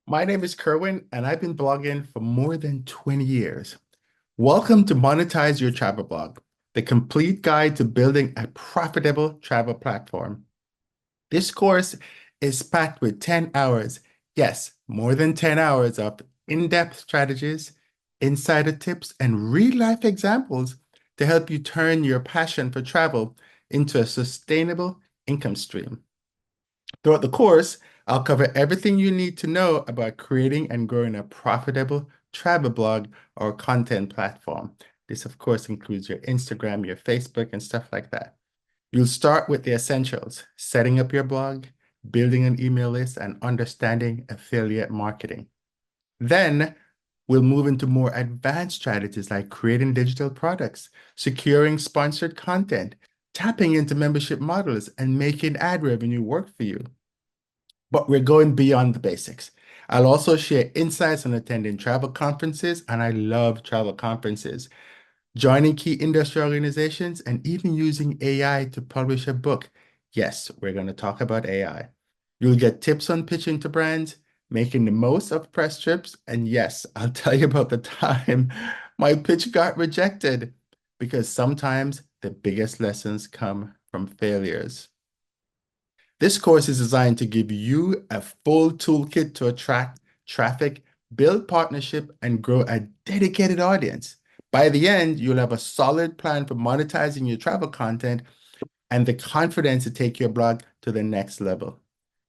My name is Kerwin, and I've been blogging for more than 20 years. Welcome to Monetize Your Travel Blog, the complete guide to building a profitable travel platform. This course is packed with 10 hours, yes, more than 10 hours of in-depth strategies, insider tips, and real-life examples to help you turn your passion for travel into a sustainable income stream. Throughout the course, I'll cover everything you need to know about creating and growing a profitable travel blog or content platform. This, of course, includes your Instagram, your Facebook, and stuff like that. You'll start with the essentials, setting up your blog, building an email list, and understanding affiliate marketing. Then we'll move into more advanced strategies like creating digital products, securing sponsored content, tapping into membership models, and making ad revenue work for you. But we're going beyond the basics. I'll also share insights on attending travel conferences, and I love travel conferences, joining key industry organizations, and even using AI to publish a book. Yes, we're going to talk about AI. You'll get tips on pitching to brands, making the most of press trips, and yes, I'll tell you about the time my pitch got rejected because sometimes the biggest lessons come from failures. This course is designed to give you a full toolkit to attract traffic, build partnership, and grow a dedicated audience. By the end, you'll have a solid plan for monetizing your travel content and the confidence to take your blog to the next level.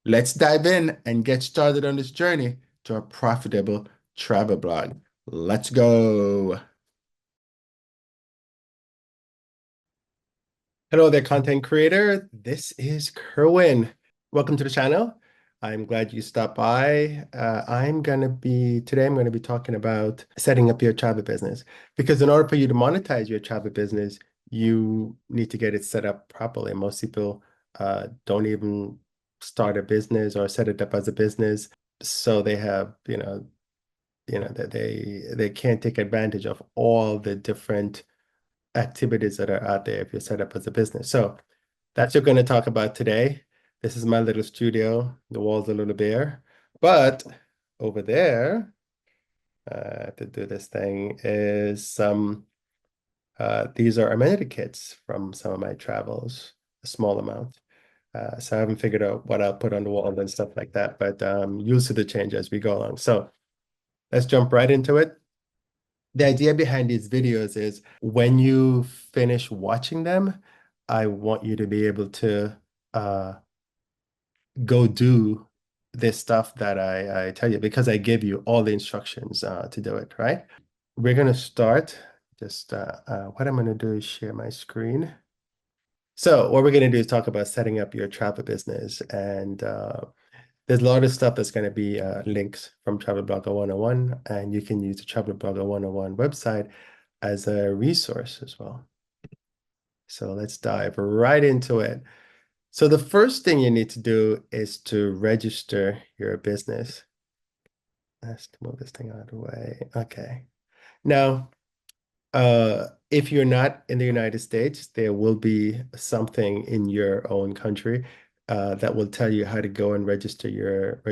Let's dive in and get started on this journey to a profitable travel blog. Let's go. Hello there, content creator. This is Kerwin. Welcome to the channel. I'm glad you stopped by. Today I'm going to be talking about setting up your travel business because in order for you to monetize your travel business, you need to get it set up properly. Most people don't even start a business or set it up as a business. So they have, that they can't take advantage of all the different activities that are out there if you're set up as a business. So that's what we're going to talk about today. This is my little studio. The wall's a little bare, but over there, to do this thing is these are amenity kits from some of my travels, a small amount. So I haven't figured out what I'll put on the wall and stuff like that, but you'll see the change as we go along. So let's jump right into it. The idea behind these videos is when you finish watching them, I want you to be able to uh, go do this stuff that I tell you because I give you all the instructions to do it, right? We're going to start just what I'm going to do is share my screen. So what we're going to do is talk about setting up your travel business. And there's a lot of stuff that's going to be links from Travel Blogger 101, and you can use the Travel Blogger 101 website as a resource as well. So let's dive right into it. So the first thing you need to do is to register your business. Let's move this thing out of the way. Okay. Now, if you're not in the United States, there will be something in your own country that will tell you how to go and register your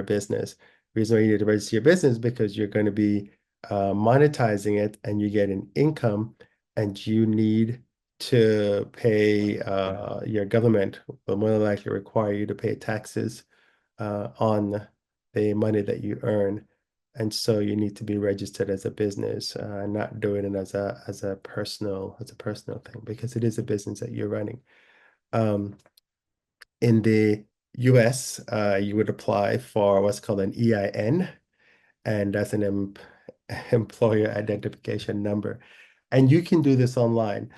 business. The reason why you need to register your business is because you're going to be monetizing it and you get an income and you need to pay your government will more than likely require you to pay taxes on the money that you earn. And so you need to be registered as a business, not doing it as a personal thing because it is a business that you're running. In the US, you would apply for what's called an EIN, and that's an employer identification number. And you can do this online.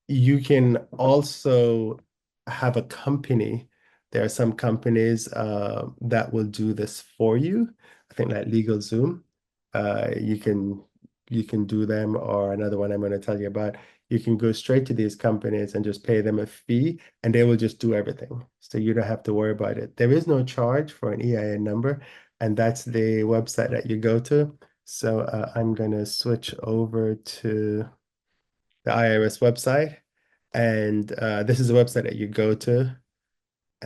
You can also have a company. There are some companies that will do this for you. I think like LegalZoom. You can do them, or another one I'm going to tell you about. You can go straight to these companies and just pay them a fee, and they will just do everything. So you don't have to worry about it. There is no charge for an EIN number, and that's the website that you go to. So I'm going to switch over to the IRS website. And this is a website that you go to.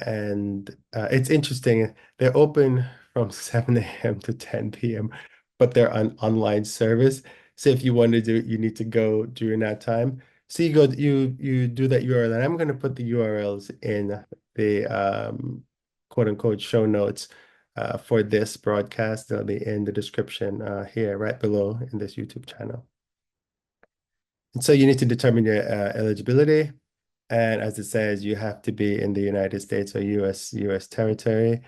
And it's interesting. They're open from 7 a.m. to 10 p.m., but they're on online service. So if you want to do it, you need to go during that time. So you do that URL, and I'm going to put the URLs in the quote unquote show notes for this broadcast. They'll be in the description here, right below in this YouTube channel. And so you need to determine your eligibility. And as it says, you have to be in the United States or US territory.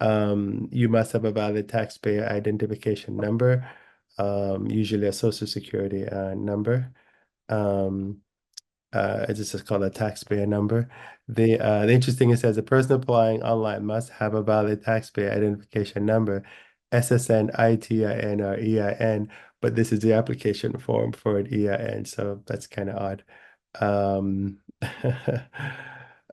You must have a valid taxpayer identification number, usually a social security number. Um, this is called a taxpayer number. The interesting, it says a person applying online must have a valid taxpayer identification number, SSN, ITIN, or EIN, but this is the application form for an EIN, so that's kind of odd. Um,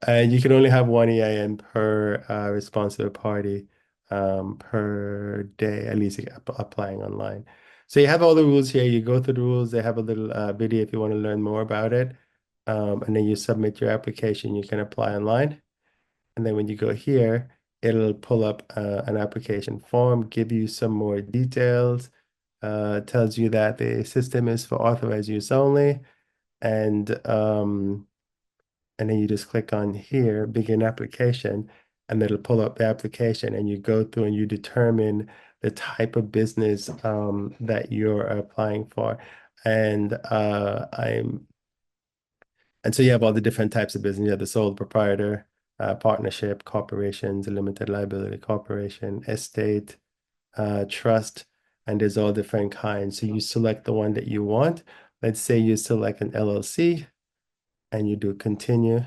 and you can only have one EIN per responsible party per day, at least applying online. So you have all the rules here. You go through the rules. They have a little video if you want to learn more about it. And then you submit your application. You can apply online. And then when you go here, it'll pull up an application form, give you some more details, tells you that the system is for authorized use only. And and then you just click on here, begin application, and it'll pull up the application and you go through and you determine the type of business that you're applying for. And so you have all the different types of business. You have the sole proprietor, partnership, corporations, limited liability corporation, estate, trust, and there's all different kinds. So you select the one that you want. Let's say you select an LLC and you do continue.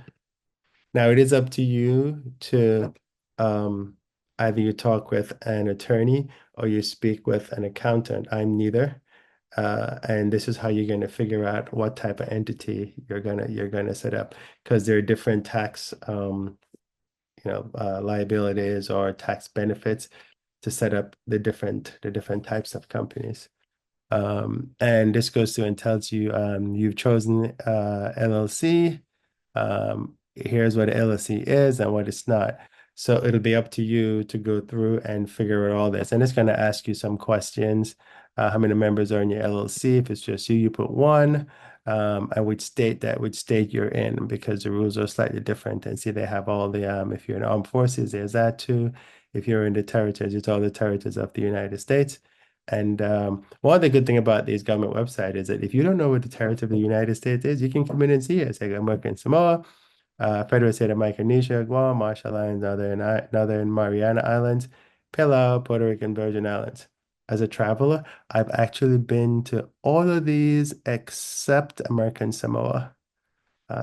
Now it is up to you to either you talk with an attorney or you speak with an accountant. I'm neither. And this is how you're going to figure out what type of entity you're gonna set up because there are different tax liabilities or tax benefits to set up the different types of companies. And this goes through and tells you you've chosen LLC. Here's what an LLC is and what it's not. So it'll be up to you to go through and figure out all this. And it's going to ask you some questions. How many members are in your LLC? If it's just you, you put one. I would state that which state you're in because the rules are slightly different. And see, they have all the, if you're in armed forces, there's that too. If you're in the territories, it's all the territories of the United States. And one other good thing about these government websites is that if you don't know what the territory of the United States is, you can come in and see it. It's like American Samoa, Federal State of Micronesia, Guam, Marshall Islands, Northern Mariana Islands, Palau, Puerto Rican Virgin Islands. As a traveler, I've actually been to all of these except American Samoa.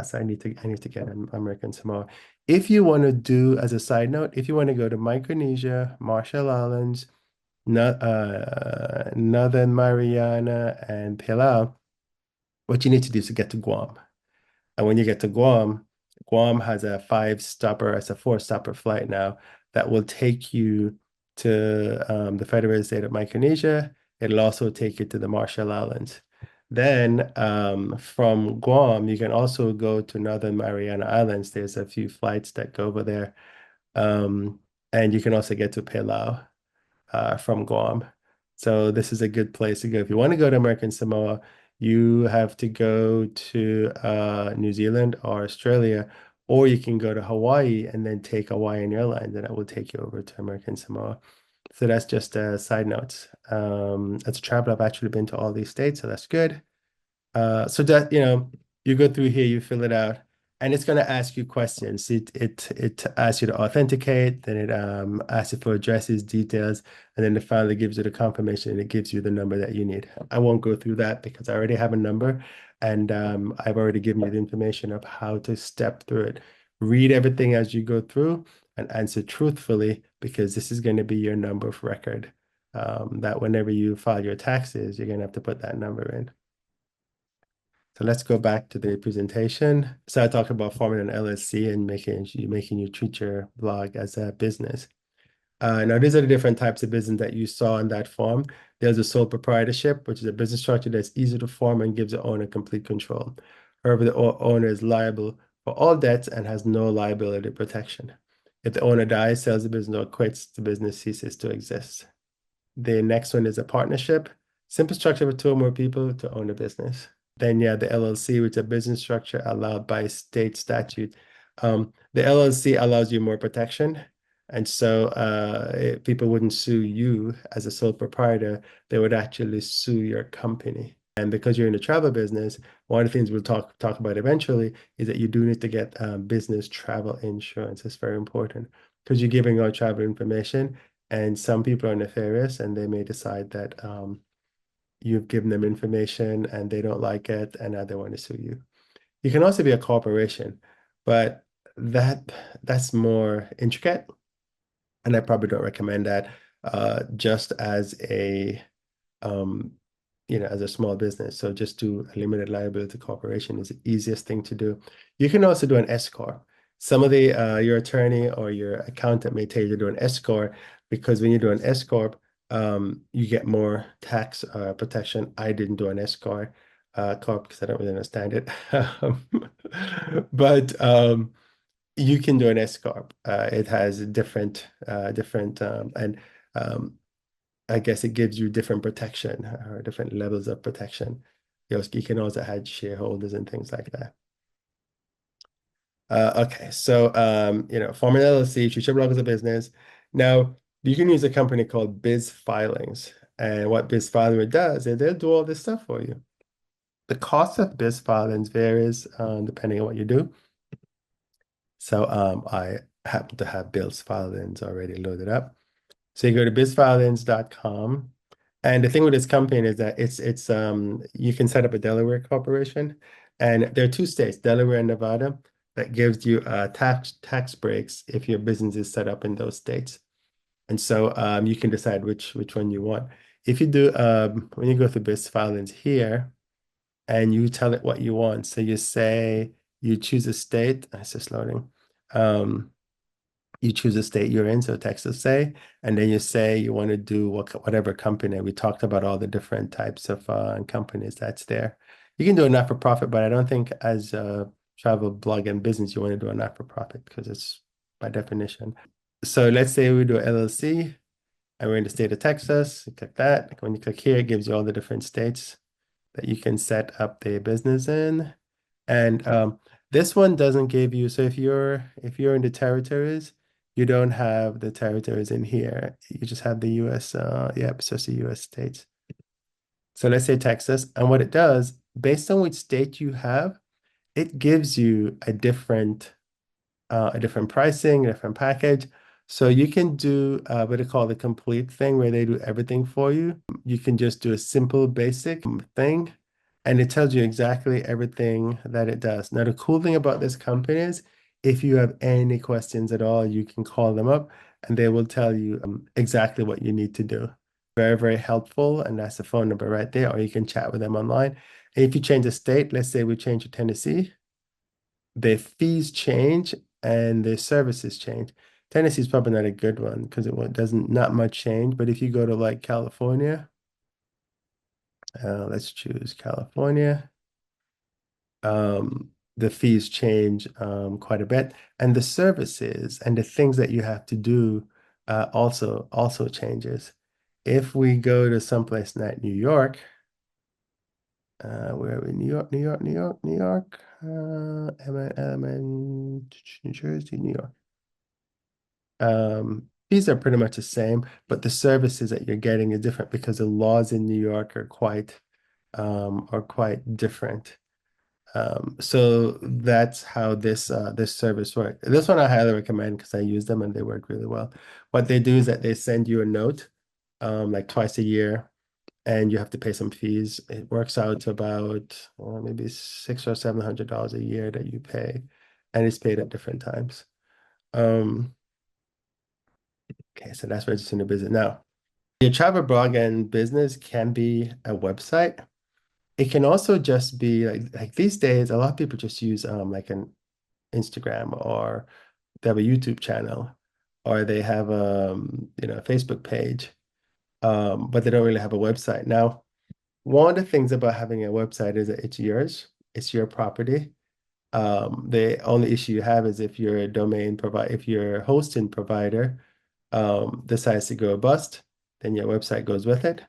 So I need to get American Samoa. If you want to do, as a side note, if you want to go to Micronesia, Marshall Islands, Northern Mariana, and Palau, what you need to do is to get to Guam. And when you get to Guam, Guam has a five-stopper, it's a four-stopper flight now that will take you to the Federated State of Micronesia. It'll also take you to the Marshall Islands. Then from Guam, you can also go to Northern Mariana Islands. There's a few flights that go over there. And you can also get to Palau from Guam. So this is a good place to go. If you want to go to American Samoa, you have to go to New Zealand or Australia, or you can go to Hawaii and then take Hawaiian Airlines, and it will take you over to American Samoa. So that's just a side note. As a traveler, I've actually been to all these states, so that's good. So that you go through here, you fill it out, and it's going to ask you questions. It asks you to authenticate, then it asks you for addresses, details, and then it finally gives you the confirmation and it gives you the number that you need. I won't go through that because I already have a number, and I've already given you the information of how to step through it. Read everything as you go through and answer truthfully because this is going to be your number of record. That whenever you file your taxes, you're going to have to put that number in. So let's go back to the presentation. So I talked about forming an LLC and making you treat your blog as a business. Now, these are the different types of business that you saw in that form. There's a sole proprietorship, which is a business structure that's easy to form and gives the owner complete control. However, the owner is liable for all debts and has no liability protection. If the owner dies, sells the business, or quits, the business ceases to exist. The next one is a partnership, simple structure for two or more people to own a business. Then you have the LLC, which is a business structure allowed by state statute. The LLC allows you more protection. And so people wouldn't sue you as a sole proprietor, they would actually sue your company. And because you're in the travel business, one of the things we'll talk about eventually is that you do need to get business travel insurance. It's very important because you're giving out travel information, and some people are nefarious and they may decide that you've given them information and they don't like it and now they want to sue you. You can also be a corporation, but that that's more intricate, and I probably don't recommend that. Just as a um, as a small business. So just do a limited liability corporation is the easiest thing to do. You can also do an S corp. Some of the your attorney or your accountant may tell you to do an S corp because when you do an S corp, you get more tax protection. I didn't do an S corp because I don't really understand it. But you can do an S corp. It has different and um, I guess it gives you different protection or different levels of protection. You can also add shareholders and things like that. Okay, so form an LLC, treat your blog as a business. Now, you can use a company called Biz Filings. And what Biz Filing does is they'll do all this stuff for you. The cost of Biz Filings varies depending on what you do. So I happen to have Biz Filings already loaded up. So you go to bizfilings.com. And the thing with this company is that it's you can set up a Delaware corporation. And there are two states, Delaware and Nevada, that gives you tax breaks if your business is set up in those states. And so you can decide which one you want. If you do when you go through BizFilings here and you tell it what you want, so you say you choose a state, it's just loading. You choose a state you're in, so Texas, say, and then you say you want to do whatever company. We talked about all the different types of companies that's there. You can do a not-for-profit, but I don't think as a travel blog and business you want to do a not-for-profit because it's by definition. So let's say we do a LLC and we're in the state of Texas. You click that. When you click here, it gives you all the different states that you can set up the business in. And this one doesn't give you, so if you're in the territories, you don't have the territories in here. You just have the US, yep, it's just the US states. So let's say Texas, and what it does, based on which state you have, it gives you a different pricing, a different package. So you can do what they call the complete thing, where they do everything for you. You can just do a simple, basic thing, and it tells you exactly everything that it does. Now, the cool thing about this company is if you have any questions at all, you can call them up and they will tell you exactly what you need to do. Very, very helpful. And that's the phone number right there, or you can chat with them online. And if you change the state, let's say we change to Tennessee, their fees change and their services change. Tennessee is probably not a good one because it doesn't not much change. But if you go to like California, let's choose California. The fees change quite a bit, and the services and the things that you have to do also changes. If we go to someplace like New York, where are we? New York, New York, New York, New York. I'm in New Jersey, New York. Fees are pretty much the same, but the services that you're getting are different because the laws in New York are quite different. So that's how this service works. This one I highly recommend because I use them and they work really well. What they do is that they send you a note like twice a year and you have to pay some fees. It works out to about maybe $600 or $700 a year that you pay, and it's paid at different times. Um, okay, so that's registering the business. Now, your travel blog and business can be a website. It can also just be like these days, a lot of people just use like an Instagram, or they have a YouTube channel, or they have a Facebook page, but they don't really have a website. Now, one of the things about having a website is that it's yours, it's your property. The only issue you have is if your if your hosting provider decides to go bust, then your website goes with it.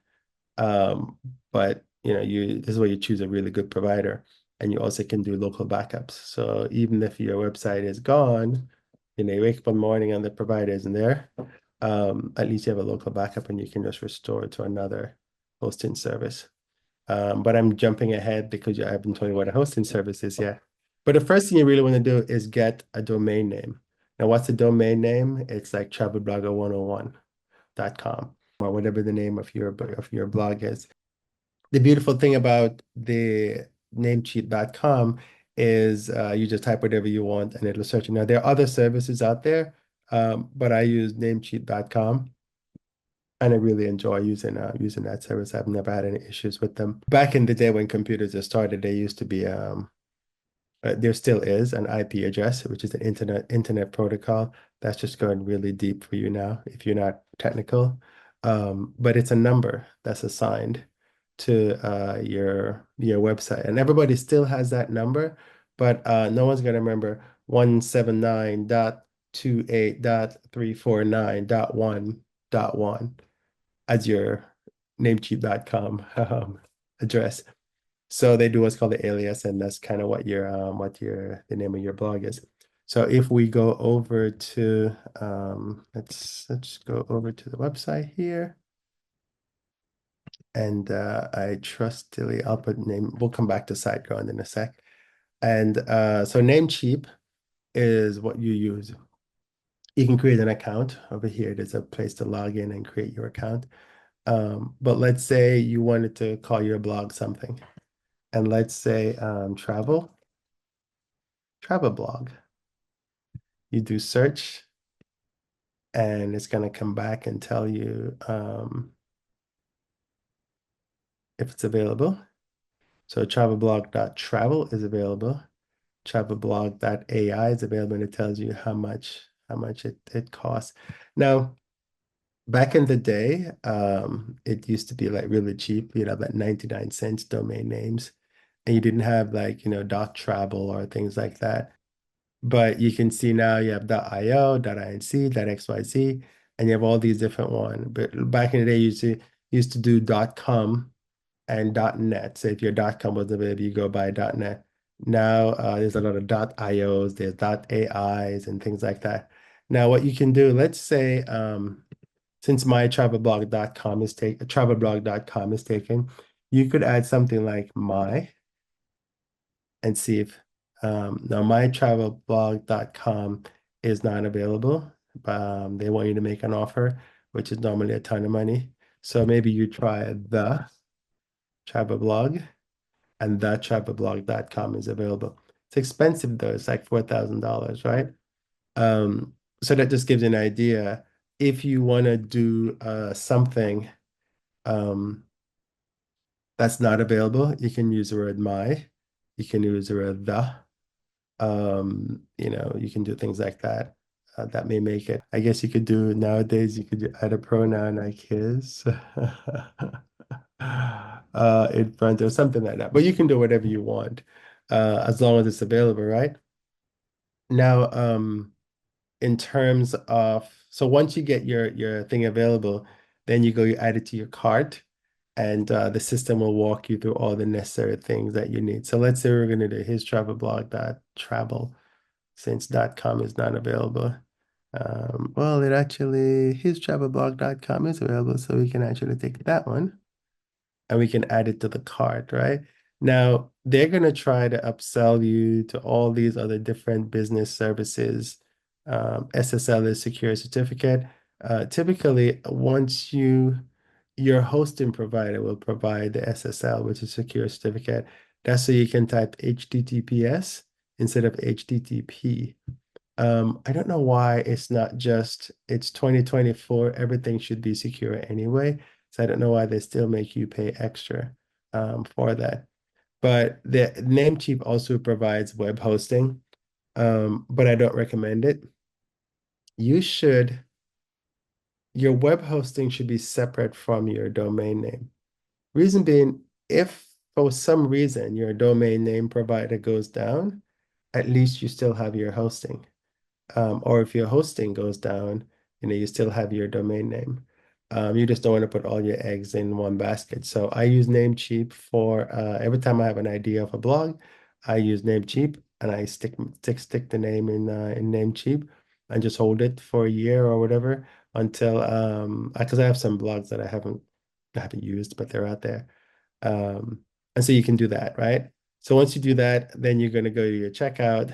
But this is where you choose a really good provider, and you also can do local backups. So even if your website is gone, you wake up in the morning and the provider isn't there, at least you have a local backup and you can just restore it to another hosting service. But I'm jumping ahead because I haven't told you what a hosting service is yet. But the first thing you really want to do is get a domain name. Now, what's a domain name? It's like travelblogger101.com or whatever the name of your blog is. The beautiful thing about the namecheap.com is you just type whatever you want and it'll search. Now, there are other services out there, but I use namecheap.com and I really enjoy using that service. I've never had any issues with them. Back in the day when computers just started, there used to be there still is an IP address, which is an internet protocol. That's just going really deep for you now if you're not technical. But it's a number that's assigned to your website, and everybody still has that number, but no one's gonna remember 179.28.349.1.1 as your namecheap.com address. So they do what's called the alias, and that's kind of the name of your blog is. So if we go over to let's go over to the website here, and I trustily I'll put name. We'll come back to SiteGround in a sec. And so Namecheap is what you use. You can create an account over here. There's a place to log in and create your account. But let's say you wanted to call your blog something, and let's say travel blog. You do search, and it's going to come back and tell you if it's available. So travelblog.travel is available. Travelblog.ai is available, and it tells you how much it costs. Now, back in the day, it used to be like really cheap. You'd have like 99 cents domain names, and you didn't have like, .travel or things like that. But you can see now you have .io, .inc, .xyz, and you have all these different ones. But back in the day, you used to do .com and .net. So if your .com wasn't available, you go by .net. Now there's a lot of .ios, there's .ais and things like that. Now what you can do, let's say since my travelblog.com is taken, you could add something like my and see if now mytravelblog.com is not available. They want you to make an offer, which is normally a ton of money. So maybe you try the travel blog, and that travelblog.com is available. It's expensive though, it's like $4,000, right? So that just gives you an idea. If you want to do something that's not available, you can use the word my, you can use the word the. You can do things like that. That may make it. I guess you could do nowadays, you could add a pronoun like his in front or something like that. But you can do whatever you want, as long as it's available, right? Now, in terms of, so once you get your thing available, then you add it to your cart, and the system will walk you through all the necessary things that you need. So let's say we're going to do his travel blog travel, since .com is not available. Well, his travelblog.com is available, so we can actually take that one and we can add it to the cart, right? Now, they're going to try to upsell you to all these other different business services. SSL is secure certificate. Typically, your hosting provider will provide the SSL, which is secure certificate. That's so you can type HTTPS instead of HTTP. I don't know why it's 2024, everything should be secure anyway. So I don't know why they still make you pay extra for that. But the Namecheap also provides web hosting, but I don't recommend it. Your web hosting should be separate from your domain name. Reason being, if for some reason your domain name provider goes down, at least you still have your hosting. Or if your hosting goes down, you still have your domain name. You just don't want to put all your eggs in one basket. So I use Namecheap for every time I have an idea of a blog, I use Namecheap and I stick the name in Namecheap and just hold it for a year or whatever until because I have some blogs that I haven't used, but they're out there. Um, and so you can do that, right? So once you do that, then you're going to go to your checkout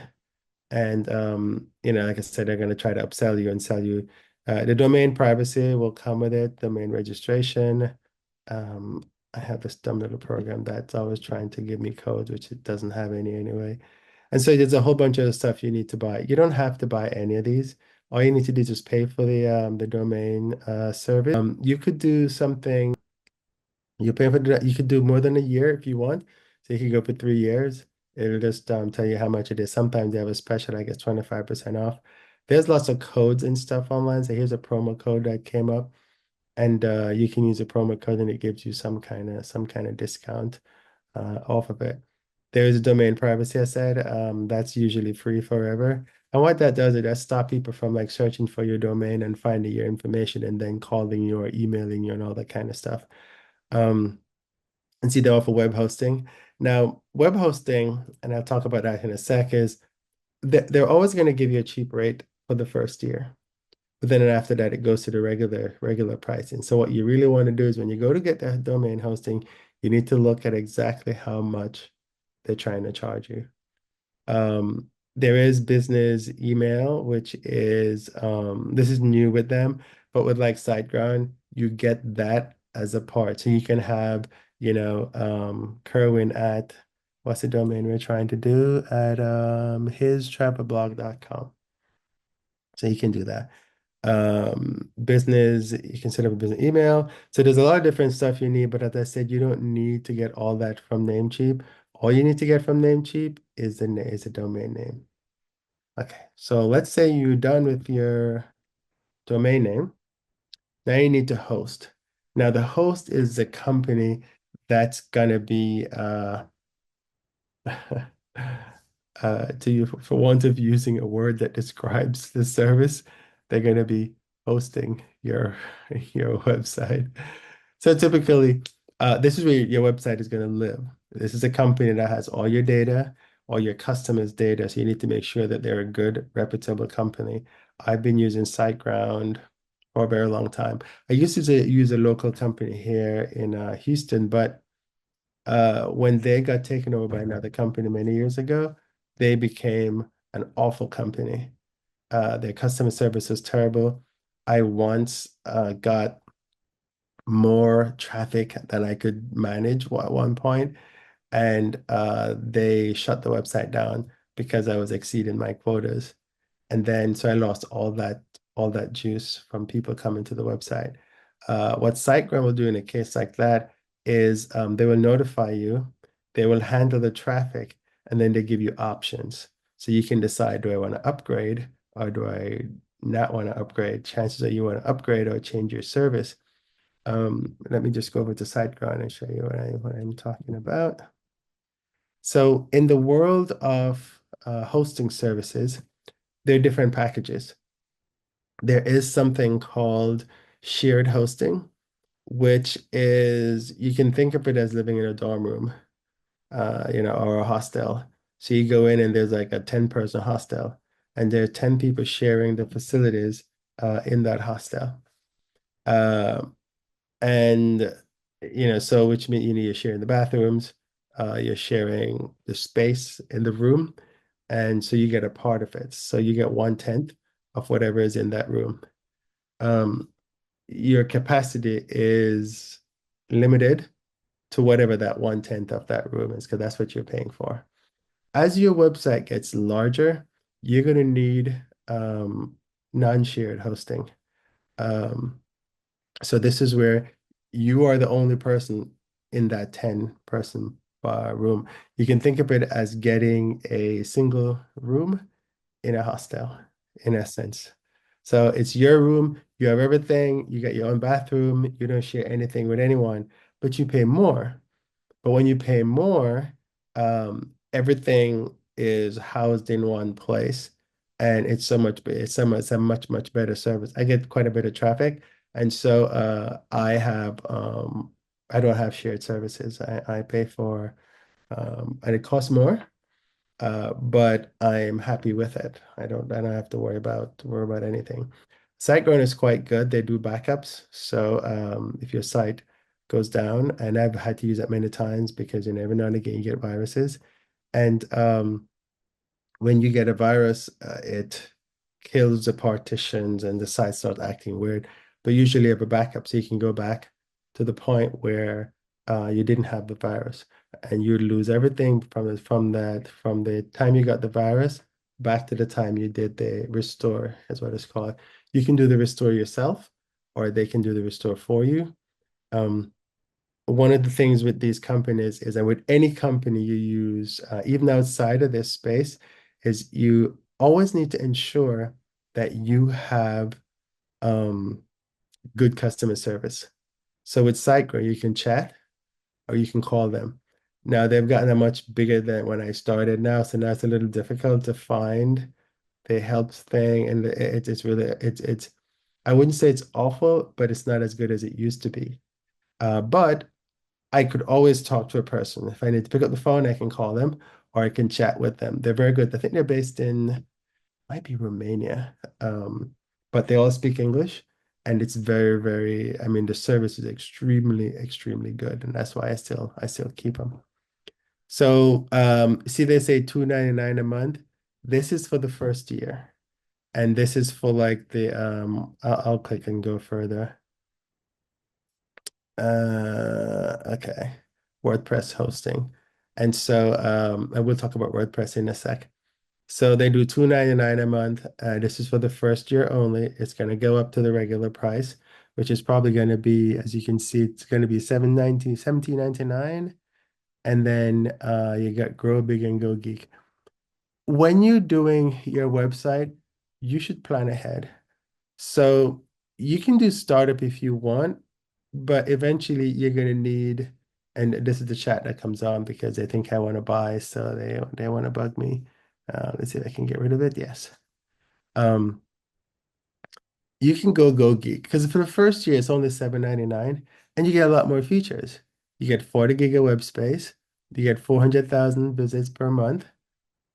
and like I said, they're going to try to upsell you and sell you. The domain privacy will come with it, domain registration. Um, I have this dumb little program that's always trying to give me codes, which it doesn't have any anyway. And so there's a whole bunch of stuff you need to buy. You don't have to buy any of these. All you need to do is just pay for the domain service. You could do something. You pay for that. You could do more than a year if you want. So you could go for 3 years. It'll just tell you how much it is. Sometimes they have a special, I guess 25% off. There's lots of codes and stuff online. So here's a promo code that came up, and you can use a promo code, and it gives you some kind of discount off of it. There's a domain privacy, I said. That's usually free forever. And what that does is that stop people from like searching for your domain and finding your information and then calling you or emailing you and all that kind of stuff. Um, and see they offer web hosting. Now, web hosting, and I'll talk about that in a sec, is they're always going to give you a cheap rate for the first year. But then after that, it goes to the regular pricing. So what you really want to do is when you go to get that domain hosting, you need to look at exactly how much they're trying to charge you. There is business email, which is this is new with them, but with like SiteGround, you get that as a part. So you can have, Kerwin at what's the domain we're trying to do at histravelblog.com. So you can do that. Business, you can set up a business email. So there's a lot of different stuff you need, but as I said, you don't need to get all that from Namecheap. All you need to get from Namecheap is a domain name. Okay, so let's say you're done with your domain name. Now you need to host. Now the host is the company that's gonna be to you for want of using a word that describes the service, they're gonna be hosting your website. So typically, this is where your website is going to live. This is a company that has all your data, all your customers' data. So you need to make sure that they're a good, reputable company. I've been using SiteGround for a very long time. I used to use a local company here in Houston, but when they got taken over by another company many years ago, they became an awful company. Their customer service was terrible. I once got more traffic than I could manage at one point, and they shut the website down because I was exceeding my quotas. And then so I lost all that juice from people coming to the website. What SiteGround will do in a case like that is they will notify you, they will handle the traffic, and then they give you options. So you can decide, do I want to upgrade or do I not want to upgrade? Chances are you want to upgrade or change your service. Let me just go over to SiteGround and show you what I'm talking about. So in the world of hosting services, there are different packages. There is something called shared hosting, which is you can think of it as living in a dorm room, or a hostel. So you go in and there's like a 10-person hostel, and there are 10 people sharing the facilities in that hostel. Uh, and so which means you're sharing the bathrooms, you're sharing the space in the room, and so you get a part of it. So you get 1/10 of whatever is in that room. Um, your capacity is limited to whatever that 1/10 of that room is, because that's what you're paying for. As your website gets larger, you're going to need non-shared hosting. Um, so this is where you are the only person in that 10-person room. You can think of it as getting a single room in a hostel, in essence. So it's your room, you have everything, you got your own bathroom, you don't share anything with anyone, but you pay more. But when you pay more, everything is housed in one place, and it's a much better service. I get quite a bit of traffic, and so I don't have shared services. I pay for and it costs more, but I'm happy with it. I don't have to worry about anything. SiteGround is quite good. They do backups. So if your site goes down, and I've had to use it many times because you never know and again you get viruses. And when you get a virus, it kills the partitions and the site starts acting weird. But usually you have a backup, so you can go back to the point where you didn't have the virus, and you lose everything from the time you got the virus back to the time you did the restore, is what it's called. You can do the restore yourself, or they can do the restore for you. Um, One of the things with these companies is that with any company you use, even outside of this space, is you always need to ensure that you have um, good customer service. So with SiteGrow, you can chat or you can call them. Now they've gotten a much bigger than when I started now, so now it's a little difficult to find the help thing, and it's really it's I wouldn't say it's awful, but it's not as good as it used to be. But I could always talk to a person. If I need to pick up the phone, I can call them or I can chat with them. They're very good. I think they're based in, might be Romania, but they all speak English, and it's I mean, the service is extremely good, and that's why I still keep them. So, see, they say 2.99 a month. This is for the first year, and this is for like I'll click and go further. Okay. WordPress hosting. And so and we'll talk about WordPress in a sec. So they do 2.99 a month. This is for the first year only. It's going to go up to the regular price, which is probably going to be, as you can see, it's going to be 17.99. And then you got Grow Big and Go Geek. When you're doing your website, you should plan ahead. So you can do startup if you want, but eventually you're going to need, and this is the chat that comes on because they think I want to buy, so they want to bug me. Let's see if I can get rid of it. Yes. Um, you can go geek because for the first year it's only 7.99, and you get a lot more features. You get 40 gig of web space, you get 400,000 visits per month.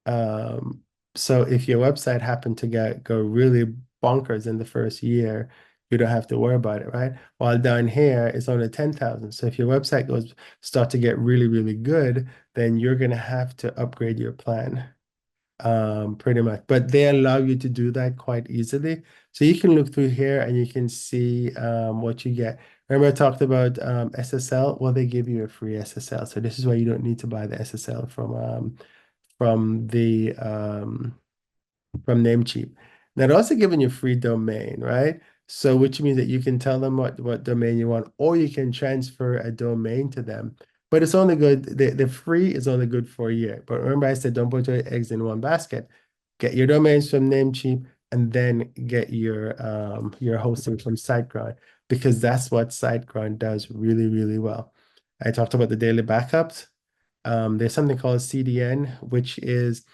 Um, so if your website happened to go really bonkers in the first year, you don't have to worry about it, right? While down here it's only 10,000. So if your website start to get really good, then you're gonna have to upgrade your plan. Pretty much. But they allow you to do that quite easily. So you can look through here and you can see what you get. Remember I talked about SSL? Well, they give you a free SSL. So this is why you don't need to buy the SSL from the from Namecheap. Now, they're also giving you free domain, right? So, which means that you can tell them what domain you want, or you can transfer a domain to them. But it's only good, the free is only good for a year. But remember, I said don't put your eggs in one basket. Get your domains from Namecheap and then get your hosting from SiteGround because that's what SiteGround does really well. I talked about the daily backups. There's something called CDN, which is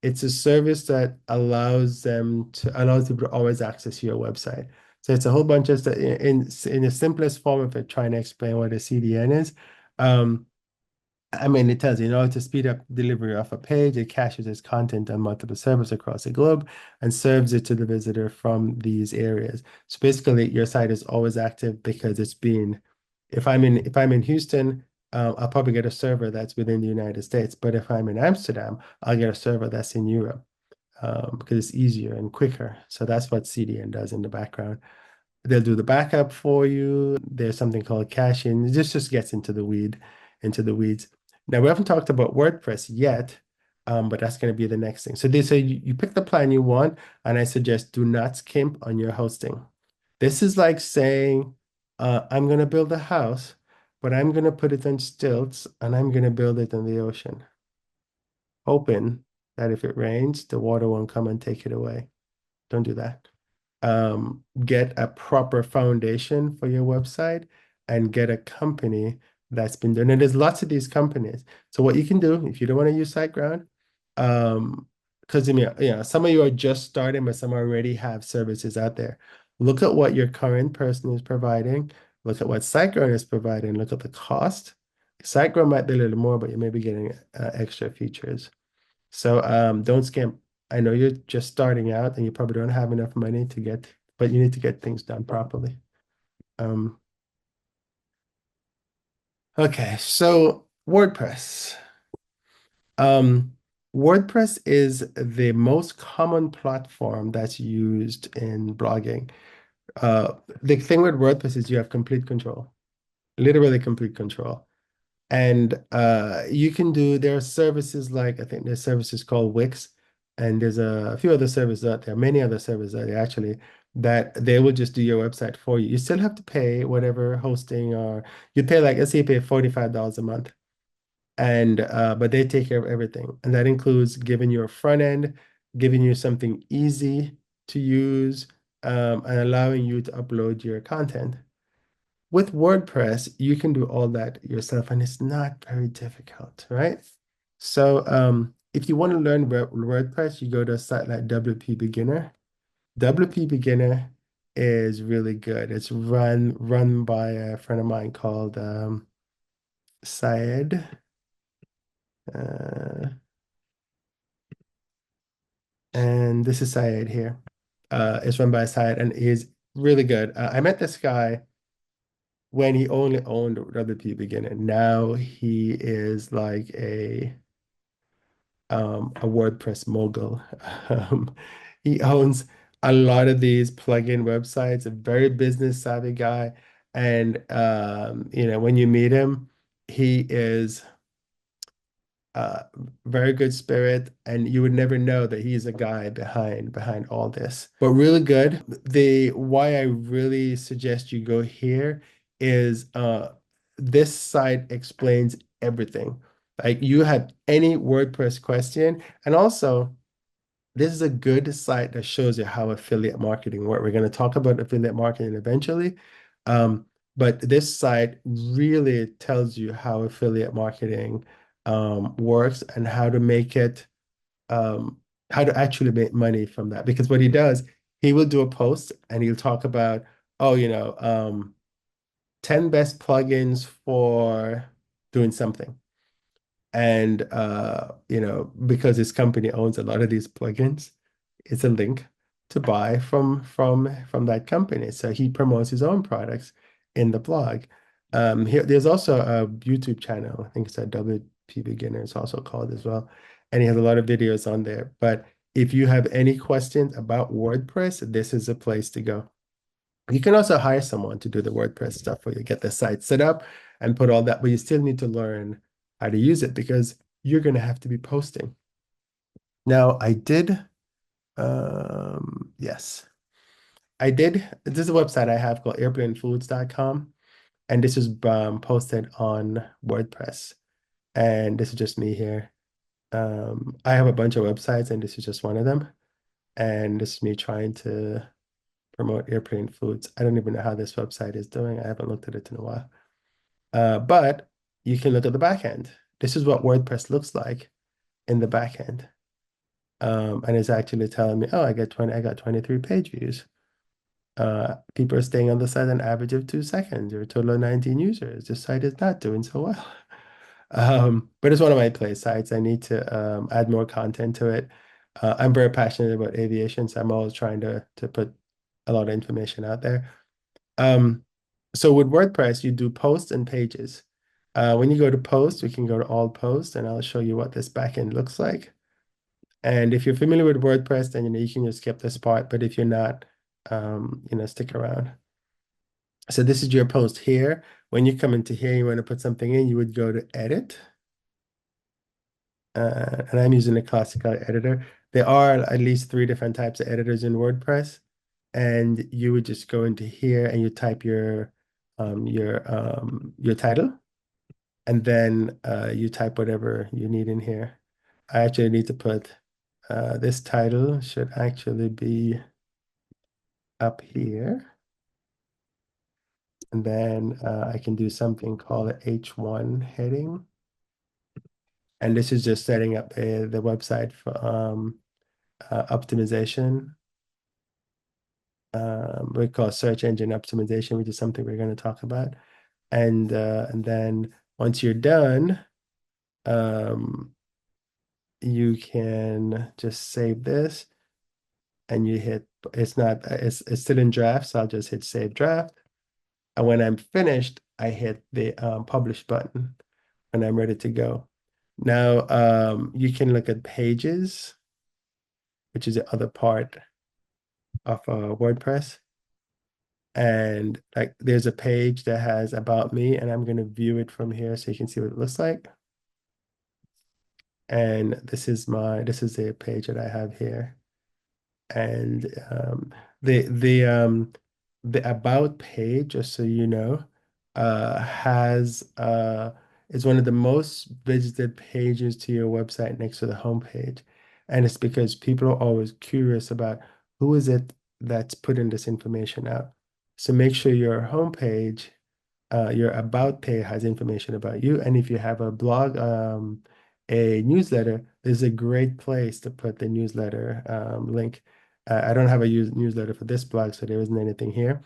it's a service that allows people to always access your website. So it's a whole bunch of stuff in the simplest form if I trying to explain what a CDN is. Um, I mean, it tells you, in order to speed up delivery of a page, it caches its content on multiple servers across the globe and serves it to the visitor from these areas. So basically, your site is always active because if I'm in Houston, I'll probably get a server that's within the United States. But if I'm in Amsterdam, I'll get a server that's in Europe because it's easier and quicker. So that's what CDN does in the background. They'll do the backup for you. There's something called caching. This just gets into the weeds. Now we haven't talked about WordPress yet, but that's going to be the next thing. So they say you pick the plan you want, and I suggest do not skimp on your hosting. This is like saying, I'm going to build a house, but I'm going to put it on stilts and I'm going to build it in the ocean, hoping that if it rains, the water won't come and take it away. Don't do that. Get a proper foundation for your website and get a company that's been doing it. There's lots of these companies. So what you can do, if you don't want to use SiteGround, Because I mean, some of you are just starting, but some already have services out there. Look at what your current person is providing. Look at what SiteGround is providing. Look at the cost. SiteGround might be a little more, but you may be getting extra features. So don't skimp. I know you're just starting out and you probably don't have enough money to get, but you need to get things done properly. Um, okay, so WordPress. Um, WordPress is the most common platform that's used in blogging. The thing with WordPress is you have complete control, literally complete control. And you can do, there are services like, I think there's services called Wix, and there's a few other services out there, many other services out there actually, that they will just do your website for you. You still have to pay whatever hosting, or you pay like, let's say you pay $45 a month. And but they take care of everything. And that includes giving you a front end, giving you something easy to use, and allowing you to upload your content. With WordPress, you can do all that yourself, and it's not very difficult, right? So if you want to learn WordPress, you go to a site like WP Beginner. WP Beginner is really good. It's run by a friend of mine called Syed. Uh, and this is Syed here. It's run by Syed, and he's really good. I met this guy when he only owned WP Beginner. Now he is like a WordPress mogul. Um, he owns a lot of these plugin websites, a very business savvy guy. And when you meet him, he is uh, very good spirit, and you would never know that he's a guy behind all this. But really good. The why I really suggest you go here is this site explains everything. Like you have any WordPress question, and also this is a good site that shows you how affiliate marketing works. We're going to talk about affiliate marketing eventually. Um, but this site really tells you how affiliate marketing works and how to make it, how to actually make money from that. Because what he does, he will do a post and he'll talk about, oh, 10 best plugins for doing something. And because his company owns a lot of these plugins, it's a link to buy from that company. So he promotes his own products in the blog. There's also a YouTube channel. I think it's a WP Beginner. It's also called as well, and he has a lot of videos on there. But if you have any questions about WordPress, this is a place to go. You can also hire someone to do the WordPress stuff for you, get the site set up and put all that, but you still need to learn how to use it because you're going to have to be posting. Now, yes, this is a website I have called airplanefoods.com, and this is posted on WordPress. And this is just me here. I have a bunch of websites, and this is just one of them. And this is me trying to promote airplane foods. I don't even know how this website is doing. I haven't looked at it in a while. But you can look at the back end. This is what WordPress looks like in the back end. And it's actually telling me, oh, I got 23 page views. People are staying on the site an average of 2 seconds, or a total of 19 users. This site is not doing so well. But it's one of my play sites. I need to add more content to it. I'm very passionate about aviation, so I'm always trying to put a lot of information out there. So with WordPress, you do posts and pages. When you go to post, we can go to all posts, and I'll show you what this backend looks like. And if you're familiar with WordPress, then you can just skip this part. But if you're not, stick around. So this is your post here. When you come into here, you want to put something in, you would go to edit. And I'm using a classical editor. There are at least 3 different types of editors in WordPress. And you would just go into here and you type your title, and then you type whatever you need in here. I actually need to put this title should actually be up here. And then I can do something called an H1 heading. And this is just setting up the website for optimization. We call search engine optimization, which is something we're going to talk about. And then once you're done, um, you can just save this and you hit, it's not, it's still in draft, so I'll just hit save draft. And when I'm finished, I hit the publish button and I'm ready to go. Now, you can look at pages, which is the other part of WordPress. And like there's a page that has about me, and I'm going to view it from here so you can see what it looks like. And this is the page that I have here. And the about page, just so you know, has is one of the most visited pages to your website next to the home page. And it's because people are always curious about who is it that's putting this information out. So make sure your homepage, your about page has information about you. And if you have a blog, a newsletter, there's a great place to put the newsletter link. I don't have a newsletter for this blog, so there isn't anything here.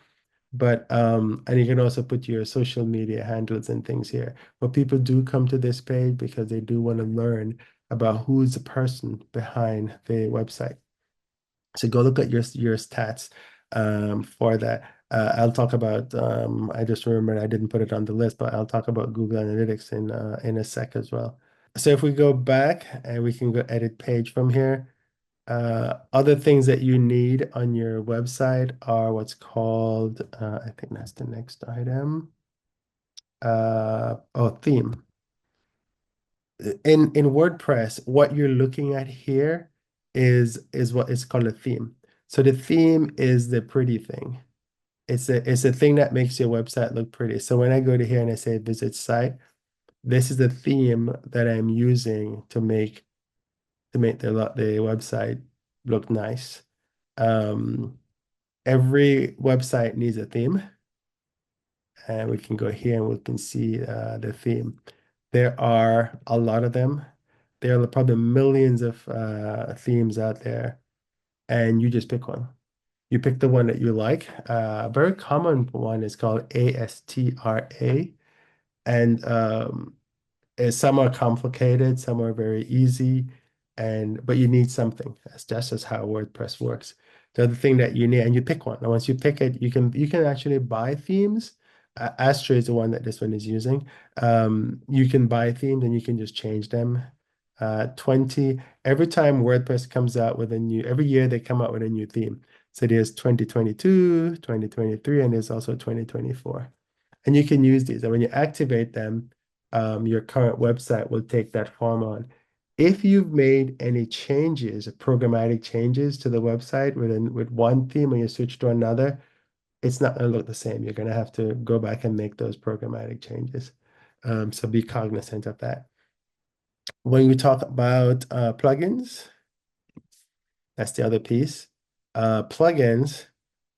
But and you can also put your social media handles and things here. But people do come to this page because they do want to learn about who's the person behind the website. So go look at your stats for that. I'll talk about I just remembered I didn't put it on the list, but I'll talk about Google Analytics in a sec as well. So if we go back and we can go edit page from here, other things that you need on your website are what's called, I think that's the next item. Oh, theme. In WordPress, what you're looking at here is what is called a theme. So the theme is the pretty thing. It's a thing that makes your website look pretty. So when I go to here and I say visit site, this is the theme that I'm using to make the website look nice. Um, every website needs a theme, and we can go here and we can see the theme. There are a lot of them. There are probably millions of themes out there, and you just pick one. You pick the one that you like. A very common one is called ASTRA, and some are complicated, some are very easy, but you need something. That's just how WordPress works. The other thing that you need, and you pick one. And once you pick it, you can actually buy themes. Astra is the one that this one is using. You can buy themes and you can just change them. 20, every time WordPress comes out with every year they come out with a new theme. So there's 2022, 2023, and there's also 2024. And you can use these. And when you activate them, your current website will take that form on. If you've made any changes, programmatic changes to the website with one theme and you switch to another, it's not going to look the same. You're going to have to go back and make those programmatic changes. So be cognizant of that. When we talk about plugins, that's the other piece. Plugins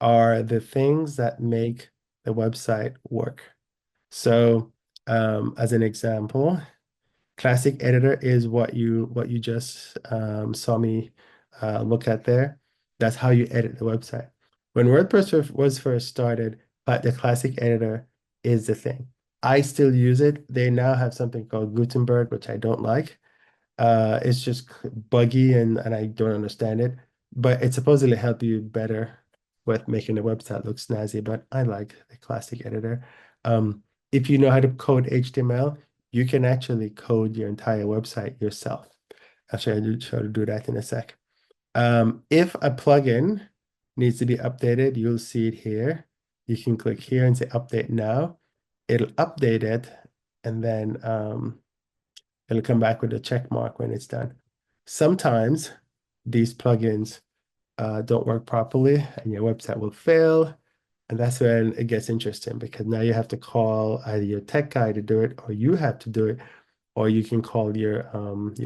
are the things that make the website work. So, as an example, Classic Editor is what you just saw me look at there. That's how you edit the website. When WordPress was first started, but the Classic Editor is the thing. I still use it. They now have something called Gutenberg, which I don't like. It's just buggy and I don't understand it, but it supposedly help you better with making the website look snazzy. But I like the classic editor. If you know how to code HTML, you can actually code your entire website yourself. I'll show you how to do that in a sec. If a plugin needs to be updated, you'll see it here. You can click here and say update now. It'll update it, and then it'll come back with a check mark when it's done. Sometimes these plugins don't work properly and your website will fail. And that's when it gets interesting because now you have to call either your tech guy to do it or you have to do it, or you can call your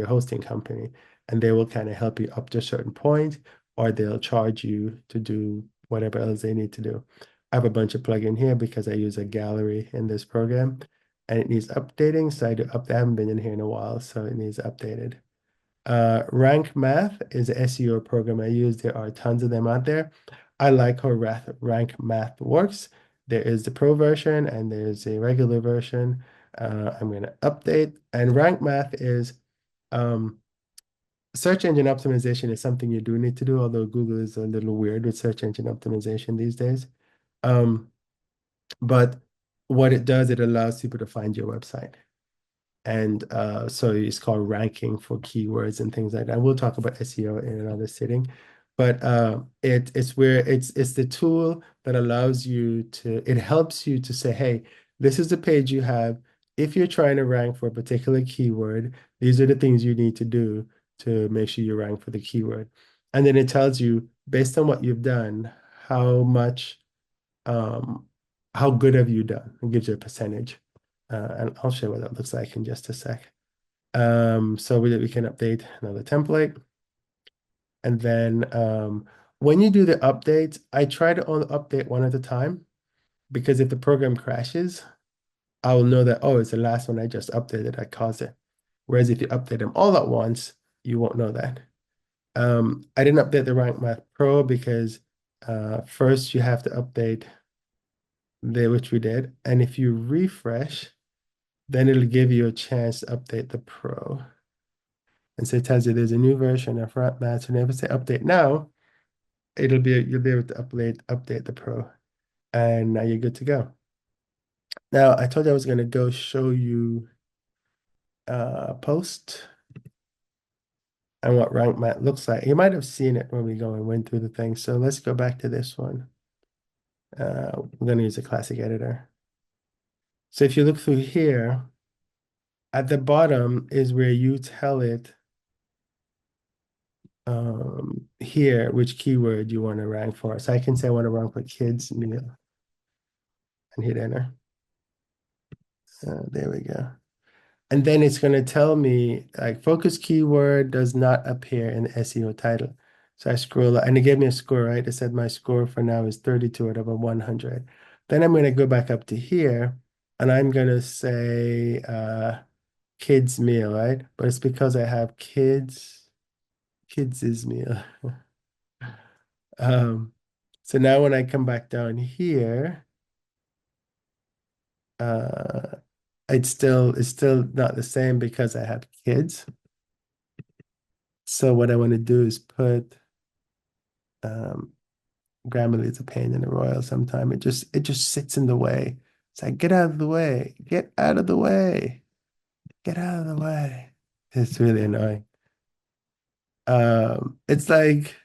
hosting company and they will kind of help you up to a certain point, or they'll charge you to do whatever else they need to do. I have a bunch of plugin here because I use a gallery in this program. and it needs updating. So I haven't been in here in a while, so it needs updated. Rank Math is an SEO program I use. There are tons of them out there. I like how Rank Math works. There is the pro version and there's a regular version. I'm going to update. And Rank Math is um, search engine optimization is something you do need to do, although Google is a little weird with search engine optimization these days. Um, but what it does, it allows people to find your website. And so it's called ranking for keywords and things like that. We'll talk about SEO in another sitting, but it's where it's the tool that allows you to, it helps you to say, hey, this is the page you have. If you're trying to rank for a particular keyword, these are the things you need to do to make sure you rank for the keyword. And then it tells you, based on what you've done, how much, um, how good have you done? It gives you a percentage. And I'll show you what that looks like in just a sec. So we can update another template. And then when you do the updates, I try to only update one at a time because if the program crashes, I will know that, oh, it's the last one I just updated that caused it. Whereas if you update them all at once, you won't know that. I didn't update the Rank Math Pro because first you have to update which we did. And if you refresh, then it'll give you a chance to update the Pro. And so it tells you there's a new version of Rank Math. So whenever say update now, you'll be able to update the Pro. And now you're good to go. Now I told you I was gonna go show you post and what rank math looks like. You might have seen it when we go and went through the thing. So let's go back to this one. We're gonna use a classic editor. So if you look through here, at the bottom is where you tell it here which keyword you want to rank for. So I can say I want to rank for kids meal and hit enter. There we go. And then it's going to tell me like focus keyword does not appear in the SEO title. So I scroll and it gave me a score, right? It said my score for now is 32 out of 100. Then I'm going to go back up to here and I'm going to say kids meal, right? But it's because I have kids is meal. Um, so now when I come back down here, uh, it's still not the same because I have kids. So what I want to do is put um, Grammarly is a pain in the royal sometime. It just sits in the way. It's like get out of the way, get out of the way, get out of the way. It's really annoying. It's like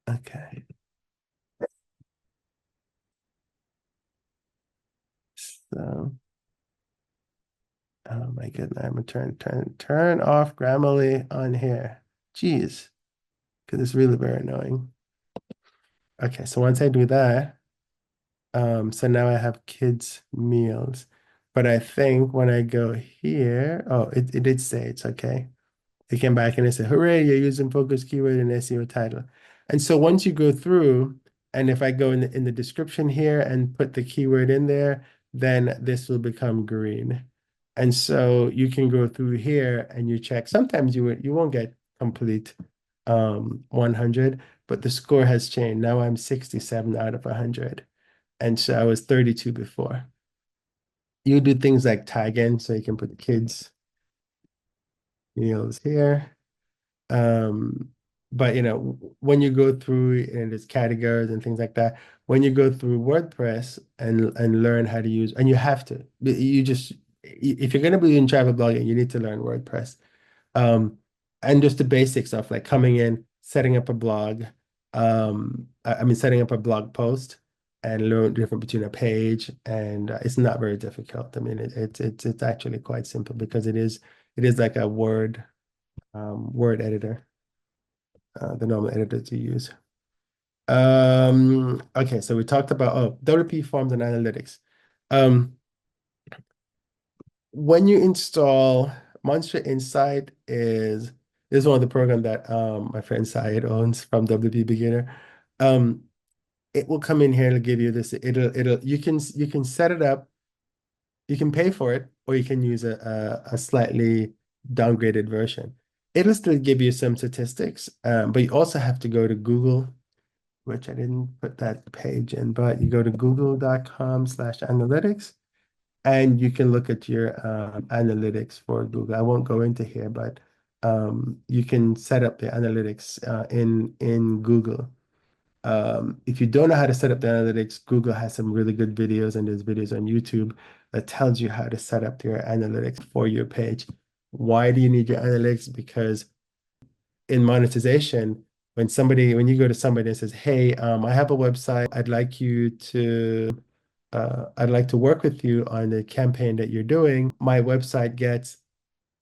okay, so oh my goodness, I'm gonna turn off Grammarly on here. Jeez, because it's really very annoying. Okay, so once I do that. So now I have kids' meals. But I think when I go here, oh, it did say it's okay. It came back and it said, hooray, you're using focus keyword in SEO title. And so once you go through, and if I go in the description here and put the keyword in there, then this will become green. And so you can go through here and you check. Sometimes you won't get complete 100, but the score has changed. Now I'm 67 out of 100. And so I was 32 before. You do things like tagging, so you can put kids meals here. Um, but when you go through and there's categories and things like that, when you go through WordPress and learn how to use, and you have to, if you're going to be in travel blogging, you need to learn WordPress. And just the basic stuff like coming in, setting up a blog, I mean, setting up a blog post and learn the difference between a page, and it's not very difficult. I mean, it's actually quite simple because it is like a Word editor, the normal editor to use. Okay, so we talked about WP Forms and Analytics. Um, when you install Monster Insight is one of the program that my friend Syed owns from WP Beginner. It will come in here, it'll give you this, you can set it up You can pay for it, or you can use a slightly downgraded version. It'll still give you some statistics, but you also have to go to Google, which I didn't put that page in, but you go to google.com/analytics and you can look at your analytics for Google. I won't go into here, but you can set up the analytics in Google. If you don't know how to set up the analytics, Google has some really good videos, and there's videos on YouTube that tells you how to set up your analytics for your page. Why do you need your analytics? Because in monetization, when you go to somebody and says, "Hey, I have a website. I'd like to work with you on the campaign that you're doing. My website gets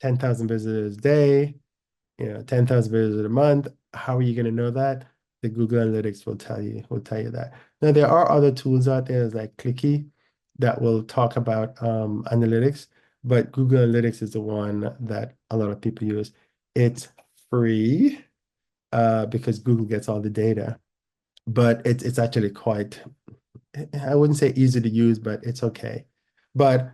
10,000 visitors a day, 10,000 visitors a month. How are you going to know that? The Google Analytics will tell you that. Now, there are other tools out there like Clicky that will talk about analytics, but Google Analytics is the one that a lot of people use. It's free because Google gets all the data, but it's actually quite, I wouldn't say easy to use, but it's okay. But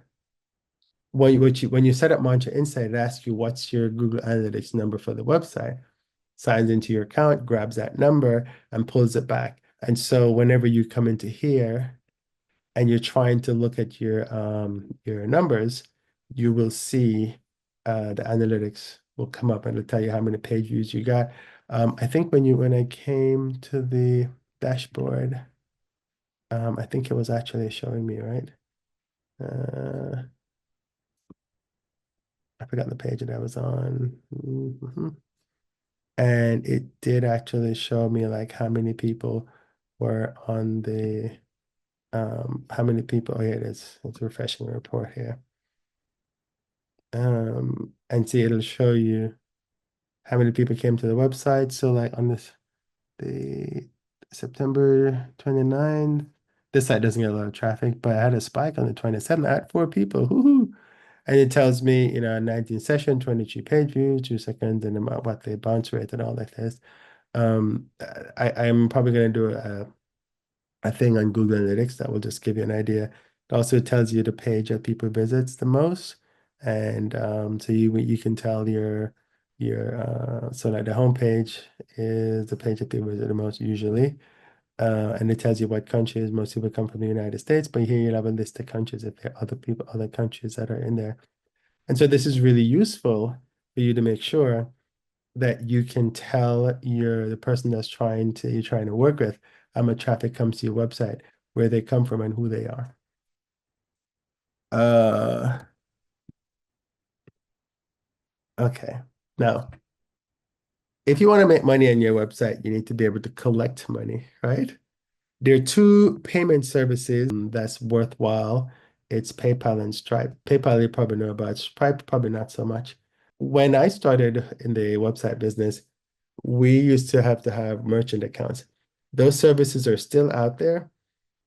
when you set up Monitor Insight, it asks you what's your Google Analytics number for the website, signs into your account, grabs that number, and pulls it back. And so whenever you come into here and you're trying to look at your numbers, you will see the analytics will come up and it'll tell you how many page views you got. I think when I came to the dashboard, I think it was actually showing me, right? Uh, I forgot the page that I was on. And it did actually show me like how many people were on how many people, oh yeah, it is. It's refreshing the report here. And see, it'll show you how many people came to the website. So like on the September 29th, this site doesn't get a lot of traffic, but I had a spike on the 27th. I had 4 people. Woohoo! And it tells me, 19 session, 23 page views, 2 seconds, and about what the bounce rate and all that is. I'm probably going to do a thing on Google Analytics that will just give you an idea. It also tells you the page that people visits the most, and so you can tell your so like the homepage is the page that people visit the most usually, and it tells you what countries most people come from the United States. But here you'll have a list of countries if there are other countries that are in there, and so this is really useful for you to make sure that you can tell the person you're trying to work with how much traffic comes to your website, where they come from and who they are. Uh, okay. Now, if you want to make money on your website, you need to be able to collect money, right? There are two payment services that's worthwhile. It's PayPal and Stripe. PayPal you probably know about. Stripe probably not so much. When I started in the website business, we used to have merchant accounts. Those services are still out there,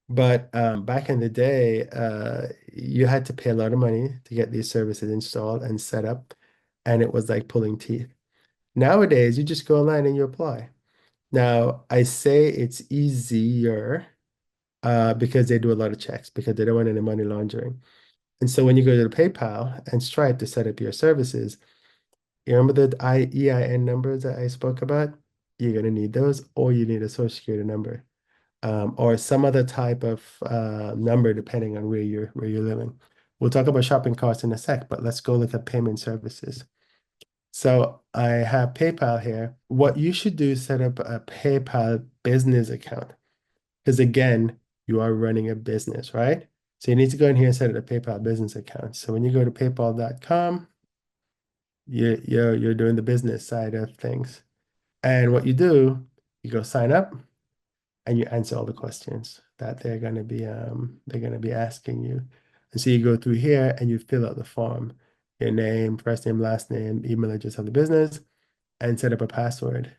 but back in the day, you had to pay a lot of money to get these services installed and set up, and it was like pulling teeth. Nowadays, you just go online and you apply. Now, I say it's easier because they do a lot of checks because they don't want any money laundering. And so when you go to the PayPal and Stripe to set up your services, you remember the EIN numbers that I spoke about? You're going to need those, or you need a social security number, or some other type of number depending on where you're living. We'll talk about shopping carts in a sec, but let's go look at payment services. So I have PayPal here. What you should do is set up a PayPal business account because again, you are running a business, right? So you need to go in here and set up a PayPal business account. So when you go to paypal.com, you're doing the business side of things. And what you do, you go sign up and you answer all the questions that they're gonna be asking you. And so you go through here and you fill out the form, your name, first name, last name, email address of the business, and set up a password.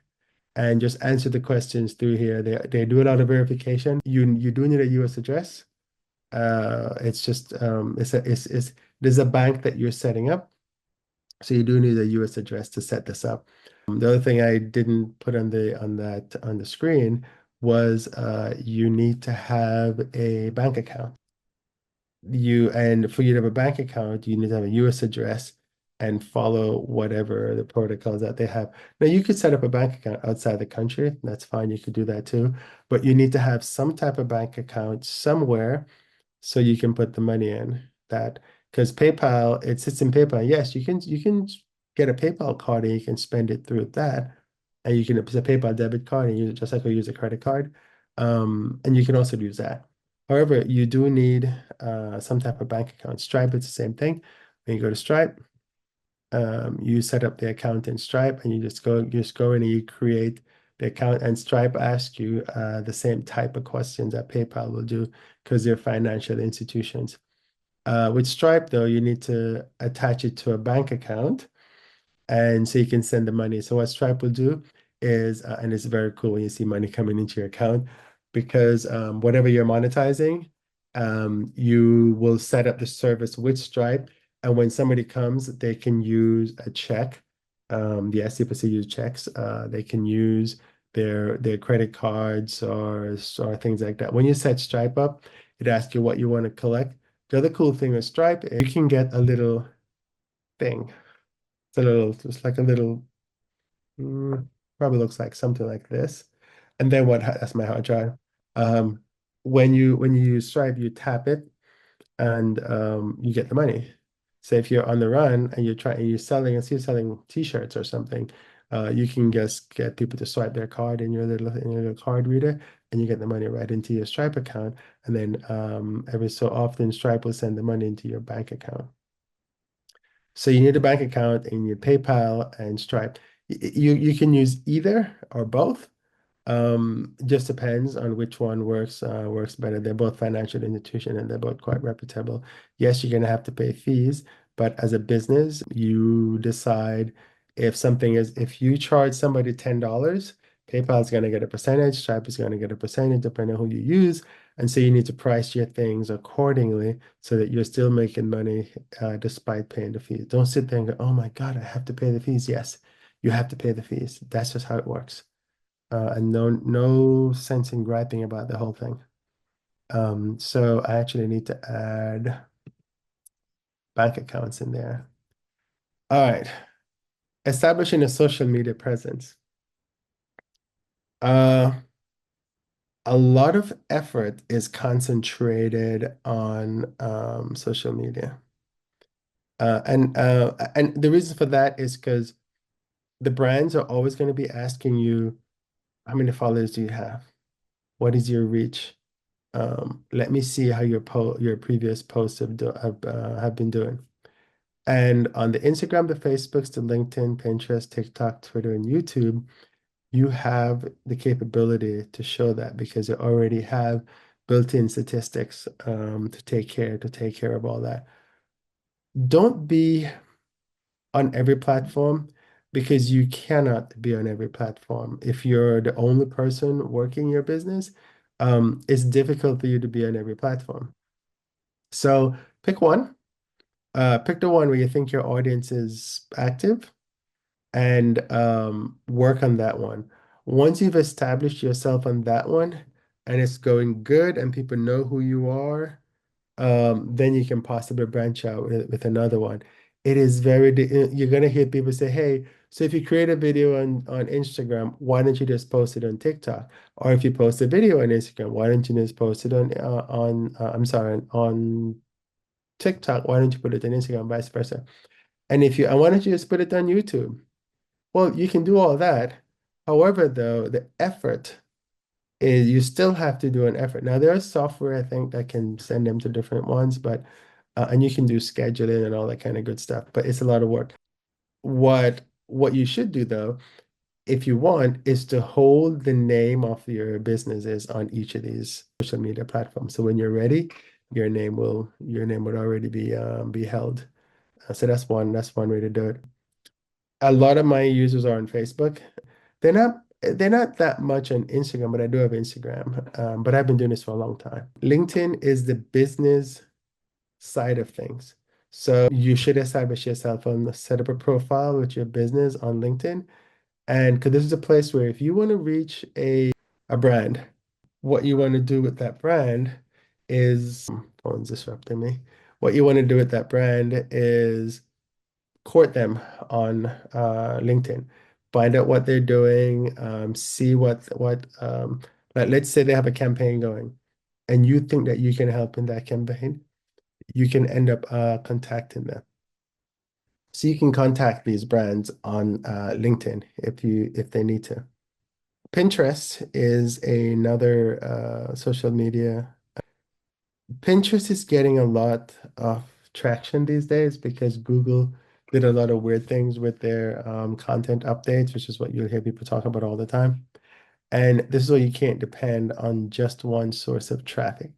And just answer the questions through here. They do a lot of verification. You do need a US address. It's just it's there's a bank that you're setting up. So you do need a US address to set this up. The other thing I didn't put on the screen was you need to have a bank account. and for you to have a bank account, you need to have a US address and follow whatever the protocols that they have. Now, you could set up a bank account outside the country. That's fine. You could do that too. But you need to have some type of bank account somewhere so you can put the money in that because PayPal, it sits in PayPal. Yes, you can get a PayPal card and you can spend it through that. And you can use a PayPal debit card and use it just like you use a credit card. And you can also use that. However, you do need some type of bank account. Stripe, it's the same thing. When you go to Stripe, you set up the account in Stripe and you just go in and you create the account and Stripe asks you the same type of questions that PayPal will do because they're financial institutions. With Stripe though, you need to attach it to a bank account and so you can send the money. So what Stripe will do is, and it's very cool when you see money coming into your account because whatever you're monetizing, you will set up the service with Stripe, and when somebody comes, they can use a check. Yes, people still use checks. They can use their credit cards or things like that. When you set Stripe up, it asks you what you want to collect. The other cool thing with Stripe is you can get a little thing. It's like a little, mm, probably looks like something like this. And then that's my hard drive. Um, when you use Stripe, you tap it and you get the money. So if you're on the run and you're selling, and you're selling t-shirts or something, you can just get people to swipe their card in your little card reader and you get the money right into your Stripe account. And then every so often Stripe will send the money into your bank account. So you need a bank account and you need PayPal and Stripe. You can use either or both. Just depends on which one works better. They're both financial institution and they're both quite reputable. Yes, you're gonna have to pay fees, but as a business, you decide if you charge somebody $10, PayPal is gonna get a percentage, Stripe is gonna get a percentage depending on who you use. And so you need to price your things accordingly so that you're still making money despite paying the fees. Don't sit there and go, oh my God, I have to pay the fees. Yes, you have to pay the fees. That's just how it works and no sense in griping about the whole thing. So I actually need to add bank accounts in there. All right, establishing a social media presence. Uh, a lot of effort is concentrated on social media. And the reason for that is because the brands are always going to be asking you, how many followers do you have? What is your reach? Let me see how your previous posts have been doing. And on the Instagram, the Facebooks, the LinkedIn, Pinterest, TikTok, Twitter, and YouTube, you have the capability to show that because you already have built-in statistics to take care of all that. Don't be on every platform because you cannot be on every platform. If you're the only person working your business, it's difficult for you to be on every platform. So pick one. Pick the one where you think your audience is active and work on that one. Once you've established yourself on that one and it's going good and people know who you are, then you can possibly branch out with another one. It is you're gonna hear people say, hey, so if you create a video on Instagram, why don't you just post it on TikTok? Or if you post a video on Instagram, why don't you just post it I'm sorry, on TikTok? Why don't you put it on Instagram, vice versa? And why don't you just put it on YouTube? Well, you can do all that. However, though, the effort is you still have to do an effort. Now, there's software I think that can send them to different ones, but and you can do scheduling and all that kind of good stuff, but it's a lot of work. What you should do though, if you want, is to hold the name of your businesses on each of these social media platforms. So when you're ready, your name would already be held. So that's one way to do it. A lot of my users are on Facebook. They're not that much on Instagram, but I do have Instagram. But I've been doing this for a long time. LinkedIn is the business side of things. So you should establish yourself and set up a profile with your business on LinkedIn. And because this is a place where if you want to reach a brand, what you want to do with that brand is phone's disrupting me. What you want to do with that brand is court them on LinkedIn. Find out what they're doing, see what like let's say they have a campaign going and you think that you can help in that campaign, you can end up contacting them. So you can contact these brands on LinkedIn if they need to. Pinterest is another social media. Pinterest is getting a lot of traction these days because Google did a lot of weird things with their content updates, which is what you'll hear people talk about all the time. And this is why you can't depend on just one source of traffic.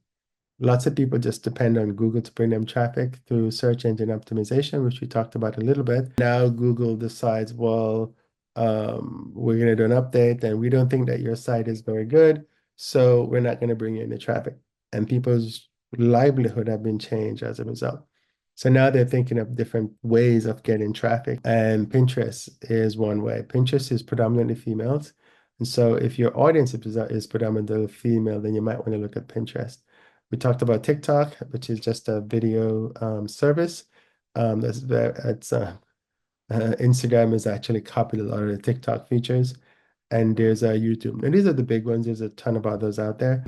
Lots of people just depend on Google to bring them traffic through search engine optimization, which we talked about a little bit. Now Google decides, well, we're going to do an update and we don't think that your site is very good, so we're not going to bring you any traffic. And people's livelihood have been changed as a result. So now they're thinking of different ways of getting traffic, and Pinterest is one way. Pinterest is predominantly females. And so if your audience is predominantly female, then you might want to look at Pinterest. We talked about TikTok, which is just a video service. That's very, it's Instagram has actually copied a lot of the TikTok features, and there's YouTube. And these are the big ones. There's a ton of others out there.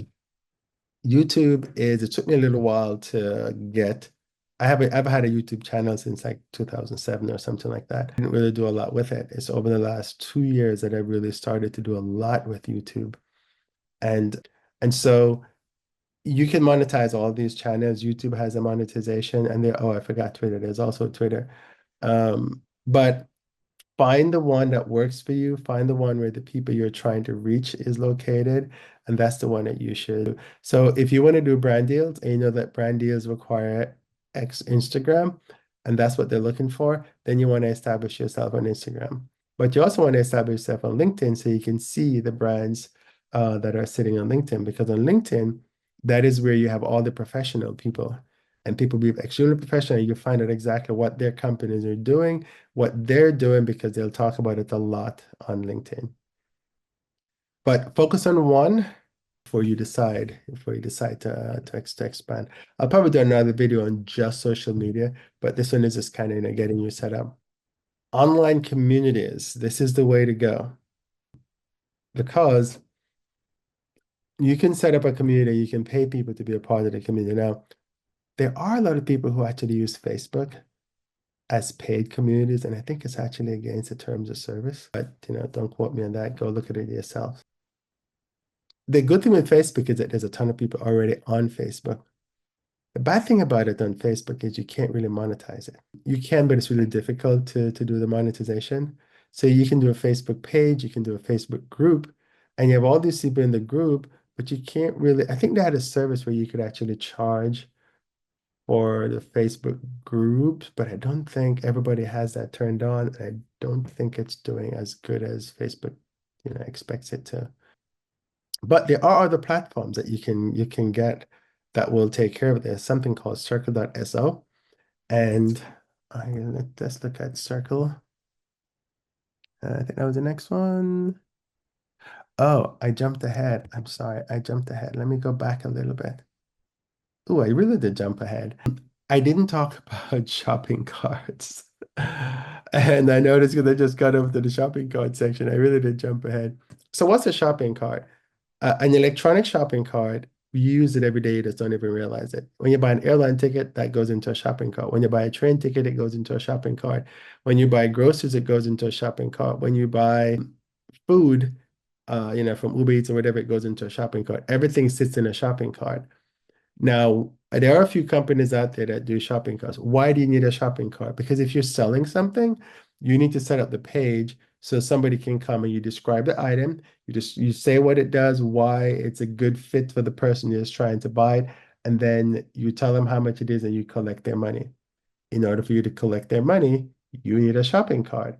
YouTube is, it took me a little while to get. I've had a YouTube channel since like 2007 or something like that. I didn't really do a lot with it. It's over the last 2 years that I really started to do a lot with YouTube. And and so you can monetize all these channels. YouTube has a monetization, and there, oh, I forgot Twitter. There's also Twitter. But find the one that works for you. Find the one where the people you're trying to reach is located, and that's the one that you should. So if you want to do brand deals, and you know that brand deals require X Instagram, and that's what they're looking for, then you want to establish yourself on Instagram. But you also want to establish yourself on LinkedIn so you can see the brands that are sitting on LinkedIn, because on LinkedIn, that is where you have all the professional people. And people be extremely professional. You find out exactly what their companies are doing, what they're doing, because they'll talk about it a lot on LinkedIn. But focus on one before you decide to expand. I'll probably do another video on just social media, but this one is just kind of, getting you set up. Online communities, this is the way to go, because you can set up a community, you can pay people to be a part of the community. Now, there are a lot of people who actually use Facebook as paid communities, and I think it's actually against the terms of service. But don't quote me on that. Go look at it yourself. The good thing with Facebook is that there's a ton of people already on Facebook. The bad thing about it on Facebook is you can't really monetize it. You can, but it's really difficult to do the monetization. So you can do a Facebook page, you can do a Facebook group, and you have all these people in the group, but you can't really. I think they had a service where you could actually charge for the Facebook groups, but I don't think everybody has that turned on. I don't think it's doing as good as Facebook, expects it to. But there are other platforms that you can get that will take care of this. Something called Circle.so. And let's look at Circle. I think that was the next one. Oh, I jumped ahead. I'm sorry. I jumped ahead. Let me go back a little bit. Oh, I really did jump ahead. I didn't talk about shopping carts. And I noticed because I just got over to the shopping cart section, I really did jump ahead. So what's a shopping cart? An electronic shopping cart, you use it every day, you just don't even realize it. When you buy an airline ticket, that goes into a shopping cart. When you buy a train ticket, it goes into a shopping cart. When you buy groceries, it goes into a shopping cart. When you buy food, from Uber Eats or whatever, it goes into a shopping cart. Everything sits in a shopping cart. Now, there are a few companies out there that do shopping carts. Why do you need a shopping cart? Because if you're selling something, you need to set up the page so somebody can come and you describe the item. You say what it does, why it's a good fit for the person who's trying to buy it, and then you tell them how much it is and you collect their money. In order for you to collect their money, you need a shopping cart.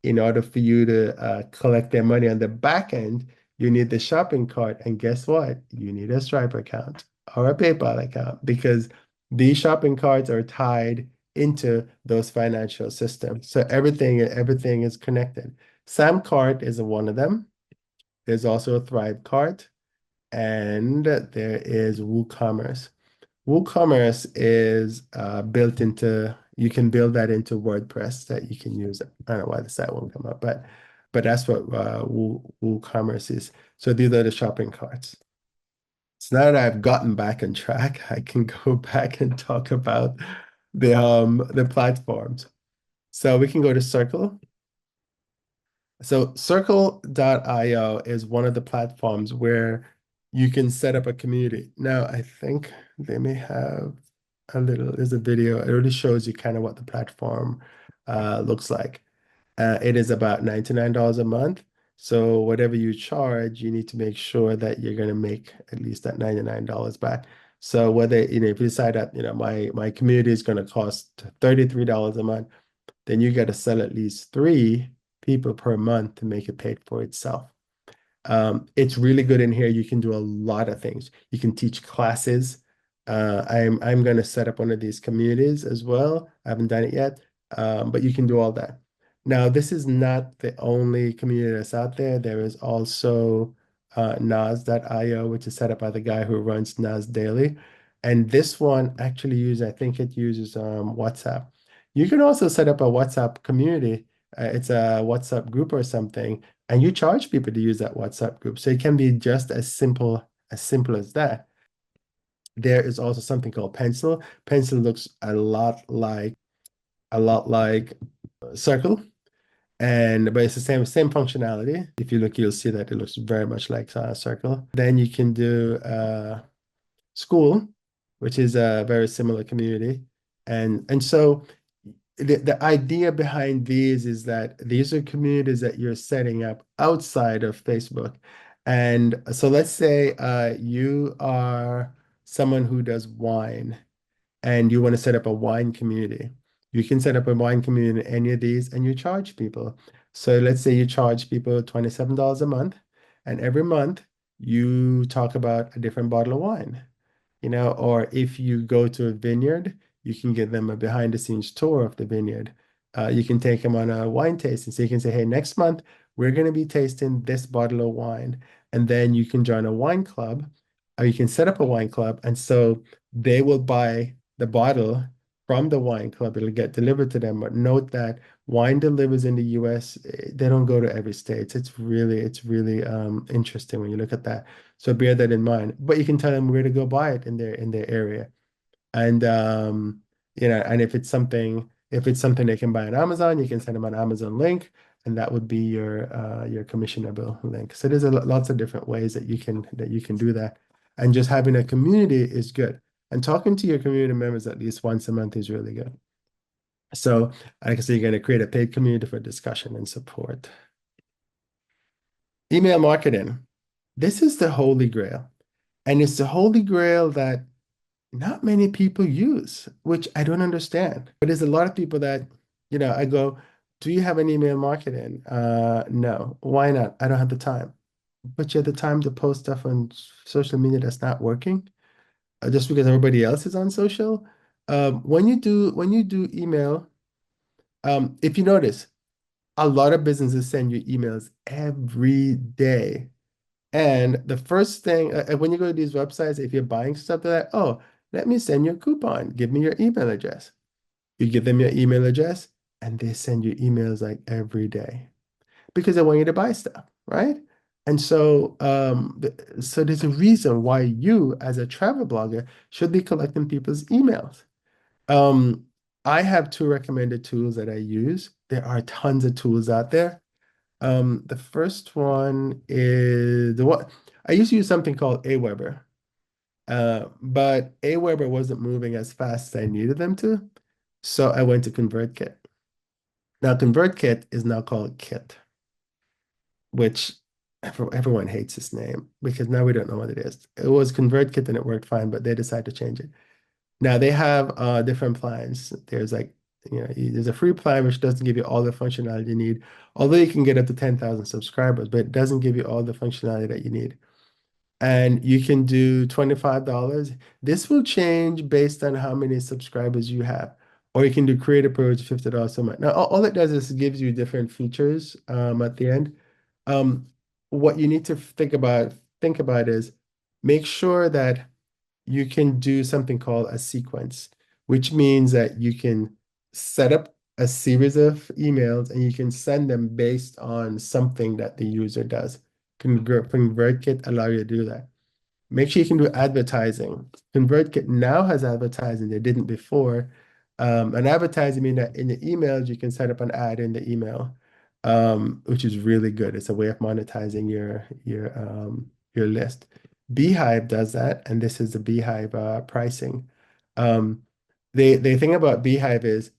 In order for you to collect their money on the back end, you need the shopping cart. And guess what? You need a Stripe account or a PayPal account, because these shopping carts are tied into those financial systems. So everything is connected. Sam Cart is one of them. There's also a Thrive Cart. and there is WooCommerce. WooCommerce is built into, you can build that into WordPress that you can use. I don't know why the site won't come up, but that's what WooCommerce is. So these are the shopping carts. So now that I've gotten back on track, I can go back and talk about the platforms. So we can go to Circle. So Circle.io is one of the platforms where you can set up a community. Now, I think they may have there's a video. It really shows you kind of what the platform looks like. It is about $99 a month. So whatever you charge, you need to make sure that you're going to make at least that $99 back. So whether, if you decide that, my community is going to cost $33 a month, then you got to sell at least three people per month to make it paid for itself. It's really good in here. You can do a lot of things. You can teach classes. I'm going to set up one of these communities as well. I haven't done it yet, but you can do all that. Now, this is not the only community that's out there. There is also Nas.io, which is set up by the guy who runs Nas Daily. And this one actually I think it uses WhatsApp. You can also set up a WhatsApp community. It's a WhatsApp group or something, and you charge people to use that WhatsApp group. So it can be just as simple as that. There is also something called Pencil. Pencil looks a lot like Circle, but it's the same functionality. If you look, you'll see that it looks very much like Circle. Then you can do School, which is a very similar community, and so the idea behind these is that these are communities that you're setting up outside of Facebook. And so let's say you are someone who does wine and you want to set up a wine community. You can set up a wine community in any of these and you charge people. So let's say you charge people $27 a month, and every month you talk about a different bottle of wine. Or if you go to a vineyard, you can give them a behind the scenes tour of the vineyard. You can take them on a wine tasting. So you can say, hey, next month, we're going to be tasting this bottle of wine. And then you can join a wine club, or you can set up a wine club. And so they will buy the bottle from the wine club. It'll get delivered to them. But note that wine delivers in the US, they don't go to every state. It's really interesting when you look at that. So bear that in mind. But you can tell them where to go buy it in their area. And and if it's something they can buy on Amazon, you can send them an Amazon link, and that would be your commissionable link. So there's lots of different ways that you can do that. And just having a community is good. And talking to your community members at least once a month is really good. So like I said, you're going to create a paid community for discussion and support. Email marketing. This is the holy grail. And it's the holy grail that not many people use, which I don't understand. But there's a lot of people that, I go, do you have an email marketing? No. Why not? I don't have the time. But you have the time to post stuff on social media that's not working, just because everybody else is on social. When you do email, if you notice, a lot of businesses send you emails every day. And the first thing, when you go to these websites, if you're buying stuff, they're like, oh, let me send you a coupon. Give me your email address. You give them your email address, and they send you emails like every day because they want you to buy stuff, right? And so there's a reason why you, as a travel blogger, should be collecting people's emails. Um, I have two recommended tools that I use. There are tons of tools out there. The first one is the one I used to use something called Aweber, but Aweber wasn't moving as fast as I needed them to, so I went to ConvertKit. Now, ConvertKit is now called Kit, which everyone hates this name because now we don't know what it is. It was ConvertKit and it worked fine, but they decided to change it. Now they have different plans. There's a free plan which doesn't give you all the functionality you need, although you can get up to 10,000 subscribers, but it doesn't give you all the functionality that you need. And you can do $25. This will change based on how many subscribers you have. Or you can do Creator Pro, $50 a month. Now, all it does is gives you different features at the end. Um, what you need to think about is make sure that you can do something called a sequence, which means that you can set up a series of emails and you can send them based on something that the user does. ConvertKit allow you to do that. Make sure you can do advertising. ConvertKit now has advertising. They didn't before. And advertising means that in the emails, you can set up an ad in the email, which is really good. It's a way of monetizing your list. Beehive does that, and this is the Beehive pricing. Um, the thing about Beehive is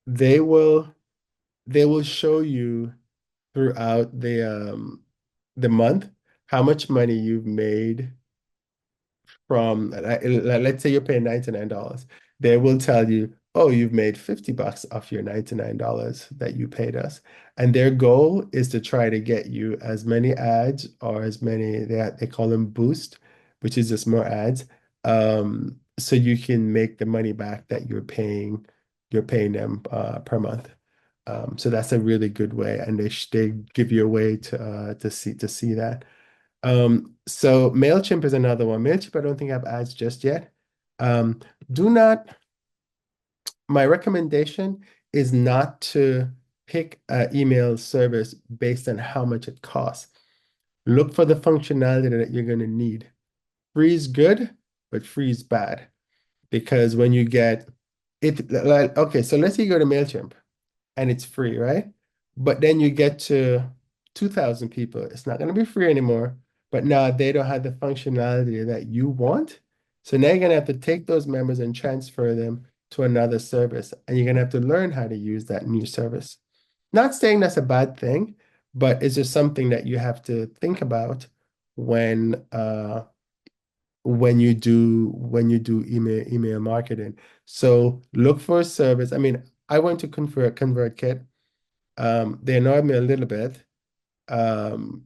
they will they will show you throughout the month how much money you've made from let's say you're paying $99. They will tell you, oh, you've made $50 off your $99 that you paid us. And their goal is to try to get you as many ads or as many they call them boost, which is just more ads. So you can make the money back that you're paying them per month. So that's a really good way, and they give you a way to see that. So MailChimp is another one. MailChimp, I don't think I have ads just yet. Um, do not, my recommendation is not to pick an email service based on how much it costs. Look for the functionality that you're going to need. Free is good, but free is bad because when you get it, like, okay, so let's say you go to MailChimp and it's free, right? But then you get to 2,000 people. It's not going to be free anymore, but now they don't have the functionality that you want. So now you're going to have to take those members and transfer them to another service, and you're going to have to learn how to use that new service. Not saying that's a bad thing, but it's just something that you have to think about when when you do email marketing. So look for a service. I mean, I went to ConvertKit. They annoyed me a little bit um,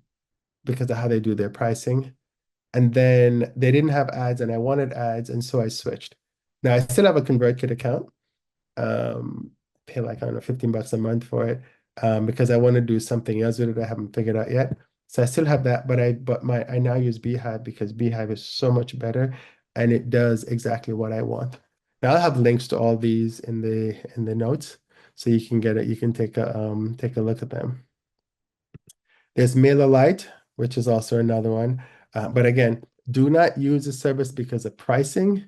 because of how they do their pricing. And then they didn't have ads, and I wanted ads, and so I switched. Now I still have a ConvertKit account. Um, Pay like I don't know, $15 a month for it because I want to do something else with it I haven't figured out yet. So I still have that, but I now use Beehive because Beehive is so much better and it does exactly what I want. Now I'll have links to all these in the notes so you can get it. You can take a look at them. There's MailerLite, which is also another one. But again, do not use the service because of pricing.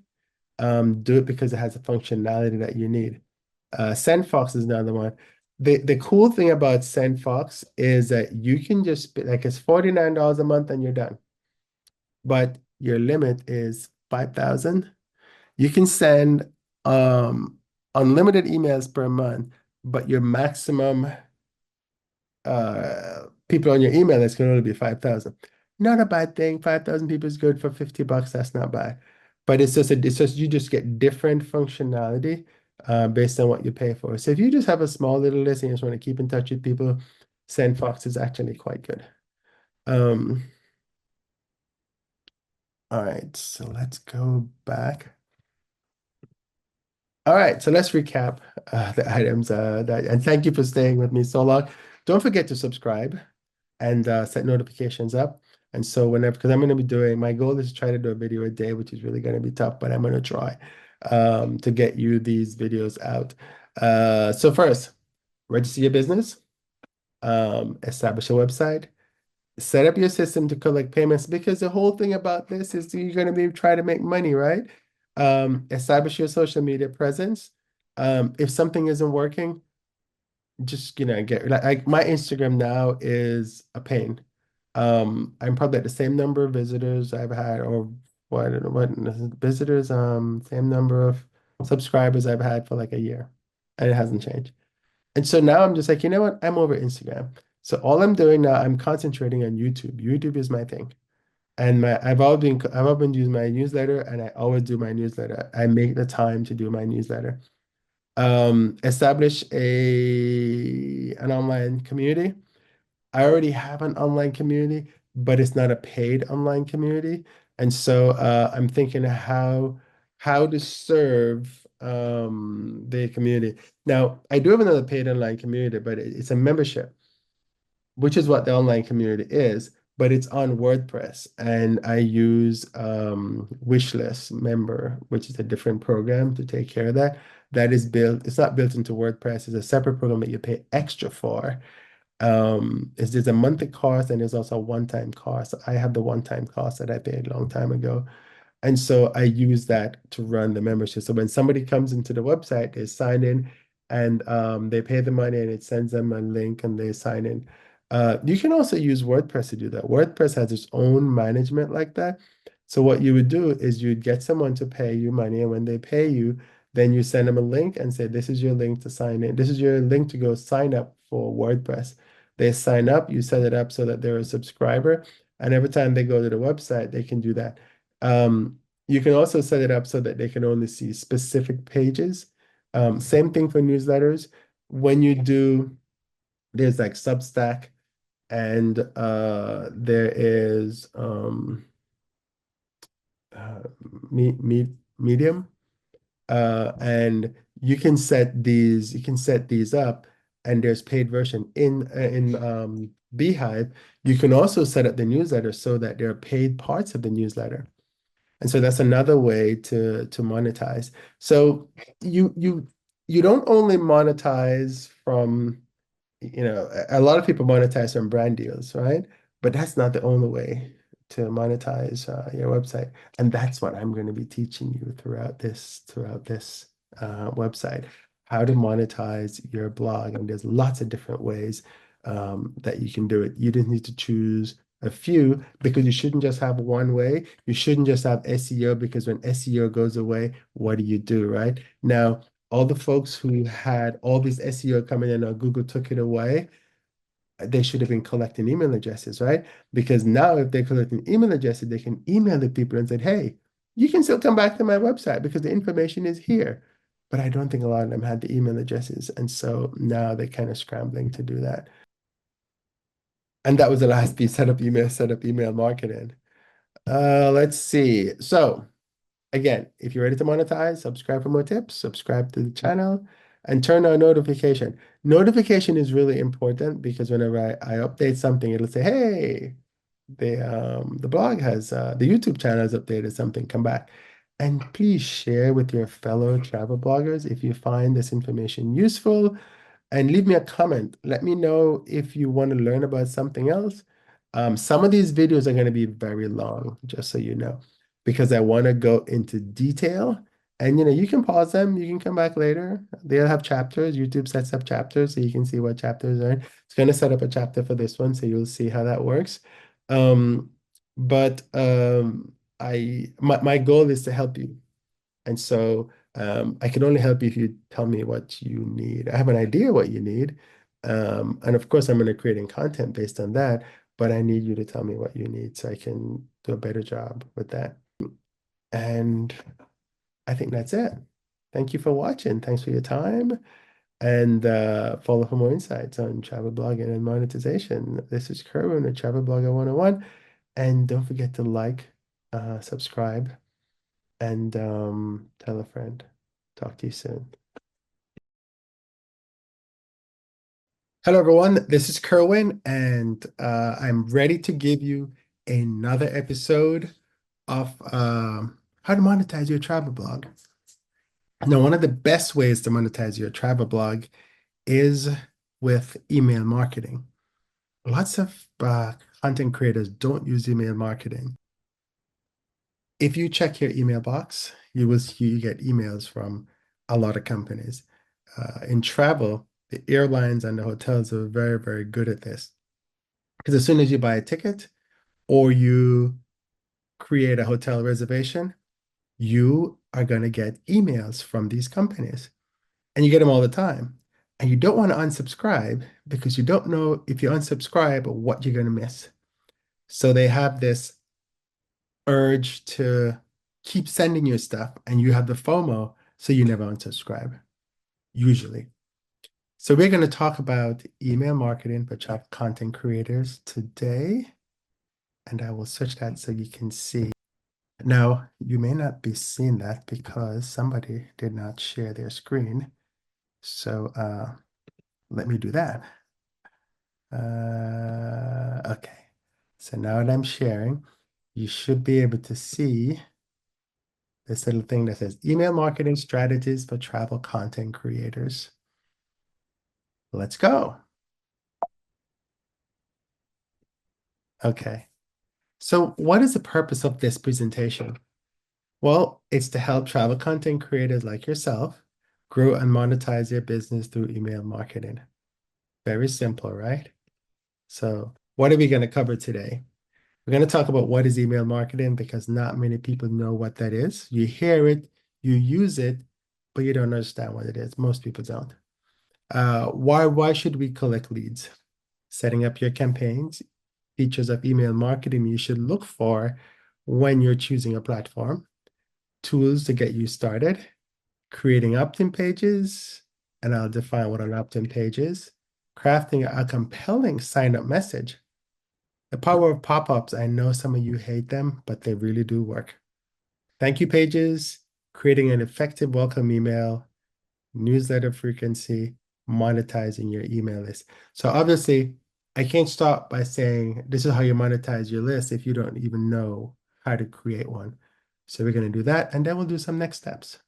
Do it because it has a functionality that you need. SendFox is another one. The cool thing about SendFox is that you can just like it's $49 a month and you're done. But your limit is 5,000. You can send unlimited emails per month, but your maximum people on your email list can only be 5,000. Not a bad thing. 5,000 people is good for $50. That's not bad. But it's just you just get different functionality based on what you pay for. So if you just have a small little list and you just want to keep in touch with people, SendFox is actually quite good. Um, all right, so let's go back. All right, so let's recap the items and thank you for staying with me so long. Don't forget to subscribe and set notifications up. And so whenever, because I'm going to be doing, my goal is to try to do a video a day, which is really going to be tough, but I'm going to try to get you these videos out. So first, register your business, establish a website, set up your system to collect payments because the whole thing about this is you're going to be trying to make money, right? Establish your social media presence. If something isn't working, just get like my Instagram now is a pain. I'm probably at the same number of visitors I've had, or what I don't know what visitors, same number of subscribers I've had for like a year, and it hasn't changed. And so now I'm just like, you know what? I'm over Instagram. So all I'm doing now, I'm concentrating on YouTube. YouTube is my thing. And I've always been using my newsletter, and I always do my newsletter. I make the time to do my newsletter. Establish an online community. I already have an online community, but it's not a paid online community. And so I'm thinking how to serve the community. Now, I do have another paid online community, but it's a membership, which is what the online community is. but it's on WordPress, and I use Wishlist Member, which is a different program to take care of that. That is built, it's not built into WordPress, it's a separate program that you pay extra for. There's a monthly cost and there's also a one-time cost. I have the one-time cost that I paid a long time ago. And so I use that to run the membership. So when somebody comes into the website, they sign in and they pay the money and it sends them a link and they sign in. You can also use WordPress to do that. WordPress has its own management like that. So what you would do is you'd get someone to pay you money, and when they pay you, then you send them a link and say, this is your link to sign in. This is your link to go sign up for WordPress. They sign up, you set it up so that they're a subscriber, and every time they go to the website, they can do that. You can also set it up so that they can only see specific pages. Same thing for newsletters. When you do, there's like Substack, and there is uh, Medium, and you can set these up, and there's paid version in Beehive. You can also set up the newsletter so that there are paid parts of the newsletter. And so that's another way to monetize. So you you you don't only monetize from, a lot of people monetize from brand deals, right? But that's not the only way to monetize your website. And that's what I'm going to be teaching you throughout this website, how to monetize your blog. And there's lots of different ways that you can do it. You just need to choose a few, because you shouldn't just have one way. You shouldn't just have SEO, because when SEO goes away, what do you do, right? Now, all the folks who had all this SEO coming in, or Google took it away, they should have been collecting email addresses, right? Because now if they're collecting email addresses, they can email the people and say, hey, you can still come back to my website because the information is here. But I don't think a lot of them had the email addresses. And so now they're kind of scrambling to do that. And that was the last piece, set up email marketing. Let's see. So again, if you're ready to monetize, subscribe for more tips, subscribe to the channel, and turn on notification. Notification is really important, because whenever I update something, it'll say, hey, the blog has, the YouTube channel has updated something, come back. And please share with your fellow travel bloggers if you find this information useful, and leave me a comment. Let me know if you want to learn about something else. Some of these videos are going to be very long, just so you know, because I want to go into detail. And you can pause them, you can come back later. They'll have chapters. YouTube sets up chapters so you can see what chapters are in. It's going to set up a chapter for this one, so you'll see how that works. But my goal is to help you. And so I can only help you if you tell me what you need. I have an idea what you need. And of course, I'm going to creating content based on that, but I need you to tell me what you need so I can do a better job with that. And I think that's it. Thank you for watching. Thanks for your time. And follow for more insights on travel blogging and monetization. This is Kerwin at Travel Blogger 101. And don't forget to like, subscribe, and tell a friend. Talk to you soon. Hello, everyone. This is Kerwin, and I'm ready to give you another episode of how to monetize your travel blog. Now, one of the best ways to monetize your travel blog is with email marketing. Lots of content creators don't use email marketing. If you check your email box, you get emails from a lot of companies. In travel, the airlines and the hotels are very, very good at this. Because as soon as you buy a ticket or you create a hotel reservation, you are going to get emails from these companies. And you get them all the time. And you don't want to unsubscribe, because you don't know if you unsubscribe what you're going to miss. So they have this urge to keep sending you stuff, and you have the FOMO, so you never unsubscribe, usually. So we're going to talk about email marketing for content creators today, and I will search that so you can see. Now, you may not be seeing that because somebody did not share their screen. So let me do that. Okay. So now that I'm sharing, you should be able to see this little thing that says email marketing strategies for travel content creators. Let's go. Okay. So what is the purpose of this presentation? Well, it's to help travel content creators like yourself grow and monetize their business through email marketing. Very simple, right? So what are we going to cover today? We're going to talk about what is email marketing because not many people know what that is. You hear it, you use it, but you don't understand what it is. Most people don't. Why should we collect leads? Setting up your campaigns, features of email marketing you should look for when you're choosing a platform, tools to get you started, creating opt-in pages, and I'll define what an opt-in page is, crafting a compelling sign-up message. The power of pop-ups, I know some of you hate them, but they really do work. Thank you pages, creating an effective welcome email, newsletter frequency, monetizing your email list. So obviously, I can't start by saying this is how you monetize your list if you don't even know how to create one. So we're going to do that, and then we'll do some next steps.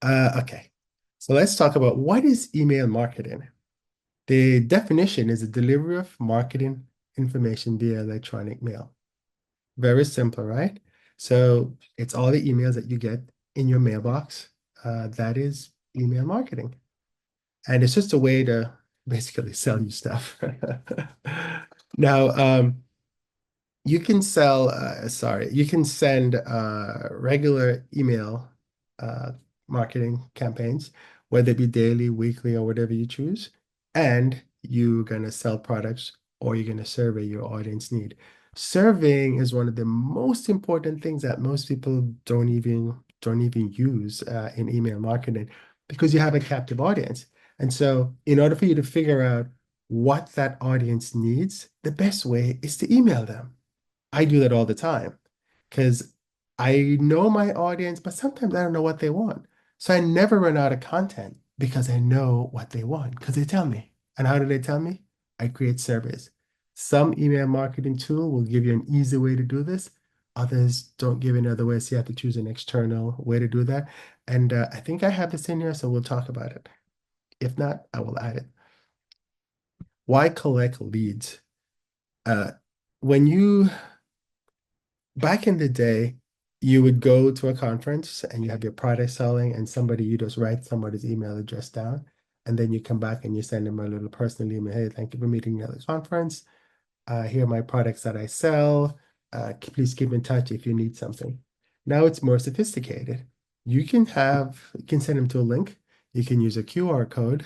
Okay, so let's talk about what is email marketing. The definition is the delivery of marketing information via electronic mail. Very simple, right? So it's all the emails that you get in your mailbox. That is email marketing. And it's just a way to basically sell you stuff. Now, you can sell, you can send regular email uh, marketing campaigns, whether it be daily, weekly, or whatever you choose, and you're going to sell products or you're going to survey your audience need. Surveying is one of the most important things that most people don't even use in email marketing because you have a captive audience. And so in order for you to figure out what that audience needs, the best way is to email them. I do that all the time because I know my audience, but sometimes I don't know what they want. So I never run out of content because I know what they want because they tell me. And how do they tell me? I create surveys. Some email marketing tool will give you an easy way to do this. Others don't give another way, so you have to choose an external way to do that. And I think I have this in here, so we'll talk about it. If not, I will add it. Why collect leads? Uh, when you Back in the day, you would go to a conference and you have your product selling, and you just write somebody's email address down, and then you come back and you send them a little personal email. Hey, thank you for meeting me at the conference. Here are my products that I sell. Please keep in touch if you need something. Now it's more sophisticated. You can send them to a link. You can use a QR code,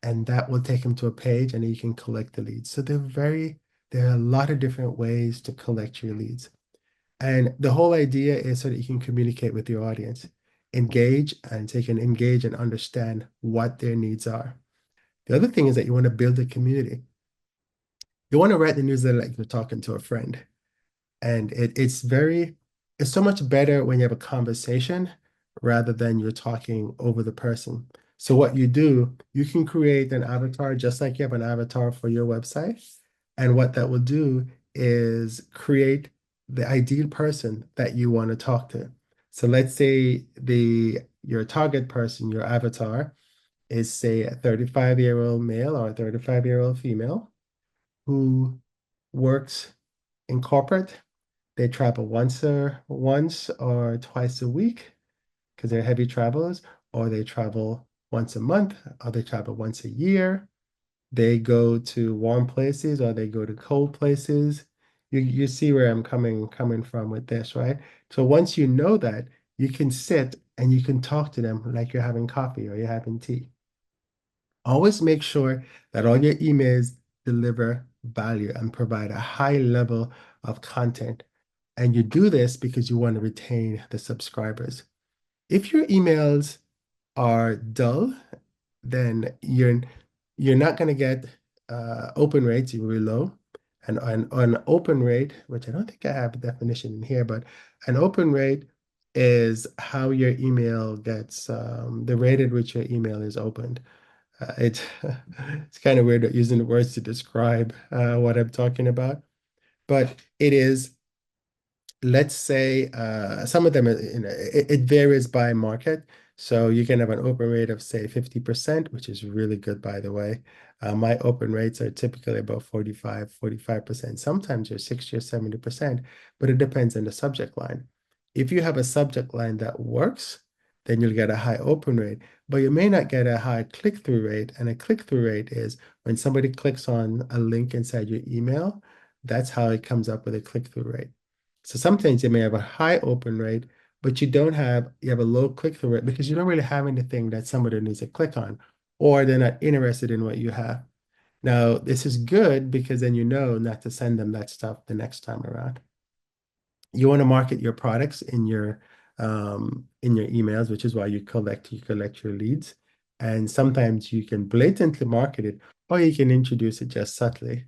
and that will take them to a page, and then you can collect the leads. So there are a lot of different ways to collect your leads. And the whole idea is so that you can communicate with your audience, engage, and they can engage and understand what their needs are. The other thing is that you want to build a community. You want to write the newsletter like you're talking to a friend. And it's so much better when you have a conversation rather than you're talking over the person. So what you do, you can create an avatar just like you have an avatar for your website. And what that will do is create the ideal person that you want to talk to. So let's say your target person, your avatar, is say a 35-year-old male or a 35-year-old female who works in corporate. They travel once or twice a week because they're heavy travelers, or they travel once a month, or they travel once a year. They go to warm places or they go to cold places. You see where I'm coming from with this, right? So once you know that, you can sit and you can talk to them like you're having coffee or you're having tea. Always make sure that all your emails deliver value and provide a high level of content. And you do this because you want to retain the subscribers. If your emails are dull, then you're not going to get open rates, you're really low. And an open rate, which I don't think I have a definition in here, but an open rate is how your email gets the rate at which your email is opened. It's kind of weird using the words to describe what I'm talking about, but it is, let's say some of them, it varies by market. So you can have an open rate of say 50%, which is really good, by the way. My open rates are typically about 45%. Sometimes they're 60 or 70%, but it depends on the subject line. If you have a subject line that works, then you'll get a high open rate, but you may not get a high click-through rate. And a click-through rate is when somebody clicks on a link inside your email, that's how it comes up with a click-through rate. So sometimes you may have a high open rate, but you have a low click-through rate because you don't really have anything that somebody needs to click on, or they're not interested in what you have. Now, this is good because then you know not to send them that stuff the next time around. You want to market your products in your emails, which is why you collect your leads. And sometimes you can blatantly market it, or you can introduce it just subtly.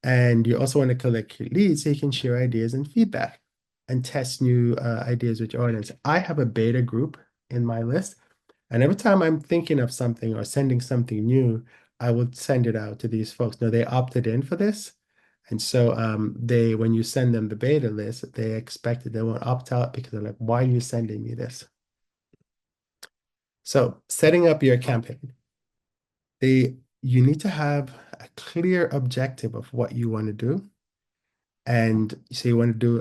And you also want to collect your leads so you can share ideas and feedback and test new ideas with your audience. I have a beta group in my list, and every time I'm thinking of something or sending something new, I will send it out to these folks. Now they opted in for this. And so when you send them the beta list, they expect it, they won't opt out because they're like, why are you sending me this? So setting up your campaign, you need to have a clear objective of what you want to do. And so you want to do,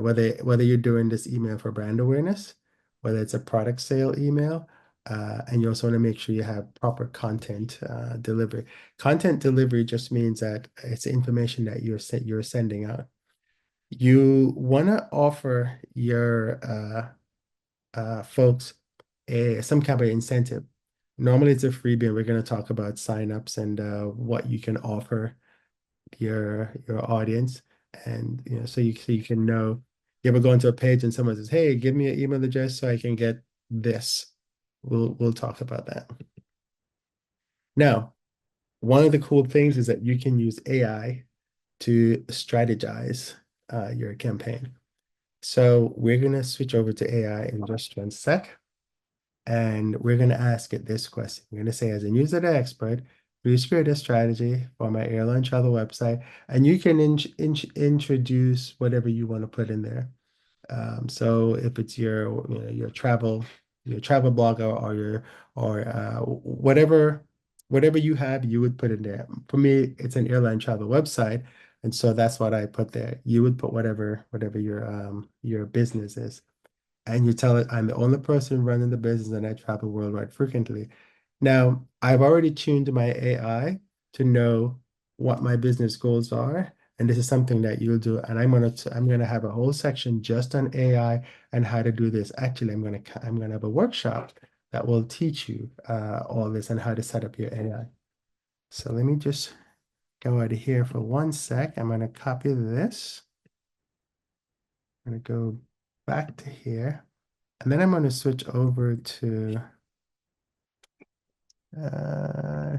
whether you're doing this email for brand awareness, whether it's a product sale email, and you also want to make sure you have proper content delivery. Content delivery just means that it's information that you're sending out. You want to offer your folks some kind of incentive. Normally, it's a freebie, and we're going to talk about signups and what you can offer your audience, and so you can know. You ever go into a page and someone says, "Hey, give me an email address so I can get this." We'll talk about that. Now, one of the cool things is that you can use AI to strategize your campaign. So we're going to switch over to AI in just one sec. And we're going to ask it this question. We're going to say, as a newsletter expert, please create a strategy for my airline travel website. And you can introduce whatever you want to put in there. So if it's your travel blogger or whatever you have, you would put in there. For me, it's an airline travel website, and so that's what I put there. You would put whatever your business is, and you tell it, I'm the only person running the business and I travel worldwide frequently. Now, I've already tuned my AI to know what my business goals are. And this is something that you'll do. And I'm gonna have a whole section just on AI and how to do this. Actually, I'm gonna have a workshop that will teach you all this and how to set up your AI. So let me just go out of here for one sec. I'm gonna copy this. I'm gonna go back to here. And then I'm going to switch over to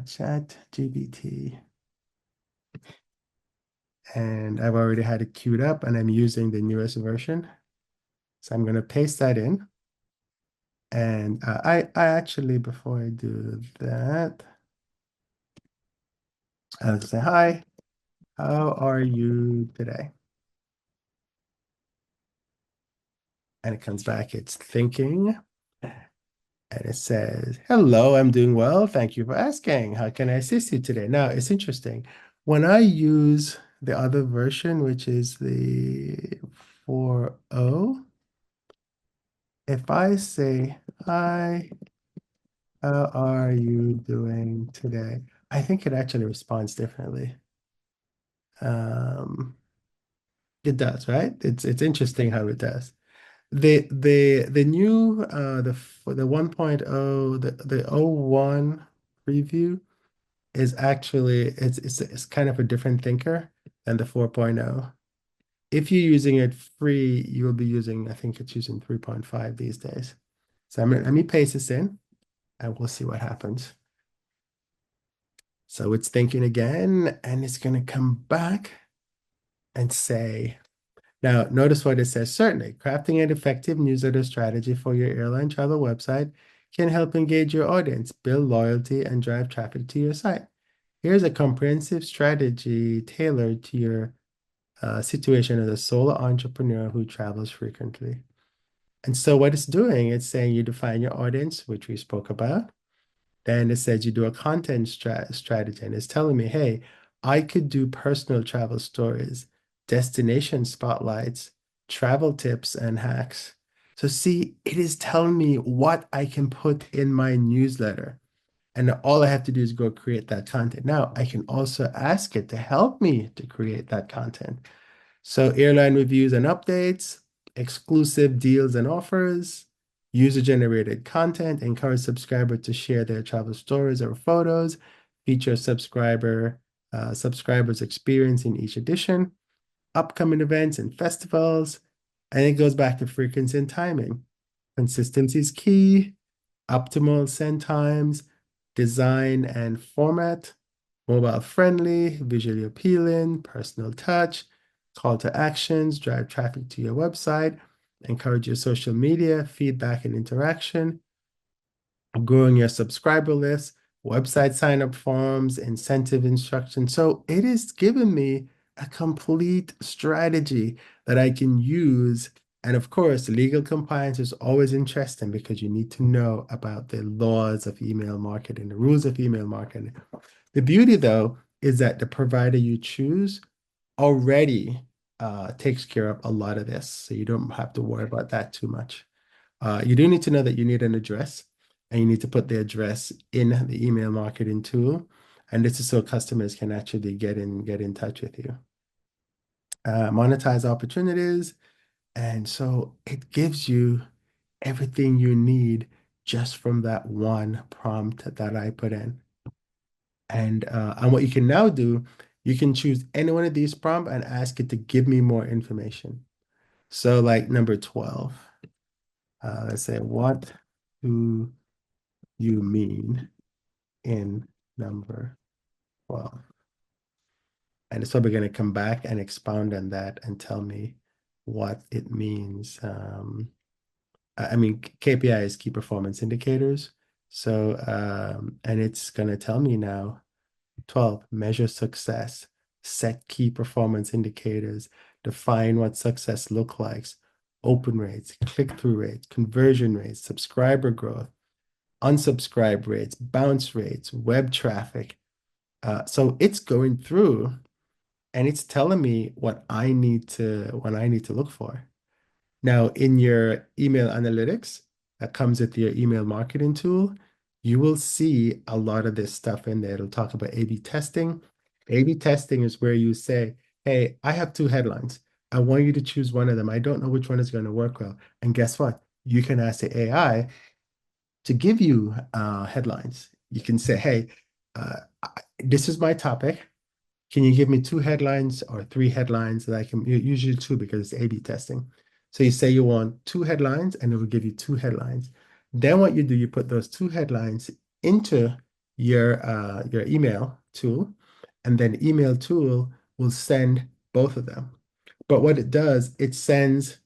Chat GBT. And I've already had it queued up and I'm using the newest version. So I'm going to paste that in. And I actually, before I do that, I'll say, hi, how are you today? And it comes back, it's thinking. And it says, hello, I'm doing well. Thank you for asking. How can I assist you today? Now, it's interesting. When I use the other version, which is the 4.0, if I say, hi, how are you doing today? I think it actually responds differently. Um, it does, right? It's interesting how it does. The new the 1.0, the oh 01 preview is actually it's kind of a different thinker than the 4.0. If you're using it free, you will be using, I think it's using 3.5 these days. So let me paste this in and we'll see what happens. So it's thinking again and it's going to come back and say, now, notice what it says. Certainly, crafting an effective newsletter strategy for your airline travel website can help engage your audience, build loyalty, and drive traffic to your site. Here's a comprehensive strategy tailored to your situation as a solo entrepreneur who travels frequently. And so what it's doing, it's saying you define your audience, which we spoke about. Then it says you do a content strategy, and it's telling me, hey, I could do personal travel stories, destination spotlights, travel tips, and hacks. So see, it is telling me what I can put in my newsletter. And all I have to do is go create that content. Now, I can also ask it to help me to create that content. So airline reviews and updates, exclusive deals and offers, user-generated content, encourage subscribers to share their travel stories or photos, feature subscribers' experience in each edition, upcoming events and festivals, and it goes back to frequency and timing. Consistency is key, optimal send times, design and format, mobile friendly, visually appealing, personal touch, call to actions, drive traffic to your website, encourage your social media, feedback and interaction, growing your subscriber list, website sign up forms, incentive instructions. So it is giving me a complete strategy that I can use. And of course, legal compliance is always interesting because you need to know about the laws of email marketing, the rules of email marketing. The beauty, though, is that the provider you choose already takes care of a lot of this. So you don't have to worry about that too much. You do need to know that you need an address and you need to put the address in the email marketing tool. And this is so customers can actually get in touch with you. Monetize opportunities. And so it gives you everything you need just from that one prompt that I put in. And what you can now do, you can choose any one of these prompts and ask it to give me more information. So like number 12, let's say, what do you mean in number 12? And it's probably going to come back and expound on that and tell me what it means. I mean, KPI is key performance indicators. So, and it's going to tell me now 12, measure success, set key performance indicators, define what success looks like, open rates, click-through rates, conversion rates, subscriber growth, unsubscribe rates, bounce rates, web traffic. So it's going through and it's telling me what I need to look for. Now, in your email analytics that comes with your email marketing tool, you will see a lot of this stuff in there. It'll talk about A/B testing. A/B testing is where you say, hey, I have two headlines. I want you to choose one of them. I don't know which one is going to work well. And guess what? You can ask the AI to give you headlines. You can say, hey, this is my topic. Can you give me two headlines or three headlines that I can, usually two because it's A/B testing. So you say you want two headlines and it will give you two headlines. Then what you do, you put those two headlines into your email tool, and then email tool will send both of them. But what it does, it sends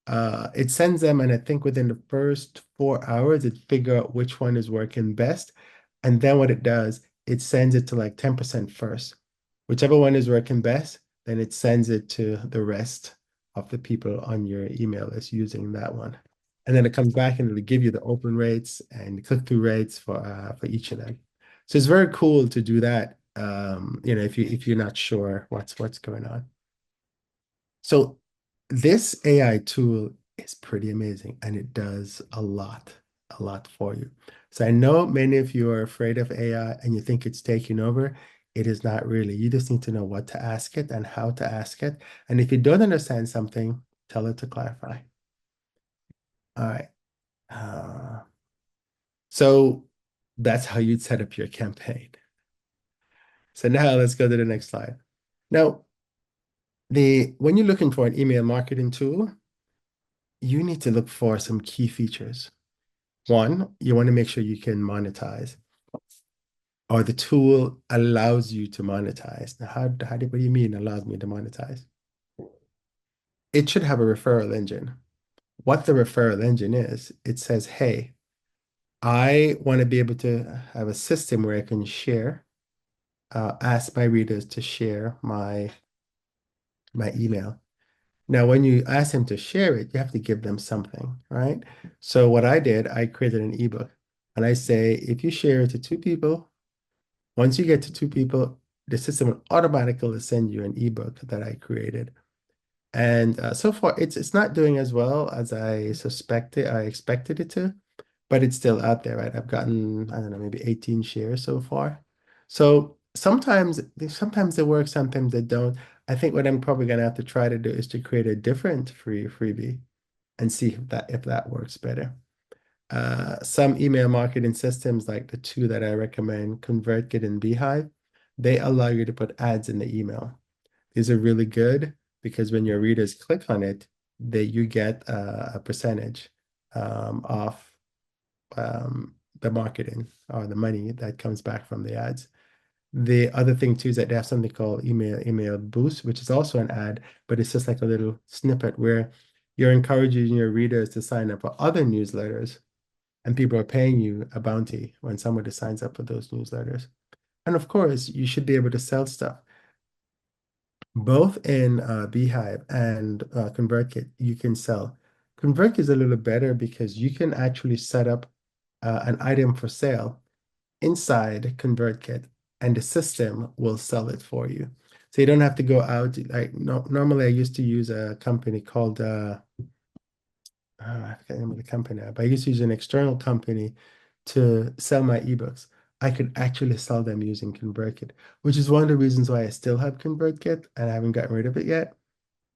them, and I think within the first 4 hours, it figure out which one is working best. And then what it does, it sends it to like 10% first. Whichever one is working best, then it sends it to the rest of the people on your email list using that one. And then it comes back and it'll give you the open rates and click-through rates for each of them. So it's very cool to do that. If you're not sure what's going on. So this AI tool is pretty amazing and it does a lot for you. So I know many of you are afraid of AI and you think it's taking over. It is not really. You just need to know what to ask it and how to ask it. And if you don't understand something, tell it to clarify. All right. Uh, so that's how you'd set up your campaign. So now let's go to the next slide. Now, when you're looking for an email marketing tool, you need to look for some key features. One, you want to make sure you can monetize, or the tool allows you to monetize. Now, what do you mean allows me to monetize? It should have a referral engine. What the referral engine is, it says, hey, I want to be able to have a system where I can share, ask my readers to share my email. Now, when you ask them to share it, you have to give them something, right? So what I did, I created an ebook and I say, if you share it to two people, once you get to two people, the system will automatically send you an ebook that I created. And so far, it's not doing as well as I expected it to, but it's still out there, right? I've gotten, I don't know, maybe 18 shares so far. So sometimes they work, sometimes they don't. I think what I'm probably gonna have to try to do is to create a different freebie and see if that works better. Some email marketing systems, like the two that I recommend, ConvertKit and Beehive, they allow you to put ads in the email. These are really good because when your readers click on it, you get a percentage off the marketing or the money that comes back from the ads. The other thing too is that they have something called email boost, which is also an ad, but it's just like a little snippet where you're encouraging your readers to sign up for other newsletters, and people are paying you a bounty when somebody signs up for those newsletters. And of course, you should be able to sell stuff. Both in Beehive and ConvertKit, you can sell. ConvertKit is a little better because you can actually set up an item for sale inside ConvertKit, and the system will sell it for you. So you don't have to go out. Like no, normally, I used to use a company called I can't remember the company now, but I used to use an external company to sell my ebooks. I could actually sell them using ConvertKit, which is one of the reasons why I still have ConvertKit and I haven't gotten rid of it yet.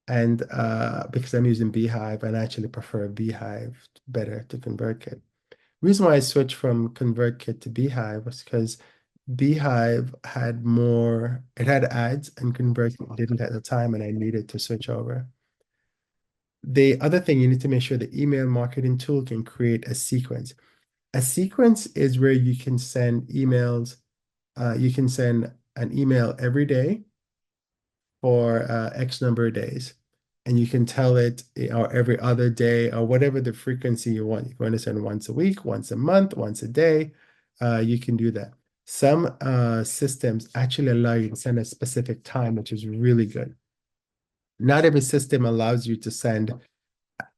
And because I'm using Beehive and I actually prefer Beehive better to ConvertKit. Reason why I switched from ConvertKit to Beehive was because Beehive had more, it had ads and ConvertKit didn't at the time, and I needed to switch over. The other thing, you need to make sure the email marketing tool can create a sequence. A sequence is where you can send emails, you can send an email every day for X number of days. And you can tell it or every other day or whatever the frequency you want. You want to send once a week, once a month, once a day. You can do that. Some systems actually allow you to send a specific time, which is really good. Not every system allows you to send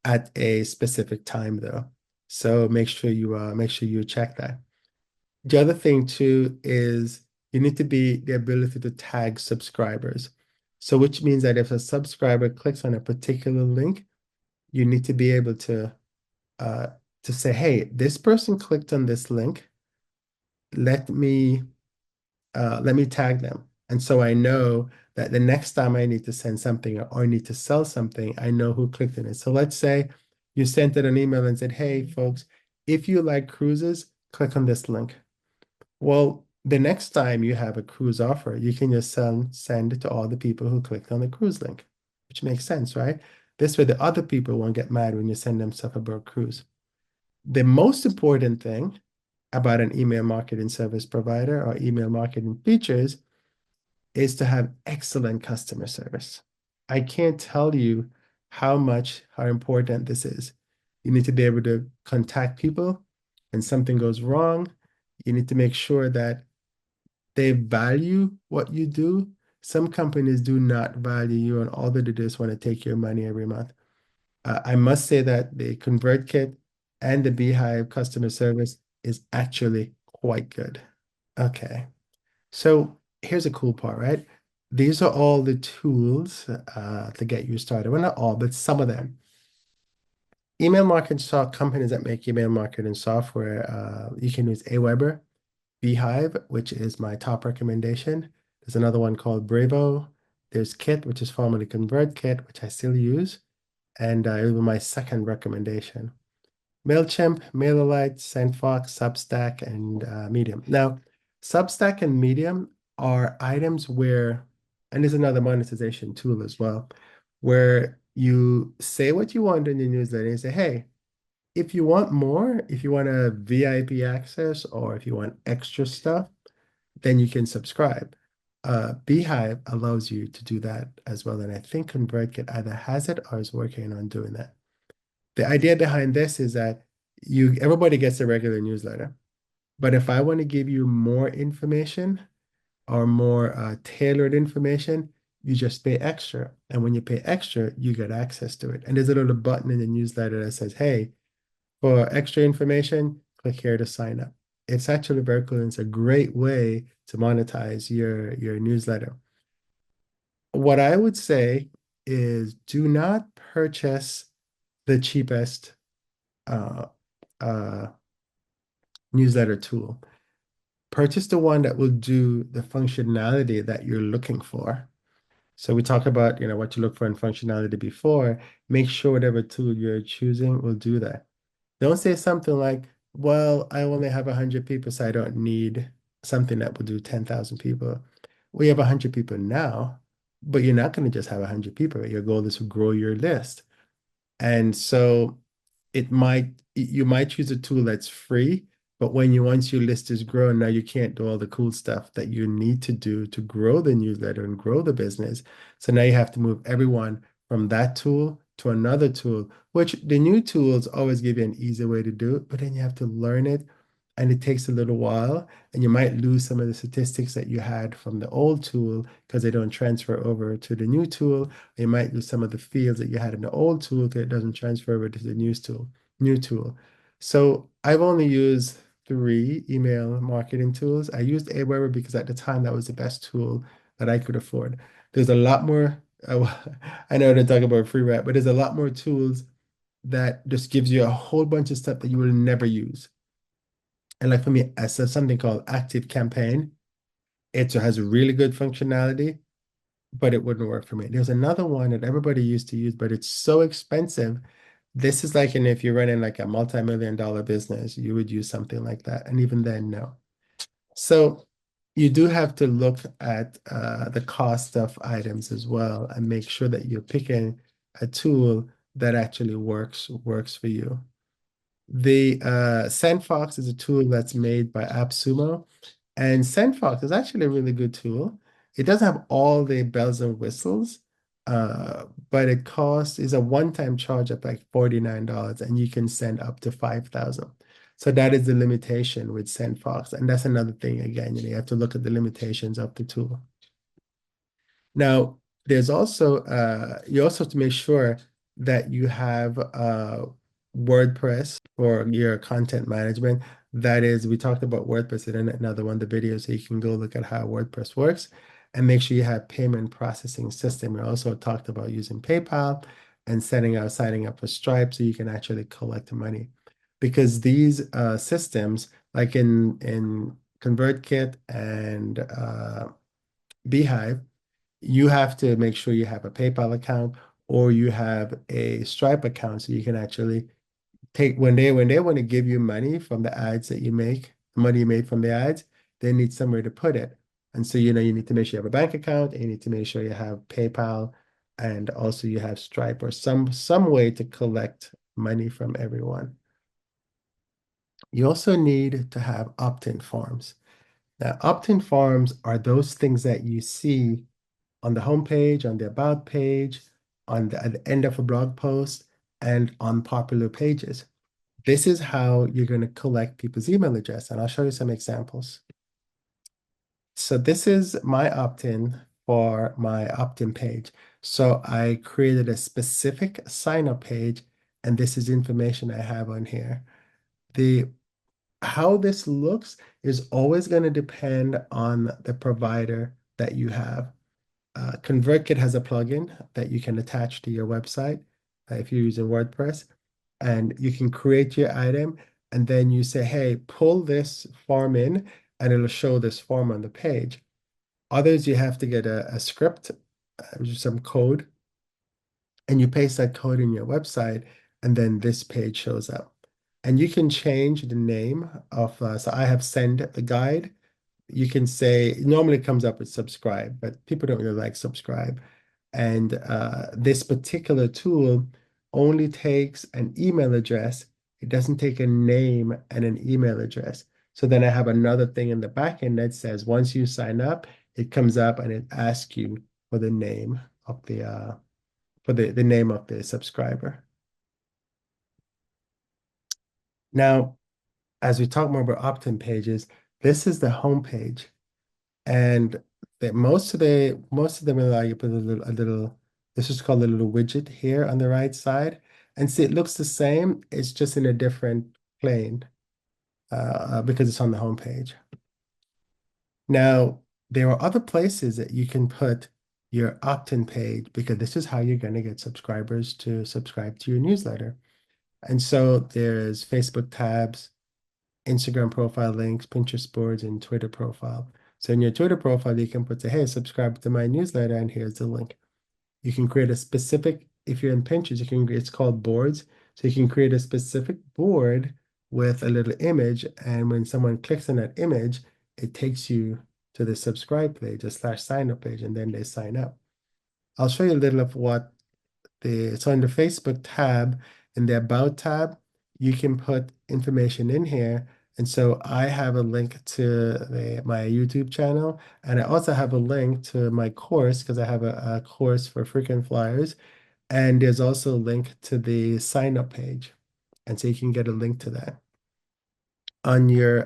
at a specific time though. So make sure you check that. The other thing too is you need to be the ability to tag subscribers. So which means that if a subscriber clicks on a particular link, you need to be able uh, to say, hey, this person clicked on this link. Let me let me tag them. And so I know that the next time I need to send something or I need to sell something, I know who clicked on it. So let's say you sent it an email and said, hey, folks, if you like cruises, click on this link. Well, the next time you have a cruise offer, you can just send it to all the people who clicked on the cruise link, which makes sense, right? This way, the other people won't get mad when you send them stuff about cruise. The most important thing about an email marketing service provider or email marketing features is to have excellent customer service. I can't tell you how important this is. You need to be able to contact people when something goes wrong. You need to make sure that they value what you do. Some companies do not value you, and all they do is want to take your money every month. I must say that the ConvertKit and the Beehive customer service is actually quite good. Okay. So here's a cool part, right? These are all the tools to get you started. Well, not all, but some of them. Email marketing companies that make email marketing software, you can use Aweber, Beehive, which is my top recommendation. There's another one called Bravo. There's Kit, which is formerly ConvertKit, which I still use. And it will be my second recommendation. MailChimp, MailerLite, SendFox, Substack, and Medium. Now, Substack and Medium are items where, and there's another monetization tool as well, where you say what you want in your newsletter and say, hey, if you want more, if you want a VIP access or if you want extra stuff, then you can subscribe. Beehive allows you to do that as well. And I think ConvertKit either has it or is working on doing that. The idea behind this is that You everybody gets a regular newsletter. But if I want to give you more information or more tailored information, you just pay extra. And when you pay extra, you get access to it. And there's a little button in the newsletter that says, hey, for extra information, click here to sign up. It's actually very cool. And it's a great way to monetize your newsletter. What I would say is do not purchase the cheapest uh, uh, newsletter tool. Purchase the one that will do the functionality that you're looking for. So we talk about, what you look for in functionality before. Make sure whatever tool you're choosing will do that. Don't say something like, well, I only have 100 people, so I don't need something that will do 10,000 people. We have 100 people now, but you're not going to just have 100 people. Your goal is to grow your list. And so you might choose a tool that's free, but once your list is grown, now you can't do all the cool stuff that you need to do to grow the newsletter and grow the business. So now you have to move everyone from that tool to another tool, which the new tools always give you an easy way to do it, but then you have to learn it and it takes a little while, and you might lose some of the statistics that you had from the old tool because they don't transfer over to the new tool. You might lose some of the fields that you had in the old tool because it doesn't transfer over to the new tool. So I've only used three email marketing tools. I used Aweber because at the time that was the best tool that I could afford. There's a lot more. I know to talk about free rap, but there's a lot more tools that just gives you a whole bunch of stuff that you will never use. And like for me, I said something called Active Campaign. It has really good functionality, but it wouldn't work for me. There's another one that everybody used to use, but it's so expensive. This is like, and if you're running like a multi-million dollar business, you would use something like that. And even then, no. So you do have to look at the cost of items as well and make sure that you're picking a tool that actually works for you. The SendFox is a tool that's made by AppSumo, and SendFox is actually a really good tool. It doesn't have all the bells and whistles, but it costs is a one-time charge of like $49, and you can send up to 5,000. So that is the limitation with SendFox, and that's another thing again. You have to look at the limitations of the tool. Now, there's also you also have to make sure that you have WordPress for your content management. That is, we talked about WordPress in another one of the videos, so you can go look at how WordPress works and make sure you have payment processing system. We also talked about using PayPal and signing up for Stripe so you can actually collect money. Because these systems, like in ConvertKit and Beehive, you have to make sure you have a PayPal account or you have a Stripe account so you can actually take when they want to give you money from the ads that you make, the money you made from the ads, they need somewhere to put it. And so, you need to make sure you have a bank account and you need to make sure you have PayPal and also you have Stripe or some way to collect money from everyone. You also need to have opt-in forms. Now, opt-in forms are those things that you see on the homepage, on the about page, at the end of a blog post, and on popular pages. This is how you're going to collect people's email address, and I'll show you some examples. So this is my opt-in for my opt-in page. So I created a specific sign-up page, and this is information I have on here. The How this looks is always going to depend on the provider that you have. ConvertKit has a plugin that you can attach to your website if you're using WordPress, and you can create your item, and then you say, hey, pull this form in, and it'll show this form on the page. Others, you have to get a script, which is some code, and you paste that code in your website, and then this page shows up. And you can change the name of, so I have send the guide. You can say, it normally comes up with subscribe, but people don't really like subscribe. And this particular tool only takes an email address. It doesn't take a name and an email address. So then I have another thing in the back end that says once you sign up, it comes up and it asks you for the name of the name of the subscriber. Now, as we talk more about opt-in pages, this is the home page. And most of them allow you to put a little, this is called a little widget here on the right side. And see, it looks the same, it's just in a different plane because it's on the home page. Now, there are other places that you can put your opt-in page because this is how you're going to get subscribers to subscribe to your newsletter. And so there's Facebook tabs, Instagram profile links, Pinterest boards, and Twitter profile. So in your Twitter profile, you can put, say, hey, subscribe to my newsletter, and here's the link. You can create a specific, if you're in Pinterest, it's called boards. So you can create a specific board with a little image, and when someone clicks on that image, it takes you to the subscribe page, a slash sign up page, and then they sign up. I'll show you a little of what so in the Facebook tab, in the About tab, you can put information in here. And so I have a link to my YouTube channel, and I also have a link to my course because I have a course for frequent flyers. And there's also a link to the sign up page. And so you can get a link to that on your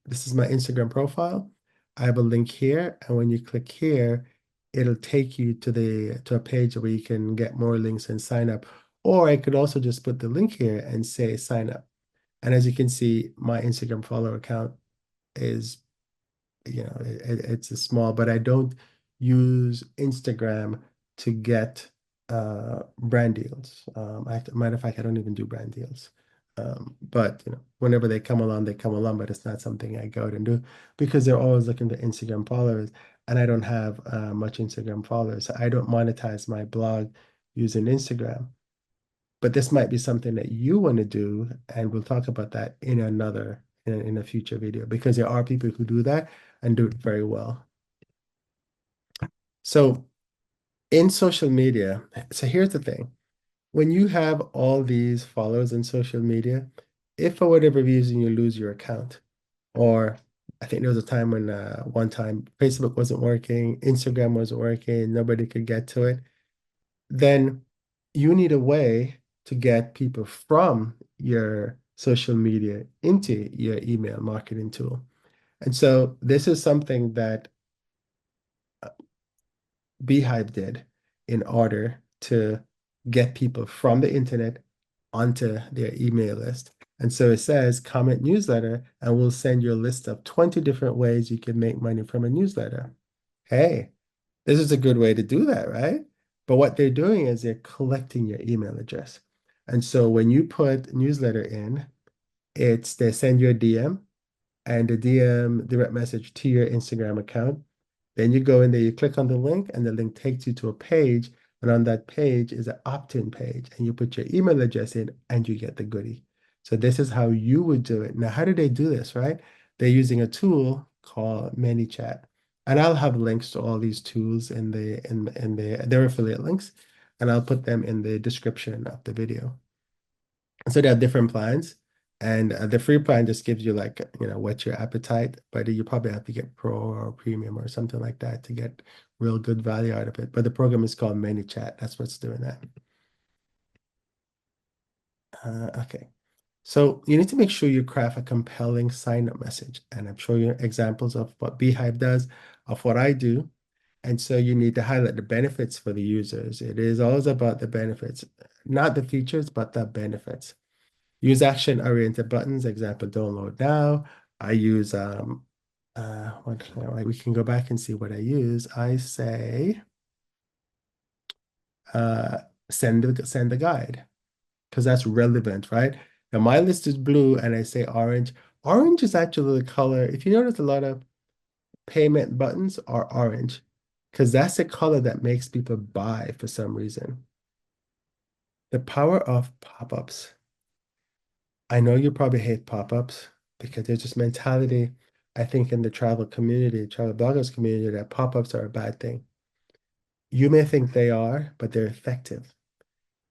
this is my Instagram profile. I have a link here, and when you click here, it'll take you to a page where you can get more links and sign up. Or I could also just put the link here and say sign up. And as you can see, my Instagram follower account is, it's a small, but I don't use Instagram to get brand deals. Matter of fact, I don't even do brand deals. But whenever they come along, they come along, but it's not something I go out and do because they're always looking for Instagram followers, and I don't have much Instagram followers. So I don't monetize my blog using Instagram. But this might be something that you want to do, and we'll talk about that in a future video because there are people who do that and do it very well. So in social media, so here's the thing. When you have all these followers in social media, if for whatever reason you lose your account, or I think there was a time when one time Facebook wasn't working, Instagram wasn't working, nobody could get to it, then you need a way to get people from your social media into your email marketing tool. And so this is something that Beehive did in order to get people from the internet onto their email list. And so it says comment newsletter, and we'll send you a list of 20 different ways you can make money from a newsletter. Hey, this is a good way to do that, right? But what they're doing is they're collecting your email address. And so when you put newsletter in, they send you a DM and a DM direct message to your Instagram account. Then you go in there, you click on the link, and the link takes you to a page. And on that page is an opt-in page. And you put your email address in and you get the goodie. So this is how you would do it. Now, how do they do this, right? They're using a tool called ManyChat. And I'll have links to all these tools their affiliate links, and I'll put them in the description of the video. So they have different plans, and the free plan just gives you like, whet your appetite, but you probably have to get pro or premium or something like that to get real good value out of it. But the program is called ManyChat. That's what's doing that. Okay. So you need to make sure you craft a compelling sign-up message. And I'm showing you examples of what Beehive does, of what I do. And so you need to highlight the benefits for the users. It is always about the benefits, not the features, but the benefits. Use action-oriented buttons, example, download now. I use we can go back and see what I use. I say uh send the guide because that's relevant, right? Now my list is blue and I say orange. Orange is actually the color. If you notice, a lot of payment buttons are orange because that's the color that makes people buy for some reason. The power of pop-ups. I know you probably hate pop-ups because there's this mentality, I think, in the travel community, travel bloggers community, that pop-ups are a bad thing. You may think they are, but they're effective.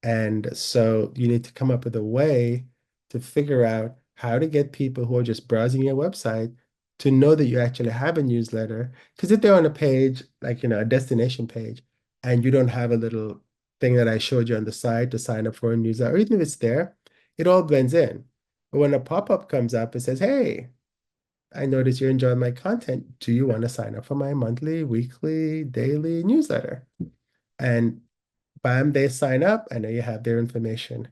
And so you need to come up with a way to figure out how to get people who are just browsing your website to know that you actually have a newsletter. Because if they're on a page, like, a destination page, and you don't have a little thing that I showed you on the side to sign up for a newsletter, or even if it's there, it all blends in. But when a pop-up comes up, it says, hey, I noticed you're enjoying my content. Do you want to sign up for my monthly, weekly, daily newsletter? And bam, they sign up, and there you have their information.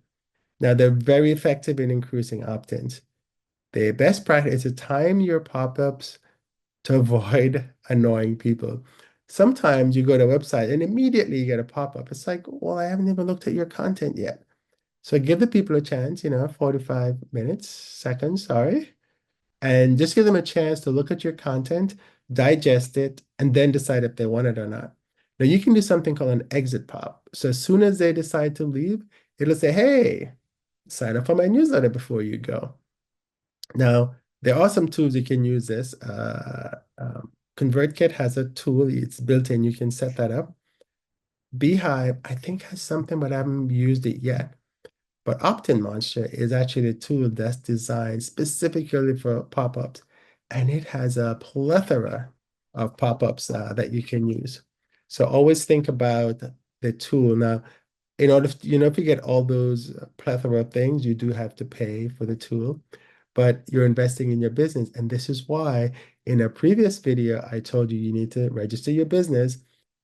Now, they're very effective in increasing opt-ins. The best practice is to time your pop-ups to avoid annoying people. Sometimes you go to a website and immediately you get a pop-up. It's like, well, I haven't even looked at your content yet. So give the people a chance, 45 minutes, seconds, sorry, and just give them a chance to look at your content, digest it, and then decide if they want it or not. Now you can do something called an exit pop. So as soon as they decide to leave, it'll say, hey, sign up for my newsletter before you go. Now, there are some tools you can use this. ConvertKit has a tool, it's built in, you can set that up. Beehive, I think, has something, but I haven't used it yet. But Opt-in Monster is actually a tool that's designed specifically for pop-ups, and it has a plethora of pop-ups that you can use. So always think about the tool. Now, in order to, if you get all those plethora of things, you do have to pay for the tool, but you're investing in your business. And this is why in a previous video, I told you need to register your business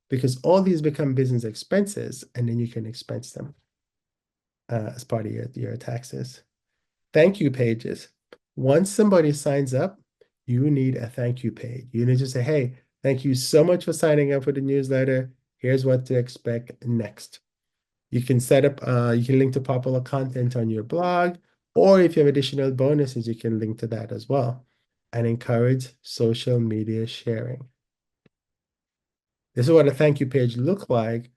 because all these become business expenses and then you can expense them as part of your taxes. Thank you pages. Once somebody signs up, you need a thank you page. You need to say, hey, thank you so much for signing up for the newsletter. Here's what to expect next. You can set up, you can link to popular content on your blog, or if you have additional bonuses, you can link to that as well. And encourage social media sharing. This is what a thank you page looked like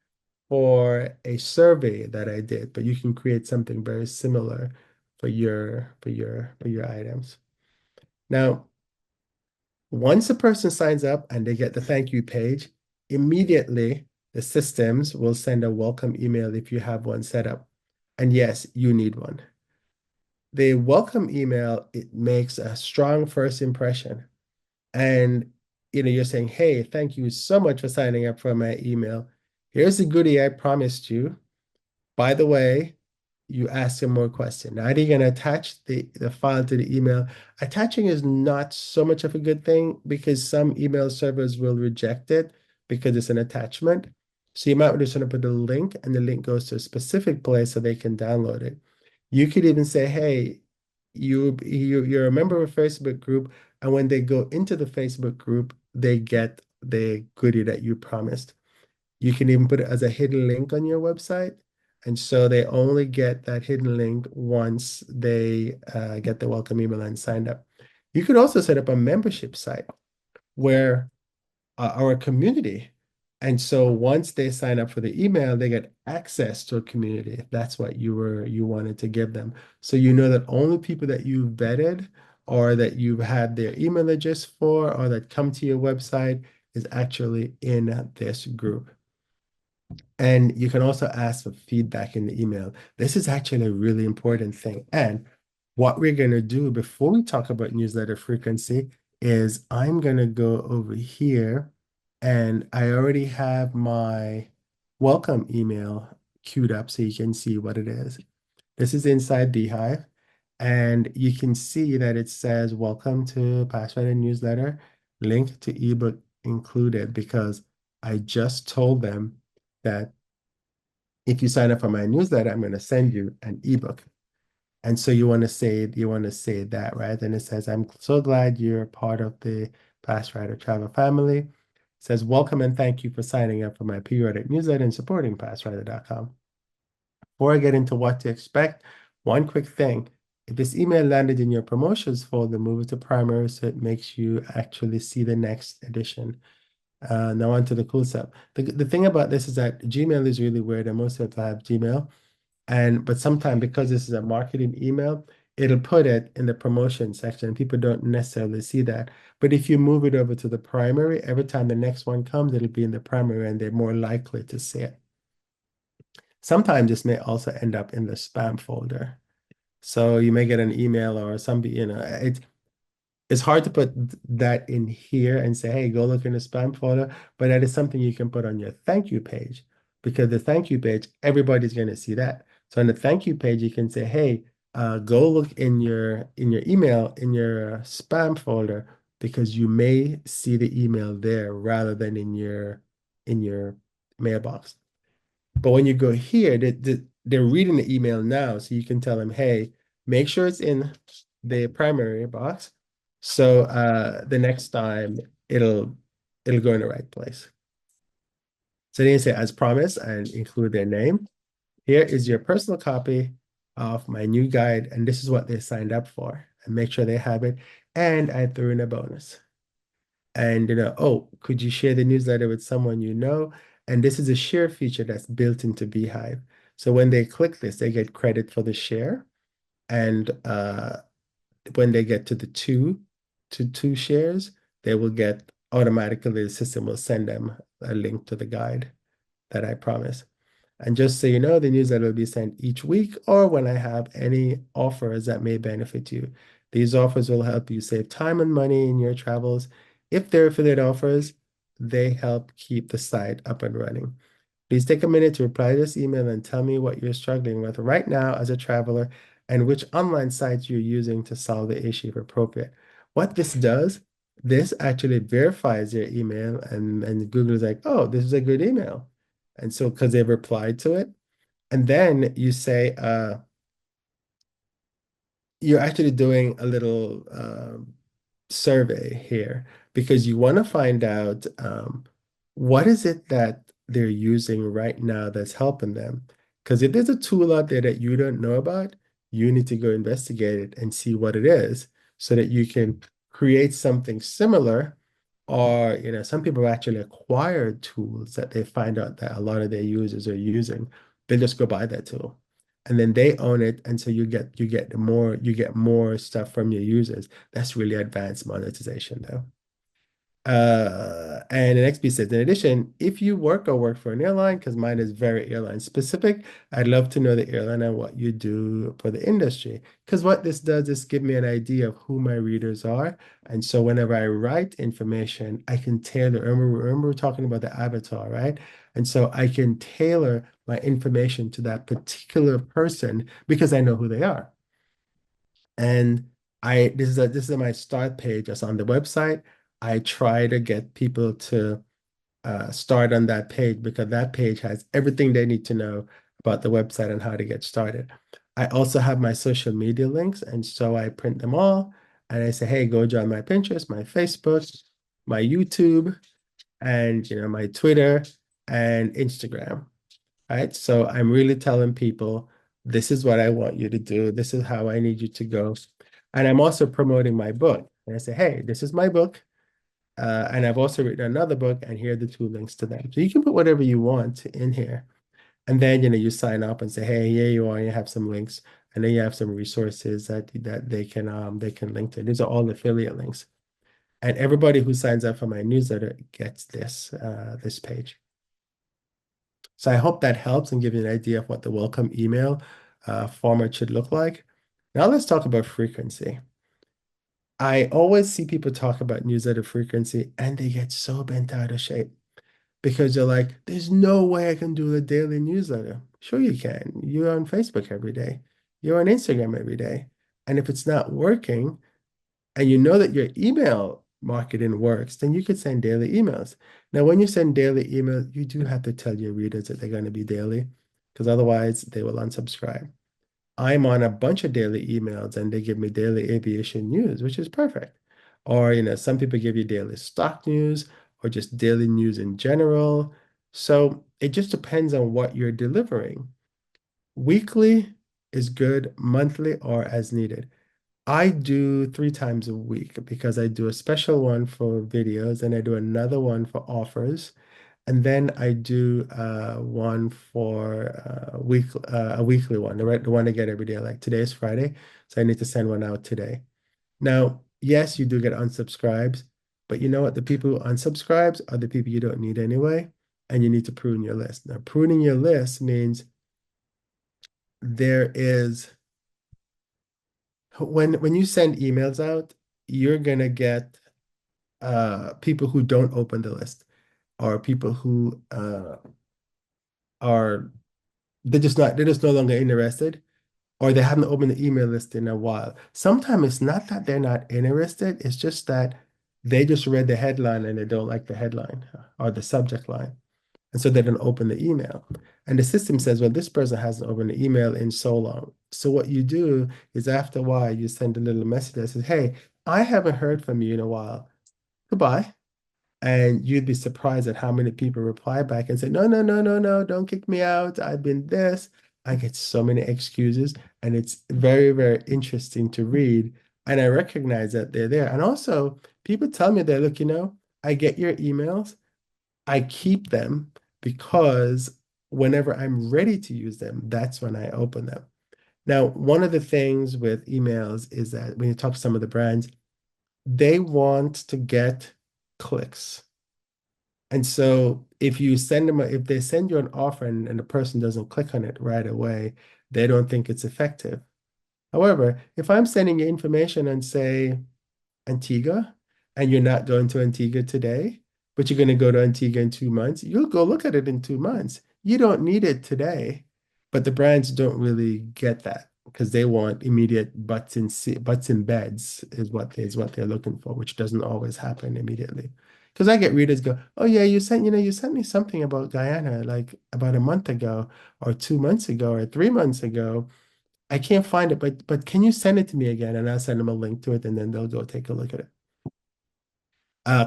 for a survey that I did, but you can create something very similar for your items. Now, once a person signs up and they get the thank you page, immediately the systems will send a welcome email if you have one set up. And yes, you need one. The welcome email, it makes a strong first impression. And you're saying, hey, thank you so much for signing up for my email. Here's the goodie I promised you. By the way, you ask them more questions. Now, are you going to attach the file to the email? Attaching is not so much of a good thing because some email servers will reject it because it's an attachment. So you might just want to put a link and the link goes to a specific place so they can download it. You could even say, hey, you're a member of a Facebook group, and when they go into the Facebook group, they get the goodie that you promised. You can even put it as a hidden link on your website. And so they only get that hidden link once they get the welcome email and signed up. You could also set up a membership site where our community. And so once they sign up for the email, they get access to a community if that's what you wanted to give them. So you know that only people that you've vetted or that you've had their email address for or that come to your website is actually in this group. And you can also ask for feedback in the email. This is actually a really important thing. And what we're going to do before we talk about newsletter frequency is I'm going to go over here and I already have my welcome email queued up so you can see what it is. This is inside Beehive. And you can see that it says, welcome to Passwriter Newsletter, link to ebook included, because I just told them that if you sign up for my newsletter, I'm going to send you an ebook. And so you want to say that, right? And it says, I'm so glad you're part of the Passwriter Travel family. It says, welcome and thank you for signing up for my periodic newsletter and supporting passwriter.com. Before I get into what to expect, one quick thing. If this email landed in your promotions folder, move it to primary so it makes you actually see the next edition. Now on to the cool stuff. The thing about this is that Gmail is really weird, and most people have Gmail. But sometimes because this is a marketing email, it'll put it in the promotion section. People don't necessarily see that. But if you move it over to the primary, every time the next one comes, it'll be in the primary and they're more likely to see it. Sometimes this may also end up in the spam folder. So you may get an email or something, it's hard to put that in here and say, hey, go look in the spam folder, but that is something you can put on your thank you page because the thank you page, everybody's going to see that. So on the thank you page, you can say, hey, go look in your email in your spam folder because you may see the email there rather than in your mailbox. But when you go here, they're reading the email now, so you can tell them, hey, make sure it's in the primary box. So the next time it'll it'll go in the right place. So then you say, as promised, and include their name. Here is your personal copy of my new guide, and this is what they signed up for. And make sure they have it. And I threw in a bonus. And oh, could you share the newsletter with someone you know? And this is a share feature that's built into Beehive. So when they click this, they get credit for the share. And when they get to two shares, they will get automatically, the system will send them a link to the guide that I promised. And just so you know, the newsletter will be sent each week or when I have any offers that may benefit you. These offers will help you save time and money in your travels. If they're affiliate offers, they help keep the site up and running. Please take a minute to reply to this email and tell me what you're struggling with right now as a traveler and which online sites you're using to solve the issue if appropriate. What this does, this actually verifies your email and Google is like, oh, this is a good email. And so because they've replied to it, and then you say, you're actually doing a little survey here because you want to find out what is it that they're using right now that's helping them. Because if there's a tool out there that you don't know about, you need to go investigate it and see what it is so that you can create something similar. Or, some people actually acquire tools that they find out that a lot of their users are using. They just go buy that tool and then they own it, and so you get more stuff from your users. That's really advanced monetization though. And the next piece says, in addition, if you work for an airline, because mine is very airline specific, I'd love to know the airline and what you do for the industry. Because what this does is give me an idea of who my readers are. And so whenever I write information, I can tailor. Remember we're talking about the avatar, right? And so I can tailor my information to that particular person because I know who they are. And this is my start page that's on the website. I try to get people to start on that page because that page has everything they need to know about the website and how to get started. I also have my social media links, and so I print them all and I say, hey, go join my Pinterest, my Facebook, my YouTube, and my Twitter and Instagram. Right. So I'm really telling people, this is what I want you to do. This is how I need you to go. And I'm also promoting my book. And I say, hey, this is my book. And I've also written another book, and here are the two links to them. So you can put whatever you want in here. And then, you sign up and say, hey, here you are. You have some links. And then you have some resources that they can link to. These are all affiliate links. And everybody who signs up for my newsletter gets this page. So I hope that helps and give you an idea of what the welcome email format should look like. Now let's talk about frequency. I always see people talk about newsletter frequency and they get so bent out of shape because they're like, there's no way I can do a daily newsletter. Sure you can. You're on Facebook every day. You're on Instagram every day. And if it's not working, and you know that your email marketing works, then you could send daily emails. Now, when you send daily emails, you do have to tell your readers that they're going to be daily, because otherwise they will unsubscribe. I'm on a bunch of daily emails and they give me daily aviation news, which is perfect. Or, some people give you daily stock news or just daily news in general. So it just depends on what you're delivering. Weekly is good, monthly or as needed. I do 3 times a week because I do a special one for videos and I do another one for offers. And then I do one for a weekly one, the one I get every day. Like today is Friday, so I need to send one out today. Now, yes, you do get unsubscribes, but you know what? The people who unsubscribes are the people you don't need anyway, and you need to prune your list. Now, pruning your list means there is when you send emails out, you're gonna get people who don't open the list or people who are they're just no longer interested. or they haven't opened the email list in a while. Sometimes it's not that they're not interested, it's just that they just read the headline and they don't like the headline or the subject line. And so they don't open the email. And the system says, well, this person hasn't opened the email in so long. So what you do is after a while, you send a little message that says, hey, I haven't heard from you in a while. Goodbye. And you'd be surprised at how many people reply back and say, no, no, no, no, no, don't kick me out. I've been this. I get so many excuses, and it's very, very interesting to read. And I recognize that they're there. And also, people tell me that, look, I get your emails, I keep them because whenever I'm ready to use them, that's when I open them. Now, one of the things with emails is that when you talk to some of the brands, they want to get clicks. And so if they send you an offer and the person doesn't click on it right away, they don't think it's effective. However, if I'm sending you information on, say, Antigua, and you're not going to Antigua today, but you're going to go to Antigua in 2 months, you'll go look at it in 2 months. You don't need it today, but the brands don't really get that because they want immediate butts in beds is what they're looking for, which doesn't always happen immediately. Because I get readers go, oh yeah, you sent me something about Guyana like about a month ago, or 2 months ago, or 3 months ago. I can't find it, but can you send it to me again? And I'll send them a link to it, and then they'll go take a look at it.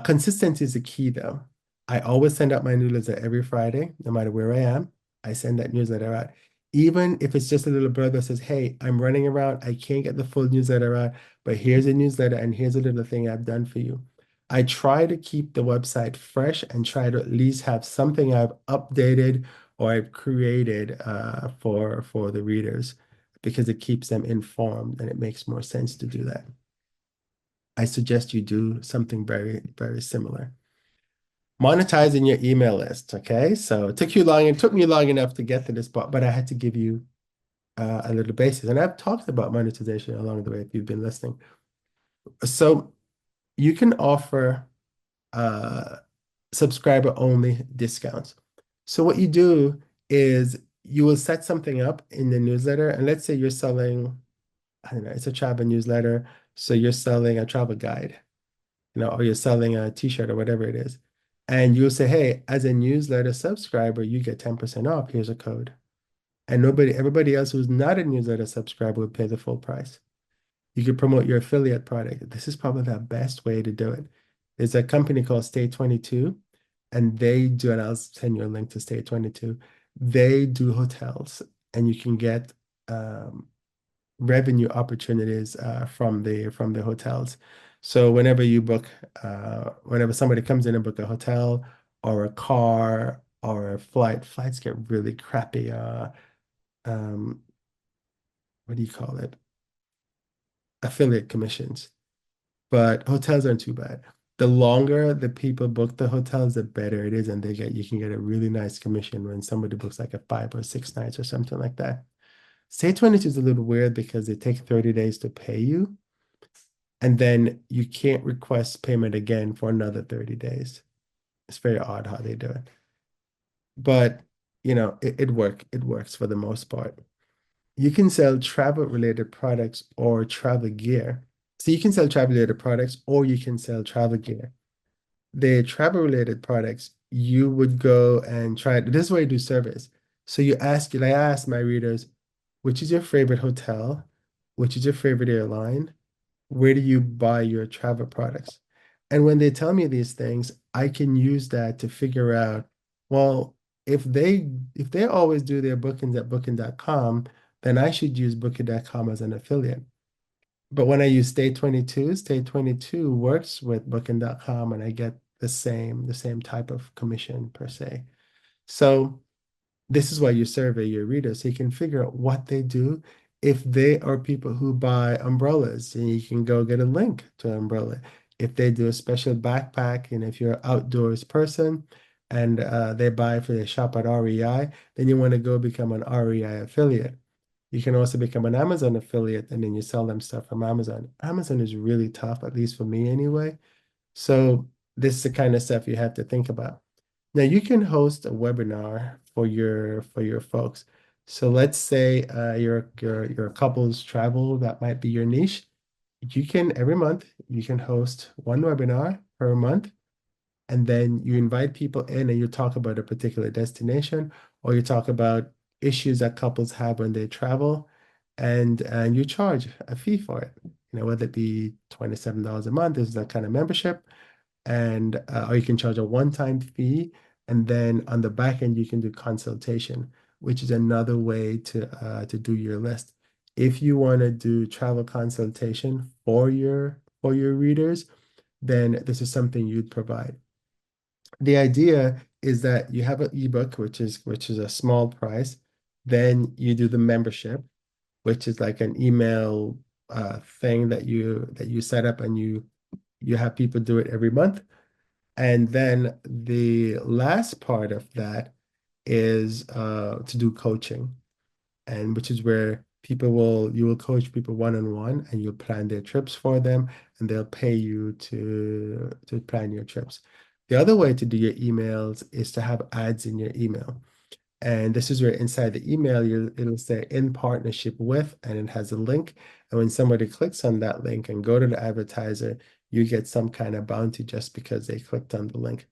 Consistency is the key, though. I always send out my newsletter every Friday, no matter where I am. I send that newsletter out. Even if it's just a little brother that says, hey, I'm running around, I can't get the full newsletter out, but here's a newsletter and here's a little thing I've done for you. I try to keep the website fresh and try to at least have something I've updated or I've created for the readers because it keeps them informed and it makes more sense to do that. I suggest you do something very, very similar. Monetizing your email list. Okay. So it took me long enough to get to this part, but I had to give you a little basis. And I've talked about monetization along the way if you've been listening. So you can offer uh, subscriber only discounts. So what you do is you will set something up in the newsletter. And let's say you're selling, I don't know, it's a travel newsletter. So you're selling a travel guide, or you're selling a t-shirt or whatever it is. And you'll say, hey, as a newsletter subscriber, you get 10% off. Here's a code. And everybody else who's not a newsletter subscriber would pay the full price. You could promote your affiliate product. This is probably the best way to do it. There's a company called Stay 22, and and I'll send you a link to Stay 22. They do hotels, and you can get revenue opportunities from the hotels. So whenever somebody comes in and book a hotel or a car or a flights get really crappy. Um, what do you call it? Affiliate commissions. But hotels aren't too bad. The longer the people book the hotels, the better it is, and you can get a really nice commission when somebody books like a 5 or 6 nights or something like that. Stay 22 is a little weird because they take 30 days to pay you, and then you can't request payment again for another 30 days. It's very odd how they do it. But it works for the most part. You can sell travel related products or travel gear. So you can sell travel related products or you can sell travel gear. The travel related products, you would go and try. This is where you do surveys. So I ask my readers, which is your favorite hotel? Which is your favorite airline? Where do you buy your travel products? And when they tell me these things, I can use that to figure out, well, if they always do their bookings at booking.com, then I should use booking.com as an affiliate. But when I use Stay 22 works with booking.com and I get the same type of commission per se. So this is why you survey your readers so you can figure out what they do. If they are people who buy umbrellas, and you can go get a link to an umbrella. If they do a special backpack, and if you're an outdoors person and they shop at REI, then you want to go become an REI affiliate. You can also become an Amazon affiliate and then you sell them stuff from Amazon. Amazon is really tough, at least for me anyway. So this is the kind of stuff you have to think about. Now you can host a webinar for your folks. So let's say you're a couples travel, that might be your niche. You can every month you can host one webinar per month, and then you invite people in and you talk about a particular destination, or you talk about issues that couples have when they travel, and you charge a fee for it. Whether it be $27 a month is that kind of membership, and or you can charge a one-time fee, and then on the back end you can do consultation, which is another way to do your list. If you want to do travel consultation for your readers, then this is something you'd provide. The idea is that you have an ebook, which is a small price. Then you do the membership, which is like an email thing that you set up, and you have people do it every month. And then the last part of that is to do coaching, and which is where you will coach people one-on-one, and you'll plan their trips for them, and they'll pay you to plan your trips. The other way to do your emails is to have ads in your email. And this is where inside the email, it'll say in partnership with, and it has a link. And when somebody clicks on that link and go to the advertiser, you get some kind of bounty just because they clicked on the link.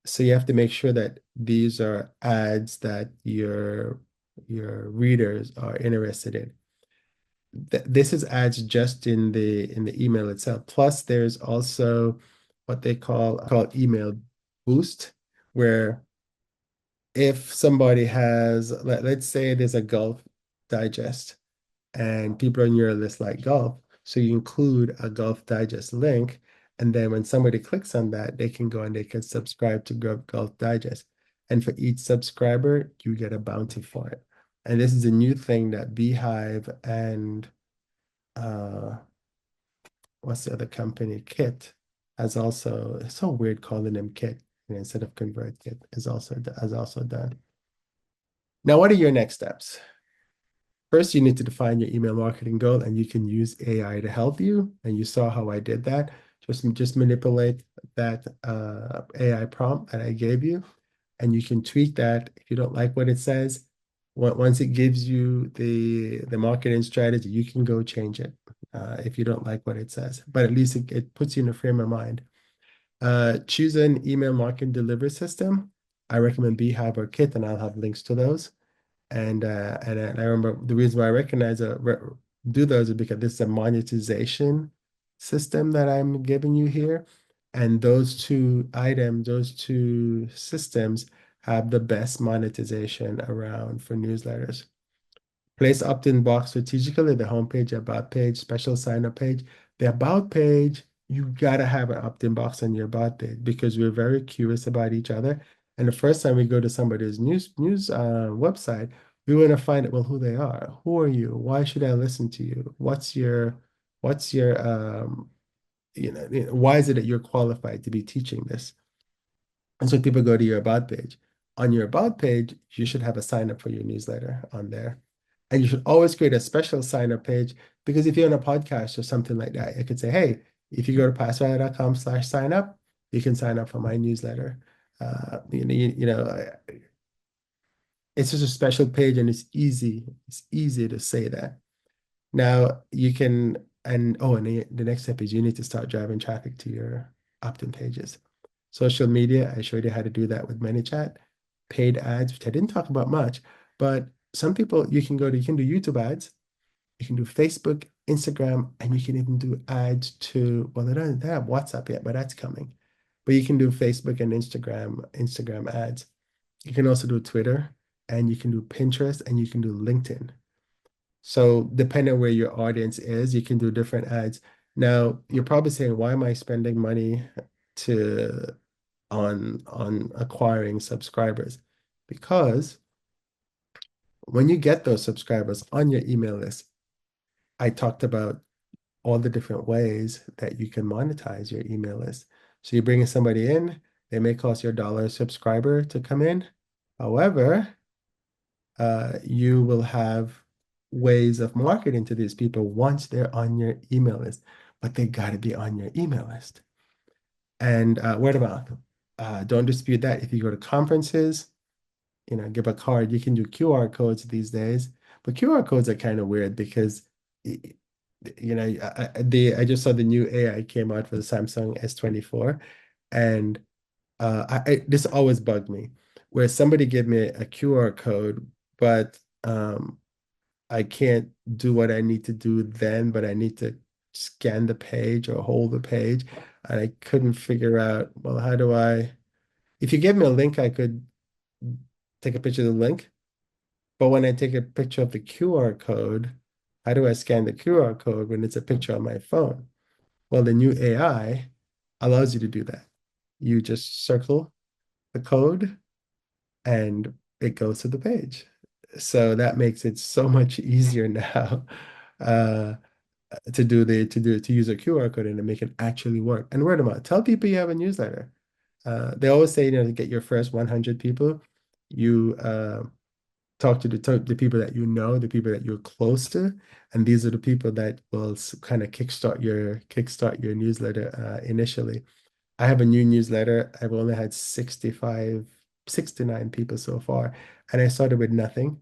So you have to make sure that these are ads that your readers are interested in. This is ads just in the email itself. Plus, there's also what they call email boost, where if somebody has, let's say there's a golf digest and people on your list like golf, so you include a golf digest link, and then when somebody clicks on that, they can go and they can subscribe to Golf Digest. And for each subscriber, you get a bounty for it. And this is a new thing that Beehive and uh what's the other company? Kit has also, it's so weird calling them Kit, instead of ConvertKit has also done. Now, what are your next steps? First, you need to define your email marketing goal, and you can use AI to help you. And you saw how I did that. Just manipulate that AI prompt that I gave you, and you can tweak that if you don't like what it says. Once it gives you the marketing strategy, you can go change it if you don't like what it says. But at least it puts you in a frame of mind. Choose an email marketing delivery system. I recommend Beehive or Kit, and I'll have links to those. And I remember the reason why I recognize do those is because this is a monetization system that I'm giving you here. And those two systems have the best monetization around for newsletters. Place opt-in box strategically, the homepage, about page, special sign-up page. The about page, you gotta have an opt-in box on your about page because we're very curious about each other. And the first time we go to somebody's news website, we want to find out, well, who they are. Who are you? Why should I listen to you? What's your why is it that you're qualified to be teaching this? And so people go to your about page. On your about page, you should have a sign up for your newsletter on there. And you should always create a special sign up page, because if you're on a podcast or something like that, you could say, hey, if you go to passwriter.com/sign up, you can sign up for my newsletter. It's just a special page, and it's easy to say that. Now you can, and the next step is you need to start driving traffic to your opt-in pages. Social media, I showed you how to do that with ManyChat. Paid ads, which I didn't talk about much, but some people you can do YouTube ads, you can do Facebook, Instagram, and you can even do ads to, well, they don't have WhatsApp yet, but that's coming. But you can do Facebook and Instagram ads. You can also do Twitter, and you can do Pinterest, and you can do LinkedIn. So depending on where your audience is, you can do different ads. Now, you're probably saying, why am I spending money to on acquiring subscribers? Because when you get those subscribers on your email list, I talked about all the different ways that you can monetize your email list. So you're bringing somebody in, they may cost you $1 a subscriber to come in. However, you will have ways of marketing to these people once they're on your email list, but they got to be on your email list. And word of mouth, don't dispute that. If you go to conferences, give a card. You can do QR codes these days, but QR codes are kind of weird because I just saw the new AI came out for the Samsung S24, and this always bugged me, where somebody gave me a QR code, but I can't do what I need to do then, but I need to scan the page or hold the page, and I couldn't figure out, well, how do I? If you give me a link, I could take a picture of the link. But when I take a picture of the QR code, how do I scan the QR code when it's a picture on my phone? Well, the new AI allows you to do that. You just circle the code and it goes to the page. So that makes it so much easier now uh, to use a QR code and to make it actually work. And word of mouth, tell people you have a newsletter. They always say, to get your first 100 people, you talk to the people that you know, the people that you're close to, and these are the people that will kind of kickstart your newsletter initially. I have a new newsletter. I've only had 69 people so far, and I started with nothing.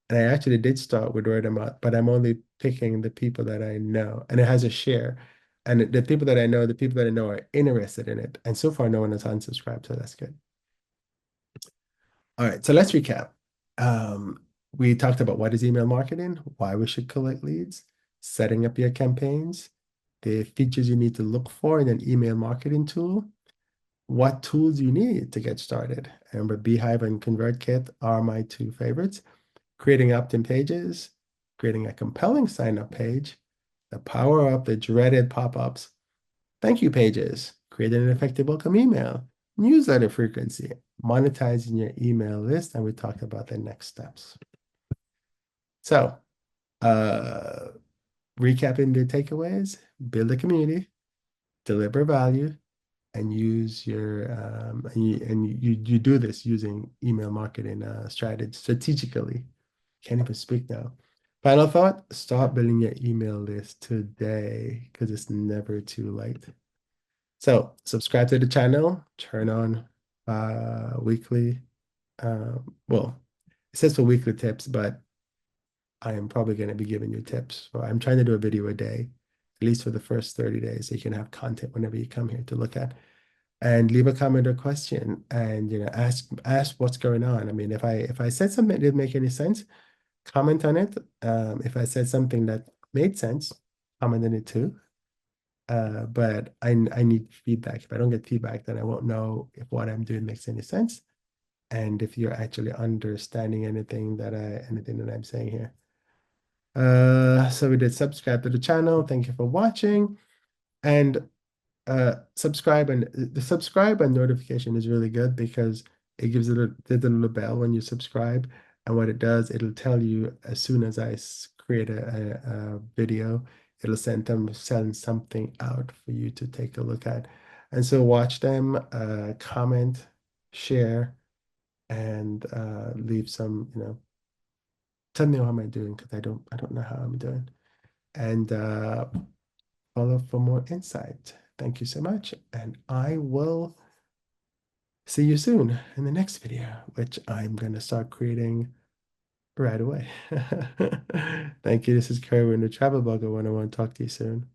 And I actually did start with word of mouth, but I'm only picking the people that I know, and it has a share. And the people that I know, are interested in it. And so far, no one has unsubscribed, so that's good. All right, so let's recap. We talked about what is email marketing, why we should collect leads, setting up your campaigns, the features you need to look for in an email marketing tool, what tools you need to get started. Remember, Beehive and ConvertKit are my two favorites. Creating opt-in pages, creating a compelling sign-up page, the power of the dreaded pop-ups, thank you pages, creating an effective welcome email, newsletter frequency, monetizing your email list, and we talked about the next steps. So, uh, recapping the takeaways, build a community, deliver value, and use your you do this using email marketing strategy strategically. Can't even speak now. Final thought, start building your email list today because it's never too late. So subscribe to the channel, turn on weekly. Well, it says for weekly tips, but I am probably going to be giving you tips. So I'm trying to do a video a day, at least for the first 30 days, so you can have content whenever you come here to look at. And leave a comment or question, and ask what's going on. I mean, if I said something that didn't make any sense, comment on it. If I said something that made sense, comment on it too. But I need feedback. If I don't get feedback, then I won't know if what I'm doing makes any sense, and if you're actually understanding anything that I'm saying here. So we did subscribe to the channel. Thank you for watching, and subscribe, and the subscribe and notification is really good because it gives it a little bell when you subscribe, and what it does, it'll tell you as soon as I create a video, it'll send something out for you to take a look at. And so watch them, comment, share, and leave some, tell me how am I doing, because I don't know how I'm doing. And follow for more insight. Thank you so much, and I will see you soon in the next video, which I'm going to start creating right away. Thank you. This is Kerwin, the Travel Blogger 101. Talk to you soon.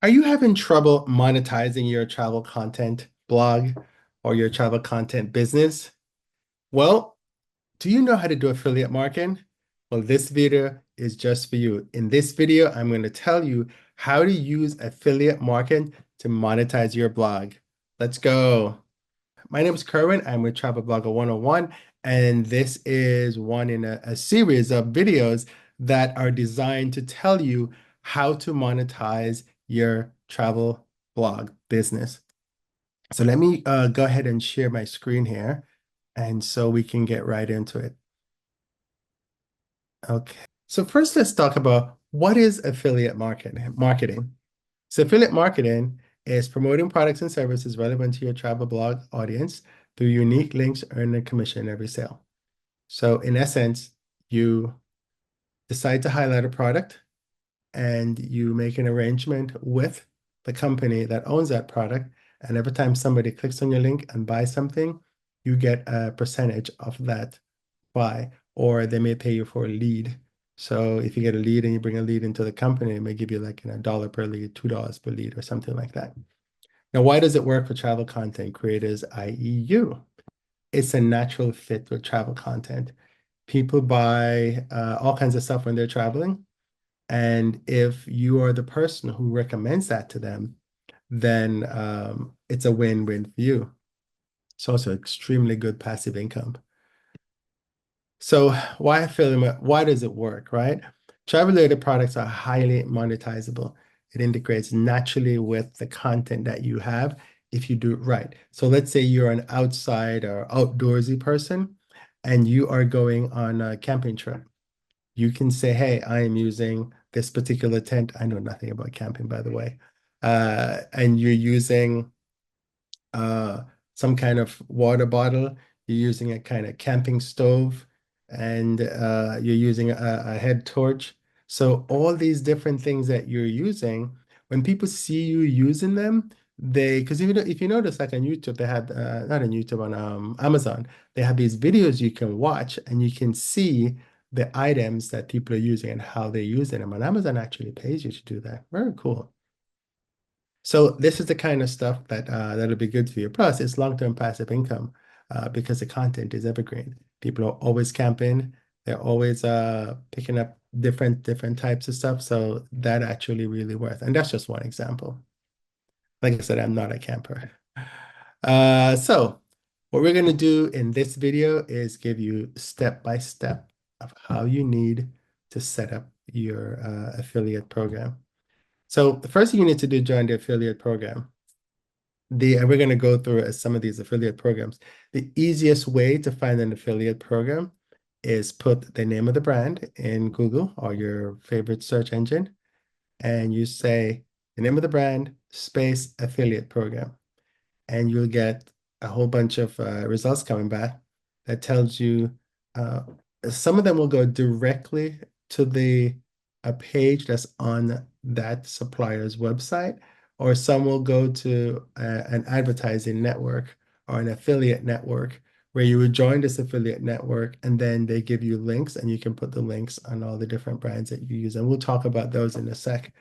Are you having trouble monetizing your travel content blog or your travel content business? Well, do you know how to do affiliate marketing? Well, this video is just for you. In this video, I'm going to tell you how to use affiliate marketing to monetize your blog. Let's go. My name is Kerwin. I'm with Travel Blogger 101, and this is one in a series of videos that are designed to tell you how to monetize your travel blog business. So let me go ahead and share my screen here, and so we can get right into it. Okay. So first, let's talk about what is affiliate marketing. So affiliate marketing is promoting products and services relevant to your travel blog audience through unique links earning a commission every sale. So in essence, you decide to highlight a product and you make an arrangement with the company that owns that product, And every time somebody clicks on your link and buys something, you get a percentage of that buy, or they may pay you for a lead. So if you get a lead and you bring a lead into the company, it may give you like, a dollar per lead, $2 per lead, or something like that. Now, why does it work for travel content creators, i.e. you? It's a natural fit with travel content. People buy all kinds of stuff when they're traveling. And if you are the person who recommends that to them, then it's a win-win for you. It's also extremely good passive income. So why does it work, right? Travel-related products are highly monetizable. It integrates naturally with the content that you have if you do it right. So let's say you're an outside or outdoorsy person and you are going on a camping trip. You can say, hey, I am using this particular tent. I know nothing about camping, by the way. And you're using uh, some kind of water bottle, you're using a kind of camping stove, and you're using a head torch. So all these different things that you're using, when people see you using them, because if you notice, like on YouTube, they had not on YouTube, on Amazon, they have these videos you can watch, and you can see the items that people are using and how they're using them. And Amazon actually pays you to do that. Very cool. So this is the kind of stuff that'll be good for you. Plus, it's long-term passive income because the content is evergreen. People are always camping. They're always picking up different types of stuff. So that actually really worth. And that's just one example. Like I said, I'm not a camper. So what we're going to do in this video is give you step by step of how you need to set up your affiliate program. So the first thing you need to do, join the affiliate program. We're going to go through some of these affiliate programs. The easiest way to find an affiliate program is put the name of the brand in Google or your favorite search engine, and you say the name of the brand, space affiliate program, and you'll get a whole bunch of results coming back that tells you uh, some of them will go directly to a page that's on that supplier's website, or some will go to an advertising network or an affiliate network where you would join this affiliate network and then they give you links and you can put the links on all the different brands that you use. And we'll talk about those in a sec.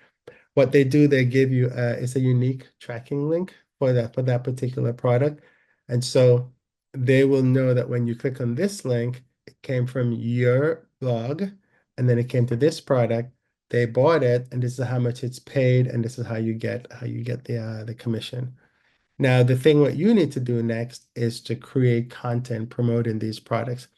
What they do, they give you it's a unique tracking link for that particular product. And so they will know that when you click on this link, it came from your blog, and then it came to this product. They bought it, and this is how much it's paid, and this is how you get the commission. Now, the thing what you need to do next is to create content promoting these products.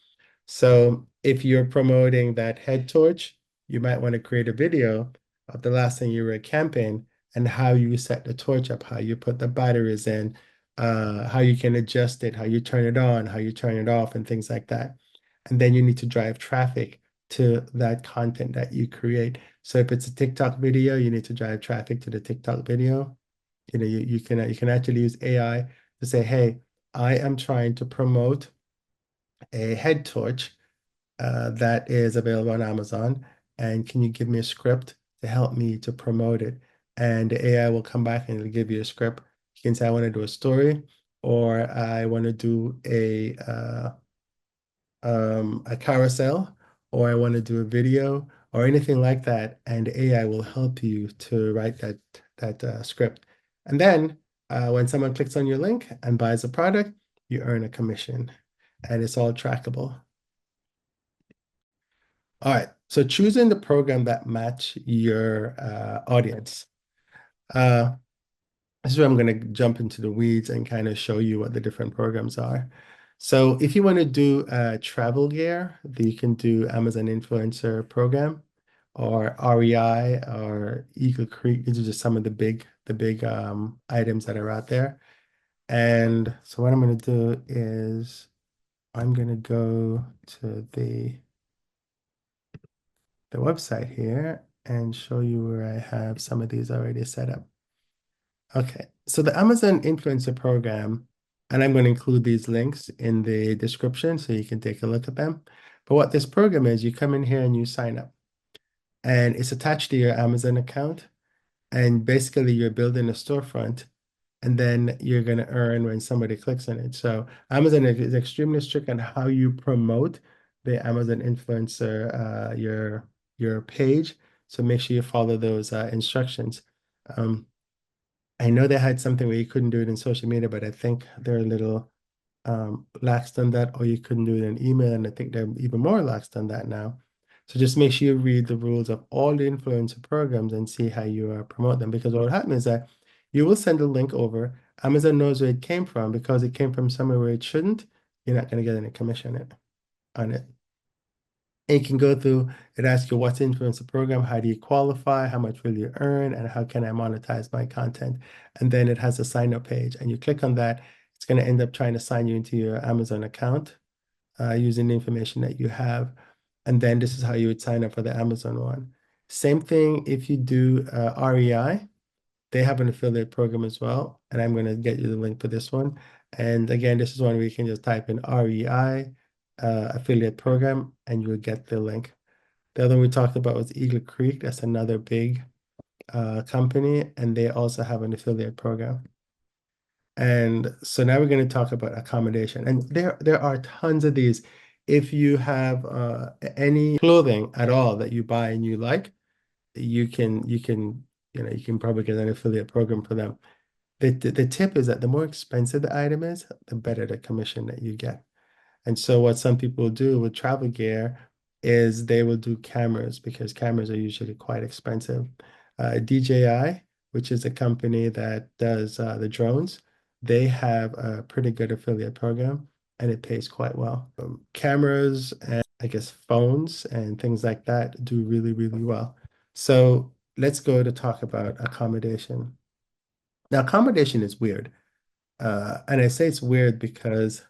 So if you're promoting that head torch, you might want to create a video of the last time you were camping and how you set the torch up, how you put the batteries in, how you can adjust it, how you turn it on, how you turn it off, and things like that. And then you need to drive traffic to that content that you create. So if it's a TikTok video, you need to drive traffic to the TikTok video. You can actually use AI to say, hey, I am trying to promote a head torch that is available on Amazon. And can you give me a script to help me to promote it? And the AI will come back and it'll give you a script. You can say, I want to do a story, or I want to do a carousel, or I want to do a video, or anything like that. And the AI will help you to write that script. And then when someone clicks on your link and buys a product, you earn a commission, and it's all trackable. All right, so choosing the program that match your audience. Uh, this is where I'm going to jump into the weeds and kind of show you what the different programs are. So if you want to do travel gear, you can do Amazon Influencer Program or REI or Eagle Creek. These are just some of the big items that are out there. And so what I'm going to do is I'm going to go to the website here and show you where I have some of these already set up. Okay, so the Amazon Influencer Program, and I'm going to include these links in the description so you can take a look at them. But what this program is, you come in here and you sign up, and it's attached to your Amazon account. And basically, you're building a storefront and then you're going to earn when somebody clicks on it. So Amazon is extremely strict on how you promote the Amazon influencer your page. So make sure you follow those instructions. Um, I know they had something where you couldn't do it in social media, but I think they're a little lax on that, or you couldn't do it in email, and I think they're even more lax on that now. So just make sure you read the rules of all the influencer programs and see how you promote them. Because what will happen is that you will send a link over. Amazon knows where it came from because it came from somewhere where it shouldn't. You're not going to get any commission on it. And you can go through, it asks you what's influencer program, how do you qualify, how much will you earn, and how can I monetize my content? And then it has a sign up page, and you click on that. It's going to end up trying to sign you into your Amazon account using the information that you have. And then this is how you would sign up for the Amazon one. Same thing if you do REI, they have an affiliate program as well. And I'm going to get you the link for this one. And again, this is one where you can just type in REI affiliate program and you will get the link. The other one we talked about was Eagle Creek. That's another big company, and they also have an affiliate program. And so now we're going to talk about accommodation. And there are tons of these. If you have any clothing at all that you buy and you like, you can probably get an affiliate program for them. The tip is that the more expensive the item is, the better the commission that you get. And so what some people do with travel gear is they will do cameras because cameras are usually quite expensive. DJI, which is a company that does the drones, they have a pretty good affiliate program and it pays quite well. Cameras and I guess phones and things like that do really, really well. So let's go to talk about accommodation. Now, accommodation is weird. And I say it's weird because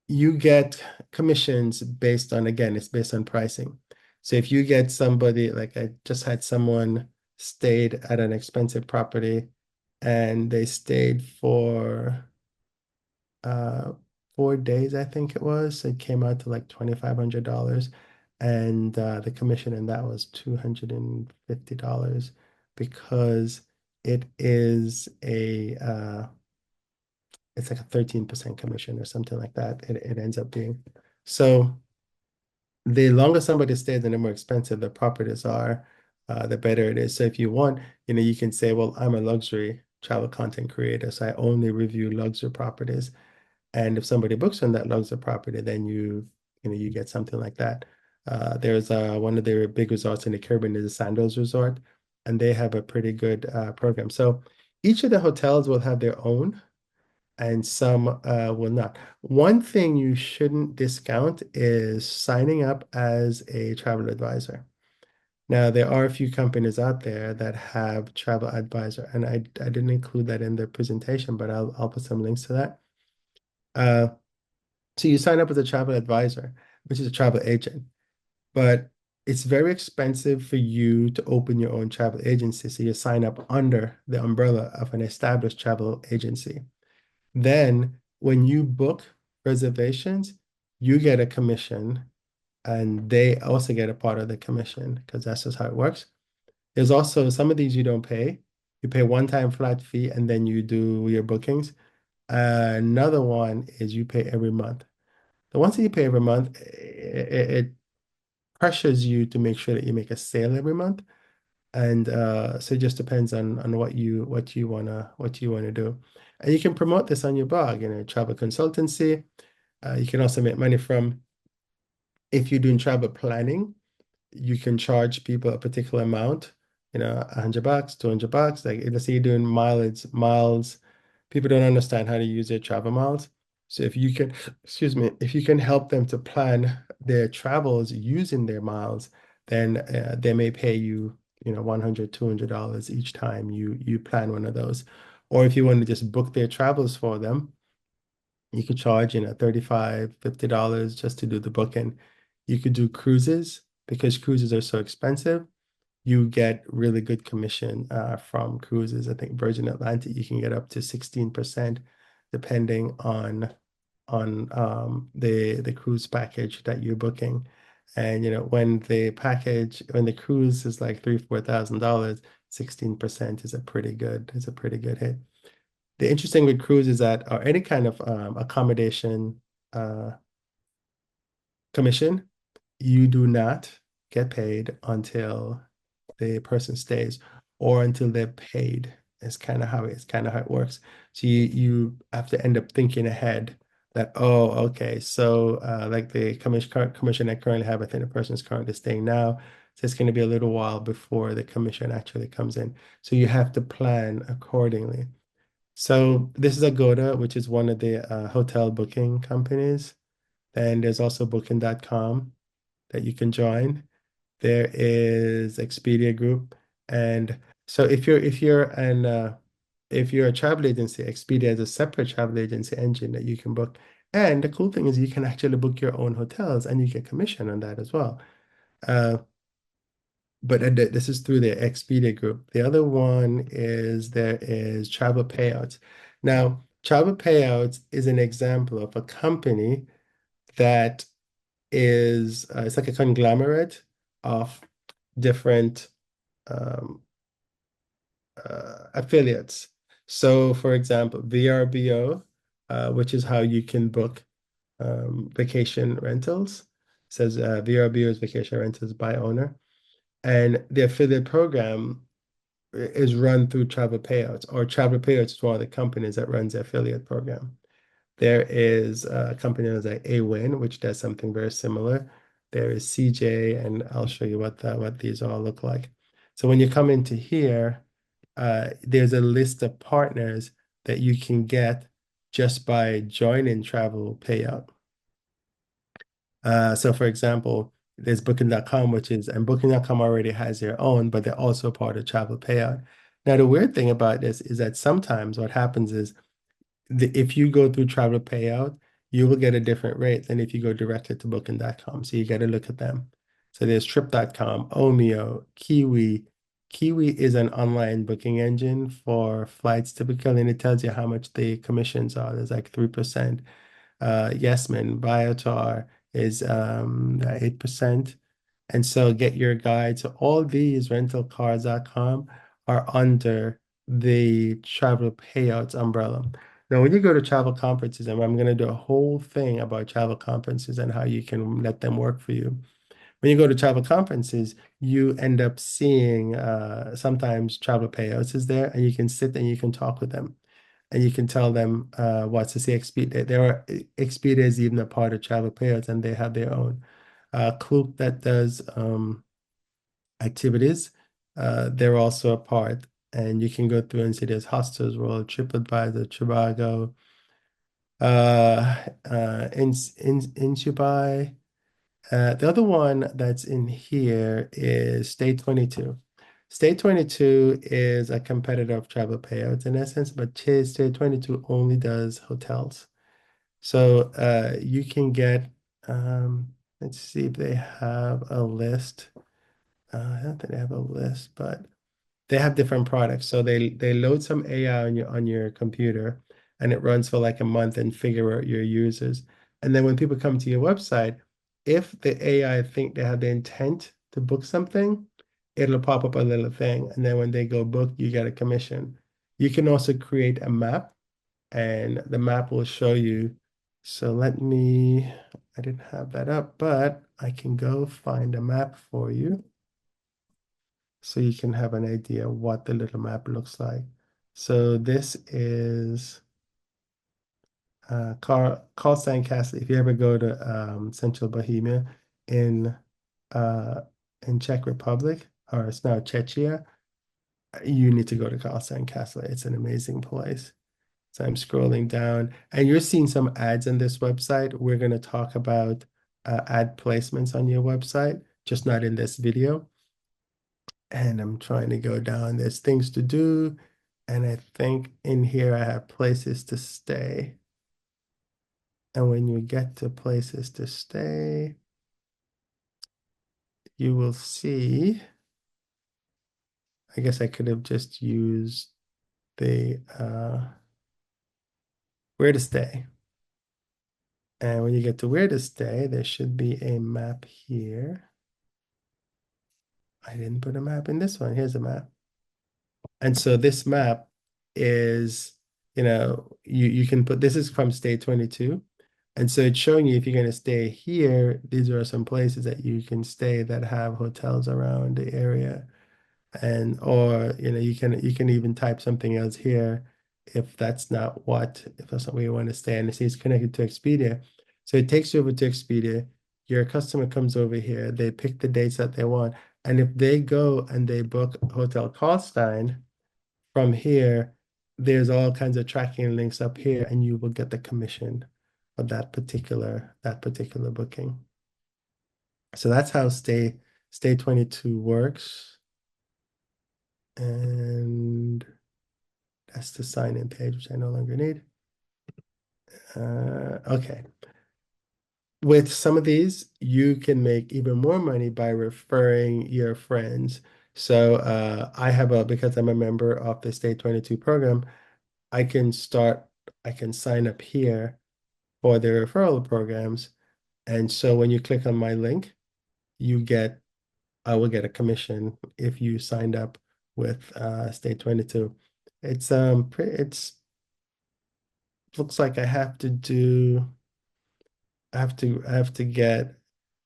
you get commissions based on, again, it's based on pricing. So if you get somebody, like I just had someone stayed at an expensive property and they stayed for uh 4 days, I think it was. It came out to like $2,500. And the commission in that was $250 because it is it's like a 13% commission or something like that. It ends up being. So the longer somebody stays and the more expensive the properties are, the better it is. So if you want, you can say, well, I'm a luxury travel content creator, so I only review luxury properties. And if somebody books on that luxury property, then you get something like that. There's one of their big resorts in the Caribbean is a Sandals Resort, and they have a pretty good program. So each of the hotels will have their own and some will not. One thing you shouldn't discount is signing up as a travel advisor. Now, there are a few companies out there that have travel advisor, and I didn't include that in the presentation, but I'll put some links to that. Uh, so you sign up as a travel advisor, which is a travel agent, but it's very expensive for you to open your own travel agency. So you sign up under the umbrella of an established travel agency. Then when you book reservations, you get a commission and they also get a part of the commission because that's just how it works. There's also some of these you don't pay. You pay one-time flat fee and then you do your bookings. Another one is you pay every month. The ones that you pay every month, it pressures you to make sure that you make a sale every month. And so it just depends on what you wanna do. And you can promote this on your blog, travel consultancy. You can also make money from if you're doing travel planning, you can charge people a particular amount, $100, $200. Like let's say you're doing miles, people don't understand how to use their travel miles. So if you can, excuse me, if you can help them to plan their travels using their miles, then they may pay you, $100, $200 each time you plan one of those. Or if you want to just book their travels for them, you could charge, $35, $50 just to do the booking. You could do cruises because cruises are so expensive. You get really good commission from cruises. I think Virgin Atlantic, you can get up to 16% depending on the cruise package that you're booking. And when the cruise is like $3,000, $4,000, 16% is a pretty good hit. the interesting with cruise is that, or any kind of accommodation uh, commission, you do not get paid until the person stays or until they're paid. It's kind of how it works. So you have to end up thinking ahead that, oh, okay, so like the commission I currently have, I think the person is currently staying now. So it's going to be a little while before the commission actually comes in. So you have to plan accordingly. So this is Agoda, which is one of the hotel booking companies. And there's also Booking.com that you can join. There is Expedia Group, and so if you're a travel agency, Expedia is a separate travel agency engine that you can book. And the cool thing is you can actually book your own hotels and you get commission on that as well. Uh, but this is through the Expedia Group. The other one is there is Travel Payouts. Now, Travel Payouts is an example of a company that is it's like a conglomerate of different um, affiliates. So, for example, VRBO, which is how you can book vacation rentals, says VRBO is vacation rentals by owner, and the affiliate program is run through Travel Payouts, or Travel Payouts is one of the companies that runs the affiliate program. There is a company like AWin, which does something very similar. There is CJ, and I'll show you what these all look like. So when you come into here, there's a list of partners that you can get just by joining Travel Payout. So for example, there's Booking.com, and Booking.com already has their own, but they're also part of Travel Payout. Now, the weird thing about this is that sometimes what happens is if you go through Travel Payout, you will get a different rate than if you go directly to Booking.com. So you got to look at them. So there's Trip.com, Omeo, Kiwi. Kiwi is an online booking engine for flights typically, and it tells you how much the commissions are. There's like 3%. Yesman, Biotar is 8%. And so get your guide. So all these rentalcars.com are under the travel payouts umbrella. Now, when you go to travel conferences, and I'm going to do a whole thing about travel conferences and how you can let them work for you. When you go to travel conferences, you end up seeing sometimes travel payouts is there, and you can sit and you can talk with them and you can tell them what to say. Expedia, Expedia is even a part of travel payouts, and they have their own. Klook that does activities, they're also a part. And you can go through and see there's Hostels World, TripAdvisor, Trivago, in Dubai. The other one that's in here is Stay 22. Stay 22 is a competitor of Travel Payouts in essence, but Stay 22 only does hotels. So you can get, let's see if they have a list. I don't think they have a list, but they have different products. So they load some AI on your computer and it runs for like a month and figure out your users. And then when people come to your website, if the AI think they have the intent to book something, it'll pop up a little thing. And then when they go book, you get a commission. You can also create a map and the map will show you. So I didn't have that up, but I can go find a map for you so you can have an idea what the little map looks like. So this is Carl Castle. If you ever go to Central Bohemia in uh, in Czech Republic, or it's now Czechia, you need to go to Carl Castle. It's an amazing place. So I'm scrolling down, and you're seeing some ads on this website. We're going to talk about ad placements on your website, just not in this video. And I'm trying to go down. There's things to do. And I think in here I have places to stay. And when you get to places to stay, you will see, I guess I could have just used the where to stay. And when you get to where to stay, there should be a map here. I didn't put a map in this one. Here's a map. And so this map is you can put this is from state 22. And so it's showing you if you're going to stay here, these are some places that you can stay that have hotels around the area. And or you can even type something else here if that's not where you want to stay. And it says connected to Expedia. So it takes you over to Expedia. Your customer comes over here, they pick the dates that they want. And if they go and they book Hotel Karlstein from here, there's all kinds of tracking links up here, and you will get the commission of that particular booking. So that's how Stay 22 works. And that's the sign-in page, which I no longer need. Okay. With some of these, you can make even more money by referring your friends. So because I'm a member of the Stay 22 program, I can start, I can sign up here for the referral programs. And so when you click on my link, you get, I will get a commission if you signed up with Stay 22. It's looks like I have to get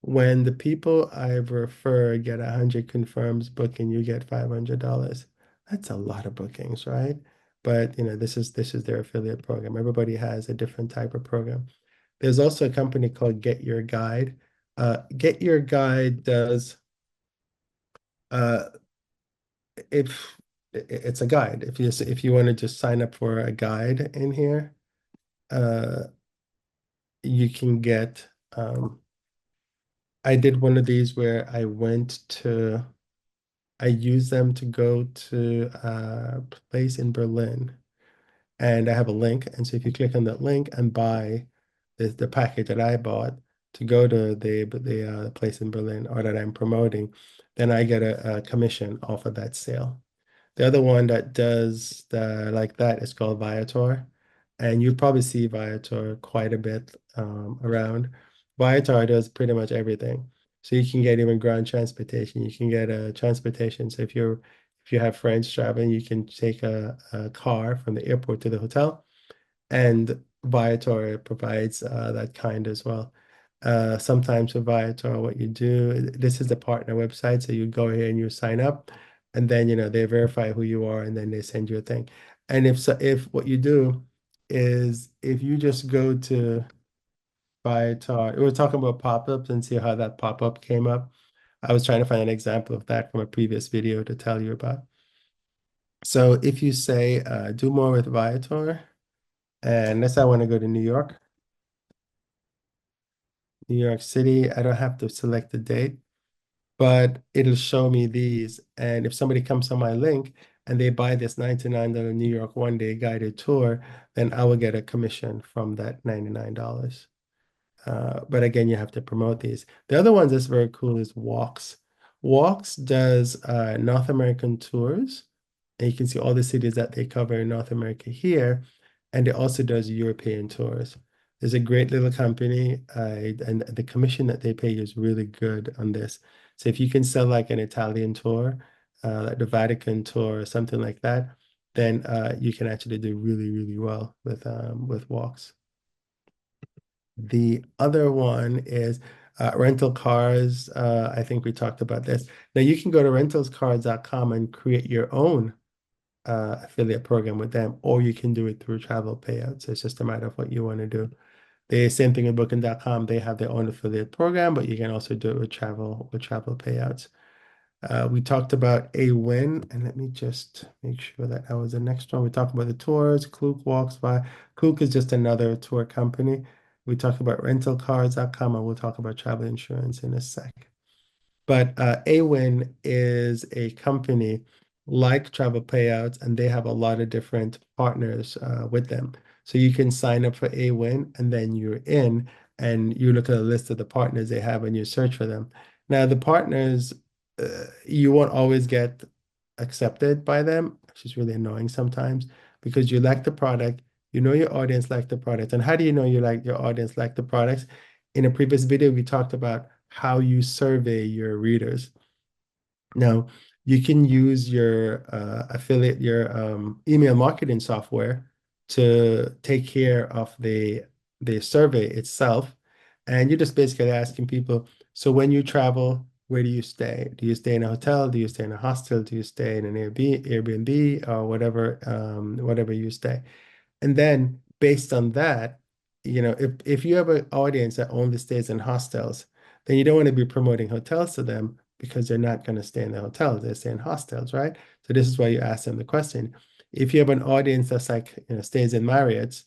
when the people I've referred get 100 confirms booking, you get $500. That's a lot of bookings, right? But this is their affiliate program. Everybody has a different type of program. There's also a company called Get Your Guide. Get Your Guide does uh if it's a guide. If you want to just sign up for a guide in here, uh you can get I did one of these where I used them to go to a place in Berlin, and I have a link. And so if you click on that link and buy the package that I bought to go to the place in Berlin or that I'm promoting, then I get a commission off of that sale. The other one that does like that is called Viator. And you probably see Viator quite a bit around. Viator does pretty much everything. So you can get even ground transportation. You can get a transportation. So if you have friends traveling, you can take a car from the airport to the hotel. And Viator provides that kind as well. Sometimes with Viator, what you do, this is the partner website. So you go here and you sign up, and then they verify who you are, and then they send you a thing. And if what you do is if you just go to Viator, we were talking about pop-ups and see how that pop-up came up. I was trying to find an example of that from a previous video to tell you about. So if you say do more with Viator, and let's say I want to go to New York City. I don't have to select the date, but it'll show me these. And if somebody comes on my link and they buy this $99 New York one-day guided tour, then I will get a commission from that $99. But again, you have to promote these. The other one that's very cool is Walks. Walks does North American tours, and you can see all the cities that they cover in North America here, and it also does European tours. There's a great little company, and the commission that they pay is really good on this. So if you can sell like an Italian tour, like the Vatican tour or something like that, then you can actually do really, really well with Walks. The other one is rental cars. I think we talked about this. Now you can go to rentalscars.com and create your own affiliate program with them, or you can do it through travel payouts. It's just a matter of what you want to do. The same thing with booking.com. They have their own affiliate program, but you can also do it with travel payouts. We talked about a win, and let me just make sure that was the next one. We talked about the tours. Klook walks by. Klook is just another tour company. We talked about rentalcars.com, and we'll talk about travel insurance in a sec. But Awin is a company like Travel Payouts, and they have a lot of different partners with them. So you can sign up for Awin, and then you're in, and you look at a list of the partners they have, and you search for them. Now, the partners, you won't always get accepted by them, which is really annoying sometimes because you like the product, your audience like the product. And how do you know your audience like the products? In a previous video, we talked about how you survey your readers. Now, you can use your affiliate, your email marketing software to take care of the survey itself. And you're just basically asking people, so when you travel, where do you stay? Do you stay in a hotel? Do you stay in a hostel? Do you stay in an Airbnb or whatever you stay? And then based on that, if you have an audience that only stays in hostels, then you don't want to be promoting hotels to them because they're not going to stay in the hotels. They stay in hostels, right? So this is why you ask them the question. If you have an audience that's like, stays in Marriott's,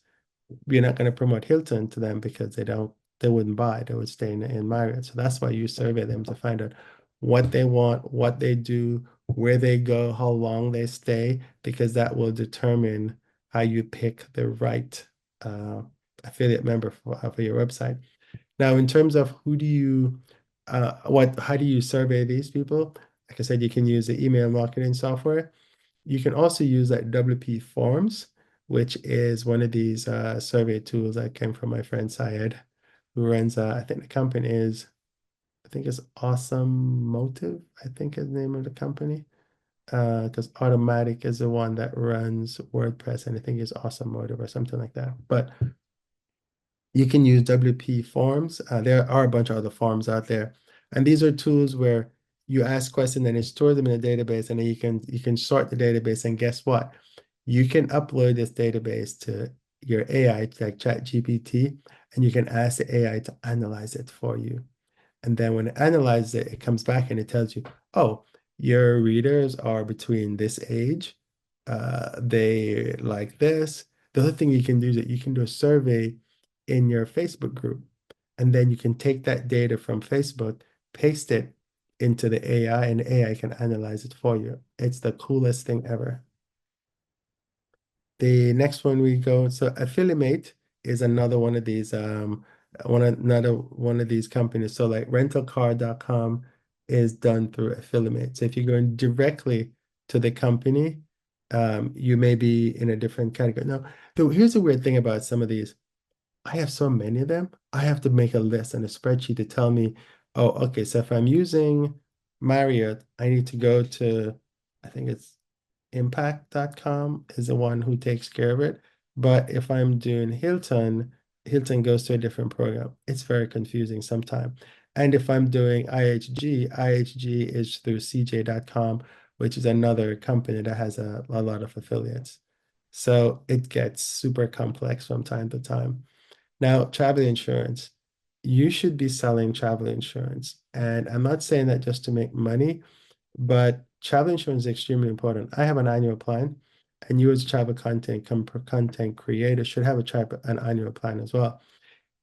you're not going to promote Hilton to them because they wouldn't buy, they would stay in Marriott. So that's why you survey them to find out what they want, what they do, where they go, how long they stay, because that will determine how you pick the right uh, affiliate member for your website. Now, in terms of how do you survey these people? Like I said, you can use the email marketing software. You can also use like WP Forms, which is one of these survey tools that came from my friend Syed, who runs, I think the company is, I think it's Awesome Motive, I think is the name of the company. Because Automatic is the one that runs WordPress, and I think it's Awesome Motive or something like that. But you can use WP Forms. There are a bunch of other forms out there. And these are tools where you ask questions and it stores them in a database, and then you can sort the database. And guess what? You can upload this database to your AI, like ChatGPT, and you can ask the AI to analyze it for you. And then when it analyzes it, it comes back and it tells you, oh, your readers are between this age. They like this. The other thing you can do is that you can do a survey in your Facebook group. And then you can take that data from Facebook, paste it into the AI, and the AI can analyze it for you. It's the coolest thing ever. The next one we go, so Affiliate is another one of these another one of these companies. So like rentalcar.com is done through Affiliate. So if you're going directly to the company, you may be in a different category. Now, though here's the weird thing about some of these. I have so many of them. I have to make a list and a spreadsheet to tell me, oh, okay, so if I'm using Marriott, I need to go to, I think it's impact.com is the one who takes care of it. But if I'm doing Hilton, Hilton goes to a different program. It's very confusing sometimes. And if I'm doing IHG is through CJ.com, which is another company that has a lot of affiliates. So it gets super complex from time to time. Now, travel insurance, you should be selling travel insurance. And I'm not saying that just to make money, but travel insurance is extremely important. I have an annual plan, and you as a travel content creator should have an annual plan as well.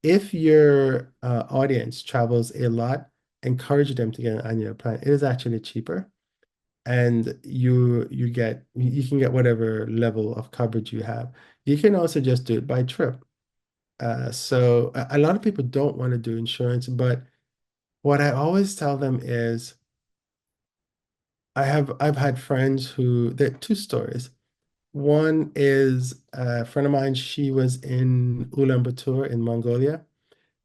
If your audience travels a lot, encourage them to get an annual plan. It is actually cheaper, and you can get whatever level of coverage you have. You can also just do it by trip. So a lot of people don't want to do insurance, but what I always tell them is I've had friends who there are two stories. One is a friend of mine, she was in Ulaanbaatar in Mongolia,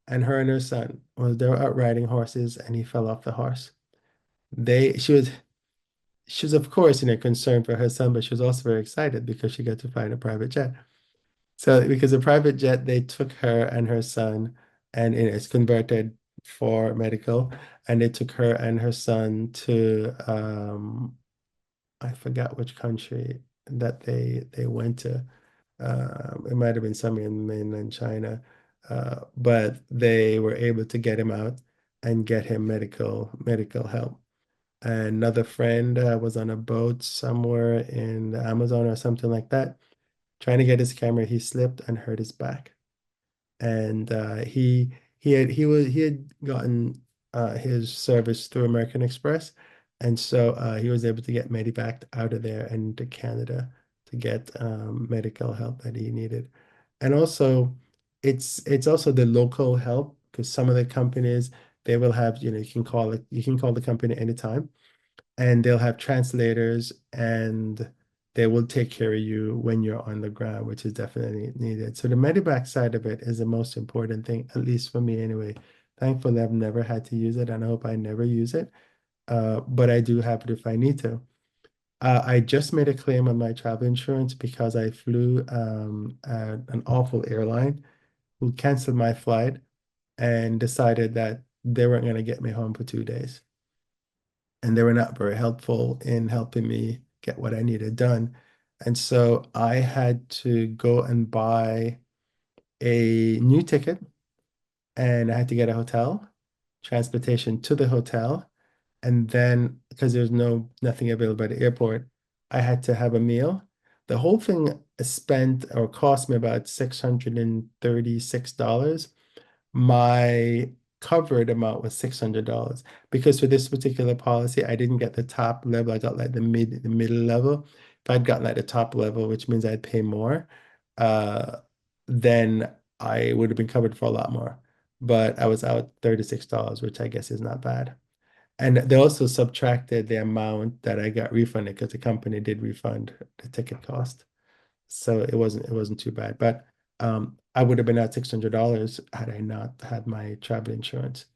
and her and her son they were out riding horses and he fell off the horse. They she was of course, concerned for her son, but she was also very excited because she got to fly in a private jet. So because a private jet, they took her and her son, and it's converted for medical, and they took her and her son to I forgot which country that they went to. It might have been somewhere in mainland China, but they were able to get him out and get him medical help. Another friend was on a boat somewhere in the Amazon or something like that, trying to get his camera. He slipped and hurt his back, and he had gotten his service through American Express, and so he was able to get medevaced out of there and to Canada to get medical help that he needed. And also, it's also the local help because some of the companies they will have, you can call the company anytime and they'll have translators and they will take care of you when you're on the ground, which is definitely needed. So the medevac side of it is the most important thing, at least for me anyway. Thankfully, I've never had to use it, and I hope I never use it. But I do have it if I need to. I just made a claim on my travel insurance because I flew an awful airline who canceled my flight and decided that they weren't going to get me home for 2 days. And they were not very helpful in helping me get what I needed done. And so I had to go and buy a new ticket, and I had to get a hotel, transportation to the hotel, and then because there's nothing available at the airport, I had to have a meal. The whole thing spent or cost me about $636. My covered amount was $600 because for this particular policy, I didn't get the top level. I got like the middle level. If I'd gotten like the top level, which means I'd pay more, uh, then I would have been covered for a lot more. But I was out $36, which I guess is not bad. And they also subtracted the amount that I got refunded because the company did refund the ticket cost. So it wasn't too bad. But I would have been at $600 had I not had my travel insurance.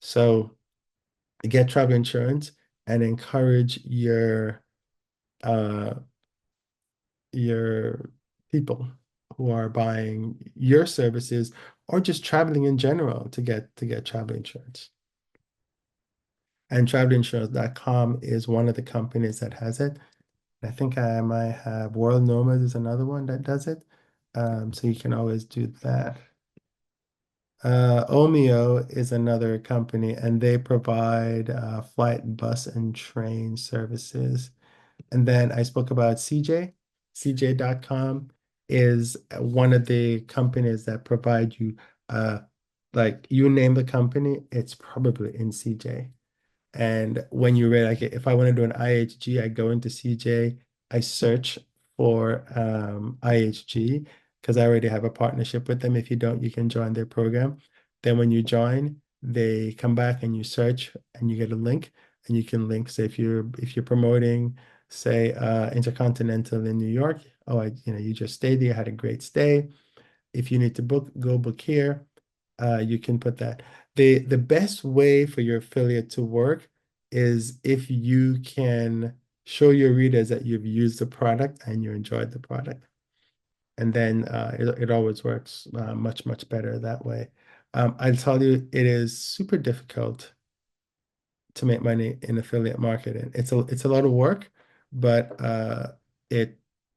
So get travel insurance and encourage uh your people who are buying your services or just traveling in general to get travel insurance. And travelinsurance.com is one of the companies that has it. I think I might have World Nomads is another one that does it. So you can always do that. Omeo is another company, and they provide flight, bus, and train services. And then I spoke about CJ. CJ.com is one of the companies that provide you, like you name the company, it's probably in CJ. And when you read, like, if I want to do an IHG, I go into CJ, I search for IHG because I already have a partnership with them. If you don't, you can join their program. Then when you join, they come back and you search and you get a link and you can link. Say if you're promoting, say Intercontinental in New York, oh, you just stayed there, had a great stay. If you need to book, go book here. You can put that. The best way for your affiliate to work is if you can show your readers that you've used the product and you enjoyed the product. And then it always works much, much better that way. I'll tell you, it is super difficult to make money in affiliate marketing. It's a lot of work, but it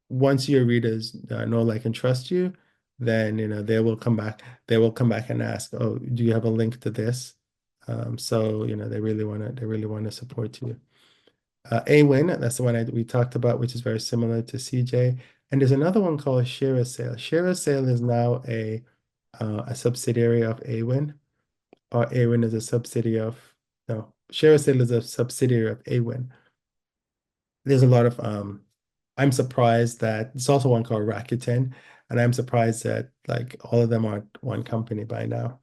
once your readers know, like, and trust you, then they will come back. They will come back and ask, "Oh, do you have a link to this?" So they really want to support you. AWin, that's the one we talked about, which is very similar to CJ. And there's another one called Share Sale. Share Sale is now a subsidiary of AWin, or AWin is a subsidiary of, no, ShareASale is a subsidiary of AWin. There's a lot of I'm surprised that it's also one called Rakuten, and I'm surprised that like all of them are one company by now.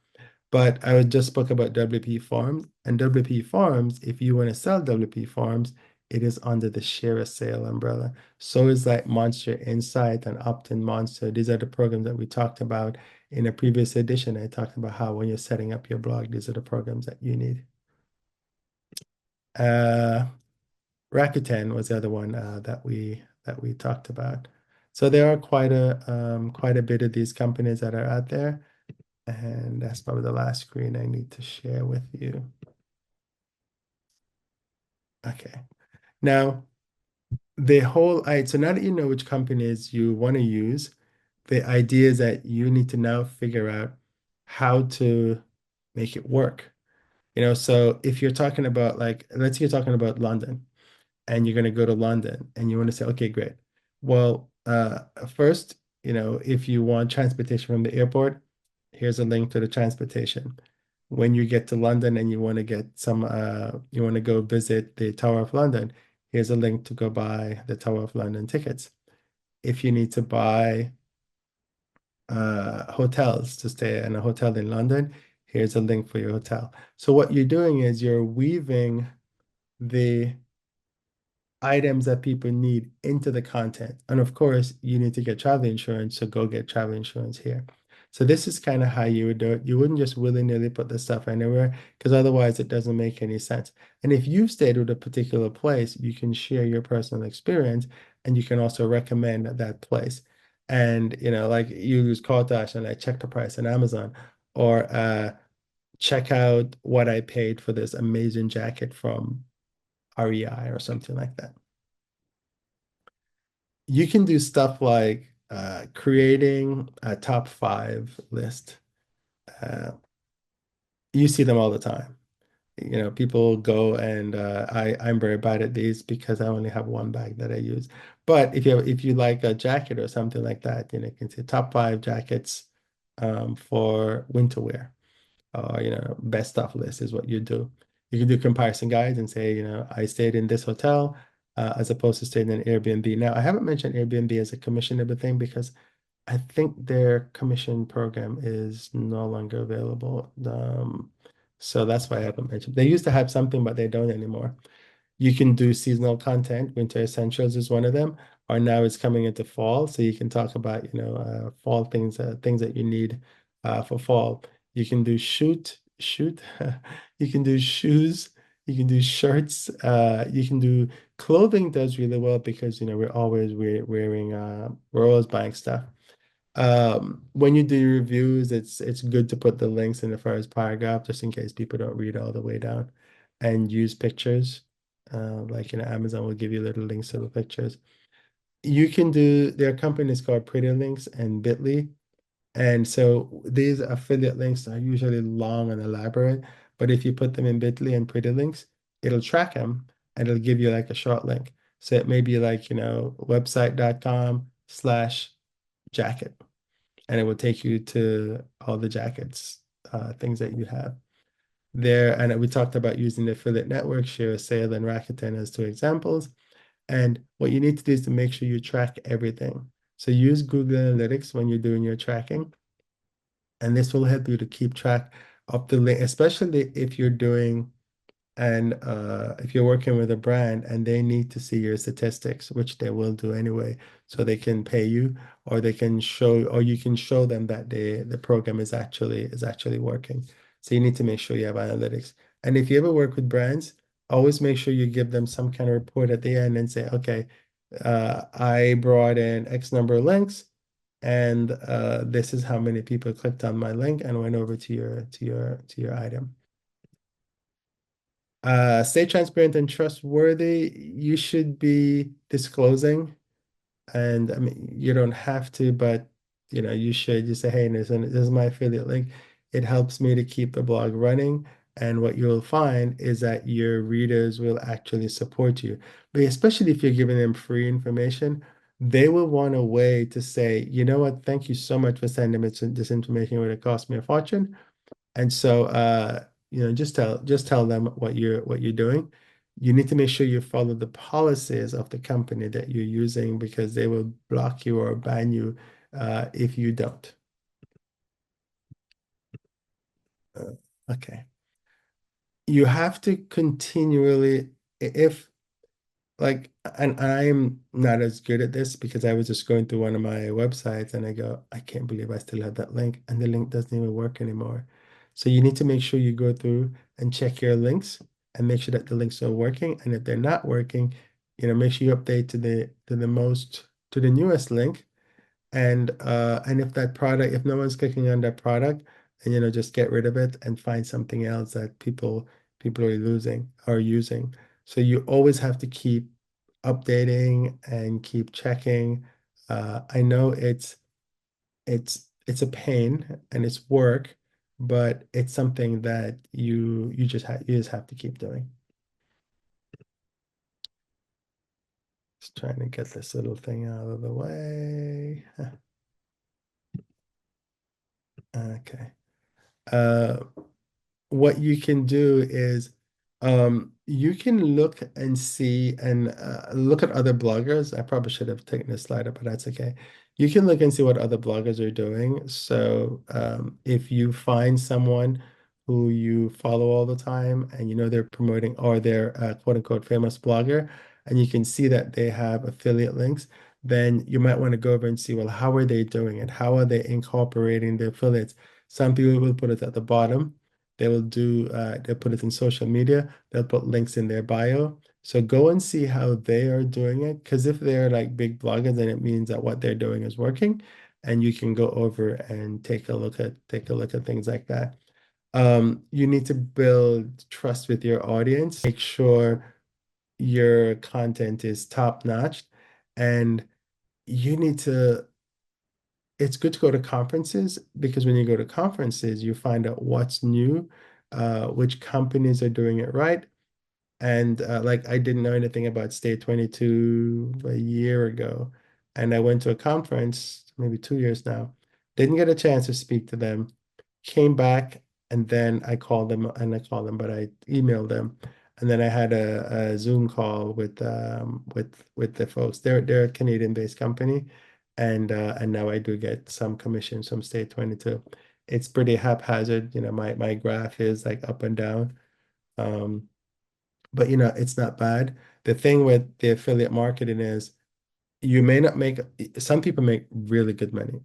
But I would just spoke about WP Farms, and WP Farms, if you want to sell WP Farms, it is under the ShareASale umbrella. So is like Monster Insight and Opt-in Monster. These are the programs that we talked about in a previous edition. I talked about how when you're setting up your blog, these are the programs that you need. Uh, Rakuten was the other one that we talked about. So there are quite a bit of these companies that are out there, and that's probably the last screen I need to share with you. Okay. Now, so now that you know which companies you want to use, the idea is that you need to now figure out how to make it work. So if you're talking about, like, let's say you're talking about London, and you're going to go to London and you want to say, okay, great. Well, first, if you want transportation from the airport, here's a link to the transportation. When you get to London and you want to go visit the Tower of London, here's a link to go buy the Tower of London tickets. If you need to buy hotels to stay in a hotel in London, here's a link for your hotel. So what you're doing is you're weaving the items that people need into the content. And of course, you need to get travel insurance, so go get travel insurance here. So this is kind of how you would do it. You wouldn't just willy-nilly put the stuff anywhere because otherwise it doesn't make any sense. And if you've stayed with a particular place, you can share your personal experience and you can also recommend that place. And like you use call to action, like check the price on Amazon or check out what I paid for this amazing jacket from REI or something like that. You can do stuff like creating a top five list. Uh, you see them all the time. People go and I'm very bad at these because I only have one bag that I use. But if you like a jacket or something like that, you can say top five jackets for winter wear. Or best of list is what you do. You can do comparison guides and say, I stayed in this hotel as opposed to staying in Airbnb. Now, I haven't mentioned Airbnb as a commissionable thing because I think their commission program is no longer available. So that's why I haven't mentioned. They used to have something, but they don't anymore. You can do seasonal content. Winter Essentials is one of them. Or now it's coming into fall, so you can talk about, fall things that you need for fall. You can do shoot. You can do shoes. You can do shirts. You can do clothing does really well because, we're always buying stuff. When you do reviews, it's good to put the links in the first paragraph just in case people don't read all the way down and use pictures. Like Amazon will give you little links to the pictures. There are companies called Pretty Links and Bitly. And so these affiliate links are usually long and elaborate, but if you put them in Bitly and Pretty Links, it'll track them and it'll give you like a short link. So it may be like, website.com/jacket and it will take you to all the jackets, things that you have there. And we talked about using the affiliate network, Share a Sale and Rakuten as two examples. And what you need to do is to make sure you track everything. So use Google Analytics when you're doing your tracking, and this will help you to keep track of the link, especially if you're doing and if you're working with a brand and they need to see your statistics, which they will do anyway, so they can pay you or they can show or you can show them that the program is actually working. So you need to make sure you have analytics. And if you ever work with brands, always make sure you give them some kind of report at the end and say, okay, I brought in X number of links and this is how many people clicked on my link and went over to your item. Stay transparent and trustworthy. You should be disclosing, and I mean, you don't have to, but you should. You say, "Hey, this is my affiliate link. It helps me to keep the blog running." And what you'll find is that your readers will actually support you. But especially if you're giving them free information, they will want a way to say, you know what, thank you so much for sending me this information. It would have cost me a fortune. And so, just tell them what you're doing. You need to make sure you follow the policies of the company that you're using because they will block you or ban you if you don't. Uh, okay. You have to continually, if like, and I'm not as good at this because I was just going through one of my websites and I go, I can't believe I still have that link, and the link doesn't even work anymore. So you need to make sure you go through and check your links and make sure that the links are working. And if they're not working, make sure you update to the newest link and if no one's clicking on that product, and just get rid of it and find something else that people are using. So you always have to keep updating and keep checking. I know it's a pain and it's work, but it's something that you just have to keep doing. Just trying to get this little thing out of the way. Okay. Uh, what you can do is you can look and see and look at other bloggers. I probably should have taken this slide up, but that's okay. You can look and see what other bloggers are doing. So if you find someone who you follow all the time and they're promoting or they're a quote unquote famous blogger, and you can see that they have affiliate links, then you might want to go over and see, well, how are they doing it? How are they incorporating the affiliates? Some people will put it at the bottom. They'll put it in social media. They'll put links in their bio. So go and see how they are doing it. Because if they're like big bloggers, then it means that what they're doing is working. And you can go over and take a look at things like that. You need to build trust with your audience. Make sure your content is top notch, and you need to. It's good to go to conferences because when you go to conferences, you find out what's new, which companies are doing it right. And like I didn't know anything about State 22 a year ago. And I went to a conference, maybe 2 years now. Didn't get a chance to speak to them. Came back and then I called them, but I emailed them. And then I had a Zoom call with the folks. They're a Canadian-based company. And now I do get some commissions from State 22. It's pretty haphazard. My graph is like up and down. Um, but it's not bad. The thing with the affiliate marketing is you may not make, some people make really good money.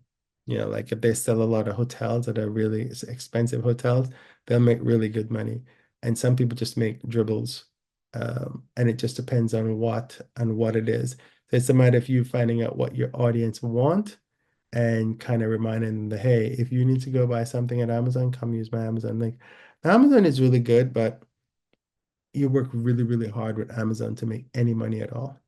Like if they sell a lot of hotels that are really expensive hotels, they'll make really good money. And some people just make dribbles. And it just depends on what it is. So it's a matter of you finding out what your audience want and kind of reminding them that, hey, if you need to go buy something at Amazon, come use my Amazon link. Amazon is really good, but you work really, really hard with Amazon to make any money at all.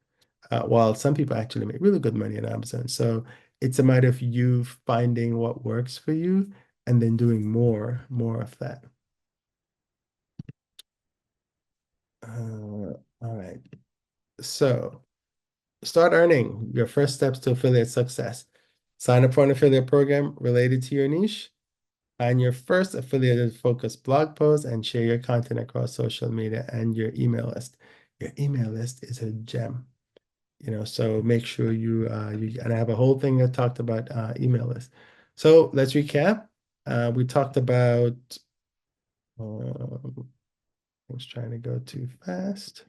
While some people actually make really good money on Amazon. So it's a matter of you finding what works for you and then doing more of that. All right. So start earning your first steps to affiliate success. Sign up for an affiliate program related to your niche. Find your first affiliated focused blog post and share your content across social media and your email list. Your email list is a gem. So make sure and I have a whole thing that talked about email list. So let's recap. We talked about, I was trying to go too fast.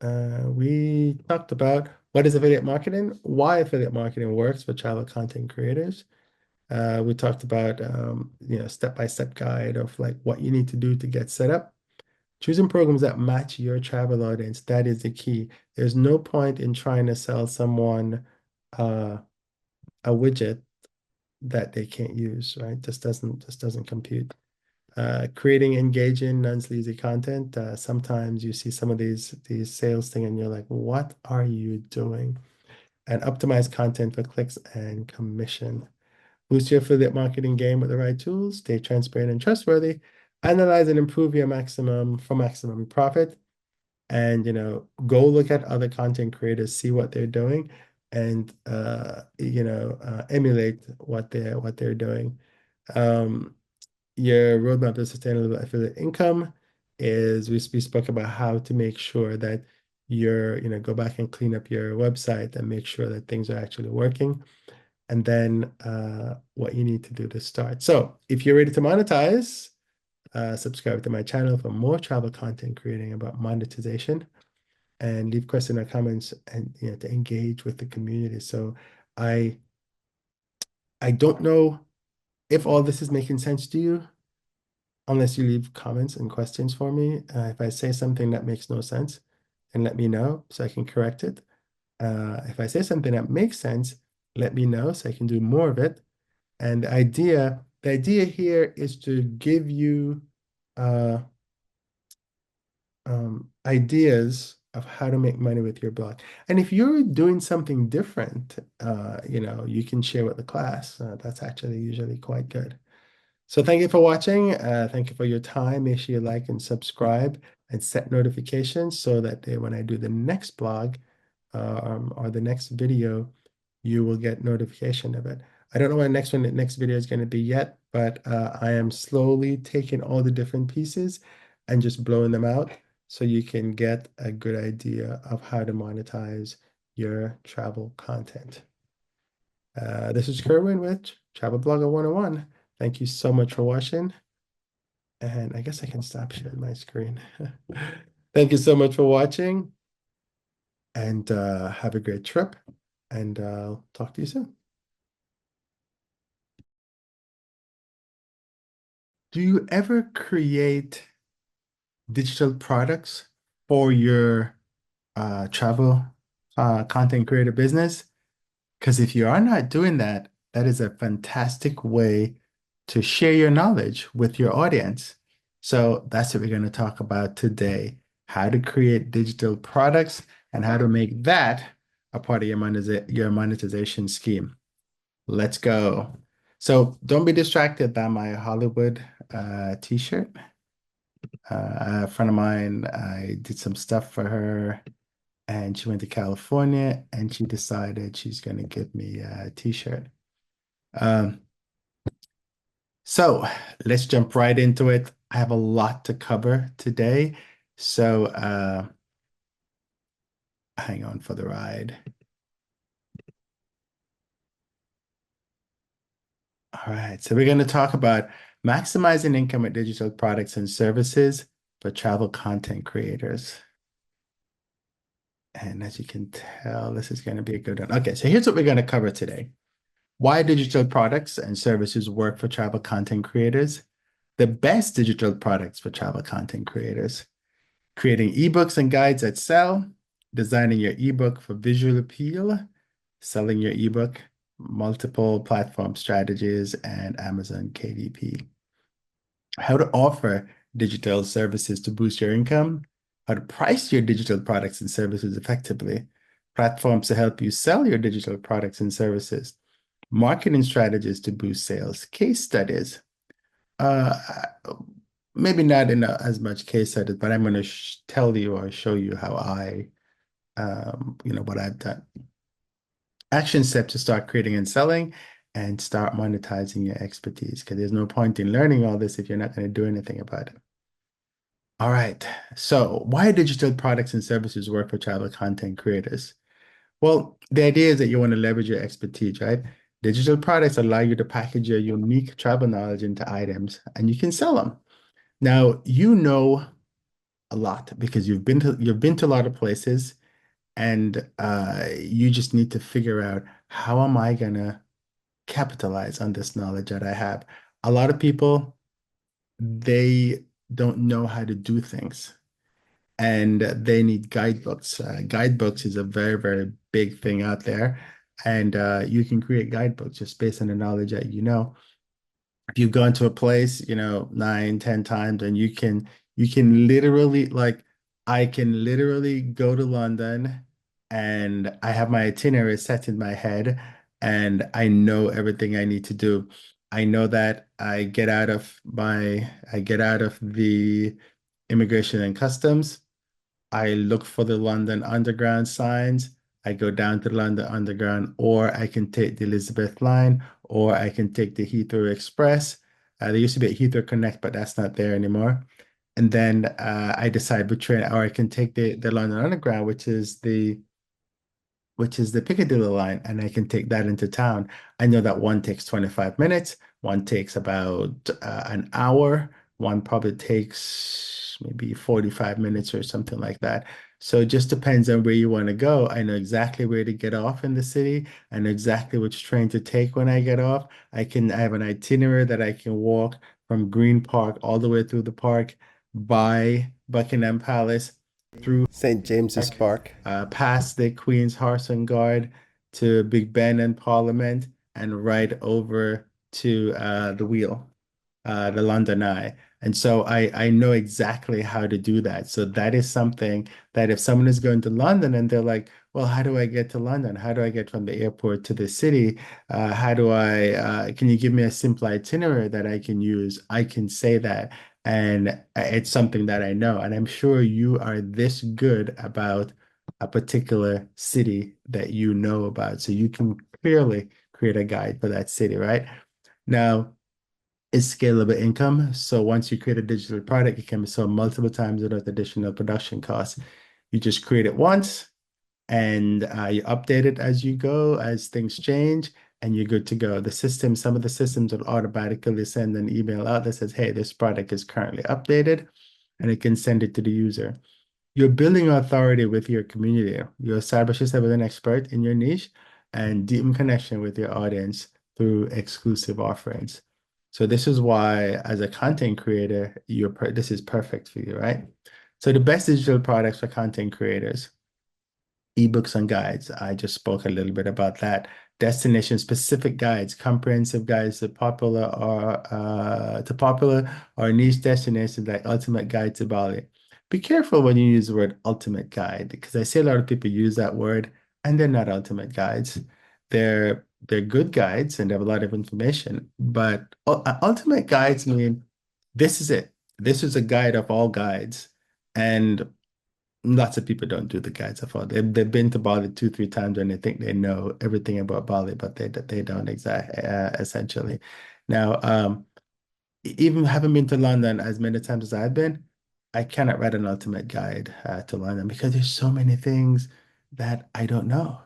We talked about what is affiliate marketing, why affiliate marketing works for travel content creators. We talked about, step-by-step guide of like what you need to do to get set up. Choosing programs that match your travel audience, that is the key. There's no point in trying to sell someone uh, a widget that they can't use, right? Just doesn't compute. Creating engaging, non-sleazy content. Sometimes you see some of these sales thing and you're like, what are you doing? And optimize content for clicks and commission. Boost your affiliate marketing game with the right tools. Stay transparent and trustworthy. Analyze and improve your maximum profit. And go look at other content creators, see what they're doing, and emulate what they're doing. Um, your roadmap to sustainable affiliate income is we spoke about how to make sure that go back and clean up your website and make sure that things are actually working. And then what you need to do to start. So if you're ready to monetize, subscribe to my channel for more travel content creating about monetization and leave questions or comments and to engage with the community. So I I don't know if all this is making sense to you unless you leave comments and questions for me. If I say something that makes no sense, then let me know so I can correct it. If I say something that makes sense, let me know so I can do more of it. And the idea here is to give you uh, ideas of how to make money with your blog. And if you're doing something different, you can share with the class. That's actually usually quite good. So thank you for watching. Thank you for your time. Make sure you like and subscribe and set notifications so that when I do the next blog or the next video, you will get notification of it. I don't know when the next video is going to be yet, but I am slowly taking all the different pieces and just blowing them out so you can get a good idea of how to monetize your travel content. This is Kerwin with Travel Blogger 101. Thank you so much for watching. And I guess I can stop sharing my screen. Thank you so much for watching. and have a great trip. And I'll talk to you soon. Do you ever create digital products for your travel content creator business? Because if you are not doing that, that is a fantastic way to share your knowledge with your audience. So that's what we're going to talk about today, how to create digital products and how to make that a part of your monetization scheme. Let's go. So don't be distracted by my Hollywood t-shirt. A friend of mine, I did some stuff for her and she went to California and she decided she's going to give me a t-shirt. Um, so let's jump right into it. I have a lot to cover today. So hang on for the ride. All right. So we're going to talk about maximizing income with digital products and services for travel content creators. And as you can tell, this is going to be a good one. Okay, so here's what we're going to cover today. Why digital products and services work for travel content creators, the best digital products for travel content creators, creating ebooks and guides that sell, designing your ebook for visual appeal, selling your ebook, multiple platform strategies, and Amazon KDP. How to offer digital services to boost your income, how to price your digital products and services effectively, platforms to help you sell your digital products and services, marketing strategies to boost sales, case studies. Uh, Maybe not in as much case studies, but I'm going to tell you or show you how what I've done. Action steps to start creating and selling and start monetizing your expertise because there's no point in learning all this if you're not going to do anything about it. All right. So why digital products and services work for travel content creators? Well, the idea is that you want to leverage your expertise, right? Digital products allow you to package your unique travel knowledge into items and you can sell them. Now, you know a lot because you've been to a lot of places and you just need to figure out how am I gonna capitalize on this knowledge that I have. A lot of people, they don't know how to do things and they need guidebooks. Guidebooks is a very, very big thing out there. And you can create guidebooks just based on the knowledge that you know. If you've gone to a place, 9, 10 times, and you can literally like I can literally go to London and I have my itinerary set in my head and I know everything I need to do. I know that I get out of the immigration and customs. I look for the London Underground signs. I go down to the London Underground, or I can take the Elizabeth line, or I can take the Heathrow Express. There used to be a Heathrow Connect, but that's not there anymore. And then I decide which train, or I can take the London Underground, which is the Piccadilly line, and I can take that into town. I know that one takes 25 minutes, one takes about an hour, one probably takes maybe 45 minutes or something like that. So it just depends on where you want to go. I know exactly where to get off in the city. I know exactly which train to take when I get off. I have an itinerary that I can walk from Green Park all the way through the park by Buckingham Palace through St. James's Park, Park. past the Queen's Horse and Guard to Big Ben and Parliament, and right over to the Wheel, the London Eye. And so I know exactly how to do that. So that is something that if someone is going to London and they're like, well, how do I get to London? How do I get from the airport to the city? Can you give me a simple itinerary that I can use? I can say that. And it's something that I know. And I'm sure you are this good about a particular city that you know about. So you can clearly create a guide for that city, right? Now, it's scalable income. So once you create a digital product, it can be sold multiple times without additional production costs. You just create it once and you update it as you go, as things change, and you're good to go. Some of the systems will automatically send an email out that says, hey, this product is currently updated, and it can send it to the user. You're building authority with your community. You establish yourself as an expert in your niche and deepen connection with your audience through exclusive offerings. So this is why, as a content creator, this is perfect for you, right? So the best digital products for content creators, ebooks and guides. I just spoke a little bit about that. Destination specific guides, comprehensive guides to popular or niche destinations like Ultimate Guide to Bali. Be careful when you use the word ultimate guide because I see a lot of people use that word and they're not ultimate guides. They're good guides and they have a lot of information, but ultimate guides mean this is it. This is a guide of all guides. And lots of people don't do the guides at all. They've been to Bali two, three times and they think they know everything about Bali, but they don't essentially. Now, even having been to London as many times as I've been, I cannot write an ultimate guide to London because there's so many things that I don't know.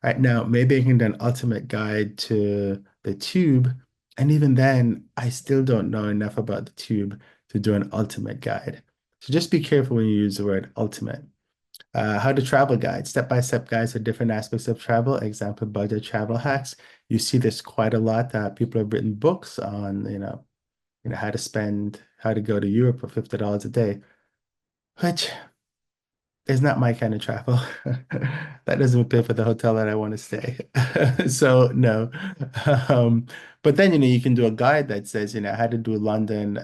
Right now, maybe I can do an ultimate guide to the tube, and even then, I still don't know enough about the tube to do an ultimate guide. So just be careful when you use the word ultimate. How to travel guide, step-by-step guides for different aspects of travel, example, budget travel hacks. You see this quite a lot. People have written books on, how to how to go to Europe for $50 a day, which is not my kind of travel. That doesn't pay for the hotel that I want to stay. So no. But then, you can do a guide that says, how to do London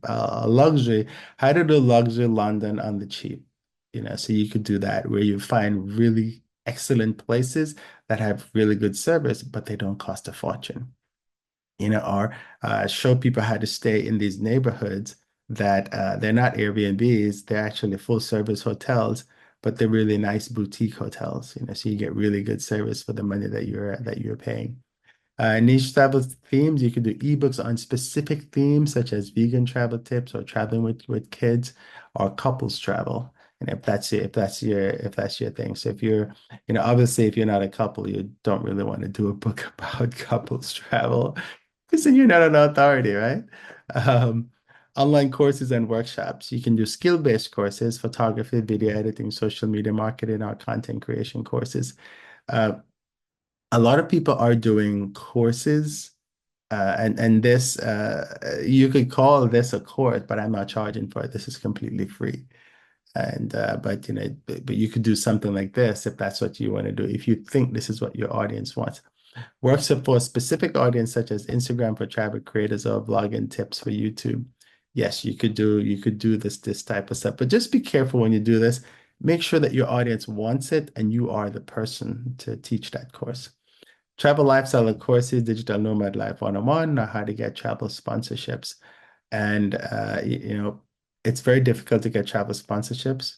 luxury, how to do luxury London on the cheap. So you could do that where you find really excellent places that have really good service, but they don't cost a fortune. Or show people how to stay in these neighborhoods that they're not Airbnbs, they're actually full service hotels, but they're really nice boutique hotels, so you get really good service for the money that you're paying. Niche travel themes, you could do ebooks on specific themes such as vegan travel tips or traveling with kids or couples travel. And if that's your thing. So if you're, obviously if you're not a couple, you don't really want to do a book about couples travel because then you're not an authority, right? Um, Online courses and workshops. You can do skill-based courses, photography, video editing, social media marketing, or content creation courses. Uh, a lot of people are doing courses, and this you could call this a course, but I'm not charging for it. This is completely free. And but but you could do something like this if that's what you want to do. If you think this is what your audience wants. Works for a specific audience such as Instagram for travel creators or vlogging tips for YouTube. Yes, you could do this type of stuff, but just be careful when you do this. Make sure that your audience wants it and you are the person to teach that course. Travel lifestyle courses, digital nomad life 101, or how to get travel sponsorships. And it's very difficult to get travel sponsorships.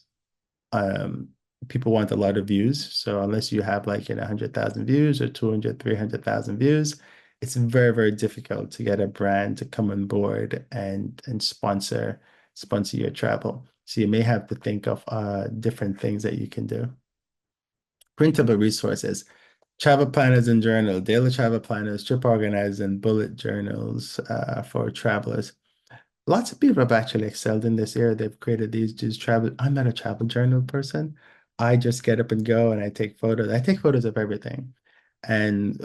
Um, People want a lot of views. So unless you have like 100,000 views or 200, 300,000 views, it's very, very difficult to get a brand to come on board and sponsor your travel. So you may have to think of different things that you can do. Printable resources, travel planners and journal, daily travel planners, trip organizers, and bullet journals for travelers. Lots of people have actually excelled in this area. They've created these travel. I'm not a travel journal person. I just get up and go and I take photos. I take photos of everything. And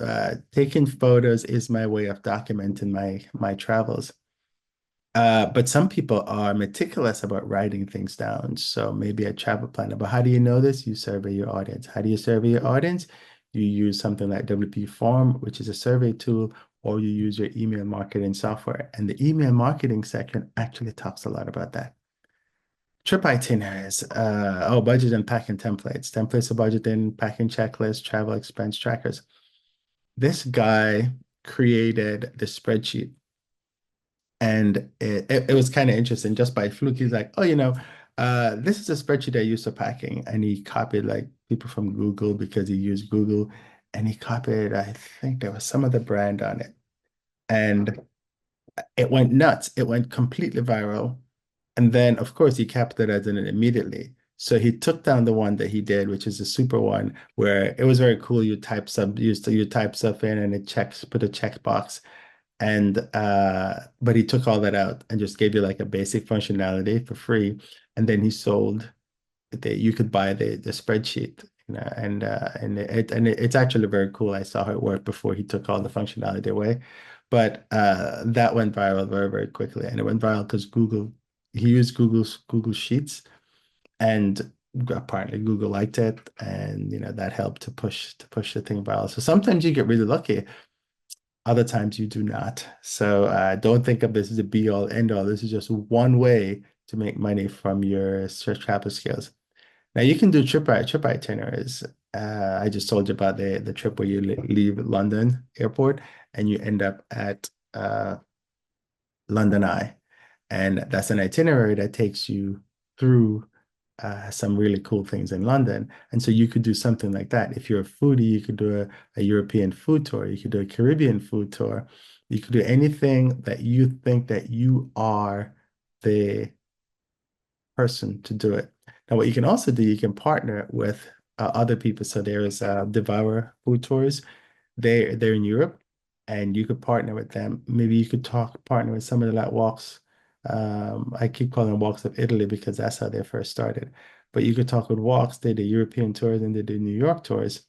taking photos is my way of documenting my travels. But some people are meticulous about writing things down. So maybe a travel planner. But how do you know this? You survey your audience. How do you survey your audience? You use something like WP Form, which is a survey tool, or you use your email marketing software. And the email marketing section actually talks a lot about that. Trip itineraries, budget and packing templates, templates for budgeting, packing checklists, travel expense trackers. This guy created the spreadsheet and it was kind of interesting. Just by fluke, he's like, oh, this is a spreadsheet I use for packing. And he copied like people from Google because he used Google. And he copied, I think there was some of the brand on it. And it went nuts. It went completely viral. And then, of course, he capitalized on it immediately. So he took down the one that he did, which is a super one, where it was very cool. You type stuff in and it checks, put a checkbox And but he took all that out and just gave you like a basic functionality for free. And then he sold that you could buy the spreadsheet, it's actually very cool. I saw how it worked before he took all the functionality away. But that went viral very, very quickly. And it went viral because he used Google Sheets, and apparently Google liked it, and that helped to push the thing viral. So sometimes you get really lucky, other times you do not. So don't think of this as a be all end all. This is just one way to make money from your search traffic skills. Now you can do trip itineraries. I just told you about the trip where you leave London airport and you end up at London Eye, and that's an itinerary that takes you through some really cool things in London. And so you could do something like that. If you're a foodie, you could do a European food tour. You could do a Caribbean food tour. You could do anything that you think that you are the person to do it. Now, what you can also do, you can partner with other people. So there's Devour Food Tours. They're in Europe, and you could partner with them. Maybe you could partner with somebody like Walks. I keep calling them Walks of Italy because that's how they first started. But you could talk with Walks. They do European tours and they do New York tours.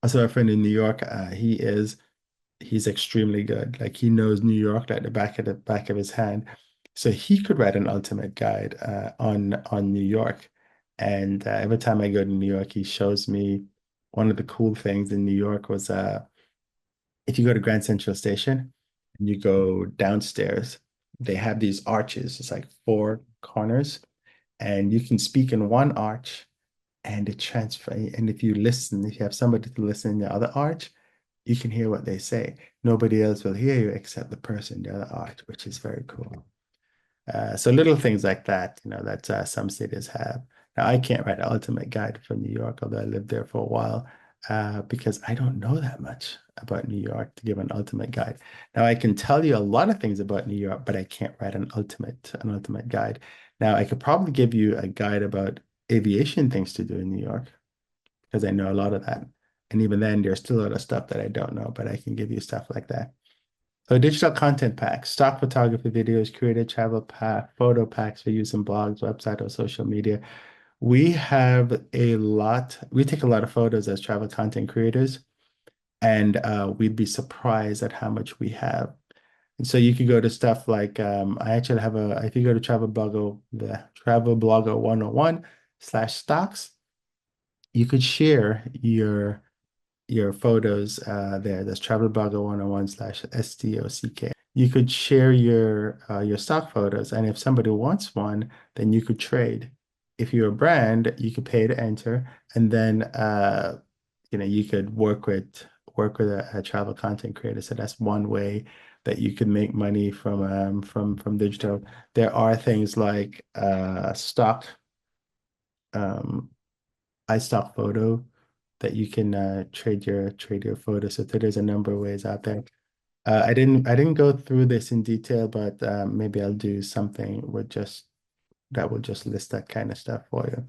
I saw a friend in New York. He's extremely good. Like he knows New York like the back of his hand. So he could write an ultimate guide on New York. And every time I go to New York, he shows me one of the cool things in New York was if you go to Grand Central Station and you go downstairs, they have these arches. It's like four corners, and you can speak in one arch and it transfer. And if you have somebody to listen in the other arch, you can hear what they say. Nobody else will hear you except the person in the other arch, which is very cool. So little things like that, that some cities have. Now, I can't write an ultimate guide for New York, although I lived there for a while, because I don't know that much about New York to give an ultimate guide. Now, I can tell you a lot of things about New York, but I can't write an ultimate guide. Now, I could probably give you a guide about aviation things to do in New York because I know a lot of that. And even then, there's still a lot of stuff that I don't know, but I can give you stuff like that. So digital content packs, stock photography videos, created travel pack, photo packs for use in blogs, website, or social media. We take a lot of photos as travel content creators, and we'd be surprised at how much we have. And so you could go to stuff like I actually have if you go to the Travel Blogger 101/stocks, you could share your photos there. That's Travel Blogger 101/STOCK. You could share your stock photos, and if somebody wants one, then you could trade. If you're a brand, you could pay to enter, and then you could work with a travel content creator. So that's one way that you could make money from digital. There are things like stock um, iStock photo that you can trade your photo. So there's a number of ways out there. I didn't go through this in detail, but maybe I'll do something that will just list that kind of stuff for you.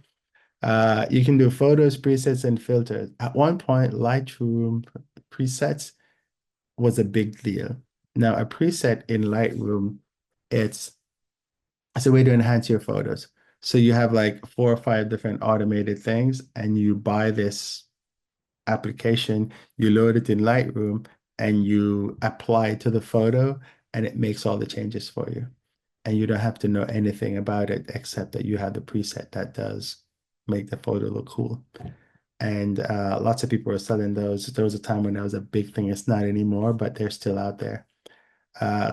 You can do photos, presets, and filters. At one point, Lightroom presets was a big deal. Now, a preset in Lightroom, it's it's a way to enhance your photos. So you have like four or five different automated things, and you buy this application, you load it in Lightroom, and you apply it to the photo, and it makes all the changes for you. And you don't have to know anything about it except that you have the preset that does make the photo look cool. And lots of people are selling those. There was a time when that was a big thing. It's not anymore, but they're still out there.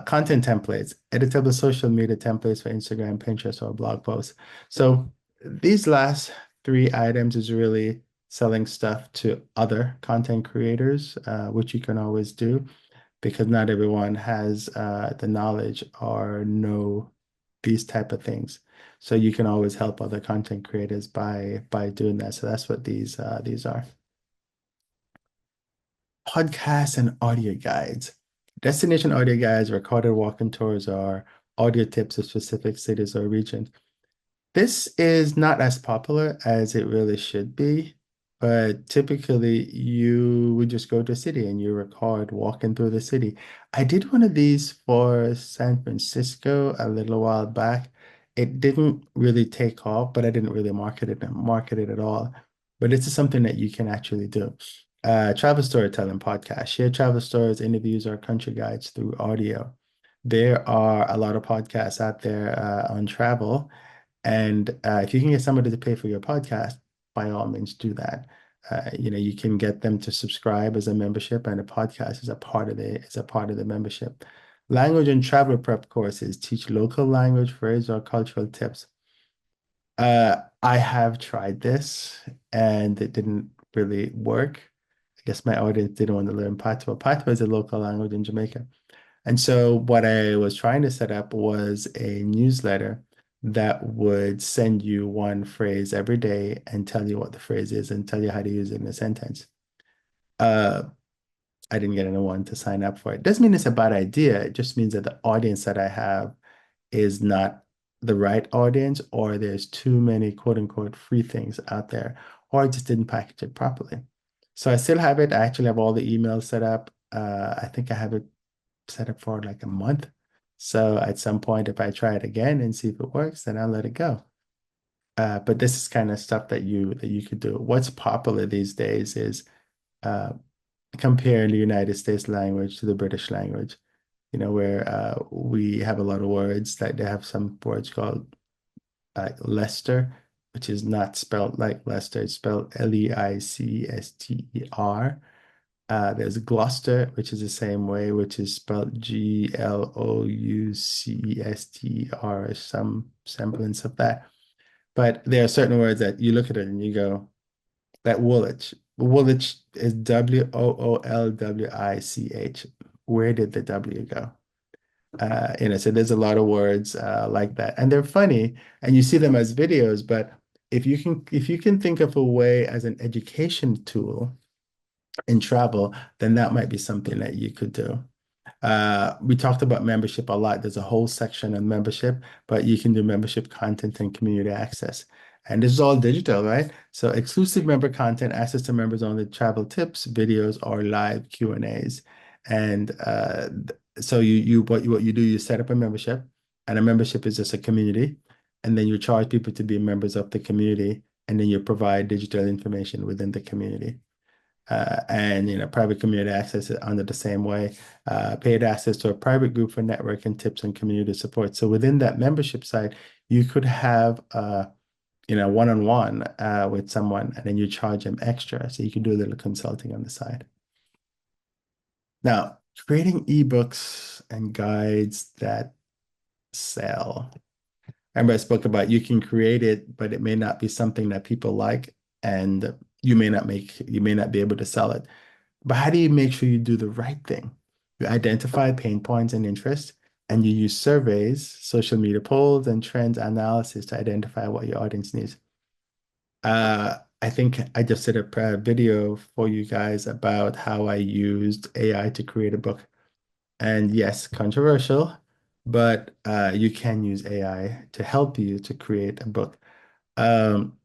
Content templates, editable social media templates for Instagram, Pinterest, or blog posts. So these last three items is really selling stuff to other content creators, which you can always do because not everyone has the knowledge or know these type of things. So you can always help other content creators by doing that. So that's what these are. Podcasts and audio guides. Destination audio guides, recorded walking tours, or audio tips of specific cities or regions. This is not as popular as it really should be, but typically you would just go to a city and you record walking through the city. I did one of these for San Francisco a little while back. It didn't really take off, but I didn't really market it at all. But this is something that you can actually do. Travel storytelling podcast, share travel stories, interviews, or country guides through audio. There are a lot of podcasts out there on travel. And if you can get somebody to pay for your podcast, by all means do that. You can get them to subscribe as a membership, and a podcast is a part of the membership. Language and travel prep courses teach local language, phrase, or cultural tips. I have tried this and it didn't really work. I guess my audience didn't want to learn Patois. Patois is a local language in Jamaica. And so what I was trying to set up was a newsletter that would send you one phrase every day and tell you what the phrase is and tell you how to use it in a sentence. Uh, I didn't get anyone to sign up for it. Doesn't mean it's a bad idea. It just means that the audience that I have is not the right audience, or there's too many quote unquote free things out there, or I just didn't package it properly. So I still have it. I actually have all the emails set up. I think I have it set up for like a month. So at some point, if I try it again and see if it works, then I'll let it go. But this is kind of stuff that you could do. What's popular these days is uh, comparing the United States language to the British language. Where we have a lot of words that they have some words called like Leicester, which is not spelled like Leicester. It's spelled Leicester. There's Gloucester, which is the same way, which is spelled Gloucester, some semblance of that. But there are certain words that you look at it and you go, that Woolwich. Woolwich is Woolwich. Where did the W go? So there's a lot of words like that, and they're funny, and you see them as videos. But if you can think of a way as an education tool in travel, then that might be something that you could do. We talked about membership a lot. There's a whole section on membership, but you can do membership content and community access. And this is all digital, right? So exclusive member content, access to members only travel tips, videos, or live Q&As. And so what you do, you set up a membership, and a membership is just a community, and then you charge people to be members of the community, and then you provide digital information within the community. And private community access is under the same way. Paid access to a private group for networking tips and community support. So within that membership site, you could have one-on-one with someone, and then you charge them extra. So you can do a little consulting on the side. Now, creating ebooks and guides that sell. Remember, I spoke about you can create it, but it may not be something that people like, and you may not be able to sell it. But how do you make sure you do the right thing? You identify pain points and interests, and you use surveys, social media polls, and trend analysis to identify what your audience needs. I think I just did a video for you guys about how I used AI to create a book. And yes, controversial, but you can use AI to help you to create a book. Um,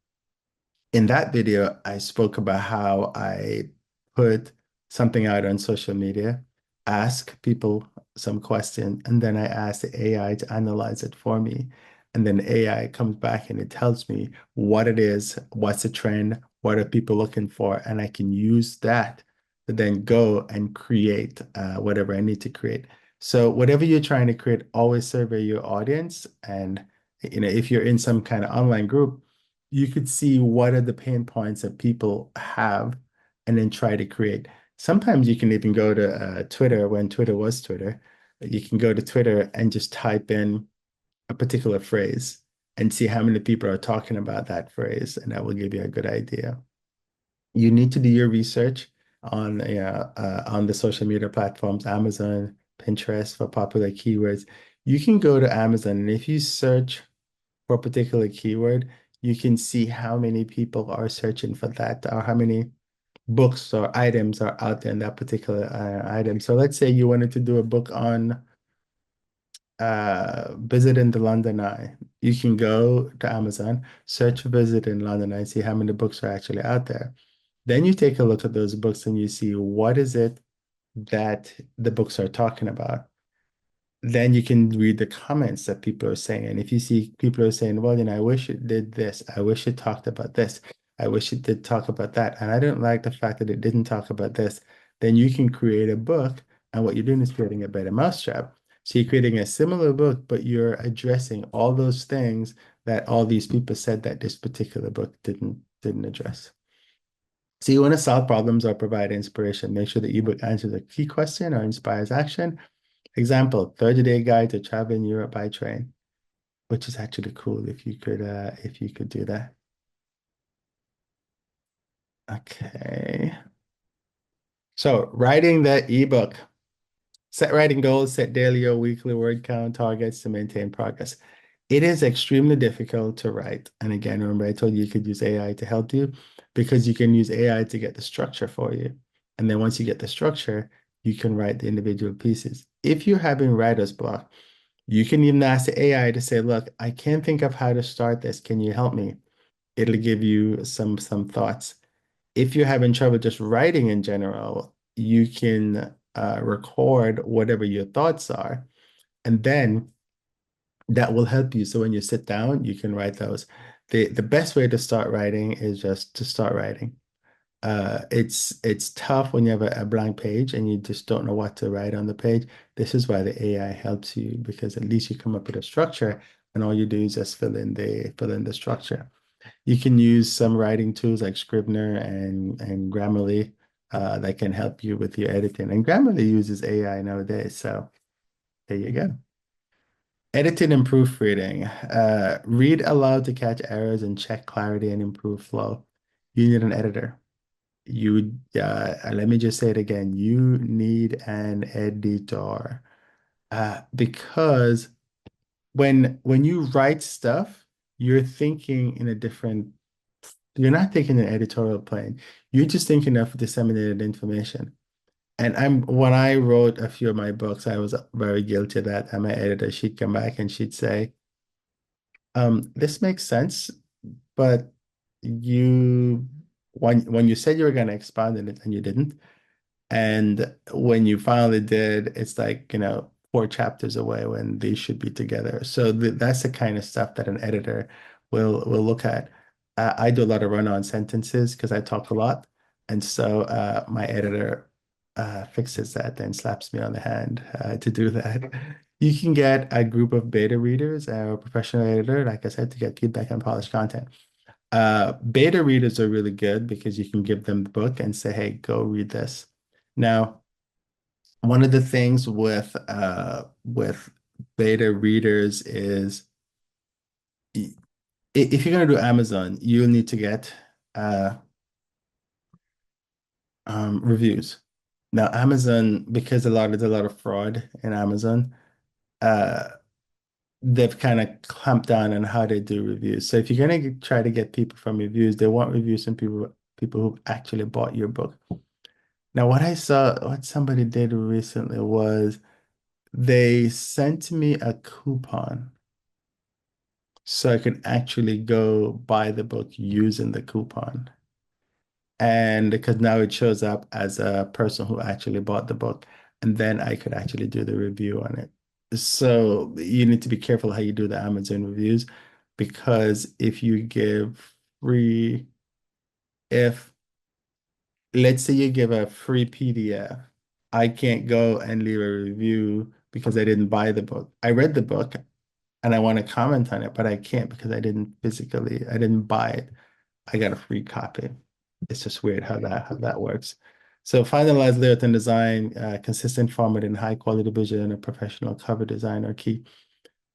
in that video, I spoke about how I put something out on social media, ask people some question, and then I ask the AI to analyze it for me. And then AI comes back and it tells me what it is, what's the trend, what are people looking for, and I can use that to then go and create whatever I need to create. So whatever you're trying to create, always survey your audience. And if you're in some kind of online group, you could see what are the pain points that people have and then try to create. Sometimes you can even go to Twitter when Twitter was Twitter. You can go to Twitter and just type in a particular phrase and see how many people are talking about that phrase, and that will give you a good idea. You need to do your research on the social media platforms, Amazon, Pinterest for popular keywords. You can go to Amazon, and if you search for a particular keyword, you can see how many people are searching for that, or how many books or items are out there in that particular item. So let's say you wanted to do a book on visiting the London Eye. You can go to Amazon, search for visiting London Eye, see how many books are actually out there. Then you take a look at those books and you see what is it that the books are talking about. Then you can read the comments that people are saying. And if you see people are saying, well, I wish it did this. I wish it talked about this. I wish it did talk about that. And I don't like the fact that it didn't talk about this. Then you can create a book. And what you're doing is creating a better mousetrap. So you're creating a similar book, but you're addressing all those things that all these people said that this particular book didn't address. So you want to solve problems or provide inspiration. Make sure the ebook answers a key question or inspires action. Example, 30-day guide to travel in Europe by train, which is actually cool if you could do that. Okay. So writing the ebook. Set writing goals, set daily or weekly word count targets to maintain progress. It is extremely difficult to write. And again, remember I told you you could use AI to help you because you can use AI to get the structure for you. And then once you get the structure, you can write the individual pieces. If you're having writer's block, you can even ask the AI to say, look, I can't think of how to start this. Can you help me? It'll give you some thoughts. If you're having trouble just writing in general, you can record whatever your thoughts are, and then that will help you. So when you sit down, you can write those. The best way to start writing is just to start writing. It's tough when you have a blank page and you just don't know what to write on the page. This is why the AI helps you because at least you come up with a structure and all you do is just fill in the structure. You can use some writing tools like Scrivener and Grammarly that can help you with your editing. And Grammarly uses AI nowadays, so there you go. Editing and proofreading. Read aloud to catch errors and check clarity and improve flow. You need an editor. Let me just say it again. You need an editor. Because when you write stuff, you're thinking in a different, you're not thinking in editorial plane. You're just thinking of disseminated information. And when I wrote a few of my books, I was very guilty of that. And my editor, she'd come back and she'd say, this makes sense, but you when you said you were going to expand on it and you didn't. And when you finally did, it's like, 4 chapters away when they should be together. So that's the kind of stuff that an editor will look at. I do a lot of run-on sentences because I talk a lot. And so my editor fixes that and slaps me on the hand to do that. You can get a group of beta readers or a professional editor, like I said, to get feedback and polished content. Beta readers are really good because you can give them the book and say, hey, go read this. Now, one of the things with beta readers is if you're going to do Amazon, you'll need to get uh, reviews. Now, Amazon, because there's a lot of fraud in Amazon, uh, they've kind of clamped down on how they do reviews. So if you're going to try to get people from reviews, they want reviews from people who actually bought your book. Now, what somebody did recently was they sent me a coupon so I could actually go buy the book using the coupon. And because now it shows up as a person who actually bought the book, and then I could actually do the review on it. So you need to be careful how you do the Amazon reviews because if you give free, if let's say you give a free PDF, I can't go and leave a review because I didn't buy the book. I read the book and I want to comment on it, but I can't because I didn't buy it. I got a free copy. It's just weird how that works. So finalize layout and design, consistent format and high quality vision and a professional cover design are key.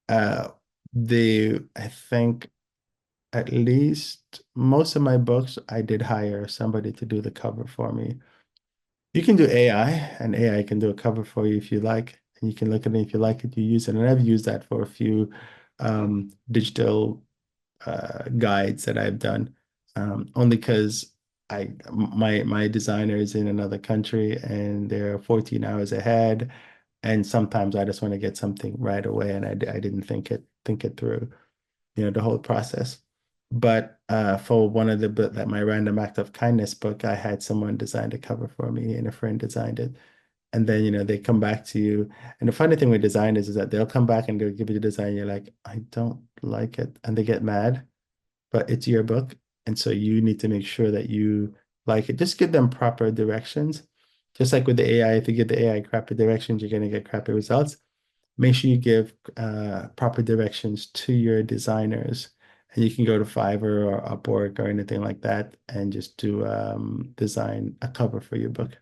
Uh, I think at least most of my books, I did hire somebody to do the cover for me. You can do AI, and AI can do a cover for you if you like, and you can look at it if you like it, you use it. And I've used that for a few digital guides that I've done, only because my designer is in another country and they're 14 hours ahead, and sometimes I just want to get something right away, and I didn't think it through, the whole process. But for one of the book, like my Random Act of Kindness book, I had someone design the cover for me, and a friend designed it. And then, they come back to you. And the funny thing with designers is that they'll come back and they'll give you the design. You're like, I don't like it. And they get mad, but it's your book. And so you need to make sure that you like it. Just give them proper directions. Just like with the AI, if you give the AI crappy directions, you're going to get crappy results. Make sure you give proper directions to your designers. And you can go to Fiverr or Upwork or anything like that and just do design a cover for your book.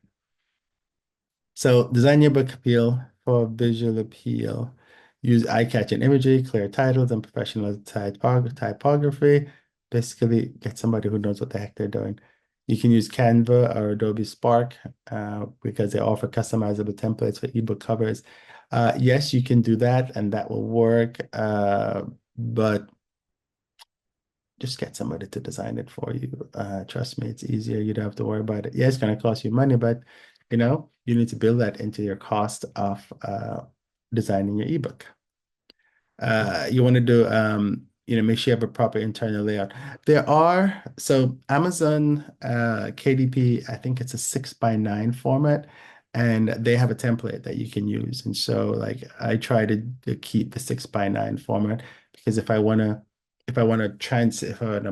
So design your book appeal for visual appeal. Use eye-catching imagery, clear titles, and professional typography. Basically, get somebody who knows what the heck they're doing. You can use Canva or Adobe Spark because they offer customizable templates for ebook covers. Yes, you can do that, and that will work. But just get somebody to design it for you. Trust me, it's easier. You don't have to worry about it. Yeah, it's going to cost you money, but you need to build that into your cost of designing your ebook. You want to do, make sure you have a proper internal layout. So Amazon KDP, I think it's a 6:9 format, and they have a template that you can use. And so, like, I try to keep the 6:9 format because if I want to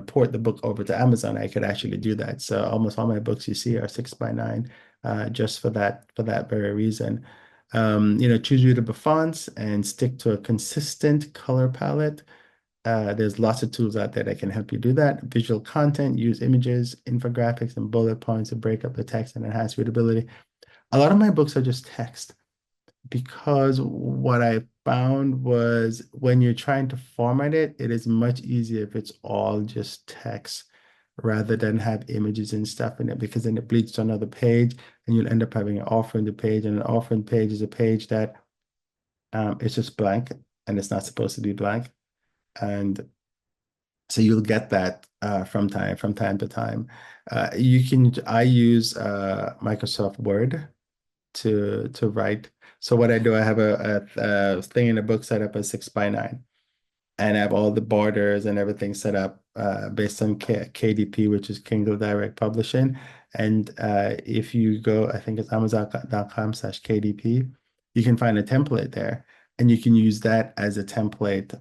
port the book over to Amazon, I could actually do that. So almost all my books you see are 6:9, just for that very reason. Choose readable fonts and stick to a consistent color palette. There's lots of tools out there that can help you do that. Visual content, use images, infographics, and bullet points to break up the text and enhance readability. A lot of my books are just text because what I found was when you're trying to format it, it is much easier if it's all just text rather than have images and stuff in it because then it bleeds to another page and you'll end up having an offering page, and an offering page is a page that it's just blank and it's not supposed to be blank. And so you'll get that from time to time. I use Microsoft Word to write. So what I do, I have a thing in the book set up as 6:9, and I have all the borders and everything set up based on KDP, which is Kindle Direct Publishing. And if you go, I think it's amazon.com/KDP, you can find a template there, and you can use that as a template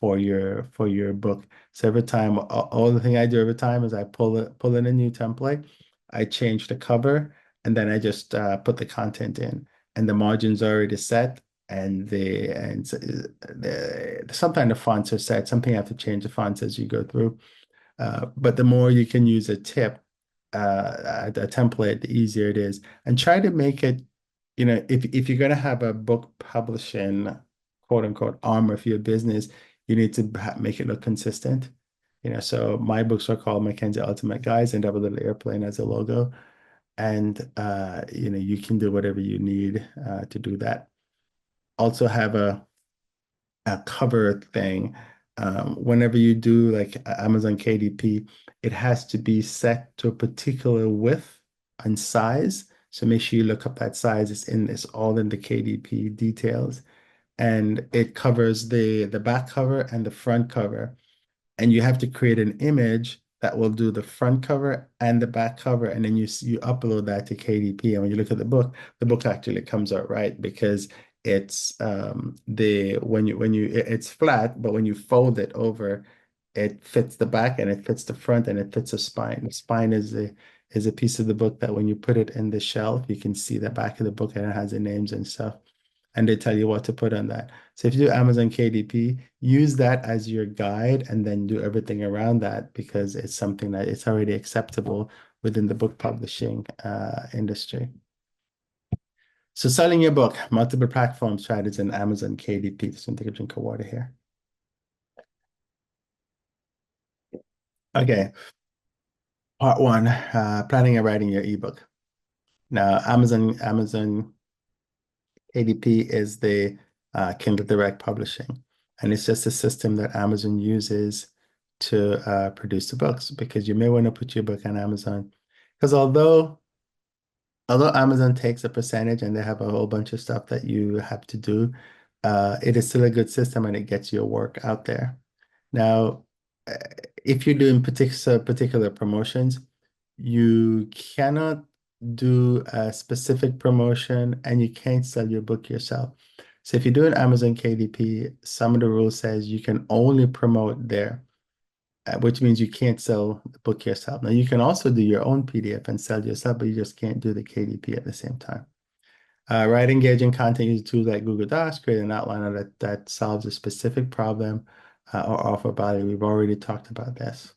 for your book. So every time, all the thing I do every time is I pull in a new template, I change the cover, and then I just put the content in, and the margins are already set sometimes the fonts are set. Something you have to change the fonts as you go through. But the more you can use a template, the easier it is. And try to make it, if you're going to have a book publishing, quote unquote, armor for your business, you need to make it look consistent. So my books are called Mackenzie Ultimate Guides and have a little airplane as a logo. And you can do whatever you need to do that. Also have a cover thing. Whenever you do like Amazon KDP, it has to be set to a particular width and size. So make sure you look up that size. It's all in the KDP details. And it covers the back cover and the front cover, and you have to create an image that will do the front cover and the back cover, and then you upload that to KDP. And when you look at the book actually comes out right because it's the when you it's flat, but when you fold it over, it fits the back and it fits the front and it fits a spine. The spine is a piece of the book that when you put it in the shelf, you can see the back of the book and it has the names and stuff, and they tell you what to put on that. So if you do Amazon KDP, use that as your guide and then do everything around that because it's something that it's already acceptable within the book publishing industry. So selling your book, multiple platform strategies in Amazon KDP. Just gonna take a drink of water here. Okay, part one, planning and writing your ebook. Now, Amazon KDP is the Kindle Direct Publishing, and it's just a system that Amazon uses to produce the books because you may want to put your book on Amazon. Because although Amazon takes a percentage and they have a whole bunch of stuff that you have to do, it is still a good system and it gets your work out there. Now, if you're doing particular promotions, you cannot do a specific promotion and you can't sell your book yourself. So if you do an Amazon KDP, some of the rules says you can only promote there, which means you can't sell the book yourself. Now you can also do your own PDF and sell yourself, but you just can't do the KDP at the same time. Write engaging content using tools like Google Docs, create an outliner that solves a specific problem or offer value. We've already talked about this.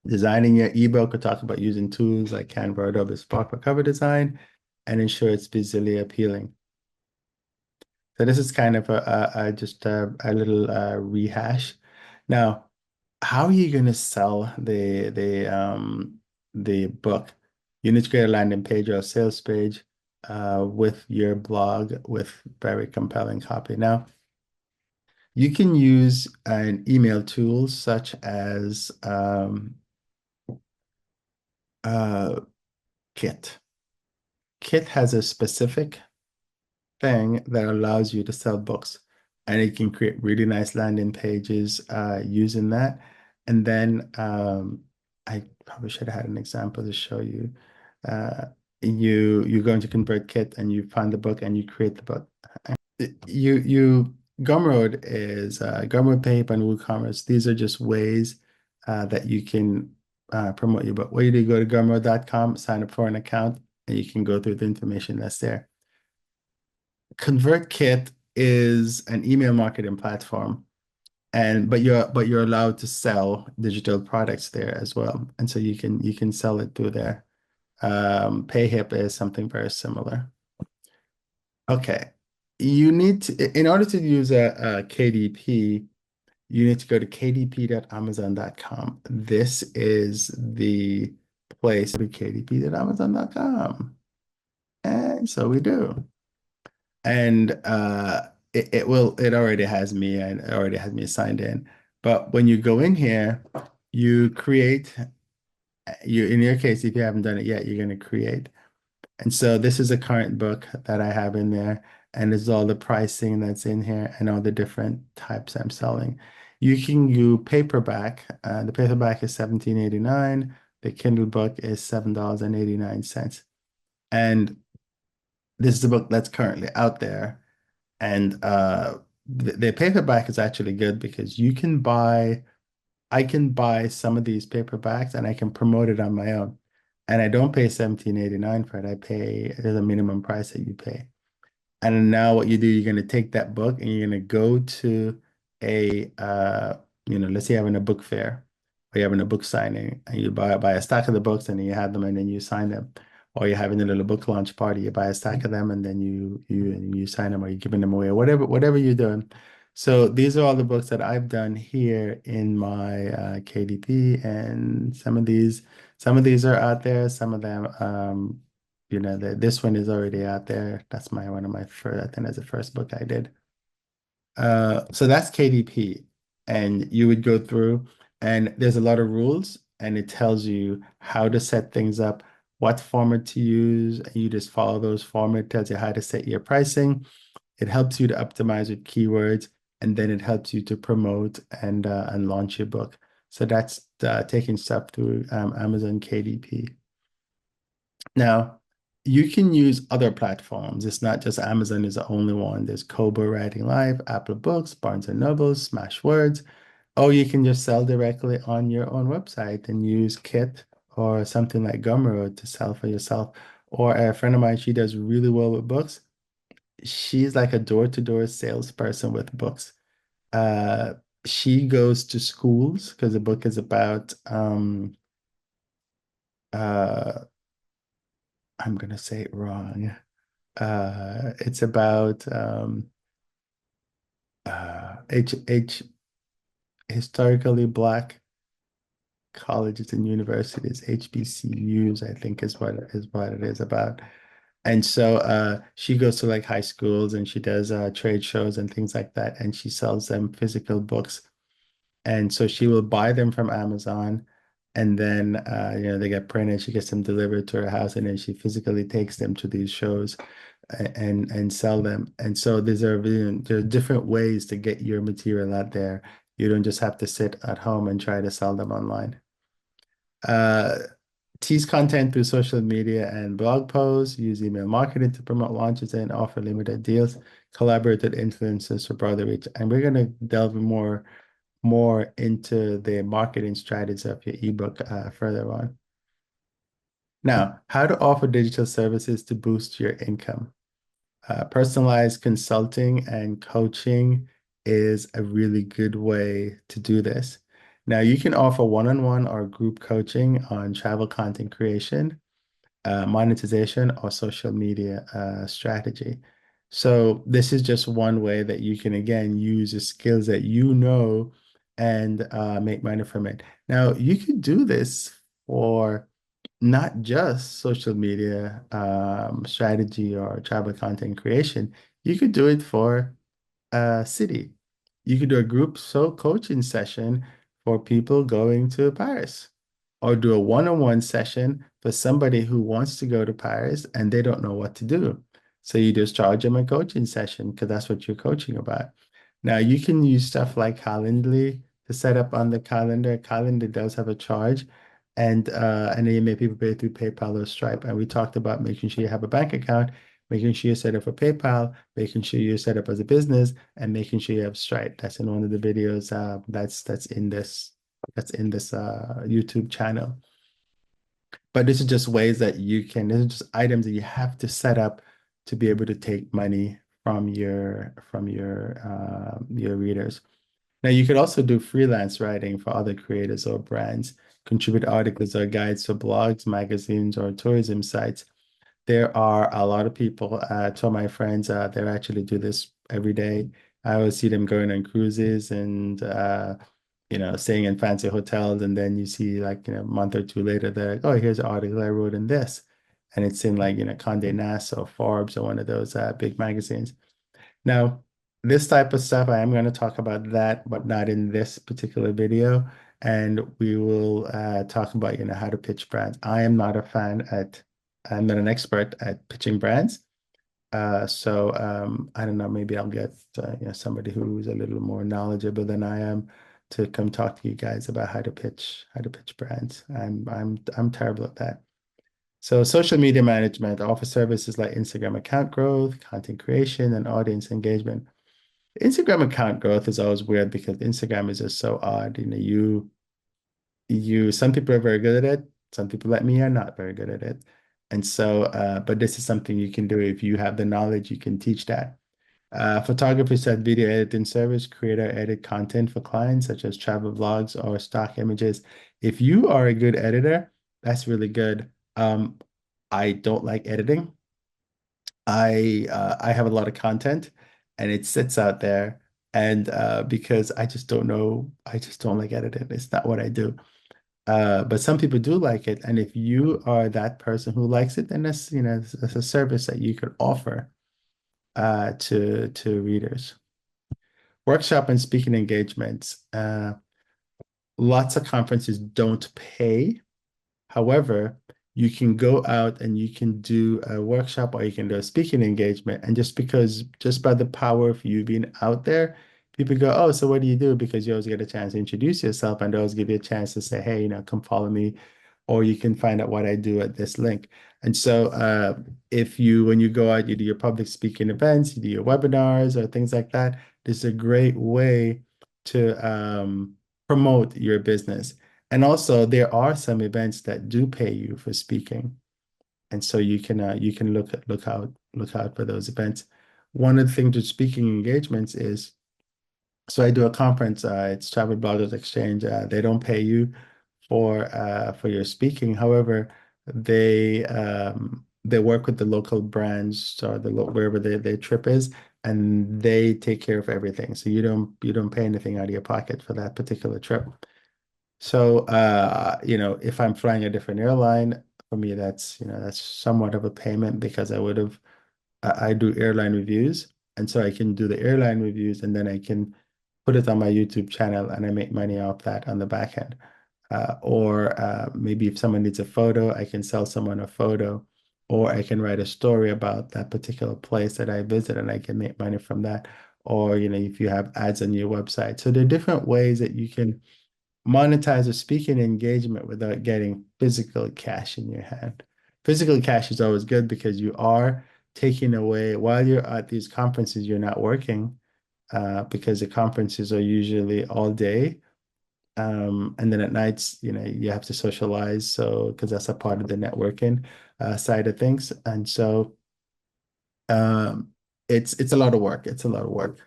Designing your ebook, we talk about using tools like Canva, Adobe Spark for cover design and ensure it's visually appealing. So this is kind of just a little rehash. Now, how are you going to sell the book? You need to create a landing page or a sales page with your blog with very compelling copy. Now, you can use an email tool such as uh, Kit. Kit has a specific thing that allows you to sell books, and it can create really nice landing pages using that. And then I probably should have had an example to show you. Uh, you're going to convert Kit, and you find the book, and you create the book. You Gumroad is Gumroad, PayPal, and WooCommerce. These are just ways that you can promote your book. What you do, go to gumroad.com, sign up for an account, and you can go through the information that's there. ConvertKit is an email marketing platform, and but you're allowed to sell digital products there as well, and so you can sell it through there. PayHip is something very similar. Okay, you need to in order to use a KDP, you need to go to kdp.amazon.com. This is the place to kdp.amazon.com, and so we do. And it already has me and it already has me signed in. But when you go in here, you create you in your case, if you haven't done it yet, you're going to create. And so this is a current book that I have in there, and this is all the pricing that's in here and all the different types I'm selling. You can do paperback. The paperback is $17.89. The Kindle book is $7.89. And this is the book that's currently out there. And the paperback is actually good because I can buy some of these paperbacks and I can promote it on my own. And I don't pay $17.89 for it. There's a minimum price that you pay. And now what you do, you're going to take that book and you're going to go to let's say you're having a book fair or you're having a book signing and you buy a stack of the books and then you have them and then you sign them. Or you're having a little book launch party, you buy a stack of them and then you sign them or you're giving them away, or whatever you're doing. So these are all the books that I've done here in my KDP, and some of these are out there. Some of them, this one is already out there. That's one of my first. I think that's the first book I did. So that's KDP, and you would go through, and there's a lot of rules, and it tells you how to set things up, what format to use, and you just follow those formats. It tells you how to set your pricing. It helps you to optimize with keywords, and then it helps you to promote and launch your book. So that's taking stuff through Amazon KDP. Now, you can use other platforms. It's not just Amazon is the only one. There's Kobo Writing Live, Apple Books, Barnes and Noble, Smashwords. Or you can just sell directly on your own website and use Kit or something like Gumroad to sell for yourself. Or a friend of mine, she does really well with books. She's like a door-to-door salesperson with books. Uh, she goes to schools because the book is about uh I'm gonna say it wrong. It's about H historically black colleges and universities, HBCUs, I think is what it is about. And so she goes to like high schools and she does trade shows and things like that, and she sells them physical books. And so she will buy them from Amazon, and then they get printed. She gets them delivered to her house, and then she physically takes them to these shows and sell them. And so there are different ways to get your material out there You don't just have to sit at home and try to sell them online. Uh, Tease content through social media and blog posts, use email marketing to promote launches and offer limited deals, collaborate with influencers for broader reach. And we're going to delve more into the marketing strategies of your ebook further on. Now, how to offer digital services to boost your income. Personalized consulting and coaching is a really good way to do this. Now, you can offer one-on-one or group coaching on travel content creation, monetization, or social media strategy. So this is just one way that you can, again, use the skills that you know and make money from it. Now, you could do this for not just social media strategy or travel content creation. You could do it for a city. You could do a group coaching session for people going to Paris, or do a one-on-one session for somebody who wants to go to Paris and they don't know what to do. So you just charge them a coaching session because that's what you're coaching about. Now you can use stuff like Calendly to set up on the calendar. Calendar does have a charge, and then you make people pay through PayPal or Stripe. And we talked about making sure you have a bank account, making sure you're set up for PayPal, making sure you're set up as a business, and making sure you have Stripe. That's in one of the videos that's in this YouTube channel. But this is just ways that you can, these are just items that you have to set up to be able to take money from your readers. Now you could also do freelance writing for other creators or brands, contribute articles or guides for blogs, magazines, or tourism sites. There are a lot of people, two of my friends, they actually do this every day. I always see them going on cruises and staying in fancy hotels, and then you see like, a month or two later, they're like, oh, here's an article I wrote in this. And it's in like, Condé Nast or Forbes or one of those big magazines. Now, this type of stuff, I am going to talk about that, but not in this particular video. And we will talk about, how to pitch brands. I'm not an expert at pitching brands. So I don't know, maybe I'll get somebody who's a little more knowledgeable than I am to come talk to you guys about how to pitch brands. I'm terrible at that. So social media management offers services like Instagram account growth, content creation, and audience engagement. Instagram account growth is always weird because Instagram is just so odd. Some people are very good at it. Some people like me are not very good at it. And so, but this is something you can do if you have the knowledge, you can teach that. Photographers set video editing service, create or edit content for clients such as travel vlogs or stock images. If you are a good editor, that's really good. I don't like editing. I have a lot of content and it sits out there, and because I just don't like editing. It's not what I do. But some people do like it, and if you are that person who likes it, then that's a service that you could offer to readers. Workshop and speaking engagements. Lots of conferences don't pay. However, you can go out and you can do a workshop or you can do a speaking engagement. And just by the power of you being out there, people go, oh, so what do you do? Because you always get a chance to introduce yourself and they always give you a chance to say, hey, come follow me. Or you can find out what I do at this link. And so when you go out, you do your public speaking events, you do your webinars or things like that, this is a great way to promote your business. And also, there are some events that do pay you for speaking, and so you can look out for those events. One of the things with speaking engagements is, so I do a conference. It's Travel Bloggers Exchange. They don't pay you for your speaking. However, they work with the local brands or wherever their trip is, and they take care of everything. So you don't pay anything out of your pocket for that particular trip. So, if I'm flying a different airline, for me, that's somewhat of a payment because I do airline reviews. And so I can do the airline reviews and then I can put it on my YouTube channel and I make money off that on the back end. Or maybe if someone needs a photo, I can sell someone a photo, or I can write a story about that particular place that I visit and I can make money from that. or if you have ads on your website. So there are different ways that you can monetize or speak in engagement without getting physical cash in your hand. Physical cash is always good because you are taking away while you're at these conferences, you're not working because the conferences are usually all day. And then at nights, you have to socialize. So, because that's a part of the networking side of things. And so um, it's a lot of work. It's a lot of work.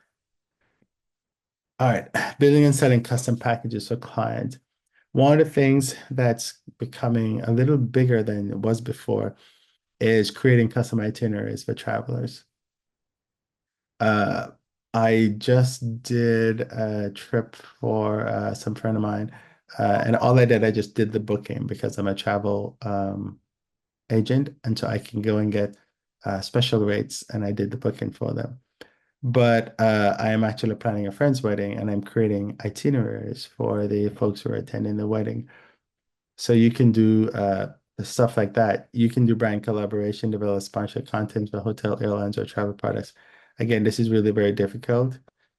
All right, building and selling custom packages for clients. One of the things that's becoming a little bigger than it was before is creating custom itineraries for travelers. Uh, I just did a trip for some friend of mine, and all I did, I just did the booking because I'm a travel agent, and so I can go and get special rates, and I did the booking for them. But I am actually planning a friend's wedding, and I'm creating itineraries for the folks who are attending the wedding. So you can do stuff like that. You can do brand collaboration, develop sponsored content for hotel, airlines, or travel products. Again, this is really very difficult,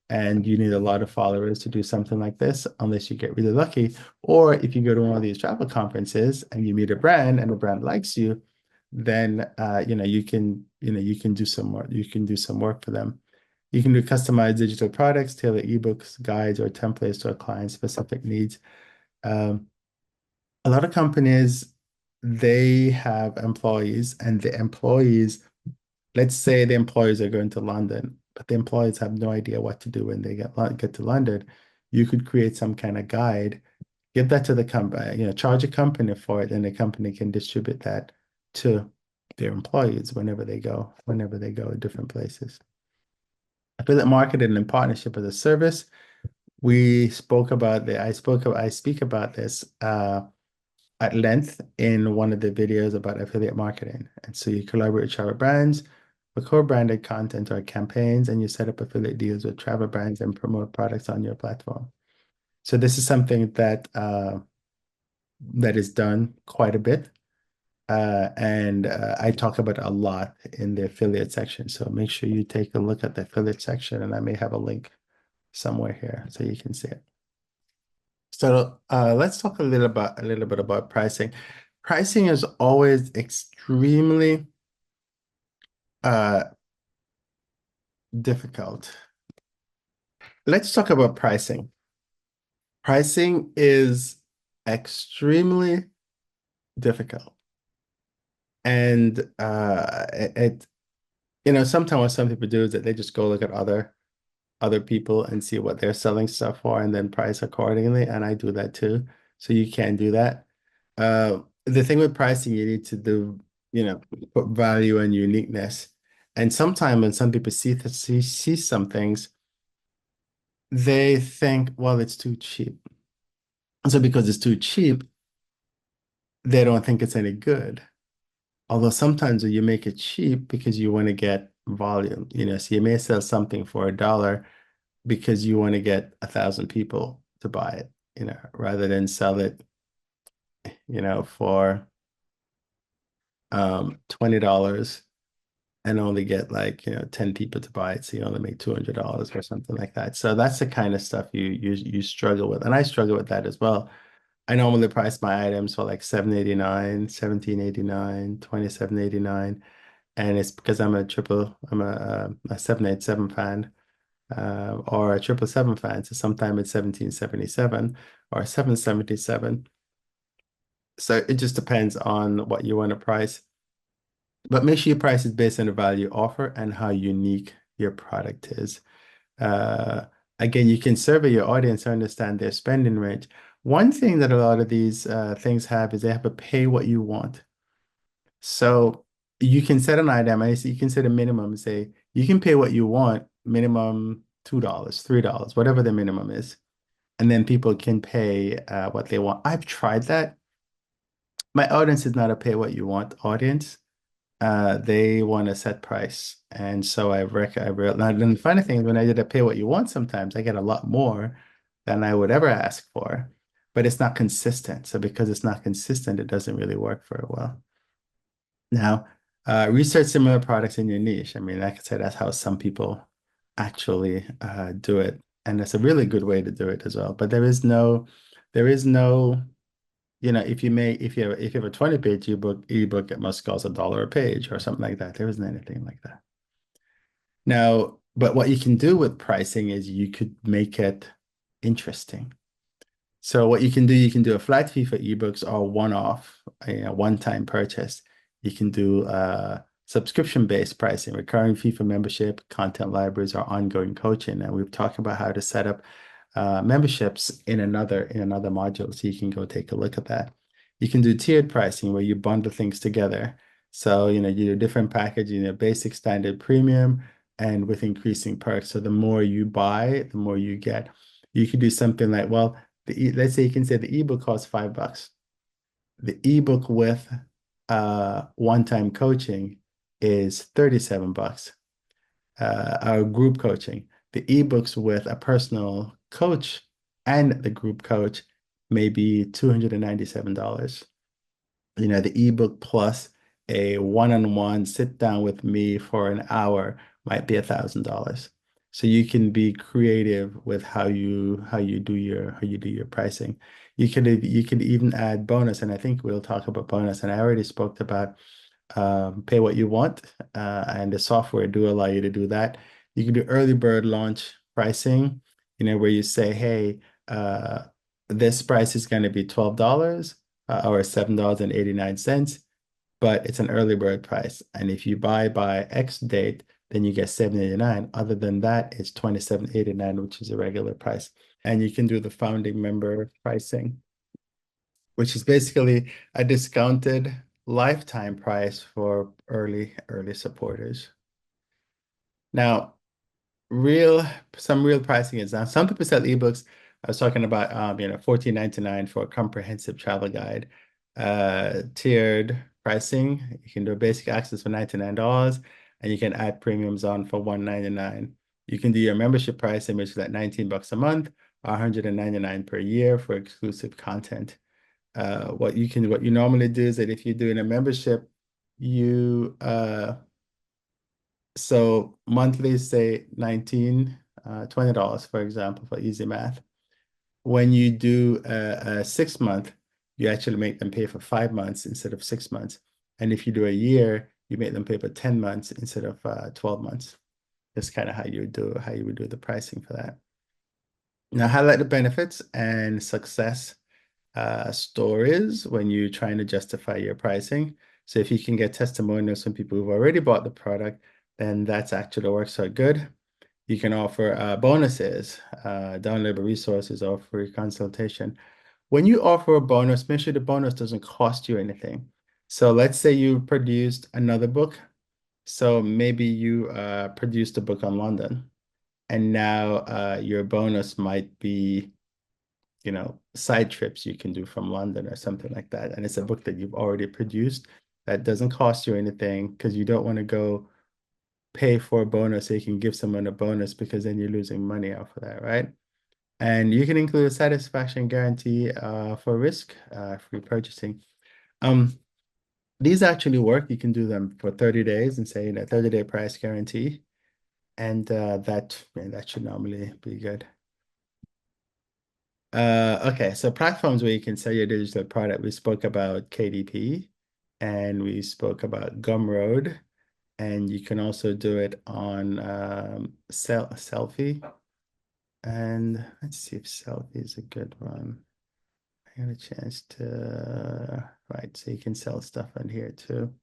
and you need a lot of followers to do something like this, unless you get really lucky. Or if you go to one of these travel conferences and you meet a brand and the brand likes you, then you can do some more. You can do some work for them. You can do customized digital products, tailor ebooks, guides, or templates to a client's specific needs. Um, a lot of companies, they have employees, and the employees, let's say the employees are going to London, but the employees have no idea what to do when they get to London. You could create some kind of guide, give that to the company, charge a company for it, and the company can distribute that to their employees whenever they go to different places. Affiliate marketing and partnership as a service. We spoke about the I speak about this at length in one of the videos about affiliate marketing. And so you collaborate with travel brands for co-branded content or campaigns, and you set up affiliate deals with travel brands and promote products on your platform. So this is something that is done quite a bit. And I talk about it a lot in the affiliate section. So make sure you take a look at the affiliate section, and I may have a link somewhere here so you can see it. So let's talk a little bit about pricing. Pricing is always extremely uh, difficult. Let's talk about pricing. Pricing is extremely difficult, and sometimes what some people do is that they just go look at other people and see what they're selling stuff for, and then price accordingly. And I do that too. So you can do that. The thing with pricing, you need to put value and uniqueness. And sometimes when some people see some things, they think, well, it's too cheap. And so because it's too cheap, they don't think it's any good. Although sometimes you make it cheap because you want to get volume, so you may sell something for $1 because you want to get 1,000 people to buy it, rather than sell it, for $20 and only get like 10 people to buy it, so you only make $200 or something like that. So that's the kind of stuff you struggle with, and I struggle with that as well. I normally price my items for like 789, 1789, 2789, and it's because I'm a 787 fan, or a 777 fan, so sometimes it's 1777 or 777. So it just depends on what you want to price. But make sure your price is based on the value offer and how unique your product is. Uh, Again, you can survey your audience to understand their spending range. One thing that a lot of these things have is they have to pay what you want. So you can set an item, and you can set a minimum and say you can pay what you want, minimum $2, $3, whatever the minimum is. And then people can pay what they want. I've tried that. My audience is not a pay what you want audience. They want a set price. And so I realized, and the funny thing is when I did a pay what you want, sometimes I get a lot more than I would ever ask for, but it's not consistent. So because it's not consistent, it doesn't really work very well. Now, research similar products in your niche. I mean, like I said, that's how some people actually do it. And that's a really good way to do it as well. But there is no, if you have a 20-page ebook, it must cost $1 a page or something like that. There isn't anything like that. Now, but what you can do with pricing is you could make it interesting. So what you can do, you can do a flat fee for ebooks or one-off, a one-time purchase. You can do subscription-based pricing, recurring fee for membership, content libraries, or ongoing coaching. And we've talked about how to set up memberships in another module, so you can go take a look at that. You can do tiered pricing where you bundle things together. So you do different packaging, basic, standard, premium, and with increasing perks. So the more you buy, the more you get. You could do something like, well, let's say you can say the ebook costs $5. The ebook with one-time coaching is $37. Our group coaching, the ebooks with a personal coach and the group coach may be $297. The ebook plus a one-on-one sit down with me for an hour might be $1,000. So you can be creative with how you do your pricing. You could even add bonus, and I think we'll talk about bonus. And I already spoke about pay what you want, and the software do allow you to do that. You can do early bird launch pricing, where you say, hey, this price is going to be $12 or $7.89, but it's an early bird price. And if you buy by X date, then you get $7.89. Other than that, it's $27.89, which is a regular price. And you can do the founding member pricing, which is basically a discounted lifetime price for early supporters. Now, real some real pricing is now. Some people sell ebooks. I was talking about $14.99 for a comprehensive travel guide. Tiered pricing. You can do basic access for $99, and you can add premiums on for $199. You can do your membership pricing, which is at $19 a month, or $199 per year for exclusive content. What you normally do is that if you're doing a membership, you so monthly, say 19, $20, for example, for easy math. When you do a 6 month, you actually make them pay for 5 months instead of 6 months. And if you do a year, you make them pay for 10 months instead of 12 months. That's kind of how you would do the pricing for that. Now, highlight the benefits and success stories when you're trying to justify your pricing. So if you can get testimonials from people who've already bought the product, then that's actually works out good. You can offer bonuses, downloadable resources, or free consultation. When you offer a bonus, make sure the bonus doesn't cost you anything. So let's say you produced another book. So maybe you produced a book on London, and now your bonus might be side trips you can do from London or something like that. And it's a book that you've already produced that doesn't cost you anything, because you don't want to go pay for a bonus so you can give someone a bonus, because then you're losing money off of that, right? And you can include a satisfaction guarantee for risk-free purchasing. Um, these actually work. You can do them for 30 days and say a 30-day price guarantee. And that should normally be good. Okay, so platforms where you can sell your digital product. We spoke about KDP, and we spoke about Gumroad, and you can also do it on Selfie. And let's see if Selfie is a good one. I got a chance to, right, so you can sell stuff on here too.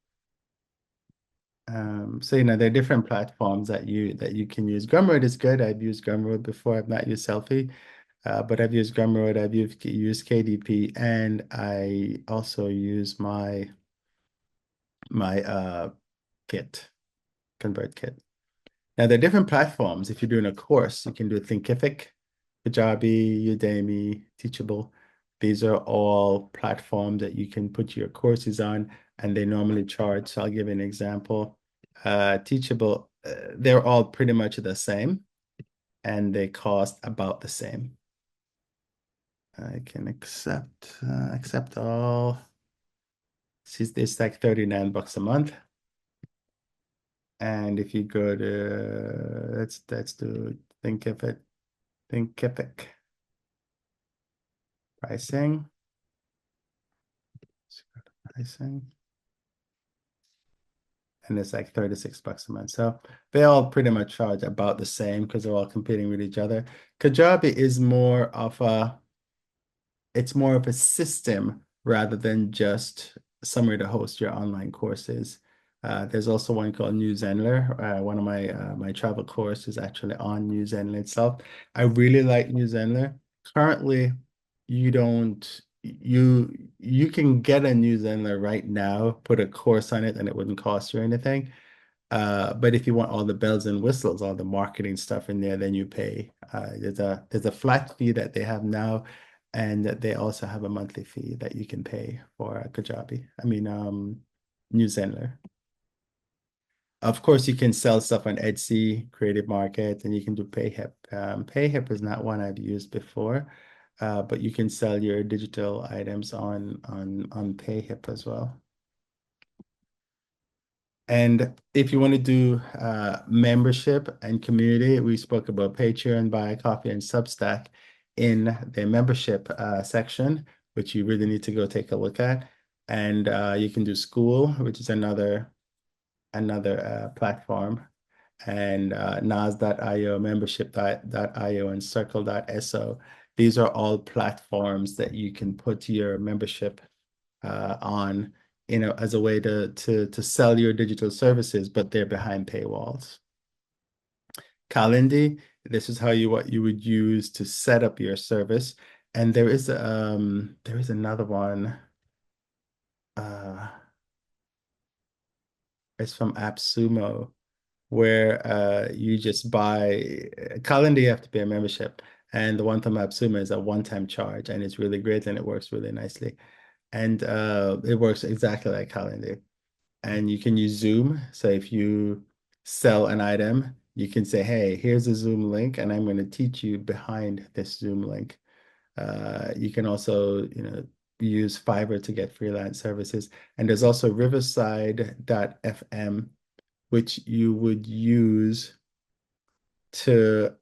So there are different platforms that you can use. Gumroad is good. I've used Gumroad before. I've not used Selfie. But I've used Gumroad, I've used KDP, and I also use my kit, Convert Kit. Now, there are different platforms. If you're doing a course, you can do Thinkific, Kajabi, Udemy, Teachable. These are all platforms that you can put your courses on, and they normally charge. So I'll give you an example. Teachable, they're all pretty much the same, and they cost about the same. I can accept all. It's like $39 a month. And if you go to let's do Thinkific pricing. Pricing. And it's like 36 bucks a month. So they all pretty much charge about the same because they're all competing with each other. Kajabi is it's more of a system rather than just somewhere to host your online courses. There's also one called New Zenler. One of my travel course is actually on New Zenler itself. I really like New Zenler. Currently, you don't you can get a New Zenler right now, put a course on it, and it wouldn't cost you anything. But if you want all the bells and whistles, all the marketing stuff in there, then you pay. There's a flat fee that they have now, and that they also have a monthly fee that you can pay for Kajabi. New Zenler. Of course, you can sell stuff on Etsy, Creative Market, and you can do PayHip. PayHip is not one I've used before, but you can sell your digital items on PayHip as well. And if you want to do membership and community, we spoke about Patreon, Buy Coffee, and Substack in the membership section, which you really need to go take a look at. And you can do School, which is another platform, and Nas.io, Membership.io, and Circle.so. These are all platforms that you can put your membership on, as a way to sell your digital services, but they're behind paywalls. Calendly, this is what you would use to set up your service. And there is another one. Uh, it's from AppSumo, where you just buy Calendly, you have to pay a membership. And the one from AppSumo is a one-time charge, and it's really great and it works really nicely. And it works exactly like Calendly. And you can use Zoom. So if you sell an item, you can say, hey, here's a Zoom link, and I'm going to teach you behind this Zoom link. You can also, use Fiverr to get freelance services. And there's also Riverside.fm, which you would use to,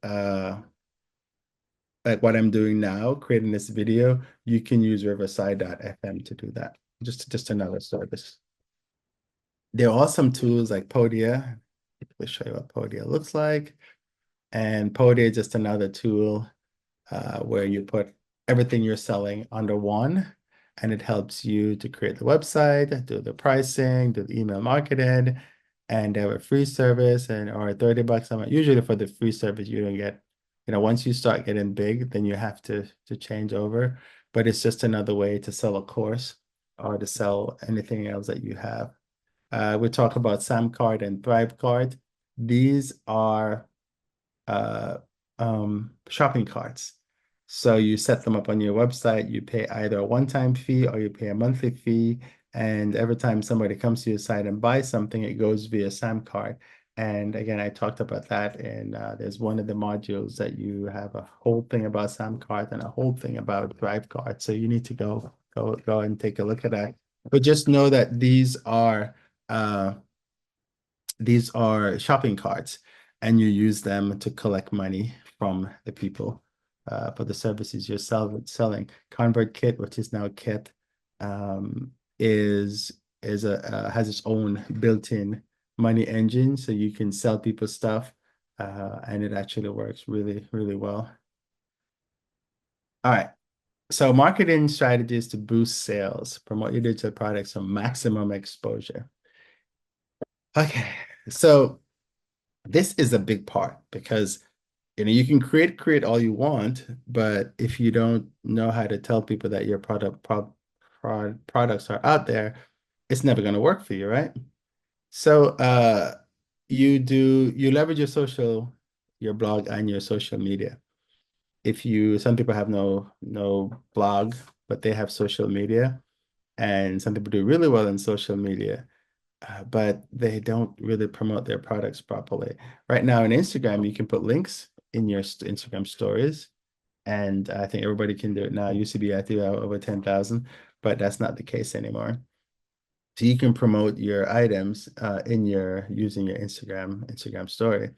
like what I'm doing now, creating this video. You can use Riverside.fm to do that. Just another service. There are some tools like Podia. Let's show you what Podia looks like. And Podia is just another tool where you put everything you're selling under one, and it helps you to create the website, do the pricing, do the email marketing, and they have a free service or 30 bucks a month. Usually for the free service, you don't get, once you start getting big, then you have to change over. But it's just another way to sell a course or to sell anything else that you have. We talk about SamCard and ThriveCard. These are uh, shopping carts. So you set them up on your website, you pay either a one-time fee or you pay a monthly fee. And every time somebody comes to your site and buys something, it goes via SamCard. And again, I talked about that. And there's one of the modules that you have a whole thing about SamCard and a whole thing about ThriveCard. So you need to go and take a look at that. But just know that uh, these are shopping carts, and you use them to collect money from the people for the services you're selling. ConvertKit, which is now Kit, um, is has its own built-in money engine, so you can sell people stuff, and it actually works really, really well. All right. So marketing strategies to boost sales, promote your digital products for maximum exposure. Okay, so this is a big part because you can create all you want, but if you don't know how to tell people that your products are out there, it's never going to work for you, right? So you leverage your blog and your social media. Some people have no blog, but they have social media, and some people do really well in social media, but they don't really promote their products properly. Right now on Instagram, you can put links in your Instagram stories, and I think everybody can do it now. It used to be, I think, over 10,000, but that's not the case anymore. So you can promote your items in your using your Instagram story.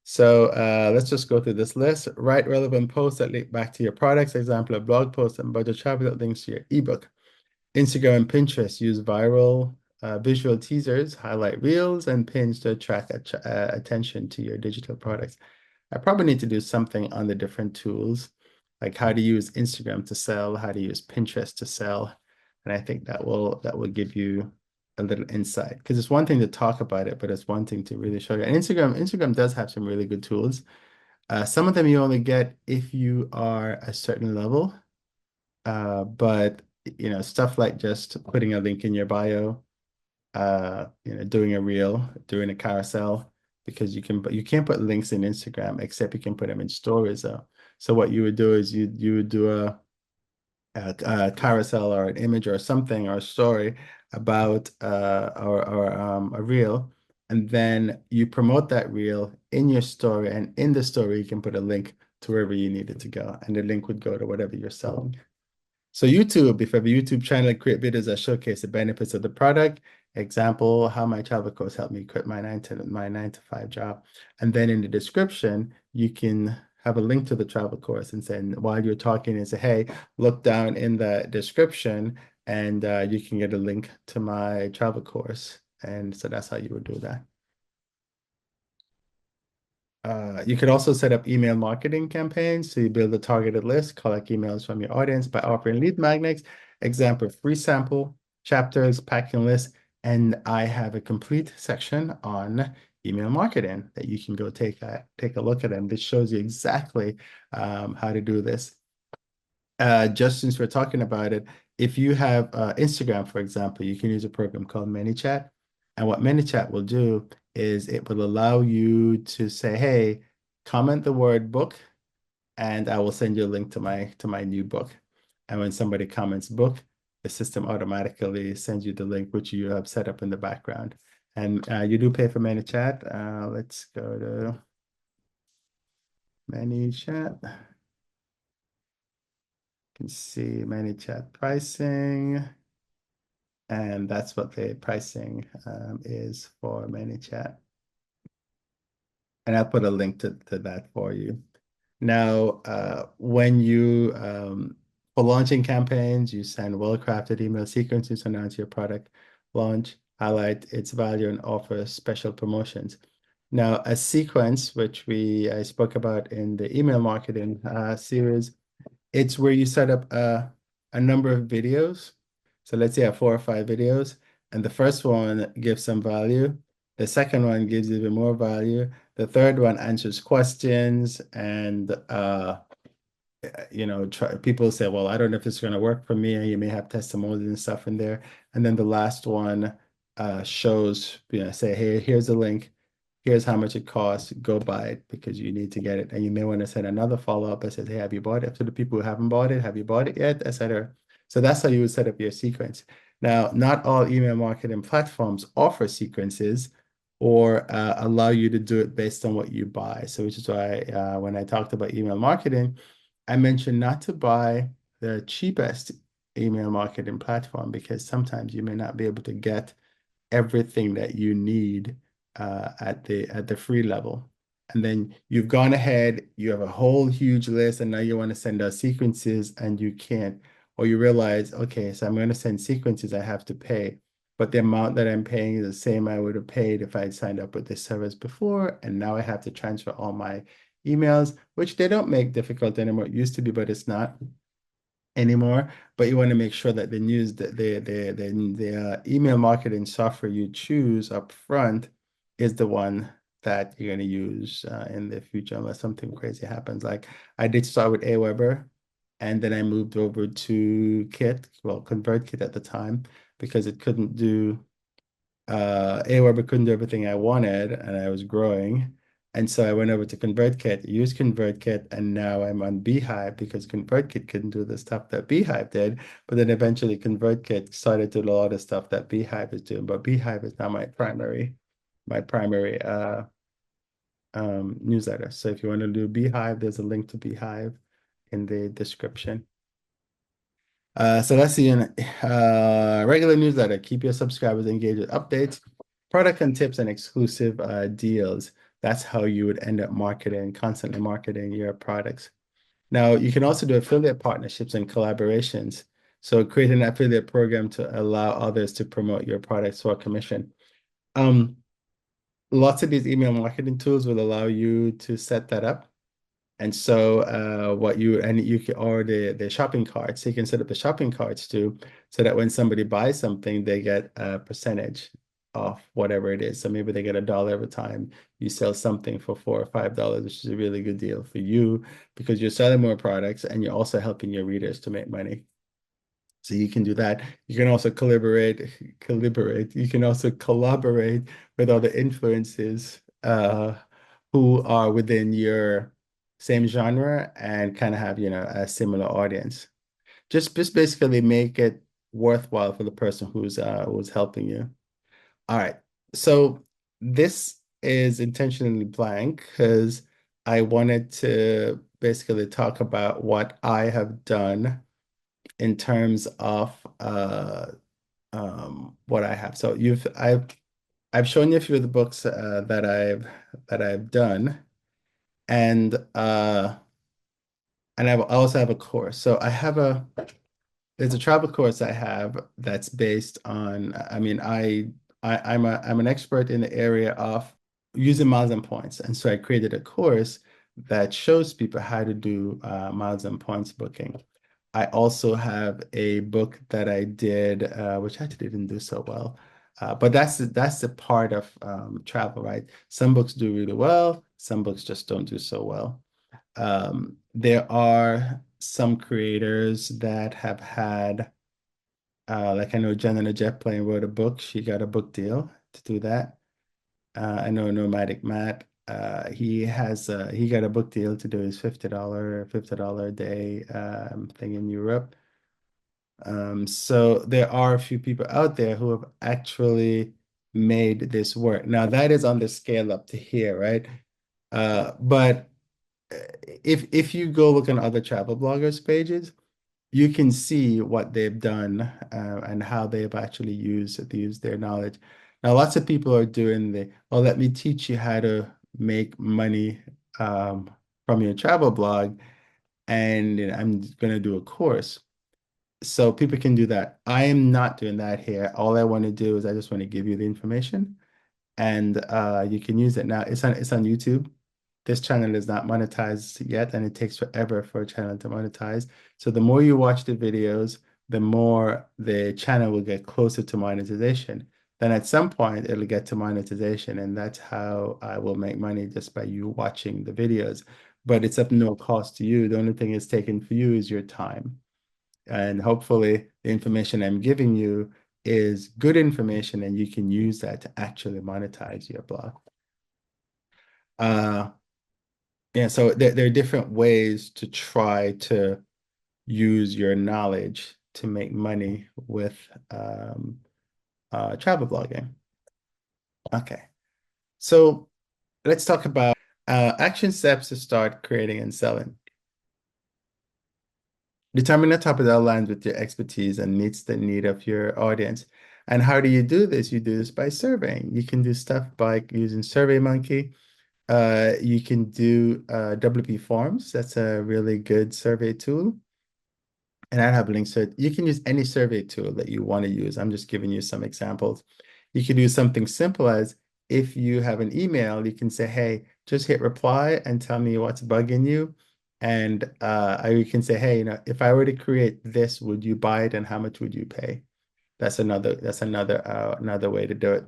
So let's just go through this list. Write relevant posts that link back to your products. Example, a blog post and budget travel that links to your ebook. Instagram and Pinterest use viral visual teasers, highlight reels, and pins to attract attention to your digital products. I probably need to do something on the different tools, like how to use Instagram to sell, how to use Pinterest to sell. And I think that will give you a little insight. Because it's one thing to talk about it, but it's one thing to really show you. And Instagram does have some really good tools. Some of them you only get if you are a certain level. But stuff like just putting a link in your bio, doing a reel, doing a carousel, because you can't put links in Instagram except you can put them in stories though. So what you would do is you would do a carousel or an image or something or a story about or a reel, and then you promote that reel in your story, and in the story you can put a link to wherever you need it to go, and the link would go to whatever you're selling. So YouTube, if you have a YouTube channel, create videos that showcase the benefits of the product. Example, how my travel course helped me quit my 9 to 5 job. And then in the description, you can have a link to the travel course and say, while you're talking and say, hey, look down in the description and you can get a link to my travel course. And so that's how you would do that. You could also set up email marketing campaigns. So you build a targeted list, collect emails from your audience by offering lead magnets, example, free sample, chapters, packing lists, and I have a complete section on email marketing that you can go take a look at. And this shows you exactly how to do this. Just since we're talking about it, if you have Instagram, for example, you can use a program called ManyChat. And what ManyChat will do is it will allow you to say, hey, comment the word book, and I will send you a link to my new book. And when somebody comments book, the system automatically sends you the link, which you have set up in the background. And you do pay for ManyChat. Let's go to ManyChat. You can see ManyChat pricing. And that's what the pricing is for ManyChat. And I'll put a link to that for you. Now, when you, for launching campaigns, you send well-crafted email sequences to announce your product launch, highlight its value, and offer special promotions. Now, a sequence, which I spoke about in the email marketing series, it's where you set up a number of videos. So let's say I have 4 or 5 videos, and the first one gives some value. The second one gives even more value. The third one answers questions, and people say, well, I don't know if it's going to work for me. And you may have testimonials and stuff in there. And then the last one shows, say, hey, here's a link. Here's how much it costs. Go buy it because you need to get it. And you may want to send another follow-up that says, hey, have you bought it? To the people who haven't bought it, have you bought it yet? Etc. So that's how you would set up your sequence. Now, not all email marketing platforms offer sequences or allow you to do it based on what you buy. So which is why when I talked about email marketing, I mentioned not to buy the cheapest email marketing platform because sometimes you may not be able to get everything that you need at the free level. And then you've gone ahead, you have a whole huge list, and now you want to send out sequences and you can't, or you realize, okay, so I'm going to send sequences, I have to pay. But the amount that I'm paying is the same I would have paid if I had signed up with this service before. And now I have to transfer all my emails, which they don't make difficult anymore. It used to be, but it's not anymore. But you want to make sure that the email marketing software you choose up front is the one that you're going to use in the future, unless something crazy happens. Like I did start with Aweber, and then I moved over to Kit, well, ConvertKit at the time, because it couldn't do Aweber couldn't do everything I wanted, and I was growing. And so I went over to ConvertKit, used ConvertKit, and now I'm on Beehive because ConvertKit couldn't do the stuff that Beehive did. But then eventually ConvertKit started to do a lot of stuff that Beehive is doing. But Beehive is now my primary newsletter. So if you want to do Beehive, there's a link to Beehive in the description. So that's the regular newsletter. Keep your subscribers engaged with updates, product and tips, and exclusive deals. That's how you would end up marketing, constantly marketing your products. Now, you can also do affiliate partnerships and collaborations. So create an affiliate program to allow others to promote your products for a commission. Um, Lots of these email marketing tools will allow you to set that up. And so what you and you can or the shopping carts, so you can set up the shopping carts too, so that when somebody buys something, they get a percentage off whatever it is. So maybe they get $1 every time you sell something for $4 or $5, which is a really good deal for you because you're selling more products and you're also helping your readers to make money. So you can do that. You can also collaborate. You can also collaborate with other influencers who are within your same genre and kind of have, a similar audience. Just basically make it worthwhile for the person who's helping you. All right. So this is intentionally blank because I wanted to basically talk about what I have done in terms of what I have. So I've shown you a few of the books that I've done, and I also have a course. So there's a travel course I have that's based on. I mean, I'm an expert in the area of using miles and points, and so I created a course that shows people how to do miles and points booking. I also have a book that I did, which actually didn't do so well. But that's the part of travel, right? Some books do really well, some books just don't do so well. There are some creators that have had, like I know Jen and a Jet Plane wrote a book. She got a book deal to do that. I know Nomadic Matt. He got a book deal to do his $50 a day thing in Europe. So there are a few people out there who have actually made this work. Now that is on the scale up to here, right? But if you go look on other travel bloggers pages, you can see what they've done and how they've actually used their knowledge. Now, lots of people are doing well, let me teach you how to make money from your travel blog, and I'm going to do a course. So people can do that. I am not doing that here. All I want to do is I just want to give you the information and you can use it now. It's on YouTube. This channel is not monetized yet, and it takes forever for a channel to monetize. So the more you watch the videos, the more the channel will get closer to monetization. Then at some point, it'll get to monetization, and that's how I will make money just by you watching the videos. But it's of no cost to you. The only thing it's taken for you is your time. And hopefully, the information I'm giving you is good information, and you can use that to actually monetize your blog. Uh, Yeah, so there are different ways to try to use your knowledge to make money with travel blogging. Okay, so let's talk about action steps to start creating and selling. Determine a topic that aligns with your expertise and meets the need of your audience. And how do you do this? You do this by surveying. You can do stuff by using SurveyMonkey. You can do WP Forms. That's a really good survey tool. And I have links to it. You can use any survey tool that you want to use. I'm just giving you some examples. You could do something simple as if you have an email, you can say, hey, just hit reply and tell me what's bugging you. And you can say, hey, if I were to create this, would you buy it and how much would you pay? That's another way to do it.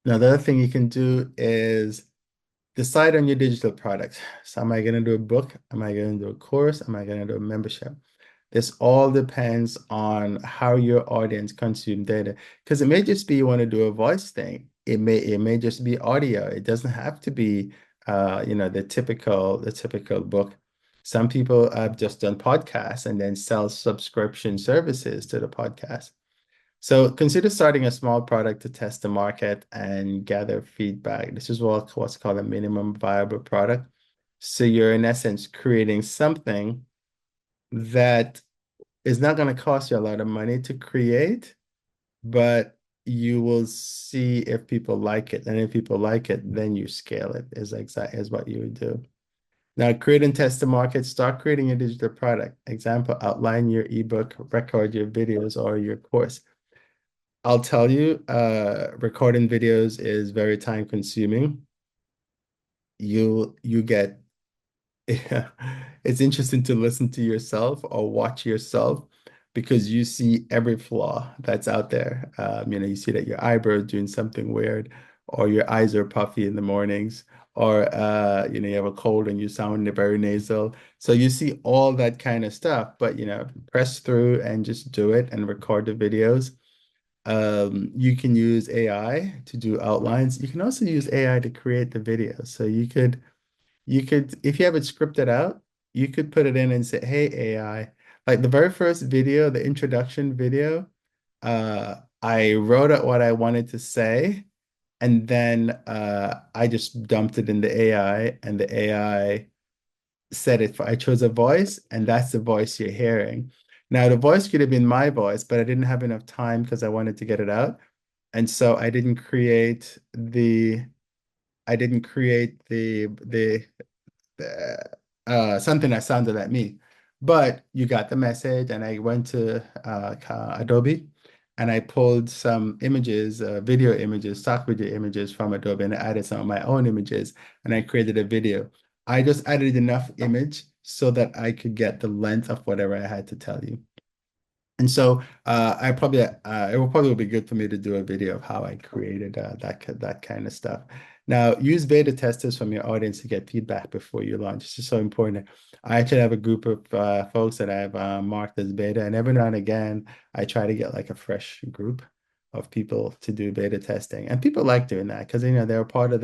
Now, the other thing you can do is decide on your digital product. So am I going to do a book? Am I going to do a course? Am I going to do a membership? This all depends on how your audience consume data. Because it may just be you want to do a voice thing. It may just be audio. It doesn't have to be the typical book. Some people have just done podcasts and then sell subscription services to the podcast. So consider starting a small product to test the market and gather feedback. This is what's called a minimum viable product. So you're in essence creating something that It's not going to cost you a lot of money to create, but you will see if people like it. And if people like it, then you scale it, is exactly is what you would do. Now, create and test the market. Start creating a digital product. Example, outline your ebook, record your videos or your course. I'll tell you, recording videos is very time consuming. You get Yeah, it's interesting to listen to yourself or watch yourself because you see every flaw that's out there. You see that your eyebrow is doing something weird, or your eyes are puffy in the mornings, or you have a cold and you sound very nasal. So you see all that kind of stuff, but press through and just do it and record the videos. You can use AI to do outlines. You can also use AI to create the videos. So you could, if you have it scripted out, you could put it in and say, "Hey, AI," like the very first video, the introduction video, I wrote out what I wanted to say, and then I just dumped it in the AI, and the AI said it. I chose a voice, and that's the voice you're hearing. Now, the voice could have been my voice, but I didn't have enough time because I wanted to get it out, and so I didn't create the something that sounded like me. But you got the message, and I went to Adobe and I pulled some images, video images, stock video images from Adobe, and I added some of my own images and I created a video. I just added enough image so that I could get the length of whatever I had to tell you. And so it will probably be good for me to do a video of how I created that kind of stuff. Now, use beta testers from your audience to get feedback before you launch. This is so important. I actually have a group of folks that I've marked as beta, and every now and again, I try to get like a fresh group of people to do beta testing. And people like doing that because they're part of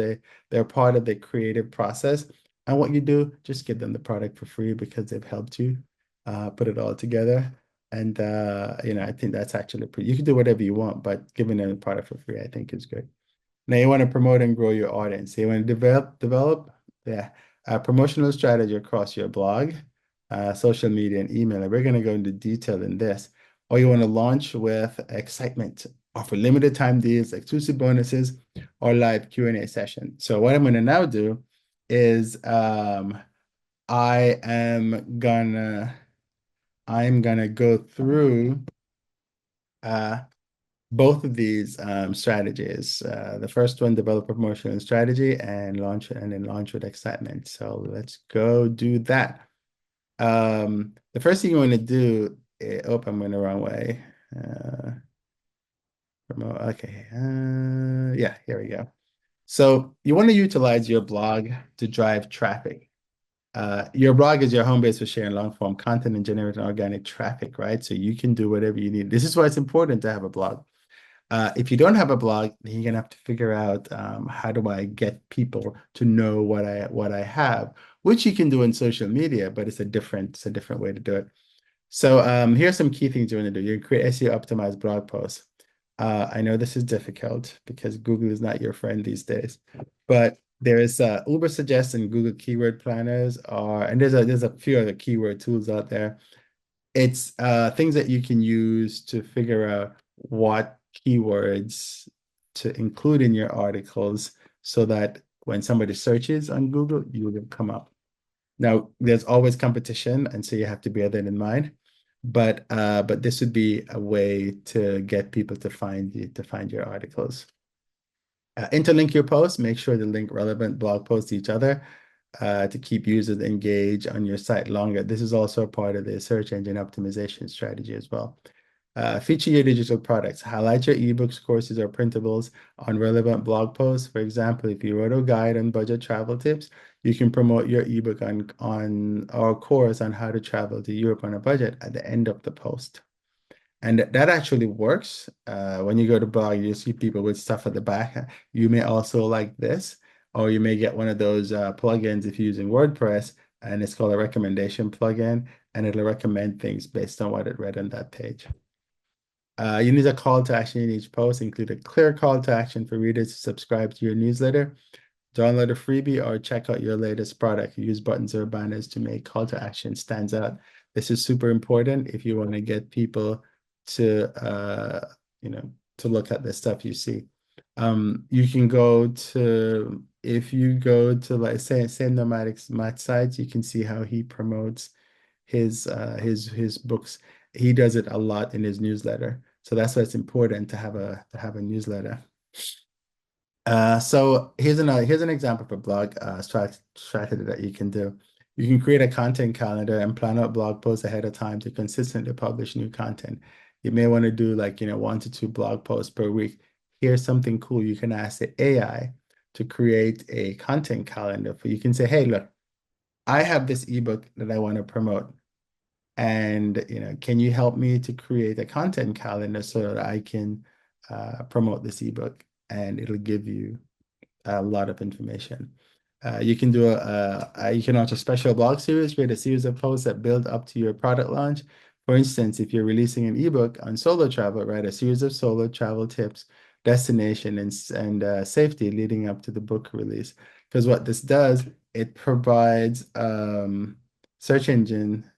the creative process. And what you do, just give them the product for free because they've helped you put it all together. And I think that's actually pretty. You can do whatever you want, but giving them a product for free, I think is good. Now you want to promote and grow your audience. So you want to develop yeah, a promotional strategy across your blog, social media, and email. And we're going to go into detail in this. Or you want to launch with excitement, offer limited time deals, exclusive bonuses, or live Q&A session. So what I'm going to now do is I am gonna I'm gonna go through uh, both of these strategies. The first one, develop a promotional strategy and then launch with excitement. So let's go do that. The first thing you want to do, oh, I'm going the wrong way. Okay. Yeah, here we go. So you want to utilize your blog to drive traffic. Your blog is your home base for sharing long form content and generating organic traffic, right? So you can do whatever you need. This is why it's important to have a blog. If you don't have a blog, then you're gonna have to figure out how do I get people to know what I have, which you can do in social media, but it's a different way to do it. So here's some key things you want to do. You create SEO optimized blog posts. I know this is difficult because Google is not your friend these days, but there is Ubersuggest and Google Keyword Planners and there's a few other keyword tools out there. It's things that you can use to figure out what keywords to include in your articles so that when somebody searches on Google, you will come up. Now, there's always competition, and so you have to bear that in mind. But this would be a way to get people to find your articles. Interlink your posts. Make sure to link relevant blog posts to each other to keep users engaged on your site longer. This is also a part of the search engine optimization strategy as well. Feature your digital products. Highlight your ebooks, courses, or printables on relevant blog posts. For example, if you wrote a guide on budget travel tips, you can promote your ebook on our course on how to travel to Europe on a budget at the end of the post. And that actually works. When you go to blog, you see people with stuff at the back. You may also like this, or you may get one of those plugins if you're using WordPress, and it's called a recommendation plugin, and it'll recommend things based on what it read on that page. You need a call to action in each post. Include a clear call to action for readers to subscribe to your newsletter, download a freebie, or check out your latest product. Use buttons or banners to make call to action stands out. This is super important if you want to get people to you know, to look at the stuff you see. You can go to if you go to like say Nomadic's Matt sites, you can see how he promotes his books. He does it a lot in his newsletter. So that's why it's important to have a newsletter. So here's an example of a blog strategy that you can do. You can create a content calendar and plan out blog posts ahead of time to consistently publish new content. You may want to do like, 1 to 2 blog posts per week. Here's something cool. You can ask the AI to create a content calendar for you. You can say, hey, look, I have this ebook that I want to promote. And, can you help me to create a content calendar so that I can promote this ebook? And it'll give you a lot of information. You can do you can launch a special blog series, create a series of posts that build up to your product launch. For instance, if you're releasing an ebook on solo travel, write a series of solo travel tips, destination, and safety leading up to the book release. Because what this does, it provides search engine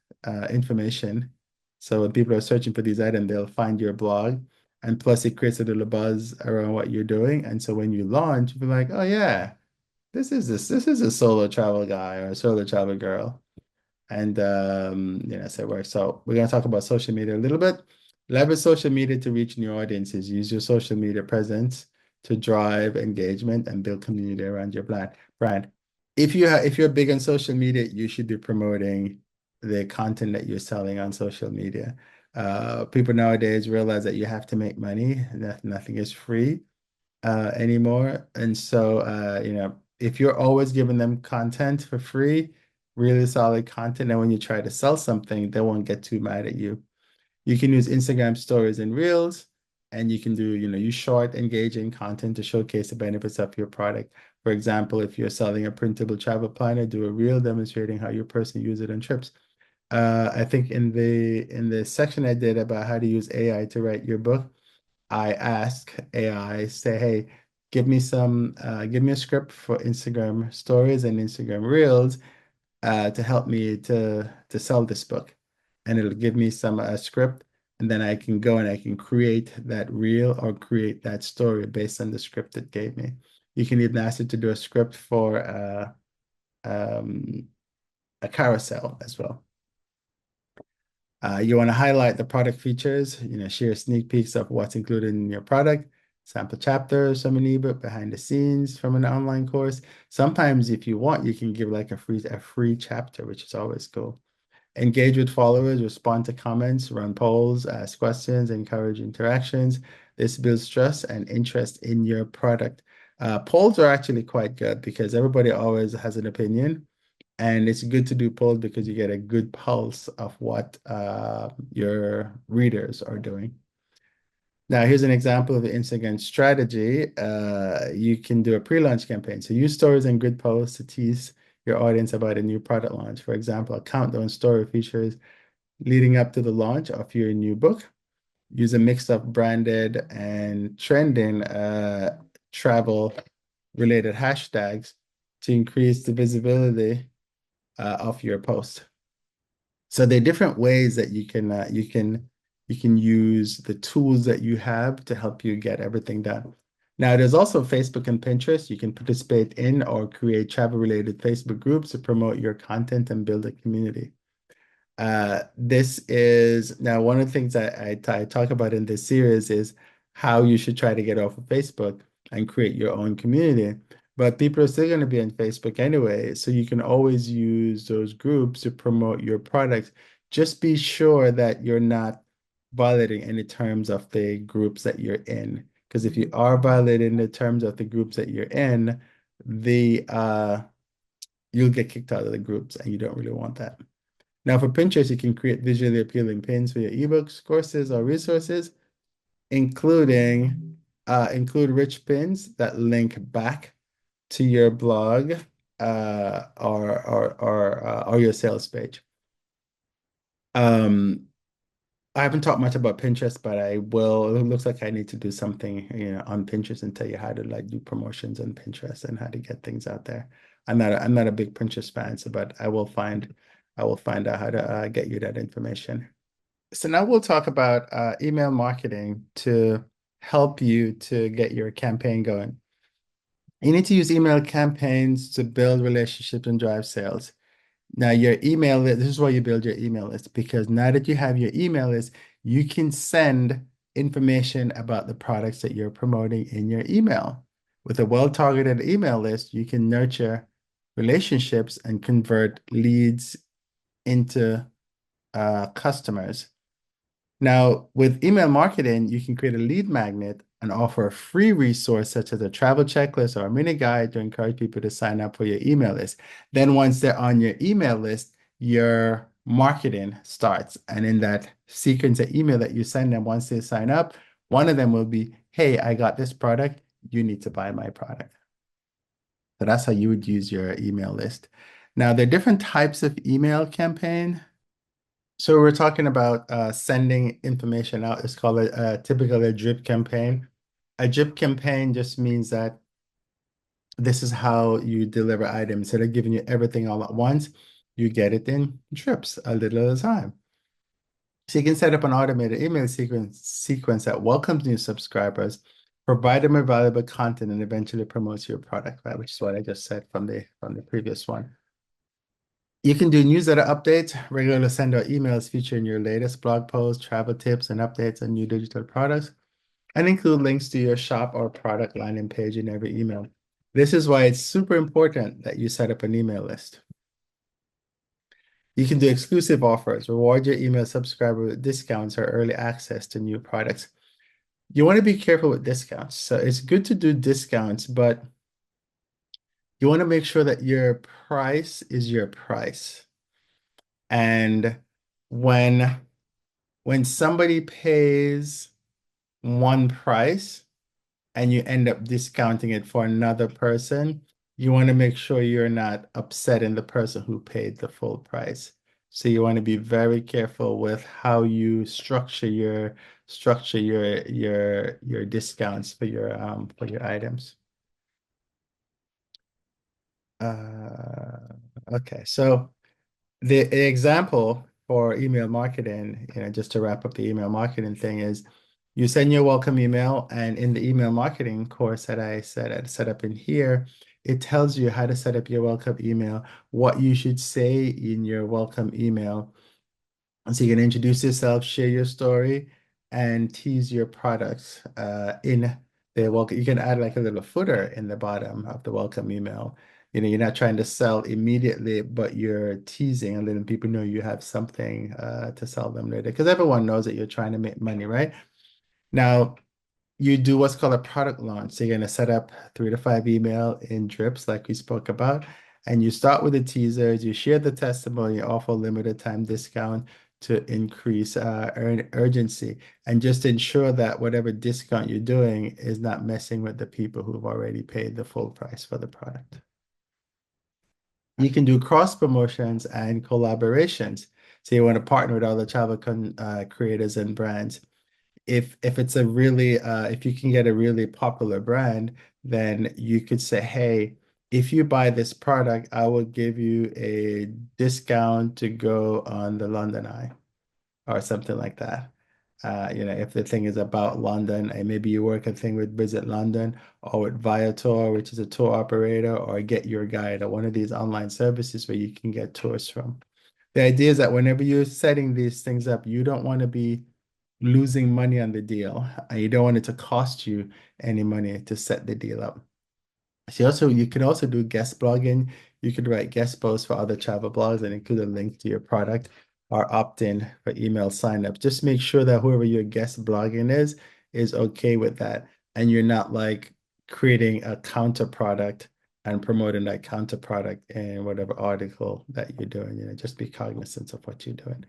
information. So when people are searching for these items, they'll find your blog. And plus, it creates a little buzz around what you're doing. And so when you launch, you'll be like, oh yeah, this is a solo travel guy or a solo travel girl. And so it works. So we're gonna talk about social media a little bit. Leverage social media to reach new audiences. Use your social media presence to drive engagement and build community around your brand. If you're big on social media, you should be promoting the content that you're selling on social media. People nowadays realize that you have to make money, that nothing is free anymore. And so, if you're always giving them content for free, really solid content, and when you try to sell something, they won't get too mad at you. You can use Instagram stories and reels, and you can do, use short, engaging content to showcase the benefits of your product. For example, if you're selling a printable travel planner, do a reel demonstrating how your person use it on trips. I think in the section I did about how to use AI to write your book, I ask AI, say, hey, give me a script for Instagram stories and Instagram reels to help me to sell this book. And it'll give me some script, and then I can go and I can create that reel or create that story based on the script it gave me. You can even ask it to do a script for um, a carousel as well. You want to highlight the product features, share sneak peeks of what's included in your product, sample chapters from an ebook, behind the scenes from an online course. Sometimes if you want, you can give like a free chapter, which is always cool. Engage with followers, respond to comments, run polls, ask questions, encourage interactions. This builds trust and interest in your product. Polls are actually quite good because everybody always has an opinion. And it's good to do polls because you get a good pulse of what your readers are doing. Now, here's an example of the Instagram strategy. You can do a pre-launch campaign. So use stories and grid posts to tease your audience about a new product launch. For example, a countdown story features leading up to the launch of your new book. Use a mix of branded and trending travel related hashtags to increase the visibility of your post. So there are different ways that you can use the tools that you have to help you get everything done. Now, there's also Facebook and Pinterest. You can participate in or create travel-related Facebook groups to promote your content and build a community. This is now one of the things I talk about in this series is how you should try to get off of Facebook and create your own community. But people are still going to be on Facebook anyway, so you can always use those groups to promote your products. Just be sure that you're not violating any terms of the groups that you're in. Because if you are violating the terms of the groups that you're in, the you'll get kicked out of the groups, and you don't really want that. Now for Pinterest, you can create visually appealing pins for your ebooks, courses, or resources, including include rich pins that link back to your blog or your sales page. I haven't talked much about Pinterest, but I will. It looks like I need to do something, on Pinterest and tell you how to like do promotions on Pinterest and how to get things out there. I'm not a big Pinterest fan, so but I will find I will find out how to get you that information. So now we'll talk about email marketing to help you to get your campaign going. You need to use email campaigns to build relationships and drive sales. Now, your email list, this is why you build your email list, because now that you have your email list, you can send information about the products that you're promoting in your email. With a well-targeted email list, you can nurture relationships and convert leads into customers. Now, with email marketing, you can create a lead magnet and offer a free resource such as a travel checklist or a mini guide to encourage people to sign up for your email list. Then, once they're on your email list, your marketing starts. And in that sequence of email that you send them, once they sign up, one of them will be, "Hey, I got this product. You need to buy my product." So that's how you would use your email list. Now, there are different types of email campaign. So we're talking about sending information out. It's called typically a drip campaign. A drip campaign just means that this is how you deliver items. Instead of giving you everything all at once, you get it in drips, a little at a time. So you can set up an automated email sequence that welcomes new subscribers, provide them with valuable content, and eventually promotes your product, right? Which is what I just said from the previous one. You can do newsletter updates, regularly send out emails featuring your latest blog posts, travel tips, and updates on new digital products, and include links to your shop or product landing page in every email. This is why it's super important that you set up an email list. You can do exclusive offers, reward your email subscriber with discounts or early access to new products. You want to be careful with discounts. So it's good to do discounts, but you want to make sure that your price is your price. And when when somebody pays one price and you end up discounting it for another person, you want to make sure you're not upsetting the person who paid the full price. So you want to be very careful with how you structure your discounts for your items. Okay, so the example for email marketing, just to wrap up the email marketing thing is you send your welcome email, and in the email marketing course that I said I'd set up in here, it tells you how to set up your welcome email, what you should say in your welcome email. And so you can introduce yourself, share your story, and tease your products in the welcome. You can add like a little footer in the bottom of the welcome email. You're not trying to sell immediately, but you're teasing and letting people know you have something to sell them later. Because everyone knows that you're trying to make money, right? Now, you do what's called a product launch. So you're going to set up 3 to 5 email in drips like we spoke about. And you start with the teasers, you share the testimony, you offer limited time discount to increase urgency and just ensure that whatever discount you're doing is not messing with the people who've already paid the full price for the product. You can do cross promotions and collaborations. So you want to partner with other travel creators and brands. If it's a really if you can get a really popular brand, then you could say, hey, if you buy this product, I will give you a discount to go on the London Eye or something like that. If the thing is about London, and maybe you work a thing with Visit London or with Viator, which is a tour operator, or Get Your Guide, or one of these online services where you can get tours from. The idea is that whenever you're setting these things up, you don't want to be losing money on the deal, and you don't want it to cost you any money to set the deal up. So you can also do guest blogging. You could write guest posts for other travel blogs and include a link to your product or opt in for email signup. Just make sure that whoever your guest blogging is okay with that. And you're not like creating a counter product and promoting that counter product in whatever article that you're doing. Just be cognizant of what you're doing.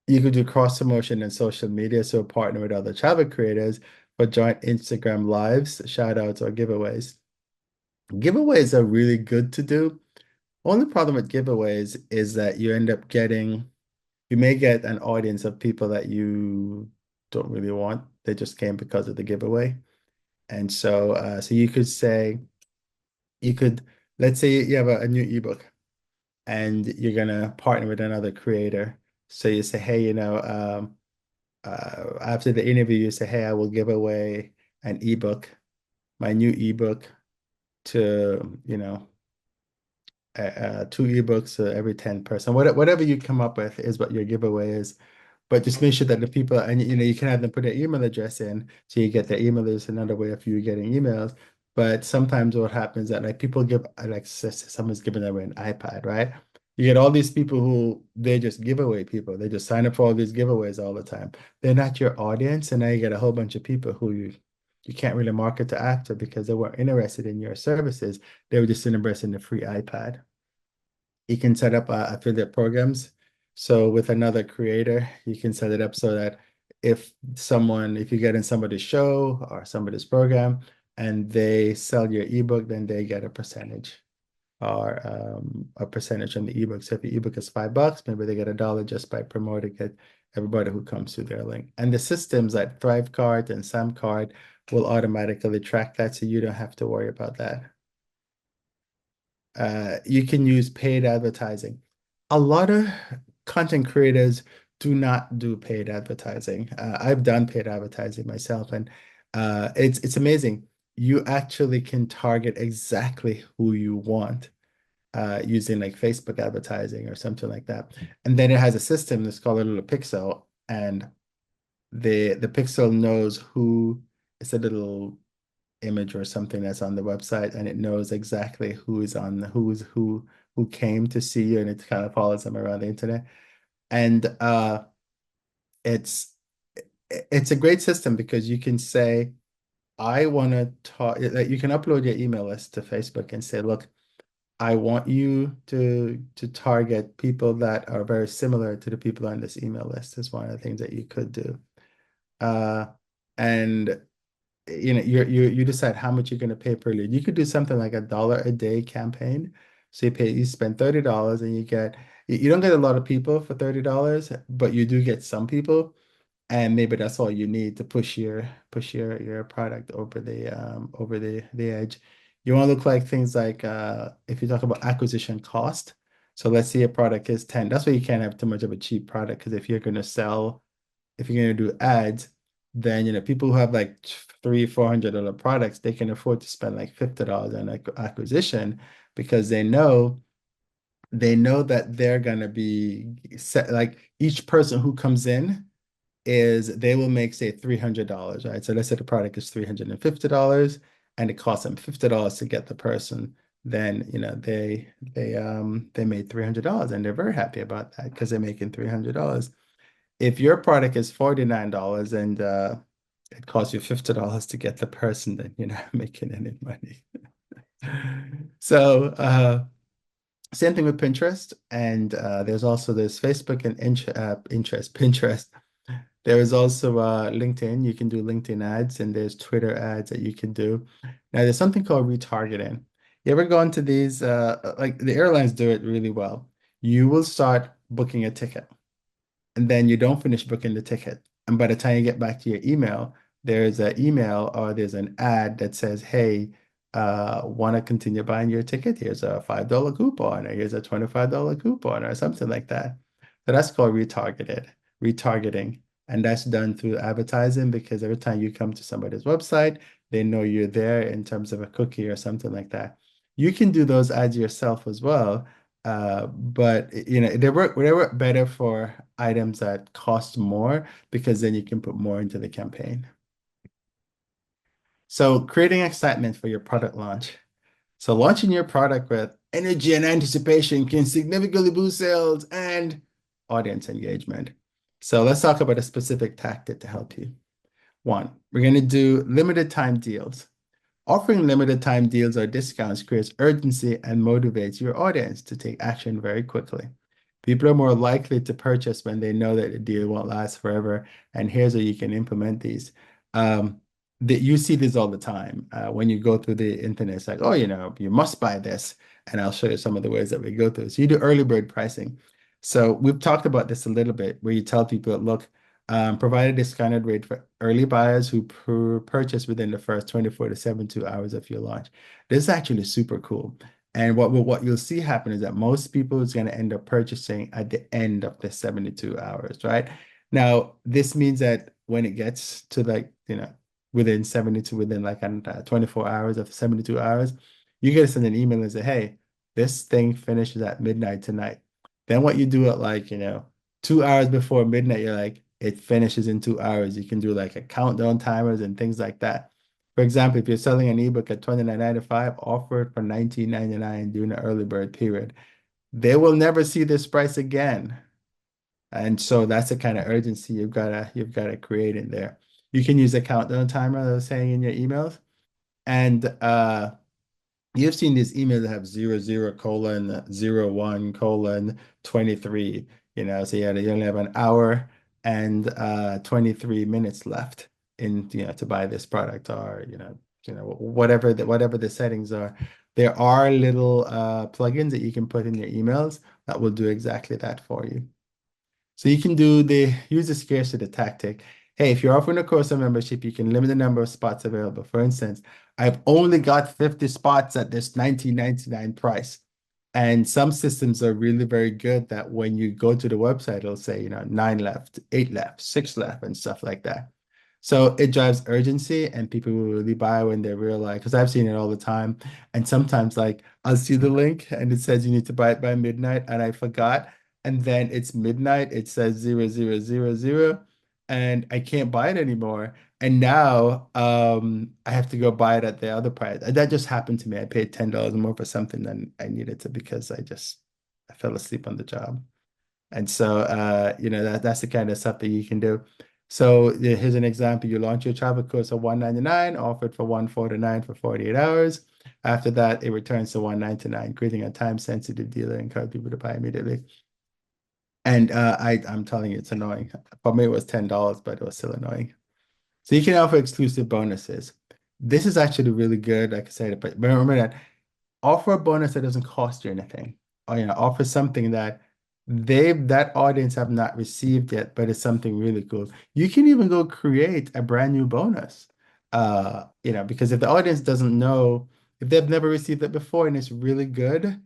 You could do cross promotion in social media, so partner with other travel creators for joint Instagram lives, shout outs, or giveaways. Giveaways are really good to do. Only problem with giveaways is that you may get an audience of people that you don't really want. They just came because of the giveaway. And so you could say, you could, let's say you have a new ebook and you're gonna partner with another creator. So you say, hey, after the interview, you say, hey, I will give away an ebook, my new ebook to, two ebooks to every 10 person. Whatever you come up with is what your giveaway is. But just make sure that the people, and you can have them put their email address in, so you get their email. There's another way of you getting emails. But sometimes what happens is that like people give, like someone's giving away an iPad, right? You get all these people who they just giveaway people. They just sign up for all these giveaways all the time. They're not your audience, and now you get a whole bunch of people who you can't really market to after because they weren't interested in your services. They were just interested in the free iPad. You can set up affiliate programs. So with another creator, you can set it up so that if you get in somebody's show or somebody's program and they sell your ebook, then they get a percentage or a percentage on the ebook. So if your ebook is $5, maybe they get $1 just by promoting it, everybody who comes to their link. And the systems like ThriveCard and SamCard will automatically track that, so you don't have to worry about that. You can use paid advertising. A lot of content creators do not do paid advertising. I've done paid advertising myself, and it's amazing. You actually can target exactly who you want using like Facebook advertising or something like that. And then it has a system that's called a little pixel, and the pixel knows who. It's a little image or something that's on the website, and it knows exactly who came to see you, and it kind of follows them around the internet. And it's it's a great system because you can say, I want to talk, like you can upload your email list to Facebook and say, look, I want you to target people that are very similar to the people on this email list is one of the things that you could do. Uh, and you decide how much you're going to pay per lead. You could do something like $1 a day campaign. So you spend $30 and you don't get a lot of people for $30, but you do get some people, and maybe that's all you need to push your product over the edge. You want to look like things like if you talk about acquisition cost. So let's say a product is 10. That's why you can't have too much of a cheap product, because if you're going to do ads, then people who have like $300-$400 products, they can afford to spend like $50 on acquisition, because they know that they're going to be set, like each person who comes in they will make, say, $300, right? So let's say the product is $350 and it costs them $50 to get the person. Then they made $300, and they're very happy about that because they're making $300. If your product is $49 and it costs you $50 to get the person, then you're not making any money. So same thing with Pinterest, and there's also this Facebook and Pinterest. There is also LinkedIn. You can do LinkedIn ads, and there's Twitter ads that you can do. Now, there's something called retargeting. You ever go into these, like the airlines do it really well. You will start booking a ticket, and then you don't finish booking the ticket. And by the time you get back to your email, there's an email or there's an ad that says, hey, want to continue buying your ticket? Here's a $5 coupon, or here's a $25 coupon, or something like that. So that's called retargeting. And that's done through advertising, because every time you come to somebody's website, they know you're there in terms of a cookie or something like that. You can do those ads yourself as well. But they work better for items that cost more, because then you can put more into the campaign. So creating excitement for your product launch. So launching your product with energy and anticipation can significantly boost sales and audience engagement. So let's talk about a specific tactic to help you. One, we're going to do limited time deals. Offering limited time deals or discounts creates urgency and motivates your audience to take action very quickly. People are more likely to purchase when they know that the deal won't last forever. And here's how you can implement these. You see this all the time when you go through the internet. It's like, oh, you must buy this. And I'll show you some of the ways that we go through. So you do early bird pricing. So we've talked about this a little bit, where you tell people, look, provide a discounted rate for early buyers who purchase within the first 24 to 72 hours of your launch. This is actually super cool. And what you'll see happen is that most people is going to end up purchasing at the end of the 72 hours, right? Now, this means that when it gets to like, within 72, within like 24 hours of 72 hours, you get to send an email and say, hey, this thing finishes at midnight tonight. Then what you do at like, 2 hours before midnight, you're like, it finishes in 2 hours. You can do like a countdown timers and things like that. For example, if you're selling an ebook at $29.95, offer it for $19.99 during the early bird period. They will never see this price again. And so that's the kind of urgency you've gotta create in there. You can use a countdown timer that I was saying in your emails. And you've seen these emails that have 00:01:23, so you only have an hour and 23 minutes left to buy this product, or whatever the settings are. There are little plugins that you can put in your emails that will do exactly that for you. So you can use the scarcity tactic. Hey, if you're offering a course or membership, you can limit the number of spots available. For instance, I've only got 50 spots at this 19.99 price. And some systems are really very good that when you go to the website, it'll say, nine left, eight left, six left, and stuff like that. So it drives urgency, and people will really buy when they realize, because I've seen it all the time. And sometimes, like, I'll see the link and it says you need to buy it by midnight, and I forgot. And then it's midnight, it says 00:00, and I can't buy it anymore. And now I have to go buy it at the other price. And that just happened to me. I paid $10 more for something than I needed to because I fell asleep on the job. And so, that's the kind of stuff that you can do. So here's an example. You launch your travel course at $199, offered for $149 for 48 hours. After that, it returns to $199, creating a time-sensitive deal that encourages people to buy immediately. And I'm telling you, it's annoying. For me, it was $10, but it was still annoying. So you can offer exclusive bonuses. This is actually really good, like I said, but remember that offer a bonus that doesn't cost you anything. Or offer something that audience have not received yet, but it's something really cool. You can even go create a brand new bonus. Because if the audience doesn't know, if they've never received it before and it's really good,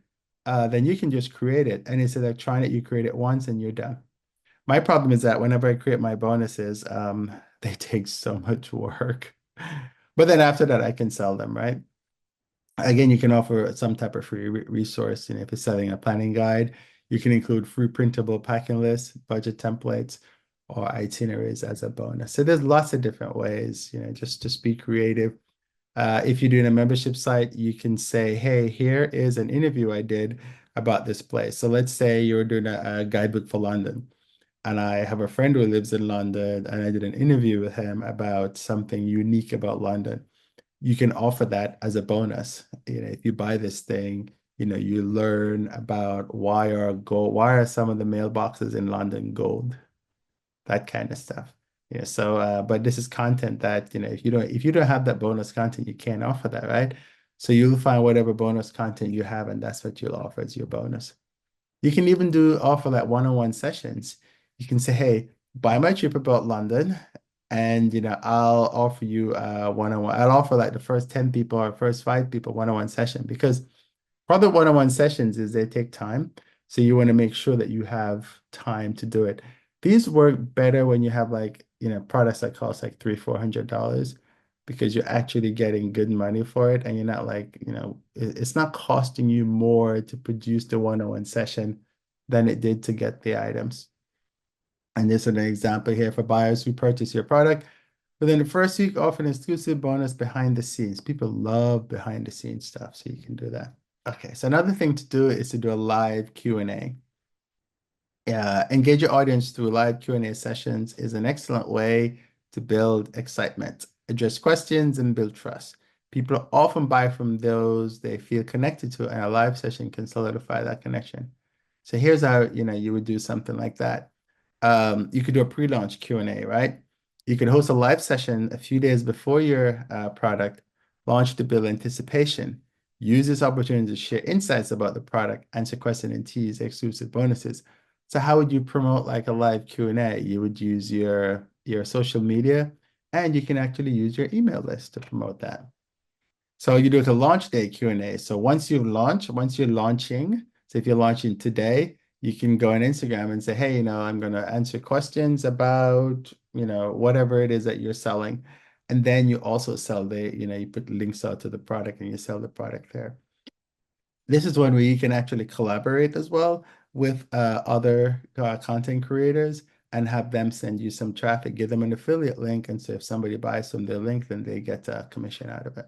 then you can just create it. And instead of trying it, you create it once and you're done. My problem is that whenever I create my bonuses, they take so much work. But then after that, I can sell them, right? Again, you can offer some type of free resource. If you're selling a planning guide, you can include free printable packing lists, budget templates, or itineraries as a bonus. So there's lots of different ways, just be creative. If you're doing a membership site, you can say, hey, here is an interview I did about this place. So let's say you're doing a guidebook for London, and I have a friend who lives in London, and I did an interview with him about something unique about London. You can offer that as a bonus. If you buy this thing, you learn about why are some of the mailboxes in London gold, that kind of stuff. So but this is content that, if you don't have that bonus content, you can't offer that, right? So you'll find whatever bonus content you have, and that's what you'll offer as your bonus. You can even offer like one-on-one sessions. You can say, hey, buy my trip about London, and I'll offer you one-on-one. I'll offer like the first 10 people or first 5 people one-on-one session, because part of one-on-one sessions is they take time. So you want to make sure that you have time to do it. These work better when you have like, products that cost like $300-400, because you're actually getting good money for it. And you're not like, it's not costing you more to produce the one-on-one session than it did to get the items. And this is an example here for buyers who purchase your product. Within the first week, offer an exclusive bonus behind the scenes. People love behind the scenes stuff, so you can do that. Okay, so another thing to do is to do a live Q&A. Engage your audience through live Q&A sessions is an excellent way to build excitement, address questions, and build trust. People often buy from those they feel connected to, and a live session can solidify that connection. So here's how, you would do something like that. You could do a pre-launch Q&A, right? You could host a live session a few days before your product launch to build anticipation. Use this opportunity to share insights about the product, answer questions, and tease exclusive bonuses. So how would you promote like a live Q&A? You would use your social media, and you can actually use your email list to promote that. So you do it a launch day Q&A. So once you're launching, so if you're launching today, you can go on Instagram and say, hey, I'm going to answer questions about, whatever it is that you're selling. And then you also sell you put links out to the product and you sell the product there. This is one where you can actually collaborate as well with other content creators and have them send you some traffic, give them an affiliate link. And so if somebody buys from their link, then they get a commission out of it.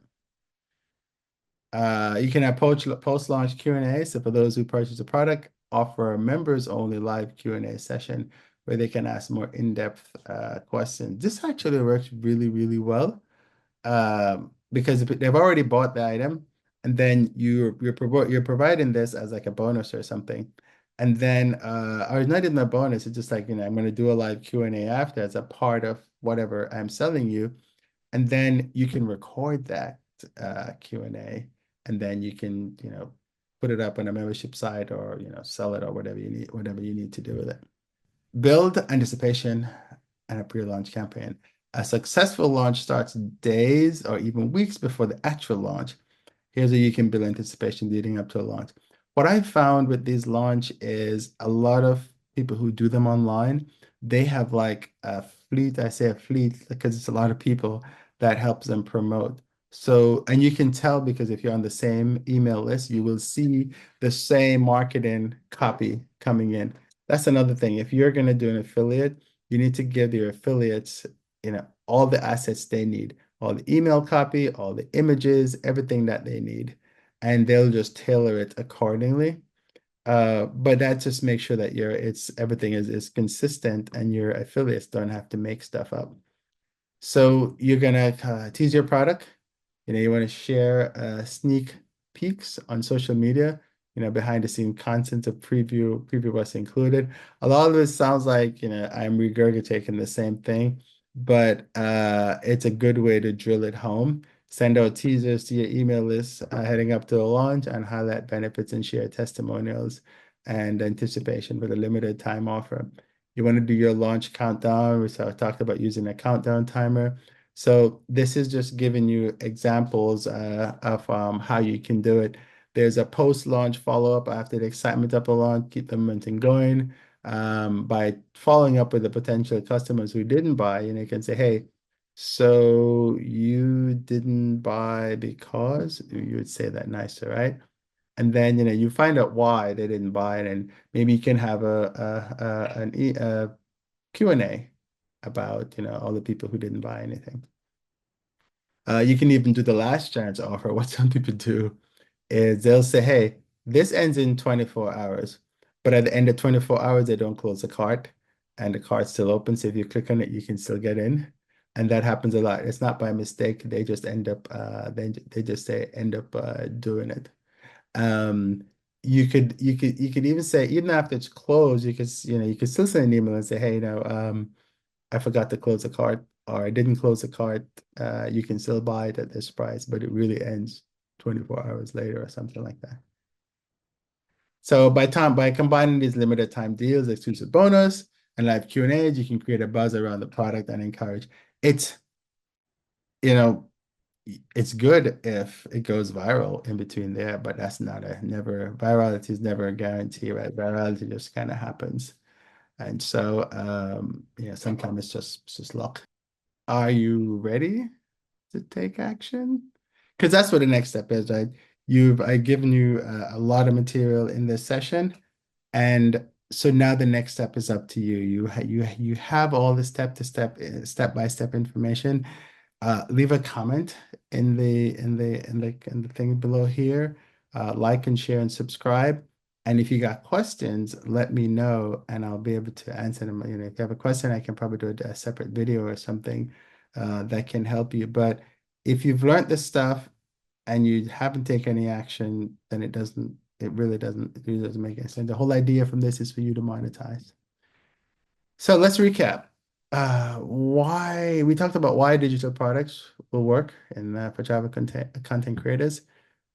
You can have post-launch Q&A. So for those who purchase a product, offer a members-only live Q&A session where they can ask more in-depth questions. This actually works really, really well because if they've already bought the item, and then you're providing this as like a bonus or something, and then or not even a bonus. It's just like I'm going to do a live Q&A after as a part of whatever I'm selling you, and then you can record that Q&A, and then you can put it up on a membership site or sell it or whatever you need to do with it. Build anticipation and a pre-launch campaign. A successful launch starts days or even weeks before the actual launch. Here's where you can build anticipation leading up to a launch. What I found with these launch is a lot of people who do them online, they have like a fleet. I say a fleet because it's a lot of people that helps them promote. So, and you can tell because if you're on the same email list, you will see the same marketing copy coming in. That's another thing. If you're going to do an affiliate, you need to give your affiliates, all the assets they need, all the email copy, all the images, everything that they need, and they'll just tailor it accordingly. But that just makes sure that everything is consistent and your affiliates don't have to make stuff up. So you're gonna tease your product. You want to share sneak peeks on social media, behind the scene content of preview what's included. A lot of it sounds like, I'm regurgitating the same thing, but it's a good way to drill it home. Send out teasers to your email list heading up to the launch and highlight benefits and share testimonials and anticipation with a limited time offer. You want to do your launch countdown. We talked about using a countdown timer. So this is just giving you examples of how you can do it. There's a post-launch follow-up after the excitement of the launch, keep the momentum going by following up with the potential customers who didn't buy. And you can say, hey, so you didn't buy because you would say that nicer, right? And then you find out why they didn't buy it, and maybe you can have a Q&A about all the people who didn't buy anything. You can even do the last chance offer. What some people do is they'll say, hey, this ends in 24 hours, but at the end of 24 hours, they don't close the cart and the cart's still open. So if you click on it, you can still get in. And that happens a lot. It's not by mistake. They just end up, they just say end up doing it. Um, you could even say, even after it's closed, you could still send an email and say, hey, I forgot to close the cart or I didn't close the cart. You can still buy it at this price, but it really ends 24 hours later or something like that. So by combining these limited time deals, exclusive bonus, and live Q&As, you can create a buzz around the product and encourage. It's, you know, it's good if it goes viral in between there, but that's not virality is never a guarantee, right? Virality just kind of happens. And so, sometimes it's just luck. Are you ready to take action? Because that's what the next step is, right? I've given you a lot of material in this session, and so now the next step is up to you. You have all the step-by-step information. Leave a comment in the thing below here. Like and share and subscribe. And if you got questions, let me know and I'll be able to answer them. If you have a question, I can probably do a separate video or something that can help you. But if you've learned this stuff and you haven't taken any action, then it really doesn't make any sense. The whole idea from this is for you to monetize. So let's recap. Why we talked about why digital products will work in for travel content creators.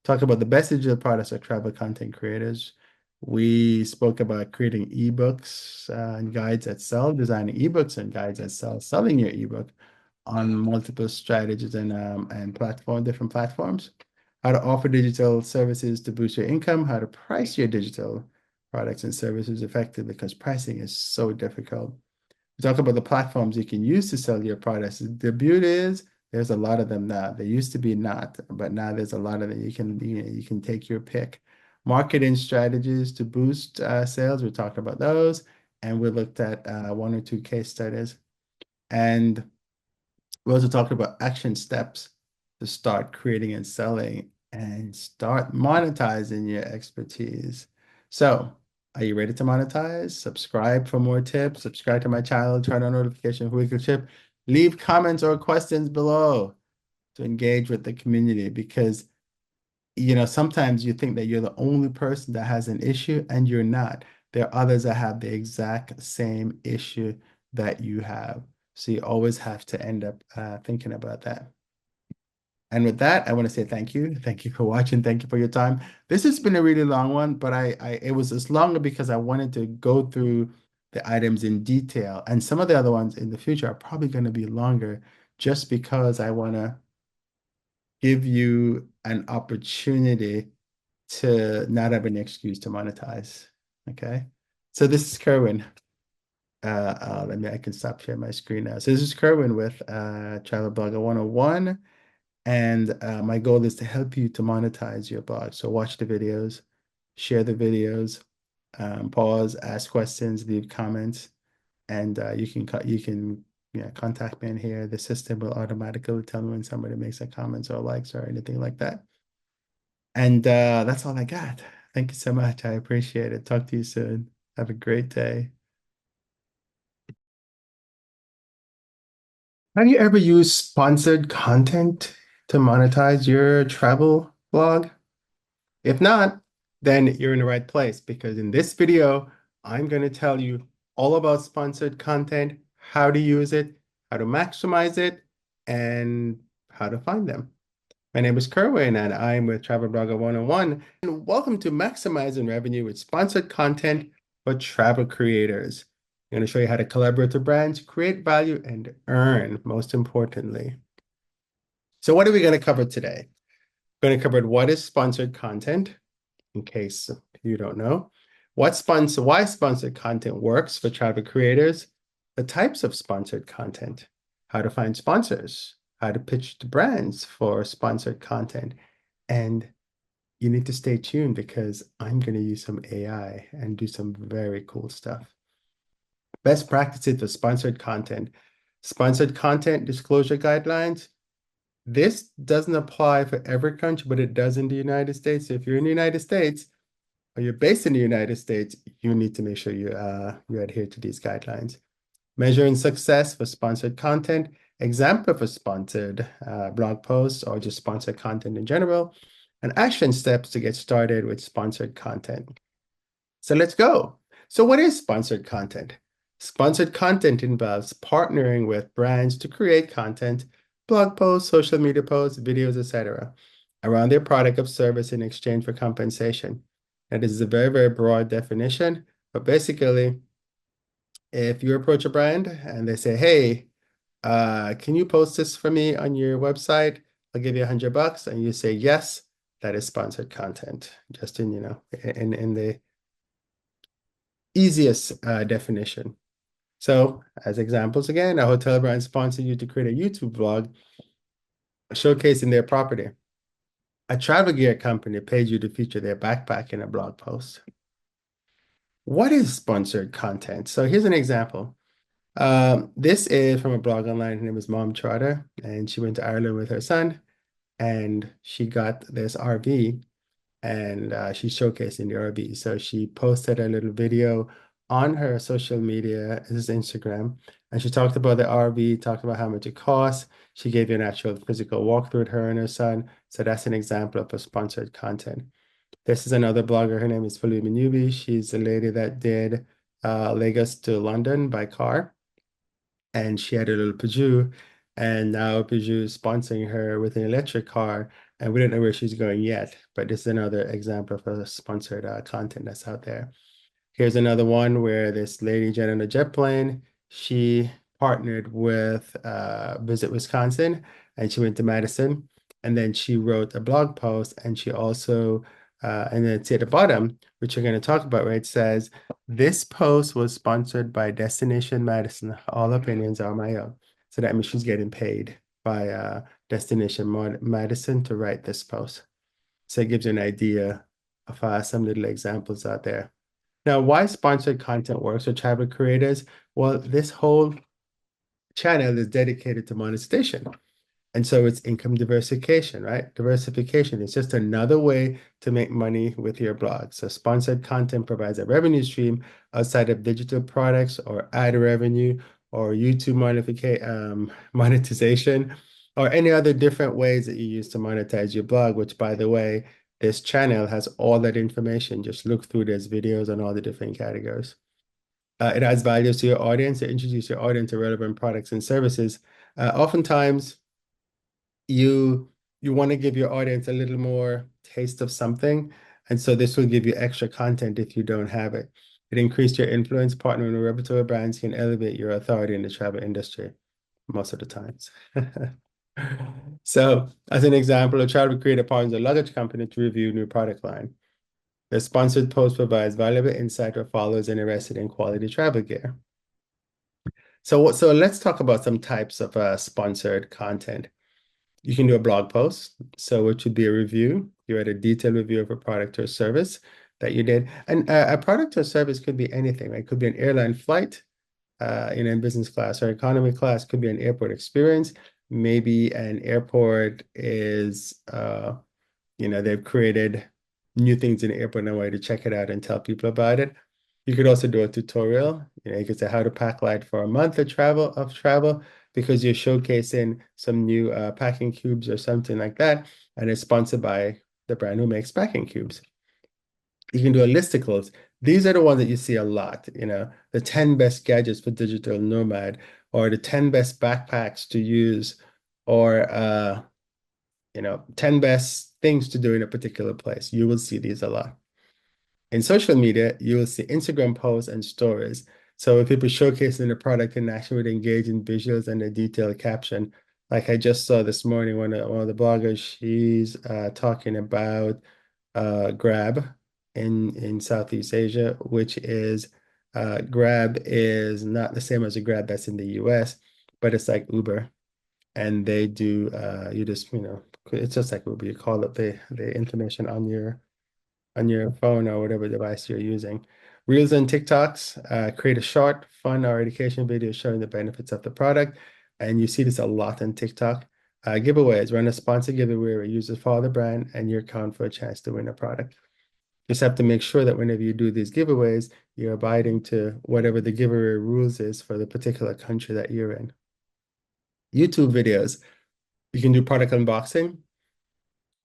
Talk about the best digital products for travel content creators. We spoke about creating ebooks and guides that sell, designing ebooks and guides that sell, selling your ebook on multiple strategies and different platforms. how to offer digital services to boost your income, how to price your digital products and services effectively because pricing is so difficult. We talk about the platforms you can use to sell your products. The beauty is there's a lot of them now. There used to be not, but now there's a lot of them. You can take your pick. Marketing strategies to boost sales. We talked about those, and we looked at one or two case studies. And we also talked about action steps to start creating and selling and start monetizing your expertise. So, are you ready to monetize? Subscribe for more tips. Subscribe to my channel. Turn on notification for weekly tip. Leave comments or questions below to engage with the community because sometimes you think that you're the only person that has an issue and you're not. There are others that have the exact same issue that you have. So you always have to end up thinking about that. And with that, I want to say thank you. Thank you for watching. Thank you for your time. This has been a really long one, but it was as longer because I wanted to go through the items in detail. And some of the other ones in the future are probably going to be longer just because I want to give you an opportunity to not have an excuse to monetize. Okay. So this is Kerwin. I can stop sharing my screen now. So this is Kerwin with Travel Blogger 101. And my goal is to help you to monetize your blog. So watch the videos, share the videos, pause, ask questions, leave comments, and contact me in here. The system will automatically tell me when somebody makes a comment or likes or anything like that. And that's all I got. Thank you so much. I appreciate it. Talk to you soon. Have a great day. Have you ever used sponsored content to monetize your travel blog? If not, then you're in the right place because in this video, I'm going to tell you all about sponsored content, how to use it, how to maximize it, and how to find them. My name is Kerwin and I'm with Travel Blogger 101. And welcome to Maximizing Revenue with Sponsored Content for Travel Creators. I'm going to show you how to collaborate with brands, create value, and earn, most importantly. So what are we going to cover today? We're going to cover what is sponsored content, in case you don't know, why sponsored content works for travel creators, the types of sponsored content, how to find sponsors, how to pitch to brands for sponsored content. And you need to stay tuned because I'm going to use some AI and do some very cool stuff. Best practices for sponsored content disclosure guidelines. This doesn't apply for every country, but it does in the United States. So if you're in the United States, or you're based in the United States, you need to make sure you adhere to these guidelines. Measuring success for sponsored content, example for sponsored blog posts or just sponsored content in general, and action steps to get started with sponsored content. So let's go. So what is sponsored content? Sponsored content involves partnering with brands to create content, blog posts, social media posts, videos, etc., around their product or service in exchange for compensation. And this is a very, very broad definition, but basically, if you approach a brand and they say, hey, can you post this for me on your website? I'll give you $100, and you say yes, that is sponsored content, just in the easiest definition. So as examples again, a hotel brand sponsored you to create a YouTube vlog showcasing their property. A travel gear company paid you to feature their backpack in a blog post. What is sponsored content? So here's an example. This is from a blog online. Her name is Mom Charter, and she went to Ireland with her son, and she got this RV, and she's showcasing the RV. So she posted a little video on her social media, this is Instagram, and she talked about the RV, talked about how much it costs. She gave you an actual physical walkthrough with her and her son. So that's an example of a sponsored content. This is another blogger. Her name is Falumi Newby. She's the lady that did Lagos to London by car. And she had a little Peugeot. And now Peugeot is sponsoring her with an electric car. And we don't know where she's going yet. But this is another example of a sponsored content that's out there. Here's another one where this lady jet on a jet plane. She partnered with Visit Wisconsin. And she went to Madison. And then she wrote a blog post, and she also, and then it's at the bottom, which we're going to talk about, where it says, "This post was sponsored by Destination Madison. All opinions are my own." So that means she's getting paid by Madison to write this post. So it gives you an idea of some little examples out there. Now, why sponsored content works for travel creators? Well, this whole channel is dedicated to monetization. And so it's income diversification, right? Diversification is just another way to make money with your blog. So sponsored content provides a revenue stream outside of digital products or ad revenue or YouTube monetization or any other different ways that you use to monetize your blog, which, by the way, this channel has all that information. Just look through these videos on all the different categories. It adds value to your audience. It introduces your audience to relevant products and services. Oftentimes, you want to give your audience a little more taste of something. And so this will give you extra content if you don't have it. It increased your influence. Partnering with reputable brands can elevate your authority in the travel industry most of the times. So as an example, a travel creator partners a luggage company to review new product line. The sponsored post provides valuable insight for followers interested in quality travel gear. So let's talk about some types of sponsored content. You can do a blog post, so it should be a review. You write a detailed review of a product or service that you did. And a product or service could be anything, right? It could be an airline flight, in business class or economy class, could be an airport experience. Maybe an airport is, they've created new things in the airport and I want you to check it out and tell people about it. You could also do a tutorial. You could say how to pack light for a month of travel because you're showcasing some new packing cubes or something like that, and it's sponsored by the brand who makes packing cubes. You can do a listicles. These are the ones that you see a lot, the 10 best gadgets for digital nomad, or the 10 best backpacks to use, or 10 best things to do in a particular place. You will see these a lot. In social media, you will see Instagram posts and stories. So if people showcasing the product in action with engaging visuals and a detailed caption, like I just saw this morning, one of the bloggers, she's talking about Grab in Southeast Asia, which is Grab is not the same as a Grab that's in the US, but it's like Uber. And they do you just, it's just like Uber. You call up the information on your phone or whatever device you're using. Reels and TikToks create a short, fun, or education video showing the benefits of the product. And you see this a lot on TikTok. Giveaways, run a sponsored giveaway where users follow the brand and you're count for a chance to win a product. You just have to make sure that whenever you do these giveaways, you're abiding to whatever the giveaway rules is for the particular country that you're in. YouTube videos, you can do product unboxing.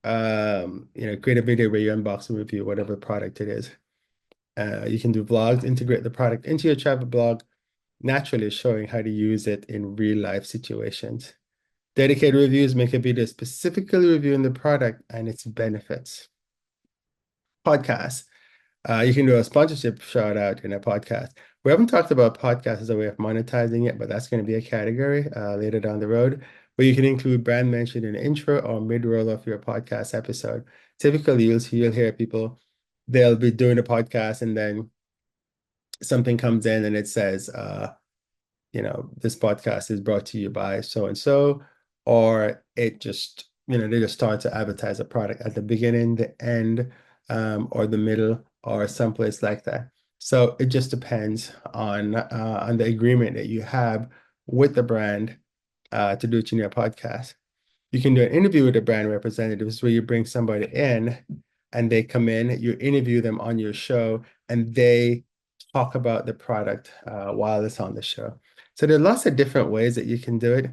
Create a video where you unbox and review whatever product it is. You can do vlogs, integrate the product into your travel blog, naturally showing how to use it in real life situations. Dedicated reviews, make a video specifically reviewing the product and its benefits. Podcasts. You can do a sponsorship shout out in a podcast. We haven't talked about podcasts as a way of monetizing it, but that's going to be a category later down the road where you can include brand mention in the intro or mid-roll of your podcast episode. Typically, you'll hear people, they'll be doing a podcast and then something comes in and it says, this podcast is brought to you by so and so, or it just, they just start to advertise a product at the beginning, the end, or the middle, or someplace like that. So it just depends on the agreement that you have with the brand to do it in your podcast. You can do an interview with a brand representative. This is where you bring somebody in and they come in, you interview them on your show, and they talk about the product while it's on the show. So there are lots of different ways that you can do it.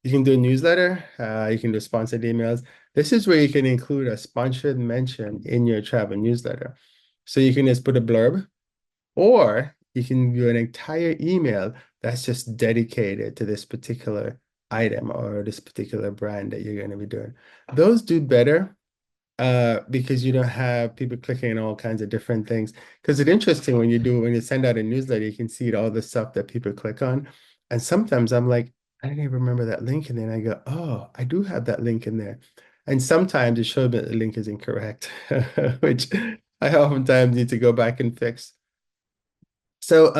You can do a newsletter, you can do sponsored emails. This is where you can include a sponsored mention in your travel newsletter. So you can just put a blurb, or you can do an entire email that's just dedicated to this particular item or this particular brand that you're going to be doing. Those do better because you don't have people clicking on all kinds of different things. Because it's interesting when you send out a newsletter, you can see all the stuff that people click on. And sometimes I'm like, I didn't even remember that link. And then I go, oh, I do have that link in there. And sometimes it showed that the link is incorrect, which I oftentimes need to go back and fix. So,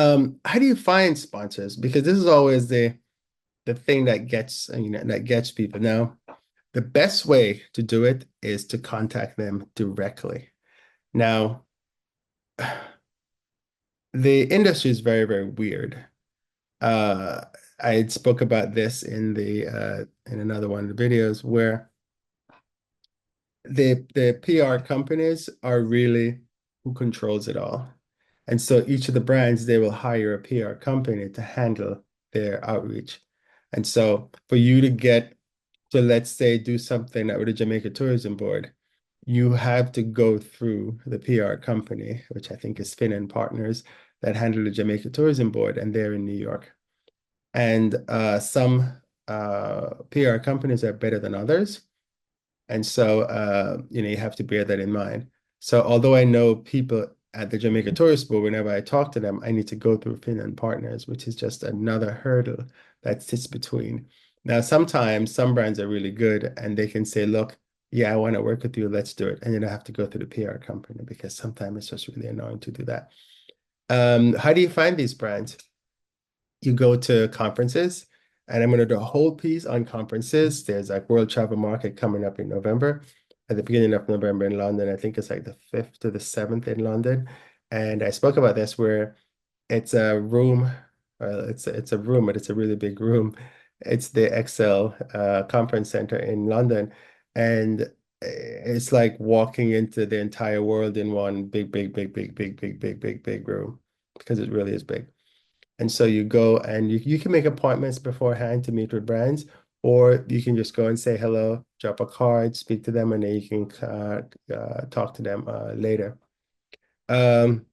how do you find sponsors? Because this is always the thing that gets that gets people. Now, the best way to do it is to contact them directly. Now, the industry is very, very weird. Uh, I spoke about this in another one of the videos where the PR companies are really who controls it all. And so each of the brands, they will hire a PR company to handle their outreach. And so for you to get to, let's say, do something with the Jamaica Tourism Board, you have to go through the PR company, which I think is Finn and Partners, that handle the Jamaica Tourism Board, and they're in New York. And some PR companies are better than others. And so, you have to bear that in mind. So although I know people at the Jamaica Tourist Board, whenever I talk to them, I need to go through Finland Partners, which is just another hurdle that sits between. Now, sometimes some brands are really good and they can say, look, yeah, I want to work with you, let's do it. And then I have to go through the PR company because sometimes it's just really annoying to do that. How do you find these brands? You go to conferences, and I'm going to do a whole piece on conferences. There's like World Travel Market coming up in November, at the beginning of November in London. I think it's like the 5th to the 7th in London. And I spoke about this where it's a room, it's a room, but it's a really big room. It's the Excel conference center in London. And it's like walking into the entire world in one big room because it really is big. And so you go and you can make appointments beforehand to meet with brands, or you can just go and say hello, drop a card, speak to them, and then you can talk to them later. Um,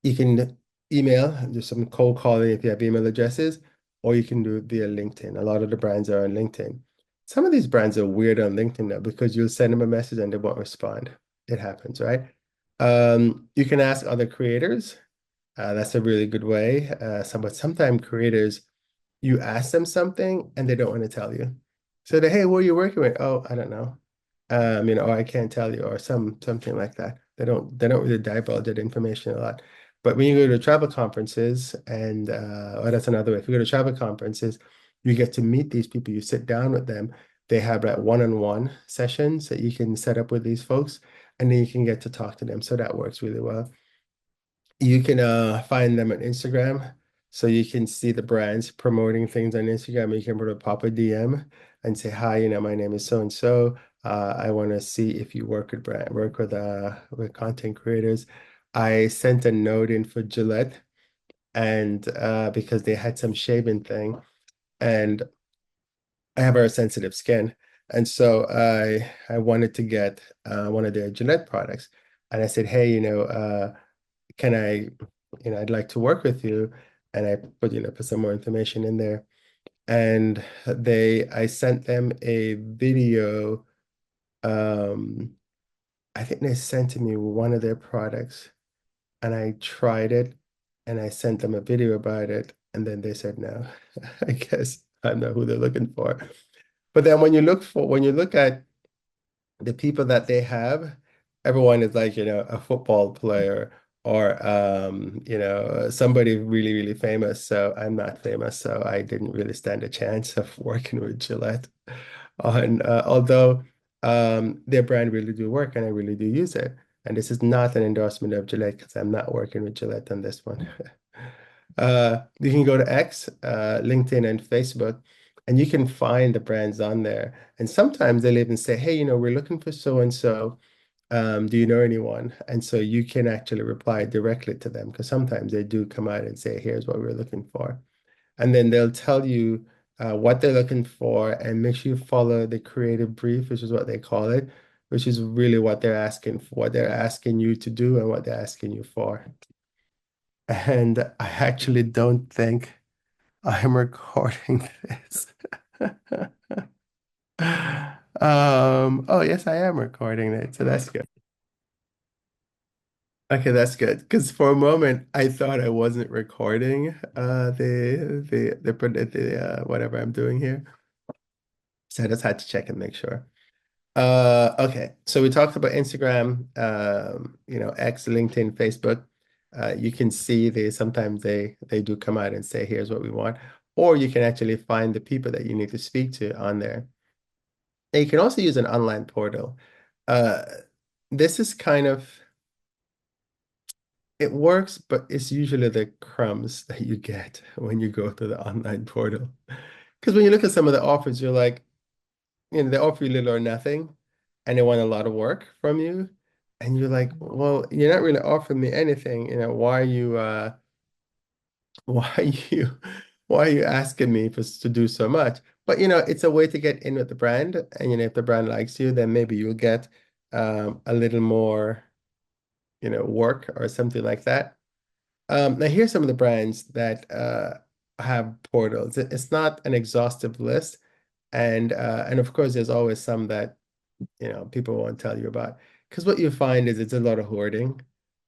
you can email, do some cold calling if you have email addresses, or you can do it via LinkedIn. A lot of the brands are on LinkedIn. Some of these brands are weird on LinkedIn though, because you'll send them a message and they won't respond. It happens, right? You can ask other creators. That's a really good way. But sometimes creators, you ask them something and they don't want to tell you. So they, hey, who are you working with? Oh, I don't know. Or I can't tell you, or something like that. They don't really divulge that information a lot. But when you go to travel conferences, and or that's another way. If you go to travel conferences, you get to meet these people. You sit down with them. They have like one-on-one sessions that you can set up with these folks, and then you can get to talk to them. So that works really well. You can find them on Instagram. So you can see the brands promoting things on Instagram. You can pop a DM and say, hi, my name is so and so. I want to see if you work with content creators. I sent a note in for Gillette, and because they had some shaving thing, and I have very sensitive skin. And so I wanted to get one of their Gillette products. And I said, hey, can I'd like to work with you. And I put some more information in there. And I sent them a video. Um, I think they sent to me one of their products and I tried it and I sent them a video about it. And then they said, no, I guess I'm not who they're looking for. But then when you look at the people that they have, everyone is like, a football player or somebody really, really famous. So I'm not famous, so I didn't really stand a chance of working with Gillette. Although their brand really do work and I really do use it. And this is not an endorsement of Gillette because I'm not working with Gillette on this one. You can go to X, LinkedIn, and Facebook, and you can find the brands on there. And sometimes they'll even say, hey, we're looking for so and so. Do you know anyone? And so you can actually reply directly to them because sometimes they do come out and say, here's what we're looking for. And then they'll tell you what they're looking for and make sure you follow the creative brief, which is what they call it, which is really what they're asking for, what they're asking you to do and what they're asking you for. And I actually don't think I'm recording this. Oh yes, I am recording it, so that's good. Okay, that's good. Because for a moment I thought I wasn't recording the whatever I'm doing here. So I just had to check and make sure. Okay. So we talked about Instagram, X, LinkedIn, Facebook. You can see they sometimes they do come out and say, here's what we want. Or you can actually find the people that you need to speak to on there. And you can also use an online portal. Uh, this is kind of it works, but it's usually the crumbs that you get when you go to the online portal. Because when you look at some of the offers, you're like, they offer you little or nothing, and they want a lot of work from you. And you're like, well, you're not really offering me anything. Why are you why are you why are you asking me to do so much? But it's a way to get in with the brand. And if the brand likes you, then maybe you'll get a little more, work or something like that. Now here's some of the brands that have portals. It's not an exhaustive list, and of course there's always some that people won't tell you about. Because what you find is it's a lot of hoarding.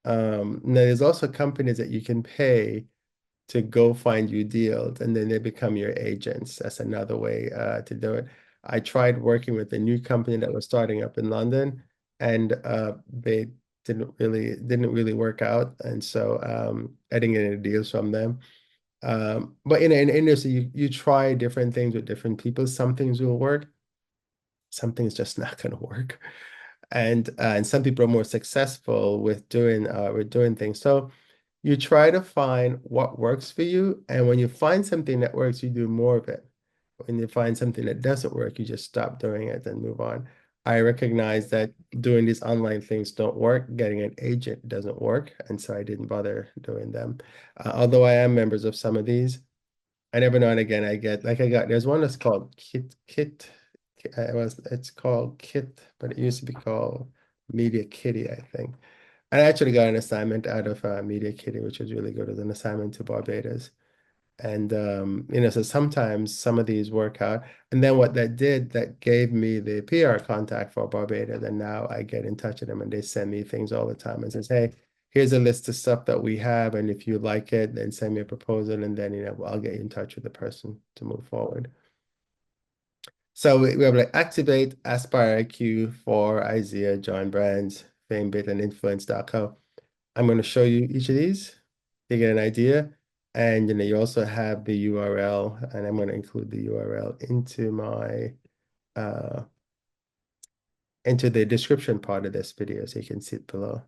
Now there's also companies that you can pay to go find you deals, and then they become your agents. That's another way to do it. I tried working with a new company that was starting up in London, and they didn't really work out, and so I didn't get any deals from them. But in the industry, you try different things with different people. Some things will work, some things just not going to work. And some people are more successful with doing things. So you try to find what works for you, and when you find something that works, you do more of it. When you find something that doesn't work, you just stop doing it and move on. I recognize that doing these online things don't work. Getting an agent doesn't work, and so I didn't bother doing them. Although I am members of some of these, I never know and again there's one that's called Kit. It's called Kit, but it used to be called Media Kitty, I think. And I actually got an assignment out of Media Kitty, which was really good as an assignment to Barbados. And so sometimes some of these work out. And then what that did, that gave me the PR contact for Barbados. And now I get in touch with them and they send me things all the time and says, hey, here's a list of stuff that we have. And if you like it, then send me a proposal. And then, I'll get you in touch with the person to move forward. So we have like Activate, Aspire IQ, for Isaiah, John Brands, FameBit, and Influence.co. I'm going to show you each of these to get an idea. And you also have the URL, and I'm going to include the URL uh into the description part of this video so you can see it below.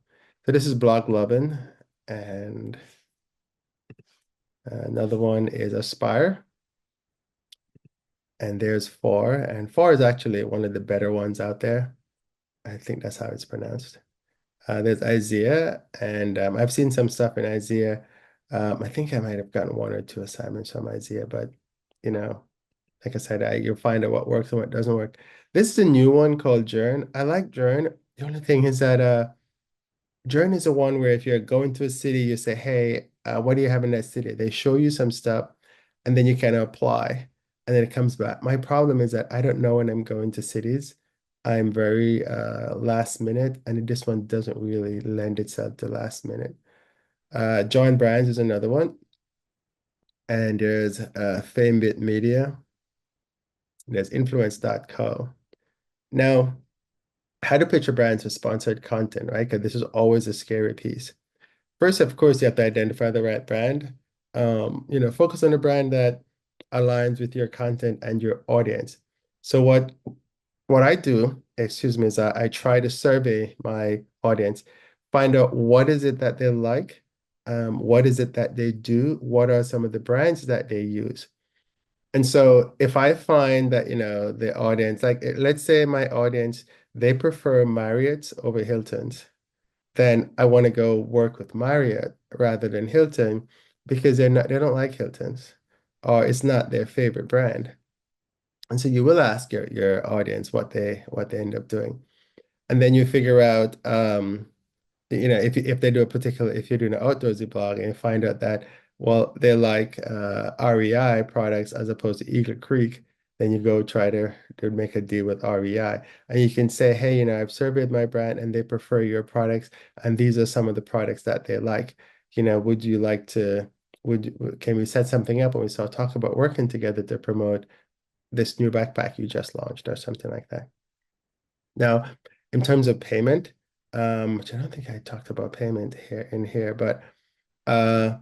So this is Blog Lovin', and another one is Aspire. And there's Four, and Four is actually one of the better ones out there. I think that's how it's pronounced. There's Isaiah, and I've seen some stuff in Isaiah. I think I might have gotten one or two assignments from Isaiah, but you know, like I said, you'll find out what works and what doesn't work. This is a new one called Journ. I like Journ. The only thing is that Journ is the one where if you're going to a city, you say, hey, what do you have in that city? They show you some stuff, and then you kind of apply, and then it comes back. My problem is that I don't know when I'm going to cities. I'm very last minute, and this one doesn't really lend itself to last minute. John Brands is another one, and there's FameBit Media, there's Influence.co. Now, how to pitch your brands with sponsored content, right? Because this is always a scary piece. First, of course, you have to identify the right brand. Focus on a brand that aligns with your content and your audience. So what I do, excuse me, is I try to survey my audience, find out what is it that they like, what is it that they do, what are some of the brands that they use. And so if I find that, the audience, like let's say my audience, they prefer Marriott's over Hilton's, then I want to go work with Marriott rather than Hilton because they don't like Hilton's, or it's not their favorite brand. And so you will ask your audience what they end up doing. And then you figure out if you're doing an outdoorsy blog and you find out that, well, they like REI products as opposed to Eagle Creek, then you go try to make a deal with REI. And you can say, hey, I've surveyed my brand and they prefer your products, and these are some of the products that they like. Would you like to, can we set something up and we start talk about working together to promote this new backpack you just launched or something like that? Now, in terms of payment, which I don't think I talked about payment here, but uh,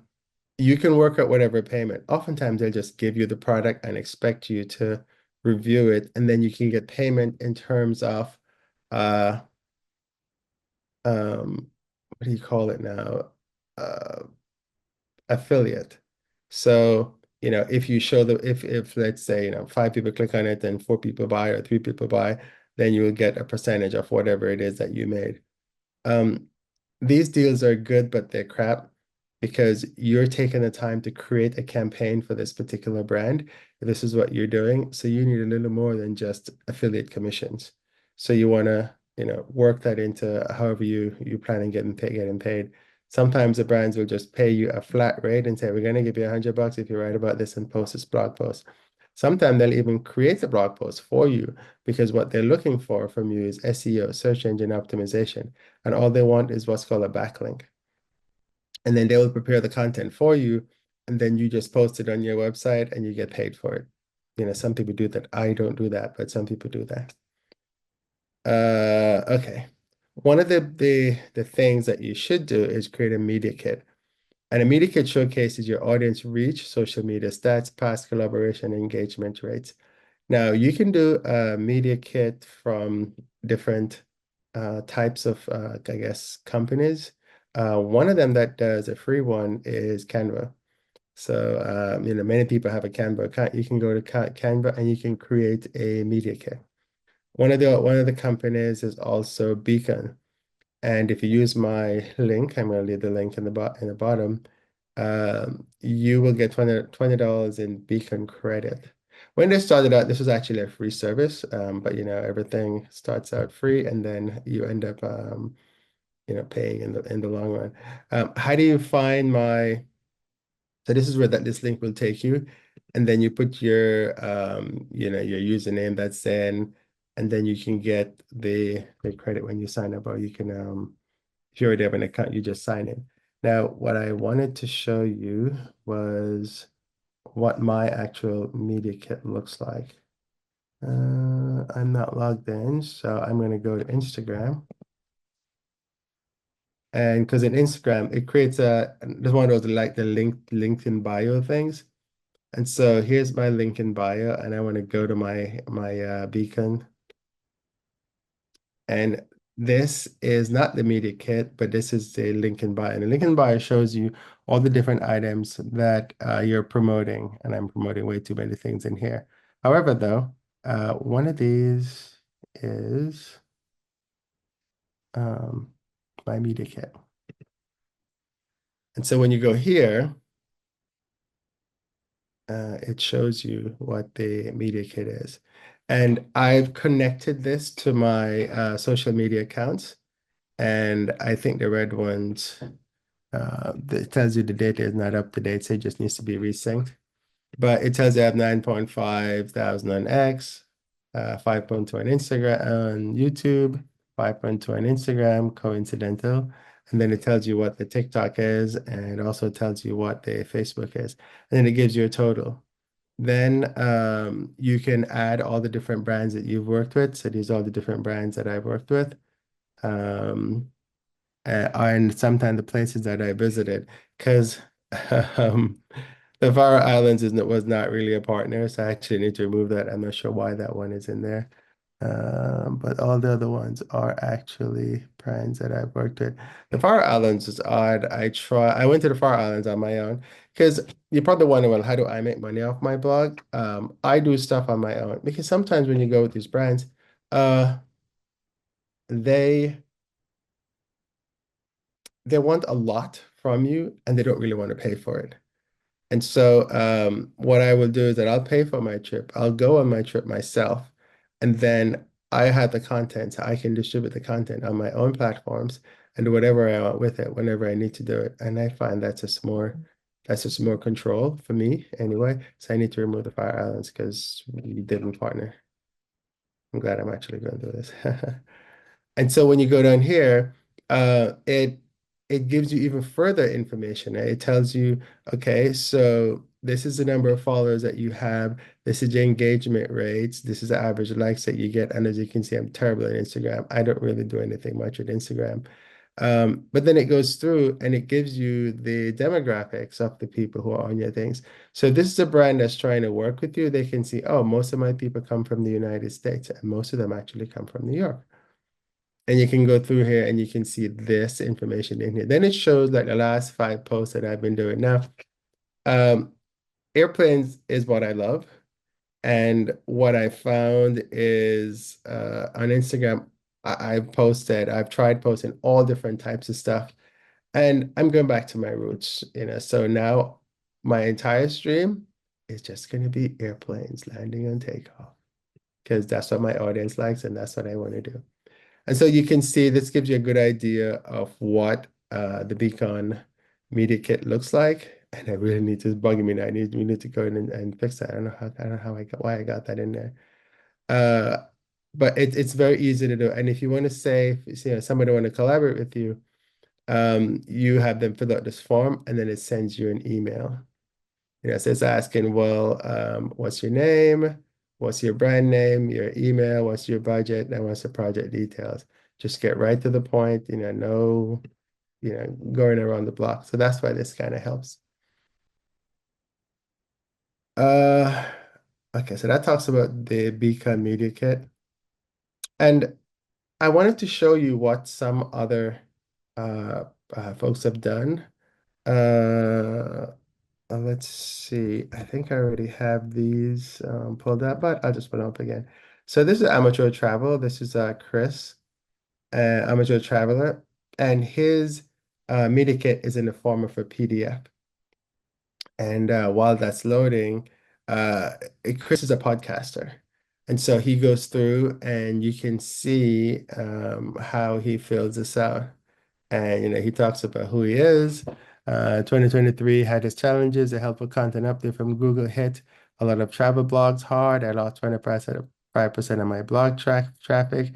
you can work out whatever payment. Oftentimes, they'll just give you the product and expect you to review it, and then you can get payment in terms of uh, what do you call it now? Uh, Affiliate. So, if you show the if let's say, five people click on it and four people buy or three people buy, then you will get a percentage of whatever it is that you made. Um, these deals are good, but they're crap because you're taking the time to create a campaign for this particular brand. This is what you're doing. So you need a little more than just affiliate commissions. So you want to, work that into however you plan on getting paid. Sometimes the brands will just pay you a flat rate and say, we're going to give you $100 if you write about this and post this blog post. Sometimes they'll even create a blog post for you because what they're looking for from you is SEO, search engine optimization, and all they want is what's called a backlink. And then they will prepare the content for you, and then you just post it on your website and you get paid for it. Some people do that. I don't do that, but some people do that. Okay. One of the things that you should do is create a media kit. And a media kit showcases your audience reach, social media stats, past collaboration, engagement rates. Now, you can do a media kit from different types of, I guess, companies. One of them that does a free one is Canva. So, many people have a Canva account. You can go to Canva and you can create a media kit. One of the companies is also Beacon. And if you use my link, I'm going to leave the link in the bottom, you will get $20 in Beacon credit. When they started out, this was actually a free service, but everything starts out free and then you end up paying in the long run. How do you find so this is where this link will take you, and then you put your username that's in, and then you can get the credit when you sign up, or you can if you already have an account, you just sign in. Now, what I wanted to show you was what my actual media kit looks like. I'm not logged in, so I'm going to go to Instagram. And because in Instagram, it creates there's one of those like the LinkedIn bio things. And so here's my LinkedIn bio, and I want to go to my beacon. And this is not the media kit, but this is the link in bio. And the link in bio shows you all the different items that you're promoting. And I'm promoting way too many things in here. However, though, one of these is my media kit. And so when you go here, it shows you what the media kit is. And I've connected this to my social media accounts. And I think the red ones, it tells you the data is not up to date, so it just needs to be resynced. But it tells you I have 9.5 thousand on X, 5.2 on Instagram, on YouTube, 5.2 on Instagram, coincidental. And then it tells you what the TikTok is, and it also tells you what the Facebook is. And then it gives you a total. Then you can add all the different brands that you've worked with. So these are all the different brands that I've worked with. Um, and sometimes the places that I visited, because um, the Faroe Islands was not really a partner, so I actually need to remove that. I'm not sure why that one is in there. But all the other ones are actually brands that I've worked with. The Faroe Islands is odd. I went to the Faroe Islands on my own because you probably wonder, well, how do I make money off my blog? I do stuff on my own because sometimes when you go with these brands, uh, they they want a lot from you and they don't really want to pay for it. And so what I will do is that I'll pay for my trip. I'll go on my trip myself. And then I have the content, so I can distribute the content on my own platforms and do whatever I want with it whenever I need to do it. And I find that's just more control for me anyway. So I need to remove the Fire Islands because we didn't partner. I'm glad I'm actually going to do this. And so when you go down here, it gives you even further information. It tells you, okay, so this is the number of followers that you have. This is your engagement rates. This is the average likes that you get. And as you can see, I'm terrible at Instagram. I don't really do anything much with Instagram. But then it goes through and it gives you the demographics of the people who are on your things. So this is a brand that's trying to work with you. They can see, oh, most of my people come from the United States, and most of them actually come from New York. And you can go through here and you can see this information in here. Then it shows like the last 5 posts that I've been doing. Now, um, airplanes is what I love. And what I found is on Instagram, I've tried posting all different types of stuff. And I'm going back to my roots, you know. So now my entire stream is just going to be airplanes landing and takeoff because that's what my audience likes and that's what I want to do. And so you can see this gives you a good idea of what the Beacon Media Kit looks like. And I really need to bug me now. We need to go in and fix that. I don't know how I got why I got that in there. Uh, but it's very easy to do. And if you want to say, you know, somebody want to collaborate with you, you have them fill out this form and then it sends you an email. You know, so it's asking, well, what's your name? What's your brand name? Your email? What's your budget? And what's the project details? Just get right to the point, you know, no, you know, going around the block. So that's why this kind of helps. Uh, okay, so that talks about the Beacon Media Kit. And I wanted to show you what some other uh, folks have done. Uh, let's see. I think I already have these pulled up, but I'll just put them up again. So this is Amateur Travel. This is Chris, Amateur Traveler, and his media kit is in the form of a PDF. And while that's loading, uh, Chris is a podcaster. And so he goes through and you can see how he fills this out. And you know, he talks about who he is. 2023 had his challenges. The helpful content update from Google hit a lot of travel blogs hard. I lost 25% of my blog traffic,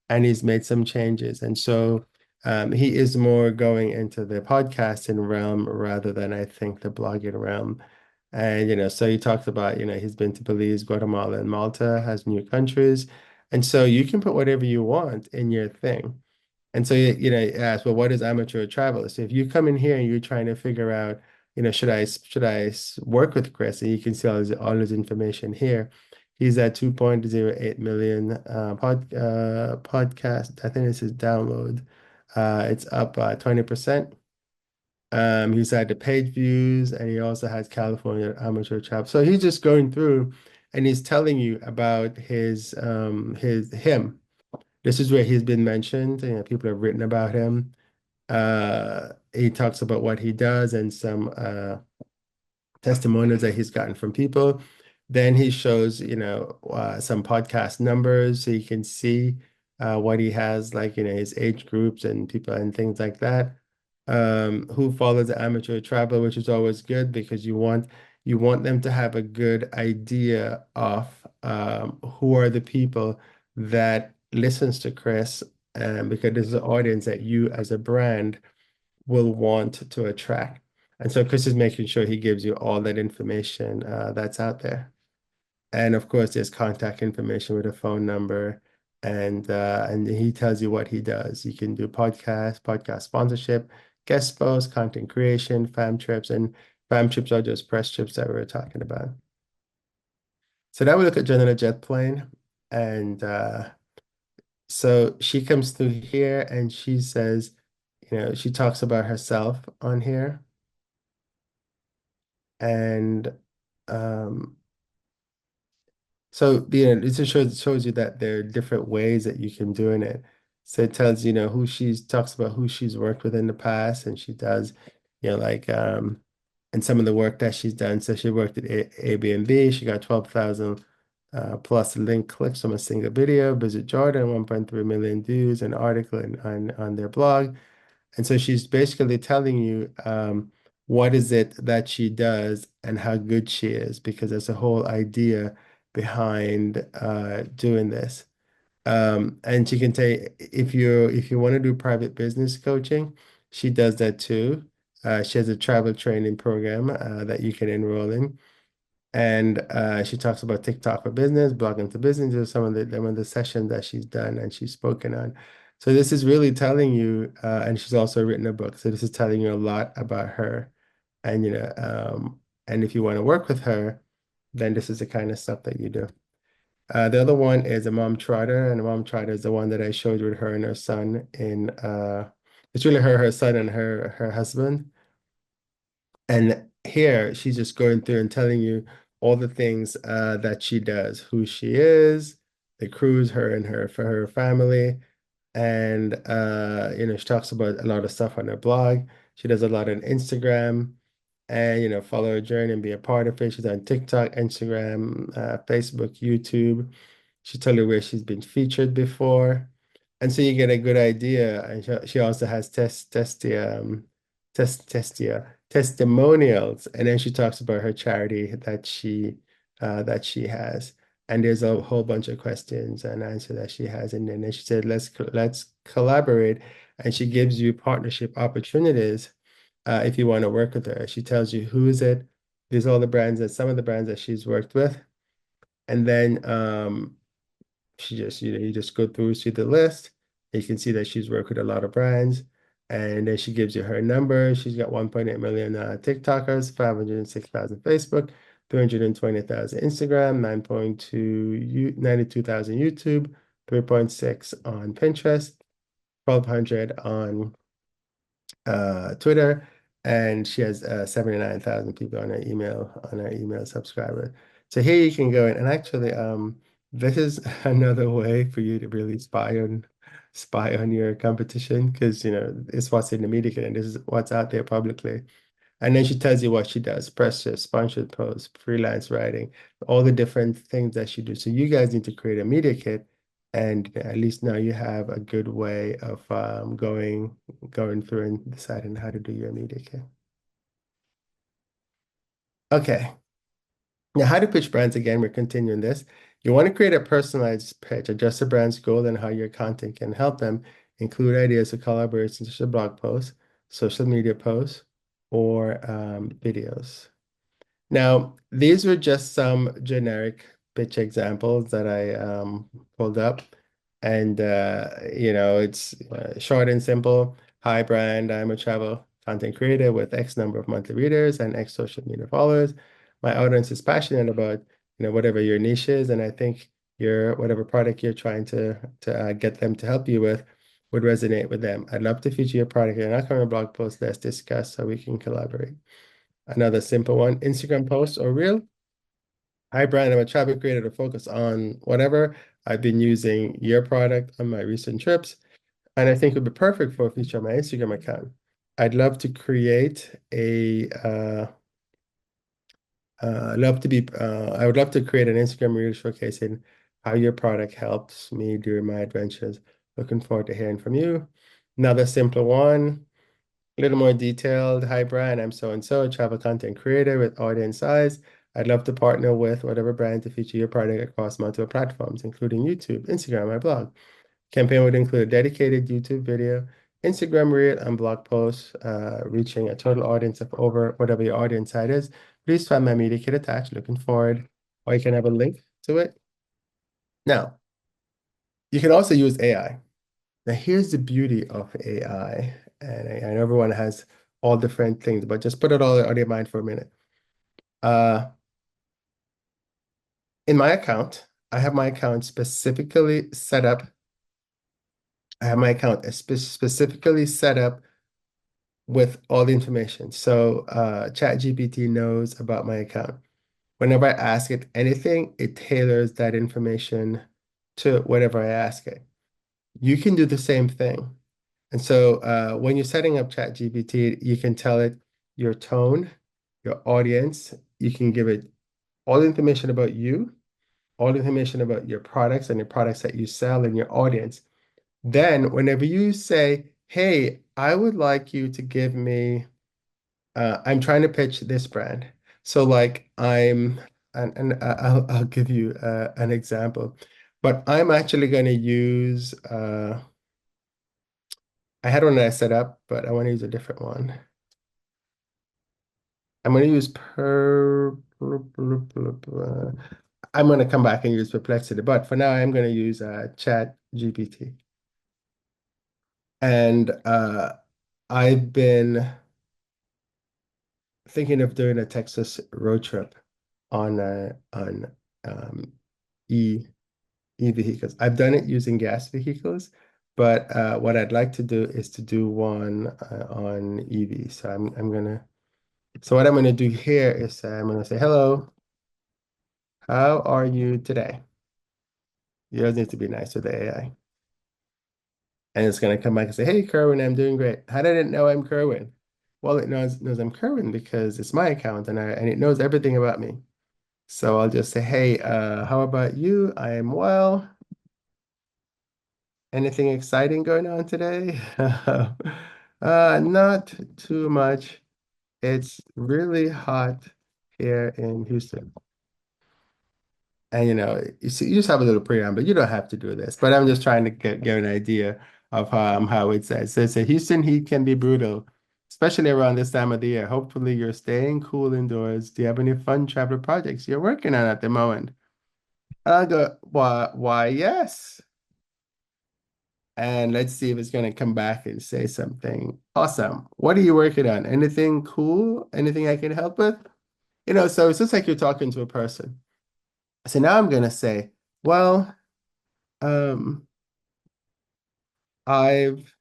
and he's made some changes. And so he is more going into the podcasting realm rather than I think the blogging realm. And you know, so he talked about, you know, he's been to Belize, Guatemala, and Malta, has new countries. And so you can put whatever you want in your thing. And so, you know, you ask, well, what is amateur travel? So if you come in here and you're trying to figure out, you know, work with Chris? And you can see all his information here. He's at 2.08 million podcast. I think this is download. It's up 20%. He's had the page views and he also has California amateur travel. So he's just going through and he's telling you about him. This is where he's been mentioned. You know, people have written about him. He talks about what he does and some testimonials that he's gotten from people. Then he shows, you know, some podcast numbers so you can see what he has, like, you know, his age groups and people and things like that. Who follows the amateur traveler, which is always good because you want them to have a good idea of who are the people that listens to Chris, because this is an audience that you as a brand will want to attract. And so Chris is making sure he gives you all that information that's out there. And of course, there's contact information with a phone number, and he tells you what he does. You can do podcast sponsorship, guest posts, content creation, fam trips, and fam trips are just press trips that we were talking about. So now we look at Jen in a jet plane, and so she comes through here and she says, you know, she talks about herself on here. And um, so, you know, it just shows you that there are different ways that you can do it. So it tells, you know, talks about who she's worked with in the past, and she does, you know, like, and some of the work that she's done. So she worked at Airbnb, she got 12,000 plus link clicks from a single video. Visit Jordan, 1.3 million views, an article on their blog. And so she's basically telling you what is it that she does and how good she is, because there's a whole idea behind doing this. And she can tell if you want to do private business coaching, she does that too. She has a travel training program that you can enroll in. And she talks about TikTok for business, blogging for business. These are some of the sessions that she's done and she's spoken on. So this is really telling you, and she's also written a book. So this is telling you a lot about her. And and if you want to work with her, then this is the kind of stuff that you do. The other one is a mom trotter, and a mom trotter is the one that I showed with her and her son in it's really her son and her husband. And here she's just going through and telling you all the things that she does, who she is, the cruise, her and her for her family. And she talks about a lot of stuff on her blog. She does a lot on Instagram and follow her journey and be a part of it. She's on TikTok, Instagram, Facebook, YouTube. She tell you where she's been featured before. And so you get a good idea. And she also has testimonials. And then she talks about her charity that she has. And there's a whole bunch of questions and answers that she has. And then she said, let's collaborate. And she gives you partnership opportunities if you want to work with her. She tells you who is it. There's all the brands and some of the brands that she's worked with. And then she just, you just go through, see the list. You can see that she's worked with a lot of brands. And then she gives you her number. She's got 1.8 million TikTokers, 506,000 Facebook, 320,000 Instagram, 92,000 YouTube, 3.6 on Pinterest, 1,200 on Twitter, and she has 79,000 people on her email subscriber. So here you can go in, and actually, this is another way for you to really spy on your competition because it's what's in the media kit and this is what's out there publicly. And then she tells you what she does, press shifts, sponsored posts, freelance writing, all the different things that she do. So you guys need to create a media kit, and at least now you have a good way of going through and deciding how to do your media kit. Okay. Now, how to pitch brands again, we're continuing this. You want to create a personalized pitch, adjust the brand's goal and how your content can help them, include ideas for collaborations, such as blog posts, social media posts, or videos. Now, these were just some generic pitch examples that I pulled up. And, it's short and simple. Hi, brand. I'm a travel content creator with X number of monthly readers and X social media followers. My audience is passionate about, whatever your niche is. And I think whatever product you're trying to get them to help you with would resonate with them. I'd love to feature your product in an upcoming blog post. Let's discuss so we can collaborate. Another simple one, Instagram post or reel. Hi, Brian. I'm a travel creator to focus on whatever. I've been using your product on my recent trips, and I think it would be perfect for a feature on my Instagram account. I'd love to create I would love to create an Instagram reel showcasing how your product helps me during my adventures. Looking forward to hearing from you. Another simple one. A little more detailed. Hi, Brian. I'm so and so, a travel content creator with audience size. I'd love to partner with whatever brand to feature your product across multiple platforms, including YouTube, Instagram, my blog. Campaign would include a dedicated YouTube video, Instagram reel, and blog posts, reaching a total audience of over whatever your audience site is. Please find my media kit attached. Looking forward. Or you can have a link to it. Now, you can also use AI. Now, here's the beauty of AI, and I know everyone has all different things, but just put it all on your mind for a minute. Uh, in my account, I have my account specifically set up. I have my account specifically set up with all the information. So ChatGPT knows about my account. Whenever I ask it anything, it tailors that information to whatever I ask it. You can do the same thing. And so when you're setting up ChatGPT, you can tell it your tone, your audience. You can give it all the information about you, all the information about your products and the products that you sell and your audience. Then whenever you say, hey, I would like you to give me, I'm trying to pitch this brand. So like I'll give you an example, but I'm actually going to use, I had one that I set up, but I want to use a different one. I'm going to use I'm going to come back and use Perplexity, but for now, I'm going to use Chat GPT. And I've been thinking of doing a Texas road trip on um, e e vehicles. I've done it using gas vehicles, but what I'd like to do is to do one on EV. So what I'm gonna do here is I'm gonna say, hello, how are you today? You guys need to be nice with the AI. And it's gonna come back and say, hey, Kerwin, I'm doing great. How did it know I'm Kerwin? Well, it knows I'm Kerwin because it's my account and it knows everything about me. So I'll just say, hey, how about you? I am well. Anything exciting going on today? Not too much. It's really hot here in Houston. And you see, you just have a little preamble. You don't have to do this, but I'm just trying to get an idea of how it says. So it says Houston heat can be brutal, especially around this time of the year. Hopefully you're staying cool indoors. Do you have any fun travel projects you're working on at the moment? And I'll go, why, yes. And let's see if it's going to come back and say something awesome. What are you working on? Anything cool? Anything I can help with? So it's just like you're talking to a person. So now I'm going to say, well, um, I've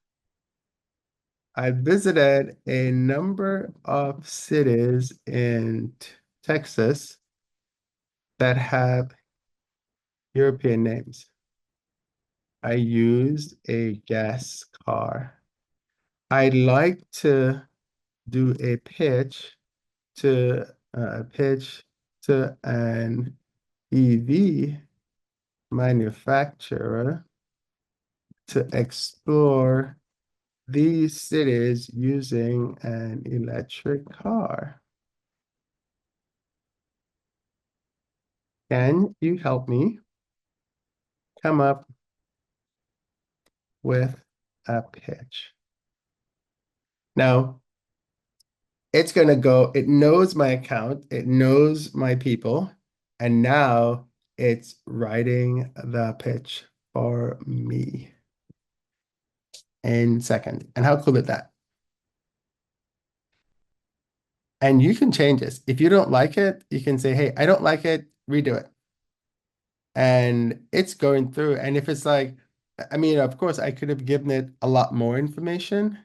I've visited a number of cities in Texas that have European names. I used a gas car. I'd like to do a pitch to an EV manufacturer to explore these cities using an electric car. Can you help me come up with a pitch? Now, it's going to go, it knows my account, it knows my people, and now it's writing the pitch for me in second. And how cool is that? And you can change this. If you don't like it, you can say, hey, I don't like it, redo it. And it's going through. And if it's like, I mean, of course, I could have given it a lot more information.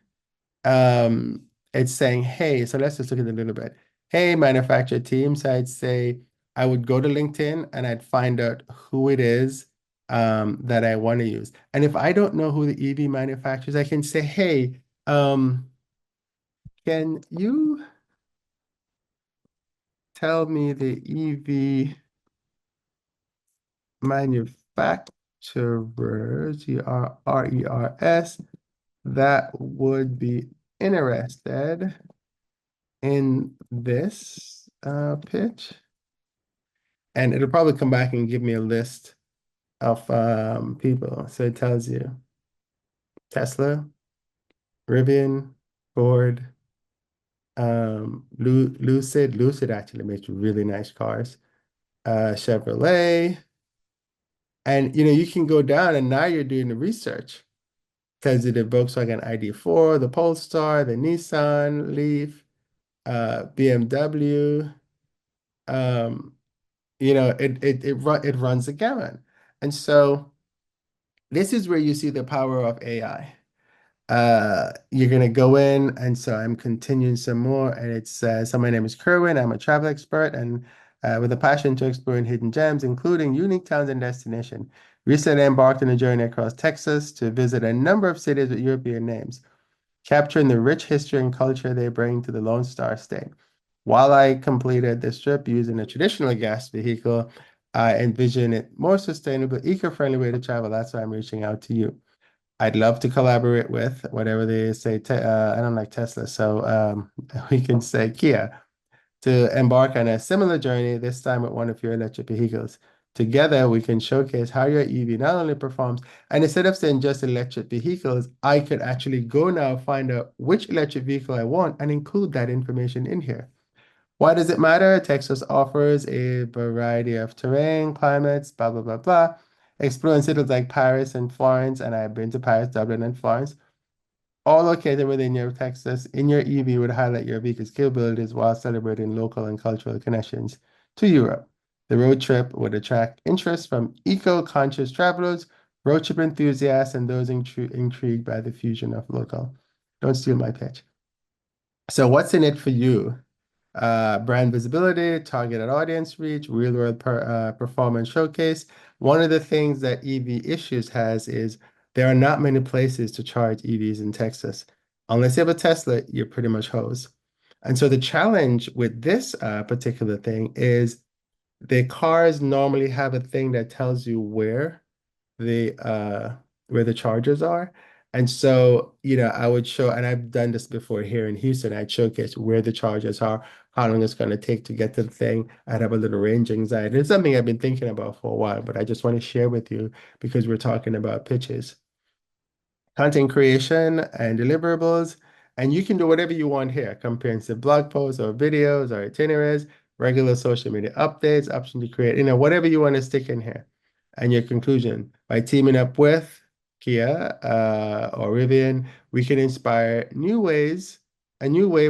It's saying, hey, so let's just look at it a little bit. Hey, manufacturer team. So I'd say I would go to LinkedIn and I'd find out who it is that I want to use. And if I don't know who the EV manufacturers, I can say, hey, can you tell me the EV manufacturers, ERRERS, that would be interested in this pitch? And it'll probably come back and give me a list of people. So it tells you Tesla, Rivian, Ford, Lucid. Lucid actually makes really nice cars. Chevrolet. And you can go down and now you're doing the research. Tells you the Volkswagen ID4, the Polestar, the Nissan Leaf, BMW. Um, it runs the gamut. And so this is where you see the power of AI. You're gonna go in, and so I'm continuing some more, and it says, so my name is Kerwin. I'm a travel expert and with a passion to exploring hidden gems, including unique towns and destinations. Recently embarked on a journey across Texas to visit a number of cities with European names, capturing the rich history and culture they bring to the Lone Star State. While I completed this trip using a traditional gas vehicle, I envision it more sustainable, eco-friendly way to travel. That's why I'm reaching out to you. I'd love to collaborate with whatever they say. I don't like Tesla, so we can say Kia to embark on a similar journey, this time with one of your electric vehicles. Together, we can showcase how your EV not only performs, and instead of saying just electric vehicles, I could actually go now find out which electric vehicle I want and include that information in here. Why does it matter? Texas offers a variety of terrain, climates, blah, blah, blah, blah. Exploring cities like Paris and Florence, and I've been to Paris, Dublin, and Florence, all located within your Texas. In your EV would highlight your vehicle's capabilities while celebrating local and cultural connections to Europe. The road trip would attract interest from eco-conscious travelers, road trip enthusiasts, and those intrigued by the fusion of local. Don't steal my pitch. So what's in it for you? Brand visibility, targeted audience reach, real-world performance showcase. One of the things that EV Issues has is there are not many places to charge EVs in Texas. Unless you have a Tesla, you're pretty much hosed. And so the challenge with this particular thing is the cars normally have a thing that tells you where the chargers are. And so, I would show, and I've done this before here in Houston, I'd showcase where the chargers are, how long it's going to take to get to the thing. I'd have a little range anxiety. It's something I've been thinking about for a while, but I just want to share with you because we're talking about pitches, content creation and deliverables. And you can do whatever you want here, comprehensive blog posts or videos or itineraries, regular social media updates, option to create, whatever you want to stick in here. And your conclusion, by teaming up with Kia or Rivian, we can inspire a new wave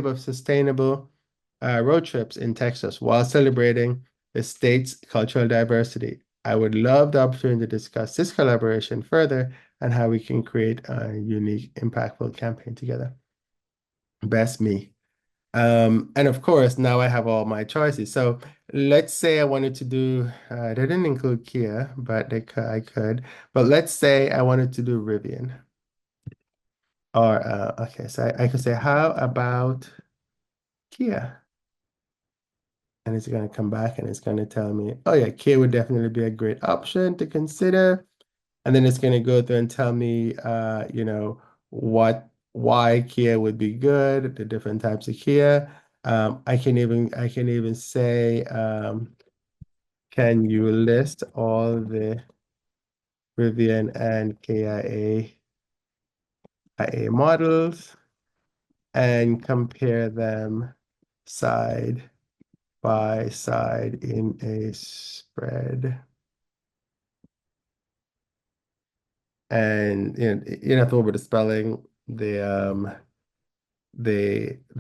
of sustainable road trips in Texas while celebrating the state's cultural diversity. I would love the opportunity to discuss this collaboration further and how we can create a unique, impactful campaign together. Best me. And of course, now I have all my choices. So let's say I wanted to do, they didn't include Kia, but I could. But let's say I wanted to do Rivian. Or, okay, so I could say, how about Kia? And it's going to come back and it's going to tell me, oh yeah, Kia would definitely be a great option to consider. And then it's going to go through and tell me, why Kia would be good, the different types of Kia. I can even say, can you list all the Rivian and IA models and compare them side by side in a spread? And you don't have to worry about the spelling. The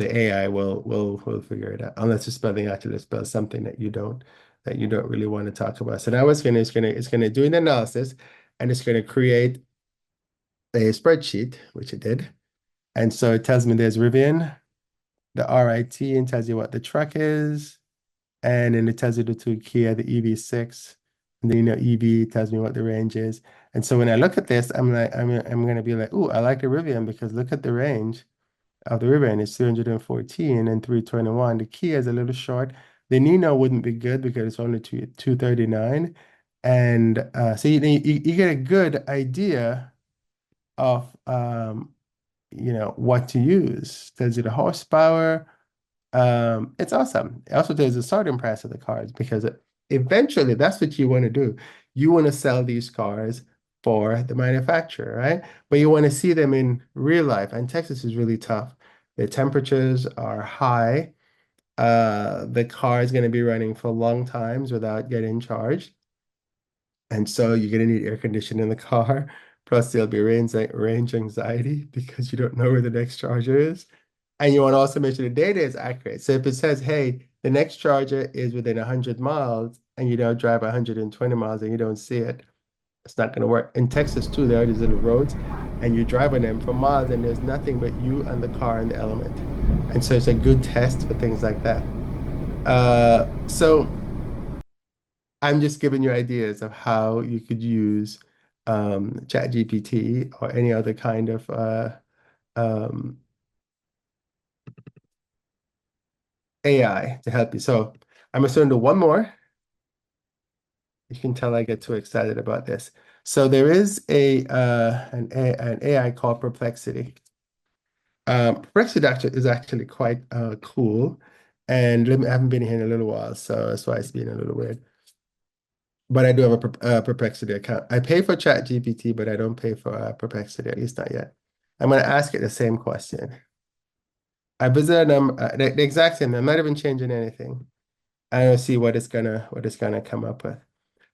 AI will figure it out unless the spelling actually spells something that you don't really want to talk about. So now it's gonna do an analysis and it's gonna create a spreadsheet, which it did. And so it tells me there's Rivian, the RIT, and tells you what the truck is, and then it tells you the two Kia, the EV6, and then EV tells me what the range is. And so when I look at this, I'm gonna be like, ooh, I like the Rivian because look at the range of the Rivian is 314 and 321. The Kia is a little short. The Nino wouldn't be good because it's only 239. And so you get a good idea of what to use. Tells you the horsepower. It's awesome. It also tells the starting price of the cars because eventually that's what you want to do. You want to sell these cars for the manufacturer, right? But you want to see them in real life. And Texas is really tough. The temperatures are high. The car is going to be running for long times without getting charged. And so you're going to need air conditioning in the car. Plus, there'll be range anxiety because you don't know where the next charger is. And you want to also make sure the data is accurate. So if it says, hey, the next charger is within 100 miles and you don't drive 120 miles and you don't see it, it's not going to work. In Texas, too, there are these little roads and you drive on them for miles and there's nothing but you and the car and the element. And so it's a good test for things like that. So I'm just giving you ideas of how you could use ChatGPT or any other kind of um, AI to help you. So I'm going to do one more. You can tell I get too excited about this. So there is an AI called Perplexity. Perplexity is actually quite cool, and I haven't been here in a little while, so that's why it's been a little weird. But I do have a Perplexity account. I pay for ChatGPT, but I don't pay for Perplexity, at least not yet. I'm going to ask it the same question. I visited them the exact same. I'm not even changing anything. I don't see what it's gonna come up with.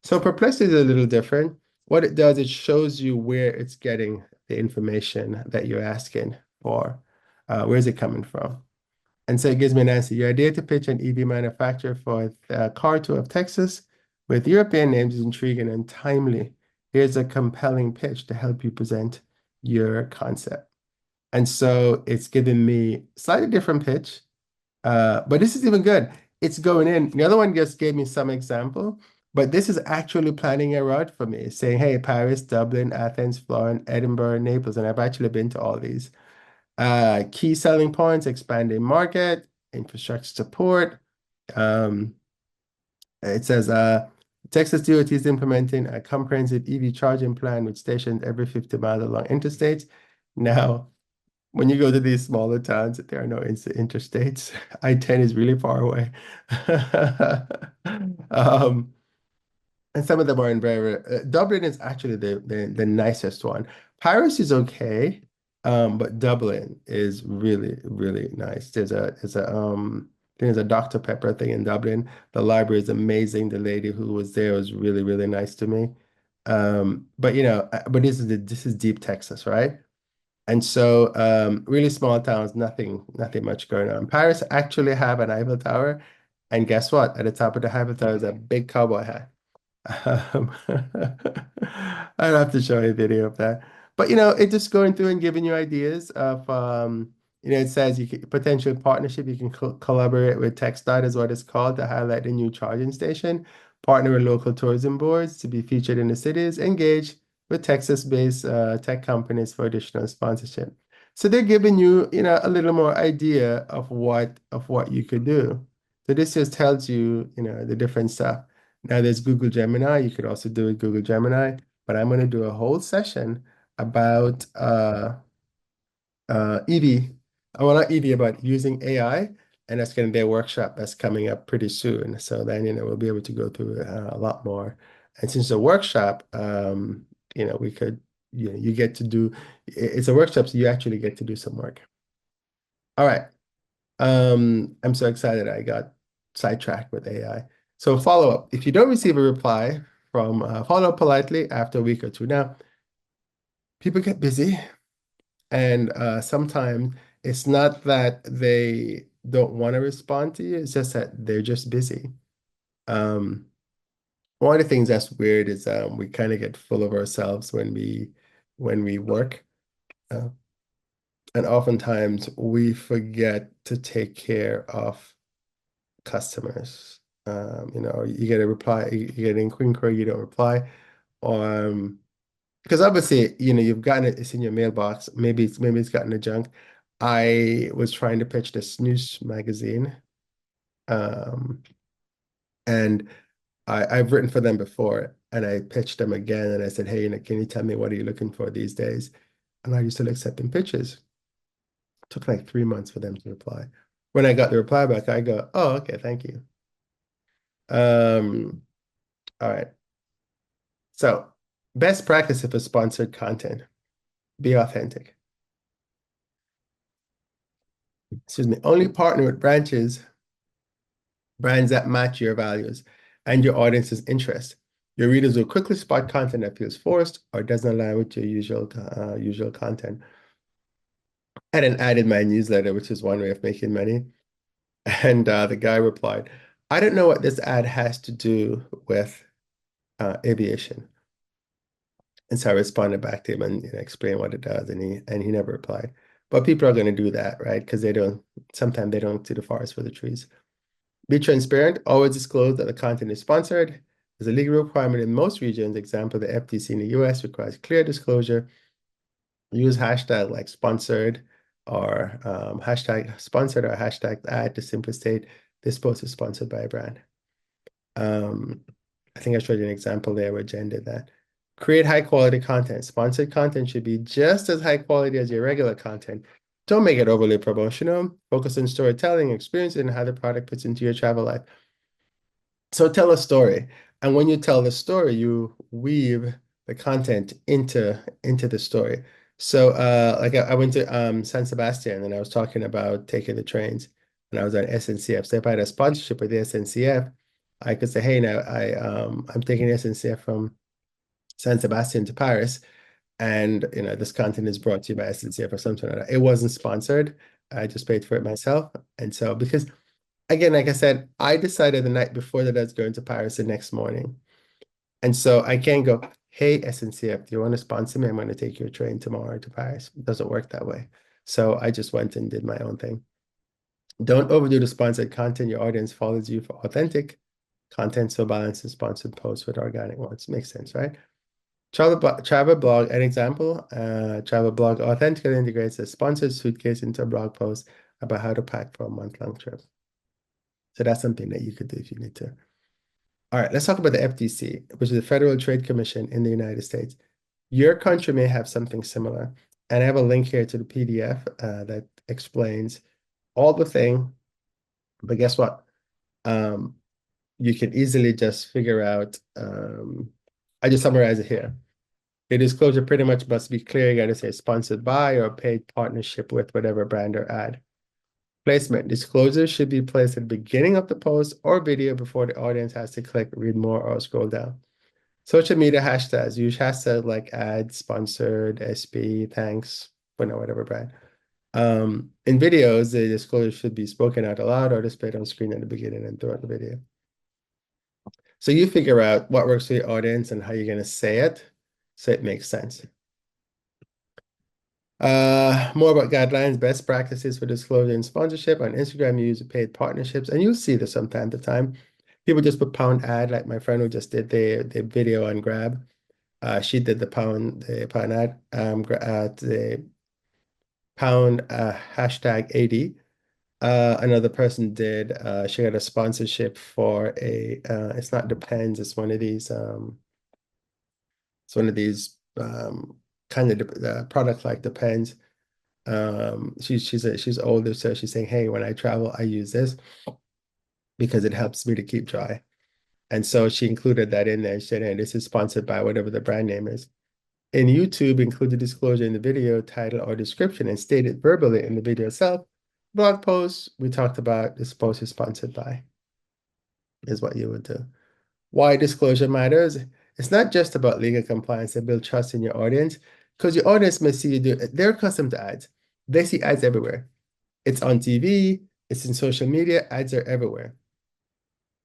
So Perplexity is a little different. What it does, it shows you where it's getting the information that you're asking for. Where's it coming from? And so it gives me an answer. Your idea to pitch an EV manufacturer for a car tour of Texas with European names is intriguing and timely. Here's a compelling pitch to help you present your concept. And so it's giving me slightly different pitch, but this is even good. It's going in. The other one just gave me some example, but this is actually planning a route for me, saying, hey, Paris, Dublin, Athens, Florence, Edinburgh, Naples, and I've actually been to all these. Key selling points, expanding market, infrastructure support. Um, it says Texas DOT is implementing a comprehensive EV charging plan with stations every 50 miles along interstates. Now, when you go to these smaller towns, there are no interstates. I-10 is really far away. Um, and some of them are in Dublin is actually the nicest one. Paris is okay, but Dublin is really, really nice. There's a Dr. Pepper thing in Dublin. The library is amazing. The lady who was there was really, really nice to me. But but this is deep Texas, right? And so really small towns, nothing much going on. Paris actually have an Eiffel Tower, and guess what? At the top of the Eiffel Tower is a big cowboy hat. I'd have to show you a video of that. But it's just going through and giving you ideas of it says you can potential partnership, you can collaborate with TechStart is what it's called to highlight the new charging station, partner with local tourism boards to be featured in the cities, engage with Texas-based tech companies for additional sponsorship. So they're giving you, a little more idea of what you could do. So this just tells you, the different stuff. Now there's Google Gemini. You could also do it Google Gemini, but I'm going to do a whole session about EV. Well, not EV, about using AI, and that's going to be a workshop that's coming up pretty soon. So then, we'll be able to go through a lot more. And since it's a workshop, we could, you get to do, it's a workshop, so you actually get to do some work. All right. I'm so excited I got sidetracked with AI. So follow up. If you don't receive a reply from follow up politely after a week or two. Now, people get busy, and sometimes it's not that they don't want to respond to you, it's just that they're just busy. Um, One of the things that's weird is we kind of get full of ourselves when we work. Uh, and oftentimes we forget to take care of customers. You get a reply, you get an inquiry, you don't reply. Because obviously, you've gotten it, it's in your mailbox. Maybe it's gotten a junk. I was trying to pitch this news magazine, um, and I've written for them before, and I pitched them again, and I said, hey, can you tell me what are you looking for these days? And I used to accepting pitches. It took like 3 months for them to reply. When I got the reply back, I go, oh, okay, thank you. Um, all right. So, best practice for sponsored content, be authentic. Excuse me. Only partner with brands that match your values and your audience's interests. Your readers will quickly spot content that feels forced or doesn't align with your usual content. I then added my newsletter, which is one way of making money. And the guy replied, I don't know what this ad has to do with aviation. And so I responded back to him and explained what it does, and he never replied. But people are going to do that, right? Because sometimes they don't see the forest for the trees. Be transparent, always disclose that the content is sponsored. There's a legal requirement in most regions. Example, the FTC in the US requires clear disclosure. Use hashtag like sponsored or hashtag sponsored or hashtag ad to simply state this post is sponsored by a brand. I think I showed you an example there where Jen did that. Create high quality content. Sponsored content should be just as high quality as your regular content. Don't make it overly promotional. Focus on storytelling, experience, and how the product fits into your travel life. So tell a story. And when you tell the story, you weave the content into the story. So like I went to San Sebastian and I was talking about taking the trains and I was on SNCF. So if I had a sponsorship with the SNCF, I could say, hey, now I'm taking SNCF from San Sebastian to Paris, and this content is brought to you by SNCF or something like that. It wasn't sponsored. I just paid for it myself. And so because again, like I said, I decided the night before that I was going to Paris the next morning. And so I can't go, hey, SNCF, do you want to sponsor me? I'm going to take your train tomorrow to Paris. It doesn't work that way. So I just went and did my own thing. Don't overdo the sponsored content. Your audience follows you for authentic content, so balance the sponsored posts with organic ones. Makes sense, right? Travel blog, an example, travel blog authentically integrates a sponsored suitcase into a blog post about how to pack for a month-long trip. So that's something that you could do if you need to. All right, let's talk about the FTC, which is the Federal Trade Commission in the United States. Your country may have something similar. And I have a link here to the PDF that explains all the thing. But guess what? Um, you can easily just figure out, I just summarize it here. The disclosure pretty much must be clear. You got to say sponsored by or paid partnership with whatever brand or ad. Placement. Disclosure should be placed at the beginning of the post or video before the audience has to click read more or scroll down. Social media hashtags. Use hashtags like ad, sponsored, SP, thanks, whatever brand. In videos, the disclosure should be spoken out aloud or displayed on screen at the beginning and throughout the video. So you figure out what works for your audience and how you're going to say it so it makes sense. More about guidelines, best practices for disclosure and sponsorship. On Instagram, you use paid partnerships, and you'll see this from time to time. People just put pound ad, like my friend who just did the video on Grab. She did the pound ad, the pound hashtag 80. Another person did, she got a sponsorship for it's not Depends, it's one of these kind of product like Depends. She's older, so she's saying, hey, when I travel, I use this because it helps me to keep dry. And so she included that in there. She said, hey, this is sponsored by whatever the brand name is. In YouTube, include the disclosure in the video title or description and state it verbally in the video itself. Blog posts, we talked about this post is sponsored by, is what you would do. Why disclosure matters? It's not just about legal compliance to build trust in your audience, because your audience may see you do, they're accustomed to ads. They see ads everywhere. It's on TV, it's in social media, ads are everywhere.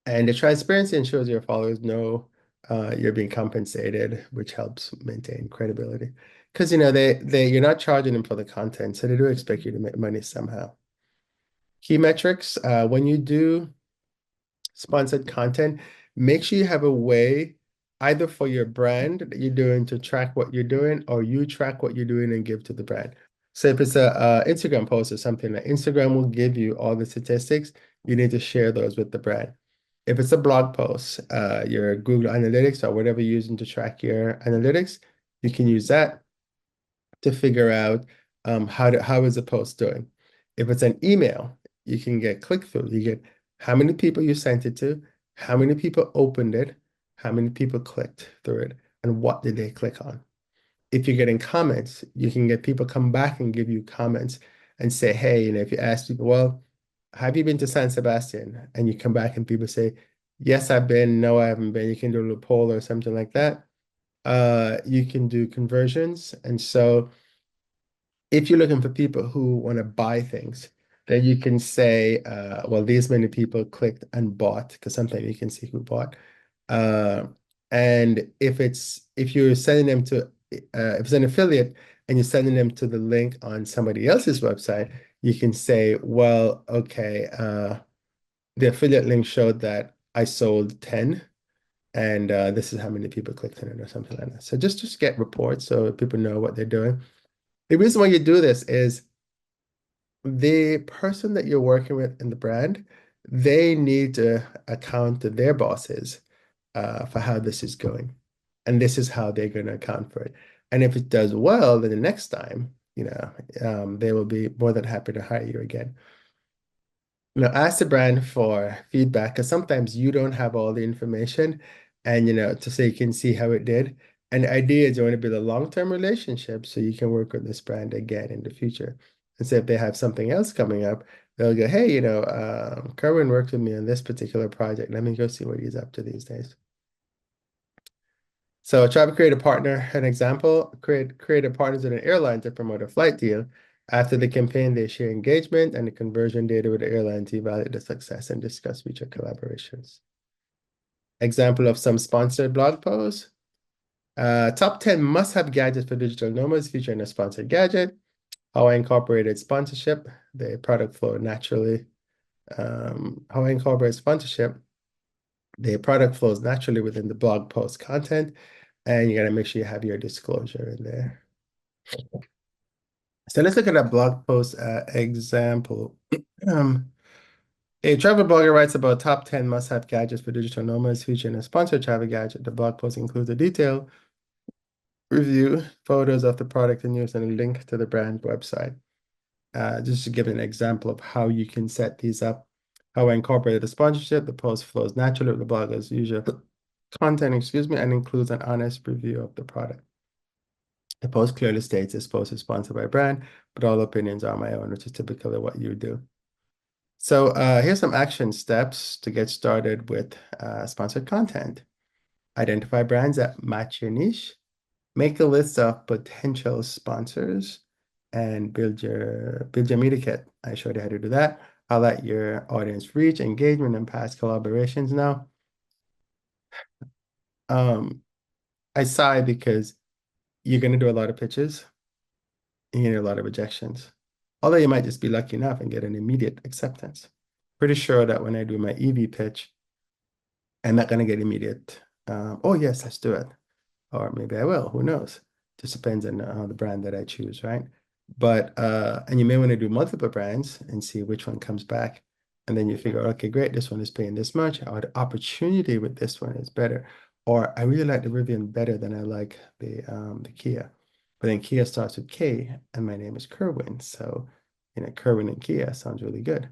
And the transparency ensures your followers know you're being compensated, which helps maintain credibility. Because you're not charging them for the content, so they do expect you to make money somehow. Key metrics, when you do sponsored content, make sure you have a way either for your brand that you're doing to track what you're doing, or you track what you're doing and give to the brand. So if it's a Instagram post or something, like Instagram will give you all the statistics. You need to share those with the brand. If it's a blog post, your Google Analytics or whatever you're using to track your analytics, you can use that to figure out how is the post doing. If it's an email, you can get click-through. You get how many people you sent it to, how many people opened it, how many people clicked through it, and what did they click on. If you're getting comments, you can get people come back and give you comments and say, hey, if you ask people, well, have you been to San Sebastian? And you come back and people say, yes, I've been, no, I haven't been. You can do a little poll or something like that. You can do conversions. And so if you're looking for people who want to buy things, then you can say, well, these many people clicked and bought, because sometimes you can see who bought. And if you're sending them to if it's an affiliate and you're sending them to the link on somebody else's website, you can say, well, okay, the affiliate link showed that I sold 10, and this is how many people clicked on it or something like that. So just get reports so people know what they're doing. The reason why you do this is the person that you're working with in the brand, they need to account to their bosses for how this is going. And this is how they're going to account for it. And if it does well, then the next time, they will be more than happy to hire you again. Now, ask the brand for feedback because sometimes you don't have all the information and, to say you can see how it did. And the idea is you want to build a long-term relationship so you can work with this brand again in the future. And so if they have something else coming up, they'll go, hey, Kerwin worked with me on this particular project. Let me go see what he's up to these days. So try to create a partner. An example, create a partners with an airline to promote a flight deal. After the campaign, they share engagement and the conversion data with the airline to evaluate the success and discuss future collaborations. Example of some sponsored blog posts. Top 10 must-have gadgets for digital nomads featuring a sponsored gadget. How I incorporated sponsorship, the product flow naturally. How I incorporate sponsorship, the product flows naturally within the blog post content, and you got to make sure you have your disclosure in there. So let's look at a blog post example. A travel blogger writes about top 10 must-have gadgets for digital nomads featuring a sponsored travel gadget. The blog post includes a detailed review, photos of the product and use, and a link to the brand website. Just to give an example of how you can set these up. How I incorporated the sponsorship, the post flows naturally with the blogger's usual content, and includes an honest review of the product. The post clearly states this post is sponsored by brand, but all opinions are my own, which is typically what you do. So here's some action steps to get started with sponsored content. Identify brands that match your niche. Make a list of potential sponsors and build your media kit. I showed you how to do that. Highlight your audience reach, engagement, and past collaborations. Now, I sigh because you're going to do a lot of pitches and you get a lot of rejections. Although you might just be lucky enough and get an immediate acceptance. Pretty sure that when I do my EV pitch, I'm not going to get immediate, oh yes, let's do it. Or maybe I will, who knows? Just depends on the brand that I choose, right? But and you may want to do multiple brands and see which one comes back. And then you figure, okay, great, this one is paying this much, or the opportunity with this one is better. Or I really like the Rivian better than I like the Kia. But then Kia starts with K and my name is Kerwin. So, Kerwin and Kia sounds really good.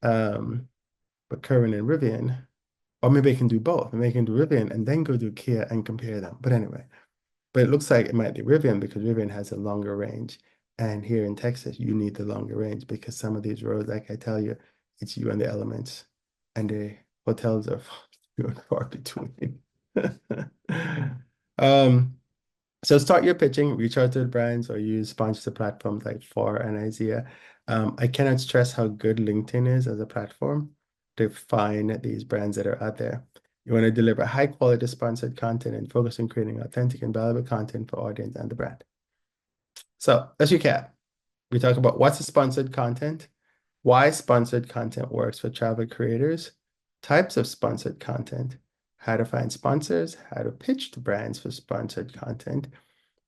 But Kerwin and Rivian, or maybe I can do both. Maybe I can do Rivian and then go do Kia and compare them. But anyway, but it looks like it might be Rivian because Rivian has a longer range. And here in Texas, you need the longer range because some of these roads, like I tell you, it's you and the elements. And the hotels are few and far between. So start your pitching, reach out to the brands or use sponsored platforms like For and Isaiah. I cannot stress how good LinkedIn is as a platform to find these brands that are out there. You want to deliver high quality sponsored content and focus on creating authentic and valuable content for audience and the brand. So let's recap. We talk about what's the sponsored content, why sponsored content works for travel creators, types of sponsored content, how to find sponsors, how to pitch to brands for sponsored content,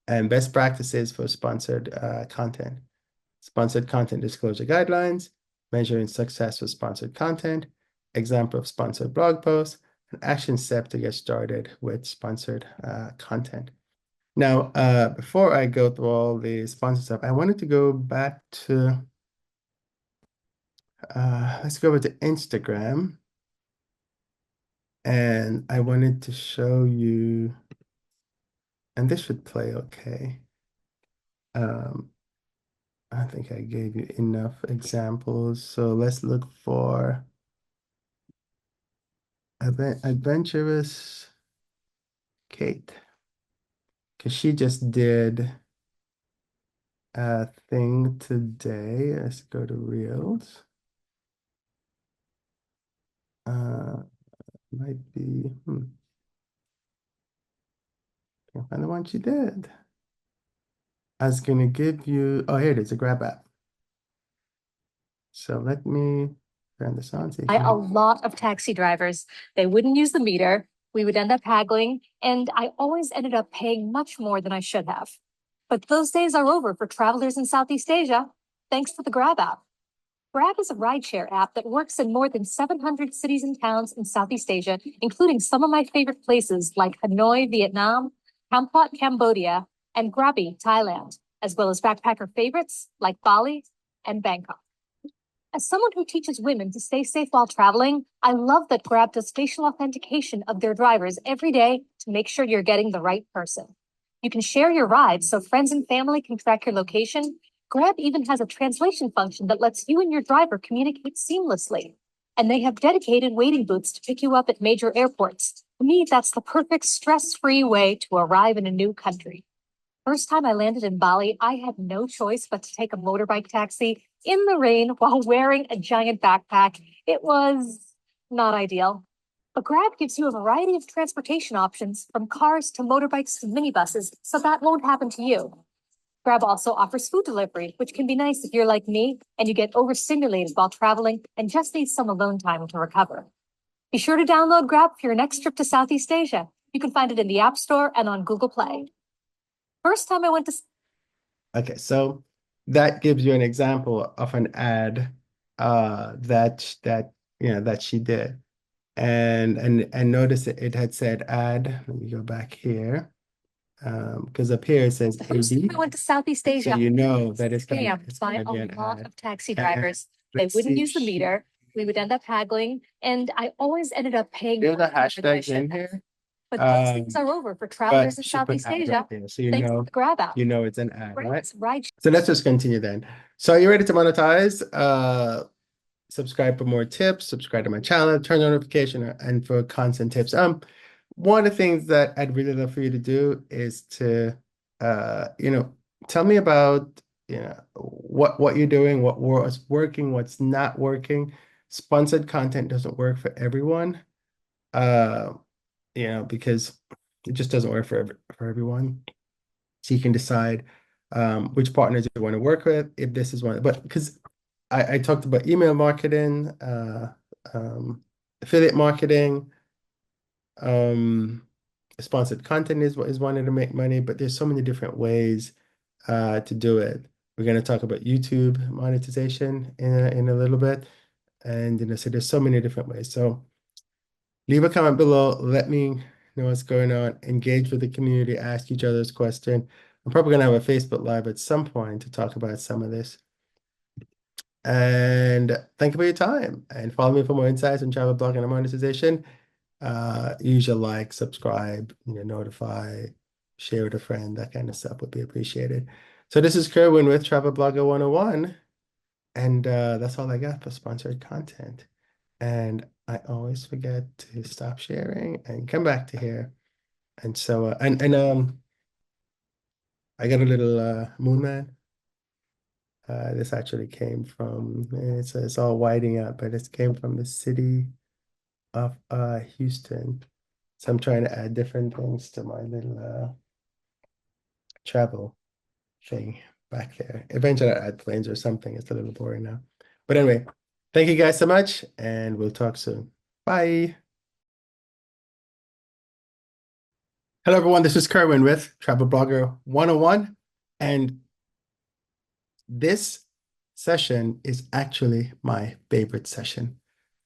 and best practices for sponsored content. Sponsored content disclosure guidelines, measuring success with sponsored content, example of sponsored blog posts, an action step to get started with sponsored content. Now, before I go through all the sponsor stuff, I wanted to go back to, let's go over to Instagram. And I wanted to show you, and this should play okay. I think I gave you enough examples. So let's look for Adventurous Kate, because she just did a thing today. Let's go to Reels. Might be, can't find the one she did. I was gonna give you, oh, here it is, a grab app. So let me turn this on. See A lot of taxi drivers, they wouldn't use the meter. We would end up haggling, and I always ended up paying much more than I should have. But those days are over for travelers in Southeast Asia, thanks to the Grab app. Grab is a rideshare app that works in more than 700 cities and towns in Southeast Asia, including some of my favorite places like Hanoi, Vietnam, Kampot, Cambodia, and Krabi, Thailand, as well as backpacker favorites like Bali and Bangkok. As someone who teaches women to stay safe while traveling, I love that Grab does facial authentication of their drivers every day to make sure you're getting the right person. You can share your rides so friends and family can track your location. Grab even has a translation function that lets you and your driver communicate seamlessly. And they have dedicated waiting booths to pick you up at major airports. To me, that's the perfect stress-free way to arrive in a new country. First time I landed in Bali, I had no choice but to take a motorbike taxi in the rain while wearing a giant backpack. It was not ideal. But Grab gives you a variety of transportation options, from cars to motorbikes to minibuses, so that won't happen to you. Grab also offers food delivery, which can be nice if you're like me and you get overstimulated while traveling and just need some alone time to recover. Be sure to download Grab for your next trip to Southeast Asia. You can find it in the App Store and on Google Play. First time I went to... Okay, so that gives you an example of an ad that she did. And notice it had said ad. Let me go back here. Because up here it says First time AD. I went to Southeast Asia. So you know that it's gonna Scammed by be a an lot ad. of taxi And drivers. They let's wouldn't see, use the meter. We would end up haggling, and I always ended up paying There are the more than I hashtags in should have. here. But those things are over for travelers in But she put Southeast ad Asia. right there, so Thanks to the Grab app. you know it's an ad, right? Grab's ride So let's just continue then. So are you ready to monetize? Subscribe for more tips, subscribe to my channel, turn on notification, and for constant tips. One of the things that I'd really love for you to do is to tell me about what you're doing, what's working, what's not working. Sponsored content doesn't work for everyone. Because it just doesn't work for everyone. So you can decide which partners you want to work with, if this is one. But because I talked about email marketing, affiliate marketing, sponsored content is wanting to make money, but there's so many different ways to do it. We're going to talk about YouTube monetization in a little bit. And so there's so many different ways. So leave a comment below. Let me know what's going on. Engage with the community. Ask each other's question. I'm probably going to have a Facebook Live at some point to talk about some of this. And thank you for your time. And follow me for more insights on travel blogging and monetization. Use your like, subscribe, notify, share with a friend. That kind of stuff would be appreciated. So this is Kerwin with Travel Blogger 101. And that's all I got for sponsored content. And I always forget to stop sharing and come back to here. And so I got a little moon man. This actually came from, it's all whiting out, but it came from the city of Houston. So I'm trying to add different things to my little travel thing back there. Eventually I'll add planes or something. It's a little boring now. But anyway, thank you guys so much, and we'll talk soon. Bye. Hello, everyone. This is Kerwin with Travel Blogger 101. And this session is actually my favorite session.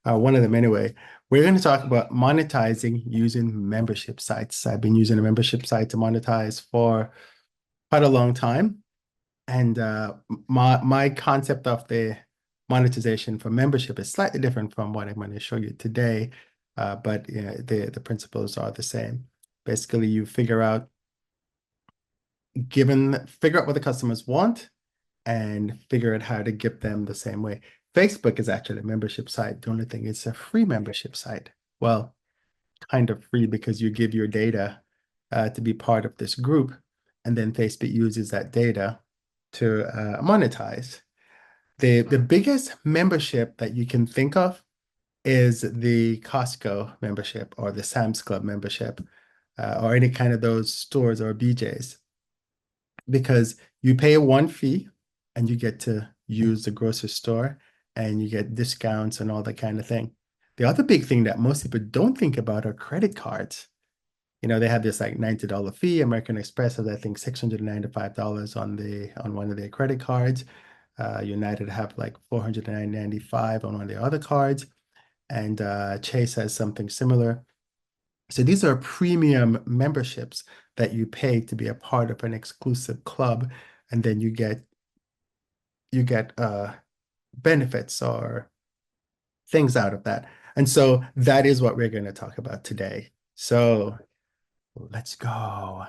One of them anyway. We're going to talk about monetizing using membership sites. I've been using a membership site to monetize for quite a long time. And my concept of the monetization for membership is slightly different from what I'm going to show you today. But the principles are the same. Basically, you figure out what the customers want and figure out how to give them the same way. Facebook is actually a membership site. The only thing is a free membership site. Well, kind of free because you give your data to be part of this group, and then Facebook uses that data to monetize. The biggest membership that you can think of is the Costco membership or the Sam's Club membership or any kind of those stores or BJ's, because you pay one fee and you get to use the grocery store and you get discounts and all that kind of thing. The other big thing that most people don't think about are credit cards. They have this like $90 fee. American Express has, I think, $695 on one of their credit cards. United have like $495 on one of their other cards. And Chase has something similar. So these are premium memberships that you pay to be a part of an exclusive club, and then you get benefits or things out of that. And so that is what we're going to talk about today. So let's go.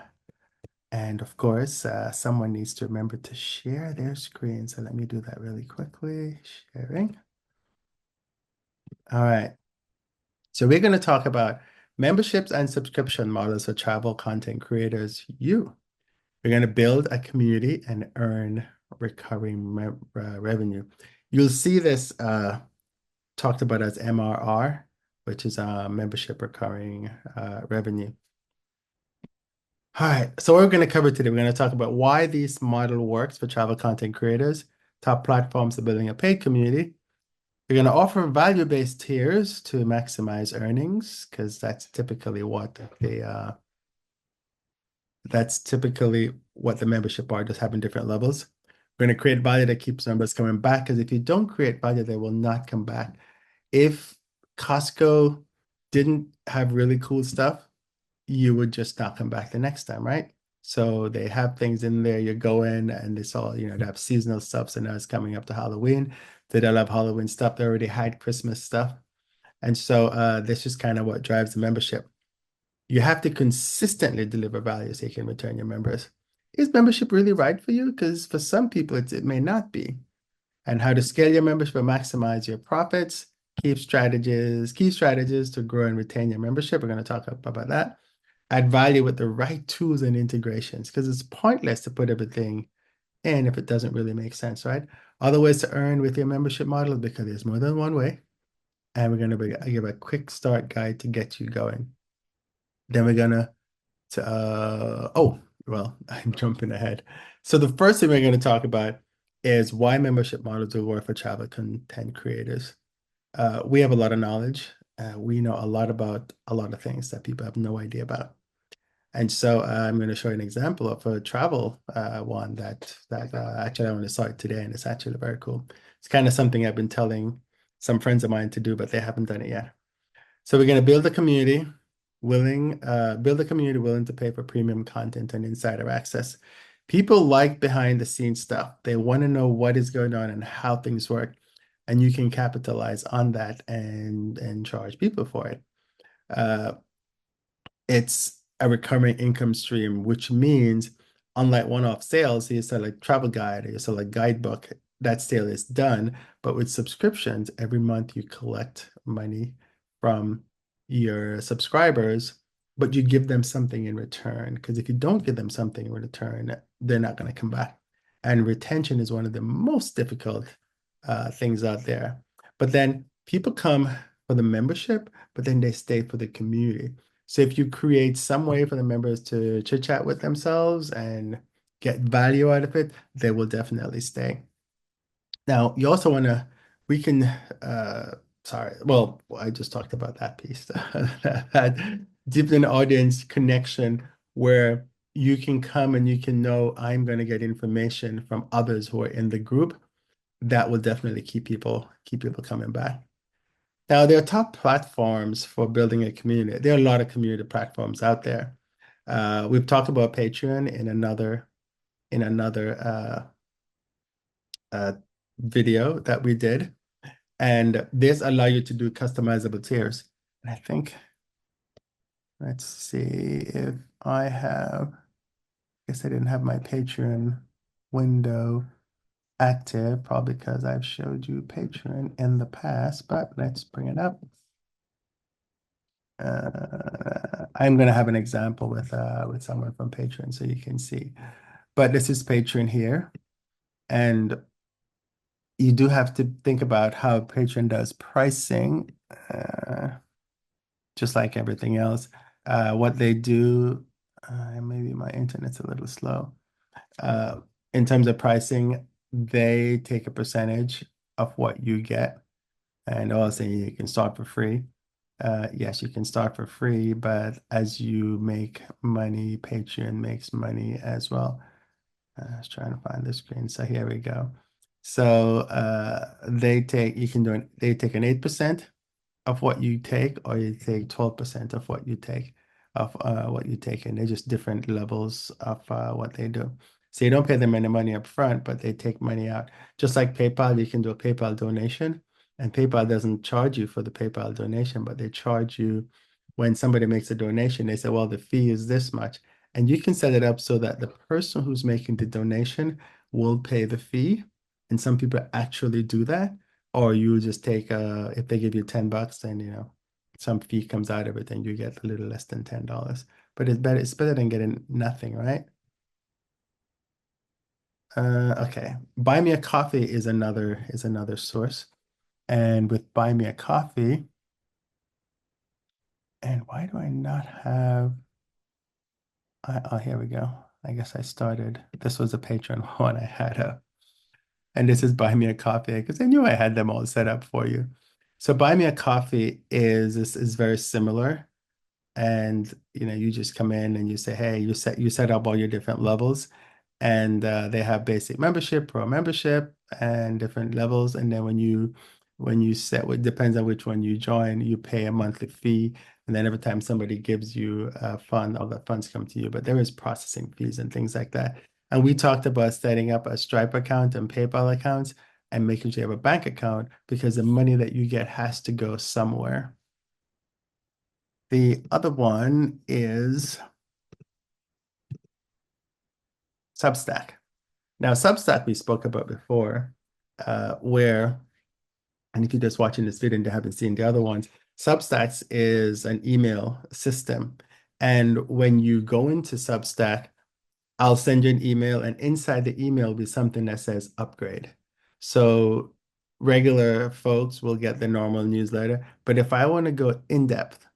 And of course, someone needs to remember to share their screen. So let me do that really quickly. Sharing. All right. So we're going to talk about memberships and subscription models for travel content creators. We're going to build a community and earn recurring revenue. You'll see this talked about as MRR, which is membership recurring revenue. All right, so what we're going to cover today, we're going to talk about why this model works for travel content creators, top platforms for building a paid community. We're going to offer value-based tiers to maximize earnings, because that's typically what the membership are, just having different levels. We're going to create value that keeps members coming back, because if you don't create value, they will not come back. If Costco didn't have really cool stuff, you would just not come back the next time, right? So they have things in there, you go in and it's all, they have seasonal stuff. So now it's coming up to Halloween. They don't have Halloween stuff. They already had Christmas stuff. And so this is kind of what drives the membership. You have to consistently deliver value so you can return your members. Is membership really right for you? Because for some people, it may not be. And how to scale your membership and maximize your profits, key strategies to grow and retain your membership. We're going to talk about that. Add value with the right tools and integrations, because it's pointless to put everything in if it doesn't really make sense, right? Other ways to earn with your membership model, because there's more than one way. And we're going to give a quick start guide to get you going. Then we're going I'm jumping ahead. So the first thing we're going to talk about is why membership models will work for travel content creators. We have a lot of knowledge. We know a lot about a lot of things that people have no idea about. And so I'm going to show you an example of a travel one that actually I only saw it today, and it's actually very cool. It's kind of something I've been telling some friends of mine to do, but they haven't done it yet. So we're going to build a community willing to pay for premium content and insider access. People like behind the scenes stuff. They want to know what is going on and how things work. And you can capitalize on that and charge people for it. It's a recurring income stream, which means unlike one-off sales, you sell a travel guide or you sell a guidebook, that sale is done. But with subscriptions, every month you collect money from your subscribers, but you give them something in return. Because if you don't give them something in return, they're not going to come back. And retention is one of the most difficult things out there. But then people come for the membership, but then they stay for the community. So if you create some way for the members to chit chat with themselves and get value out of it, they will definitely stay. Now, you also want to, I just talked about that piece, that deepen audience connection where you can come and you can know I'm going to get information from others who are in the group. That will definitely keep people coming back. Now, there are top platforms for building a community. There are a lot of community platforms out there. We've talked about Patreon in another video that we did. And this allows you to do customizable tiers. And I think, let's see if I guess I didn't have my Patreon window active, probably because I've showed you Patreon in the past, but let's bring it up. I'm going to have an example with someone from Patreon so you can see. But this is Patreon here. And you do have to think about how Patreon does pricing, just like everything else. What they do, maybe my internet's a little slow. In terms of pricing, they take a percentage of what you get. And also you can start for free. Yes, you can start for free, but as you make money, Patreon makes money as well. I was trying to find the screen. So here we go. So they take an 8% of what you take, or you take 12% of what you take, and they're just different levels of what they do. So you don't pay them any money up front, but they take money out. Just like PayPal, you can do a PayPal donation, and PayPal doesn't charge you for the PayPal donation, but they charge you when somebody makes a donation. They say, well, the fee is this much, And you can set it up so that the person who's making the donation will pay the fee. And some people actually do that. Or you just take if they give you $10, then some fee comes out of it and you get a little less than $10. But it's better than getting nothing, right? Okay. Buy Me a Coffee is another source. And with Buy Me a Coffee, and why do I not have oh, here we go. I guess I started. This was a Patreon one I had up. And this is Buy Me a Coffee because I knew I had them all set up for you. So Buy Me a Coffee is very similar. And you just come in and you say, hey, you set up all your different levels. And they have basic membership, pro membership, and different levels. And then when you set, it depends on which one you join, you pay a monthly fee. And then every time somebody gives you a fund, all the funds come to you. But there is processing fees and things like that. And we talked about setting up a Stripe account and PayPal accounts and making sure you have a bank account because the money that you get has to go somewhere. The other one is Substack. Now, Substack we spoke about before, and if you're just watching this video and you haven't seen the other ones, Substacks is an email system. And when you go into Substack, I'll send you an email, and inside the email will be something that says upgrade. So regular folks will get the normal newsletter. But if I want to go in depth,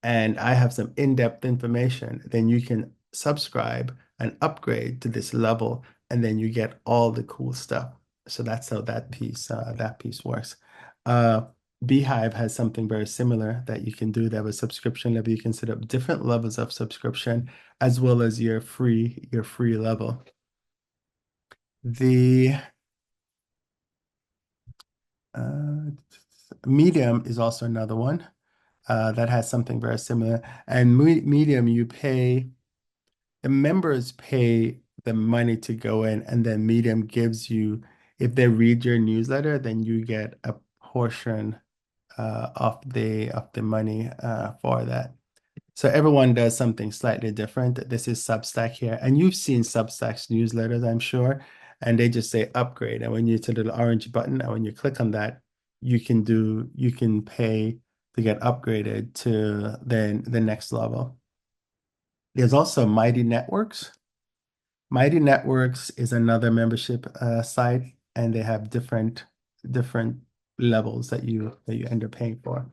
and I have some in-depth information, then you can subscribe and upgrade to this level, and then you get all the cool stuff. So that's how that piece works. Beehive has something very similar that you can do. They have a subscription level. You can set up different levels of subscription as well as your free level. The Medium is also another one. That has something very similar. And Medium, the members pay the money to go in, and then Medium gives you, if they read your newsletter, then you get a portion of the money for that. So everyone does something slightly different. This is Substack here, and you've seen Substack's newsletters, I'm sure, and they just say upgrade. And when you hit the little orange button, and when you click on that, you can pay to get upgraded to the next level. There's also Mighty Networks. Mighty Networks is another membership site, and they have different levels that you end up paying for.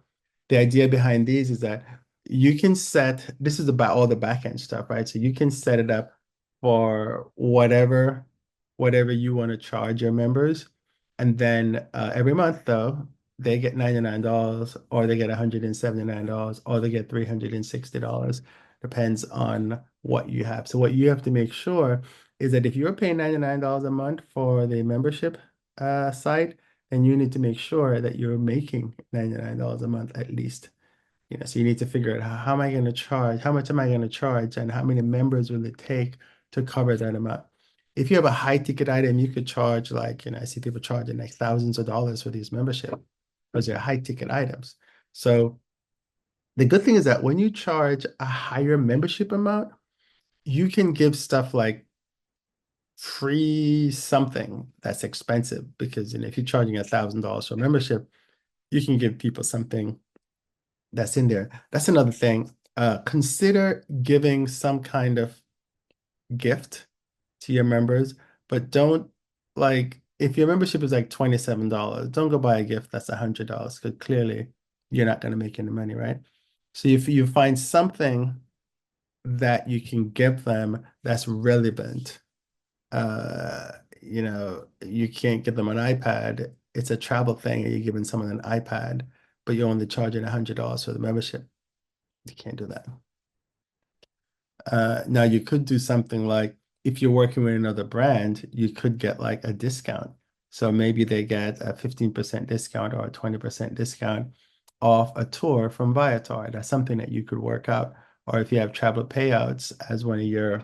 The idea behind these is that you can this is about all the backend stuff, right? So you can set it up for whatever you want to charge your members. And then every month, though, they get $99 or they get $179 or they get $360. Depends on what you have. So what you have to make sure is that if you're paying $99 a month for the membership site, then you need to make sure that you're making $99 a month at least. So you need to figure out how am I going to charge, how much am I going to charge, and how many members will it take to cover that amount. If you have a high ticket item, you could charge I see people charging like thousands of dollars for these membership because they're high ticket items. So the good thing is that when you charge a higher membership amount, you can give stuff like free something that's expensive because if you're charging $1,000 for membership, you can give people something that's in there. That's another thing. Consider giving some kind of gift to your members, but don't if your membership is like $27, don't go buy a gift that's $100 because clearly you're not going to make any money, right? So if you find something that you can give them that's relevant, you can't give them an iPad. It's a travel thing, and you're giving someone an iPad, but you're only charging $100 for the membership. You can't do that. Now you could do something like if you're working with another brand, you could get like a discount. So maybe they get a 15% discount or a 20% discount off a tour from Viator. That's something that you could work out. Or if you have travel payouts as one of we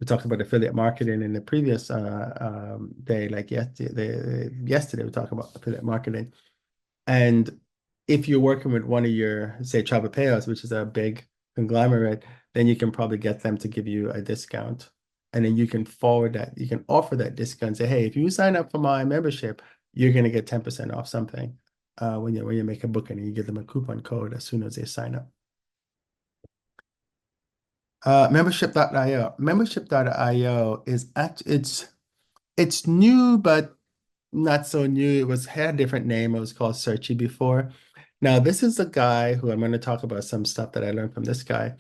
talked about affiliate marketing in the previous day, like yesterday we talked about affiliate marketing. And if you're working with one of your, say, travel payouts, which is a big conglomerate, then you can probably get them to give you a discount. And then you can forward that, you can offer that discount, say, hey, if you sign up for my membership, you're going to get 10% off something when you make a booking, and you give them a coupon code as soon as they sign up. Membership.io. Membership.io is it's new, but not so new. Had a different name. It was called Searchy before. Now, this is a guy who I'm going to talk about some stuff that I learned from this guy.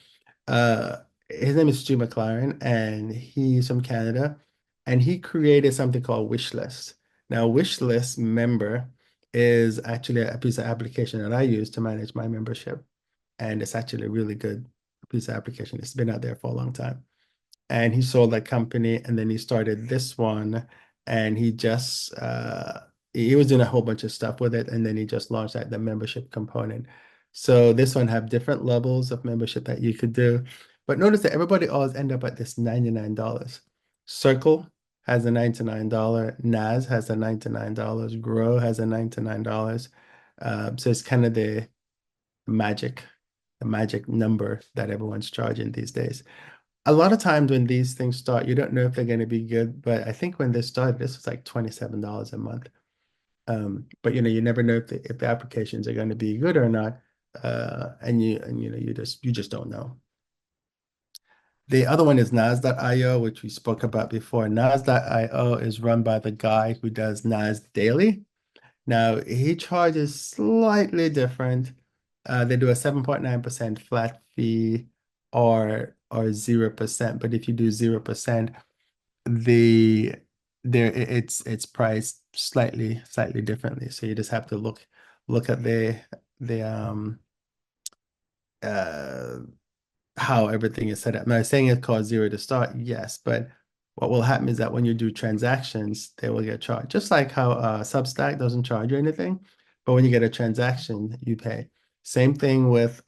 His name is Stu McLaren, and he's from Canada, and he created something called Wishlist. Now, Wishlist member is actually a piece of application that I use to manage my membership, and it's actually a really good piece of application. It's been out there for a long time. And he sold that company, and then he started this one, and he was doing a whole bunch of stuff with it, and then he just launched the membership component. So this one have different levels of membership that you could do. But notice that everybody always end up at this $99. Circle has a $99, NAS has a $99, Grow has a $99. So it's kind of the magic number that everyone's charging these days. A lot of times when these things start, you don't know if they're going to be good, but I think when they started, this was like $27 a month. But you never know if the applications are going to be good or not. You just don't know. The other one is Nas.io, which we spoke about before. Nas.io is run by the guy who does Nas Daily. Now he charges slightly different. They do a 7.9% flat fee or 0%. But if you do 0%, it's priced slightly differently. So you just have to look at uh how everything is set up. Now, saying it costs zero to start, yes, but what will happen is that when you do transactions, they will get charged. Just like how Substack doesn't charge you anything, but when you get a transaction, you pay. Same thing with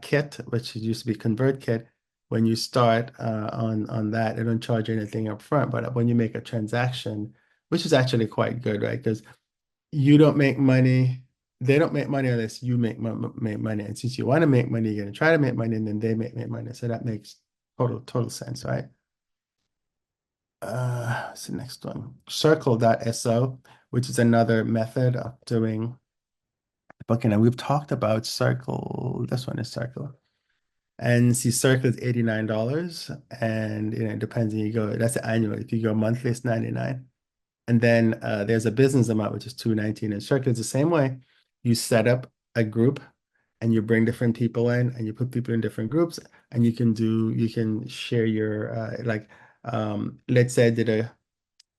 Kit, which used to be ConvertKit. When you start on that, they don't charge you anything up front, but when you make a transaction, which is actually quite good, right? Because you don't make money, they don't make money unless you make money. And since you want to make money, you're going to try to make money, and then they make money. So that makes total sense, right? What's the next one? Circle.so, which is another method of doing booking. And we've talked about Circle. This one is Circle. And see, Circle is $89. And it depends on you go. That's the annual. If you go monthly, it's $99. And then there's a business amount, which is $219. And Circle is the same way. You set up a group and you bring different people in, and you put people in different groups, and you can share your let's say I did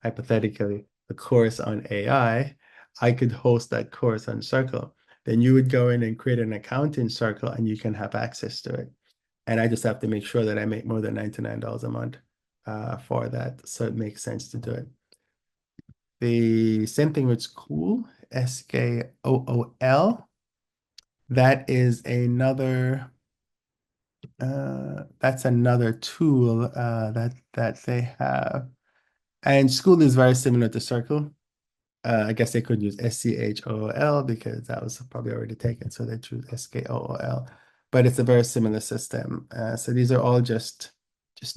hypothetically a course on AI. I could host that course on Circle. Then you would go in and create an account in Circle, and you can have access to it. And I just have to make sure that I make more than $99 a month for that. So it makes sense to do it. The same thing with Skool, Skool. That is that's another tool that they have. And Skool is very similar to Circle. I guess they could use SCHOOL because that was probably already taken, so they choose SKOOL. But it's a very similar system. So these are all just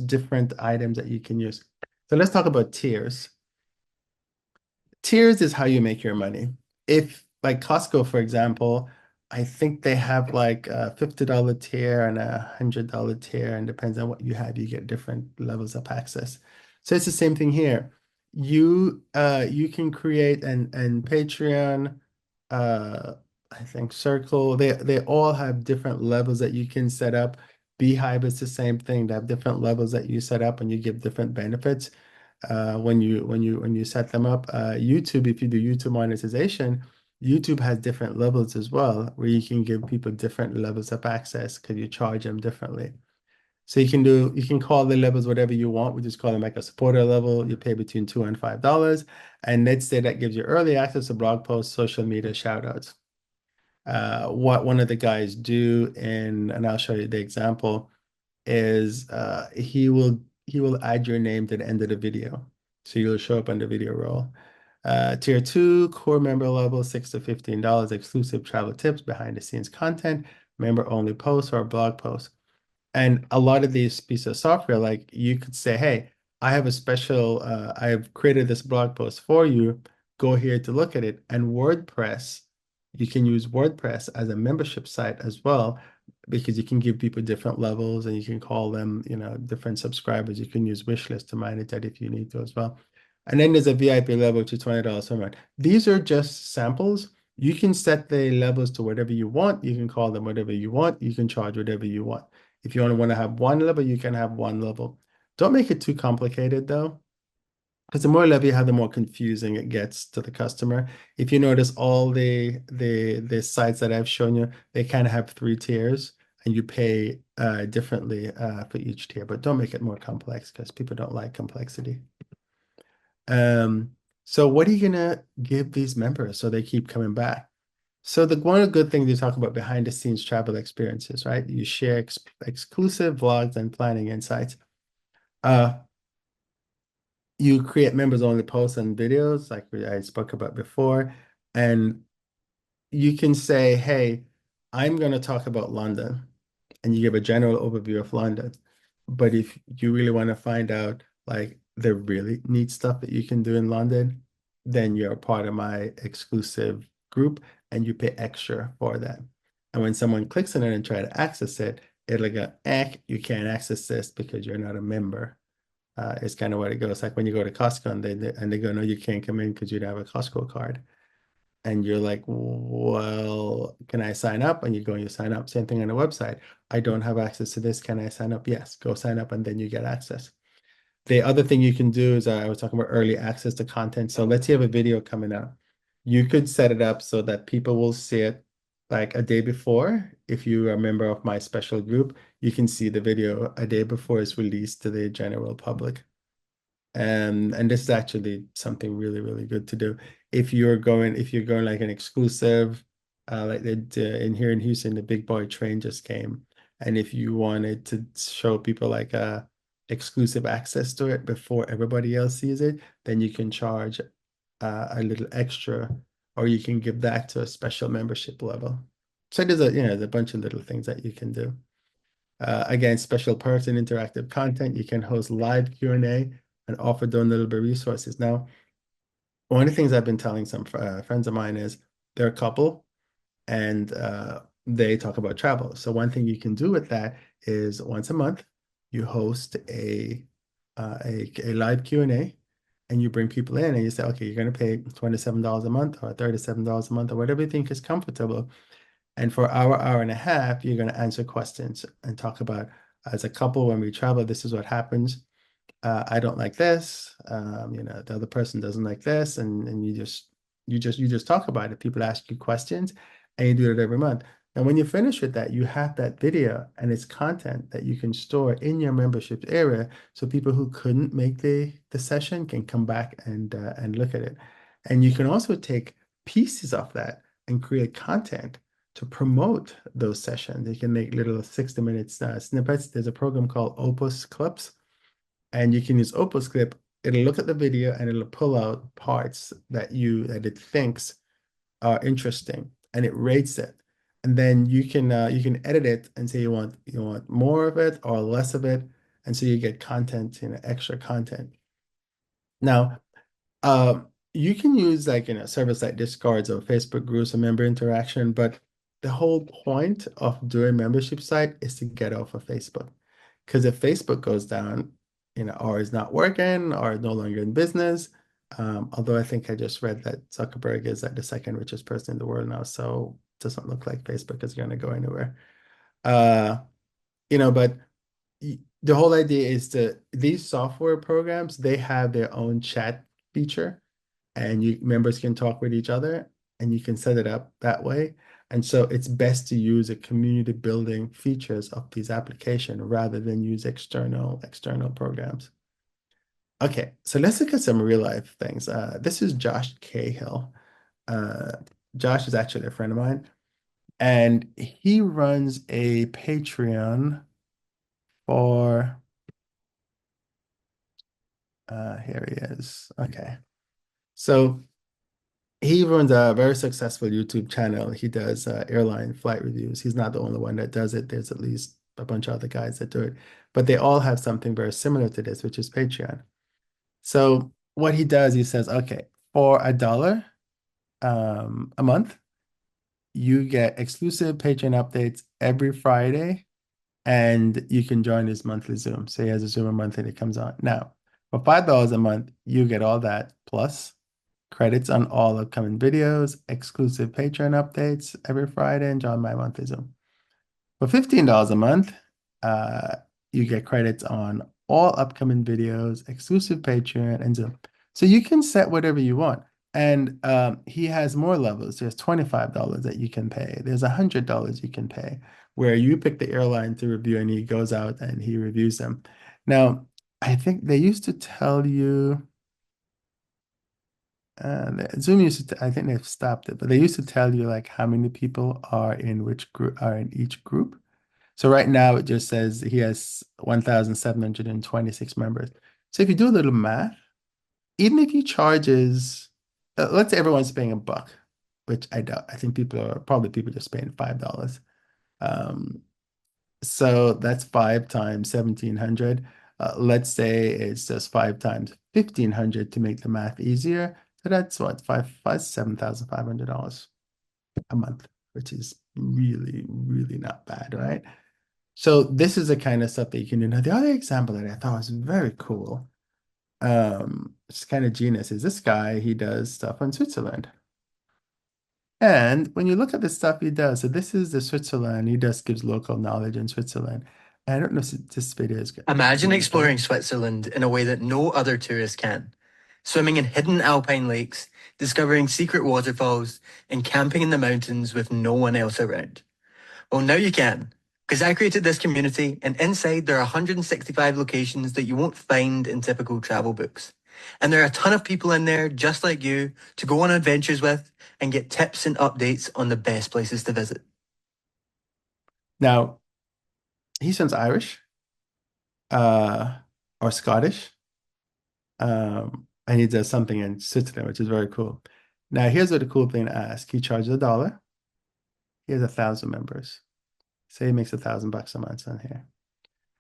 different items that you can use. So let's talk about tiers. Tiers is how you make your money. If like Costco, for example, I think they have like a $50 tier and a $100 tier, and depends on what you have, you get different levels of access. So it's the same thing here. You can create and Patreon, I think Circle, they all have different levels that you can set up. Beehive is the same thing. They have different levels that you set up, and you give different benefits when you set them up. YouTube, if you do YouTube monetization, YouTube has different levels as well, where you can give people different levels of access because you charge them differently. So you can call the levels whatever you want. We just call them like a supporter level. You pay between $2 and $5. And let's say that gives you early access to blog posts, social media, shout outs. What one of the guys do, and I'll show you the example, is he will add your name to the end of the video. So you'll show up on the video roll. Tier 2, core member level, $6 to $15, exclusive travel tips, behind the scenes content, member only posts or blog posts. And a lot of these pieces of software, like you could say, hey, I have a special, I've created this blog post for you. Go here to look at it. And WordPress, you can use WordPress as a membership site as well, because you can give people different levels and you can call them, different subscribers. You can use wishlist to manage that if you need to as well. And then there's a VIP level, which is $20 per month. These are just samples. You can set the levels to whatever you want. You can call them whatever you want. You can charge whatever you want. If you only want to have one level, you can have one level. Don't make it too complicated though, because the more level you have, the more confusing it gets to the customer. If you notice all the sites that I've shown you, they kind of have 3 tiers and you pay differently for each tier, but don't make it more complex because people don't like complexity. So what are you gonna give these members so they keep coming back? So the one of the good things you talk about behind the scenes travel experiences, right? You share exclusive vlogs and planning insights. Uh, you create members only posts and videos like I spoke about before, and you can say, hey, I'm going to talk about London, and you give a general overview of London. But if you really want to find out like the really neat stuff that you can do in London, then you're a part of my exclusive group and you pay extra for that. And when someone clicks on it and try to access it, it'll go, you can't access this because you're not a member. It's kind of what it goes. Like when you go to Costco and they go, no, you can't come in because you don't have a Costco card. And you're like, well, can I sign up? And you go and you sign up. Same thing on the website. I don't have access to this. Can I sign up? Yes, go sign up and then you get access. The other thing you can do is I was talking about early access to content. So let's say you have a video coming out. You could set it up so that people will see it like a day before. If you are a member of my special group, you can see the video a day before it's released to the general public. And this is actually something really, really good to do. If you're going like an exclusive, like they did in here in Houston, the Big Boy train just came. And if you wanted to show people like exclusive access to it before everybody else sees it, then you can charge a little extra, or you can give that to a special membership level. So there's a bunch of little things that you can do. Again, special perks and interactive content. You can host live Q&A and offer downloadable resources. Now, one of the things I've been telling some friends of mine is they're a couple and they talk about travel. So one thing you can do with that is once a month, you host a live Q&A and you bring people in and you say, okay, you're going to pay $27 a month or $37 a month or whatever you think is comfortable. And for hour and a half, you're going to answer questions and talk about as a couple, when we travel, this is what happens. I don't like this. The other person doesn't like this, and you just talk about it. People ask you questions, and you do it every month. And when you finish with that, you have that video and it's content that you can store in your membership area, so people who couldn't make the session can come back and look at it. And you can also take pieces of that and create content to promote those sessions. You can make little 60 minutes snippets. There's a program called Opus Clips and you can use Opus Clip. It'll look at the video and it'll pull out parts that it thinks are interesting, and it rates it. And then you can edit it and say you want more of it or less of it, and so you get content, extra content. Now, you can use like service like Discords or Facebook groups or member interaction, but the whole point of doing membership site is to get off of Facebook. Because if Facebook goes down, or is not working or is no longer in business, although I think I just read that Zuckerberg is like the second richest person in the world now, so it doesn't look like Facebook is going to go anywhere. But the whole idea is these software programs, they have their own chat feature and members can talk with each other and you can set it up that way. And so it's best to use a community building features of these applications rather than use external programs. Okay, so let's look at some real life things. This is Josh Cahill. Uh, Josh is actually a friend of mine, and he runs a Patreon for, here he is. Okay. So He runs a very successful YouTube channel. He does airline flight reviews. He's not the only one that does it. There's at least a bunch of other guys that do it, but they all have something very similar to this, which is Patreon. So what he does, he says, okay, for $1 a month, you get exclusive Patreon updates every Friday, and you can join his monthly Zoom. So he has a Zoom a month and it comes on. Now, for $5 a month, you get all that plus credits on all upcoming videos, exclusive Patreon updates every Friday, and join my monthly Zoom. For $15 a month, uh, you get credits on all upcoming videos, exclusive Patreon, and Zoom. So you can set whatever you want. And he has more levels. There's $25 that you can pay. There's $100 you can pay, where you pick the airline to review and he goes out and he reviews them. Now, I think they used to tell you, Zoom used to, I think they've stopped it, but they used to tell you like how many people are in which group are in each group. So right now it just says he has 1,726 members. So if you do a little math, even if he charges, let's say everyone's paying $1, which I doubt. I think people just paying $5. Um, so that's 5 times 1,700. Let's say it's just 5 times 1,500 to make the math easier. So that's what, $7,500 a month, which is really, really not bad, right? So this is the kind of stuff that you can do. Now, the other example that I thought was very cool, it's kind of genius, is this guy, he does stuff on Switzerland. And when you look at the stuff he does, so this is the Switzerland, he just gives local knowledge in Switzerland. I don't know if this video is good. Imagine exploring Switzerland in a way that no other tourist can. Swimming in hidden alpine lakes, discovering secret waterfalls, and camping in the mountains with no one else around. Well, now you can, because I created this community, and inside there are 165 locations that you won't find in typical travel books. And there are a ton of people in there just like you to go on adventures with and get tips and updates on the best places to visit. Now, he sounds Irish, or Scottish, and he does something in Switzerland, which is very cool. Now, here's what the cool thing to ask. He charges $1. He has 1,000 members. Say he makes $1,000 a month on here.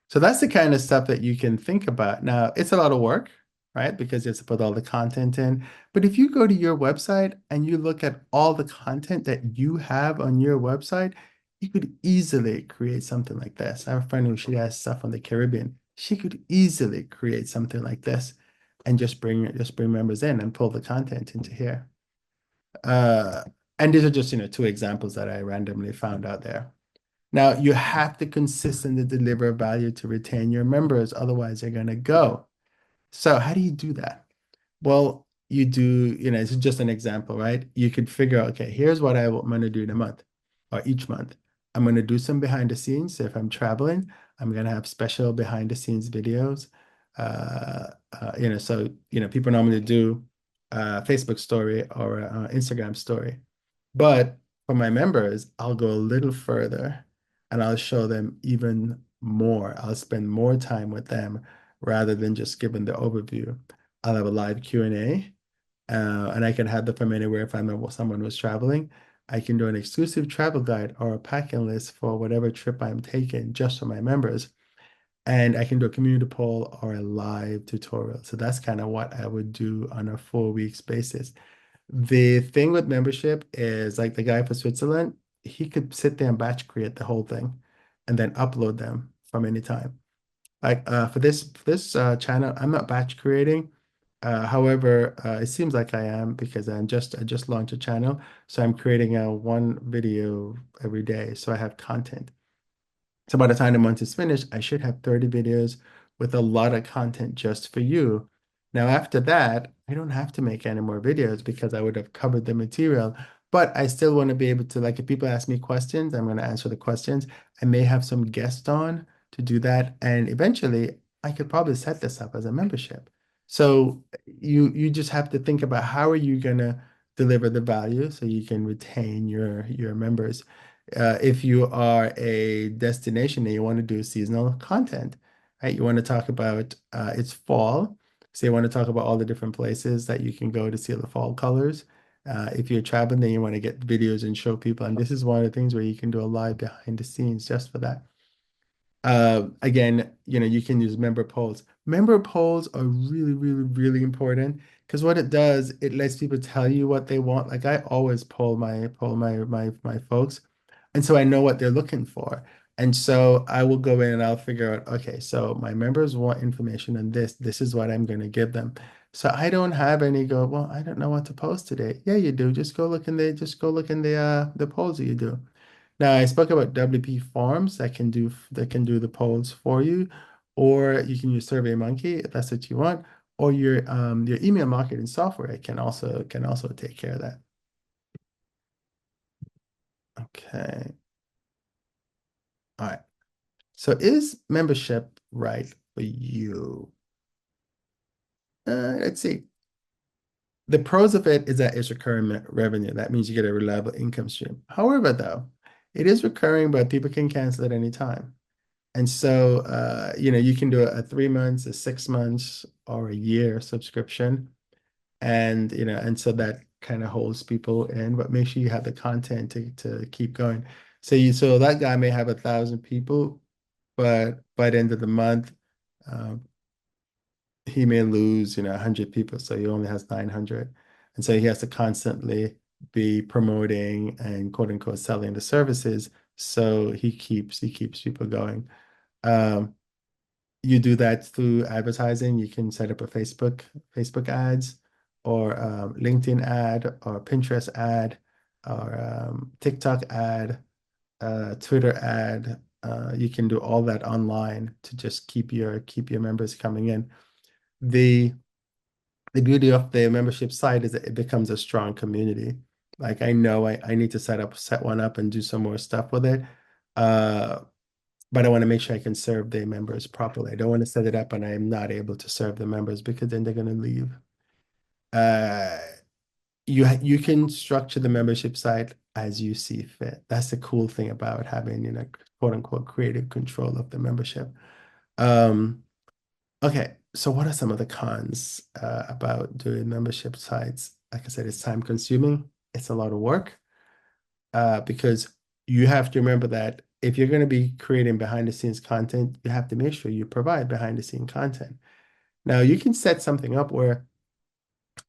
So that's the kind of stuff that you can think about. Now, it's a lot of work, right? Because you have to put all the content in. But if you go to your website and you look at all the content that you have on your website, you could easily create something like this. I have a friend who she has stuff on the Caribbean. She could easily create something like this and just bring members in and pull the content into here. And these are just, 2 examples that I randomly found out there. Now, you have to consistently deliver value to retain your members, otherwise they're going to go. So how do you do that? Well, you do, it's just an example, right? You could figure out, okay, here's what I'm going to do in a month or each month. I'm going to do some behind the scenes. So if I'm traveling, I'm going to have special behind the scenes videos. People normally do a Facebook story or an Instagram story. But for my members, I'll go a little further and I'll show them even more. I'll spend more time with them rather than just giving the overview. I'll have a live Q&A, and I can have them from anywhere. If I know someone was traveling, I can do an exclusive travel guide or a packing list for whatever trip I'm taking just for my members. And I can do a community poll or a live tutorial. So that's kind of what I would do on a 4 weeks basis. The thing with membership is like the guy for Switzerland, he could sit there and batch create the whole thing and then upload them from any time. Like for this channel, I'm not batch creating. However, it seems like I am because I just launched a channel, so I'm creating one video every day, so I have content. So by the time the month is finished, I should have 30 videos with a lot of content just for you. Now, after that, I don't have to make any more videos because I would have covered the material. But I still want to be able to, like, if people ask me questions, I'm going to answer the questions. I may have some guests on to do that. And eventually, I could probably set this up as a membership. So you just have to think about how are you going to deliver the value so you can retain your members. If you are a destination and you want to do seasonal content, right? You want to talk about it's fall. So you want to talk about all the different places that you can go to see the fall colors. If you're traveling, then you want to get videos and show people. And this is one of the things where you can do a live behind the scenes just for that. Again, you can use member polls. Member polls are really, really, really important because what it does, it lets people tell you what they want. Like I always poll my folks, and so I know what they're looking for. And so I will go in and I'll figure out, okay, so my members want information on this. This is what I'm going to give them. So I don't have any go, well, I don't know what to post today. Yeah, you do. Just go look in the polls that you do. Now, I spoke about WP Forms that can do the polls for you, or you can use SurveyMonkey if that's what you want, or your email marketing software can also take care of that. Okay. All right. So is membership right for you? Let's see. The pros of it is that it's recurring revenue. That means you get a reliable income stream. However, though, it is recurring, but people can cancel at any time. And so, you can do a 3 months, a 6 months, or a year subscription. And so that kind of holds people in, but make sure you have the content to keep going. So that guy may have 1,000 people, but by the end of the month, um, he may lose, 100 people. So he only has 900. And so he has to constantly be promoting and quote unquote selling the services. So he keeps people going. Um, you do that through advertising. You can set up a Facebook ads, or LinkedIn ad, or Pinterest ad, or TikTok ad, Twitter ad. You can do all that online to just keep your members coming in. The beauty of the membership site is that it becomes a strong community. Like I know I need to set one up and do some more stuff with it. But I want to make sure I can serve the members properly. I don't want to set it up and I'm not able to serve the members because then they're going to leave. You can structure the membership site as you see fit. That's the cool thing about having, quote unquote, creative control of the membership. Okay, so what are some of the cons about doing membership sites? Like I said, it's time consuming. It's a lot of work because you have to remember that if you're going to be creating behind the scenes content, you have to make sure you provide behind the scene content. Now, you can set something up where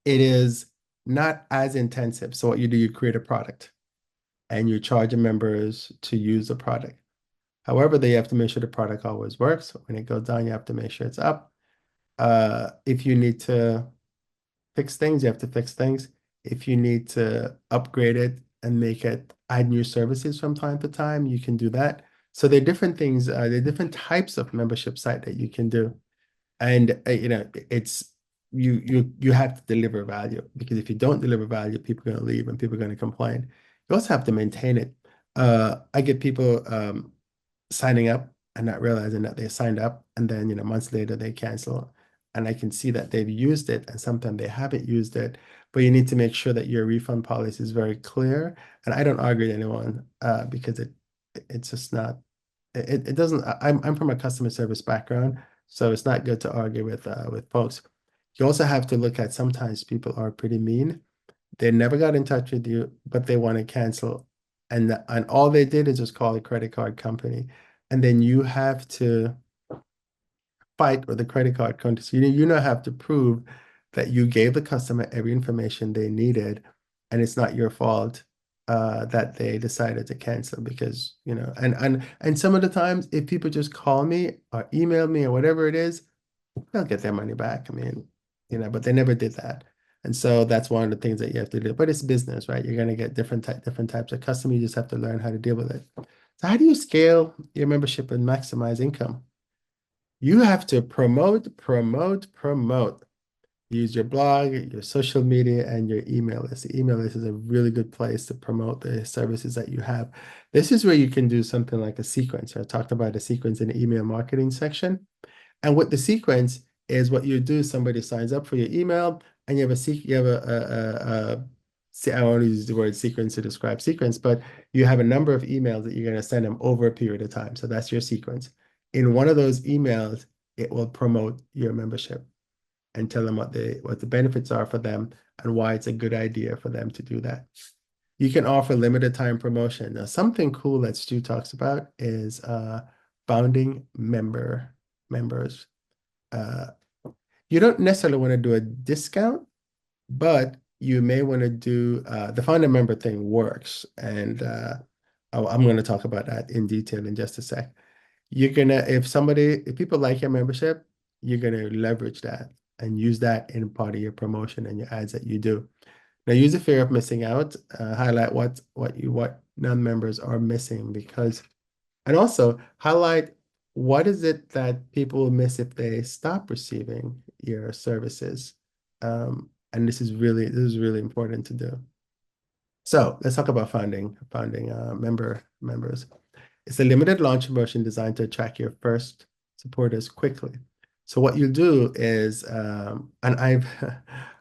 it is not as intensive. So what you do, you create a product and you charge your members to use the product. However, they have to make sure the product always works. When it goes down, you have to make sure it's up. If you need to fix things, you have to fix things. If you need to upgrade it and add new services from time to time, you can do that. So there are different things, there are different types of membership site that you can do. And it's you have to deliver value, because if you don't deliver value, people are going to leave and people are going to complain. You also have to maintain it. I get people signing up and not realizing that they signed up, and then months later they cancel. And I can see that they've used it and sometimes they haven't used it, but you need to make sure that your refund policy is very clear. And I don't argue with anyone because it's just not, it doesn't, I'm from a customer service background, so it's not good to argue with folks. You also have to look at, sometimes people are pretty mean. They never got in touch with you, but they want to cancel. And all they did is just call a credit card company. And then you have to fight with the credit card company. So you now have to prove that you gave the customer every information they needed, and it's not your fault that they decided to cancel, because and some of the times, if people just call me or email me or whatever it is, they'll get their money back. I mean, but they never did that. And so that's one of the things that you have to do. But it's business, right? You're going to get different types of customers. You just have to learn how to deal with it. So how do you scale your membership and maximize income? You have to promote, promote, promote. Use your blog, your social media, and your email list. The email list is a really good place to promote the services that you have. This is where you can do something like a sequence. I talked about a sequence in the email marketing section. And what the sequence is, what you do, somebody signs up for your email, and you have I want to use the word sequence to describe sequence, but you have a number of emails that you're going to send them over a period of time. So that's your sequence. In one of those emails, it will promote your membership. and tell them what the benefits are for them and why it's a good idea for them to do that. You can offer limited time promotion. Now, something cool that Stu talks about is founding members. You don't necessarily want to do a discount, but you may want to do the founder member thing works. And I'm going to talk about that in detail in just a sec. You're gonna, if people like your membership, you're gonna leverage that and use that in part of your promotion and your ads that you do. Now, use the fear of missing out, highlight what non-members are missing and also highlight what is it that people will miss if they stop receiving your services. And this is really important to do. So let's talk about founding members. It's a limited launch promotion designed to attract your first supporters quickly. So what you do is, and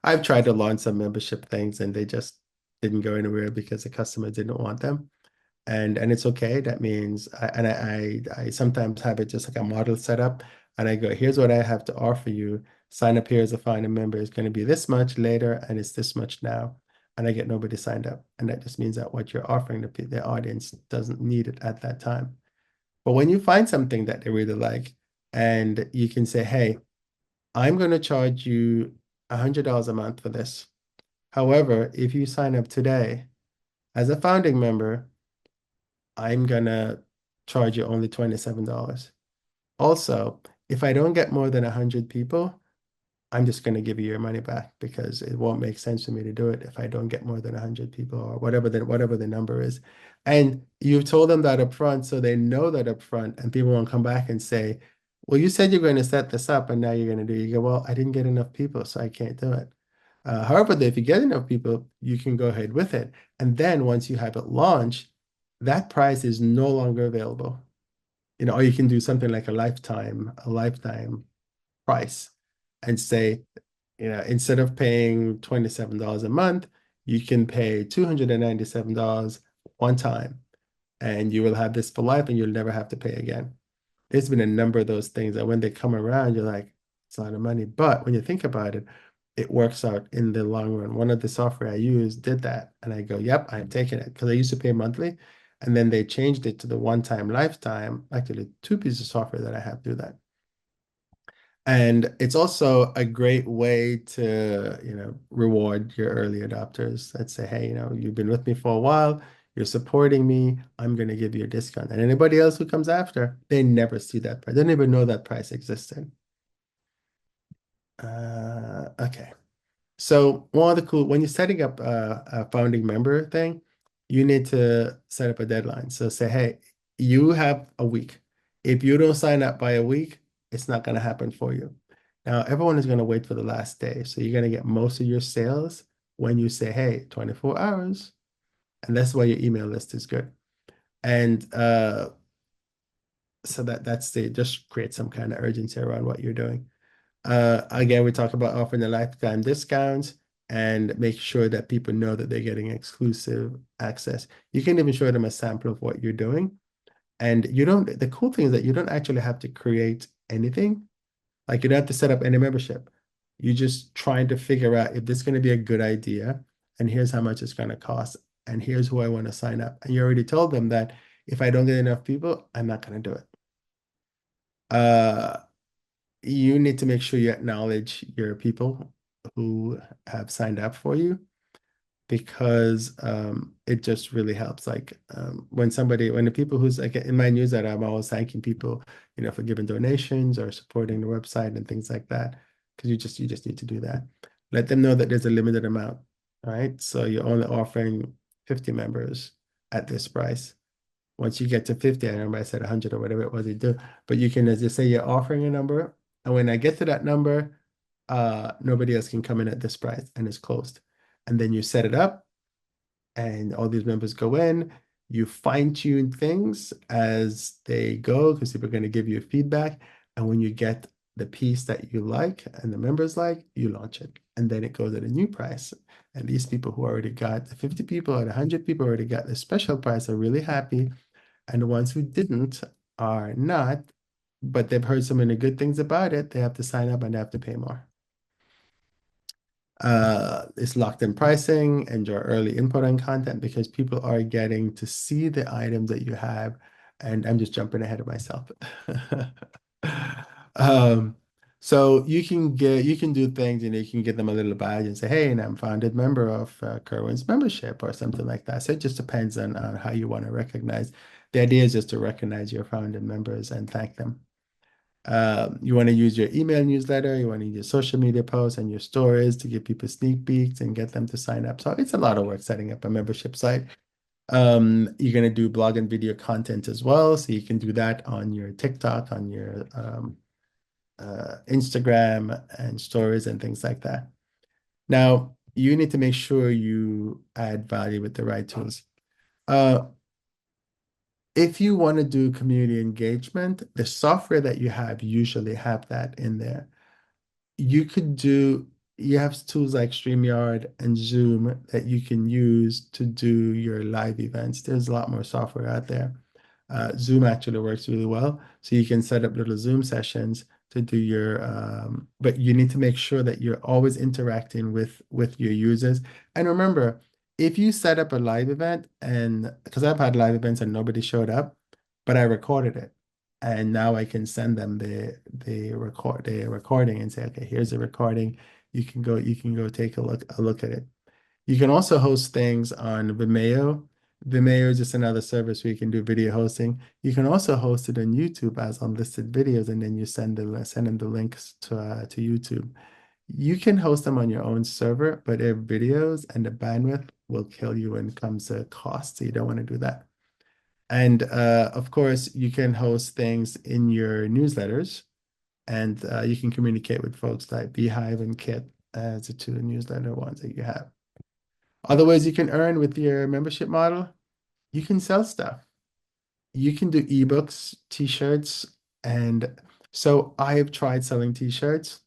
I've tried to launch some membership things and they just didn't go anywhere because the customer didn't want them. And it's okay. That means, I sometimes have it just like a model set up, and I go, here's what I have to offer you. Sign up here as a founding member. It's going to be this much later, and it's this much now. And I get nobody signed up. And that just means that what you're offering the audience doesn't need it at that time. But when you find something that they really like, and you can say, hey, I'm going to charge you $100 a month for this. However, if you sign up today as a founding member, I'm gonna charge you only $27. Also, if I don't get more than 100 people, I'm just gonna give you your money back because it won't make sense for me to do it if I don't get more than 100 people or whatever the number is. And you've told them that up front, so they know that up front, and people won't come back and say, well, you said you're going to set this up and now you're going to do it. You go, well, I didn't get enough people, so I can't do it. However, if you get enough people, you can go ahead with it. And then once you have it launched, that price is no longer available. Or you can do something like a lifetime price and say, instead of paying $27 a month, you can pay $297 one time, and you will have this for life and you'll never have to pay again. There's been a number of those things that when they come around, you're like, it's a lot of money. But when you think about it, it works out in the long run. One of the software I use did that. And I go, yep, I'm taking it. Because I used to pay monthly. And then they changed it to the one-time lifetime. Actually, two pieces of software that I have do that. And it's also a great way to, reward your early adopters. Let's say, hey, you've been with me for a while. You're supporting me. I'm going to give you a discount. And anybody else who comes after, they never see that price. They don't even know that price existed. Okay. So one of the cool, when you're setting up a founding member thing, you need to set up a deadline. So say, hey, you have a week. If you don't sign up by a week, it's not going to happen for you. Now, everyone is going to wait for the last day. So you're going to get most of your sales when you say, hey, 24 hours. And that's why your email list is good. And so that's just create some kind of urgency around what you're doing. Again, we talk about offering the lifetime discounts and make sure that people know that they're getting exclusive access. You can even show them a sample of what you're doing. And the cool thing is that you don't actually have to create anything. Like you don't have to set up any membership. You're just trying to figure out if this is going to be a good idea, and here's how much it's going to cost, and here's who I want to sign up. And you already told them that if I don't get enough people, I'm not going to do it. You need to make sure you acknowledge your people who have signed up for you, because it just really helps. Like when the people who's like in my newsletter, I'm always thanking people, for giving donations or supporting the website and things like that. Because you just need to do that. Let them know that there's a limited amount, right? So you're only offering 50 members at this price. Once you get to 50, I remember I said 100 or whatever it was you do, but you can just say you're offering a number. And when I get to that number, nobody else can come in at this price and it's closed. And then you set it up and all these members go in, you fine tune things as they go because people are going to give you feedback. And when you get the piece that you like and the members like, you launch it. And then it goes at a new price. And these people who already got the 50 people or the 100 people already got the special price are really happy. And the ones who didn't are not, but they've heard so many good things about it, they have to sign up and they have to pay more. It's locked in pricing and your early input on content because people are getting to see the items that you have. And I'm just jumping ahead of myself. Um, so you can do things and you can give them a little badge and say, hey, and I'm founded member of Kerwin's membership or something like that. So it just depends on how you want to recognize. The idea is just to recognize your founded members and thank them. You want to use your email newsletter, you want to use your social media posts and your stories to give people sneak peeks and get them to sign up. So it's a lot of work setting up a membership site. You're going to do blog and video content as well. So you can do that on your TikTok, on your Instagram and stories and things like that. Now, you need to make sure you add value with the right tools. If you want to do community engagement, the software that you have usually have that in there. You have tools like StreamYard and Zoom that you can use to do your live events. There's a lot more software out there. Zoom actually works really well. So you can set up little Zoom sessions to do but you need to make sure that you're always interacting with your users. And remember, if you set up a live event and because I've had live events and nobody showed up, but I recorded it. And now I can send them the recording and say, okay, here's the recording. You can go take a look at it. You can also host things on Vimeo. Vimeo is just another service where you can do video hosting. You can also host it on YouTube as unlisted videos, and then you send them the links to YouTube. You can host them on your own server, but their videos and the bandwidth will kill you when it comes to cost. So you don't want to do that. And of course, you can host things in your newsletters, and you can communicate with folks like Beehive and Kit as the two newsletter ones that you have. Other ways you can earn with your membership model, you can sell stuff. You can do ebooks, t-shirts, and so I have tried selling t-shirts.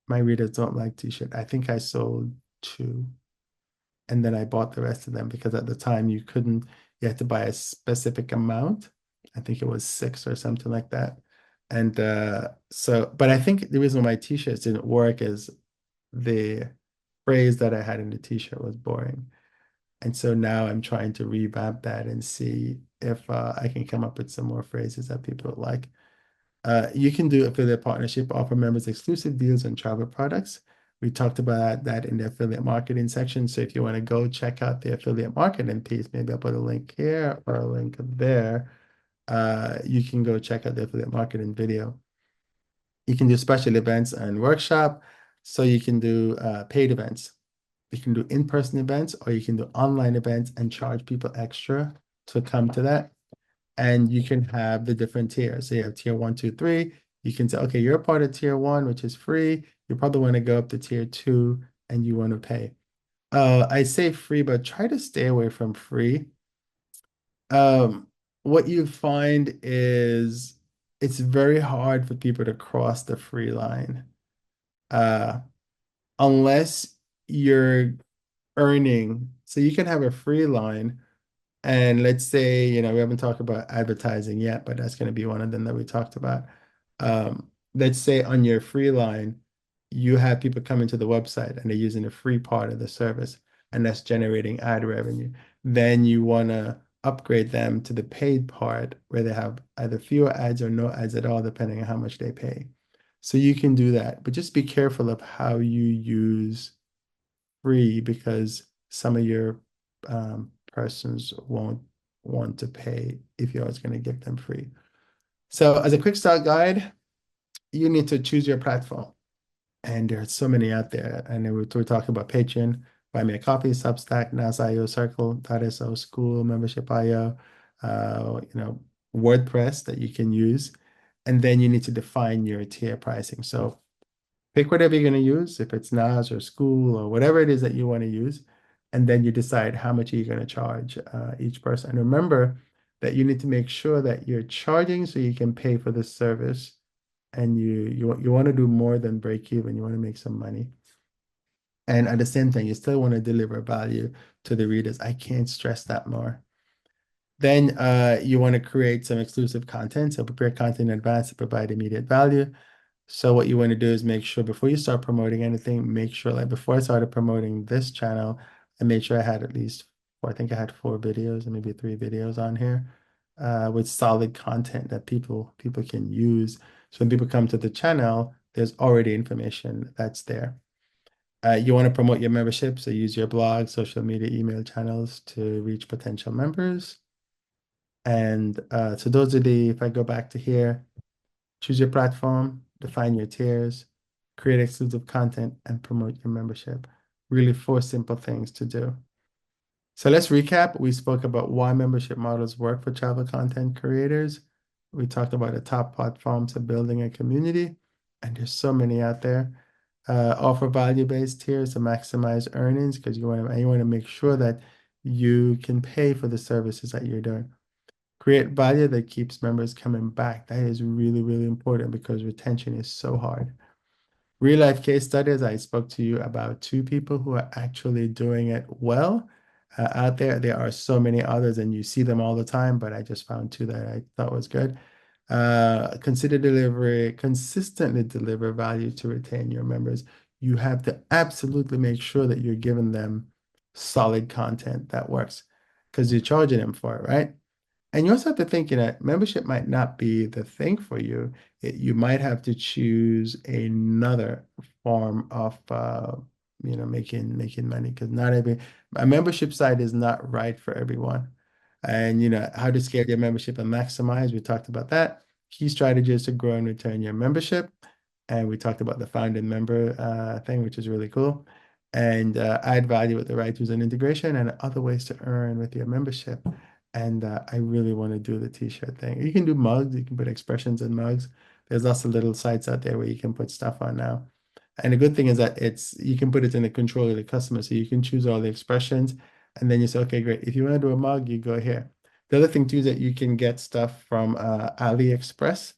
My readers don't like t-shirt. I think I sold 2, and then I bought the rest of them because at the time you had to buy a specific amount. I think it was 6 or something like that. And but I think the reason why my t-shirts didn't work is the phrase that I had in the t-shirt was boring. And so now I'm trying to revamp that and see if I can come up with some more phrases that people like. You can do affiliate partnership, offer members exclusive deals on travel products. We talked about that in the affiliate marketing section. So if you want to go check out the affiliate marketing piece, maybe I'll put a link here or a link there. You can go check out the affiliate marketing video. You can do special events and workshop. So you can do paid events. You can do in-person events or you can do online events and charge people extra to come to that. And you can have the different tiers. So you have tier 1, 2, 3. You can say, okay, you're a part of tier 1, which is free. You probably want to go up to tier 2 and you want to pay. I say free, but try to stay away from free. What you find is it's very hard for people to cross the free line. Unless you're earning. So you can have a free line. And let's say, we haven't talked about advertising yet, but that's going to be one of them that we talked about. Let's say on your free line, you have people coming to the website and they're using the free part of the service, and that's generating ad revenue. Then you want to upgrade them to the paid part where they have either fewer ads or no ads at all, depending on how much they pay. So you can do that, but just be careful of how you use free because some of your persons won't want to pay if you're always going to give them free. So as a quick start guide, you need to choose your platform. And there are so many out there. And then we're talking about Patreon, Buy Me a Coffee, Substack, NAS.io, Circle.so, School, Membership.io, WordPress that you can use. And then you need to define your tier pricing. So pick whatever you're going to use, if it's NAS or School or whatever it is that you want to use. And then you decide how much are you going to charge each person. And remember that you need to make sure that you're charging so you can pay for the service. And you want to do more than break even. You want to make some money. And at the same time, you still want to deliver value to the readers. I can't stress that more. Then you want to create some exclusive content. So prepare content in advance to provide immediate value. So what you want to do is make sure before you start promoting anything, make sure like before I started promoting this channel, I made sure I had at least four, I think I had 4 videos and maybe 3 videos on here with solid content that people can use. So when people come to the channel, there's already information that's there. You want to promote your membership, so use your blog, social media, email channels to reach potential members. And so those are if I go back to here, choose your platform, define your tiers, create exclusive content, and promote your membership. Really 4 simple things to do. So let's recap. We spoke about why membership models work for travel content creators. We talked about the top platforms of building a community, and there's so many out there. Offer value-based tiers to maximize earnings because you want to make sure that you can pay for the services that you're doing. Create value that keeps members coming back. That is really, really important because retention is so hard. Real life case studies, I spoke to you about 2 people who are actually doing it well out there. There are so many others and you see them all the time, but I just found 2 that I thought was good. Consistently deliver value to retain your members. You have to absolutely make sure that you're giving them solid content that works because you're charging them for it, right? And you also have to think, membership might not be the thing for you. You might have to choose another form of, making money because not every a membership site is not right for everyone. And how to scale your membership and maximize. We talked about that. Key strategies to grow and return your membership. And we talked about the founding member thing, which is really cool. And add value with the right tools and integration and other ways to earn with your membership. And I really want to do the t-shirt thing. You can do mugs, you can put expressions in mugs. There's lots of little sites out there where you can put stuff on now. And the good thing is that you can put it in the control of the customer. So you can choose all the expressions and then you say, okay, great. If you want to do a mug, you go here. The other thing too is that you can get stuff from AliExpress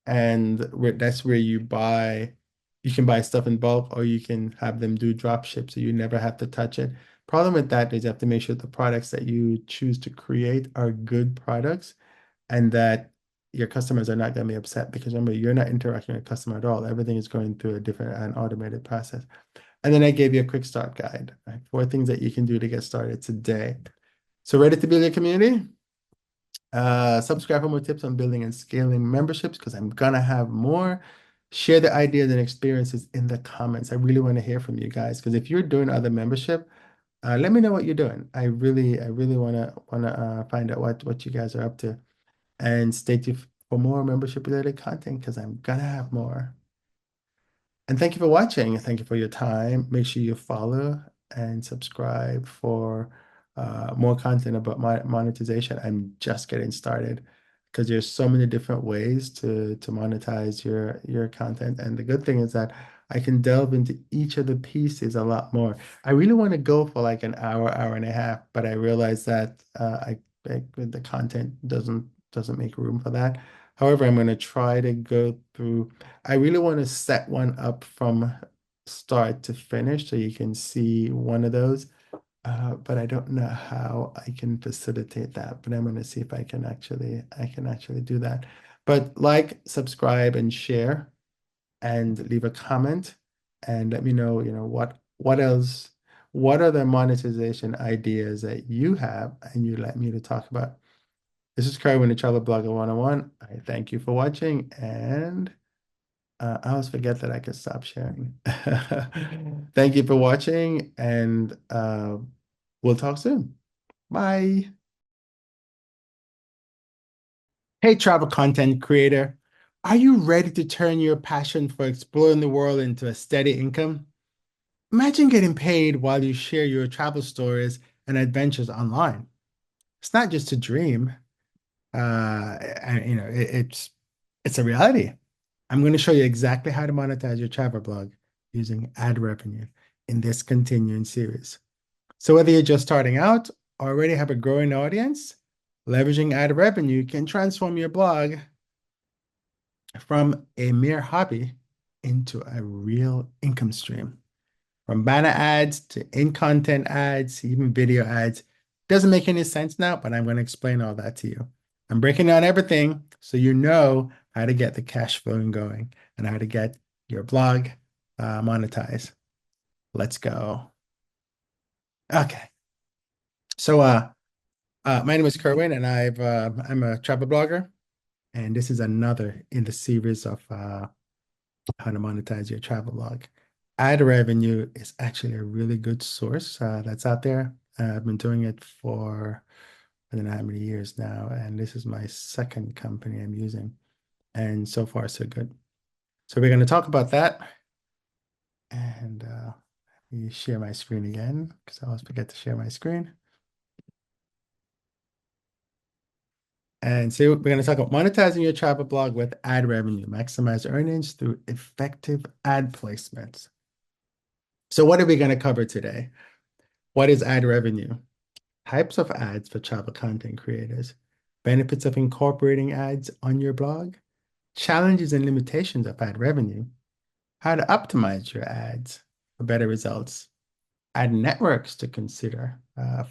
and that's where you can buy stuff in bulk or you can have them do drop ship so you never have to touch it. Problem with that is you have to make sure the products that you choose to create are good products and that your customers are not going to be upset because remember, you're not interacting with a customer at all. Everything is going through a different and automated process. And then I gave you a quick start guide, right? 4 things that you can do to get started today. So ready to build your community? Subscribe for more tips on building and scaling memberships because I'm gonna have more. Share the ideas and experiences in the comments. I really want to hear from you guys because if you're doing other membership, let me know what you're doing. I really wanna find out what you guys are up to, and stay tuned for more membership related content because I'm gonna have more. And thank you for watching. Thank you for your time. Make sure you follow and subscribe for more content about monetization. I'm just getting started because there's so many different ways to monetize your content. And the good thing is that I can delve into each of the pieces a lot more. I really want to go for like an hour, hour and a half, but I realize that the content doesn't make room for that. However, I'm going to try to go through. I really want to set one up from start to finish so you can see one of those. But I don't know how I can facilitate that. But I'm going to see if I can actually do that. But like, subscribe, and share, and leave a comment, and let me know, what else, what are the monetization ideas that you have and you'd like me to talk about. This is Kerwin, the Travel Blogger 101. I thank you for watching, and I always forget that I can stop sharing. Thank you for watching, and we'll talk soon. Bye. Hey, travel content creator. Are you ready to turn your passion for exploring the world into a steady income? Imagine getting paid while you share your travel stories and adventures online. It's not just a dream. And it's a reality. I'm going to show you exactly how to monetize your travel blog using ad revenue in this continuing series. So whether you're just starting out or already have a growing audience, leveraging ad revenue can transform your blog from a mere hobby into a real income stream. From banner ads to in-content ads, even video ads. Doesn't make any sense now, but I'm going to explain all that to you. I'm breaking down everything so you know how to get the cash flowing going, and how to get your blog monetized. Let's go. Okay. So my name is Kerwin, and I'm a travel blogger, and this is another in the series of how to monetize your travel blog. Ad revenue is actually a really good source that's out there. I've been doing it for I don't know how many years now, and this is my second company I'm using, and so far so good. So we're going to talk about that, and let me share my screen again because I always forget to share my screen. And so we're going to talk about monetizing your travel blog with ad revenue, maximize earnings through effective ad placements. So what are we going to cover today? What is ad revenue? Types of ads for travel content creators, benefits of incorporating ads on your blog, challenges and limitations of ad revenue, how to optimize your ads for better results, ad networks to consider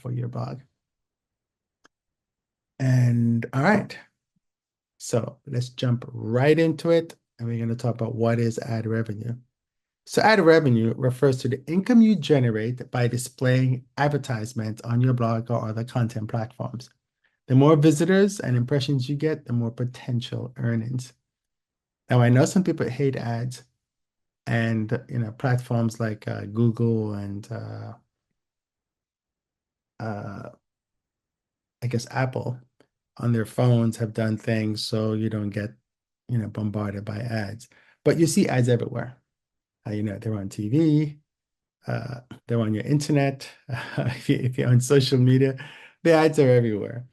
for your blog. And all right, so let's jump right into it. And we're going to talk about what is ad revenue. So ad revenue refers to the income you generate by displaying advertisements on your blog or other content platforms. The more visitors and impressions you get, the more potential earnings. Now, I know some people hate ads, and platforms like Google and I guess Apple on their phones have done things so you don't get bombarded by ads. But you see ads everywhere. They're on TV, they're on your internet. If you're on social media, the ads are everywhere.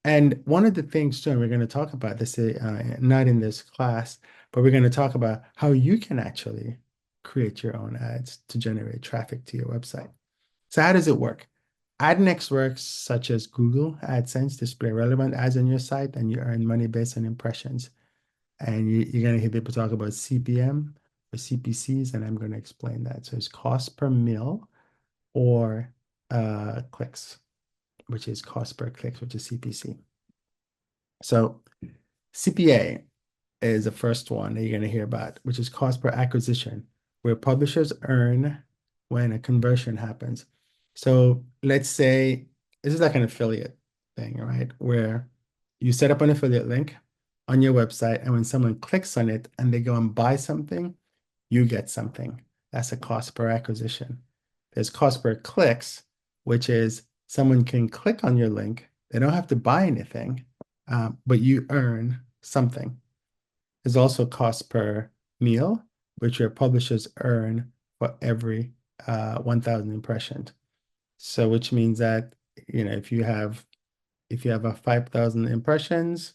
And one of the things too, and we're going to talk about this, not in this class, but we're going to talk about how you can actually create your own ads to generate traffic to your website. So how does it work? Ad networks such as Google AdSense display relevant ads on your site, and you earn money based on impressions. And you're going to hear people talk about CPM or CPCs, and I'm going to explain that. So it's cost per mil or clicks, which is cost per clicks, which is CPC. So CPA is the first one that you're going to hear about, which is cost per acquisition, where publishers earn when a conversion happens. So let's say this is like an affiliate thing, right? Where you set up an affiliate link on your website, and when someone clicks on it and they go and buy something, you get something. That's a cost per acquisition. There's cost per clicks, which is someone can click on your link. They don't have to buy anything, but you earn something. There's also cost per meal, which your publishers earn for every 1,000 impressions. So which means that, if you have a 5,000 impressions,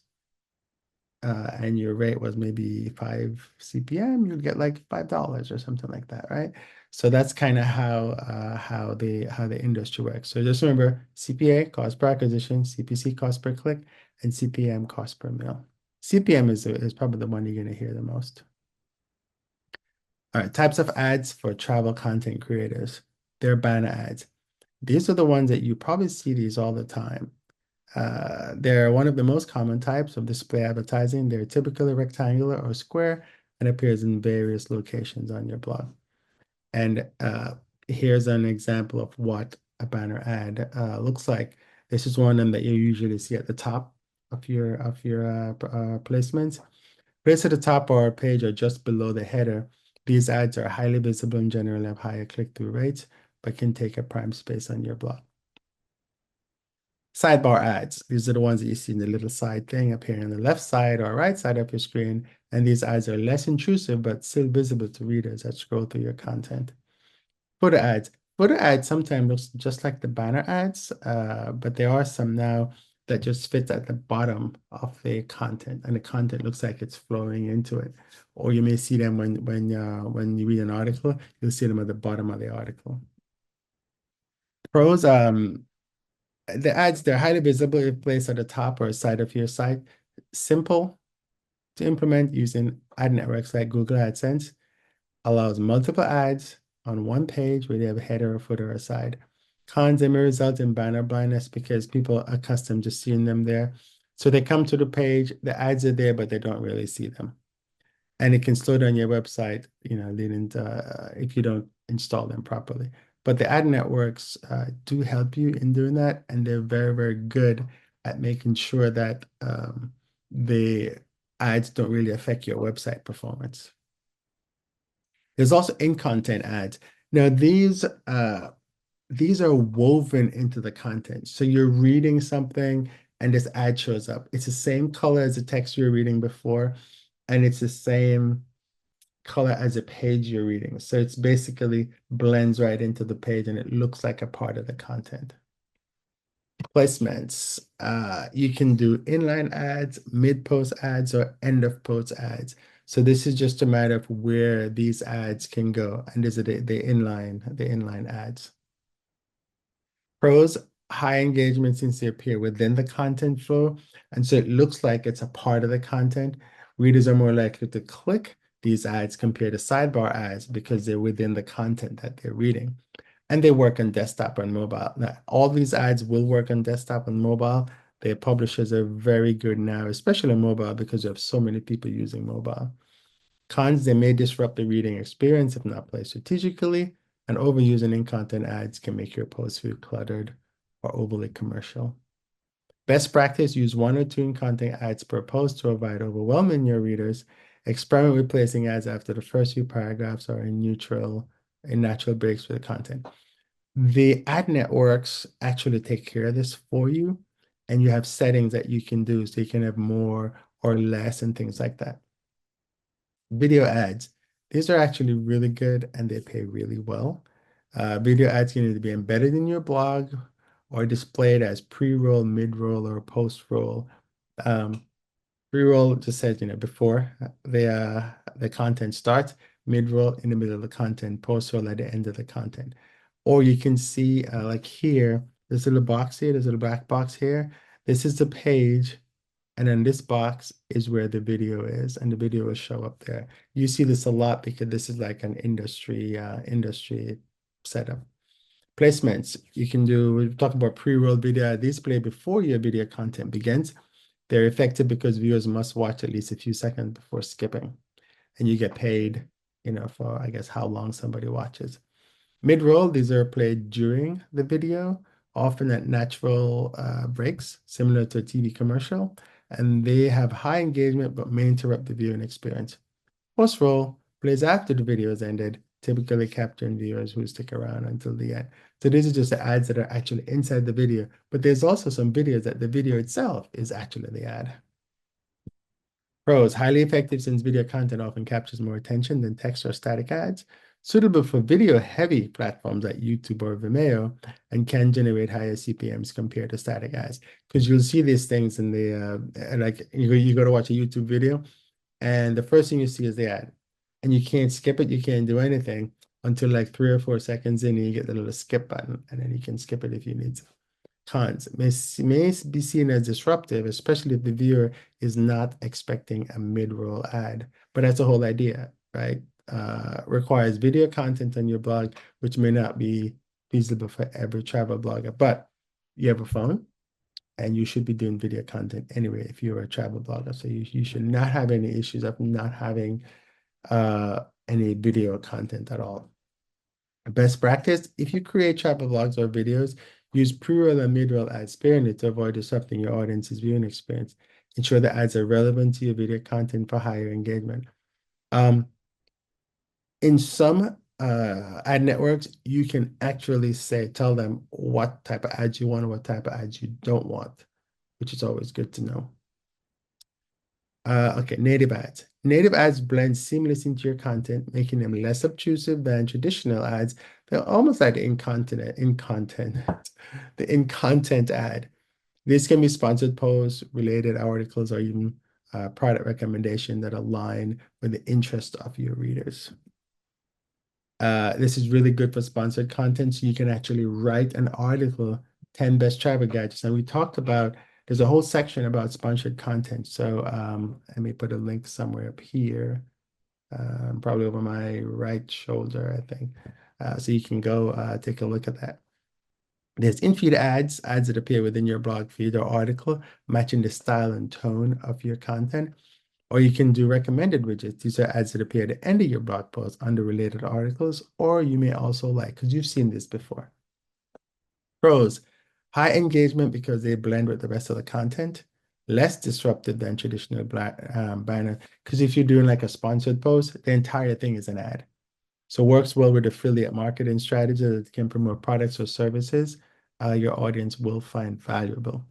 and your rate was maybe 5 CPM, you'd get like $5 or something like that, right? So that's kind of how the industry works. So just remember CPA, cost per acquisition, CPC, cost per click, and CPM, cost per mil. CPM is probably the one you're going to hear the most. All right, types of ads for travel content creators. They're banner ads. These are the ones that you probably see these all the time. They're one of the most common types of display advertising. They're typically rectangular or square and appears in various locations on your blog. And here's an example of what a banner ad looks like. This is one of them that you usually see at the top of your placements. Placed at the top of our page or just below the header, these ads are highly visible and generally have higher click-through rates, but can take up prime space on your blog. Sidebar ads. These are the ones that you see in the little side thing up here on the left side or right side of your screen. And these ads are less intrusive, but still visible to readers that scroll through your content. Footer ads. Footer ads sometimes looks just like the banner ads, but there are some now that just fits at the bottom of the content, and the content looks like it's flowing into it. Or you may see them when you read an article, you'll see them at the bottom of the article. Pros, the ads, they're highly visible if placed at the top or side of your site. Simple to implement using ad networks like Google AdSense. Allows multiple ads on one page where they have a header, a footer, or a side. Cons, they may result in banner blindness because people are accustomed to seeing them there. So they come to the page, the ads are there, but they don't really see them. And it can slow down your website, leading to if you don't install them properly. But the ad networks do help you in doing that, and they're very, very good at making sure that the ads don't really affect your website performance. There's also in-content ads. Now, these are woven into the content. So you're reading something and this ad shows up. It's the same color as the text you were reading before, and it's the same color as a page you're reading. So it's basically blends right into the page and it looks like a part of the content. Placements. You can do inline ads, mid-post ads, or end-of-post ads. So this is just a matter of where these ads can go. And these are the inline ads. Pros, high engagement since they appear within the content flow. And so it looks like it's a part of the content. Readers are more likely to click these ads compared to sidebar ads because they're within the content that they're reading. And they work on desktop and mobile. Now, all these ads will work on desktop and mobile. Their publishers are very good now, especially on mobile, because you have so many people using mobile. Cons, they may disrupt the reading experience if not placed strategically, and overusing in-content ads can make your posts feel cluttered or overly commercial. Best practice, use 1 or 2 in-content ads per post to avoid overwhelming your readers. Experiment with placing ads after the first few paragraphs or in natural breaks for the content. The ad networks actually take care of this for you, and you have settings that you can do so you can have more or less and things like that. Video ads. These are actually really good and they pay really well. Video ads can either be embedded in your blog or displayed as pre-roll, mid-roll, or post-roll. Pre-roll just says, before the content starts, mid-roll in the middle of the content, post-roll at the end of the content. Or you can see like here, this little box here, this little black box here. This is the page. And then this box is where the video is, and the video will show up there. You see this a lot because this is like an industry setup. Placements. We talk about pre-roll video. These play before your video content begins. They're effective because viewers must watch at least a few seconds before skipping. And you get paid, for, I guess, how long somebody watches. Mid-roll, these are played during the video, often at natural breaks, similar to a TV commercial, and they have high engagement but may interrupt the viewing experience. Post-roll plays after the video has ended, typically capturing viewers who stick around until the end. So these are just the ads that are actually inside the video, but there's also some videos that the video itself is actually the ad. Pros, highly effective since video content often captures more attention than text or static ads. Suitable for video-heavy platforms like YouTube or Vimeo, and can generate higher CPMs compared to static ads. Because you'll see these things in the, like you go to watch a YouTube video, and the first thing you see is the ad. And you can't skip it, you can't do anything until like 3 or 4 seconds in, and you get the little skip button, and then you can skip it if you need to. Cons may be seen as disruptive, especially if the viewer is not expecting a mid-roll ad. But that's the whole idea, right? Requires video content on your blog, which may not be feasible for every travel blogger. But you have a phone, and you should be doing video content anyway if you're a travel blogger. So you should not have any issues of not having any video content at all. Best practice, if you create travel blogs or videos, use pre-roll and mid-roll ads sparingly to avoid disrupting your audience's viewing experience. Ensure the ads are relevant to your video content for higher engagement. In some ad networks, you can actually tell them what type of ads you want and what type of ads you don't want, which is always good to know. Okay, native ads. Native ads blend seamlessly into your content, making them less obtrusive than traditional ads. They're almost like the in-content ad. These can be sponsored posts, related articles, or even product recommendation that align with the interest of your readers. This is really good for sponsored content, so you can actually write an article, 10 best travel gadgets. And we talked about, there's a whole section about sponsored content. So let me put a link somewhere up here, probably over my right shoulder, I think. So you can go take a look at that. There's in-feed ads, ads that appear within your blog feed or article, matching the style and tone of your content. Or you can do recommended widgets. These are ads that appear at the end of your blog post under related articles, or you may also like, because you've seen this before. Pros, high engagement because they blend with the rest of the content, less disruptive than traditional banner. Because if you're doing like a sponsored post, the entire thing is an ad. So works well with affiliate marketing strategies that can promote products or services your audience will find valuable.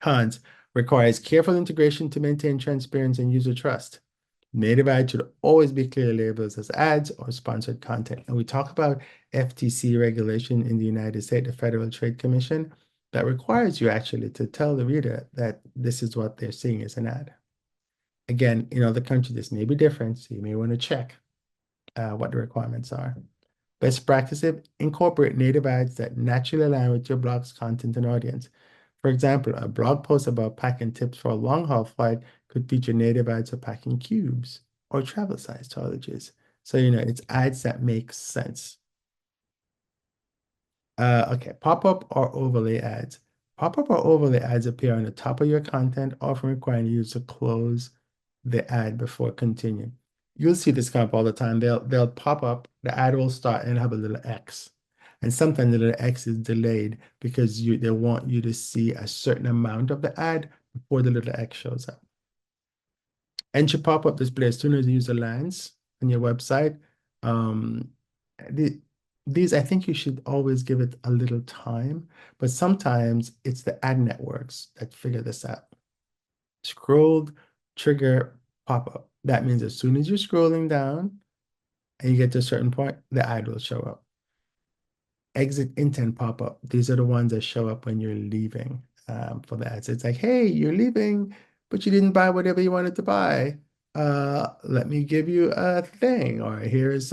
Cons, requires careful integration to maintain transparency and user trust. Native ads should always be clearly labeled as ads or sponsored content. And we talk about FTC regulation in the United States, the Federal Trade Commission, that requires you actually to tell the reader that this is what they're seeing as an ad. Again, in other countries, this may be different, so you may want to check what the requirements are. Best practices, incorporate native ads that naturally align with your blog's content and audience. For example, a blog post about packing tips for a long-haul flight could feature native ads for packing cubes or travel size toiletries. So, it's ads that make sense. Okay, pop-up or overlay ads. Pop-up or overlay ads appear on the top of your content, often requiring you to close the ad before continuing. You'll see this come up all the time. They'll pop up, the ad will start and have a little X. And sometimes the little X is delayed because they want you to see a certain amount of the ad before the little X shows up. Enter pop-up display as soon as the user lands on your website. These, I think you should always give it a little time, but sometimes it's the ad networks that figure this out. Scrolled trigger pop-up. That means as soon as you're scrolling down and you get to a certain point, the ad will show up. Exit intent pop-up. These are the ones that show up when you're leaving for the ads. It's like, hey, you're leaving, but you didn't buy whatever you wanted to buy. Let me give you a thing, or here is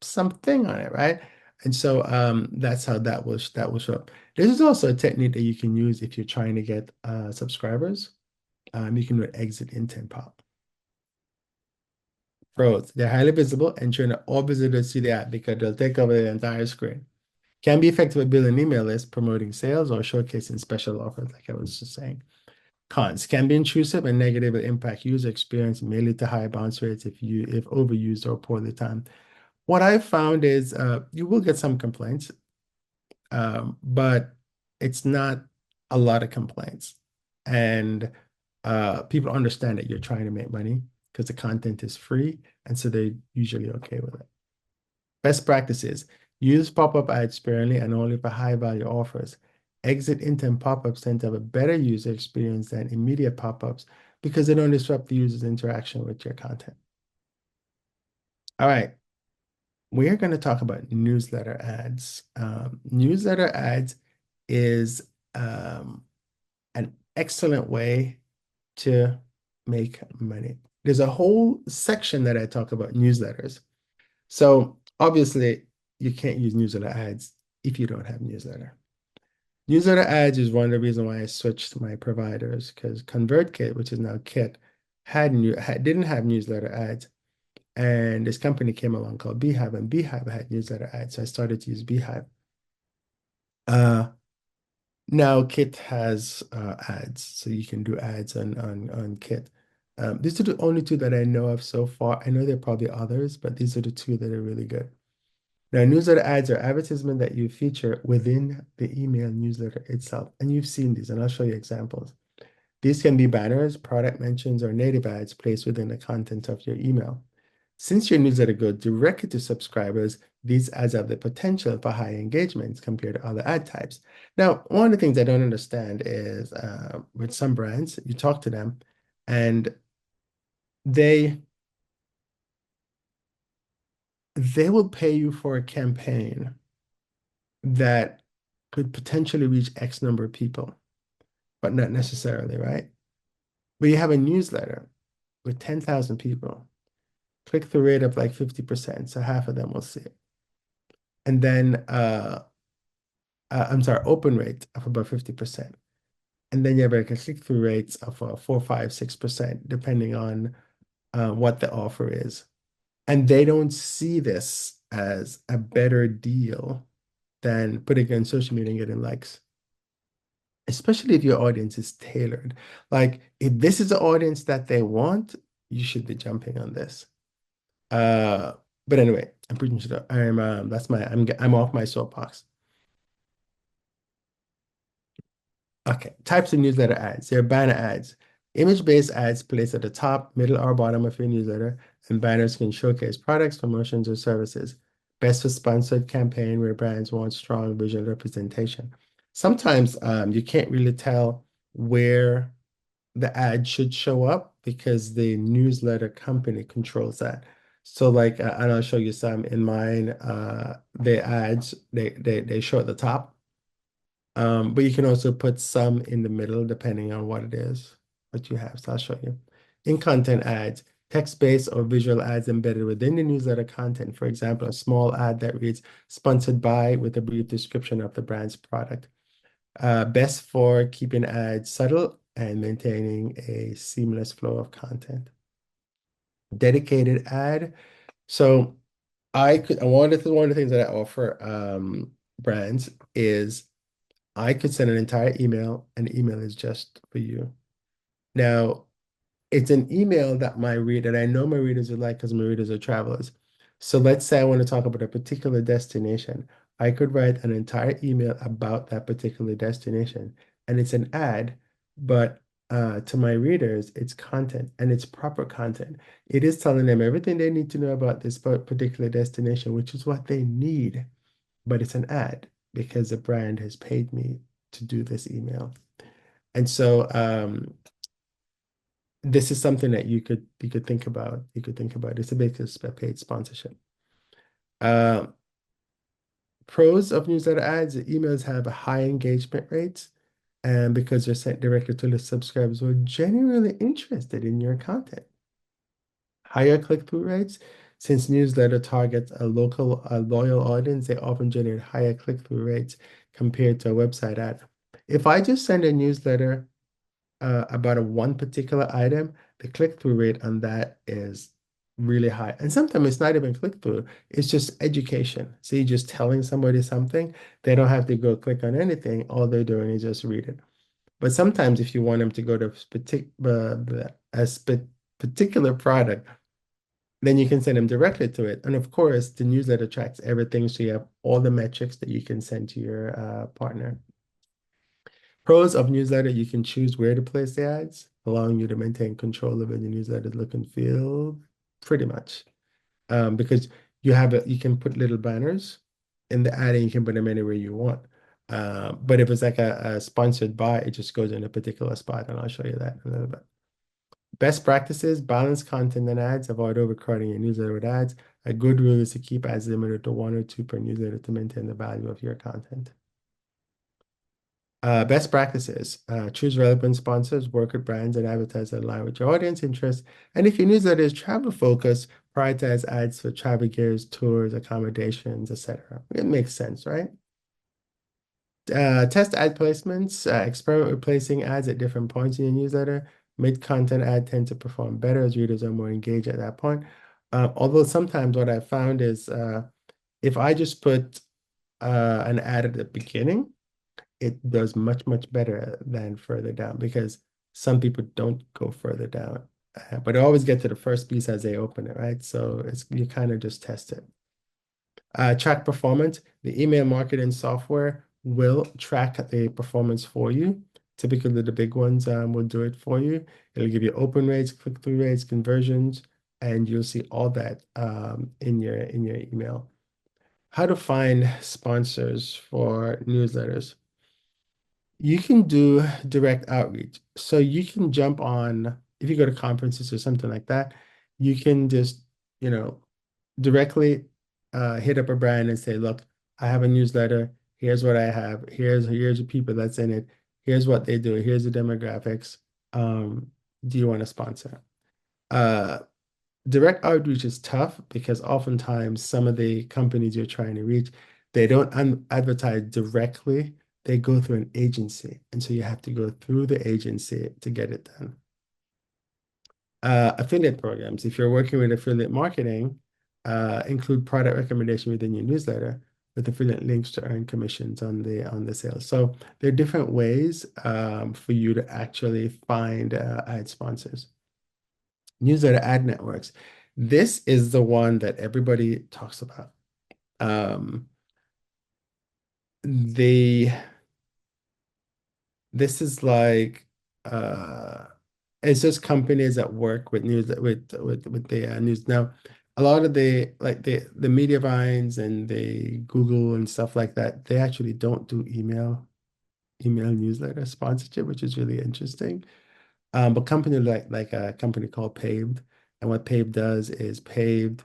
something on it, right? And so that's how that will show up. This is also a technique that you can use if you're trying to get subscribers. You can do exit intent pop. Pros, they're highly visible, ensuring that all visitors see the ad because they'll take over the entire screen. Can be effective at building email lists, promoting sales, or showcasing special offers, like I was just saying. Cons can be intrusive and negatively impact user experience, may lead to high bounce rates if overused or poorly timed. What I've found is you will get some complaints, but it's not a lot of complaints. And people understand that you're trying to make money because the content is free, and so they're usually okay with it. Best practices, use pop-up ads sparingly and only for high-value offers. Exit intent pop-ups tend to have a better user experience than immediate pop-ups because they don't disrupt the user's interaction with your content. All right, we are going to talk about newsletter ads. Newsletter ads is an excellent way to make money. There's a whole section that I talk about newsletters. So obviously, you can't use newsletter ads if you don't have newsletter. Newsletter ads is one of the reasons why I switched my providers, because ConvertKit, which is now Kit, didn't have newsletter ads. And this company came along called Beehive, and Beehive had newsletter ads. So I started to use Beehive. Now Kit has ads, so you can do ads on Kit. These are the only two that I know of so far. I know there are probably others, but these are the two that are really good. Now, newsletter ads are advertisement that you feature within the email newsletter itself. And you've seen these, and I'll show you examples. These can be banners, product mentions, or native ads placed within the content of your email. Since your newsletter goes directly to subscribers, these ads have the potential for high engagements compared to other ad types. Now, one of the things I don't understand is with some brands, you talk to them and they will pay you for a campaign that could potentially reach X number of people, but not necessarily, right? But you have a newsletter with 10,000 people, click-through rate of like 50%, so half of them will see it. And then, I'm sorry, open rate of about 50%. And then you have like a click-through rates of 4, 5, 6%, depending on what the offer is. And they don't see this as a better deal than putting it on social media and getting likes, especially if your audience is tailored. Like if this is the audience that they want, you should be jumping on this. But anyway, I'm preaching to the I'm off my soapbox. Okay, types of newsletter ads. There are banner ads. Image-based ads placed at the top, middle, or bottom of your newsletter, and banners can showcase products, promotions, or services. Best for sponsored campaign where brands want strong visual representation. Sometimes you can't really tell where the ad should show up because the newsletter company controls that. So like, and I'll show you some in mine, the ads, they show at the top. But you can also put some in the middle depending on what it is, what you have. So I'll show you. In content ads, text-based or visual ads embedded within the newsletter content. For example, a small ad that reads sponsored by with a brief description of the brand's product. Best for keeping ads subtle and maintaining a seamless flow of content. Dedicated ad. So one of the things that I offer brands is I could send an entire email, and the email is just for you. Now, it's an email that I know my readers would like because my readers are travelers. So let's say I want to talk about a particular destination. I could write an entire email about that particular destination, and it's an ad, but to my readers, it's content and it's proper content. It is telling them everything they need to know about this particular destination, which is what they need, but it's an ad because the brand has paid me to do this email. And so this is something that you could think about. You could think about. It's a bit of a paid sponsorship. Pros of newsletter ads, the emails have a high engagement rates, and because they're sent directly to the subscribers who are genuinely interested in your content. Higher click-through rates, since newsletter targets a loyal audience, they often generate higher click-through rates compared to a website ad. If I just send a newsletter about one particular item, the click-through rate on that is really high. And sometimes it's not even click-through, it's just education. So you're just telling somebody something, they don't have to go click on anything, all they're doing is just read it. But sometimes if you want them to go to a particular product, then you can send them directly to it. And of course, the newsletter tracks everything, so you have all the metrics that you can send to your partner. Pros of newsletter, you can choose where to place the ads, allowing you to maintain control over the newsletter's look and feel, pretty much. Because you can put little banners in the ad and you can put them anywhere you want. But if it's like a sponsored by, it just goes in a particular spot, and I'll show you that in a little bit. Best practices, balance content and ads, avoid overcrowding your newsletter with ads. A good rule is to keep ads limited to 1 or 2 per newsletter to maintain the value of your content. Best practices, choose relevant sponsors, work with brands and advertise that align with your audience interests. And if your newsletter is travel focused, prioritize ads for travel gears, tours, accommodations, etc. It makes sense, right? Test ad placements, experiment with placing ads at different points in your newsletter. Mid-content ad tend to perform better as readers are more engaged at that point. Although sometimes what I found is if I just put an ad at the beginning, it does much, much better than further down because some people don't go further down. But they always get to the first piece as they open it, right? So you kind of just test it. Track performance. The email marketing software will track the performance for you. Typically, the big ones will do it for you. It'll give you open rates, click-through rates, conversions, and you'll see all that in your email. How to find sponsors for newsletters. You can do direct outreach. So you can jump on, if you go to conferences or something like that, you can just, directly hit up a brand and say, look, I have a newsletter. Here's what I have. Here's the people that's in it. Here's what they do. Here's the demographics. Do you want to sponsor? Direct outreach is tough because oftentimes some of the companies you're trying to reach, they don't advertise directly. They go through an agency. And so you have to go through the agency to get it done. Affiliate programs. If you're working with affiliate marketing, include product recommendation within your newsletter. with affiliate links to earn commissions on the sales. So there are different ways for you to actually find ad sponsors. Newsletter ad networks. This is the one that everybody talks about. This is like it's just companies that work with news with the news. Now, a lot of the media vines and the Google and stuff like that, they actually don't do email newsletter sponsorship, which is really interesting. But company like a company called Paved, and what Paved does is Paved,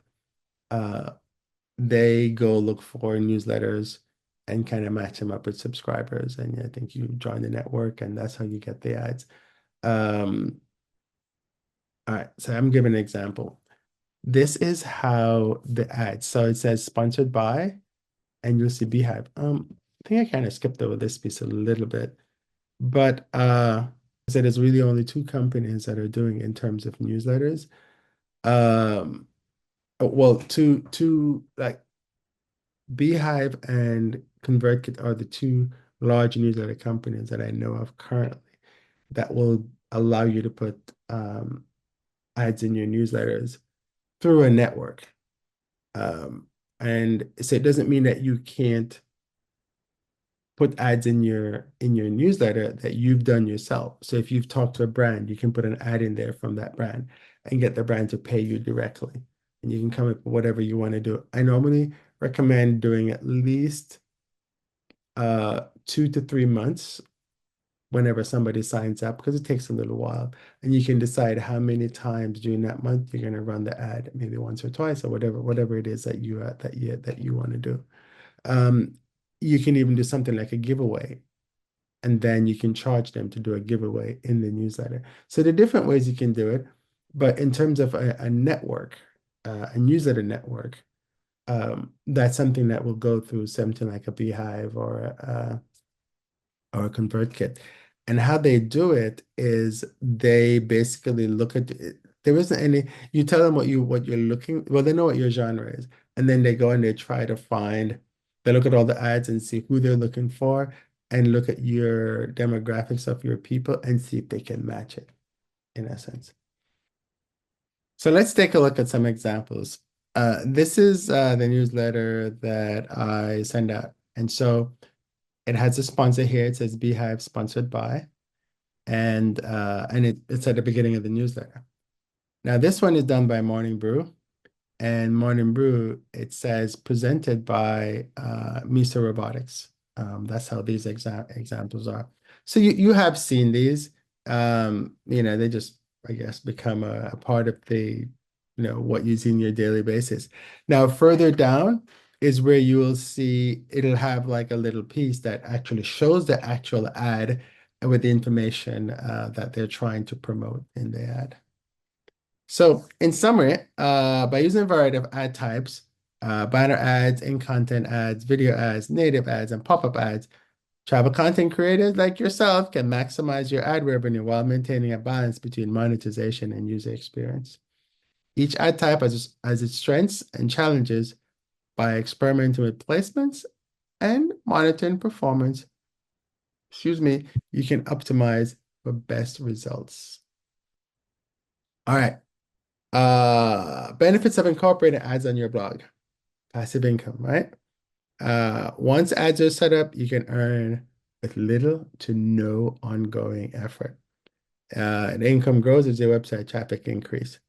they go look for newsletters and kind of match them up with subscribers, and I think you join the network, and that's how you get the ads. All right, so I'm giving an example. This is how the ad. So it says sponsored by, and you'll see Beehive. I think I kind of skipped over this piece a little bit, but so there's really only two companies that are doing in terms of newsletters. Well, two like Beehive and ConvertKit are the two large newsletter companies that I know of currently that will allow you to put ads in your newsletters through a network. And so it doesn't mean that you can't put ads in your newsletter that you've done yourself. So if you've talked to a brand, you can put an ad in there from that brand and get the brand to pay you directly. And you can come up with whatever you want to do. I normally recommend doing at least 2 to 3 months whenever somebody signs up, because it takes a little while, and you can decide how many times during that month you're going to run the ad, maybe once or twice or whatever it is that you want to do. You can even do something like a giveaway, and then you can charge them to do a giveaway in the newsletter. So there are different ways you can do it, but in terms of a network, a newsletter network, that's something that will go through something like a Beehive or a ConvertKit. And how they do it is they basically look at it. There isn't any, you tell them what you're looking, well, they know what your genre is. And then they go and they try to find, they look at all the ads and see who they're looking for and look at your demographics of your people and see if they can match it, in essence. So let's take a look at some examples. This is the newsletter that I send out. And so it has a sponsor here. It says Beehive sponsored by, and it's at the beginning of the newsletter. Now this one is done by Morning Brew, and Morning Brew, it says presented by Misa Robotics. That's how these examples are. So you have seen these. They just, I guess, become a part of the, what you see in your daily basis. Now further down is where you will see it'll have like a little piece that actually shows the actual ad with the information that they're trying to promote in the ad. So in summary, by using a variety of ad types, banner ads, in-content ads, video ads, native ads, and pop-up ads, travel content creators like yourself can maximize your ad revenue while maintaining a balance between monetization and user experience. Each ad type has its strengths and challenges. By experimenting with placements and monitoring performance, you can optimize for best results. All right. Benefits of incorporating ads on your blog. Passive income, right? Once ads are set up, you can earn with little to no ongoing effort. The income grows as your website traffic increase.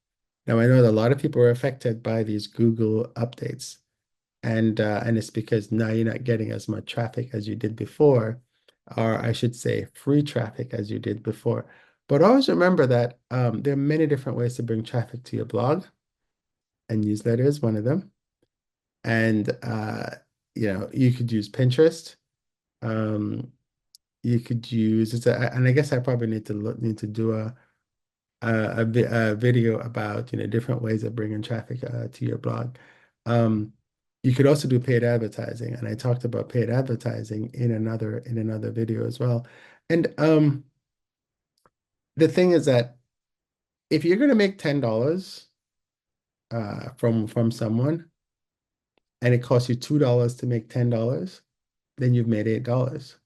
Now, I know that a lot of people are affected by these Google updates, and it's because now you're not getting as much traffic as you did before, or I should say free traffic as you did before. But always remember that there are many different ways to bring traffic to your blog, and newsletter is one of them. And you could use Pinterest. You could use and I guess I probably need to do a video about different ways of bringing traffic to your blog. You could also do paid advertising, and I talked about paid advertising in another video as well. And the thing is that if you're going to make $10 from someone, and it costs you $2 to make $10, then you've made $8.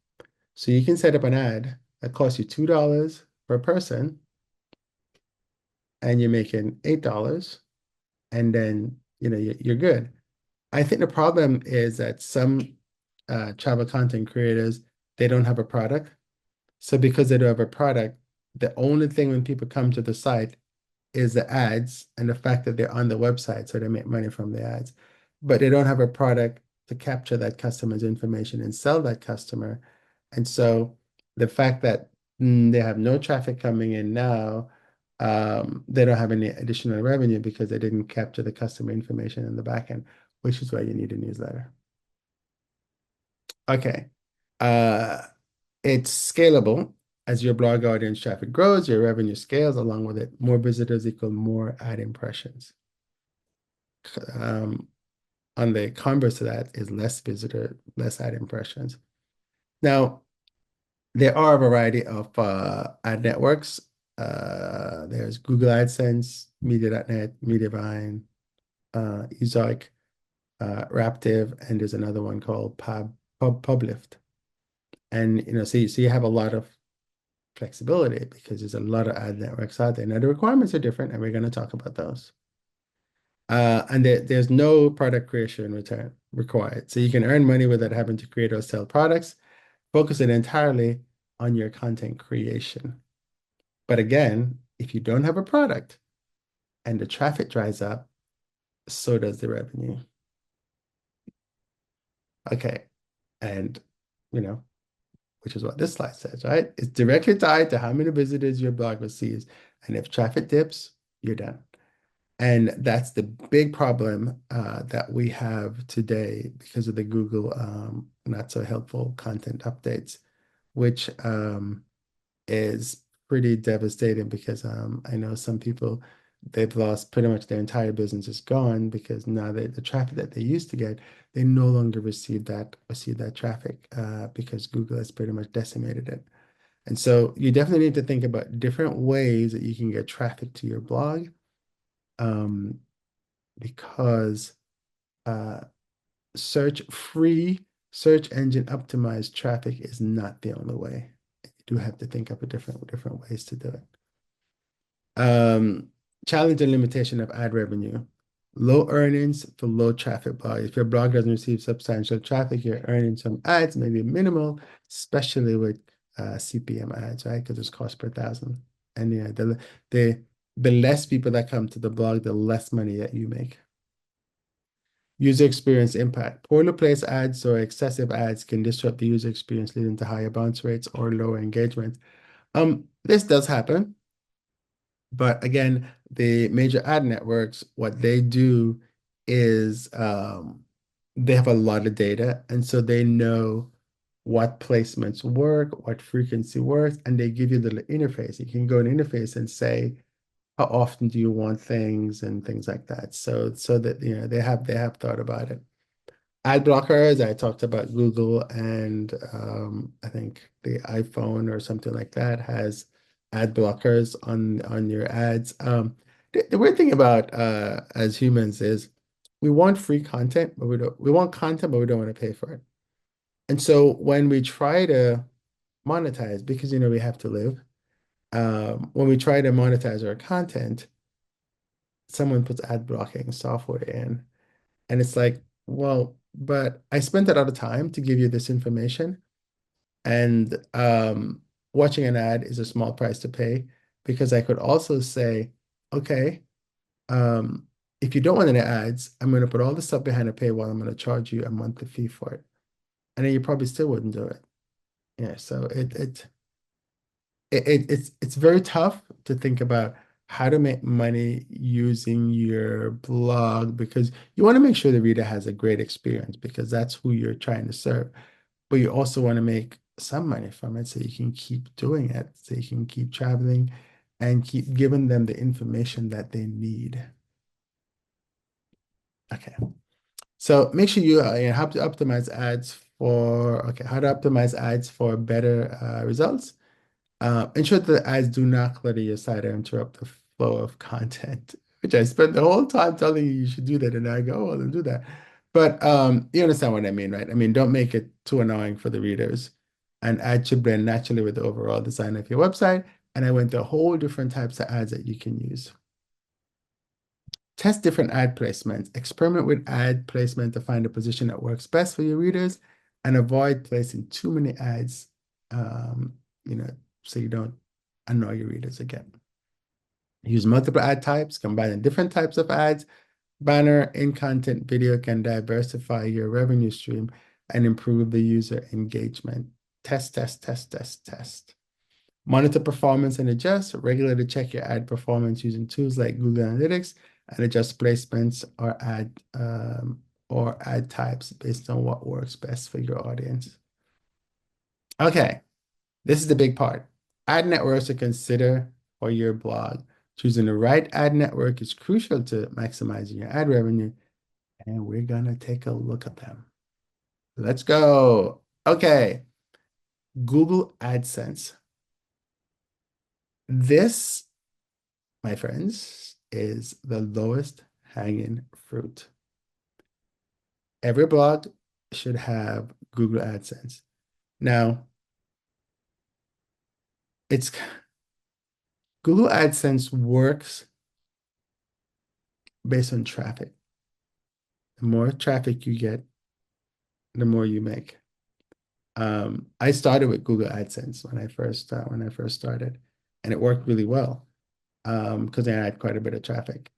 So you can set up an ad that costs you $2 per person, and you're making $8, and then you're good. I think the problem is that some travel content creators, they don't have a product. So because they don't have a product, the only thing when people come to the site is the ads and the fact that they're on the website, so they make money from the ads. But they don't have a product to capture that customer's information and sell that customer. And so the fact that they have no traffic coming in now, they don't have any additional revenue because they didn't capture the customer information in the back end, which is why you need a newsletter. Okay. It's scalable. As your blog audience traffic grows, your revenue scales along with it. More visitors equal more ad impressions. On the converse of that is less visitor, less ad impressions. Now, there are a variety of ad networks. There's Google AdSense, Media.net, Mediavine, Ezoic, Raptive, and there's another one called Publift. And so you have a lot of flexibility because there's a lot of ad networks out there. Now the requirements are different, and we're going to talk about those. And there's no product creation return required. So you can earn money without having to create or sell products, focusing entirely on your content creation. But again, if you don't have a product and the traffic dries up, so does the revenue. Okay. And, which is what this slide says, right? It's directly tied to how many visitors your blog receives. And if traffic dips, you're done. And that's the big problem that we have today because of the Google not so helpful content updates, which is pretty devastating because I know some people, they've lost pretty much their entire business is gone because now the traffic that they used to get, they no longer receive that traffic because Google has pretty much decimated it. And so you definitely need to think about different ways that you can get traffic to your blog. Because free search engine optimized traffic is not the only way. You do have to think up a different ways to do it. Challenge and limitation of ad revenue. Low earnings for low traffic blog. If your blog doesn't receive substantial traffic, you're earning some ads, maybe minimal, especially with CPM ads, right? Because it's cost per thousand. And the less people that come to the blog, the less money that you make. User experience impact. Poorly placed ads or excessive ads can disrupt the user experience, leading to higher bounce rates or lower engagement. This does happen. But again, the major ad networks, what they do is they have a lot of data. And so they know what placements work, what frequency works, and they give you the interface. You can go in interface and say, how often do you want things and things like that. So that they have thought about it. Ad blockers, I talked about Google, and I think the iPhone or something like that has ad blockers on your ads. The weird thing about as humans is we want free content, but we want content, but we don't want to pay for it. And so when we try to monetize, because we have to live, when we try to monetize our content, someone puts ad blocking software in, and it's like, well, but I spent a lot of time to give you this information, and watching an ad is a small price to pay because I could also say, okay, if you don't want any ads, I'm going to put all the stuff behind a paywall. I'm going to charge you a monthly fee for it, and then you probably still wouldn't do it. Yeah, so it's very tough to think about how to make money using your blog because you want to make sure the reader has a great experience because that's who you're trying to serve. But you also want to make some money from it so you can keep doing it, so you can keep traveling and keep giving them the information that they need. Okay. So make sure you have to optimize ads how to optimize ads for better results. Ensure that the ads do not clutter your site or interrupt the flow of content, which I spent the whole time telling you should do that, and I go, oh, well, then do that. But you understand what I mean, right? I mean, don't make it too annoying for the readers. And ads should blend naturally with the overall design of your website. And I went to a whole different types of ads that you can use. Test different ad placements. Experiment with ad placement to find a position that works best for your readers and avoid placing too many ads, you know, so you don't annoy your readers again. Use multiple ad types, combining different types of ads. Banner in content video can diversify your revenue stream and improve the user engagement. Test, test, test, test, test. Monitor performance and adjust. Regularly check your ad performance using tools like Google Analytics and adjust placements or ad types based on what works best for your audience. Okay, this is the big part. Ad networks to consider for your blog. Choosing the right ad network is crucial to maximizing your ad revenue, and we're gonna take a look at them. Let's go. Okay, Google AdSense. This, my friends, is the lowest hanging fruit. Every blog should have Google AdSense. Now, it's Google AdSense works based on traffic. The more traffic you get, the more you make. I started with Google AdSense when I first started, and it worked really well because I had quite a bit of traffic.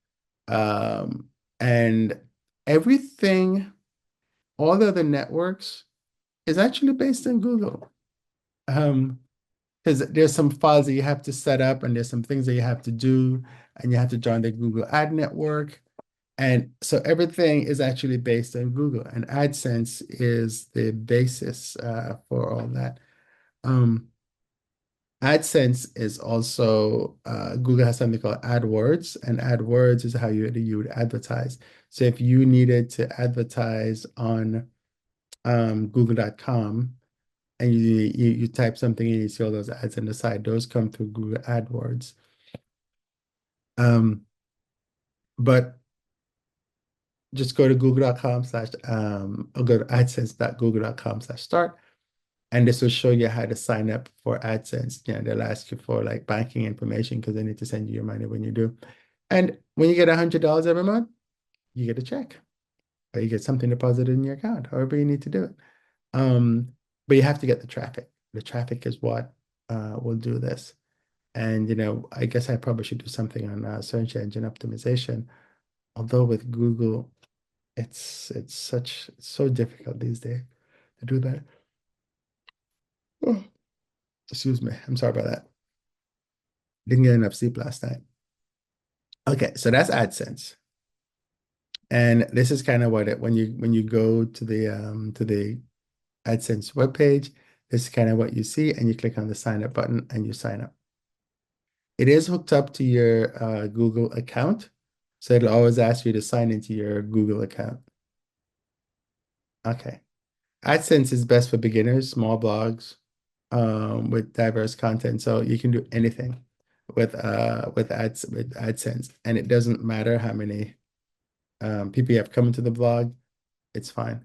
And everything, all the other networks, is actually based on Google. Because there's some files that you have to set up, and there's some things that you have to do, and you have to join the Google Ad Network. And so everything is actually based on Google, and AdSense is the basis for all that. AdSense is also Google has something called AdWords, and AdWords is how you would advertise. So if you needed to advertise on Google.com and you type something and you see all those ads on the side, those come through Google AdWords. But just go to google.com or go to adsense.google.com/start. And this will show you how to sign up for AdSense. You know, they'll ask you for like banking information because they need to send you your money when you do. And when you get $100 every month, you get a check or you get something deposited in your account, however you need to do it. But you have to get the traffic. The traffic is what will do this. And, you know, I guess I probably should do something on search engine optimization. Although with Google, it's so difficult these days to do that. Oh, excuse me. I'm sorry about that. Didn't get enough sleep last night. Okay, so that's AdSense. And this is kind of what when you go to the AdSense webpage, this is kind of what you see, and you click on the sign up button and you sign up. It is hooked up to your Google account, so it'll always ask you to sign into your Google account. Okay. AdSense is best for beginners, small blogs, with diverse content. So you can do anything with AdSense, and it doesn't matter how many people you have coming to the blog, it's fine.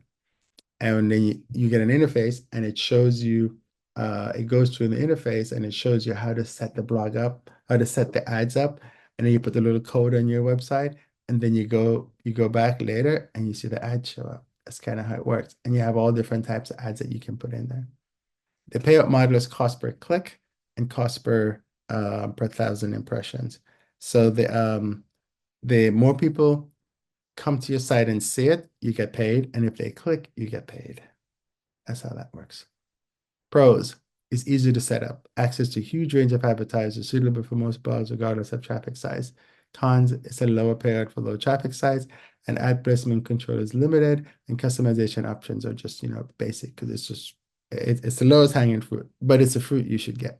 And then you get an interface, and it shows you, it goes through the interface, and it shows you how to set the blog up, how to set the ads up, and then you put the little code on your website, and then you go back later, and you see the ads show up. That's kind of how it works. And you have all different types of ads that you can put in there. The payout model is cost per click and cost per 1,000 impressions. So the more people come to your site and see it, you get paid. And if they click, you get paid. That's how that works. Pros, it's easy to set up. Access to a huge range of advertisers suitable for most blogs regardless of traffic size. Cons, it's a lower payout for low traffic size, and ad placement control is limited, and customization options are just, you know, basic because it's the lowest hanging fruit, but it's a fruit you should get.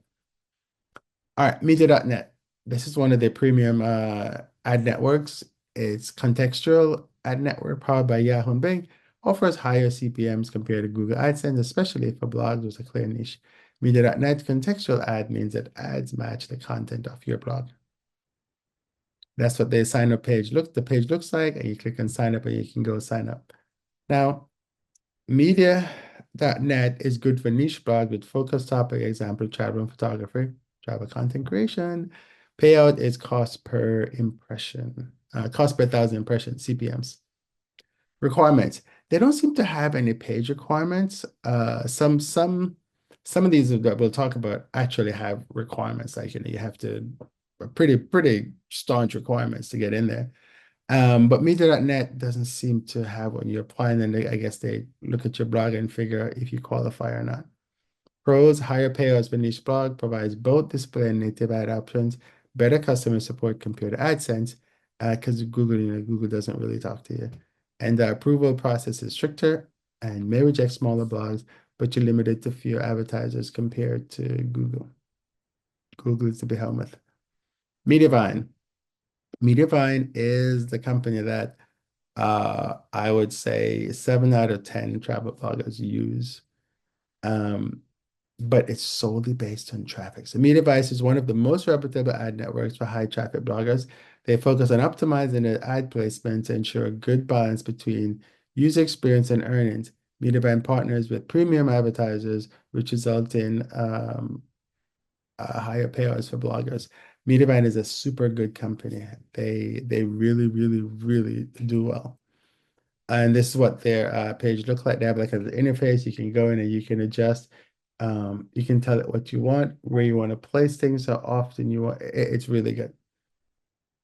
All right, media.net. This is one of the premium ad networks. It's contextual ad network powered by Yahoo and Bing, offers higher CPMs compared to Google AdSense, especially for blogs with a clear niche. Media.net contextual ad means that ads match the content of your blog. That's what the sign up page the page looks like, and you click on sign up and you can go sign up. Now, media.net is good for niche blog with focused topic, example, travel and photography, travel content creation. Payout is cost per impression, cost per thousand impressions, CPMs. Requirements. They don't seem to have any page requirements. Some of these that we'll talk about actually have requirements. Like, you have to pretty staunch requirements to get in there. But Media.net doesn't seem to have when you apply, and then I guess they look at your blog and figure if you qualify or not. Pros, higher payouts for niche blog, provides both display and native ad options, better customer support compared to AdSense, because Google, Google doesn't really talk to you. And the approval process is stricter and may reject smaller blogs, but you're limited to fewer advertisers compared to Google. Google is the behemoth. Mediavine. Mediavine is the company that I would say 7 out of 10 travel bloggers use. But it's solely based on traffic. So Mediavine is one of the most reputable ad networks for high traffic bloggers. They focus on optimizing their ad placement to ensure a good balance between user experience and earnings. Mediavine partners with premium advertisers, which result in higher payouts for bloggers. Mediavine is a super good company. They really, really, really do well. And this is what their page looks like. They have like an interface. You can go in and you can adjust. You can tell it what you want, where you want to place things, how often you want. It's really good.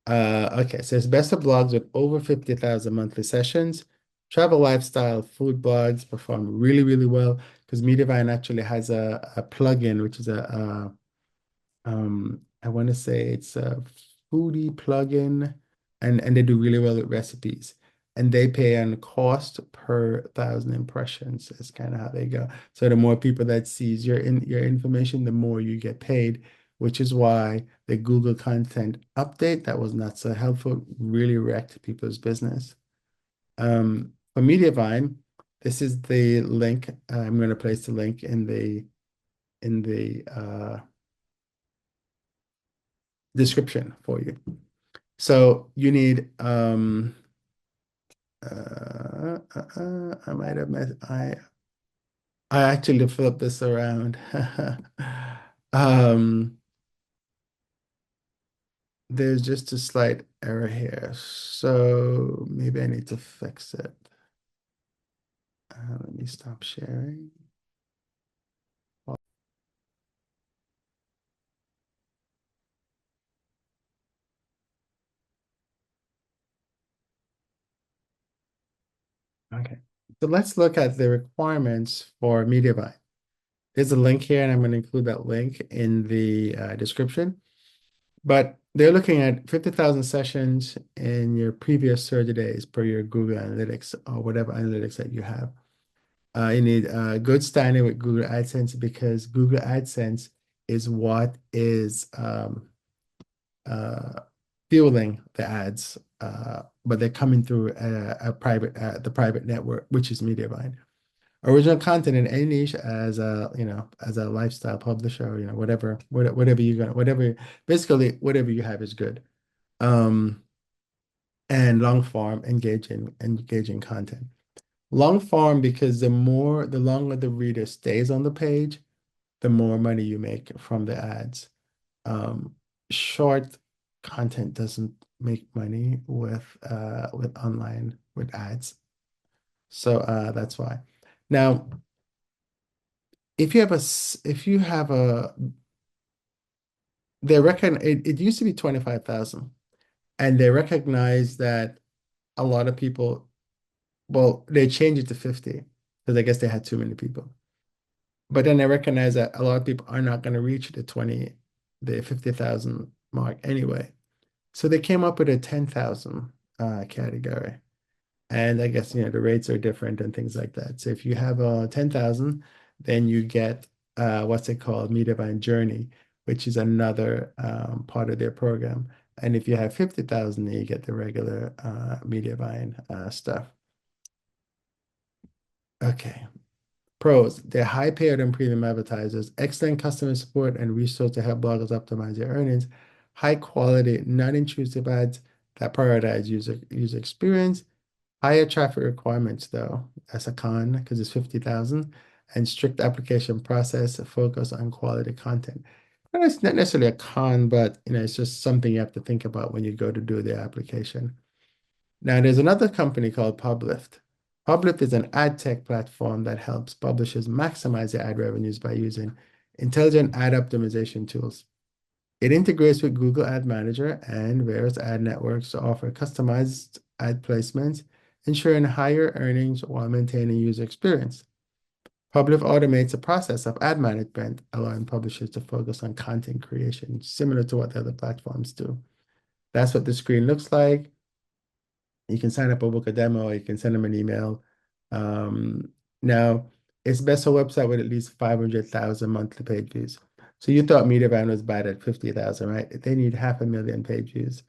Okay, so it's best of blogs with over 50,000 monthly sessions. Travel, lifestyle, food blogs perform really, really well because Mediavine actually has a plugin, which is I want to say it's a foodie plugin, and they do really well with recipes. And they pay on cost per thousand impressions. That's kind of how they go. So the more people that sees your information, the more you get paid, which is why the Google content update that was not so helpful really wrecked people's business. For Mediavine, this is the link. I'm going to place the link in the description for you. So you need I might have messed I actually flipped this around. Um there's just a slight error here. So maybe I need to fix it. Let me stop sharing. Okay. So let's look at the requirements for Mediavine. There's a link here, and I'm going to include that link in the description. But they're looking at 50,000 sessions in your previous 30 days per your Google Analytics or whatever analytics that you have. You need a good standing with Google AdSense because Google AdSense is what is fueling the ads, but they're coming through the private network, which is Mediavine. Original content in any niche as a lifestyle publisher, whatever basically whatever you have is good. And long form engaging content. Long form because the longer the reader stays on the page, the more money you make from the ads. Short content doesn't make money with online with ads. So that's why. Now, if you have a they reckon it used to be 25,000 and they recognize that a lot of people, well, they changed it to 50 because I guess they had too many people. But then they recognize that a lot of people are not going to reach the 50,000 mark anyway. So they came up with a 10,000 category. And I guess, the rates are different and things like that. So if you have a 10,000, then you get what's it called, Mediavine Journey, which is another part of their program. And if you have 50,000, then you get the regular Mediavine stuff. Okay. Pros, they're high paid and premium advertisers, excellent customer support and resource to help bloggers optimize their earnings, high quality, non-intrusive ads that prioritize user experience, Higher traffic requirements, though, as a con, because it's 50,000, and strict application process, focus on quality content. And it's not necessarily a con, but it's just something you have to think about when you go to do the application. Now, there's another company called Publift. Publift is an ad tech platform that helps publishers maximize their ad revenues by using intelligent ad optimization tools. It integrates with Google Ad Manager and various ad networks to offer customized ad placements, ensuring higher earnings while maintaining user experience. Publift automates the process of ad management, allowing publishers to focus on content creation, similar to what the other platforms do. That's what the screen looks like. You can sign up or book a demo, or you can send them an email. Now, it's best a website with at least 500,000 monthly page views. So you thought Mediavine was bad at 50,000, right? They need 500,000 page views.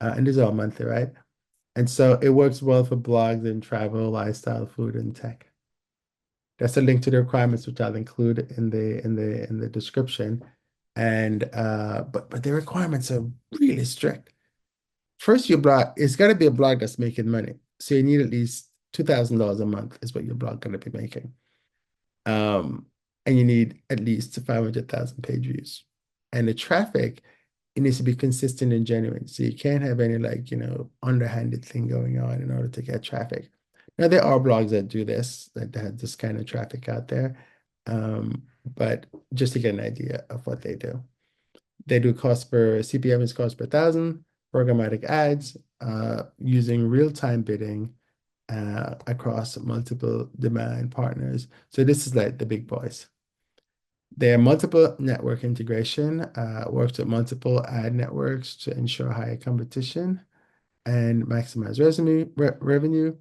And these are all monthly, right? And so it works well for blogs and travel, lifestyle, food, and tech. That's a link to the requirements, which I'll include in the description. And but the requirements are really strict. First, your blog, it's got to be a blog that's making money. So you need at least $2,000 a month is what your blog going to be making. And you need at least 500,000 page views. And the traffic, it needs to be consistent and genuine. So you can't have any underhanded thing going on in order to get traffic. Now, there are blogs that do this, that have this kind of traffic out there. But just to get an idea of what they do. They do CPM is cost per thousand, programmatic ads, using real-time bidding across multiple demand partners. So this is like the big boys. Their multiple network integration works with multiple ad networks to ensure higher competition and maximize revenue.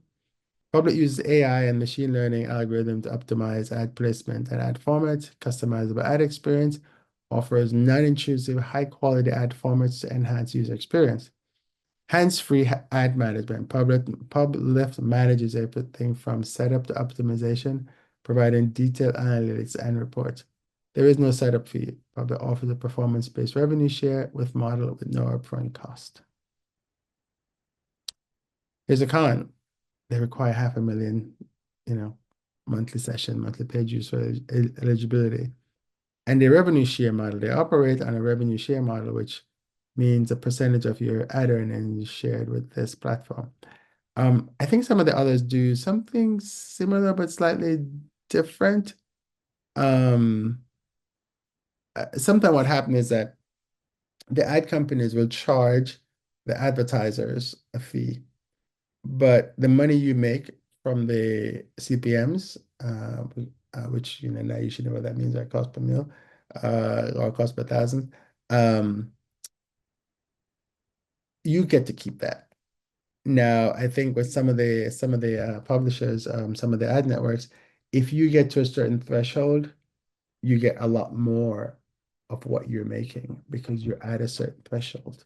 Public uses AI and machine learning algorithm to optimize ad placement and ad formats, customizable ad experience, offers non-intrusive, high-quality ad formats to enhance user experience. Hands-free ad management. Publift manages everything from setup to optimization, providing detailed analytics and reports. There is no setup fee. Publift offers a performance-based revenue share with model with no upfront cost. Here's a con. They require 500,000, monthly session, monthly page use for eligibility. And the revenue share model, they operate on a revenue share model, which means a percentage of your ad earnings is shared with this platform. I think some of the others do something similar but slightly different. Sometimes what happens is that the ad companies will charge the advertisers a fee, but the money you make from the CPMs, which now you should know what that means, right? Cost per mil, or cost per thousand. You get to keep that. Now, I think with some of the publishers, some of the ad networks, if you get to a certain threshold, you get a lot more of what you're making because you're at a certain threshold.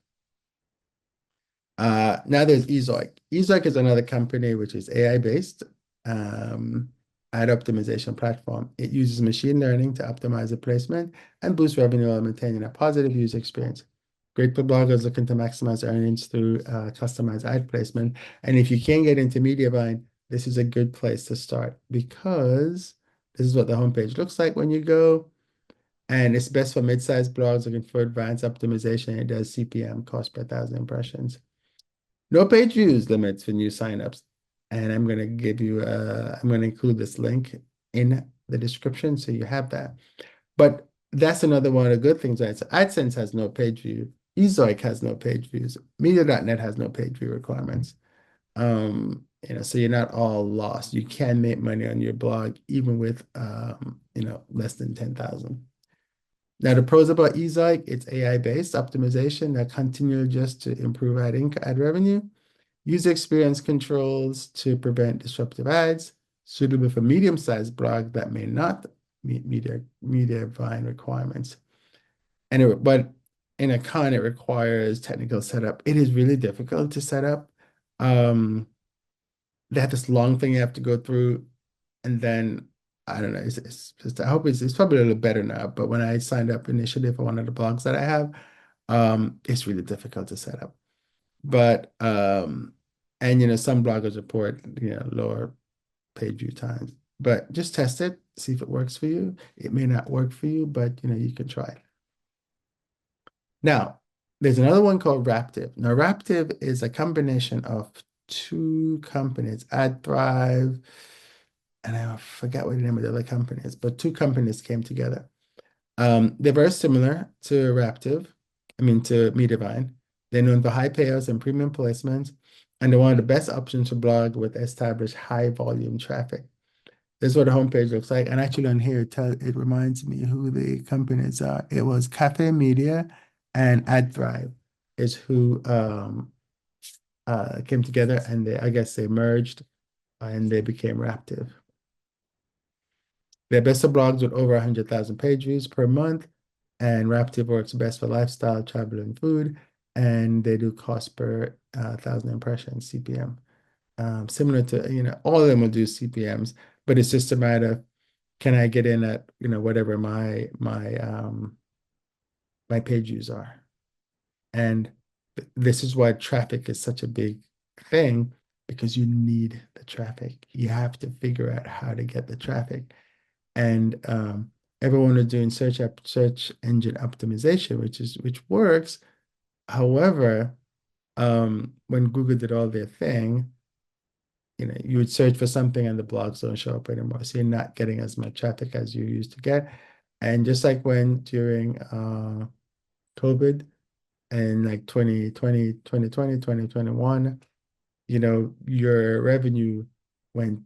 Now there's Ezoic. Ezoic is another company which is AI-based ad optimization platform. It uses machine learning to optimize the placement and boost revenue while maintaining a positive user experience. Great for bloggers looking to maximize earnings through customized ad placement. And if you can't get into Mediavine, this is a good place to start because this is what the homepage looks like when you go. And it's best for mid-sized blogs looking for advanced optimization. It does CPM, cost per thousand impressions. No page views limits for new signups. And I'm going to give you, I'm going to include this link in the description so you have that. But that's another one of the good things, right? So AdSense has no page view. Ezoic has no page views. Media.net has no page view requirements. So you're not all lost. You can make money on your blog even with, less than 10,000. Now, the pros about Ezoic, it's AI-based optimization that continually just to improve ad revenue. User experience controls to prevent disruptive ads, suitable for medium-sized blogs that may not meet Mediavine requirements. But in a con, it requires technical setup. It is really difficult to set up. They have this long thing you have to go through, and then I don't know. It's just, I hope it's probably a little better now. But when I signed up initially for one of the blogs that I have, it's really difficult to set up. But And some bloggers report lower page view times. But just test it, see if it works for you. It may not work for you, but you can try it. Now, there's another one called Raptive. Now, Raptive is a combination of two companies, AdThrive, and I forget what the name of the other company is, but two companies came together. They're very similar to Raptive, to Mediavine. They're known for high payouts and premium placements, and they're one of the best options for blog with established high volume traffic. This is what the homepage looks like. And actually on here, it reminds me who the companies are. It was Cafe Media and AdThrive is who came together, and I guess they merged and they became Raptive. They're best of blogs with over 100,000 page views per month, and Raptive works best for lifestyle, travel, and food, and they do cost per 1,000 impressions, CPM. Similar to, all of them will do CPMs, but it's just a matter of, can I get in at, whatever my page views are. And this is why traffic is such a big thing, because you need the traffic. You have to figure out how to get the traffic. And everyone is doing search engine optimization, which works. However, when Google did all their thing, you would search for something and the blogs don't show up anymore. So you're not getting as much traffic as you used to get. And just like when during COVID and like 2020, 2021, your revenue went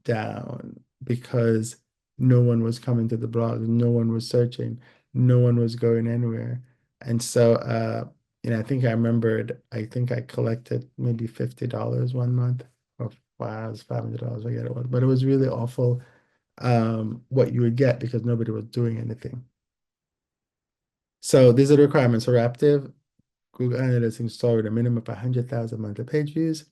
down because no one was coming to the blog, no one was searching, no one was going anywhere. And so I think I think I collected maybe $50 one month, or $500, I forget it was, but it was really awful what you would get because nobody was doing anything. So these are the requirements for Raptive. Google Analytics installed with a minimum of 100,000 monthly page views.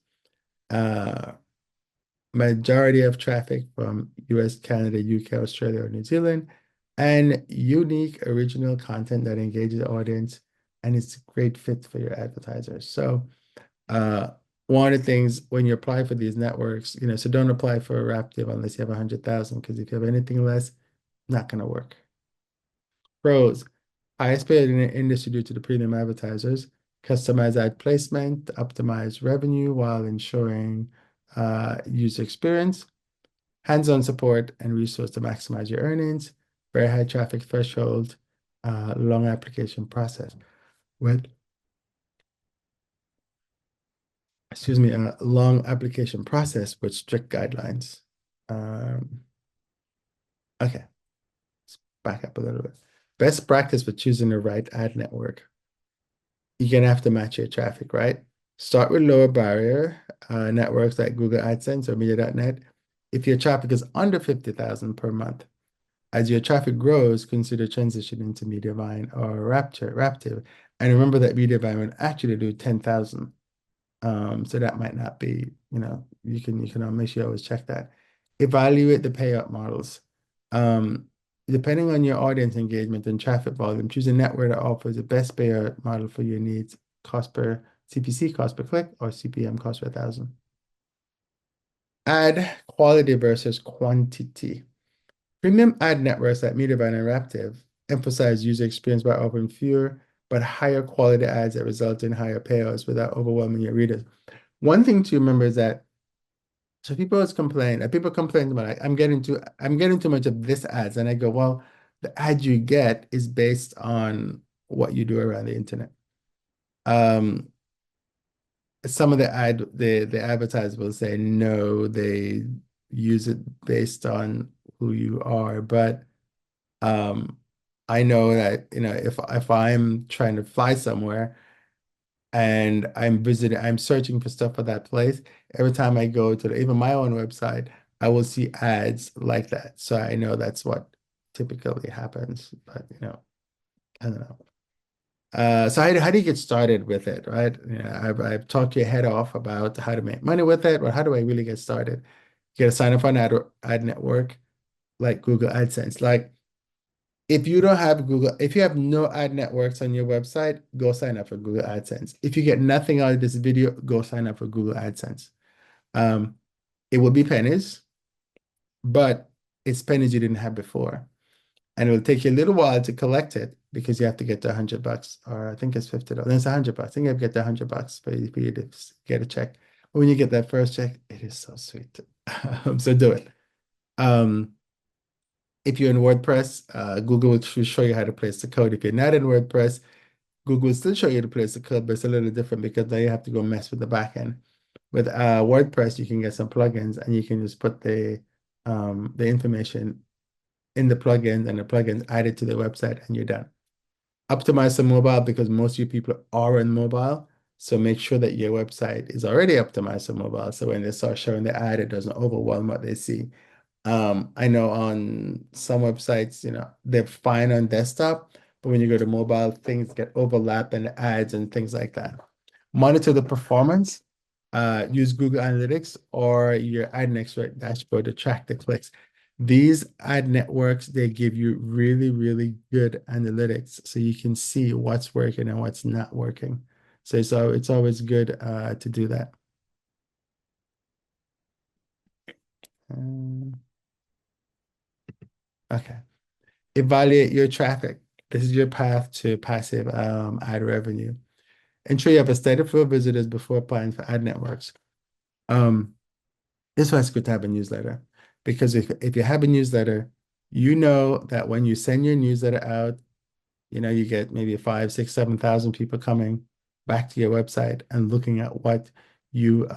Majority of traffic from US, Canada, UK, Australia, or New Zealand, and unique original content that engages the audience and it's a great fit for your advertisers. So one of the things when you apply for these networks, so don't apply for a Raptive unless you have 100,000, because if you have anything less, not going to work. Pros: highest paid in the industry due to the premium advertisers, customize ad placement, optimize revenue while ensuring user experience, hands-on support and resource to maximize your earnings, very high traffic threshold, long application process. Long application process with strict guidelines. Okay, let's back up a little bit. Best practice for choosing the right ad network. You're gonna have to match your traffic, right? Start with lower barrier networks like Google AdSense or Media.net. If your traffic is under 50,000 per month, as your traffic grows, consider transitioning to Mediavine or Raptive. And remember that Mediavine would actually do 10,000. So that might not be, you can make sure you always check that. Evaluate the payout models. Depending on your audience engagement and traffic volume, choose a network that offers the best payout model for your needs, CPC, cost per click, or CPM, cost per 1,000. Ad quality versus quantity. Premium ad networks like Mediavine and Raptive emphasize user experience by offering fewer but higher quality ads that result in higher payouts without overwhelming your readers. One thing to remember is that people complain about like, I'm getting too much of this ads, and I go, well, the ad you get is based on what you do around the internet. Some of the advertisers will say no, they use it based on who you are, but I know that if I'm trying to fly somewhere and I'm searching for stuff for that place, every time I go to even my own website, I will see ads like that. So I know that's what typically happens, but I don't know. So how do you get started with it, right? I've talked your head off about how to make money with it, or how do I really get started? You got to sign up on ad network like Google AdSense. Like If you don't have Google, if you have no ad networks on your website, go sign up for Google AdSense. If you get nothing out of this video, go sign up for Google AdSense. Um, it will be pennies, but it's pennies you didn't have before. And it will take you a little while to collect it because you have to get to $100, or I think it's $50. It's $100. I think you have to get to $100 for you to get a check. But when you get that first check, it is so sweet. So do it. If you're in WordPress, Google will show you how to place the code. If you're not in WordPress, Google will still show you to place the code, but it's a little different because now you have to go mess with the backend. With WordPress, you can get some plugins and you can just put the information in the plugins, and the plugins added to the website, and you're done. Optimize for mobile because most of you people are on mobile. So make sure that your website is already optimized for mobile. So when they start showing the ad, it doesn't overwhelm what they see. I know on some websites, they're fine on desktop, but when you go to mobile, things get overlap and ads and things like that. Monitor the performance. Use Google Analytics or your ad network dashboard to track the clicks. These ad networks, they give you really, really good analytics so you can see what's working and what's not working. So it's always good to do that. Okay. Evaluate your traffic. This is your path to passive ad revenue. Ensure you have a steady flow of visitors before applying for ad networks. This is why it's good to have a newsletter, because if you have a newsletter, you know that when you send your newsletter out, you get maybe 5, 6, 7,000 people coming back to your website and looking at what you,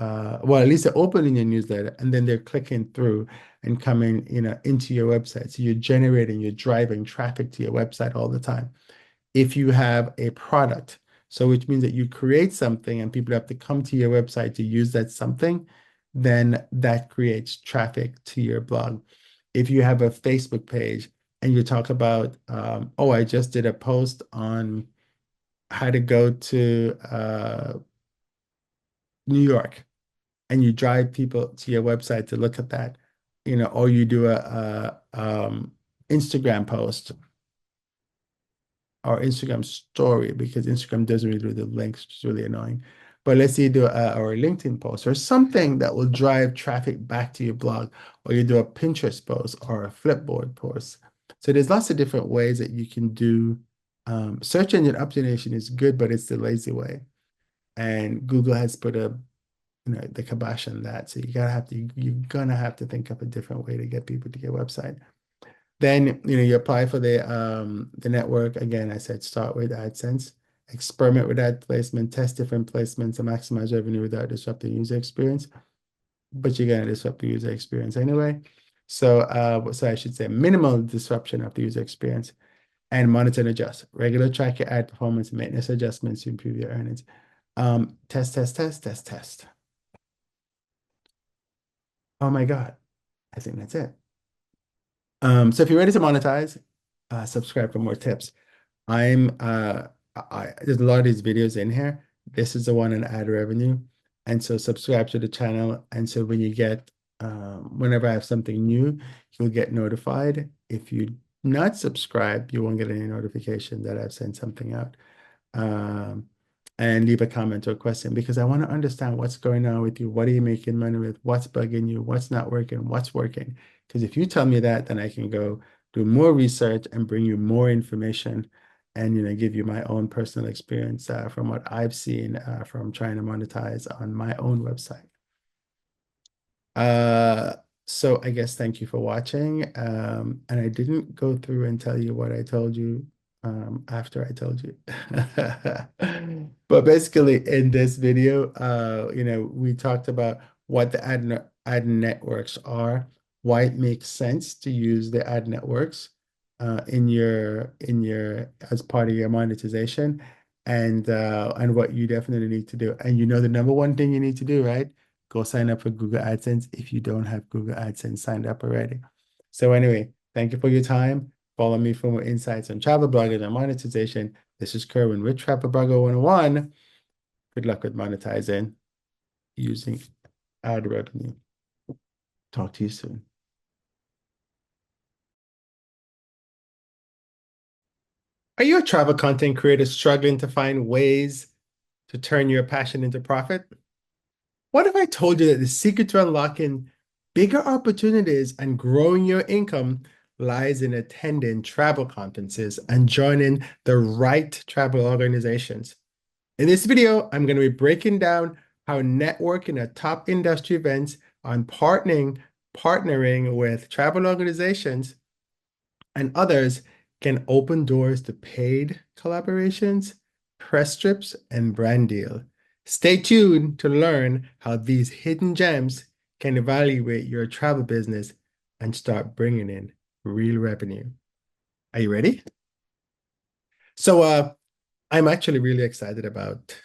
well, at least they're opening your newsletter and then they're clicking through and coming, into your website. So you're driving traffic to your website all the time. If you have a product, so which means that you create something and people have to come to your website to use that something, then that creates traffic to your blog. If you have a Facebook page and you talk about, oh, I just did a post on how to go to New York, and you drive people to your website to look at that, or you do a Instagram post or Instagram story, because Instagram doesn't really do the links, which is really annoying. But let's say you do or a LinkedIn post or something that will drive traffic back to your blog, or you do a Pinterest post or a Flipboard post. So there's lots of different ways that you can do. Search engine optimization is good, but it's the lazy way. And Google has put the kibosh on that. So you're gonna have to think of a different way to get people to your website. Then, you apply for the network. Again, I said start with AdSense, experiment with ad placement, test different placements to maximize revenue without disrupting user experience. But you're gonna disrupt the user experience anyway. So I should say minimal disruption of the user experience, and monitor and adjust. Regular track your ad performance and maintenance adjustments to improve your earnings. Test, test, test, test, test. Oh my God. I think that's it. So if you're ready to monetize, subscribe for more tips. There's a lot of these videos in here. This is the one on ad revenue. And so subscribe to the channel. And so when you get, whenever I have something new, you'll get notified. If you not subscribed, you won't get any notification that I've sent something out. And leave a comment or question, because I want to understand what's going on with you. What are you making money with? What's bugging you? What's not working? What's working? Because if you tell me that, then I can go do more research and bring you more information, and give you my own personal experience from what I've seen from trying to monetize on my own website. So I guess thank you for watching. And I didn't go through and tell you what I told you after I told you. But basically in this video, we talked about what the ad networks are, why it makes sense to use the ad networks in your as part of your monetization, and what you definitely need to do. And the number one thing you need to do, right? Go sign up for Google AdSense if you don't have Google AdSense signed up already. So anyway, thank you for your time. Follow me for more insights on travel blogging and monetization. This is Kerwin with Travel Blogger 101. Good luck with monetizing using ad revenue. Talk to you soon. Are you a travel content creator struggling to find ways to turn your passion into profit? What if I told you that the secret to unlocking bigger opportunities and growing your income lies in attending travel conferences and joining the right travel organizations? In this video, I'm going to be breaking down how networking at top industry events and partnering with travel organizations and others can open doors to paid collaborations, press trips, and brand deal. Stay tuned to learn how these hidden gems can evaluate your travel business and start bringing in real revenue. Are you ready? So I'm actually really excited about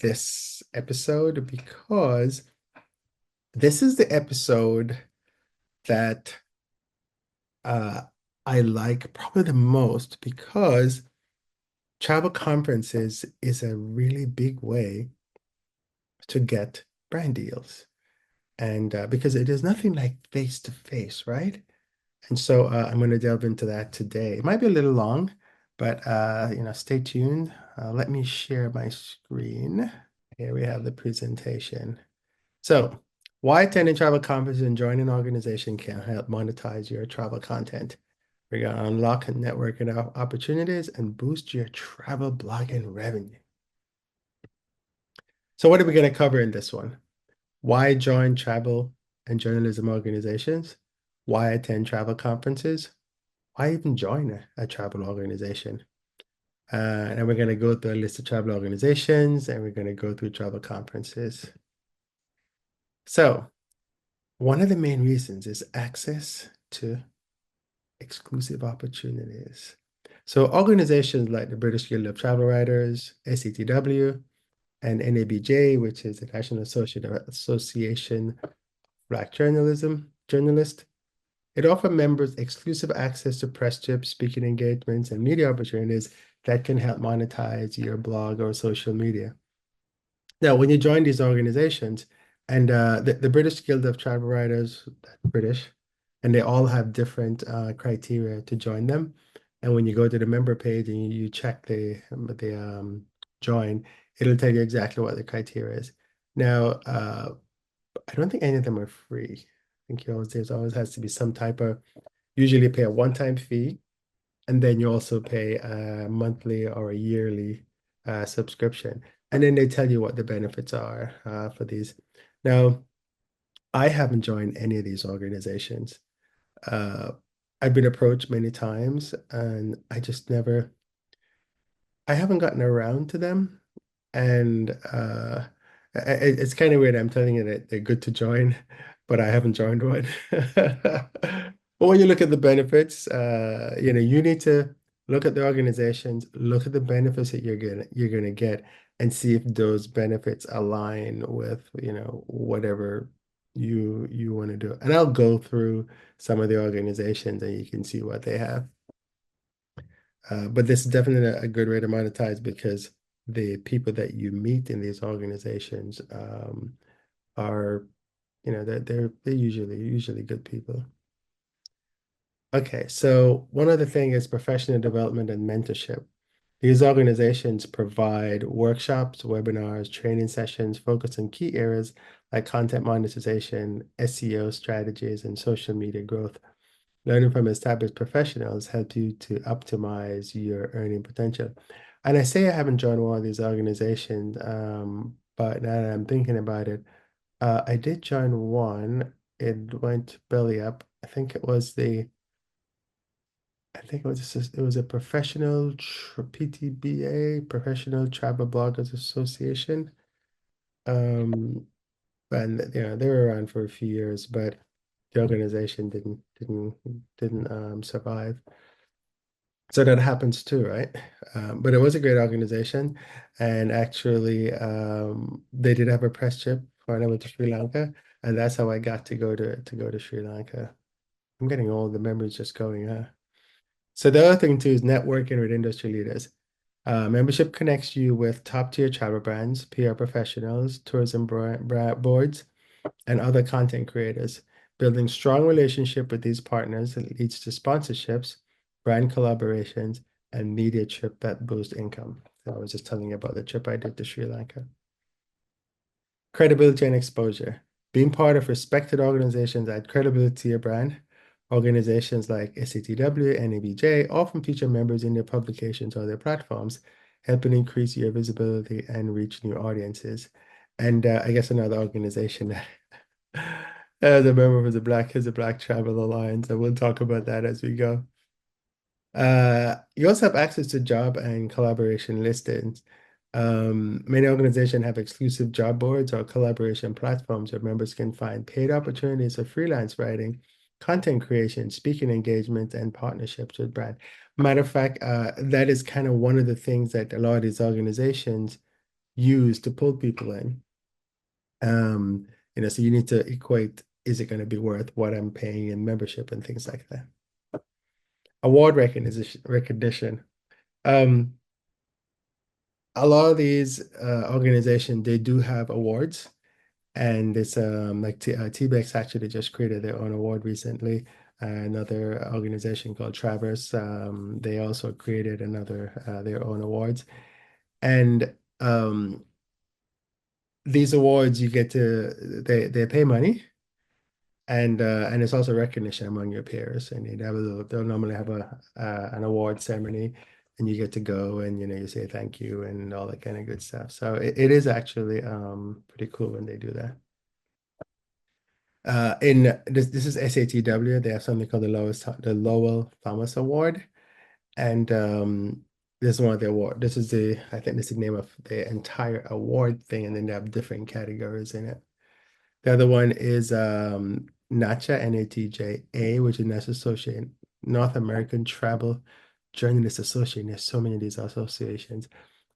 this episode because this is the episode that uh, I like probably the most because travel conferences is a really big way to get brand deals. And because it is nothing like face to face, right? And so I'm going to delve into that today. It might be a little long, but stay tuned. Let me share my screen. Here we have the presentation. So, why attending travel conferences and joining an organization can help monetize your travel content. We're going to unlock networking opportunities and boost your travel blogging revenue. So, what are we going to cover in this one? Why join travel and journalism organizations? Why attend travel conferences? Why even join a travel organization? And we're going to go through a list of travel organizations and we're going to go through travel conferences. So, one of the main reasons is access to exclusive opportunities. So, organizations like the British Guild of Travel Writers, SCTW, and NABJ, which is the National Association of Black Journalists, it offers members exclusive access to press trips, speaking engagements, and media opportunities that can help monetize your blog or social media. Now, when you join these organizations, and the British Guild of Travel Writers, British, and they all have different criteria to join them. And when you go to the member page and you check the join, it'll tell you exactly what the criteria is. Now, I don't think any of them are free. I think there's always has to be some type of, usually pay a one-time fee, and then you also pay a monthly or a yearly subscription. And then they tell you what the benefits are for these. Now, I haven't joined any of these organizations. I've been approached many times and I haven't gotten around to them. And it's kind of weird. I'm telling you that they're good to join, but I haven't joined one. But when you look at the benefits, you need to look at the organizations, look at the benefits that you're gonna get, and see if those benefits align with, whatever you want to do. And I'll go through some of the organizations and you can see what they have. But this is definitely a good way to monetize because the people that you meet in these organizations are, they're usually good people. Okay, so one other thing is professional development and mentorship. These organizations provide workshops, webinars, training sessions focused on key areas like content monetization, SEO strategies, and social media growth. Learning from established professionals helps you to optimize your earning potential. And I say I haven't joined one of these organizations, but now that I'm thinking about it, I did join one. It went belly up. It was a professional PTBA, Professional Travel Bloggers Association. And they were around for a few years, but the organization didn't survive. So that happens too, right? But it was a great organization, and actually, they did have a press trip when I went to Sri Lanka, and that's how I got to go to Sri Lanka. I'm getting old, the memory's just going, huh? So the other thing too is networking with industry leaders. Membership connects you with top-tier travel brands, PR professionals, tourism boards, and other content creators. Building strong relationship with these partners leads to sponsorships, brand collaborations, and media trip that boost income. So I was just telling you about the trip I did to Sri Lanka. Credibility and exposure. Being part of respected organizations add credibility to your brand. Organizations like SATW, NABJ often feature members in their publications or their platforms, helping increase your visibility and reach new audiences. And I guess another organization that as a member of is the Black Travel Alliance, and we'll talk about that as we go. You also have access to job and collaboration listings. Many organizations have exclusive job boards or collaboration platforms where members can find paid opportunities for freelance writing, content creation, speaking engagements, and partnerships with brand. Matter of fact, that is kind of one of the things that a lot of these organizations use to pull people in. So you need to equate, is it going to be worth what I'm paying in membership and things like that. Award recognition. A lot of these organizations, they do have awards, and it's like TBEX actually just created their own award recently. Another organization called Traverse, they also created their own awards, and these awards you get to they pay money, and it's also recognition among your peers, and they'll normally have an award ceremony, and you get to go and you say thank you and all that kind of good stuff. So it is actually pretty cool when they do that. In this is SATW. They have something called the Lowell Thomas Award, and this is one of the award. I think this is the name of the entire award thing, and then they have different categories in it. The other one is NATJA, NATJA, which is North American Travel Journalists Association. There's so many of these associations,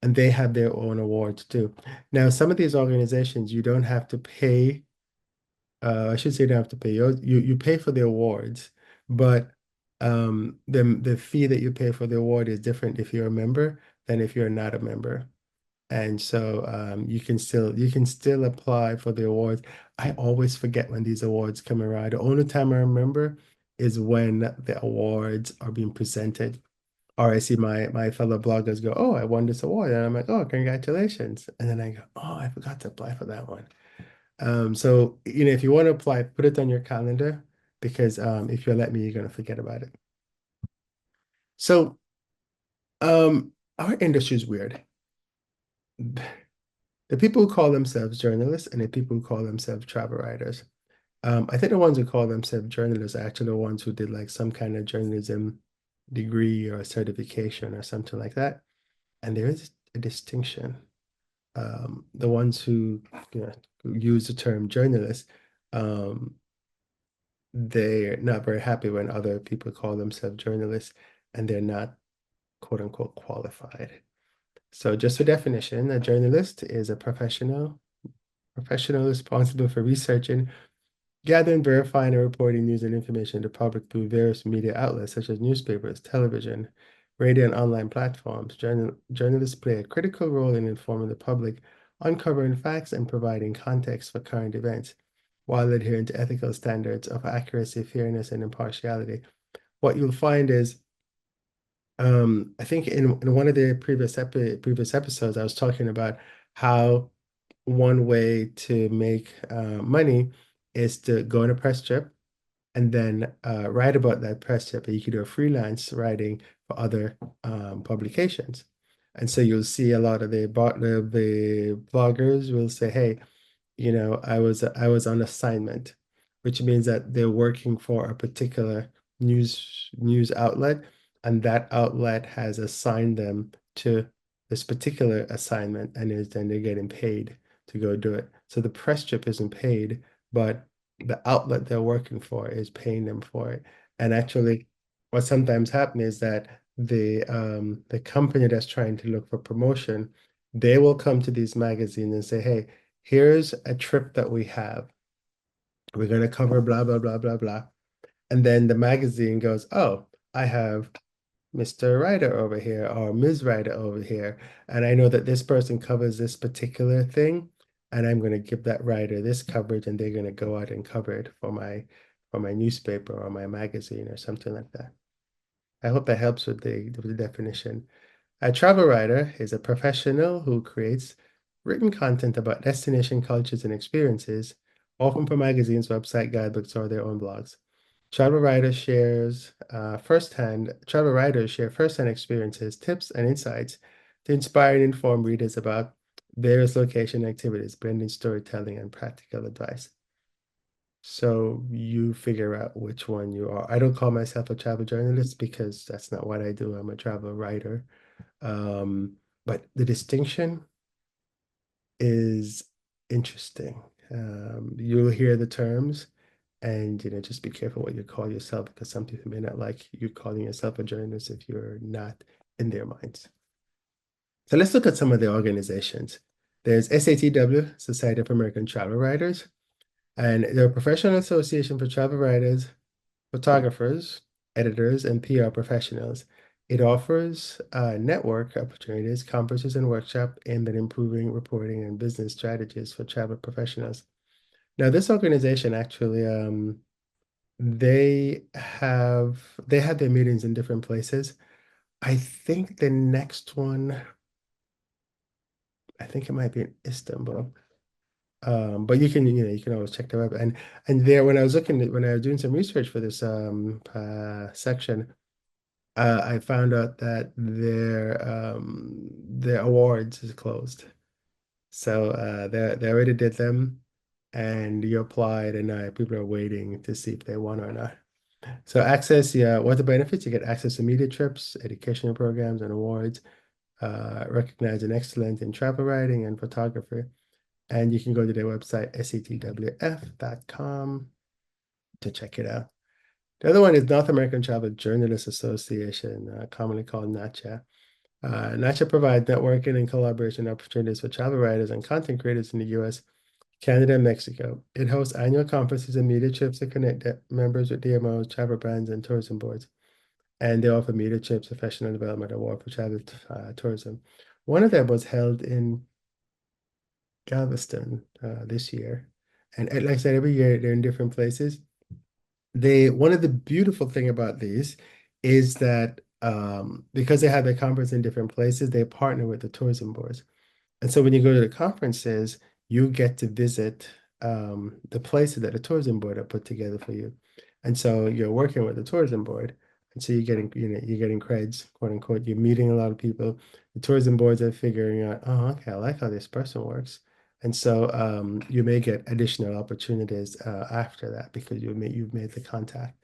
and they have their own awards too. Now, some of these organizations, you don't have to pay. I should say you don't have to pay. You pay for the awards, but the fee that you pay for the award is different if you're a member than if you're not a member. And so you can still apply for the awards. I always forget when these awards come around. The only time I remember is when the awards are being presented. Or I see my fellow bloggers go, "Oh, I won this award." And I'm like, "Oh, congratulations." And then I go, "Oh, I forgot to apply for that one." So if you want to apply, put it on your calendar, because if you let me, you're gonna forget about it. So our industry is weird. The people who call themselves journalists and the people who call themselves travel writers. I think the ones who call themselves journalists are actually the ones who did like some kind of journalism degree or certification or something like that. And there is a distinction. The ones who who use the term journalist, they're not very happy when other people call themselves journalists and they're not quote unquote qualified. So just for definition, a journalist is a professional responsible for researching, gathering, verifying, and reporting news and information to the public through various media outlets such as newspapers, television, radio, and online platforms. Journalists play a critical role in informing the public, uncovering facts, and providing context for current events, while adhering to ethical standards of accuracy, fairness, and impartiality. What you'll find is, I think in one of the previous episodes, I was talking about how one way to make money is to go on a press trip and then write about that press trip. And you can do a freelance writing for other publications. And so you'll see a lot of the bloggers will say, "Hey, I was on assignment," which means that they're working for a particular news outlet, and that outlet has assigned them to this particular assignment, and then they're getting paid to go do it. So the press trip isn't paid, but the outlet they're working for is paying them for it. And actually, what sometimes happens is that the company that's trying to look for promotion, they will come to these magazines and say, "Hey, here's a trip that we have. We're going to cover blah, blah, blah, blah, blah." And then the magazine goes, "Oh, I have Mr. Writer over here or Ms. Writer over here. And I know that this person covers this particular thing. And I'm going to give that writer this coverage, and they're going to go out and cover it for my newspaper or my magazine or something like that." I hope that helps with the definition. A travel writer is a professional who creates written content about destination cultures and experiences, often for magazines, website guidebooks, or their own blogs. Travel writers share firsthand experiences, tips, and insights to inspire and inform readers about various location activities, blending storytelling and practical advice. So you figure out which one you are. I don't call myself a travel journalist because that's not what I do. I'm a travel writer. But the distinction is interesting. You'll hear the terms and just be careful what you call yourself because some people may not like you calling yourself a journalist if you're not in their minds. So let's look at some of the organizations. There's SATW, Society of American Travel Writers, and they're a professional association for travel writers, photographers, editors, and PR professionals. It offers network opportunities, conferences, and workshops aimed at improving reporting and business strategies for travel professionals. Now, this organization actually, they have their meetings in different places. I think the next one, I think it might be in Istanbul. But you can always check the web and there when I was doing some research for this section, I found out that their awards is closed. So they already did them, and you applied, and people are waiting to see if they won or not. So what the benefits? You get access to media trips, educational programs, and awards, recognized and excellent in travel writing and photography. And you can go to their website, setwf.com, to check it out. The other one is North American Travel Journalists Association, commonly called NATJA. NATJA provides networking and collaboration opportunities for travel writers and content creators in the US, Canada, and Mexico. It hosts annual conferences and media trips to connect members with DMOs, travel brands, and tourism boards. And they offer media trips, professional development award for travel tourism. One of them was held in Galveston this year. And like I said, every year they're in different places. One of the beautiful thing about these is that because they have their conference in different places, they partner with the tourism boards. And so when you go to the conferences, you get to visit the places that the tourism board have put together for you. And so you're working with the tourism board. And so you're getting creds, quote unquote. You're meeting a lot of people. The tourism boards are figuring out, oh, okay, I like how this person works. And so you may get additional opportunities after that because you've made the contact.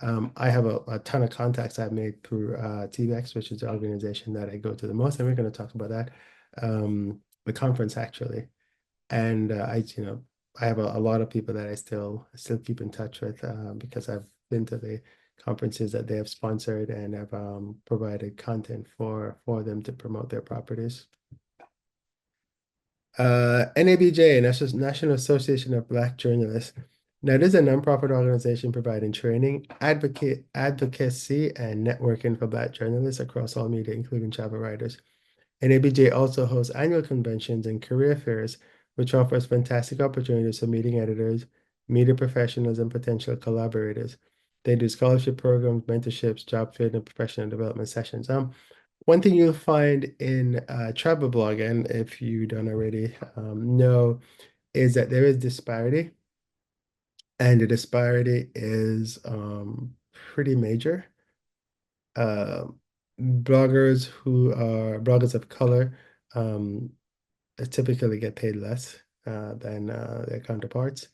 I have a ton of contacts I've made through TVX, which is the organization that I go to the most, and we're going to talk about that, the conference actually. And I have a lot of people that I still keep in touch with because I've been to the conferences that they have sponsored and have provided content for them to promote their properties. NABJ, National Association of Black Journalists. Now, this is a nonprofit organization providing training, advocacy, and networking for Black journalists across all media, including travel writers. NABJ also hosts annual conventions and career fairs, which offers fantastic opportunities for meeting editors, media professionals, and potential collaborators. They do scholarship programs, mentorships, job fair, and professional development sessions. One thing you'll find in travel blogging, if you don't already know, is that there is disparity, and the disparity is pretty major. Bloggers of color typically get paid less than their counterparts,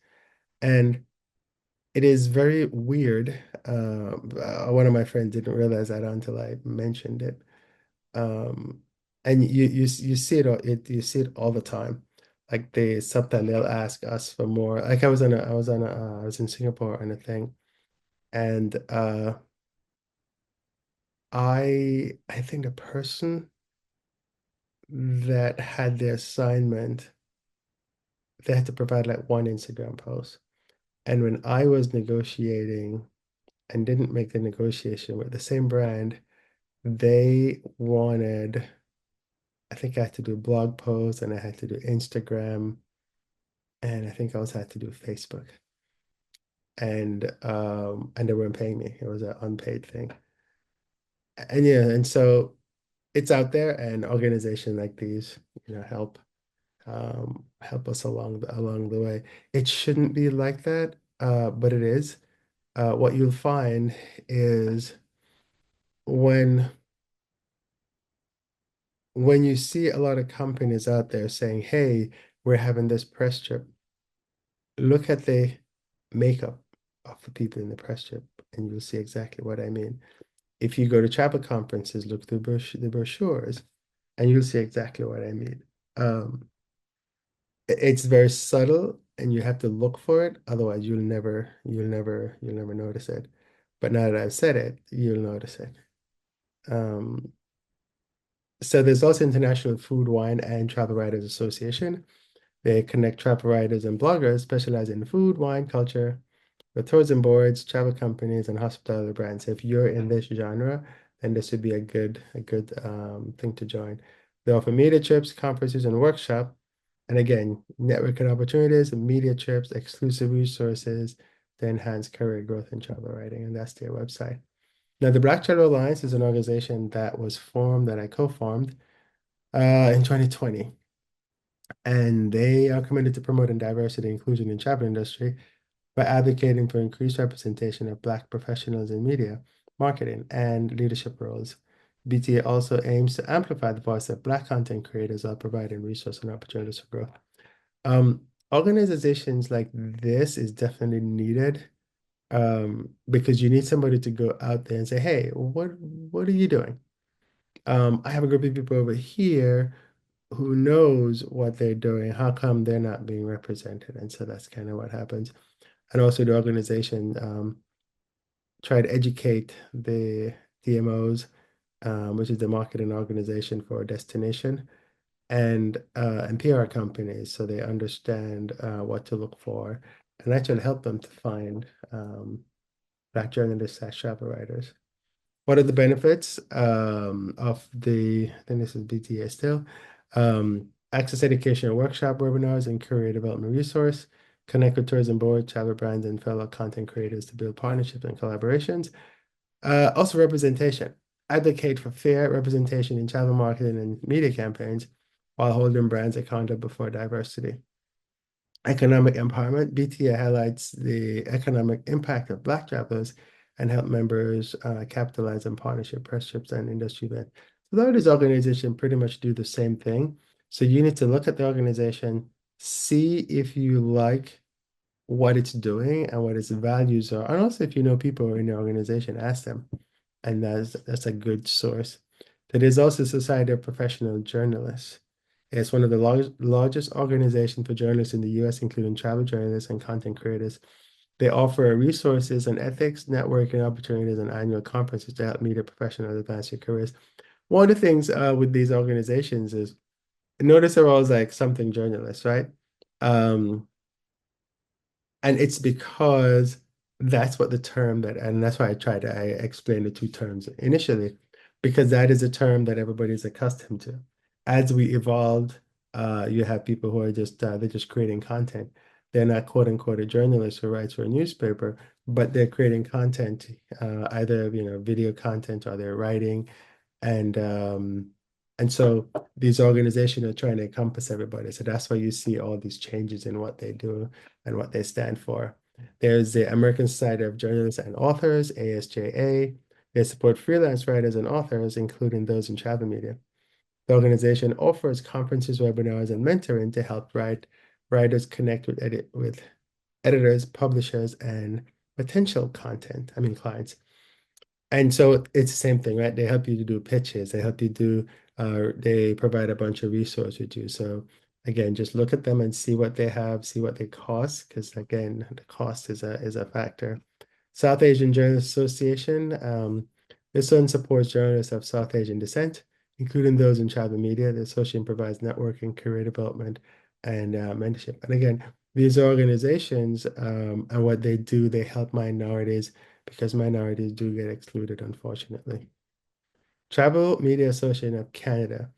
and it is very weird. One of my friends didn't realize that until I mentioned it. Um, and you see you see it all the time. Like sometimes they'll ask us for more. Like I was in Singapore on a thing, and I think the person that had the assignment, they had to provide like one Instagram post. And when I was negotiating and didn't make the negotiation with the same brand, they wanted, I think I had to do blog posts and I had to do Instagram and I think I also had to do Facebook. And they weren't paying me. It was an unpaid thing. And yeah, and so it's out there, and organizations like these, help us along the way. It shouldn't be like that, but it is. What you'll find is when when you see a lot of companies out there saying, "Hey, we're having this press trip," look at the makeup of the people in the press trip, and you'll see exactly what I mean. If you go to travel conferences, look through the brochures, and you'll see exactly what I mean. Um, it's very subtle, and you have to look for it. Otherwise, you'll never notice it. But now that I've said it, you'll notice it. Um, so there's also International Food, Wine, and Travel Writers Association. They connect travel writers and bloggers specializing in food, wine, culture, with tourism boards, travel companies, and hospitality brands. If you're in this genre, then this would be a good thing to join. They offer media trips, conferences, and workshop. And again, networking opportunities, media trips, exclusive resources to enhance career growth in travel writing. And that's their website. Now, the Black Travel Alliance is an organization that was formed, that I co-formed in 2020. And they are committed to promoting diversity and inclusion in travel industry by advocating for increased representation of Black professionals in media, marketing, and leadership roles. BTA also aims to amplify the voice of Black content creators while providing resources and opportunities for growth. Organizations like this is definitely needed, because you need somebody to go out there and say, "Hey, what are you doing? I have a group of people over here who knows what they're doing. How come they're not being represented?" And so that's kind of what happens. And also the organization try to educate the DMOs, which is the marketing organization for a destination, and PR companies, so they understand what to look for, and actually help them to find Black journalists as travel writers. What are the benefits of I think this is BTA still, access education workshop webinars and career development resource, connect with tourism board, travel brands, and fellow content creators to build partnerships and collaborations. Also representation, advocate for fair representation in travel marketing and media campaigns while holding brands accountable for diversity. Economic empowerment, BTA highlights the economic impact of Black travelers and help members capitalize on partnership, press trips, and industry events. So a lot of these organizations pretty much do the same thing. So you need to look at the organization, see if you like what it's doing and what its values are. And also if you know people in the organization, ask them. And that's a good source. There is also Society of Professional Journalists. It's one of the largest organizations for journalists in the US, including travel journalists and content creators. They offer resources on ethics, networking opportunities, and annual conferences to help media professionals advance their careers. One of the things with these organizations is, notice they're always like something journalists, right? Um, and it's because that's what the term that, and that's why I explain the two terms initially, because that is a term that everybody's accustomed to. As we evolved, you have people who are they're just creating content. They're not quote unquote a journalist who writes for a newspaper, but they're creating content, either video content, or they're writing, and um, and so these organizations are trying to encompass everybody. So that's why you see all these changes in what they do and what they stand for. There's the American Society of Journalists and Authors, ASJA. They support freelance writers and authors, including those in travel media. The organization offers conferences, webinars, and mentoring to help writers connect with editors, publishers, and potential clients. And so it's the same thing, right? They help you to do pitches. They help you they provide a bunch of resources with you. So again, just look at them and see what they have, see what they cost, because again, the cost is a factor. South Asian Journalists Association. This one supports journalists of South Asian descent, including those in travel media. The association provides networking, career development, and mentorship. And again, these organizations and what they do, they help minorities, because minorities do get excluded, unfortunately. Travel Media Association of Canada.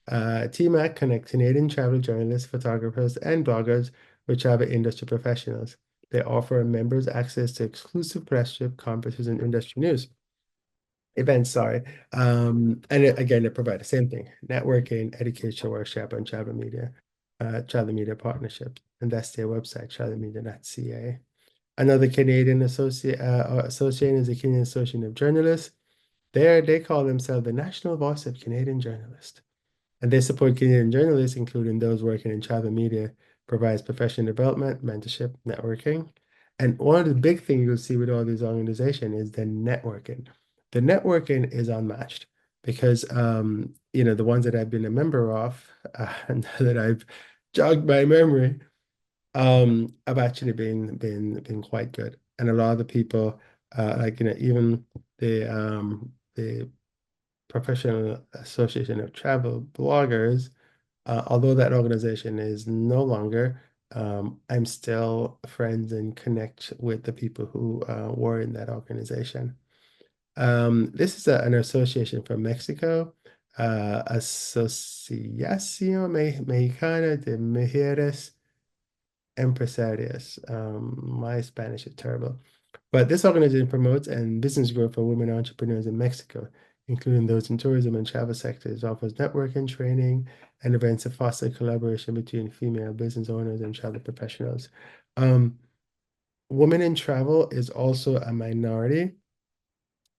TMAC connects Canadian travel journalists, photographers, and bloggers with travel industry professionals. They offer members access to exclusive press trip, conferences, and industry news. Events, sorry. Again, they provide the same thing, networking, education workshop, and travel media partnership. And that's their website, travelmedia.ca. Another Canadian association is the Canadian Association of Journalists. They call themselves the National Voice of Canadian Journalists. And they support Canadian journalists, including those working in travel media, provides professional development, mentorship, networking. And one of the big things you'll see with all these organizations is the networking. The networking is unmatched because the ones that I've been a member of, and that I've jogged my memory, have actually been quite good. And a lot of the people, even the Professional Association of Travel Bloggers, although that organization is no longer, I'm still friends and connect with the people who were in that organization. This is an association from Mexico, Asociación Mexicana de Mujeres Empresarias. My Spanish is terrible. But this organization promotes and business growth for women entrepreneurs in Mexico, including those in tourism and travel sectors, offers networking, training, and events to foster collaboration between female business owners and travel professionals. Women in travel is also a minority.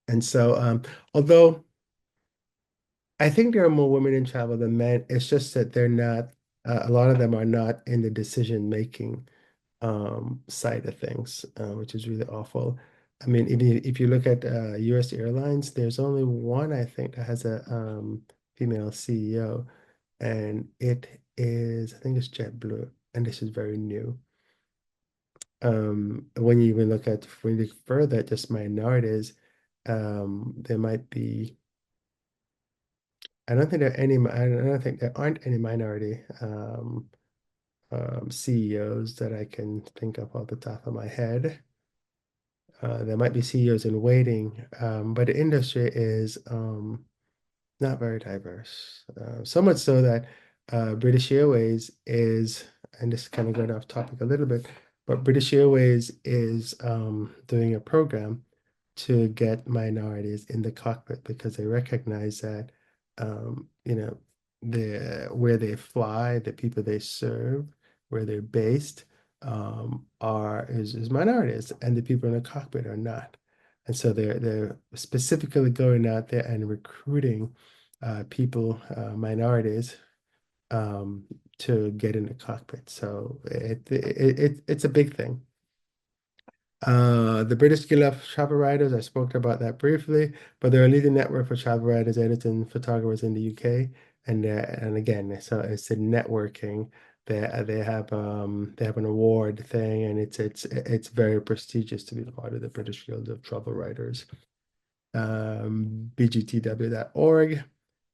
And so, although I think there are more women in travel than men, it's just that they're not, a lot of them are not in the decision-making side of things, which is really awful. I mean, if you look at US airlines, there's only one, I think, that has a female CEO, and I think it's JetBlue, and this is very new. When you even look at really further, just minorities, there might be, I don't think there aren't any minority CEOs that I can think of off the top of my head. There might be CEOs in waiting, but the industry is not very diverse. So much so that British Airways is, and this is kind of going off topic a little bit, but British Airways is doing a program to get minorities in the cockpit because they recognize that, where they fly, the people they serve, where they're based, is minorities, and the people in the cockpit are not. And so they're specifically going out there and recruiting people, minorities, to get in the cockpit. So it's a big thing. The British Guild of Travel Writers, I spoke about that briefly, but they're a leading network for travel writers, editors, and photographers in the UK. And again, so it's a networking. They have an award thing, and it's very prestigious to be part of the British Guild of Travel Writers. BGTW.org.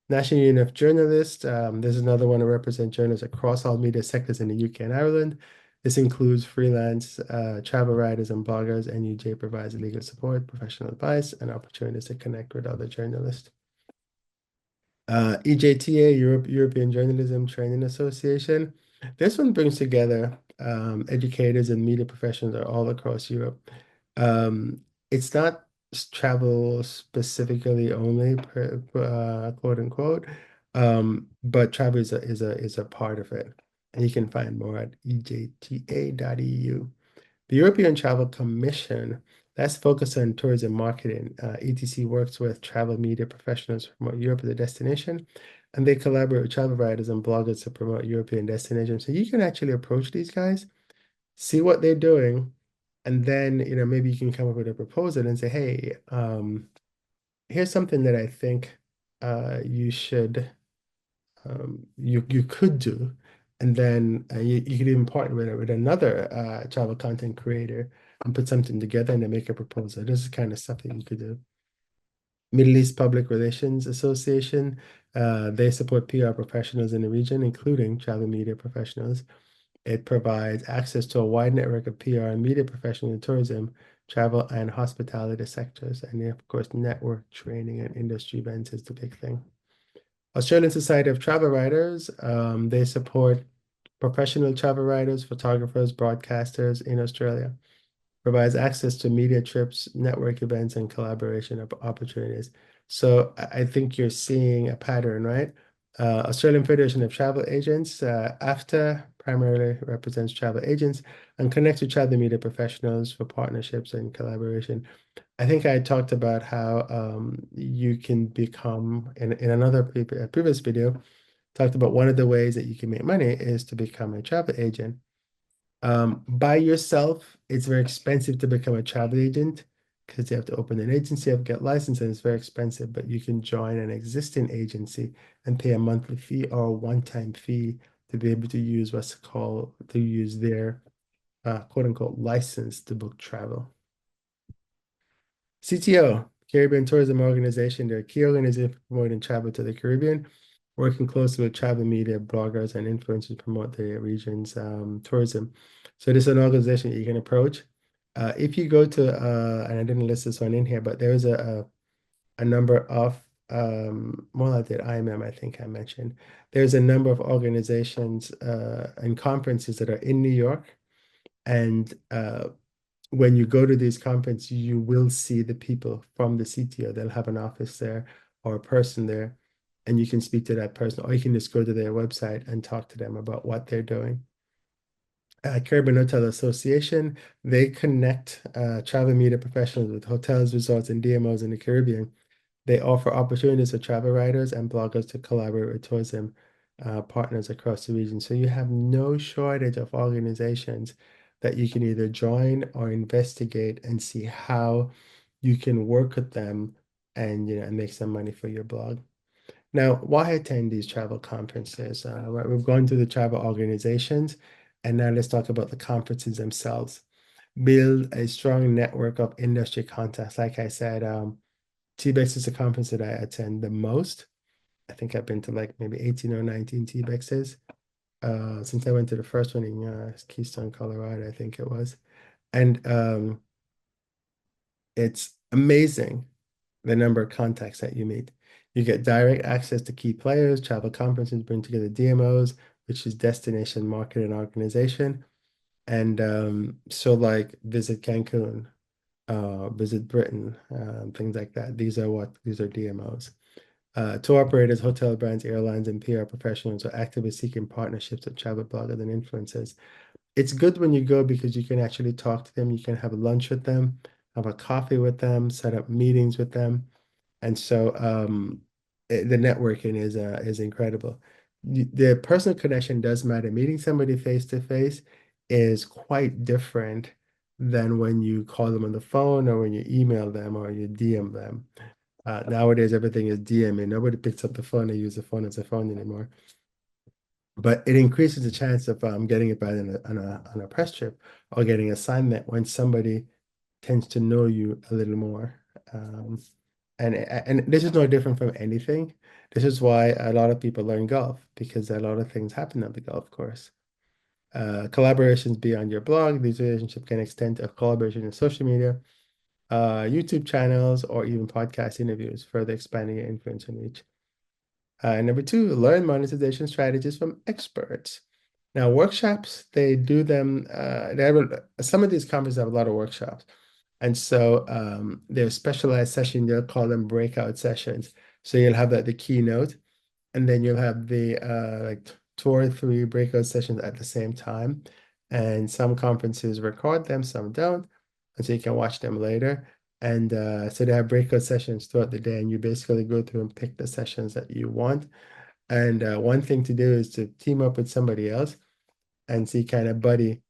National Union of Journalists. This is another one to represent journalists across all media sectors in the UK and Ireland. This includes freelance travel writers and bloggers. NUJ provides legal support, professional advice, and opportunities to connect with other journalists. EJTA, European Journalism Training Association. This one brings together educators and media professionals all across Europe. It's not travel specifically only, quote unquote, but travel is a part of it. And you can find more at ejta.eu. The European Travel Commission, that's focused on tourism marketing. ETC works with travel media professionals to promote Europe as a destination, and they collaborate with travel writers and bloggers to promote European destinations. So you can actually approach these guys, see what they're doing, and then maybe you can come up with a proposal and say, hey, here's something that I think you should you could do. And then you could even partner with another travel content creator and put something together and then make a proposal. This is kind of stuff that you could do. Middle East Public Relations Association, they support PR professionals in the region, including travel media professionals. It provides access to a wide network of PR and media professionals in tourism, travel, and hospitality sectors. And of course, network training and industry events is the big thing. Australian Society of Travel Writers, they support professional travel writers, photographers, broadcasters in Australia. Provides access to media trips, network events, and collaboration opportunities. So I think you're seeing a pattern, right? Australian Federation of Travel Agents, AFTA primarily represents travel agents and connects with travel media professionals for partnerships and collaboration. I think I talked about how you can become in another previous video, talked about one of the ways that you can make money is to become a travel agent. By yourself, it's very expensive to become a travel agent because you have to open an agency, have to get licensed, and it's very expensive. But you can join an existing agency and pay a monthly fee or a one-time fee to be able to use what's called to use their quote unquote license to book travel. CTO, Caribbean Tourism Organization, they're a key organization promoting travel to the Caribbean, working closely with travel media, bloggers, and influencers to promote the region's tourism. So this is an organization you can approach. If you go to, and I didn't list this one in here, but there's a number of, more like the IMM, I think I mentioned. There's a number of organizations and conferences that are in New York. And when you go to these conferences, you will see the people from the CTO. They'll have an office there or a person there, and you can speak to that person, or you can just go to their website and talk to them about what they're doing. Caribbean Hotel Association, they connect travel media professionals with hotels, resorts, and DMOs in the Caribbean. They offer opportunities for travel writers and bloggers to collaborate with tourism partners across the region. So you have no shortage of organizations that you can either join or investigate and see how you can work with them and and make some money for your blog. Now, why attend these travel conferences? We've gone through the travel organizations, and now let's talk about the conferences themselves. Build a strong network of industry contacts. Like I said, TBEX is a conference that I attend the most. I think I've been to like maybe 18 or 19 TBEXs since I went to the first one in Keystone, Colorado, I think it was. And it's amazing the number of contacts that you meet. You get direct access to key players. Travel conferences bring together DMOs, which is destination marketing organization. And so like visit Cancun, visit Britain, things like that. These are DMOs. Tour operators, hotel brands, airlines, and PR professionals are actively seeking partnerships with travel bloggers and influencers. It's good when you go because you can actually talk to them. You can have lunch with them, have a coffee with them, set up meetings with them. And so the networking is incredible. The personal connection does matter. Meeting somebody face to face is quite different than when you call them on the phone or when you email them or you DM them. Nowadays, everything is DMing. Nobody picks up the phone and use the phone as a phone anymore. But it increases the chance of getting invited on a press trip or getting assignment when somebody tends to know you a little more. And this is no different from anything. This is why a lot of people learn golf because a lot of things happen on the golf course. Collaborations beyond your blog. These relationships can extend to a collaboration in social media, YouTube channels, or even podcast interviews, further expanding your influence and reach. Number two, learn monetization strategies from experts. Now, workshops, they do them, some of these conferences have a lot of workshops. And so there's specialized sessions, they'll call them breakout sessions. So you'll have the keynote, and then you'll have the like 2 or 3 breakout sessions at the same time. And some conferences record them, some don't. And so you can watch them later. And so they have breakout sessions throughout the day, and you basically go through and pick the sessions that you want. And one thing to do is to team up with somebody else and see kind of buddy.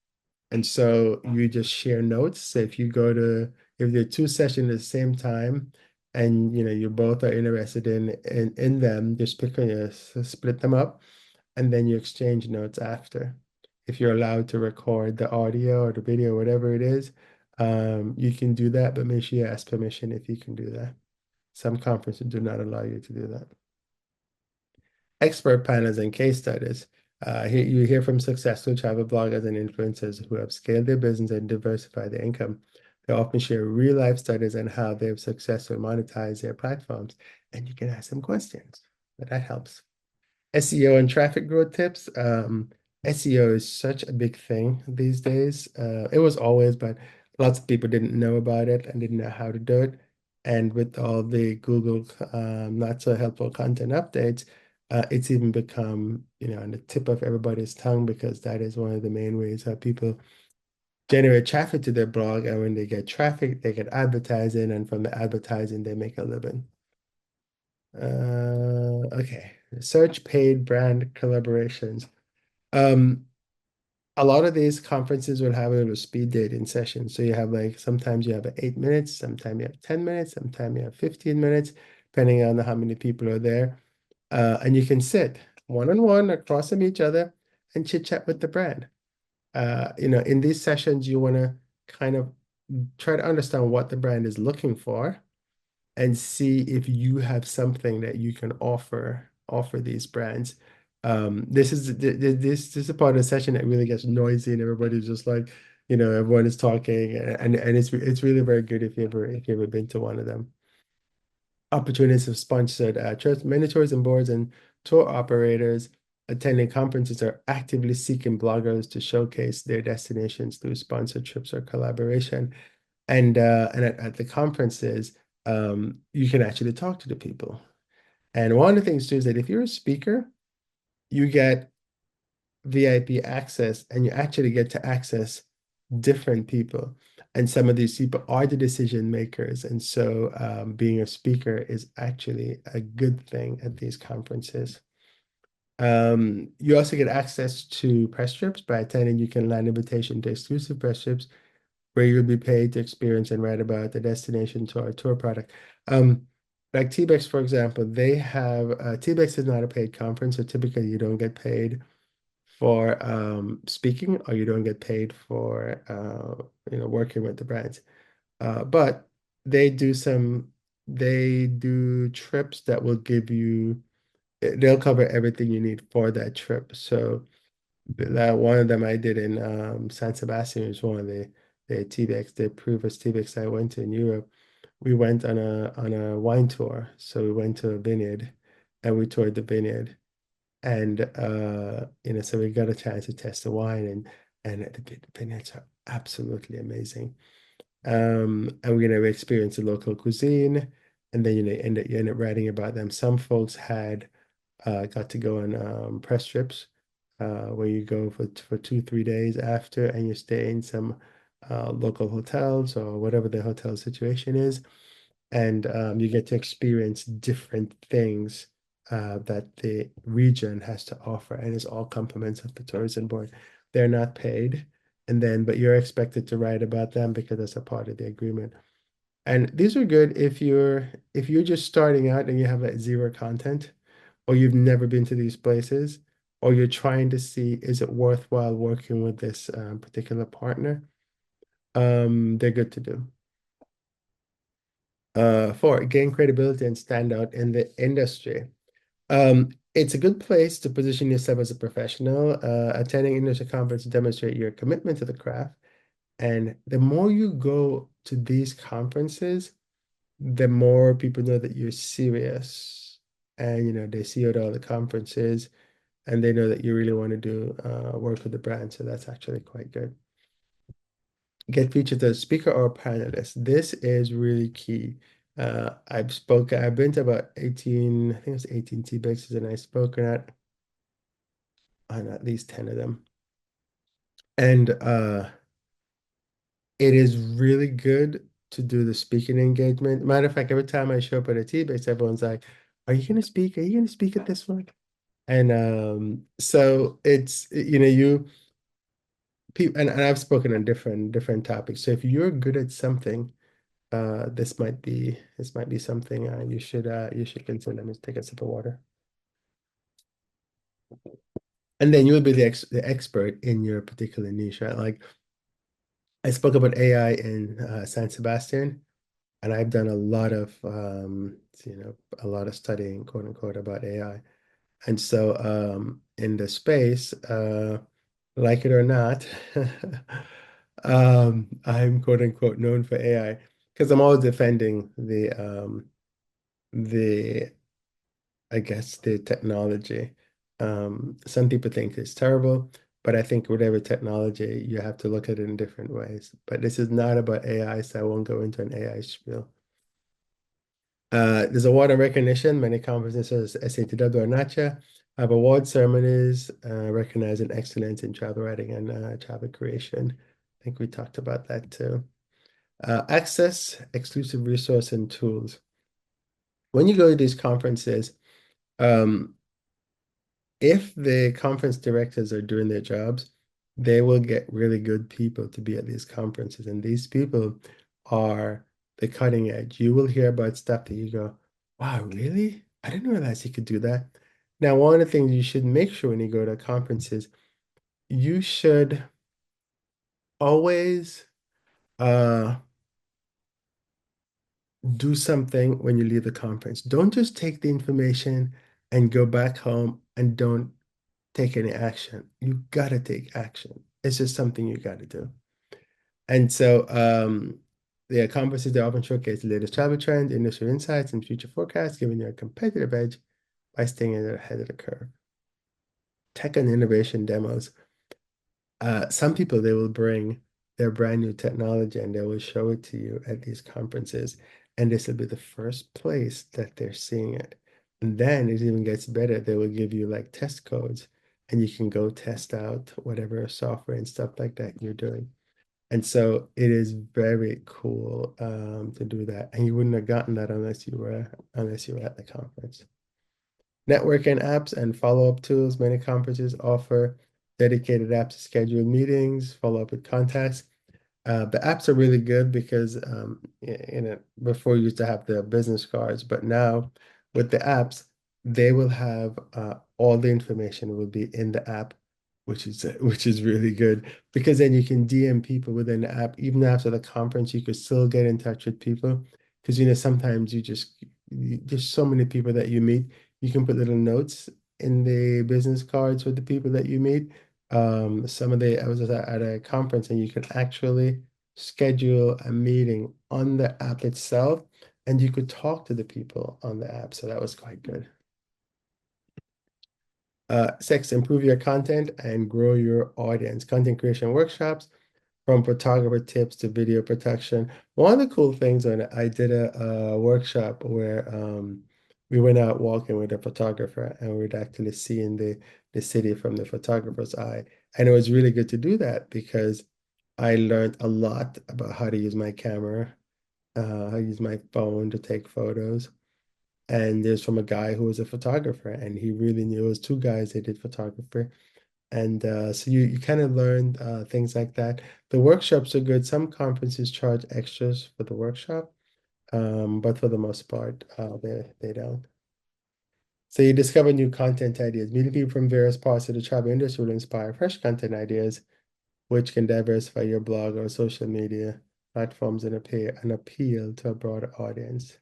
And so you just share notes. So if there are 2 sessions at the same time, and you both are interested in them, just split them up, and then you exchange notes after. If you're allowed to record the audio or the video, whatever it is, you can do that, but make sure you ask permission if you can do that. Some conferences do not allow you to do that. Expert panels and case studies. You hear from successful travel bloggers and influencers who have scaled their business and diversified their income. They often share real life studies on how they've successfully monetized their platforms, and you can ask them questions. But that helps. SEO and traffic growth tips. SEO is such a big thing these days. It was always, but lots of people didn't know about it and didn't know how to do it. And with all the Google not so helpful content updates, it's even become, on the tip of everybody's tongue because that is one of the main ways how people generate traffic to their blog. And when they get traffic, they get advertising, and from the advertising, they make a living. Okay, search paid brand collaborations. A lot of these conferences will have a little speed dating session. So you have sometimes you have 8 minutes, sometimes you have 10 minutes, sometimes you have 15 minutes, depending on how many people are there. And you can sit one-on-one across from each other and chit chat with the brand. In these sessions, you want to kind of try to understand what the brand is looking for and see if you have something that you can offer these brands. This is a part of the session that really gets noisy and everybody's just everyone is talking, and it's really very good if you ever been to one of them. Opportunities of sponsored trips. Many tourism boards and tour operators attending conferences are actively seeking bloggers to showcase their destinations through sponsored trips or collaboration. And at the conferences, you can actually talk to the people. And one of the things too is that if you're a speaker, you get VIP access, and you actually get to access different people. And some of these people are the decision makers. And so being a speaker is actually a good thing at these conferences. You also get access to press trips. By attending, you can land invitation to exclusive press trips where you'll be paid to experience and write about the destination to our tour product. Like TBEX, for example, they have TBEX is not a paid conference, so typically you don't get paid for speaking, or you don't get paid for working with the brands. But they do trips that will give you, they'll cover everything you need for that trip. So that one of them I did in San Sebastian is one of the TBEX, the previous TBEX I went to in Europe. We went on a wine tour. So we went to a vineyard and we toured the vineyard. And so we got a chance to test the wine, and the vineyards are absolutely amazing. And we experienced the local cuisine, and then you end up writing about them. Some folks had got to go on press trips where you go for 2, 3 days after, and you stay in some local hotels or whatever the hotel situation is, and you get to experience different things that the region has to offer, and it's all compliments of the tourism board. They're not paid, but you're expected to write about them because that's a part of the agreement. And these are good if you're just starting out and you have zero content, or you've never been to these places, or you're trying to see, is it worthwhile working with this particular partner? They're good to do. 4, gain credibility and stand out in the industry. It's a good place to position yourself as a professional. Attending industry conference to demonstrate your commitment to the craft. And the more you go to these conferences, the more people know that you're serious. And they see you at all the conferences, and they know that you really want to do work with the brand. So that's actually quite good. Get featured as a speaker or a panelist. This is really key. I've been to about 18, I think it's 18 TBEXs, and I've spoken on at least 10 of them. And it is really good to do the speaking engagement. Matter of fact, every time I show up at a TBEX, everyone's like, are you going to speak? Are you going to speak at this one? And so it's, people, and I've spoken on different topics. So if you're good at something, this might be something you should consider. Let me take a sip of water. And then you'll be the expert in your particular niche, right? Like I spoke about AI in San Sebastian, and I've done a lot of studying, quote unquote, about AI. And so in the space, like it or not, I'm quote unquote known for AI because I'm always defending the I guess the technology. Some people think it's terrible, but I think whatever technology, you have to look at it in different ways. But this is not about AI, so I won't go into an AI spiel. There's award and recognition. Many conferences such as SATW or NACHA have award ceremonies recognizing excellence in travel writing and travel creation. I think we talked about that too. Access, exclusive resource and tools. When you go to these conferences, if the conference directors are doing their jobs, they will get really good people to be at these conferences. And these people are the cutting edge. You will hear about stuff that you go, wow, really? I didn't realize you could do that. Now, one of the things you should make sure when you go to conferences, you should always uh, do something when you leave the conference. Don't just take the information and go back home and don't take any action. You gotta take action. It's just something you gotta do. And so the conferences, they often showcase the latest travel trends, industry insights, and future forecasts, giving you a competitive edge by staying ahead of the curve. Tech and innovation demos. Some people, they will bring their brand new technology and they will show it to you at these conferences. And this will be the first place that they're seeing it. And then it even gets better. They will give you like test codes and you can go test out whatever software and stuff like that you're doing. And so it is very cool to do that. And you wouldn't have gotten that unless you were at the conference. Networking apps and follow-up tools. Many conferences offer dedicated apps to schedule meetings, follow up with contacts. The apps are really good because before you used to have the business cards, but now with the apps, they will have all the information will be in the app, which is really good because then you can DM people within the app. Even after the conference, you could still get in touch with people because sometimes there's so many people that you meet. You can put little notes in the business cards with the people that you meet. I was at a conference and you can actually schedule a meeting on the app itself and you could talk to the people on the app. So that was quite good. Six, improve your content and grow your audience. Content creation workshops, from photographer tips to video production. One of the cool things when I did a workshop where we went out walking with a photographer and we'd actually seeing the city from the photographer's eye. And it was really good to do that because I learned a lot about how to use my camera, how to use my phone to take photos. And there's from a guy who was a photographer and he really knew. It was two guys that did photography. And so you kind of learn things like that. The workshops are good. Some conferences charge extras for the workshop, but for the most part, they don't. So you discover new content ideas. Meeting people from various parts of the travel industry will inspire fresh content ideas, which can diversify your blog or social media platforms and appeal to a broader audience.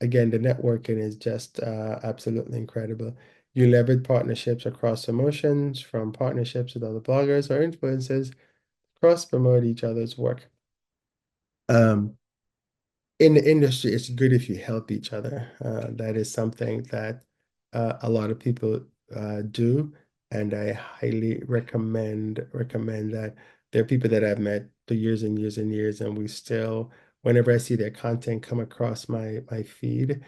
Again, the networking is just absolutely incredible. You leverage partnerships across promotions, from partnerships with other bloggers or influencers, cross promote each other's work. In the industry, it's good if you help each other. That is something that a lot of people do, and I highly recommend that. There are people that I've met for years and years and years, and we still, whenever I see their content come across my feed,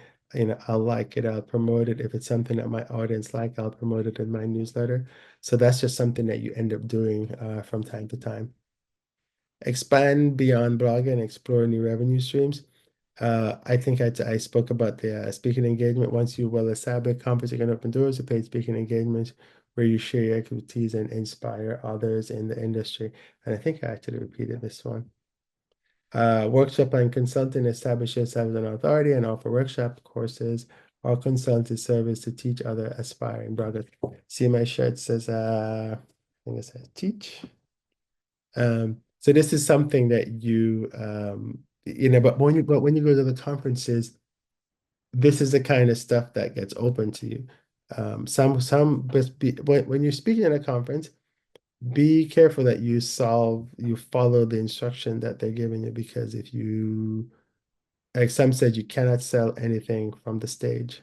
I'll like it, I'll promote it. If it's something that my audience like, I'll promote it in my newsletter. So that's just something that you end up doing from time to time. Expand beyond blogging, explore new revenue streams. I think I spoke about the speaking engagement. Once you well established, conference you can open doors to paid speaking engagements where you share your expertise and inspire others in the industry. And I think I actually repeated this one. Workshop and consulting, establish yourself as an authority and offer workshop courses or consulting service to teach other aspiring bloggers. See my shirt says, I think it says teach. So this is something that but when you go to the conferences, this is the kind of stuff that gets open to you. When you're speaking at a conference, be careful that you follow the instruction that they're giving you, because if you, like some said, you cannot sell anything from the stage.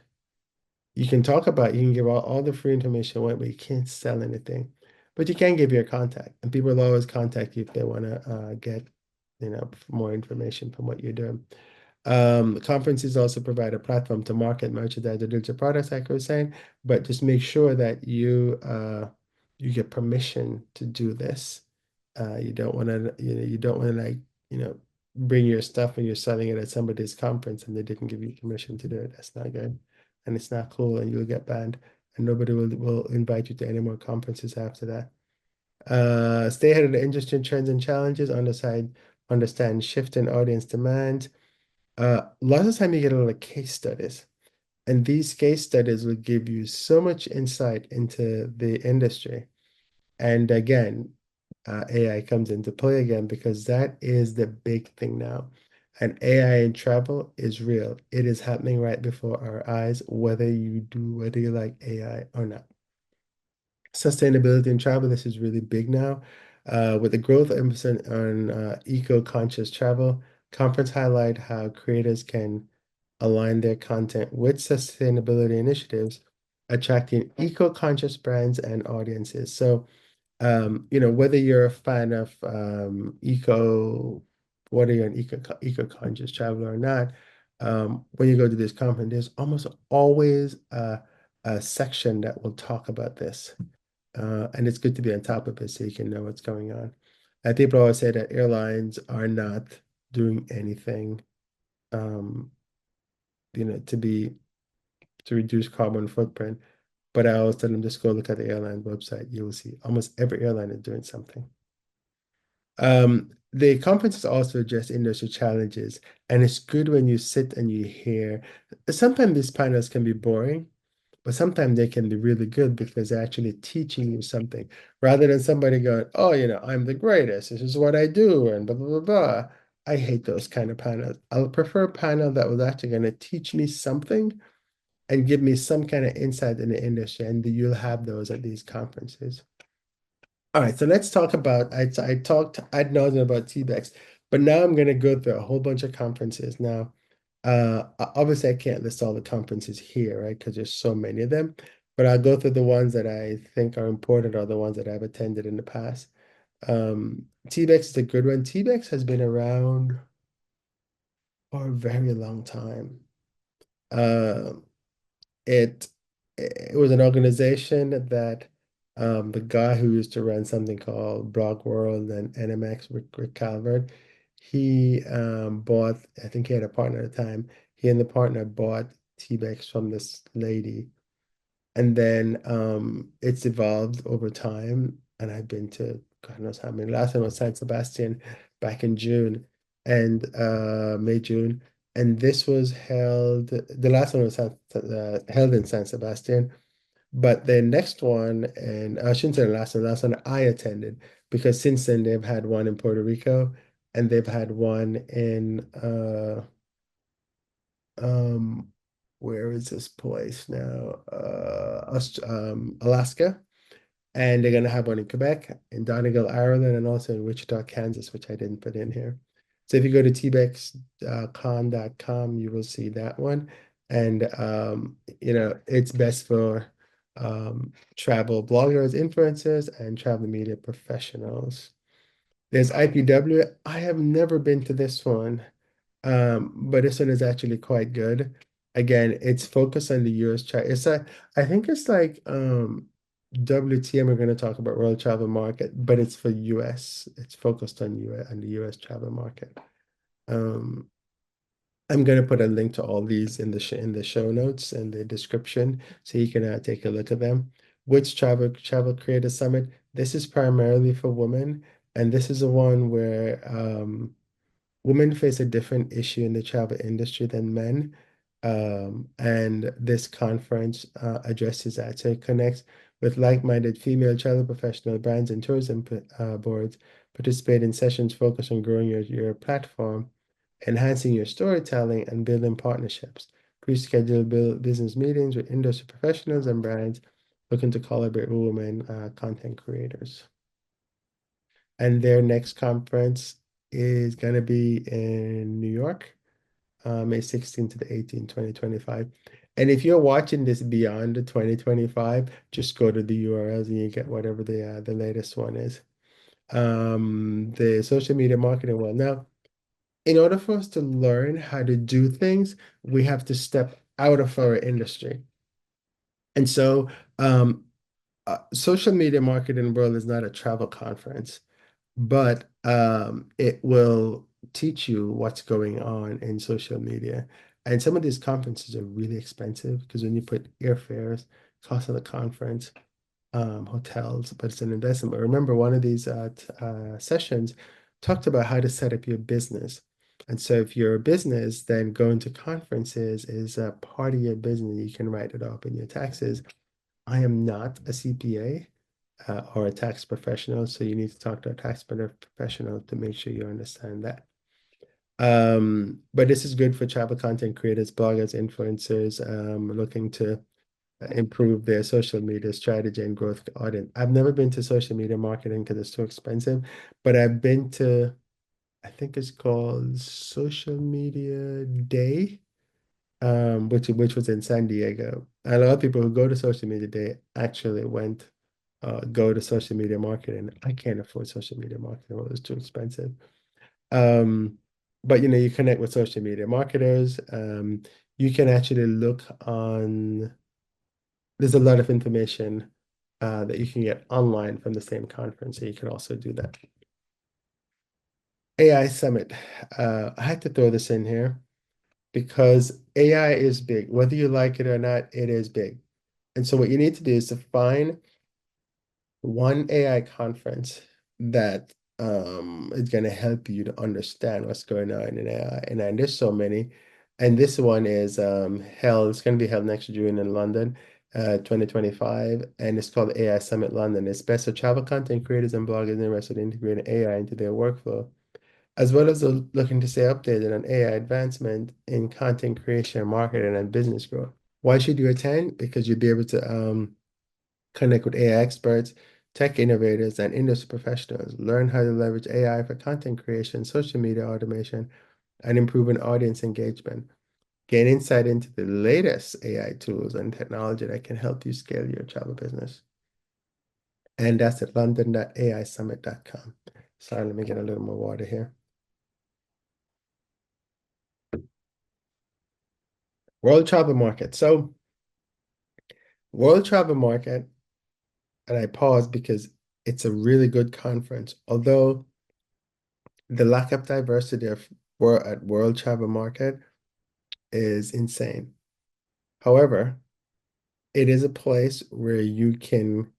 You can give all the free information away, but you can't sell anything. But you can give your contact, and people will always contact you if they want to get more information from what you're doing. Conferences also provide a platform to market, merchandise, or digital products, like I was saying, but just make sure that you get permission to do this. You don't want to, you don't want to like, you know, bring your stuff when you're selling it at somebody's conference and they didn't give you permission to do it. That's not good, and it's not cool, and you'll get banned, and nobody will invite you to any more conferences after that. Stay ahead of the industry trends and challenges. Understand shift in audience demand. Lots of time you get a lot of case studies, and these case studies will give you so much insight into the industry. And again, AI comes into play again because that is the big thing now. And AI in travel is real. It is happening right before our eyes, whether you like AI or not. Sustainability in travel, this is really big now. With the growth emphasis on eco-conscious travel, conference highlight how creators can align their content with sustainability initiatives, attracting eco-conscious brands and audiences. So, whether you're a fan of whether you're an eco-conscious traveler or not, when you go to this conference, there's almost always a section that will talk about this. And it's good to be on top of it so you can know what's going on. People always say that airlines are not doing anything, um, to reduce carbon footprint. But I always tell them just go look at the airline website. You will see almost every airline is doing something. The conferences also address industry challenges, and it's good when you sit and you hear. Sometimes these panels can be boring, but sometimes they can be really good because they're actually teaching you something rather than somebody going, oh, I'm the greatest. This is what I do, and blah, blah, blah, blah. I hate those kind of panels. I'll prefer a panel that was actually going to teach me something and give me some kind of insight in the industry, and you'll have those at these conferences. All right, so let's talk about, I talked ad nauseam about TBEX, but now I'm going to go through a whole bunch of conferences. Now, obviously I can't list all the conferences here, right? Because there's so many of them, but I'll go through the ones that I think are important or the ones that I've attended in the past. TBEX is a good one. TBEX has been around for a very long time. Uh, it it was an organization that the guy who used to run something called Blog World and NMX, Rick Calvert, he bought, I think he had a partner at the time. He and the partner bought T-Bex from this lady. And then it's evolved over time. And I've been to God knows how many. Last time was San Sebastian back in June and May, June. And this was the last one was held in San Sebastian. But the next one, and I shouldn't say the last one I attended, because since then they've had one in Puerto Rico and they've had one in um where is this place now? Alaska. And they're gonna have one in Quebec, in Donegal, Ireland, and also in Wichita, Kansas, which I didn't put in here. So if you go to tbexcon.com, you will see that one. And it's best for travel bloggers, influencers, and travel media professionals. There's IPW. I have never been to this one, but this one is actually quite good. Again, it's focused on the US chart. I think it's like WTM, we're going to talk about world travel market, but it's for US. It's focused on US and the US travel market. I'm going to put a link to all these in the show notes and the description so you can take a look at them. Which Travel Creator Summit? This is primarily for women, and this is the one where women face a different issue in the travel industry than men. And this conference addresses that. So it connects with like-minded female travel professional brands and tourism boards. Participate in sessions focused on growing your platform, enhancing your storytelling, and building partnerships. Pre-schedule business meetings with industry professionals and brands looking to collaborate with women content creators. And their next conference is going to be in New York, May 16th to the 18th, 2025. And if you're watching this beyond the 2025, just go to the URLs and you get whatever the latest one is. The social media marketing one. Now, in order for us to learn how to do things, we have to step out of our industry. And so, social media marketing world is not a travel conference, but it will teach you what's going on in social media. And some of these conferences are really expensive because when you put airfares, cost of the conference, hotels, but it's an investment. But remember, one of these sessions talked about how to set up your business. And so if you're a business, then going to conferences is a part of your business. You can write it up in your taxes. I am not a CPA or a tax professional, so you need to talk to a tax professional to make sure you understand that. But this is good for travel content creators, bloggers, influencers looking to improve their social media strategy and growth audience. I've never been to social media marketing because it's too expensive, but I've been to, I think it's called Social Media Day, which was in San Diego. And a lot of people who go to Social Media Day actually go to social media marketing. I can't afford social media marketing. Well, it's too expensive. Um, but you connect with social media marketers. You can actually look on, there's a lot of information that you can get online from the same conference, so you can also do that. AI Summit. I had to throw this in here because AI is big. Whether you like it or not, it is big. And so what you need to do is to find one AI conference that is going to help you to understand what's going on in AI. And there's so many. And this one is it's going to be held next June in London, 2025. And it's called AI Summit London. It's best for travel content creators and bloggers interested in integrating AI into their workflow, as well as those looking to stay updated on AI advancement in content creation, marketing, and business growth. Why should you attend? Because you'll be able to connect with AI experts, tech innovators, and industry professionals. Learn how to leverage AI for content creation, social media automation, and improving audience engagement. Gain insight into the latest AI tools and technology that can help you scale your travel business. And that's at london.aisummit.com. Sorry, let me get a little more water here. World Travel Market. So, World Travel Market, and I pause because it's a really good conference, although the lack of diversity at World Travel Market is insane. However, it is a place where you can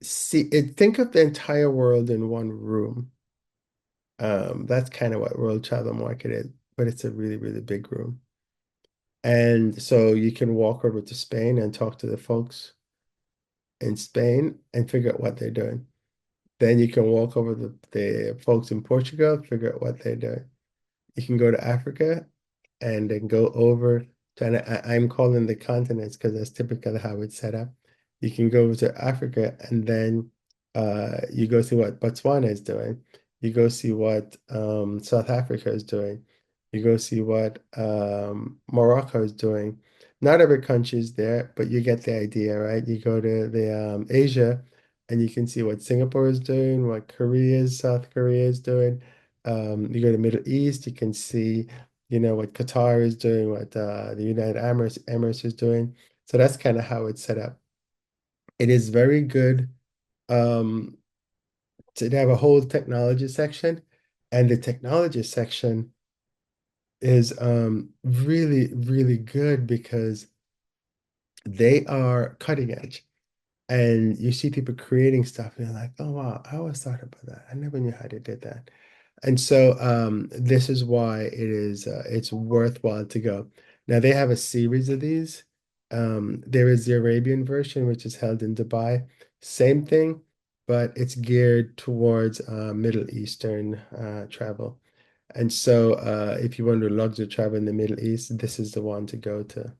think of the entire world in one room. That's kind of what World Travel Market is, but it's a really, really big room. And so you can walk over to Spain and talk to the folks in Spain and figure out what they're doing. Then you can walk over to the folks in Portugal, figure out what they're doing. You can go to Africa and then go over to, and I'm calling the continents because that's typically how it's set up. You can go to Africa and then you go see what Botswana is doing. You go see what South Africa is doing. You go see what Morocco is doing. Not every country is there, but you get the idea, right? You go to the Asia and you can see what Singapore is doing, what South Korea is doing. You go to Middle East, you can see, what Qatar is doing, what the United Emirates is doing. So that's kind of how it's set up. It is very good to have a whole technology section, and the technology section is really, really good because they are cutting edge. And you see people creating stuff, and you're like, oh wow, I always thought about that. I never knew how they did that. And so this is why it's worthwhile to go. Now they have a series of these. There is the Arabian version, which is held in Dubai. Same thing, but it's geared towards Middle Eastern travel. And so if you want to luxury travel in the Middle East, this is the one to go to.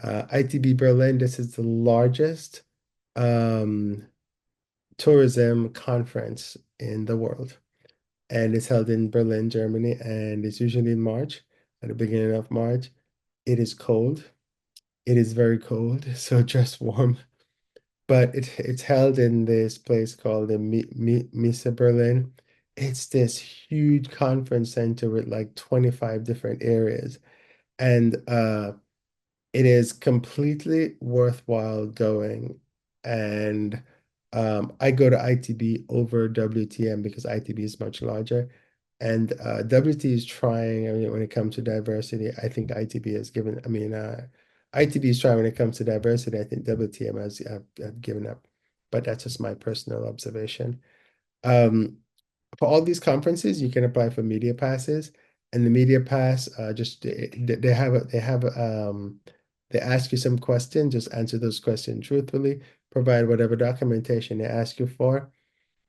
ITB Berlin, this is the largest um, tourism conference in the world. And it's held in Berlin, Germany, and it's usually in March, at the beginning of March. It is cold. It is very cold, so dress warm. But it's held in this place called the Messe Berlin. it's this huge conference center with like 25 different areas. And it is completely worthwhile going. And I go to ITB over WTM because ITB is much larger. And WT is trying, I mean, when it comes to diversity, I think ITB has given, I mean, ITB is trying when it comes to diversity. I think WTM has have given up. But that's just my personal observation. Um, for all these conferences, you can apply for media passes, and the media pass just they have they ask you some questions, just answer those questions truthfully, provide whatever documentation they ask you for.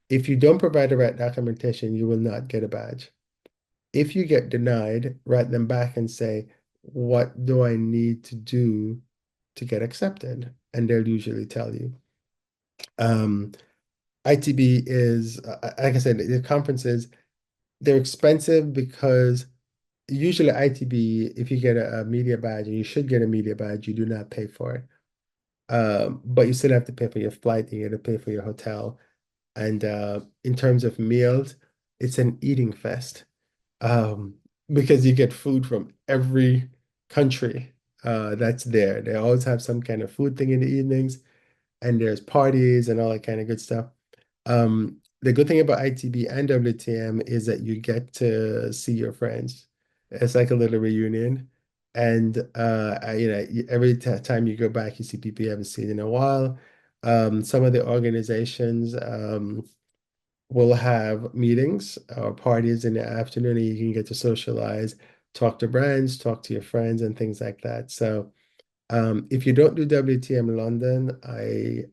If you don't provide the right documentation, you will not get a badge. If you get denied, write them back and say, what do I need to do to get accepted? And they'll usually tell you. Um, ITB is, like I said, the conferences, they're expensive because usually ITB, if you get a media badge, and you should get a media badge, you do not pay for it. But you still have to pay for your flight, and you have to pay for your hotel. And in terms of meals, it's an eating fest. Um, because you get food from every country that's there. They always have some kind of food thing in the evenings, and there's parties and all that kind of good stuff. The good thing about ITB and WTM is that you get to see your friends. It's like a little reunion. And every time you go back, you see people you haven't seen in a while. Some of the organizations will have meetings or parties in the afternoon, and you can get to socialize, talk to brands, talk to your friends, and things like that. So if you don't do WTM London, I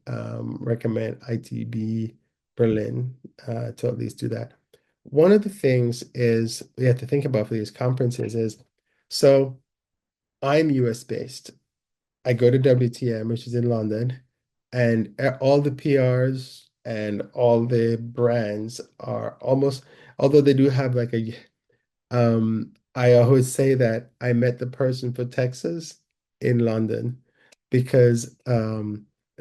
recommend ITB Berlin to at least do that. One of the things is we have to think about for these conferences is, so I'm US based. I go to WTM, which is in London, and all the PRs and all the brands are almost, although they do have like I always say that I met the person for Texas in London because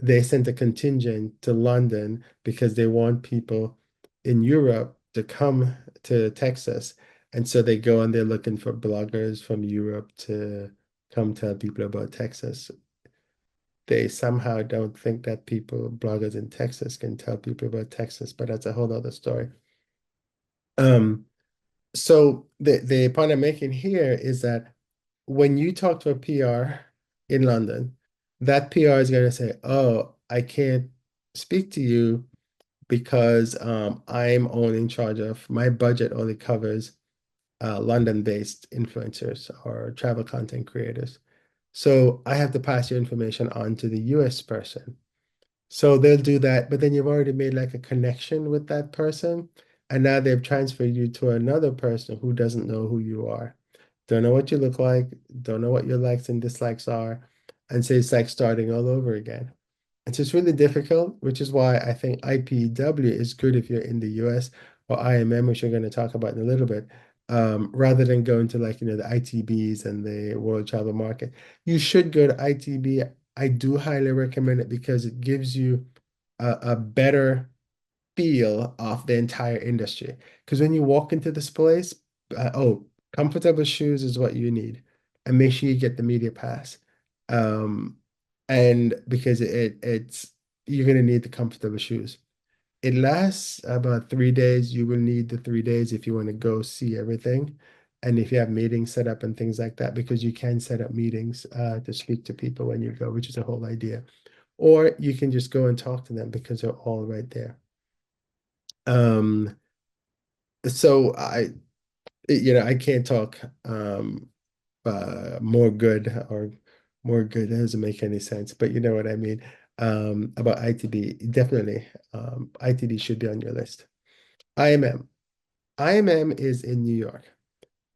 they sent a contingent to London because they want people in Europe to come to Texas. And so they go and they're looking for bloggers from Europe to come tell people about Texas. They somehow don't think that bloggers in Texas can tell people about Texas, but that's a whole other story. So the point I'm making here is that when you talk to a PR in London, that PR is going to say, "Oh, I can't speak to you because I'm only in charge of my budget only covers London-based influencers or travel content creators. So I have to pass your information on to the US person." So they'll do that, but then you've already made like a connection with that person, and now they've transferred you to another person who doesn't know who you are, don't know what you look like, don't know what your likes and dislikes are, and so it's like starting all over again. It's just really difficult, which is why I think IPW is good if you're in the US, or IMM, which we're going to talk about in a little bit, rather than going to like, the ITBs and the World Travel Market. You should go to ITB. I do highly recommend it because it gives you a better feel of the entire industry. Because when you walk into this place, comfortable shoes is what you need, and make sure you get the media pass. Um, and because it's you're gonna need the comfortable shoes. It lasts about 3 days. You will need the 3 days if you want to go see everything. And if you have meetings set up and things like that, because you can set up meetings to speak to people when you go, which is the whole idea. Or you can just go and talk to them because they're all right there. Um, so I can't talk more good or more good. That doesn't make any sense, but you know what I mean. About ITB, definitely. ITB should be on your list. IMM. IMM is in New York.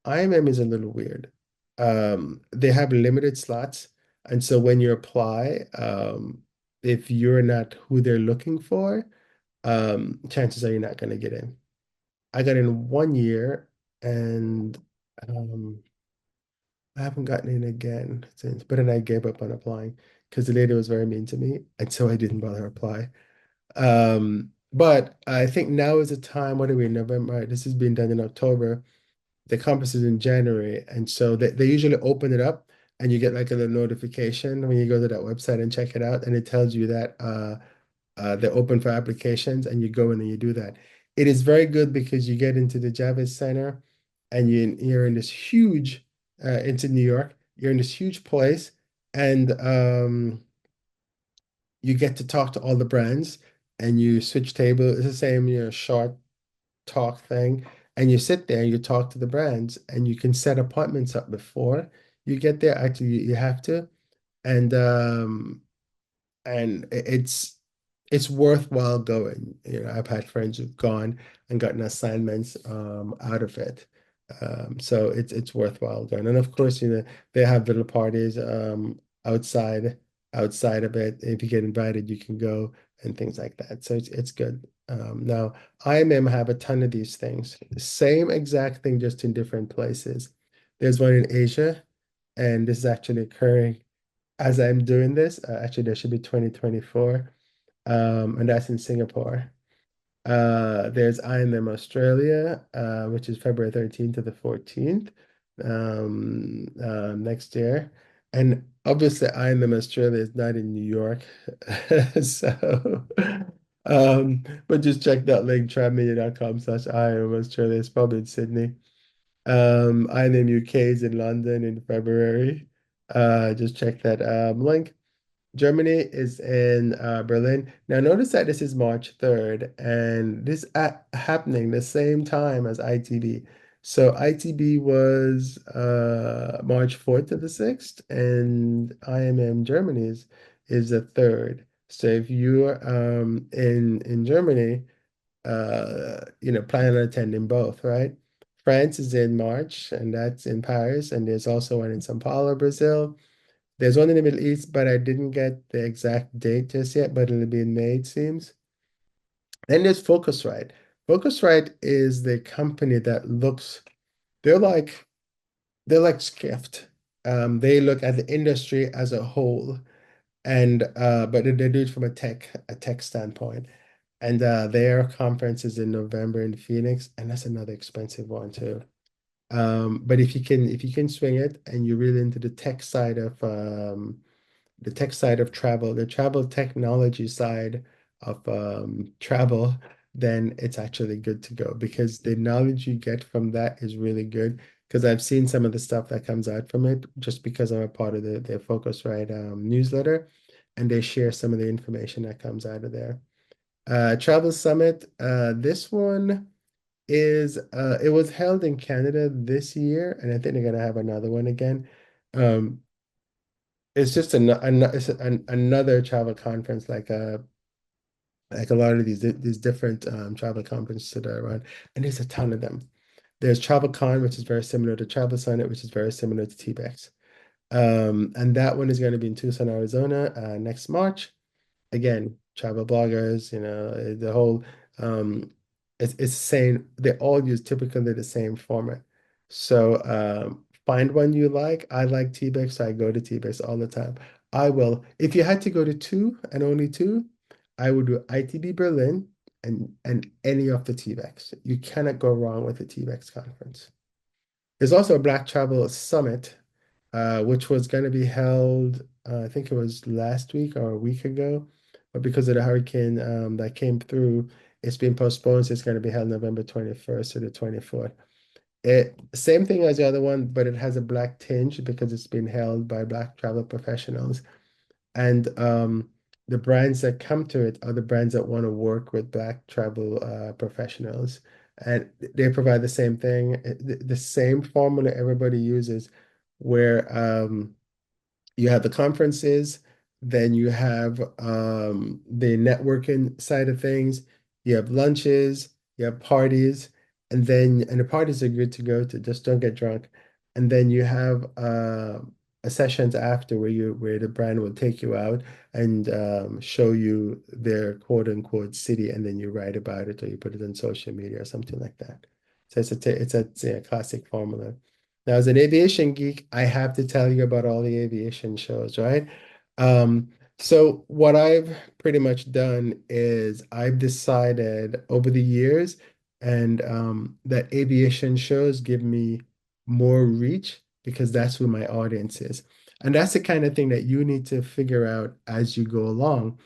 IMM is a little weird. They have limited slots, and so when you apply, if you're not who they're looking for, chances are you're not going to get in. I got in 1 year, and um, I haven't gotten in again since. But then I gave up on applying because the lady was very mean to me, and so I didn't bother apply. But I think now is the time, what are we, November? This is being done in October. The conference is in January. And so they usually open it up and you get like a little notification when you go to that website and check it out. And it tells you that they're open for applications and you go in and you do that. It is very good because you get into the Javits Center and you're in this huge, into New York, you're in this huge place and you get to talk to all the brands and you switch table. It's the same, short talk thing. And you sit there and you talk to the brands and you can set appointments up before you get there. Actually, you have to. And it's worthwhile going. I've had friends who've gone and gotten assignments out of it. So it's worthwhile going. And of course, they have little parties outside outside of it. If you get invited, you can go and things like that. So it's good. Now, IMM have a ton of these things. The same exact thing, just in different places. There's one in Asia, and this is actually occurring as I'm doing this. Actually, there should be 2024, and that's in Singapore. There's IMM Australia, which is February 13th to the 14th, next year. And obviously, IMM Australia is not in New York. So, but just check that link, travmedia.com/IMM Australia. It's probably in Sydney. IMM UK is in London in February. Just check that link. Germany is in Berlin. Now, notice that this is March 3rd, and this happening the same time as ITB. So ITB was March 4th to the 6th, and IMM Germany is the 3rd. So if you're in Germany, planning on attending both, right? France is in March, and that's in Paris, and there's also one in São Paulo, Brazil. There's one in the Middle East, but I didn't get the exact date just yet, but it'll be in May, it seems. Then there's Focusrite. Focusrite is the company that they're like they're like Skift. They look at the industry as a whole, and but they do it from a tech standpoint. And their conference is in November in Phoenix, and that's another expensive one too. But if you can swing it and you're really into the tech side of travel, the travel technology side of travel, then it's actually good to go because the knowledge you get from that is really good. Because I've seen some of the stuff that comes out from it just because I'm a part of their Focusrite newsletter, and they share some of the information that comes out of there. Travel Summit, this one it was held in Canada this year, and I think they're gonna have another one again. Um, it's just another travel conference, like a lot of these different travel conferences that are around, and there's a ton of them. There's TravelCon, which is very similar to Travel Summit, which is very similar to TBEX. And that one is going to be in Tucson, Arizona, next March. Again, travel bloggers, the whole it's saying they all use typically the same format. So find one you like. I like TBEX, so I go to TBEX all the time. I will, if you had to go to two and only two, I would do ITB Berlin and any of the TBEX. You cannot go wrong with the TBEX conference. There's also a Black Travel Summit, which was going to be held, I think it was last week or a week ago, but because of the hurricane that came through, it's been postponed. So it's going to be held November 21st to the 24th. Same thing as the other one, but it has a Black tinge because it's been held by Black travel professionals. And the brands that come to it are the brands that want to work with Black travel professionals. And they provide the same thing, the same formula everybody uses, where you have the conferences, then you have the networking side of things, you have lunches, you have parties, and the parties are good to go to, just don't get drunk. And then you have sessions after where the brand will take you out and show you their quote unquote city, and then you write about it or you put it on social media or something like that. So it's a classic formula. Now, as an aviation geek, I have to tell you about all the aviation shows, right? So what I've pretty much done is I've decided over the years and that aviation shows give me more reach because that's who my audience is. And that's the kind of thing that you need to figure out as you go along.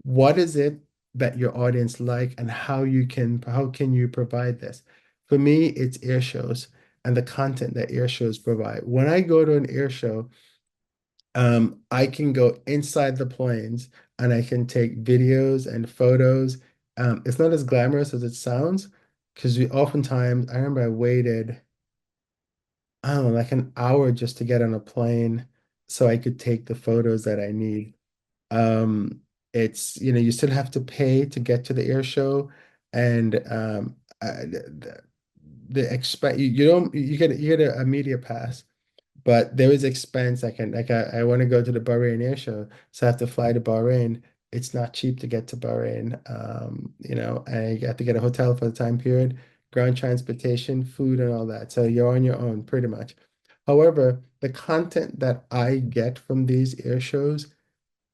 What is it that your audience like and how can you provide this? For me, it's air shows and the content that air shows provide. When I go to an air show, I can go inside the planes and I can take videos and photos. It's not as glamorous as it sounds because we oftentimes, I remember I waited, I don't know, like an hour just to get on a plane so I could take the photos that I need. You still have to pay to get to the air show and the expense you don't you get a media pass, but there is expense. I want to go to the Bahrain air show, so I have to fly to Bahrain. It's not cheap to get to Bahrain. I have to get a hotel for the time period, ground transportation, food, and all that. So you're on your own pretty much. However, the content that I get from these air shows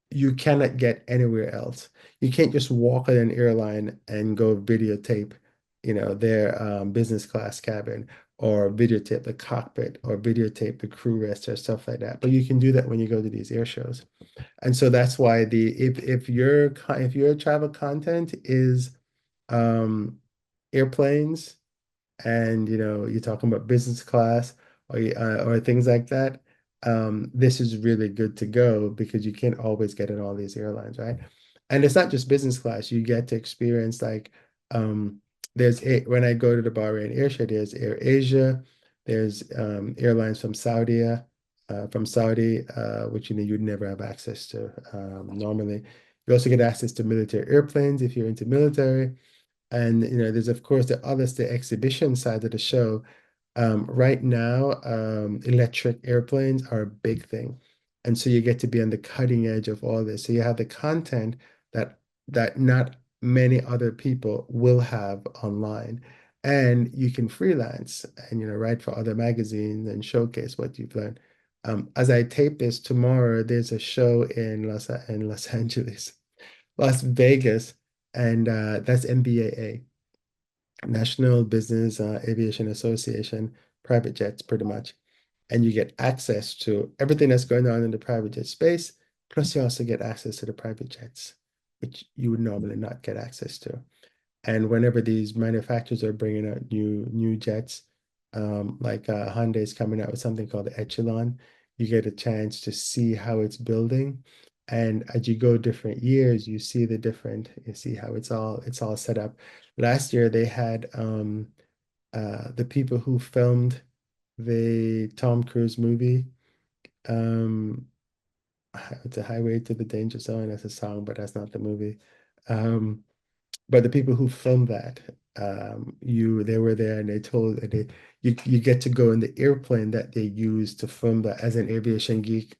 you cannot get anywhere else. You can't just walk at an airline and go videotape, their business class cabin or videotape the cockpit or videotape the crew rest or stuff like that. But you can do that when you go to these air shows. And so that's why the if your travel content is um airplanes and you're talking about business class or things like that, this is really good to go because you can't always get in all these airlines, right? And it's not just business class. You get to experience like when I go to the Bahrain Airshow, there's Air Asia, there's airlines from Saudi, which you'd never have access to normally. You also get access to military airplanes if you're into military. And there's of course the exhibition side of the show. Right now, electric airplanes are a big thing, and so you get to be on the cutting edge of all this. So you have the content that not many other people will have online, and you can freelance and write for other magazines and showcase what you've learned. As I tape this tomorrow, there's a show in Los Angeles, Las Vegas, and that's NBAA, National Business Aviation Association, private jets, pretty much. And you get access to everything that's going on in the private jet space. Plus, you also get access to the private jets, which you would normally not get access to. And whenever these manufacturers are bringing out new jets, like Hyundai is coming out with something called the Echelon, you get a chance to see how it's building. And as you go different years, you see how it's all set up. Last year they had the people who filmed the Tom Cruise movie. Um, it's a Highway to the Danger Zone. That's a song, but that's not the movie. Um, but the people who filmed that, they were there and you get to go in the airplane that they used to film that. As an aviation geek,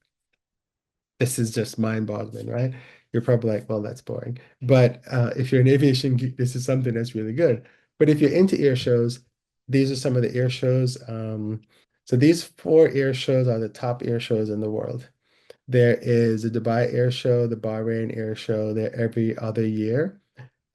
this is just mind-boggling, right? You're probably like, well, that's boring. But if you're an aviation geek, this is something that's really good. But if you're into air shows, these are some of the air shows. So these four air shows are the top air shows in the world. There is the Dubai Air Show, the Bahrain Air Show. They're every other year.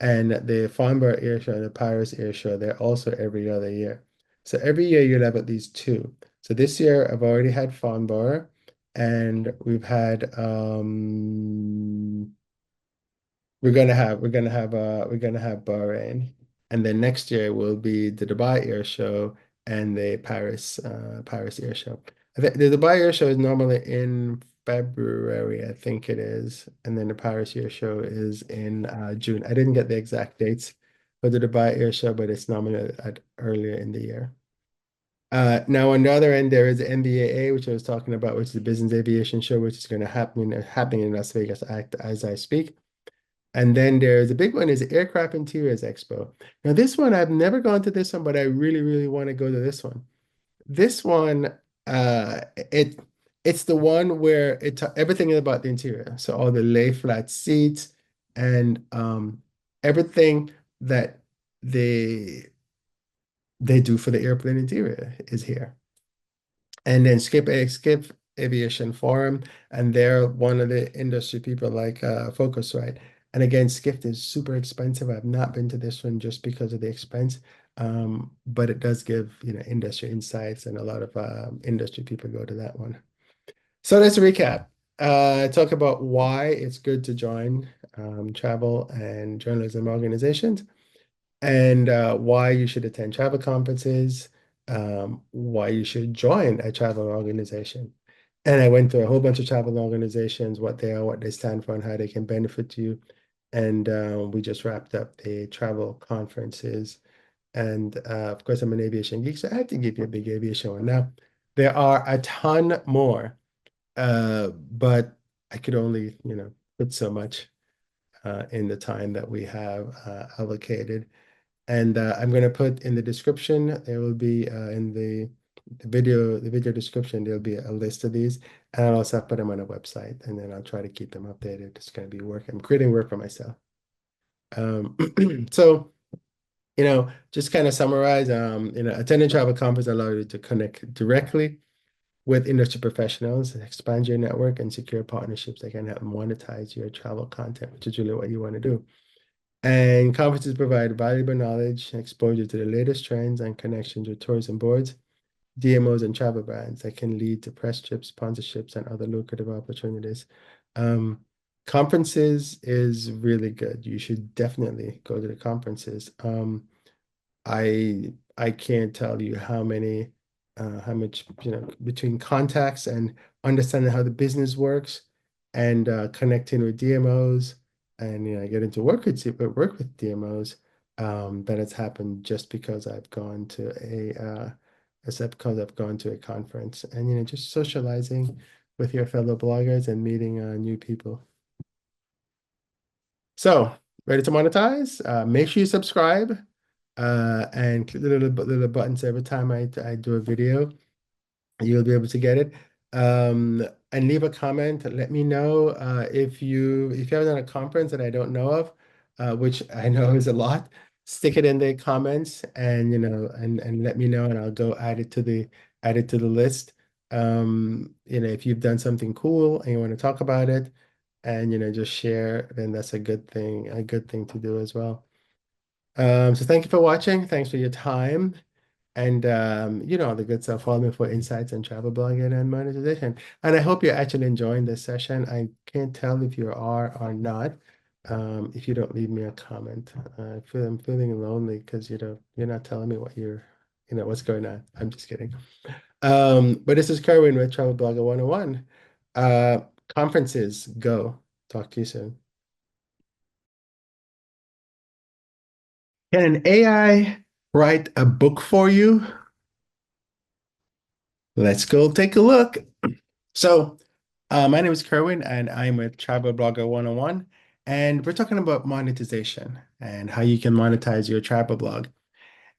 And the Farnborough Air Show and the Paris Air Show, they're also every other year. So every year you'll have at least two. So this year I've already had Farnborough and we're gonna have Bahrain. And then next year will be the Dubai Air Show and the Paris Air Show. The Dubai Air Show is normally in February, I think it is, and then the Paris Air Show is in June. I didn't get the exact dates for the Dubai Air Show, but it's normally earlier in the year. Now on the other end, there is the NBAA, which I was talking about, which is the Business Aviation Show, which is going to happening in Las Vegas as I speak. And then there's a big one is the Aircraft Interiors Expo. Now this one, I've never gone to this one, but I really, really want to go to this one. This one, it's the one where everything is about the interior. So all the lay flat seats and everything that they they do for the airplane interior is here. And then Aviation Forum, and they're one of the industry people like Focusrite. And again, Skift is super expensive. I've not been to this one just because of the expense, but it does give industry insights, and a lot of industry people go to that one. So let's recap. Talk about why it's good to join travel and journalism organizations, and why you should attend travel conferences, why you should join a travel organization. And I went through a whole bunch of travel organizations, what they are, what they stand for, and how they can benefit you. And we just wrapped up the travel conferences. And of course, I'm an aviation geek, so I had to give you a big aviation one. Now, there are a ton more, but I could only, put so much in the time that we have allocated. And I'm going to put in the description, there will be in the video description, there'll be a list of these. And I'll also put them on a website, and then I'll try to keep them updated. It's going to be work. I'm creating work for myself. So, just kind of summarize, attending travel conference allows you to connect directly with industry professionals, expand your network, and secure partnerships that can help monetize your travel content, which is really what you want to do. And conferences provide valuable knowledge, exposure to the latest trends, and connections with tourism boards, DMOs, and travel brands that can lead to press trips, sponsorships, and other lucrative opportunities. Conferences is really good. You should definitely go to the conferences. I can't tell you how much, between contacts and understanding how the business works, and connecting with DMOs, and getting to work with DMOs, that has happened just because I've gone to a conference, and just socializing with your fellow bloggers and meeting new people. So, ready to monetize? Make sure you subscribe and click the little buttons every time I do a video. You'll be able to get it. And leave a comment. Let me know if you have done a conference that I don't know of, which I know is a lot. Stick it in the comments, and and let me know, and I'll go add it to the list. If you've done something cool and you want to talk about it, and just share, then that's a good thing to do as well. So thank you for watching. Thanks for your time. And the good stuff. Follow me for insights on travel blogging and monetization. And I hope you're actually enjoying this session. I can't tell if you are or not, if you don't leave me a comment. I'm feeling lonely because you're not telling me what's going on. I'm just kidding. But this is Kerwin with Travel Blogger 101. Conferences, go. Talk to you soon. Can an AI write a book for you? Let's go take a look. So, my name is Kerwin, and I'm with Travel Blogger 101, and we're talking about monetization and how you can monetize your travel blog.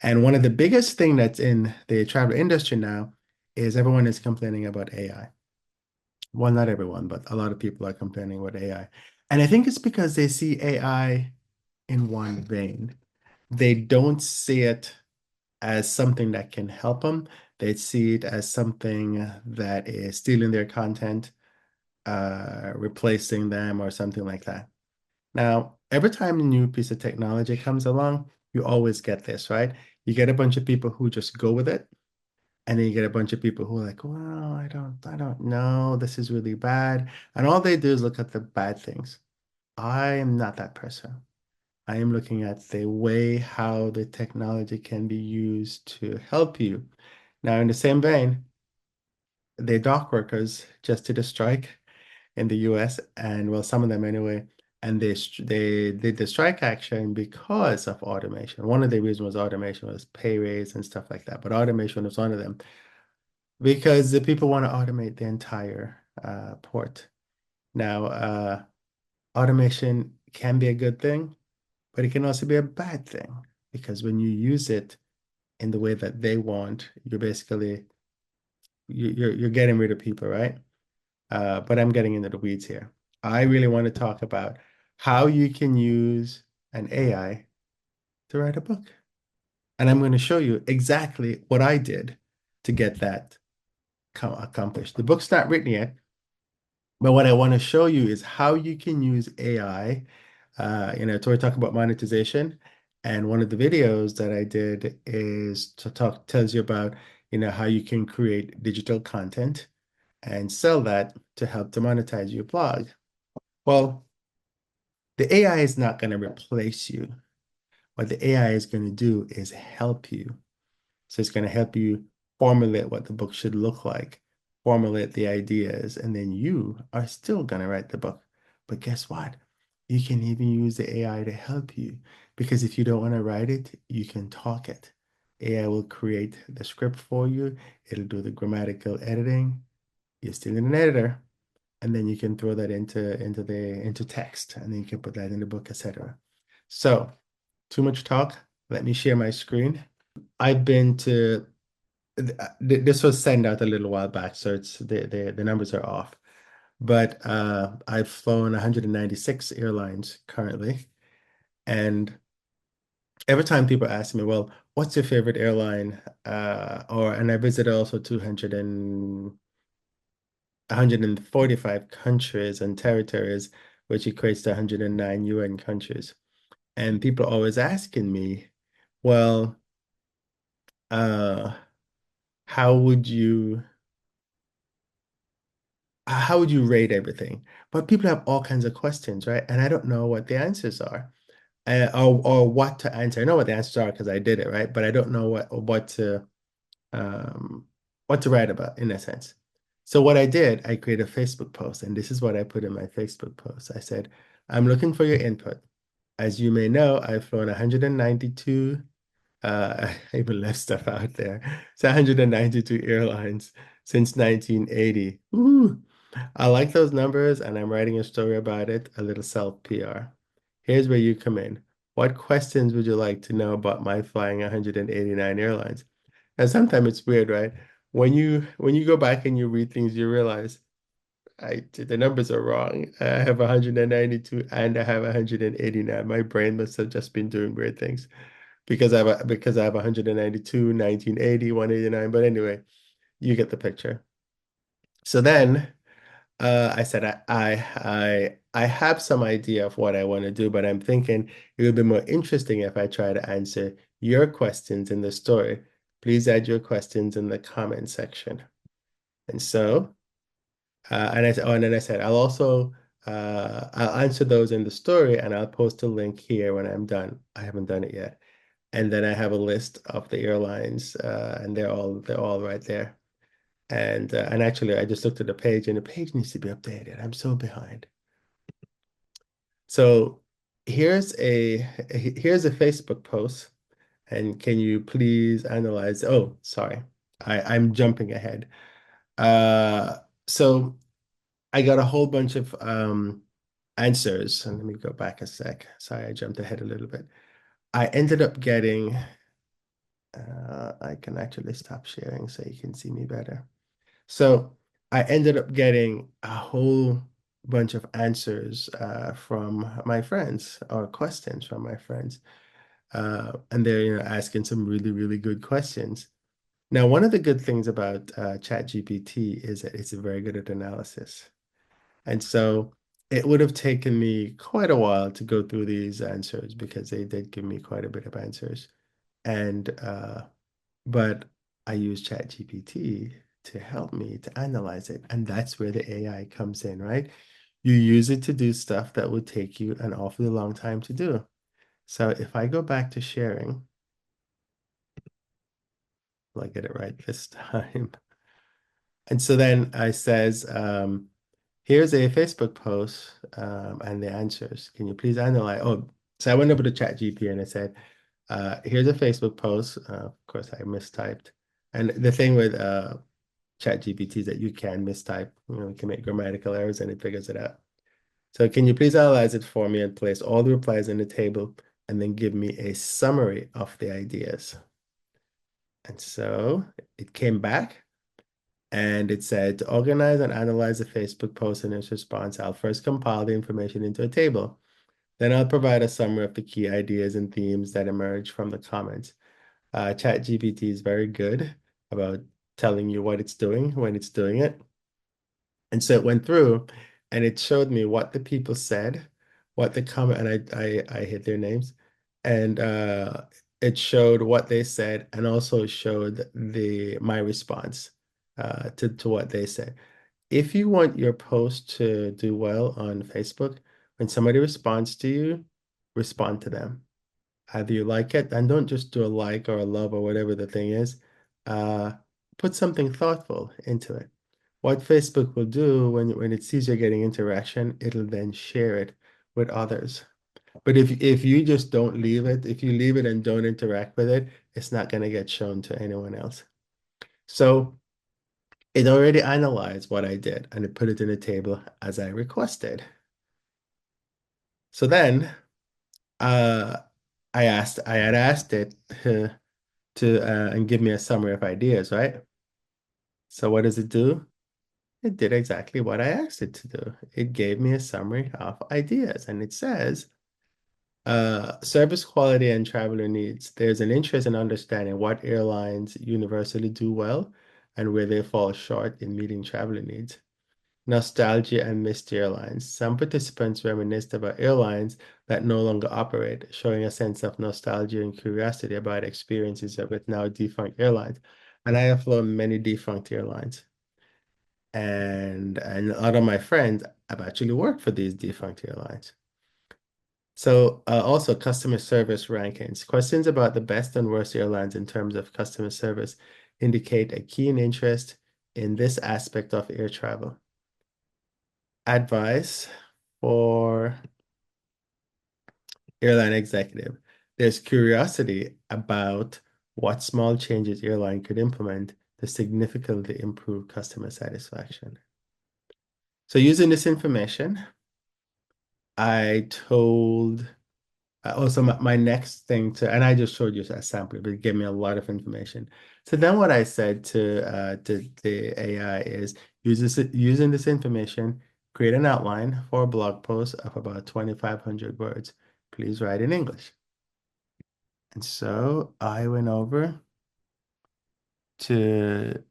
And one of the biggest thing that's in the travel industry now is everyone is complaining about AI. Well, not everyone, but a lot of people are complaining about AI. And I think it's because they see AI in one vein. They don't see it as something that can help them. They see it as something that is stealing their content, replacing them, or something like that. Now, every time a new piece of technology comes along, you always get this, right? You get a bunch of people who just go with it, and then you get a bunch of people who are like, well, I don't know, this is really bad. And all they do is look at the bad things. I am not that person. I am looking at the way how the technology can be used to help you. Now, in the same vein, the dock workers just did a strike in the US, and well, some of them anyway, and they did the strike action because of automation. One of the reasons was automation was pay raise and stuff like that, but automation was one of them because the people want to automate the entire port. Now, automation can be a good thing, but it can also be a bad thing because when you use it in the way that they want, you're basically you're getting rid of people, right? But I'm getting into the weeds here. I really want to talk about how you can use an AI to write a book. And I'm going to show you exactly what I did to get that accomplish. The book's not written yet, but what I want to show you is how you can use AI. So we're talking about monetization, and one of the videos that I did is tells you about, how you can create digital content and sell that to help to monetize your blog. Well, the AI is not going to replace you. What the AI is going to do is help you. So it's going to help you formulate what the book should look like, formulate the ideas, and then you are still going to write the book. But guess what? You can even use the AI to help you, because if you don't want to write it, you can talk it. AI will create the script for you. It'll do the grammatical editing. You're still an editor, and then you can throw that into text, and then you can put that in the book, etc. So, too much talk. Let me share my screen. I've been to this was sent out a little while back, so the numbers are off. But I've flown 196 airlines currently, and every time people ask me, "Well, what's your favorite airline?" And I visited also 145 countries and territories, which equates to 109 UN countries. And people are always asking me, "Well, uh, how would you?" how would you rate everything? But people have all kinds of questions, right? And I don't know what the answers are, or what to answer. I know what the answers are because I did it, right? But I don't know um, what to write about in a sense. So what I did, I created a Facebook post, and this is what I put in my Facebook post. I said, "I'm looking for your input. As you may know, I've flown 192." I even left stuff out there. It's 192 airlines since 1980. Ooh. I like those numbers, and I'm writing a story about it, a little self-PR. Here's where you come in. What questions would you like to know about my flying 189 airlines? And sometimes it's weird, right? When you go back and you read things, you realize the numbers are wrong. I have 192 and I have 189. My brain must have just been doing weird things because I have 192, 1980, 189. But anyway, you get the picture. So then I said I have some idea of what I want to do, but I'm thinking it would be more interesting if I try to answer your questions in the story. Please add your questions in the comment section. And so, and then I said I'll answer those in the story, and I'll post a link here when I'm done. I haven't done it yet. And then I have a list of the airlines, and they're all right there. And actually, I just looked at the page, and the page needs to be updated. I'm so behind. So here's a Facebook post, and can you please analyze? Oh, sorry, I'm jumping ahead. So I got a whole bunch of answers, and let me go back a sec. Sorry, I jumped ahead a little bit. I ended up getting. I can actually stop sharing so you can see me better. So I ended up getting a whole bunch of answers from my friends, or questions from my friends. And they're, asking some really, really good questions. Now, one of the good things about ChatGPT is that it's very good at analysis. And so it would have taken me quite a while to go through these answers because they did give me quite a bit of answers. And but I use ChatGPT to help me to analyze it. And that's where the AI comes in, right? You use it to do stuff that would take you an awfully long time to do. So if I go back to sharing, will I get it right this time? And so then I says, here's a Facebook post and the answers. Can you please analyze? Oh, so I went over to ChatGPT and I said, here's a Facebook post. Of course, I mistyped. And the thing with ChatGPT is that you can mistype, you can make grammatical errors and it figures it out. So can you please analyze it for me and place all the replies in the table and then give me a summary of the ideas? And so it came back and it said to organize and analyze the Facebook post and its response, I'll first compile the information into a table. Then I'll provide a summary of the key ideas and themes that emerge from the comments. ChatGPT is very good about telling you what it's doing when it's doing it. And so it went through and it showed me what the people said, what the comment, and I hit their names, and it showed what they said and also showed my response to what they said. If you want your post to do well on Facebook, when somebody responds to you, respond to them. Either you like it, and don't just do a like or a love or whatever the thing is. Uh, Put something thoughtful into it. What Facebook will do when it sees you're getting interaction, it'll then share it with others. But if you just don't leave it, if you leave it and don't interact with it, it's not going to get shown to anyone else. So it already analyzed what I did and it put it in a table as I requested. So then I had asked it to and give me a summary of ideas, right? So what does it do? It did exactly what I asked it to do. It gave me a summary of ideas, and it says, service quality and traveler needs. There's an interest in understanding what airlines universally do well and where they fall short in meeting traveler needs. Nostalgia and missed airlines. Some participants reminisced about airlines that no longer operate, showing a sense of nostalgia and curiosity about experiences with now defunct airlines. And I have flown many defunct airlines. And a lot of my friends have actually worked for these defunct airlines. So also customer service rankings. Questions about the best and worst airlines in terms of customer service indicate a keen interest in this aspect of air travel. Advice for airline executive. There's curiosity about what small changes airline could implement to significantly improve customer satisfaction. So using this information, I told also my next thing to, and I just showed you a sample, but it gave me a lot of information. So then what I said to the AI is using this information, create an outline for a blog post of about 2,500 words. Please write in English. And so I went over to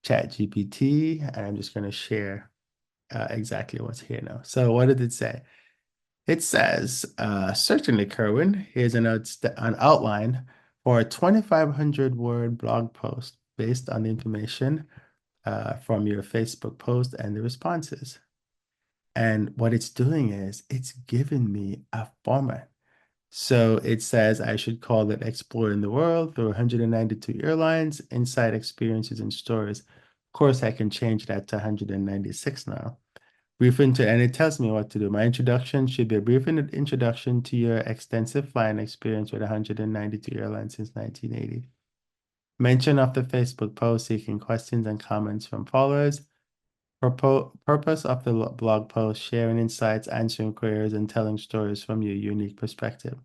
ChatGPT, and I'm just going to share exactly what's here now. So what did it say? It says, certainly, Kerwin, here's an outline for a 2,500 word blog post based on the information from your Facebook post and the responses. And what it's doing is it's giving me a format. So it says I should call it Exploring the World through 192 airlines, inside experiences and stories. Of course, I can change that to 196 now. And it tells me what to do. My introduction should be a brief introduction to your extensive flying experience with 192 airlines since 1980. Mention of the Facebook post seeking questions and comments from followers. Purpose of the blog post, sharing insights, answering queries, and telling stories from your unique perspective.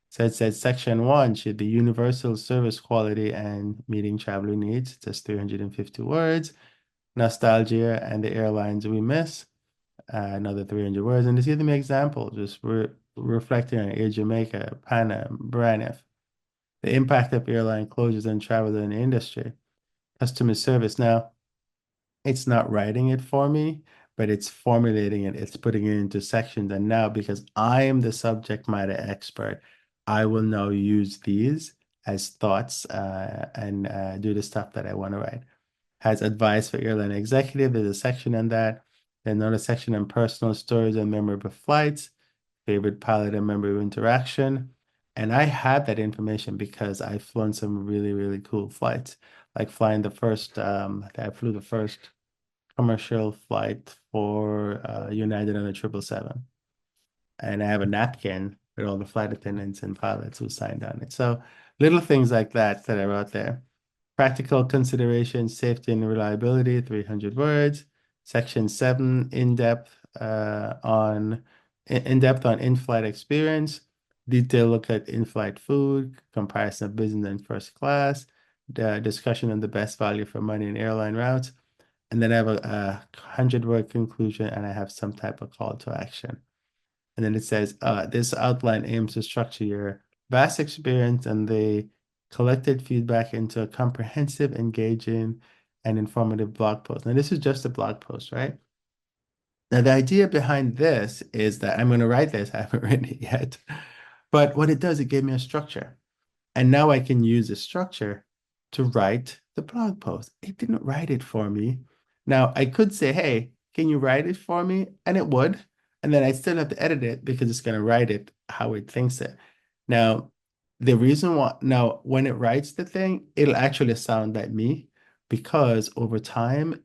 So it says section 1 should be universal service quality and meeting traveler needs. Just 350 words. Nostalgia and the airlines we miss. Another 300 words. And just give me an example, just reflecting on Air Jamaica, Pan Am, Braniff, the impact of airline closures on travel in the industry, customer service. Now, it's not writing it for me, but it's formulating it, it's putting it into sections. And now, because I am the subject matter expert, I will now use these as thoughts and do the stuff that I want to write. Has advice for airline executive. There's a section on that. Then another section on personal stories and memorable flights, favorite pilot and memorable interaction. And I had that information because I've flown some really, really cool flights. Like flying the first, I flew the first commercial flight for United on a 777. And I have a napkin with all the flight attendants and pilots who signed on it. So little things like that that I wrote there. Practical considerations, safety and reliability, 300 words. Section 7, in-depth on in-flight experience. Detailed look at in-flight food, comparison of business and first class, the discussion on the best value for money in airline routes. And then I have a 100-word conclusion, and I have some type of call to action. And then it says, this outline aims to structure your vast experience and the collected feedback into a comprehensive, engaging, and informative blog post. Now, this is just a blog post, right? Now, the idea behind this is that I'm going to write this. I haven't written it yet. But what it does, it gave me a structure. And now I can use the structure to write the blog post. It didn't write it for me. Now, I could say, hey, can you write it for me? And it would. And then I still have to edit it because it's going to write it how it thinks it. Now, the reason why, now, when it writes the thing, it'll actually sound like me because over time,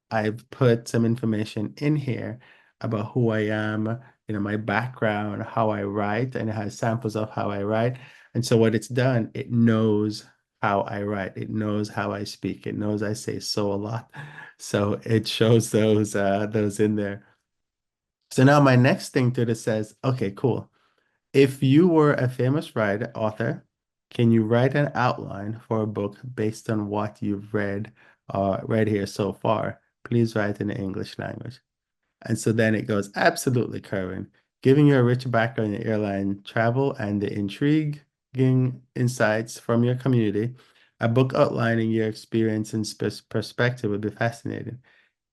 I've put some information in here about who I am, my background, how I write, and it has samples of how I write. And so what it's done, it knows how I write. It knows how I speak. It knows I say so a lot. So it shows those in there. So now my next thing to this says, okay, cool. If you were a famous writer, author, can you write an outline for a book based on what you've read here so far? Please write in the English language. And so then it goes, absolutely, Kerwin, giving you a rich background in airline travel and the intriguing insights from your community, a book outlining your experience and perspective would be fascinating.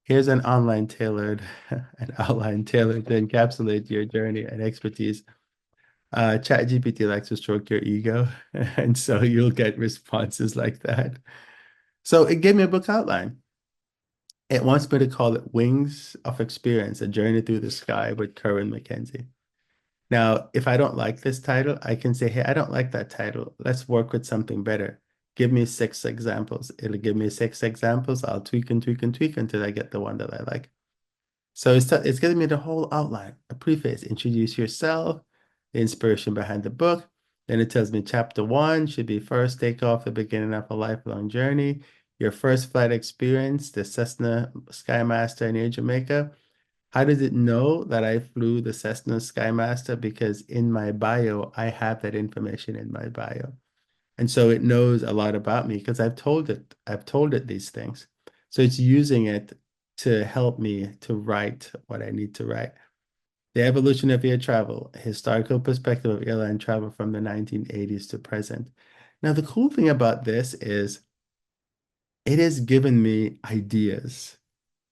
Here's an outline tailored to encapsulate your journey and expertise. ChatGPT likes to stroke your ego, and so you'll get responses like that. So it gave me a book outline. It wants me to call it Wings of Experience, A Journey Through the Sky with Kerwin McKenzie. Now, if I don't like this title, I can say, hey, I don't like that title. Let's work with something better. Give me 6 examples. It'll give me 6 examples. I'll tweak and tweak and tweak until I get the one that I like. So it's giving me the whole outline, a preface, introduce yourself, the inspiration behind the book. Then it tells me chapter 1 should be first takeoff, the beginning of a lifelong journey, your first flight experience, the Cessna Skymaster near Jamaica. How does it know that I flew the Cessna Skymaster? Because in my bio, I have that information in my bio. And so it knows a lot about me because I've told it these things. So it's using it to help me to write what I need to write. The evolution of air travel, a historical perspective of airline travel from the 1980s to present. Now, the cool thing about this is it has given me ideas,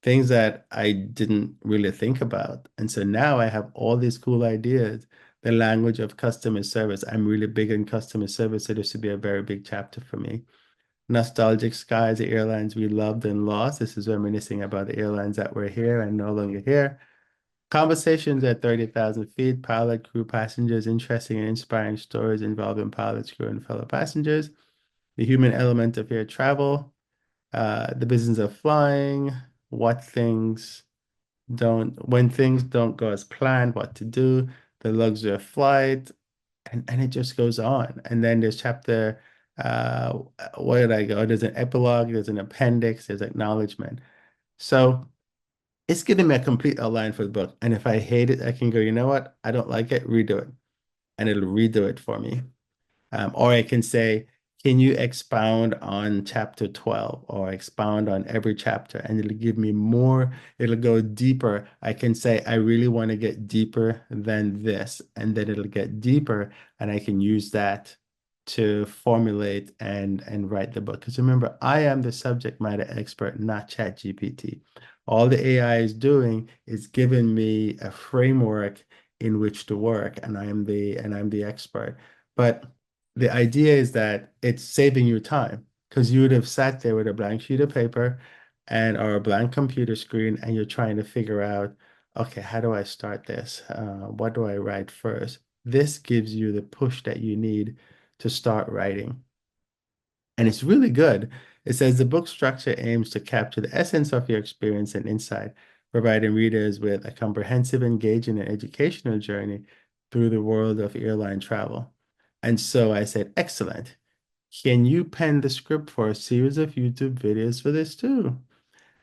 things that I didn't really think about. And so now I have all these cool ideas. The language of customer service. I'm really big on customer service, so this would be a very big chapter for me. Nostalgic skies, the airlines we loved and lost. This is reminiscing about the airlines that were here and no longer here. Conversations at 30,000 feet, pilot, crew, passengers, interesting and inspiring stories involving pilots, crew, and fellow passengers. The human element of air travel, the business of flying, when things don't go as planned, what to do, the luxury of flight, and it just goes on. And then there's chapter, uh, where did I go? There's an epilogue, there's an appendix, there's acknowledgement. So it's giving me a complete outline for the book. And if I hate it, I can go, you know what? I don't like it, redo it. And it'll redo it for me. Or I can say, can you expound on chapter 12 or expound on every chapter? And it'll give me more, it'll go deeper. I can say, I really want to get deeper than this. And then it'll get deeper. And I can use that to formulate and write the book. Because remember, I am the subject matter expert, not ChatGPT. All the AI is doing is giving me a framework in which to work, and I'm the expert. But the idea is that it's saving you time because you would have sat there with a blank sheet of paper and or a blank computer screen and you're trying to figure out, okay, how do I start this? What do I write first? This gives you the push that you need to start writing. And it's really good. It says the book structure aims to capture the essence of your experience and insight, providing readers with a comprehensive, engaging, and educational journey through the world of airline travel. And so I said, excellent. Can you pen the script for a series of YouTube videos for this too?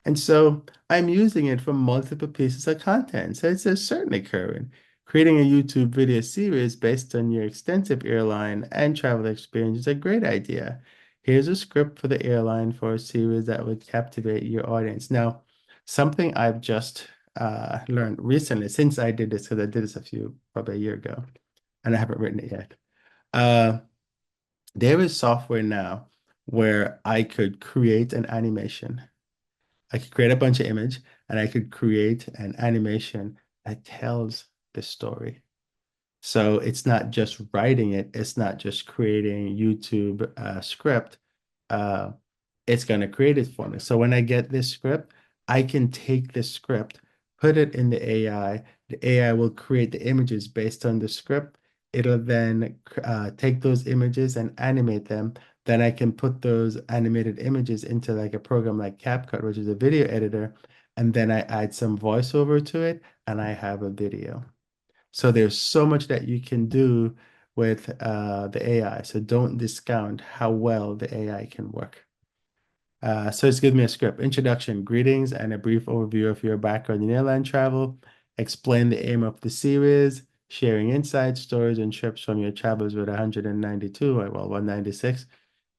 And so I'm using it for multiple pieces of content. So it says, certainly, Kerwin, creating a YouTube video series based on your extensive airline and travel experience is a great idea. Here's a script for the airline for a series that would captivate your audience. Now, something I've just learned recently since I did this, because I did this probably a year ago, and I haven't written it yet. There is software now where I could create an animation I could create a bunch of image and I could create an animation that tells the story. So it's not just writing it, it's not just creating YouTube script. Uh, it's going to create it for me. So when I get this script, I can take this script, put it in the AI. The AI will create the images based on the script. It'll then take those images and animate them. Then I can put those animated images into like a program like CapCut, which is a video editor. And then I add some voiceover to it, and I have a video. So there's so much that you can do with the AI. So don't discount how well the AI can work. So it's given me a script. Introduction, greetings, and a brief overview of your background in airline travel. Explain the aim of the series, sharing insights, stories, and trips from your travels with 192, or well, 196.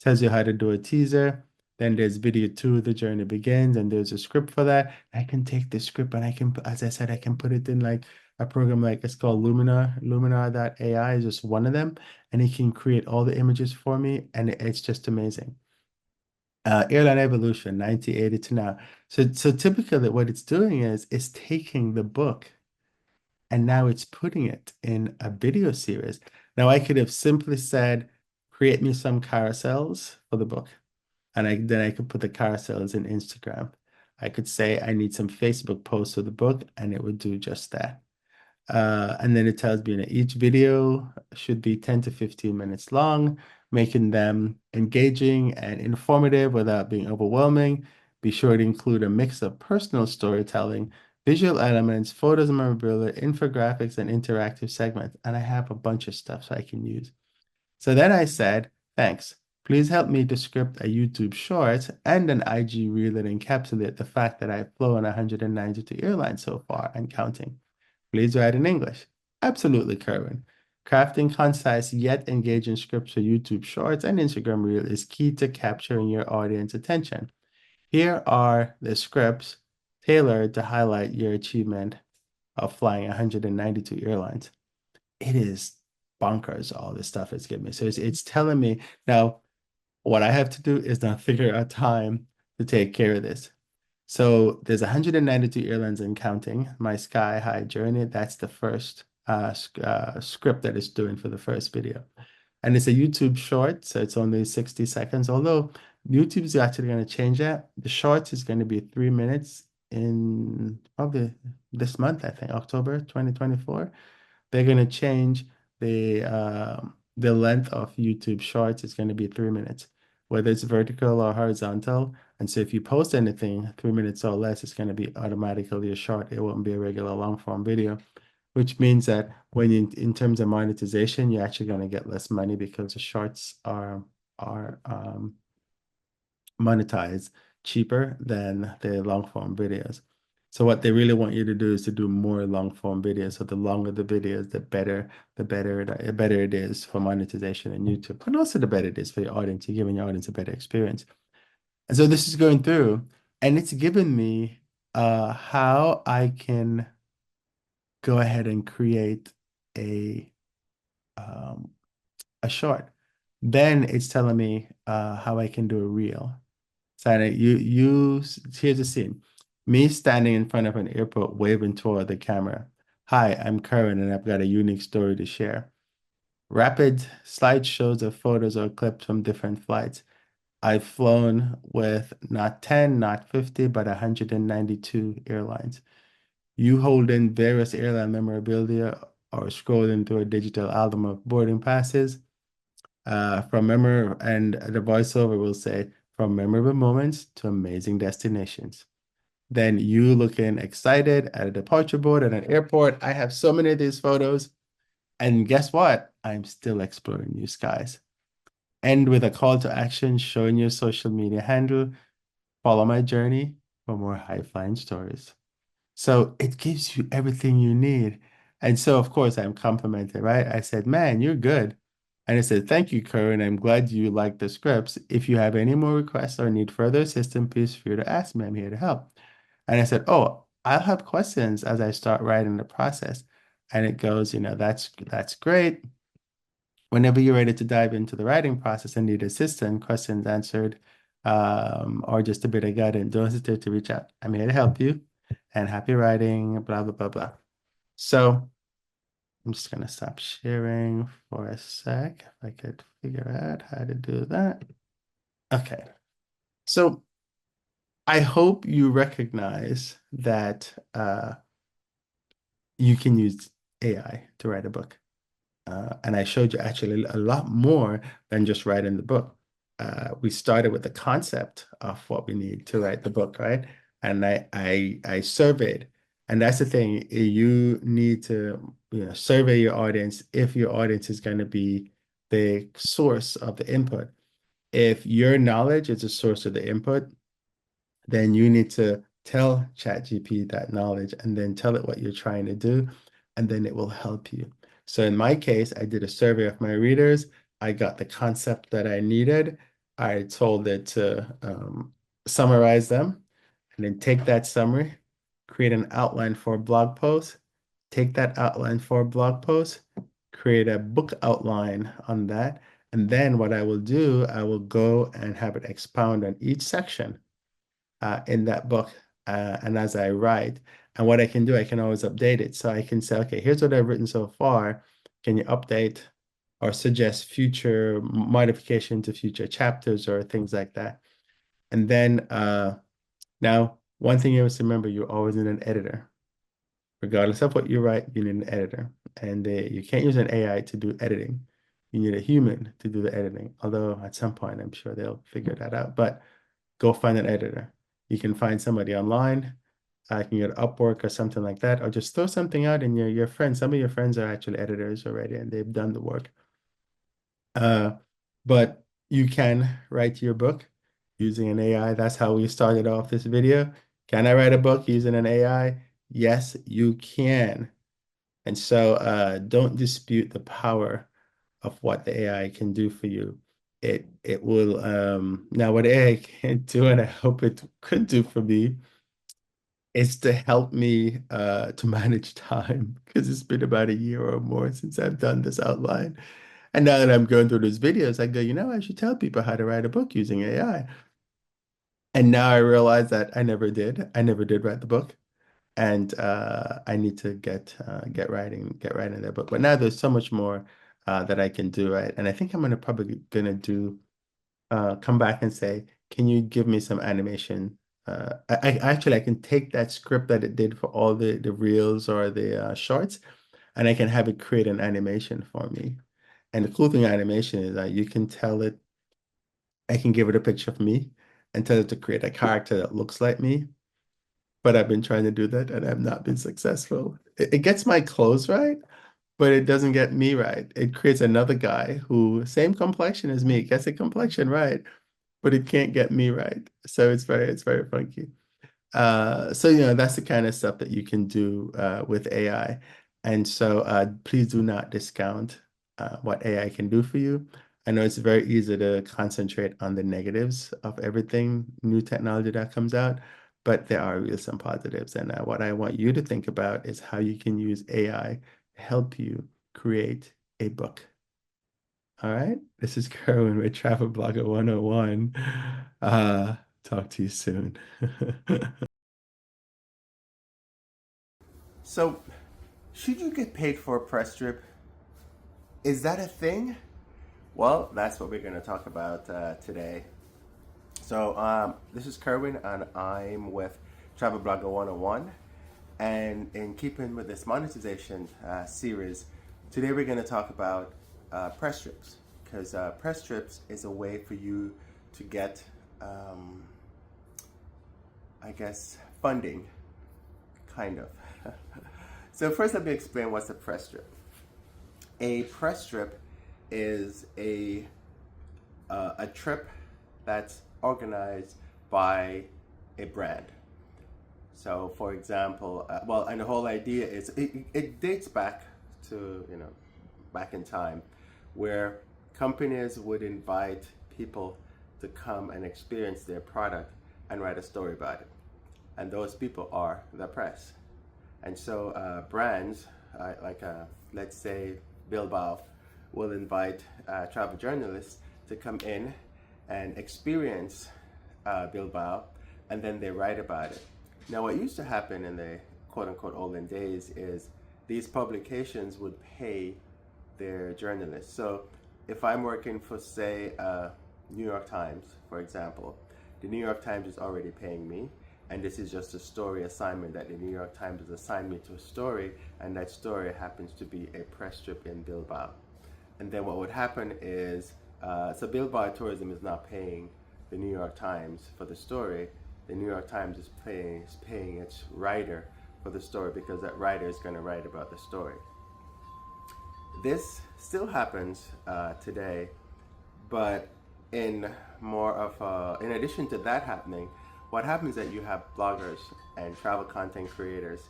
Tells you how to do a teaser. Then there's video 2, the journey begins, and there's a script for that. I can take the script and I can, as I said, I can put it in like a program like it's called Luminar. Luminar.ai is just one of them, and it can create all the images for me, and it's just amazing. Airline evolution, 1980 to now. So typically what it's doing is it's taking the book and now it's putting it in a video series. Now I could have simply said, create me some carousels for the book. And then I could put the carousels in Instagram. I could say I need some Facebook posts for the book, and it would do just that. And then it tells me that each video should be 10 to 15 minutes long, making them engaging and informative without being overwhelming. Be sure to include a mix of personal storytelling, visual elements, photos and memorabilia, infographics, and interactive segments. And I have a bunch of stuff so I can use. So then I said, thanks. Please help me to script a YouTube short and an IG reel that encapsulate the fact that I've flown 192 airlines so far and counting. Please write in English. Absolutely, Kerwin. Crafting concise yet engaging scripts for YouTube Shorts and Instagram Reel is key to capturing your audience attention. Here are the scripts tailored to highlight your achievement of flying 192 airlines. It is bonkers, all this stuff it's giving me. So it's telling me now what I have to do is now figure out time to take care of this. So there's 192 airlines and counting. My Sky High journey, that's the first script that it's doing for the first video. And it's a YouTube short, so it's only 60 seconds. Although YouTube is actually going to change that. The short is going to be 3 minutes in probably this month, I think, October 2024. They're going to change the length of YouTube shorts. It's going to be 3 minutes, whether it's vertical or horizontal. And so if you post anything 3 minutes or less, it's going to be automatically a short. It won't be a regular long form video, which means that when you, in terms of monetization, you're actually going to get less money because the shorts are monetized cheaper than the long form videos. So what they really want you to do is to do more long form videos. So the longer the videos, the better it is for monetization in YouTube, and also the better it is for your audience. You're giving your audience a better experience. And so this is going through, and it's given me how I can go ahead and create um, a short. Then it's telling me how I can do a reel. So here's the scene. Me standing in front of an airport waving toward the camera. Hi, I'm Curran and I've got a unique story to share. Rapid slideshows of photos or clips from different flights. I've flown with not 10, not 50, but 192 airlines. You hold in various airline memorabilia or scrolling through a digital album of boarding passes. From memory, and the voiceover will say, from memorable moments to amazing destinations. Then you looking excited at a departure board at an airport. I have so many of these photos. And guess what? I'm still exploring new skies. End with a call to action showing your social media handle. Follow my journey for more high-flying stories. So it gives you everything you need. And so, of course, I'm complimented, right? I said, man, you're good. And I said, thank you, Curran. I'm glad you like the scripts. If you have any more requests or need further assistance, please feel free to ask me. I'm here to help. And I said, oh, I'll have questions as I start writing the process. And it goes, that's great. Whenever you're ready to dive into the writing process and need assistance, questions answered or just a bit of guidance, don't hesitate to reach out. I'm here to help you, and happy writing, blah, blah, blah, blah. So I'm just going to stop sharing for a sec. If I could figure out how to do that. Okay. So I hope you recognize that you can use AI to write a book. And I showed you actually a lot more than just writing the book. We started with the concept of what we need to write the book, right? And I surveyed. And that's the thing, you need to, survey your audience if your audience is going to be the source of the input. If your knowledge is the source of the input, then you need to tell ChatGPT that knowledge and then tell it what you're trying to do, and then it will help you. So in my case, I did a survey of my readers. I got the concept that I needed. I told it to summarize them, and then take that summary, create an outline for a blog post, take that outline for a blog post, create a book outline on that. And then what I will do, I will go and have it expound on each section in that book. And as I write, and what I can do, I can always update it. So I can say, okay, here's what I've written so far. Can you update or suggest future modification to future chapters or things like that? And then now, one thing you must remember, you always need an editor. Regardless of what you write, you need an editor. And you can't use an AI to do editing. You need a human to do the editing. Although at some point, I'm sure they'll figure that out. But go find an editor. You can find somebody online. You can get Upwork or something like that, or just throw something out and your friends. Some of your friends are actually editors already, and they've done the work. But you can write your book using an AI. That's how we started off this video. Can I write a book using an AI? Yes, you can. And so don't dispute the power of what the AI can do for you. It will now what AI can do, and I hope it could do for me, is to help me to manage time, because it's been about a year or more since I've done this outline. And now that I'm going through these videos, I go, I should tell people how to write a book using AI. And now I realize that I never did. I never did write the book. And I need to get writing that book. But now there's so much more that I can do, right? And I think I'm probably gonna do come back and say, can you give me some animation? I can take that script that it did for all the reels or the shorts, and I can have it create an animation for me. And the cool thing animation is that you can tell it, I can give it a picture of me and tell it to create a character that looks like me. But I've been trying to do that and I've not been successful. It gets my clothes right, but it doesn't get me right. It creates another guy who, same complexion as me, gets the complexion right, but it can't get me right. So it's very funky. So that's the kind of stuff that you can do with AI. And so please do not discount what AI can do for you. I know it's very easy to concentrate on the negatives of everything new technology that comes out, but there are really some positives. And what I want you to think about is how you can use AI to help you create a book. All right, this is Kerwin with Travel Blogger 101. Talk to you soon. So, should you get paid for a press trip? Is that a thing? Well, that's what we're going to talk about today. So, this is Kerwin, and I'm with Travel Blogger 101. And in keeping with this monetization series, today we're going to talk about press trips. Because press trips is a way for you to get, I guess, funding, kind of. So first let me explain what's a press trip. A press trip is a trip that's organized by a brand. So for example, and the whole idea is, it dates back to, back in time, where companies would invite people to come and experience their product and write a story about it. And those people are the press. And so brands, let's say Bilbao, will invite travel journalists to come in and experience Bilbao, and then they write about it. Now, what used to happen in the quote-unquote olden days is these publications would pay their journalists. So if I'm working for, say, New York Times, for example, the New York Times is already paying me, and this is just a story assignment that the New York Times has assigned me to a story, and that story happens to be a press trip in Bilbao. And then what would happen is, so Bilbao Tourism is not paying the New York Times for the story. The New York Times is paying its writer for the story, because that writer is going to write about the story. This still happens today, but in more of in addition to that happening, what happens is that you have bloggers and travel content creators,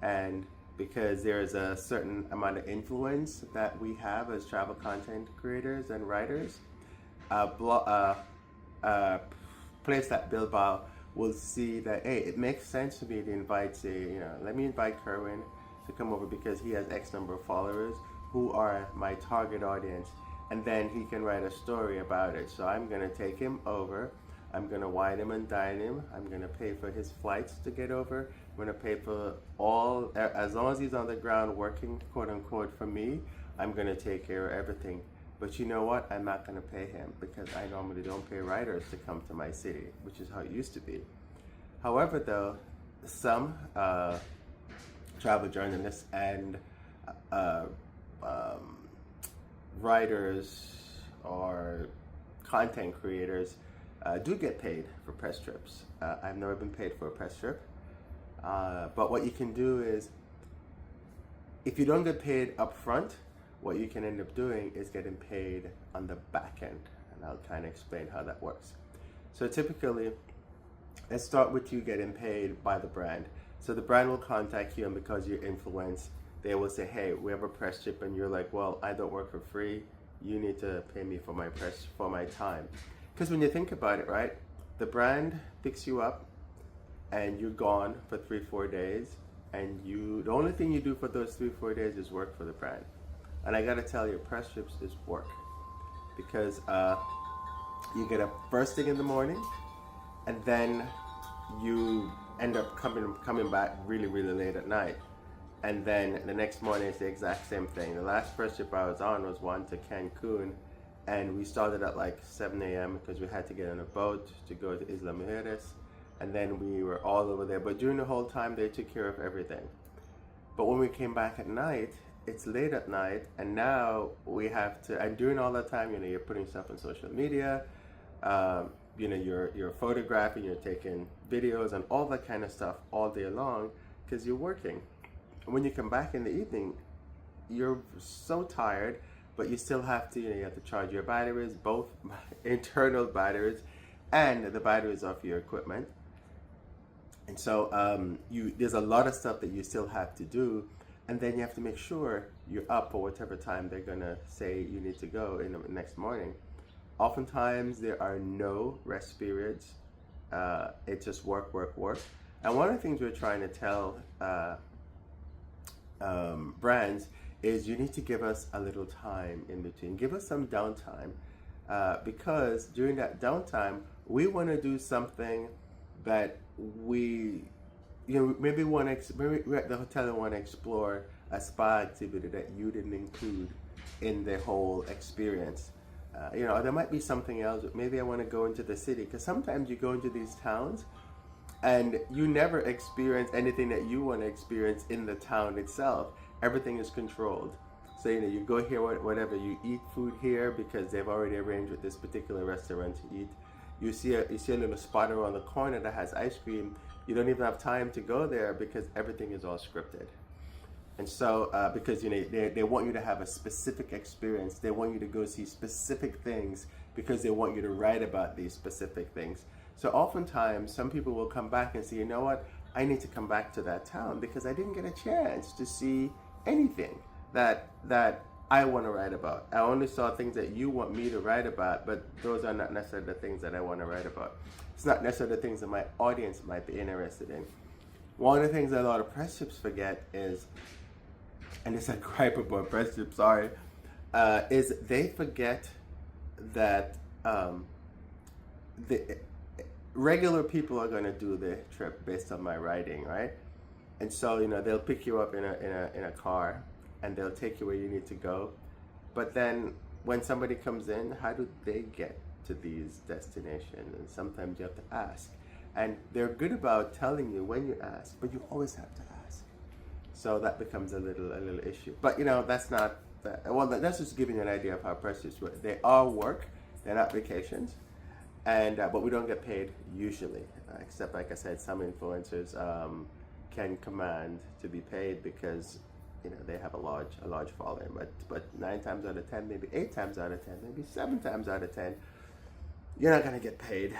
and because there's a certain amount of influence that we have as travel content creators and writers, place like Bilbao will see that, hey, it makes sense to me to invite, say, let me invite Kerwin to come over because he has X number of followers who are my target audience, and then he can write a story about it. So I'm going to take him over, I'm going to wine him and dine him, I'm going to pay for his flights to get over, I'm going to pay for all, as long as he's on the ground working, quote unquote, for me, I'm going to take care of everything. But you know what? I'm not going to pay him because I normally don't pay writers to come to my city, which is how it used to be. However, though, some travel journalists and writers or content creators do get paid for press trips. I've never been paid for a press trip. But what you can do is, if you don't get paid up front, what you can end up doing is getting paid on the back end. And I'll kind of explain how that works. So typically, let's start with you getting paid by the brand. So the brand will contact you, and because you're influenced, they will say, hey, we have a press trip, and you're like, well, I don't work for free. You need to pay me for my time. Because when you think about it, right, the brand picks you up and you're gone for 3-4 days, and the only thing you do for those 3-4 days is work for the brand. And I gotta tell you, press trips is work, because you get up first thing in the morning, and then you end up coming back really, really late at night. And then the next morning it's the exact same thing. The last press trip I was on was one to Cancun, and we started at like 7 a.m. because we had to get on a boat to go to Isla Mujeres, and then we were all over there. But during the whole time, they took care of everything. But when we came back at night, it's late at night, and now we have to, and during all that time, you're putting stuff on social media, you're photographing, you're taking videos and all that kind of stuff all day long because you're working. And when you come back in the evening, you're so tired, but you still have to, you have to charge your batteries, both internal batteries and the batteries of your equipment. And so there's a lot of stuff that you still have to do, and then you have to make sure you're up for whatever time they're gonna say you need to go in the next morning. Oftentimes there are no rest periods. It's just work, work, work. And one of the things we're trying to tell brands is you need to give us a little time in between. Give us some downtime, because during that downtime, we want to do something that maybe we're at the hotel and want to explore a spa activity that you didn't include in the whole experience. There might be something else. Maybe I want to go into the city, because sometimes you go into these towns and you never experience anything that you want to experience in the town itself. Everything is controlled. So you go here, whatever, you eat food here because they've already arranged with this particular restaurant to eat. You see a little spot around the corner that has ice cream. You don't even have time to go there because everything is all scripted. And so, because they want you to have a specific experience, they want you to go see specific things because they want you to write about these specific things. So oftentimes, some people will come back and say, you know what, I need to come back to that town because I didn't get a chance to see anything that I want to write about. I only saw things that you want me to write about, but those are not necessarily the things that I want to write about. It's not necessarily the things that my audience might be interested in. One of the things that a lot of press trips forget is, and it's a gripe about press trips, sorry, is they forget that regular people are going to do the trip based on my writing, right? And so, they'll pick you up in a car and they'll take you where you need to go. But then when somebody comes in, how do they get to these destinations? And sometimes you have to ask. And they're good about telling you when you ask, but you always have to ask. So that becomes a little issue. But that's not well, that's just giving you an idea of how precious work. They are work, they're not vacations. And but we don't get paid usually, except like I said, some influencers can command to be paid because they have a large following. But 9 times out of 10, maybe 8 times out of 10, maybe 7 times out of 10, you're not gonna get paid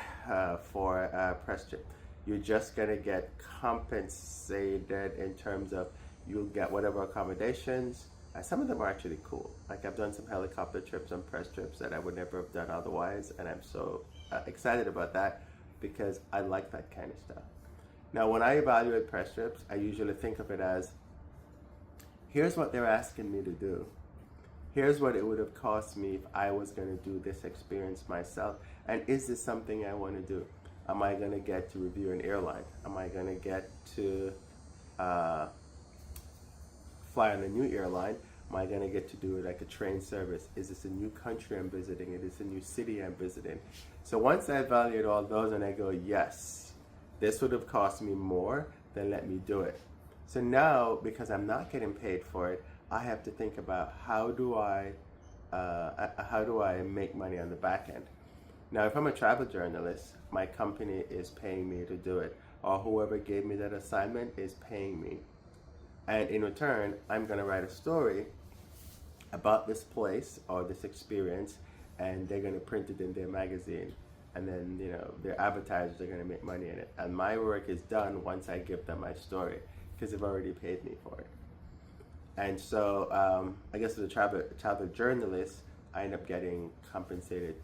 for a press trip. You're just gonna get compensated in terms of you'll get whatever accommodations. Some of them are actually cool. Like I've done some helicopter trips and press trips that I would never have done otherwise, and I'm so excited about that because I like that kind of stuff. Now, when I evaluate press trips, I usually think of it as, here's what they're asking me to do. Here's what it would have cost me if I was going to do this experience myself. And is this something I want to do? Am I going to get to review an airline? Am I going to get to fly on a new airline? Am I going to get to do like a train service? Is this a new country I'm visiting? Is this a new city I'm visiting? So once I evaluate all those and I go, yes, this would have cost me more, then let me do it. So now, because I'm not getting paid for it, I have to think about how do I make money on the back end. Now, if I'm a travel journalist, my company is paying me to do it, or whoever gave me that assignment is paying me. And in return, I'm going to write a story about this place or this experience, and they're going to print it in their magazine. And then, their advertisers are going to make money in it. And my work is done once I give them my story, because they've already paid me for it. And so, I guess as a travel journalist, I end up getting compensated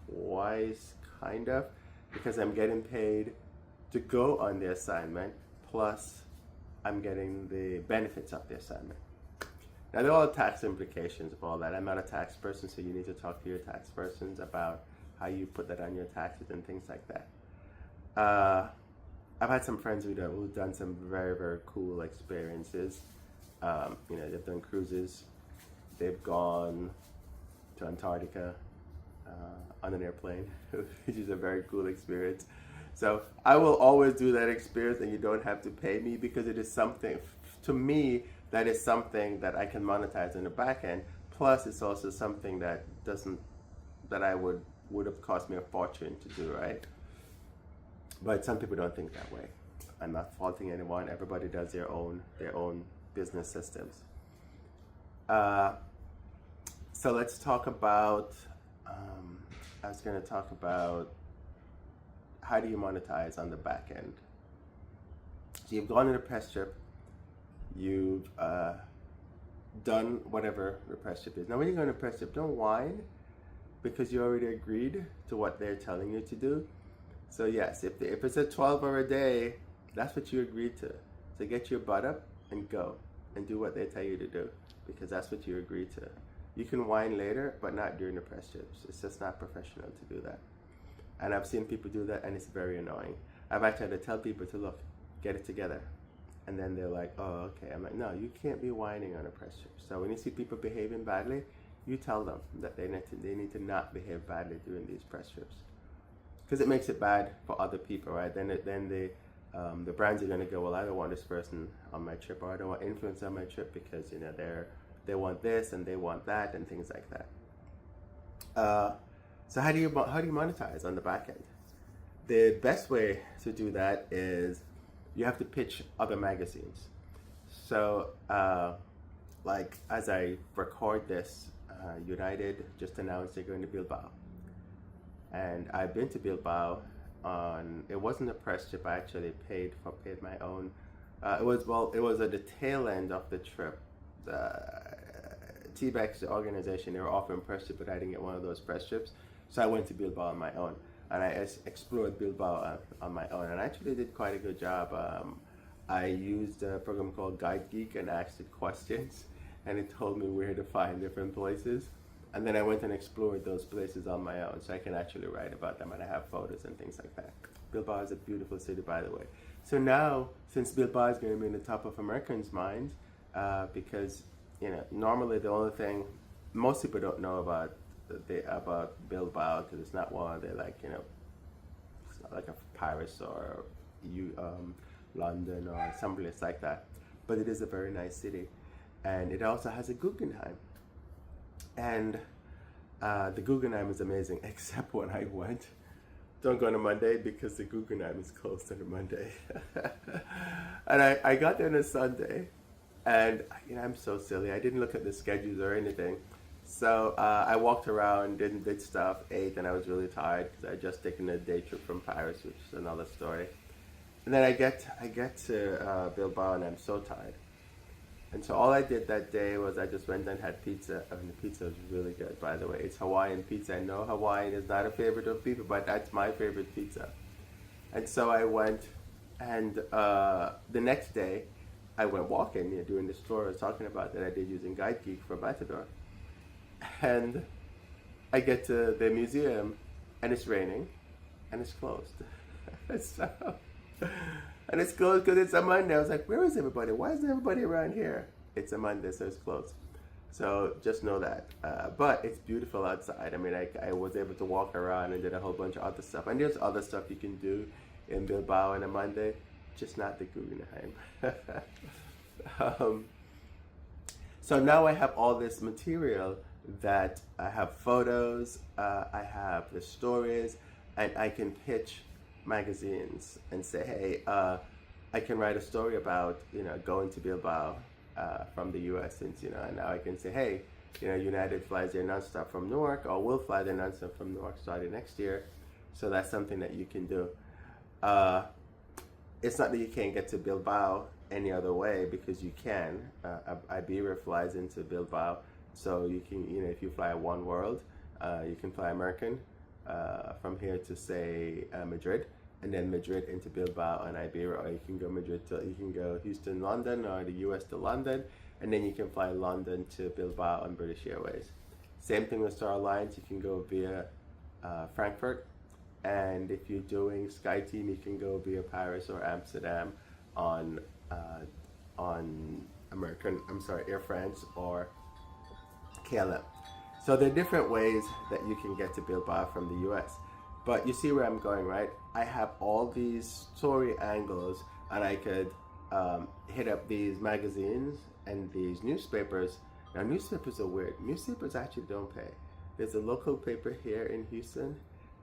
twice, kind of, because I'm getting paid to go on the assignment, plus I'm getting the benefits of the assignment. Now, there are all tax implications of all that. I'm not a tax person, so you need to talk to your tax persons about how you put that on your taxes and things like that. I've had some friends who've done some very, very cool experiences. They've done cruises. They've gone to Antarctica on an airplane, which is a very cool experience. So I will always do that experience, and you don't have to pay me because it is something, to me, that is something that I can monetize in the back end. Plus, it's also something that I would have cost me a fortune to do, right? But some people don't think that way. I'm not faulting anyone. Everybody does their own business systems. So let's talk about. I was going to talk about how do you monetize on the back end. So you've gone on a press trip. You've done whatever the press trip is. Now, when you go on a press trip, don't whine because you already agreed to what they're telling you to do. So yes, if it's a 12-hour day, that's what you agreed to. So get your butt up and go and do what they tell you to do because that's what you agreed to. You can whine later, but not during the press trips. It's just not professional to do that. And I've seen people do that, and it's very annoying. I've actually had to tell people to look, get it together. And then they're like, oh, okay. I'm like, no, you can't be whining on a press trip. So when you see people behaving badly, you tell them that they need to not behave badly during these press trips. Because it makes it bad for other people, right? Then the brands are going to go, well, I don't want this person on my trip, or I don't want influence on my trip because they want this and they want that and things like that. So how do you monetize on the back end? The best way to do that is you have to pitch other magazines. So like as I record this, United just announced they're going to Bilbao. And I've been to Bilbao it wasn't a press trip. I actually paid my own. It was at the tail end of the trip. T-Bex, the organization, they were offering press trip, but I didn't get one of those press trips. So I went to Bilbao on my own. And I explored Bilbao on my own. And I actually did quite a good job. I used a program called Guide Geek and asked it questions. And it told me where to find different places. And then I went and explored those places on my own, so I can actually write about them, and I have photos and things like that. Bilbao is a beautiful city, by the way. So now, since Bilbao is going to be in the top of Americans' minds, because normally the only thing most people don't know about Bilbao, because it's not one they like, it's not like a Paris or London or someplace like that, but it is a very nice city, and it also has a Guggenheim. And the Guggenheim is amazing, except when I went. Don't go on a Monday because the Guggenheim is closed on a Monday. And I got there on a Sunday, and I'm so silly. I didn't look at the schedules or anything. So I walked around, did stuff, ate, and I was really tired because I had just taken a day trip from Paris, which is another story. And then I get to Bilbao, and I'm so tired. And so all I did that day was I just went and had pizza. I mean, the pizza was really good, by the way. It's Hawaiian pizza. I know Hawaiian is not a favorite of people, but that's my favorite pizza. And so I went, and the next day, I went walking, doing this tour I was talking about that I did using GuideGeek for Matador. And I get to the museum, and it's raining, and it's closed. So, and it's closed because it's a Monday. I was like, where is everybody? Why isn't everybody around here? It's a Monday, so it's closed. So just know that. But it's beautiful outside. I mean, I was able to walk around and did a whole bunch of other stuff. And there's other stuff you can do in Bilbao on a Monday, just not the Guggenheim. So now I have all this material that I have photos, I have the stories, and I can pitch magazines and say, hey, I can write a story about going to Bilbao from the U.S. since and now I can say, hey, United flies there nonstop from Newark, or will fly there nonstop from Newark starting next year. So that's something that you can do. It's not that you can't get to Bilbao any other way, because you can. Iberia flies into Bilbao, so you can, if you fly One World, you can fly American from here to say Madrid, and then Madrid into Bilbao and Iberia, or you can go Houston, London, or the US to London, and then you can fly London to Bilbao on British Airways. Same thing with Star Alliance, you can go via Frankfurt, and if you're doing SkyTeam, you can go via Paris or Amsterdam on Air France or KLM. So there are different ways that you can get to Bilbao from the US. But you see where I'm going, right? I have all these story angles, and I could hit up these magazines and these newspapers. Now, newspapers are weird. Newspapers actually don't pay. There's a local paper here in Houston,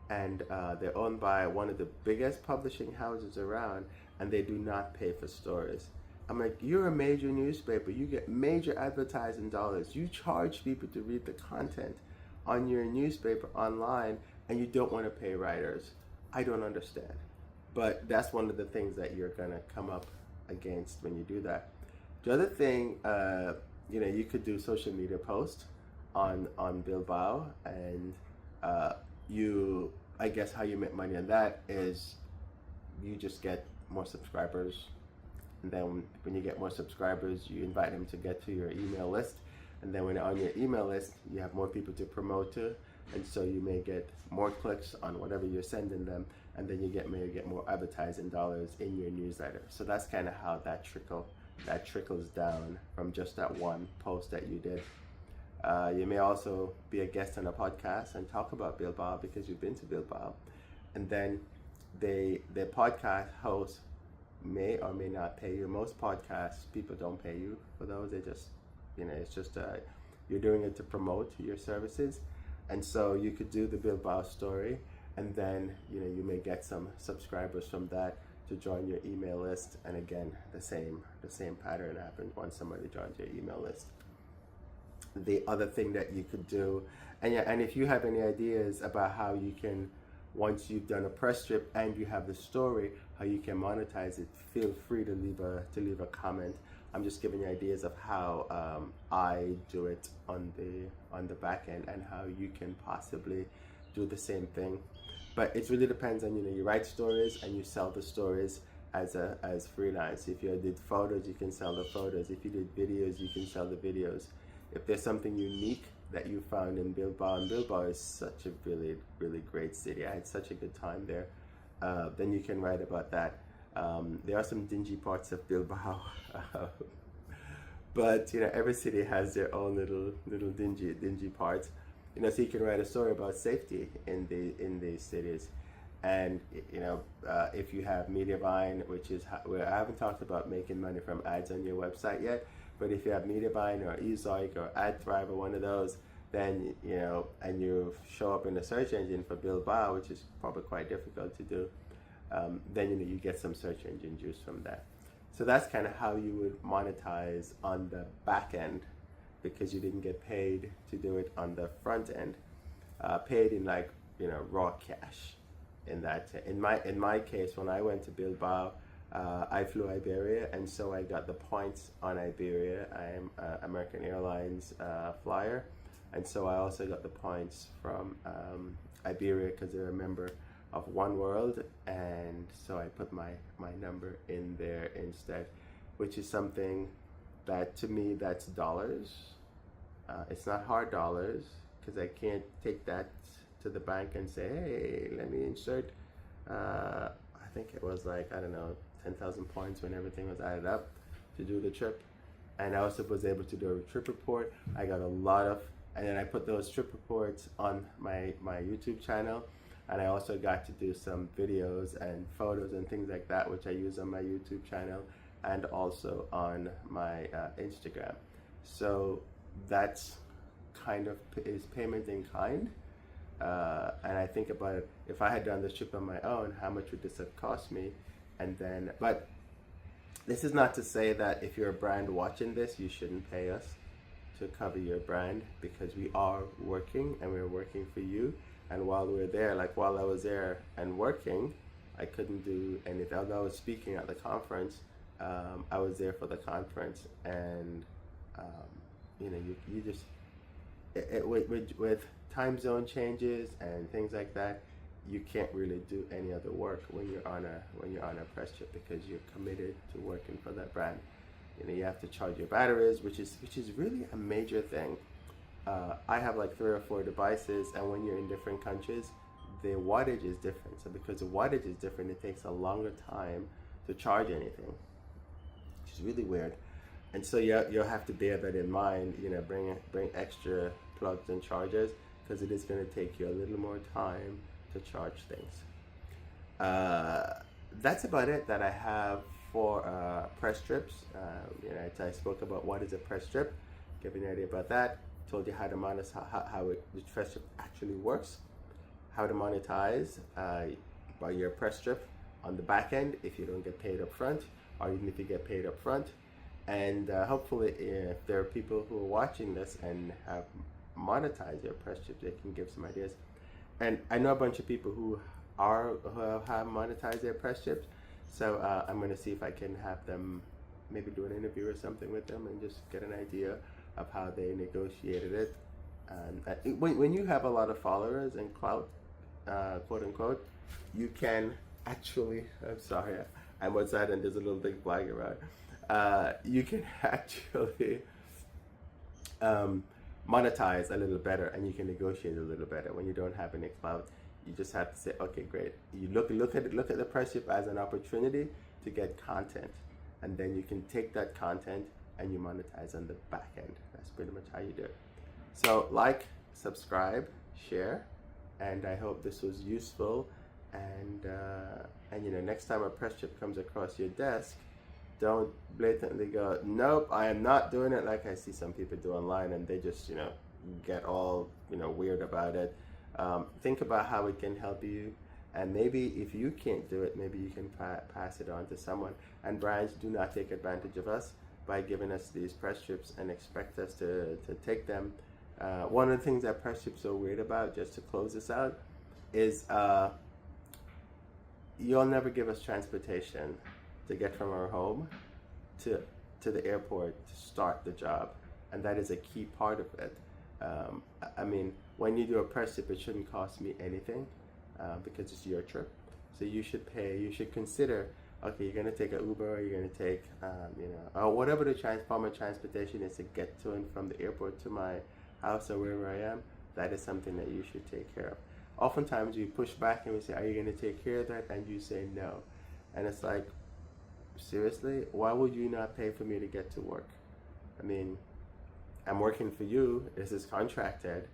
and they're owned by one of the biggest publishing houses around, and they do not pay for stories. I'm like, you're a major newspaper, you get major advertising dollars, you charge people to read the content on your newspaper online, and you don't want to pay writers. I don't understand. But that's one of the things that you're gonna come up against when you do that. The other thing, you could do social media posts on Bilbao, and I guess how you make money on that is you just get more subscribers. And then when you get more subscribers, you invite them to get to your email list. And then when they're on your email list, you have more people to promote to. And so you may get more clicks on whatever you're sending them. And then you may get more advertising dollars in your newsletter. So that's kind of how that trickles down from just that one post that you did. You may also be a guest on a podcast and talk about Bilbao because you've been to Bilbao. And then the podcast host may or may not pay you. Most podcasts, people don't pay you for those. They just, it's just you're doing it to promote your services. And so you could do the Bilbao story, and then you may get some subscribers from that to join your email list. And again, the same pattern happens once somebody joins your email list. The other thing that you could do, and if you have any ideas about how you can, once you've done a press trip and you have the story, how you can monetize it, feel free to leave a comment. I'm just giving you ideas of how I do it on the back end, and how you can possibly do the same thing. But it really depends on, you write stories and you sell the stories as freelance. If you did photos, you can sell the photos. If you did videos, you can sell the videos. If there's something unique that you found in Bilbao. And Bilbao is such a really, really great city. I had such a good time there. Then you can write about that. There are some dingy parts of Bilbao, but every city has their own little dingy parts. So you can write a story about safety in these cities. And if you have media buying, which is where I haven't talked about making money from ads on your website yet, but if you have media buying or eZoic or AdThrive or one of those, then and you show up in the search engine for Bilbao, which is probably quite difficult to do, then you get some search engine juice from that. So that's kind of how you would monetize on the back end, because you didn't get paid to do it on the front end. Paid in raw cash. In my case, when I went to Bilbao, I flew Iberia, and so I got the points on Iberia. I am an American Airlines flyer, and so I also got the points from Iberia because they're a member of One World, and so I put my number in there instead, which is something that, to me, that's dollars. It's not hard dollars, because I can't take that to the bank and say, hey, let me insert, I think it was 10,000 points when everything was added up to do the trip. And I also was able to do a trip report. I got a lot of, and then I put those trip reports on my YouTube channel. And I also got to do some videos and photos and things like that, which I use on my YouTube channel and also on my Instagram. So that's kind of is payment in kind. And I think about it, if I had done this trip on my own, how much would this have cost me? And then, but this is not to say that if you're a brand watching this, you shouldn't pay us to cover your brand, because we are working and we're working for you. And while we're there, while I was there and working, I couldn't do anything. Although I was speaking at the conference, I was there for the conference, and you just with time zone changes and things like that, you can't really do any other work when you're on a press trip, because you're committed to working for that brand. You have to charge your batteries, which is really a major thing. I have 3 or 4 devices, and when you're in different countries, the wattage is different. So because the wattage is different, it takes a longer time to charge anything, which is really weird. And so you'll have to bear that in mind. Bring extra plugs and chargers, because it is going to take you a little more time to charge things. That's about it that I have for press trips. I spoke about what is a press trip, give you an idea about that. Told you how to monetize, how the press trip actually works, how to monetize by your press trip on the back end if you don't get paid up front, or even if you get paid up front. And hopefully, if there are people who are watching this and have monetized their press trip, they can give some ideas. And I know a bunch of people who have monetized their press trips, so I'm going to see if I can have them maybe do an interview or something with them and just get an idea of how they negotiated it. And when you have a lot of followers and clout, quote unquote, you can actually, I'm sorry, I'm outside and there's a little big flag around. You can actually monetize a little better, and you can negotiate a little better when you don't have any clout. You just have to say, okay, great. You look at the press trip as an opportunity to get content, and then you can take that content and you monetize on the back end. That's pretty much how you do it. So subscribe, share, and I hope this was useful. And next time a press trip comes across your desk, don't blatantly go, nope, I am not doing it, like I see some people do online, and they just get all weird about it. Think about how it can help you, and maybe if you can't do it, maybe you can pass it on to someone. And brands, do not take advantage of us by giving us these press trips and expect us to take them. One of the things that press trips are weird about, just to close this out, is you'll never give us transportation to get from our home to the airport to start the job, and that is a key part of it. I mean, when you do a press trip, it shouldn't cost me anything because it's your trip. So you should pay. You should consider, okay, you're going to take an Uber, or you're going to take, or whatever the form of transportation is to get to and from the airport to my house or wherever I am, that is something that you should take care of. Oftentimes we push back and we say, are you going to take care of that? And you say no. And it's like, seriously, why would you not pay for me to get to work? I mean, I'm working for you. This is contracted.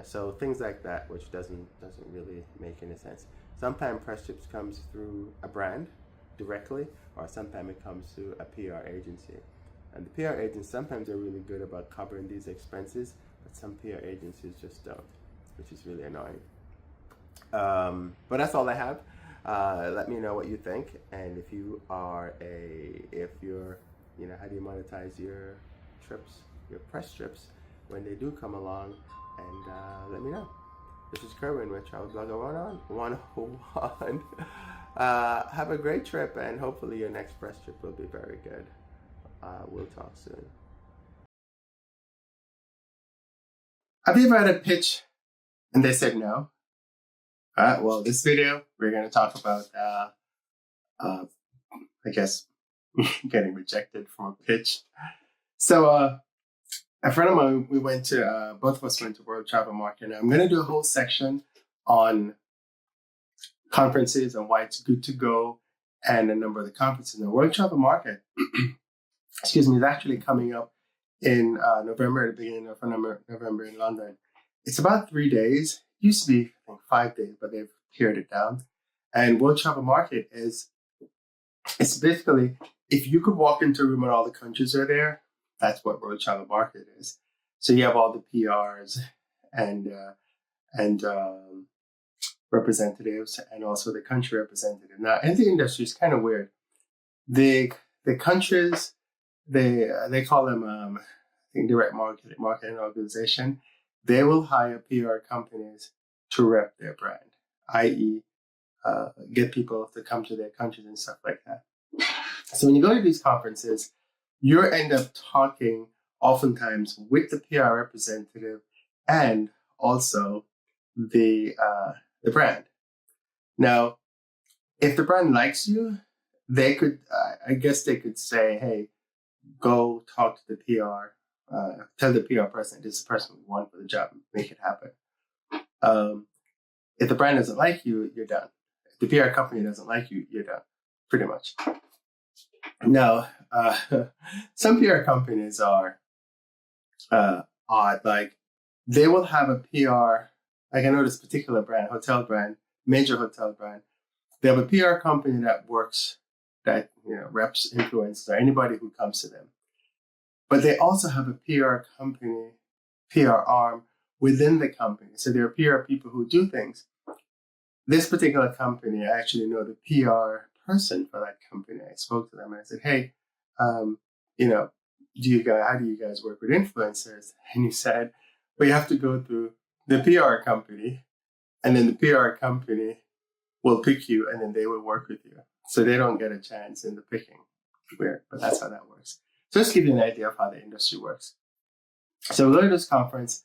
So things like that, which doesn't really make any sense. Sometimes press trips comes through a brand directly, or sometimes it comes through a PR agency. And the PR agents, sometimes they're really good about covering these expenses, but some PR agencies just don't, which is really annoying. But that's all I have. Let me know what you think, and if you're, how do you monetize your trips, your press trips when they do come along, and let me know. This is Kerwin with Travel Blogger 101. Have a great trip, and hopefully your next press trip will be very good. We'll talk soon. Have you ever had a pitch and they said no? Well, this video, we're going to talk about, I guess, getting rejected from a pitch. So, a friend of mine, both of us went to World Travel Market. And I'm going to do a whole section on conferences and why it's good to go and a number of the conferences. Now, World Travel Market, is actually coming up in November, at the beginning of November in London. It's about 3 days. It used to be, I think, 5 days, but they've pared it down. And World Travel Market it's basically, if you could walk into a room and all the countries are there, that's what World Travel Market is. So you have all the PRs and representatives, and also the country representative. Now, in the industry, it's kind of weird. The countries, they call them I think direct marketing organization. They will hire PR companies to rep their brand, i.e., get people to come to their countries and stuff like that. So when you go to these conferences, you end up talking oftentimes with the PR representative and also the brand. Now, if the brand likes you, they could, I guess they could say, hey, go talk to the PR, tell the PR person this is the person we want for the job, make it happen. If the brand doesn't like you, you're done. If the PR company doesn't like you, you're done, pretty much. Now, some PR companies are odd. Like, they will have a PR, like I know this particular brand, hotel brand, major hotel brand. They have a PR company that reps influencers or anybody who comes to them. But they also have a PR company, PR arm within the company. So there are PR people who do things. This particular company, I actually know the PR person for that company. I spoke to them and I said, hey, how do you guys work with influencers? And he said, well, you have to go through the PR company, and then the PR company will pick you, and then they will work with you. So they don't get a chance in the picking. Weird, but that's how that works. So just give you an idea of how the industry works. So we go to this conference,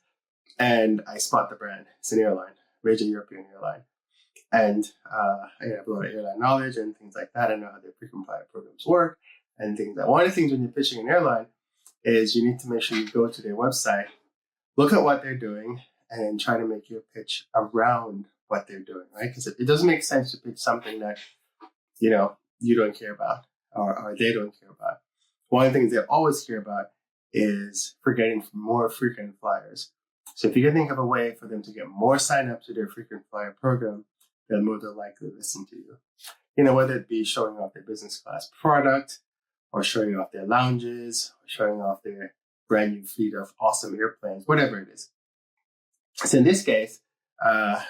and I spot the brand. It's an airline, major European airline. And I have a lot of airline knowledge and things like that. I know how their frequent flyer programs work and things like that. One of the things when you're pitching an airline is you need to make sure you go to their website, look at what they're doing, and then try to make your pitch around what they're doing, right? Because it doesn't make sense to pitch something that, you don't care about or they don't care about. One of the things they always care about is for getting more frequent flyers. So if you can think of a way for them to get more signups to their frequent flyer program, they'll more than likely listen to you. Whether it be showing off their business class product, or showing off their lounges, or showing off their brand new fleet of awesome airplanes, whatever it is. So in this case,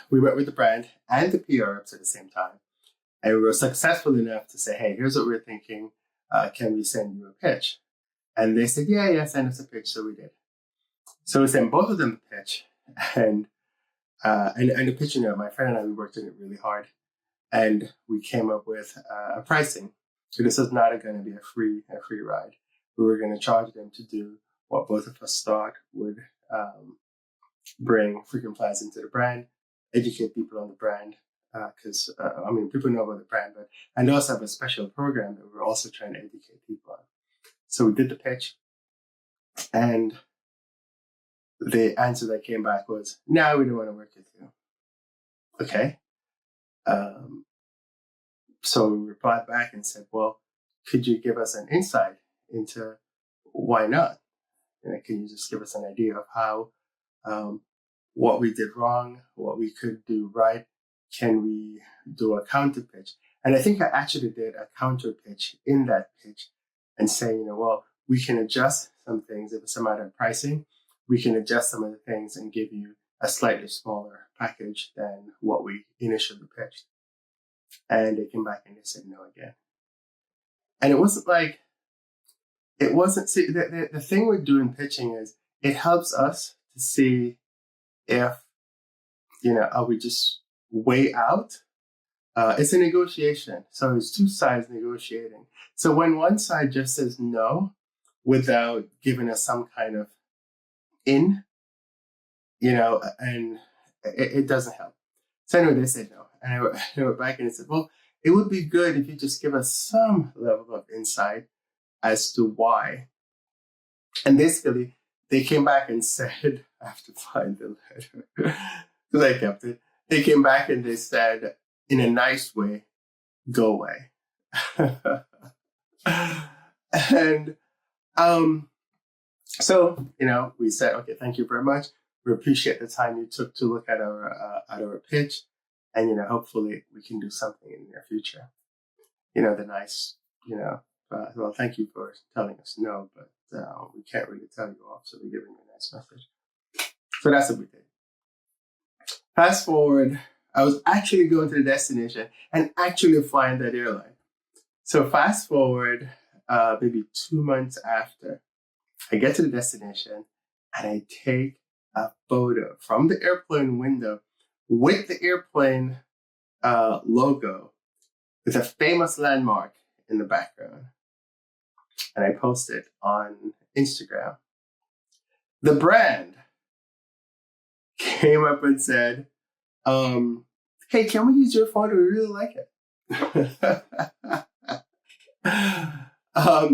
we went with the brand and the PR reps at the same time. And we were successful enough to say, hey, here's what we're thinking. Can we send you a pitch? And they said, yeah, send us a pitch. So we did. So we sent both of them a pitch. And the pitch, my friend and I, we worked on it really hard. And we came up with a pricing. So this was not going to be a free ride. We were going to charge them to do what both of us thought would bring frequent flyers into the brand, educate people on the brand, because people know about the brand, and also have a special program that we're also trying to educate people on. So we did the pitch, and the answer that came back was, no, we don't want to work with you. Okay. So we replied back and said, well, could you give us an insight into why not? Can you just give us an idea of how, what we did wrong, what we could do right? Can we do a counter pitch? And I think I actually did a counter pitch in that pitch and saying, well, we can adjust some things. If it's a matter of pricing, we can adjust some of the things and give you a slightly smaller package than what we initially pitched. And they came back and they said no again. And it wasn't, see, the thing with doing pitching is it helps us to see if, are we just way out? It's a negotiation. So it's two sides negotiating. So when one side just says no without giving us some kind of in, and it doesn't help. So anyway, they said no. And I went back and I said, well, it would be good if you just give us some level of insight as to why. And basically, they came back and said, I have to find the letter because I kept it. They came back and they said, in a nice way, go away. And so, we said, okay, thank you very much. We appreciate the time you took to look at our pitch. And, hopefully we can do something in the near future. The nice, well, thank you for telling us no, but we can't really tell you off. So we're giving you a nice message. So that's what we did. Fast forward, I was actually going to the destination and actually flying that airline. So fast forward, maybe 2 months after, I get to the destination and I take a photo from the airplane window with the airplane logo with a famous landmark in the background. And I post it on Instagram. The brand came up and said, hey, can we use your photo? We really like it. Now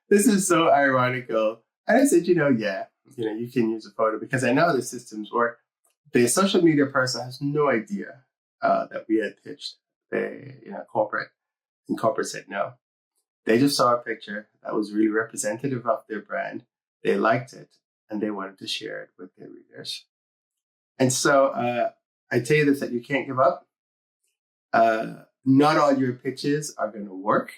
this is so ironical. And I said, yeah, you can use a photo because I know the systems work. The social media person has no idea that we had pitched the corporate, and corporate said no. They just saw a picture that was really representative of their brand. They liked it and they wanted to share it with their readers. And so I tell you this, that you can't give up. Not all your pitches are going to work.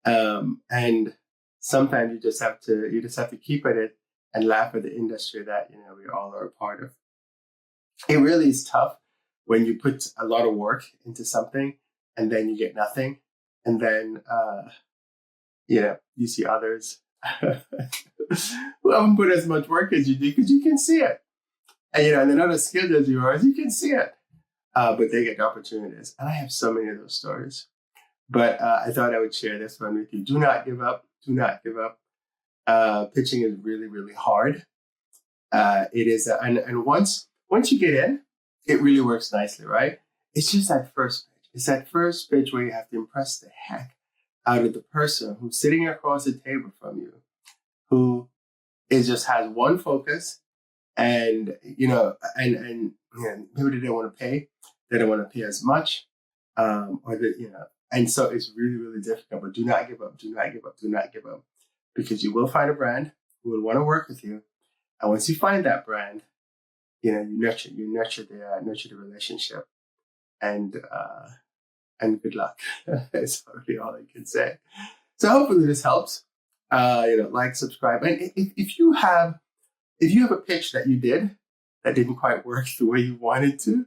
And sometimes you just have to keep at it and laugh at the industry that, we all are a part of. It really is tough when you put a lot of work into something and then you get nothing. And then, you see others who haven't put as much work as you do because you can see it. And, and they're not as skilled as you are, as you can see it. But they get opportunities. And I have so many of those stories. But I thought I would share this one with you. Do not give up. Do not give up. Pitching is really, really hard. It is. And once you get in, it really works nicely, right? It's just that first pitch. It's that first pitch where you have to impress the heck out of the person who's sitting across the table from you, who just has one focus, and maybe they don't want to pay. They don't want to pay as much, and so it's really, really difficult. But do not give up. Do not give up. Do not give up, because you will find a brand who will want to work with you, and once you find that brand, you nurture the relationship, and good luck. That's really all I can say. So hopefully this helps. Like, subscribe, and if you have a pitch that you did that didn't quite work the way you wanted to,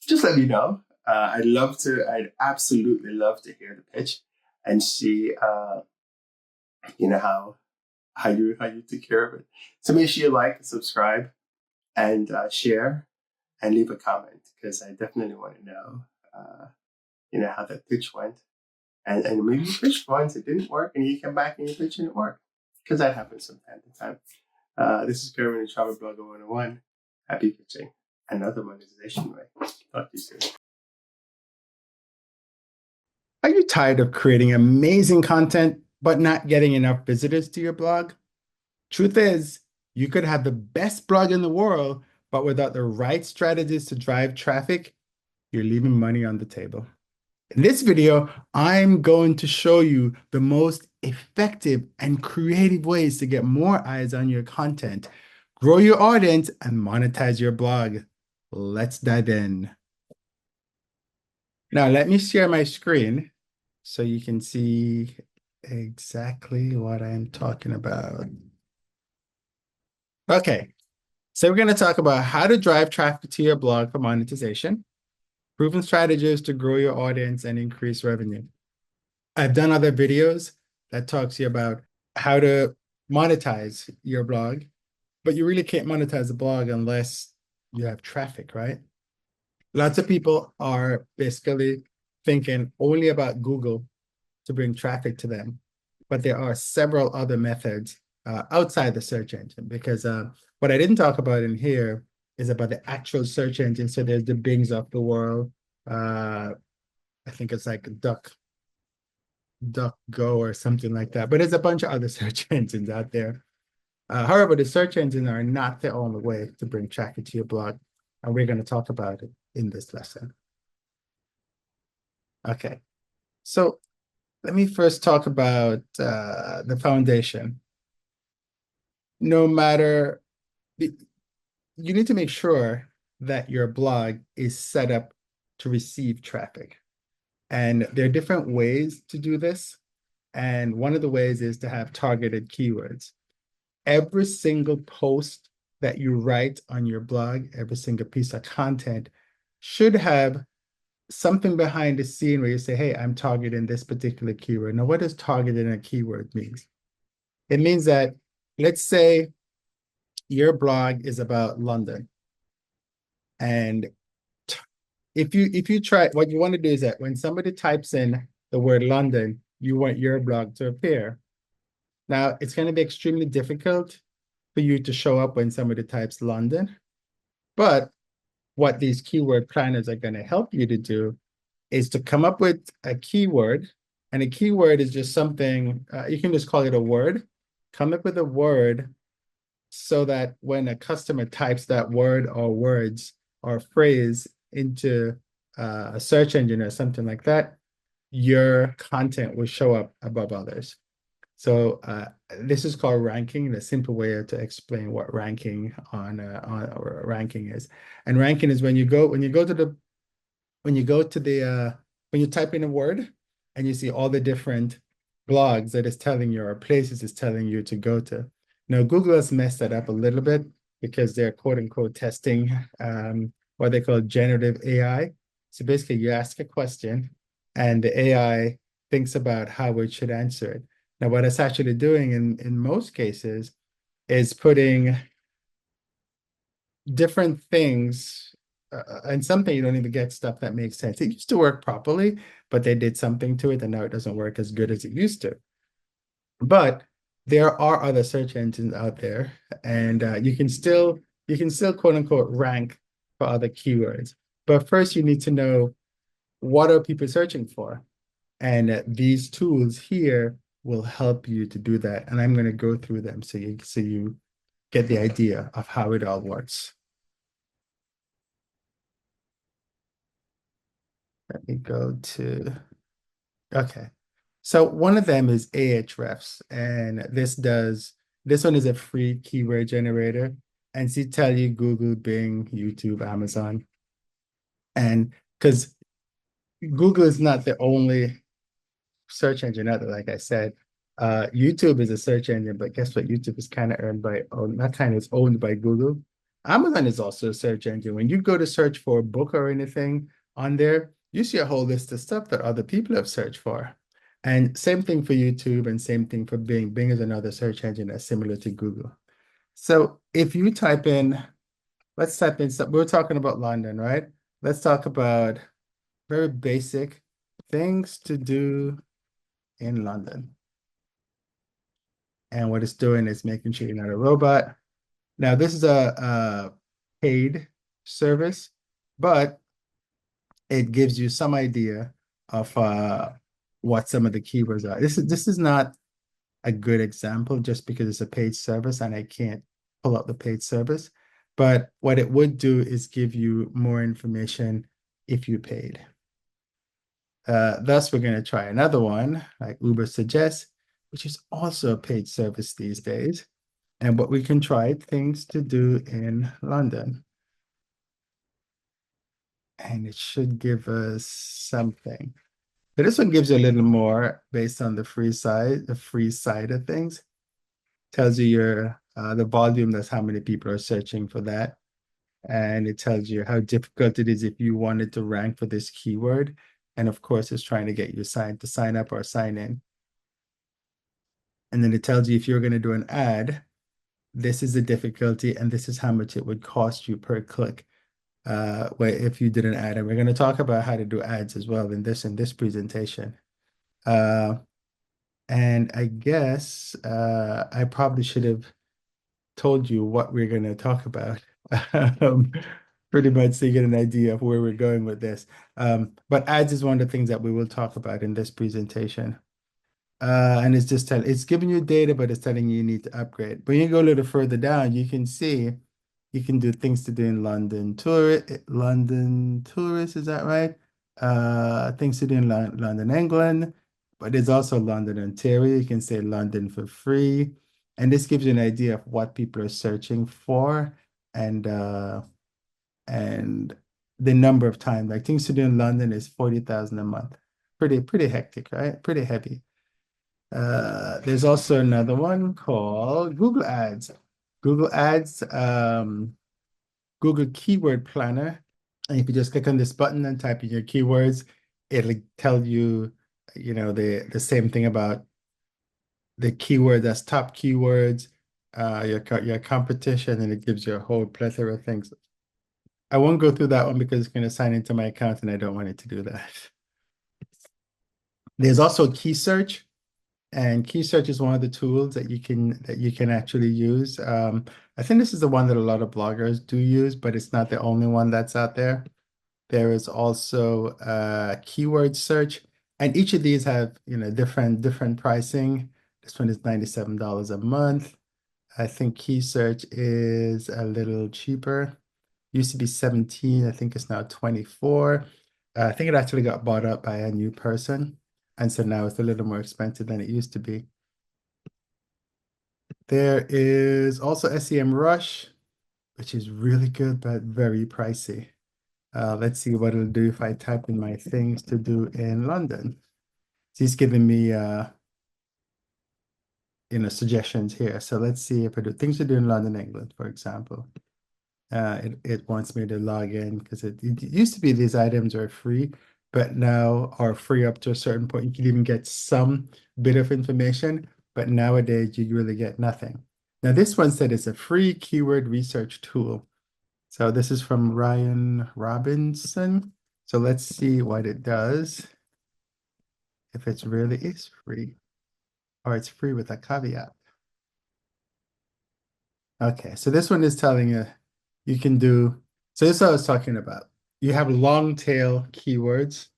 just let me know. I'd absolutely love to hear the pitch and see, how you took care of it. So make sure you like, subscribe, and share, and leave a comment, because I definitely want to know, how that pitch went. And maybe you pitched once, it didn't work, and you come back and you pitch and it worked, because that happens from time to time. This is Kerwin, the Travel Blogger 101. Happy pitching. Another monetization way. Talk to you soon. Are you tired of creating amazing content but not getting enough visitors to your blog? Truth is, You could have the best blog in the world, but without the right strategies to drive traffic, you're leaving money on the table. In this video, I'm going to show you the most effective and creative ways to get more eyes on your content, grow your audience, and monetize your blog. Let's dive in. Now, let me share my screen so you can see exactly what I'm talking about. Okay, so we're going to talk about how to drive traffic to your blog for monetization, proven strategies to grow your audience and increase revenue. I've done other videos that talk to you about how to monetize your blog, but you really can't monetize a blog unless you have traffic, right? Lots of people are basically thinking only about Google to bring traffic to them, but there are several other methods outside the search engine, because what I didn't talk about in here is about the actual search engine. So there's the Bings of the world. I think it's like DuckGo or something like that. But there's a bunch of other search engines out there. However, the search engines are not the only way to bring traffic to your blog, and we're going to talk about it in this lesson. Okay, so let me first talk about the foundation. No matter, you need to make sure that your blog is set up to receive traffic. And there are different ways to do this. And one of the ways is to have targeted keywords. Every single post that you write on your blog, every single piece of content should have something behind the scene where you say, hey, I'm targeting this particular keyword. Now, what does targeting a keyword mean? It means that, let's say your blog is about London. And if you try, what you want to do is that when somebody types in the word London, you want your blog to appear. Now, it's going to be extremely difficult for you to show up when somebody types London. But what these keyword planners are going to help you to do is to come up with a keyword. And a keyword is just something, you can just call it a word. Come up with a word so that when a customer types that word or words or phrase into a search engine or something like that, your content will show up above others. So this is called ranking, the simple way to explain what ranking on ranking is. And ranking is when you type in a word and you see all the different blogs that it's telling you or places it's telling you to go to. Now, Google has messed that up a little bit because they're quote unquote testing what they call generative AI. So basically you ask a question and the AI thinks about how it should answer it. Now, what it's actually doing in most cases is putting different things, and something you don't even get stuff that makes sense. It used to work properly, but they did something to it, and now it doesn't work as good as it used to. But there are other search engines out there, and you can still quote unquote rank for other keywords. But first, you need to know what are people searching for, and these tools here will help you to do that. And I'm going to go through them so you get the idea of how it all works. Let me go to, okay. So one of them is Ahrefs, and this one is a free keyword generator, and she tell you Google, Bing, YouTube, Amazon. And because Google is not the only search engine out there, like I said, YouTube is a search engine, but guess what? YouTube is kind of it's owned by Google. Amazon is also a search engine. When you go to search for a book or anything on there, you see a whole list of stuff that other people have searched for. And same thing for YouTube and same thing for Bing. Bing is another search engine that's similar to Google. So if you type in, let's type in, we're talking about London, right? Let's talk about very basic things to do in London. And what it's doing is making sure you're not a robot. Now, this is a paid service, but it gives you some idea of what some of the keywords are. This is not a good example just because it's a paid service and I can't pull out the paid service. But what it would do is give you more information if you paid. Thus, we're going to try another one, like Uber suggests, which is also a paid service these days. And what we can try, things to do in London. And it should give us something. So this one gives you a little more based on the free side of things. Tells you your the volume, that's how many people are searching for that. And it tells you how difficult it is if you wanted to rank for this keyword. And of course, it's trying to get you to sign up or sign in. And then it tells you if you're going to do an ad, this is the difficulty and this is how much it would cost you per click. If you did an ad, and we're going to talk about how to do ads as well in this presentation. And I guess I probably should have told you what we're going to talk about. Pretty much so you get an idea of where we're going with this. But ads is one of the things that we will talk about in this presentation. And it's giving you data, but it's telling you need to upgrade. When you go a little further down, you can see you can do things to do in London tourist, is that right? Things to do in London, England, but there's also London, Ontario. You can say London for free. And this gives you an idea of what people are searching for and the number of times. Like things to do in London is 40,000 a month. Pretty hectic, right? Pretty heavy. There's also another one called Google Ads. Google Ads, Google Keyword Planner. And if you just click on this button and type in your keywords, it'll tell you, the same thing about the keyword that's top keywords, your competition, and it gives you a whole plethora of things. I won't go through that one because it's going to sign into my account and I don't want it to do that. There's also key search. And key search is one of the tools that you can actually use. I think this is the one that a lot of bloggers do use, but it's not the only one that's out there. There is also keyword search, and each of these have different pricing. This one is $97 a month. I think key search is a little cheaper. Used to be 17, I think it's now 24. I think it actually got bought up by a new person. And so now it's a little more expensive than it used to be. There is also SEMrush, which is really good, but very pricey. Let's see what it'll do if I type in my things to do in London. So he's giving me, suggestions here. So let's see if I do things to do in London, England, for example. It wants me to log in because it used to be these items are free, but now are free up to a certain point. You can even get some bit of information, but nowadays you really get nothing. Now this one said it's a free keyword research tool. So this is from Ryan Robinson. So let's see what it does. If it really is free, or it's free with a caveat. Okay, so this one is telling you can do, so this is what I was talking about. You have long tail keywords.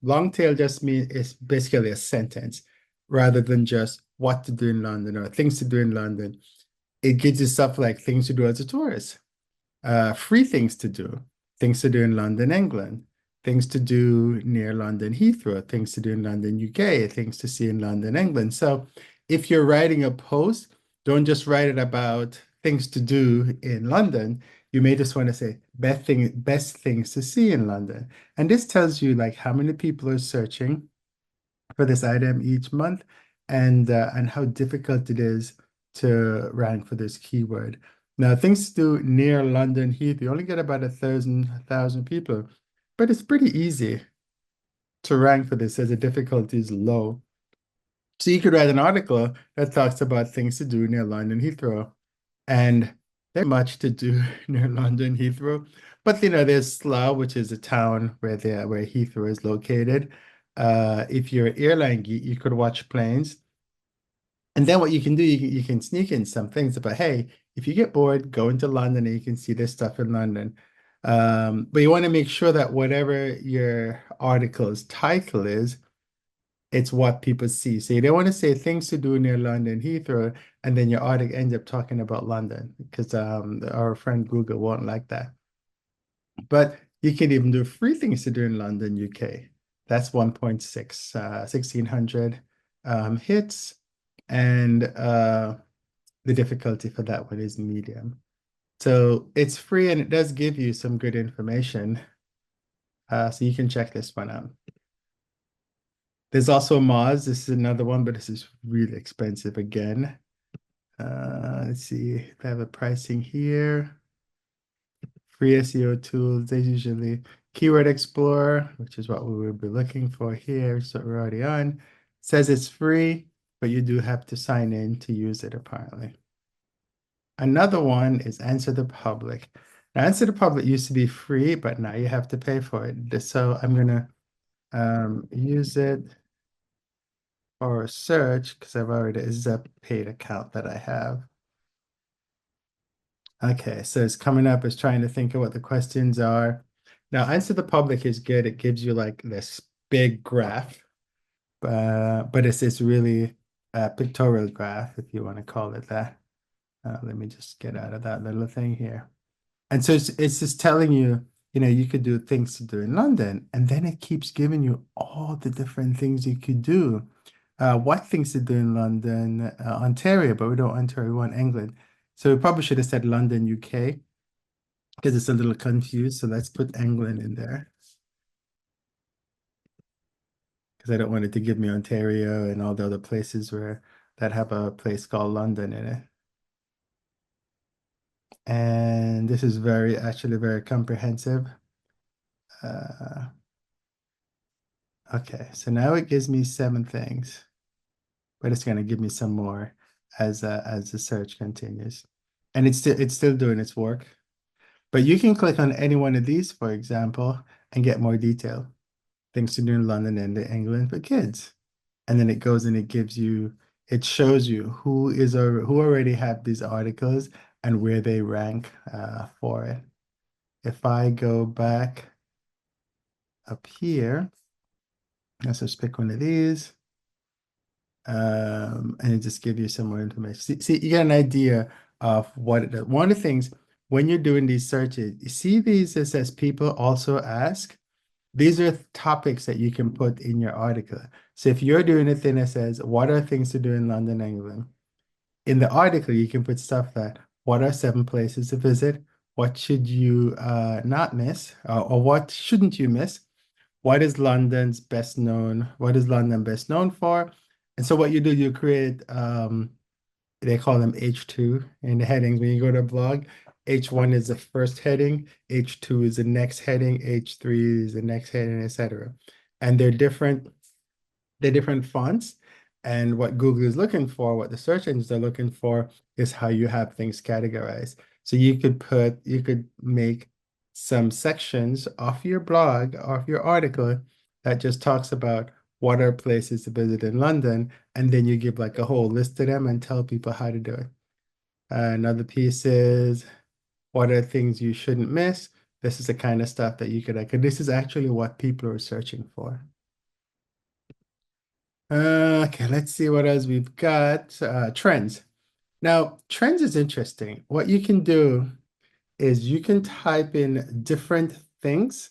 Long tail just means it's basically a sentence rather than just what to do in London or things to do in London. It gives you stuff like things to do as a tourist, free things to do in London, England, things to do near London Heathrow, things to do in London, UK, things to see in London, England. So if you're writing a post, don't just write it about things to do in London. You may just want to say best things to see in London. And this tells you like how many people are searching for this item each month and how difficult it is to rank for this keyword. Now, things to do near London Heath, you only get about 1,000 people, but it's pretty easy to rank for this as the difficulty is low. So you could write an article that talks about things to do near London Heathrow. And there's much to do near London Heathrow. But there's Slough, which is a town where Heathrow is located. If you're an airline geek, you could watch planes. And then what you can do, you can sneak in some things about, hey, if you get bored, go into London and you can see this stuff in London. But you want to make sure that whatever your article's title is, It's what people see. So you don't want to say things to do near London Heathrow, and then your article ends up talking about London because our friend Google won't like that. But you can even do free things to do in London, UK. That's 1.6, 1600 hits. And the difficulty for that one is medium. So it's free and it does give you some good information. So you can check this one out. There's also Moz. This is another one, but this is really expensive again. Let's see. They have a pricing here. Free SEO tools. They usually Keyword Explorer, which is what we would be looking for here. So we're already on. Says it's free, but you do have to sign in to use it apparently. Another one is Answer the Public. Now, Answer the Public used to be free, but now you have to pay for it. So I'm gonna use it for a search because I've already, this is a paid account that I have. Okay, so it's coming up, it's trying to think of what the questions are. Now, Answer the Public is good. It gives you like this big graph, but it's this really pictorial graph, if you want to call it that. Let me just get out of that little thing here. And so it's just telling you, you could do things to do in London, and then it keeps giving you all the different things you could do. What things to do in London, Ontario, but we don't want Ontario, we want England. So we probably should have said London, UK, because it's a little confused. So let's put England in there. Because I don't want it to give me Ontario and all the other places that have a place called London in it. And this is actually very comprehensive. Okay, so now it gives me 7 things, but it's going to give me some more as the search continues. And it's still doing its work. But you can click on any one of these, for example, and get more detail. Things to do in London and in England for kids. And then it goes and it shows you who already have these articles and where they rank for it. If I go back up here, let's just pick one of these. And it just give you some more information. See, you get an idea of what it does. One of the things when you're doing these searches, you see these, it says people also ask. These are topics that you can put in your article. So if you're doing a thing that says, what are things to do in London, England? In the article, you can put stuff that, what are 7 places to visit? What should you not miss? Or what shouldn't you miss? What is London best known for? And so what you do, you create, they call them H2 in the headings. When you go to a blog, H1 is the first heading, H2 is the next heading, H3 is the next heading, etc. And they're different fonts. And what Google is looking for, what the search engines are looking for, is how you have things categorized. So you could make some sections of your blog, of your article, that just talks about what are places to visit in London, and then you give like a whole list of them and tell people how to do it. Another piece is what are things you shouldn't miss. This is the kind of stuff that you could like. This is actually what people are searching for. Okay, let's see what else we've got. Trends. Now, trends is interesting. What you can do is you can type in different things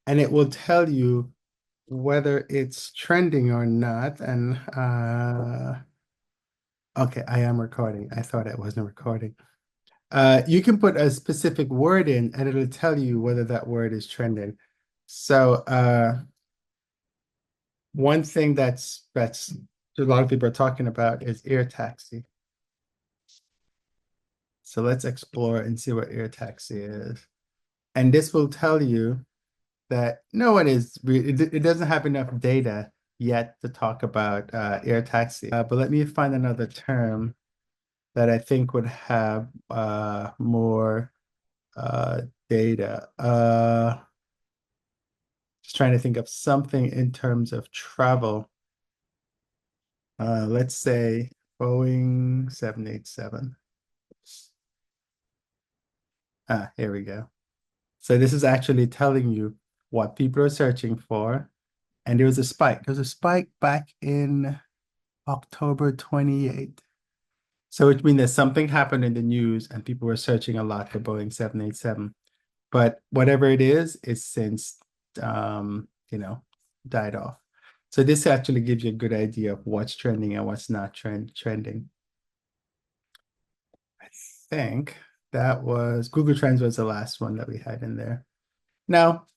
and it will tell you whether it's trending or not. And okay, I am recording. I thought I wasn't recording. You can put a specific word in and it'll tell you whether that word is trending. So one thing that's a lot of people are talking about is air taxi. So let's explore and see what air taxi is. And this will tell you that no one it doesn't have enough data yet to talk about air taxi. But let me find another term that I think would have more data. Just trying to think of something in terms of travel. Let's say Boeing 787. Here we go. So this is actually telling you what people are searching for And there was a spike. There was a spike back in October 28th. So which means that something happened in the news and people were searching a lot for Boeing 787. But whatever it is, it's since died off. So this actually gives you a good idea of what's trending and what's not trending. I think that was Google Trends was the last one that we had in there. Now,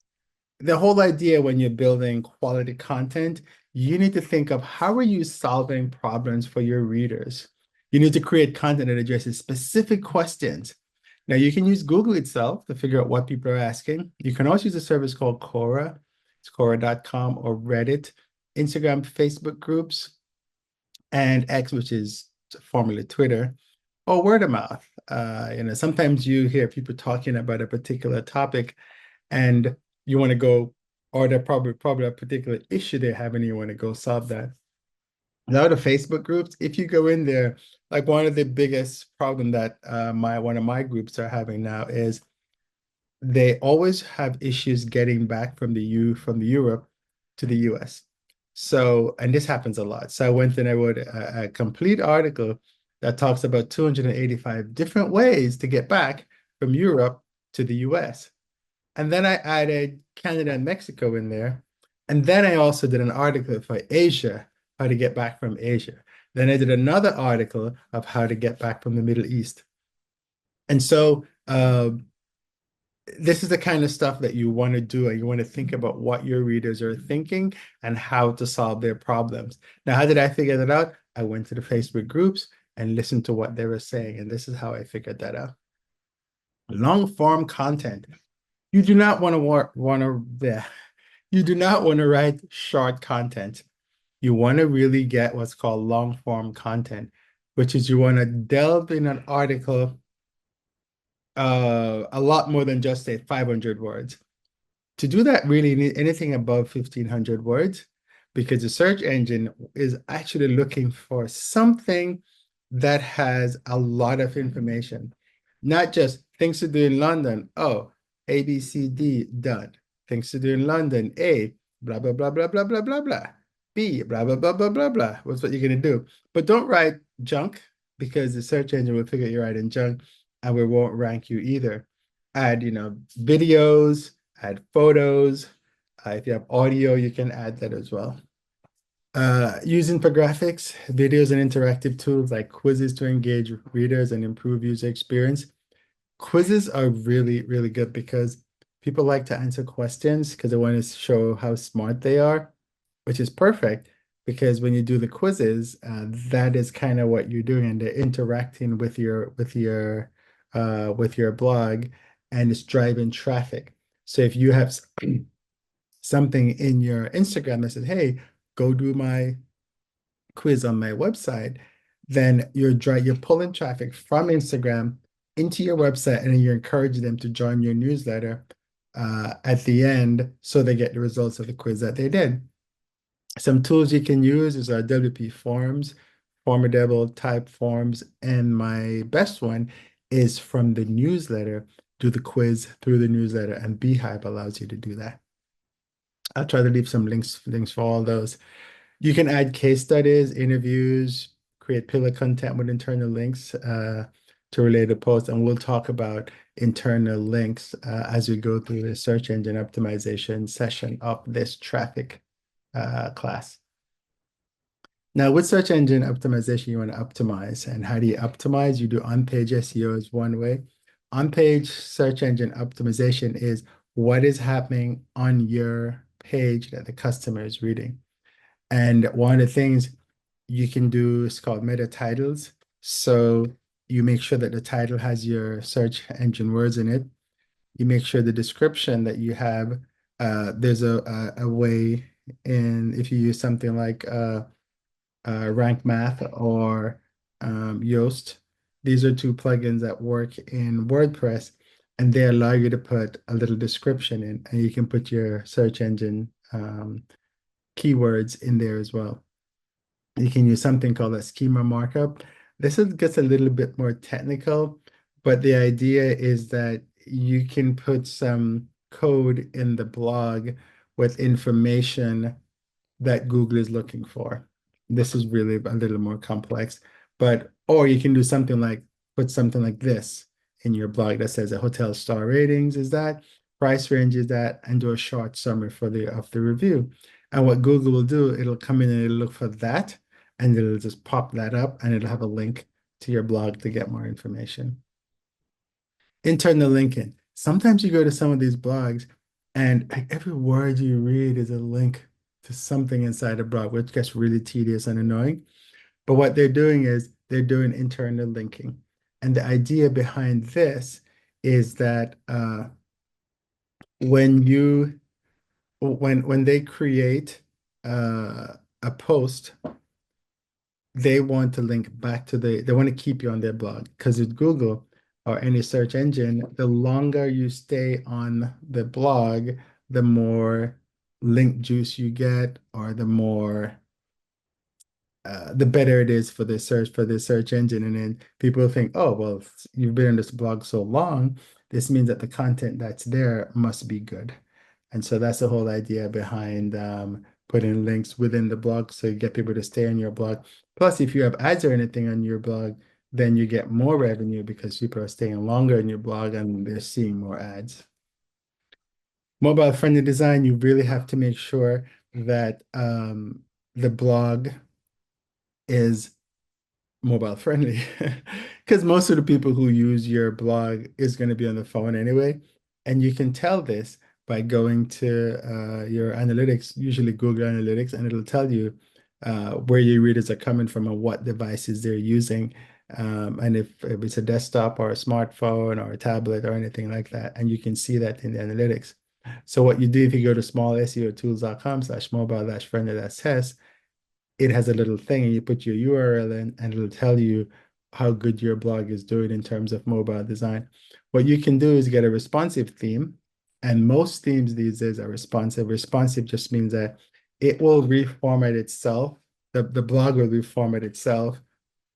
the whole idea when you're building quality content, you need to think of how are you solving problems for your readers? You need to create content that addresses specific questions. Now, you can use Google itself to figure out what people are asking. You can also use a service called Quora. It's Quora.com or Reddit, Instagram, Facebook groups, and X, which is formerly Twitter, or word of mouth. Sometimes you hear people talking about a particular topic and you want to go, or they're probably a particular issue they have and you want to go solve that. Now the Facebook groups, if you go in there, like one of the biggest problem that one of my groups are having now is they always have issues getting back from from Europe to the US. So, and this happens a lot. So I went and I wrote a complete article that talks about 285 different ways to get back from Europe to the US. And then I added Canada and Mexico in there. And then I also did an article for Asia, how to get back from Asia. Then I did another article of how to get back from the Middle East. And so this is the kind of stuff that you want to do, and you want to think about what your readers are thinking and how to solve their problems. Now, how did I figure that out? I went to the Facebook groups and listened to what they were saying, and this is how I figured that out. Long form content. You do not want to write short content. You want to really get what's called long form content, which is you want to delve in an article a lot more than just say 500 words. To do that, really need anything above 1,500 words, because the search engine is actually looking for something that has a lot of information, not just things to do in London. Oh, A, B, C, D, done. Things to do in London, A, blah, blah, blah, blah, blah, blah, blah, blah. B, blah, blah, blah, blah, blah, blah. What's what you're going to do. But don't write junk, because the search engine will figure you're writing junk and we won't rank you either. Add, videos, add photos. If you have audio, you can add that as well. Use infographics, videos, and interactive tools like quizzes to engage readers and improve user experience. Quizzes are really, really good because people like to answer questions because they want to show how smart they are, which is perfect because when you do the quizzes, that is kind of what you're doing, and they're interacting with your blog, and it's driving traffic. So if you have something in your Instagram that says, hey, go do my quiz on my website, then you're pulling traffic from Instagram into your website, and then you're encouraging them to join your newsletter at the end so they get the results of the quiz that they did. Some tools you can use is our WP Forms, Formidable type forms, and my best one is from the newsletter. Do the quiz through the newsletter, and Beehive allows you to do that. I'll try to leave some links for all those. You can add case studies, interviews, create pillar content with internal links to related posts, and we'll talk about internal links as we go through the search engine optimization session of this traffic class. Now, with search engine optimization, you want to optimize. And how do you optimize? You do on-page SEO is one way. On-page search engine optimization is what is happening on your page that the customer is reading. And one of the things you can do is called meta titles. So you make sure that the title has your search engine words in it. You make sure the description that you have, there's a way in, if you use something like Rank Math or Yoast. These are two plugins that work in WordPress, and they allow you to put a little description in, and you can put your search engine keywords in there as well. You can use something called a schema markup. This gets a little bit more technical, but the idea is that you can put some code in the blog with information that Google is looking for. This is really a little more complex, but or you can do something like put something like this in your blog that says a hotel star ratings is that, price range is that, and do a short summary for the review. And what Google will do, it'll come in and it'll look for that, and it'll just pop that up, and it'll have a link to your blog to get more information. Internal linking. Sometimes you go to some of these blogs, and like, every word you read is a link to something inside a blog, which gets really tedious and annoying. But what they're doing is they're doing internal linking. And the idea behind this is that when they create a post, they want to link back to they want to keep you on their blog, because with Google or any search engine, the longer you stay on the blog, the more link juice you get, or the better it is for the search engine. And then people think, oh, well, you've been on this blog so long, this means that the content that's there must be good. And so that's the whole idea behind putting links within the blog, so you get people to stay on your blog. Plus, if you have ads or anything on your blog, then you get more revenue because people are staying longer in your blog and they're seeing more ads. Mobile friendly design, you really have to make sure that the blog is mobile friendly, because most of the people who use your blog is going to be on the phone anyway. And you can tell this by going to your analytics, usually Google Analytics, and it'll tell you where your readers are coming from and what devices they're using. And if it's a desktop or a smartphone or a tablet or anything like that, and you can see that in the analytics. So what you do, if you go to smallseotools.com/mobile-friendly-test, it has a little thing, and you put your URL in, and it'll tell you how good your blog is doing in terms of mobile design. What you can do is get a responsive theme, and most themes these days are responsive. Responsive just means that it will reformat itself. The blog will reformat itself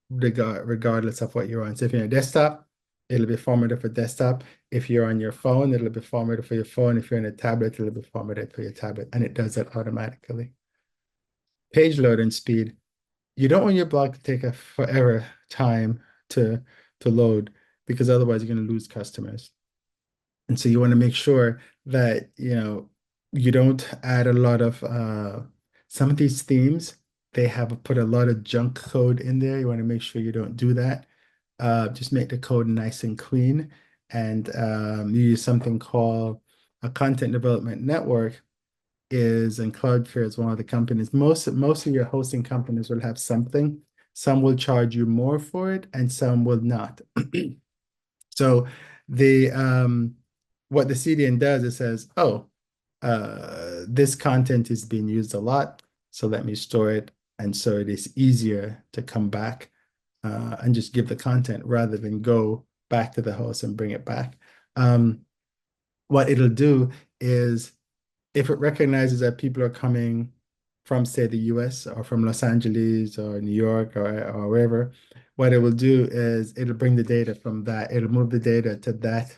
regardless of what you're on. So if you're on a desktop, it'll be formatted for desktop. If you're on your phone, it'll be formatted for your phone. If you're on a tablet, it'll be formatted for your tablet, and it does that automatically. Page loading speed. You don't want your blog to take a forever time to load, because otherwise you're going to lose customers. And so you want to make sure that you don't add a lot of some of these themes, they have put a lot of junk code in there. You want to make sure you don't do that. Just make the code nice and clean, and you use something called a content development network. And Cloudflare is one of the companies. Most of your hosting companies will have something. Some will charge you more for it, and some will not. So what the CDN does, it says, oh, this content is being used a lot, so let me store it. And so it is easier to come back and just give the content rather than go back to the host and bring it back. What it'll do is, if it recognizes that people are coming from, say, the US or from Los Angeles or New York or wherever, what it will do is it'll bring the data from that. It'll move the data to that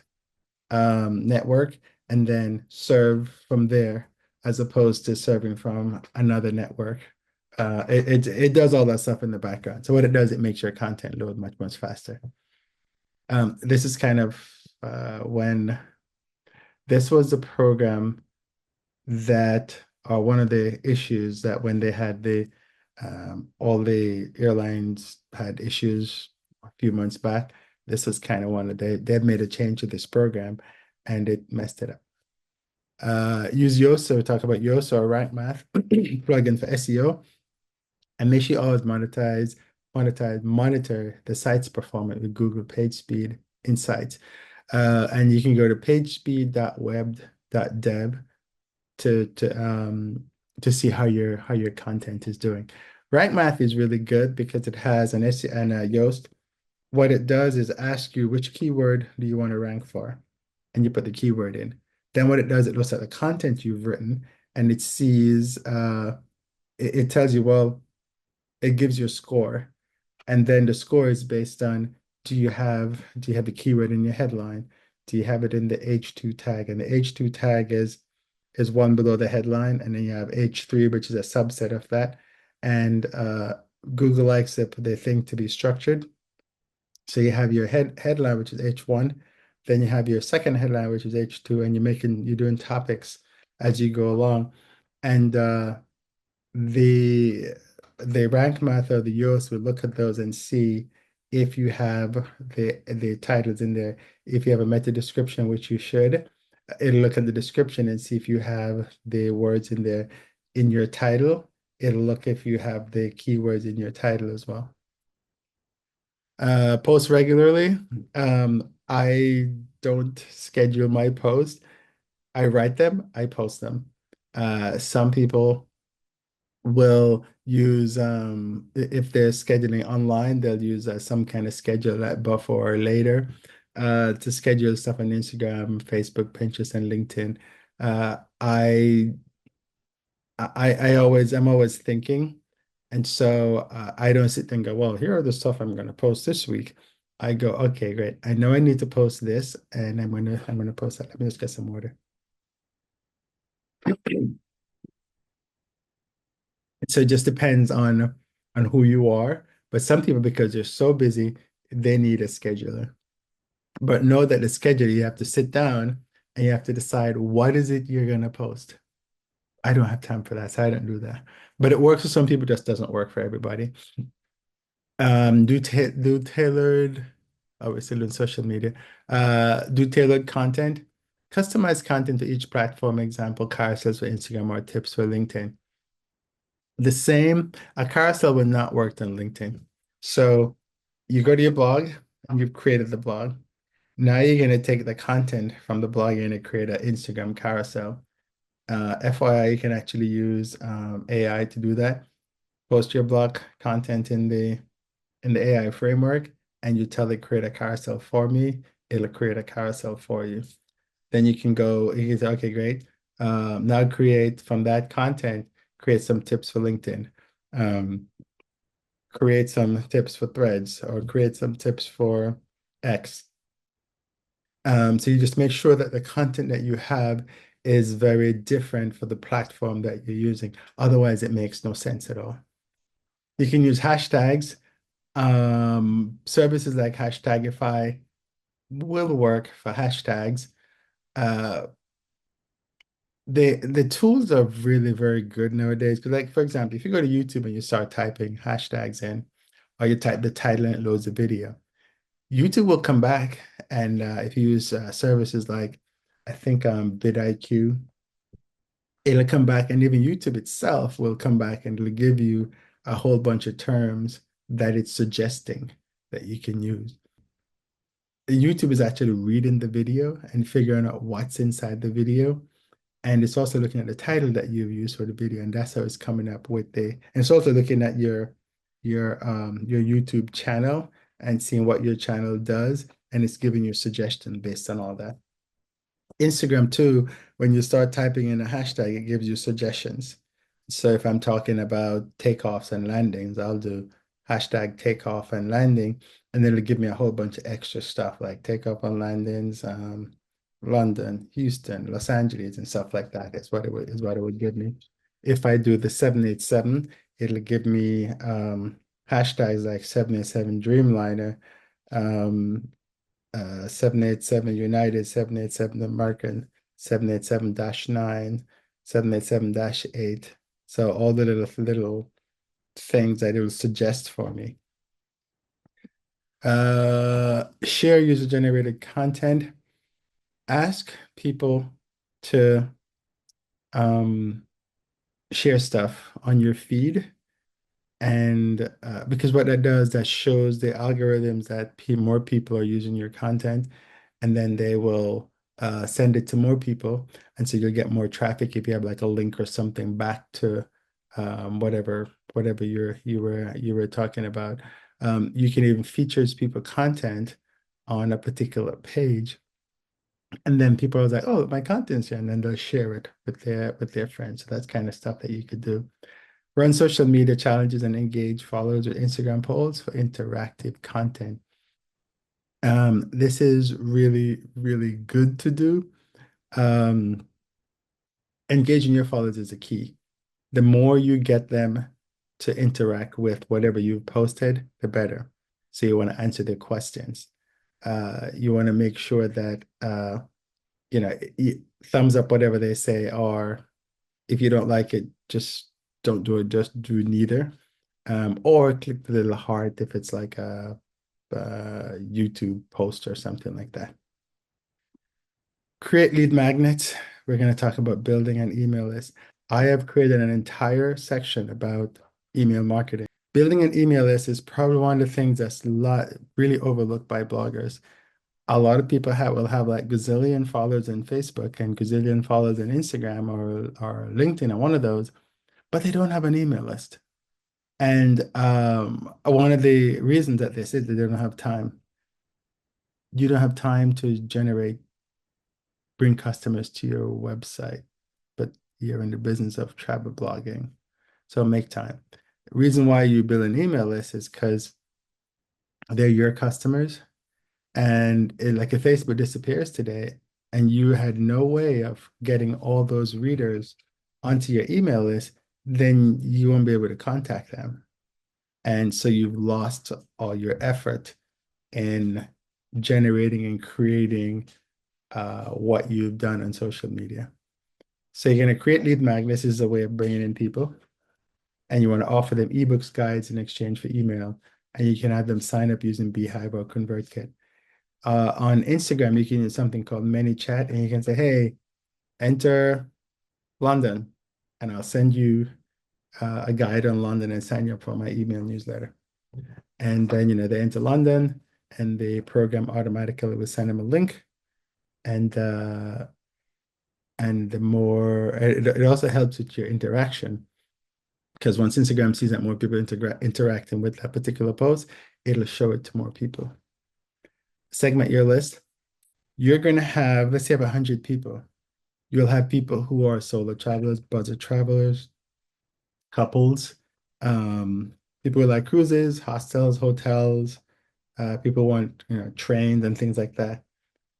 network and then serve from there, as opposed to serving from another network. It does all that stuff in the background. So what it does, it makes your content load much, much faster. This is kind of when this was the program that are one of the issues that when they had all the airlines had issues a few months back. This was kind of one of they had made a change to this program, and it messed it up. Use Yoast. Talk about Yoast or Rank Math plugin for SEO, and make sure you always monitor the site's performance with Google PageSpeed Insights. And you can go to pagespeed.web.dev to see how your content is doing. Rank Math is really good because it has an SEO and a Yoast. What it does is ask you which keyword do you want to rank for, and you put the keyword in. Then what it does, it looks at the content you've written, and it sees it tells you, well, it gives you a score, and then the score is based on, do you have the keyword in your headline? Do you have it in the H2 tag? And the H2 tag is is one below the headline, and then you have H3, which is a subset of that. And Google likes their thing to be structured. So you have your headline, which is H1, then you have your second headline, which is H2, and you're doing topics as you go along. And the the rank math or the Yoast will look at those and see if you have the titles in there. If you have a meta description, which you should, it'll look at the description and see if you have the words in there in your title. It'll look if you have the keywords in your title as well. Post regularly. I don't schedule my posts. I write them, I post them. Some people will use if they're scheduling online, they'll use some kind of schedule like before or later to schedule stuff on Instagram, Facebook, Pinterest, and LinkedIn. Uh, I I'm always thinking, and so I don't sit there and go, well, here are the stuff I'm going to post this week. I go, okay, great. I know I need to post this, and I'm gonna post that. Let me just get some water. So it just depends on who you are. But some people, because they're so busy, they need a scheduler. But know that the scheduler, you have to sit down and you have to decide what is it you're gonna post. I don't have time for that, so I don't do that. But it works for some people, just doesn't work for everybody. Do tailored, oh, we're still in social media. Do tailored content, customize content to each platform, example, carousels for Instagram or tips for LinkedIn. The same, a carousel will not work on LinkedIn. So you go to your blog and you've created the blog. Now you're going to take the content from the blog and create an Instagram carousel. FYI, you can actually use AI to do that. Post your blog content in the AI framework, and you tell it create a carousel for me. It'll create a carousel for you. Then you can say, okay, great. Now create from that content, create some tips for LinkedIn. Create some tips for Threads or create some tips for X. So you just make sure that the content that you have is very different for the platform that you're using. Otherwise, it makes no sense at all. You can use hashtags. Services like Hashtagify will work for hashtags. Uh, the tools are really very good nowadays. Because, like, for example, if you go to YouTube and you start typing hashtags in, or you type the title and it loads a video, YouTube will come back, and if you use services like, I think vidIQ, it'll come back, and even YouTube itself will come back and it'll give you a whole bunch of terms that it's suggesting that you can use. YouTube is actually reading the video and figuring out what's inside the video. And it's also looking at the title that you've used for the video, and that's how it's coming up with and it's also looking at your YouTube channel and seeing what your channel does, and it's giving you suggestions based on all that. Instagram too, when you start typing in a hashtag, it gives you suggestions. So if I'm talking about takeoffs and landings, I'll do hashtag takeoff and landing, and then it'll give me a whole bunch of extra stuff like takeoff and landings, London, Houston, Los Angeles, and stuff like that. Is what it would give me. If I do the 787, it'll give me hashtags like 787 Dreamliner, 787 United, 787 American, 787-9, 787-8. So all the little things that it will suggest for me. Share user-generated content. Ask people to share stuff on your feed. And because what that does, that shows the algorithms that more people are using your content, and then they will send it to more people. And so you'll get more traffic if you have like a link or something back to whatever you were talking about. You can even feature people content on a particular page. And then people are like, oh, my content's here, and then they'll share it with their friends. So that's kind of stuff that you could do. Run social media challenges and engage followers with Instagram polls for interactive content. This is really, really good to do. engaging your followers is a key. The more you get them to interact with whatever you've posted, the better. So you want to answer their questions. You want to make sure that thumbs up whatever they say, or if you don't like it, just don't do it. Just do neither. Or click the little heart if it's like a YouTube post or something like that. Create lead magnets. We're going to talk about building an email list. I have created an entire section about email marketing. Building an email list is probably one of the things that's really overlooked by bloggers. A lot of people will have like gazillion followers on Facebook and gazillion followers on Instagram or LinkedIn or one of those, but they don't have an email list. And one of the reasons that they say that they don't have time. You don't have time to bring customers to your website, but you're in the business of travel blogging. So make time. The reason why you build an email list is because they're your customers. And like if Facebook disappears today and you had no way of getting all those readers onto your email list, then you won't be able to contact them. And so you've lost all your effort in generating and creating what you've done on social media. So you're going to create lead magnets. This is a way of bringing in people. And you want to offer them ebooks, guides in exchange for email. And you can have them sign up using Beehive or ConvertKit. On Instagram, you can use something called ManyChat, and you can say, hey, enter London, and I'll send you a guide on London and sign you up for my email newsletter. And then, they enter London, and the program automatically will send them a link. And the more, it also helps with your interaction, because once Instagram sees that more people interacting with that particular post, it'll show it to more people. Segment your list. You're going to have, let's say, 100 people. You'll have people who are solo travelers, budget travelers, couples, people who like cruises, hostels, hotels, people want, trains and things like that.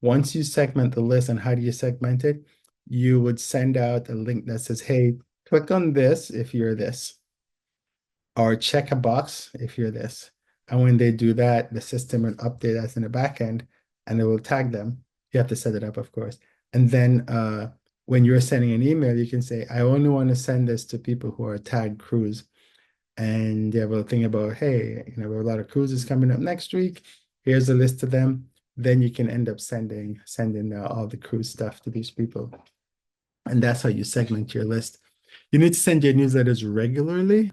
Once you segment the list, and how do you segment it? You would send out a link that says, hey, click on this if you're this, or check a box if you're this. And when they do that, the system will update us in the back end and it will tag them. You have to set it up, of course. And then when you're sending an email, you can say, I only want to send this to people who are tagged cruise. And you have a thing about, hey, we have a lot of cruises coming up next week. Here's a list of them. Then you can end up sending all the cruise stuff to these people. And that's how you segment your list. You need to send your newsletters regularly.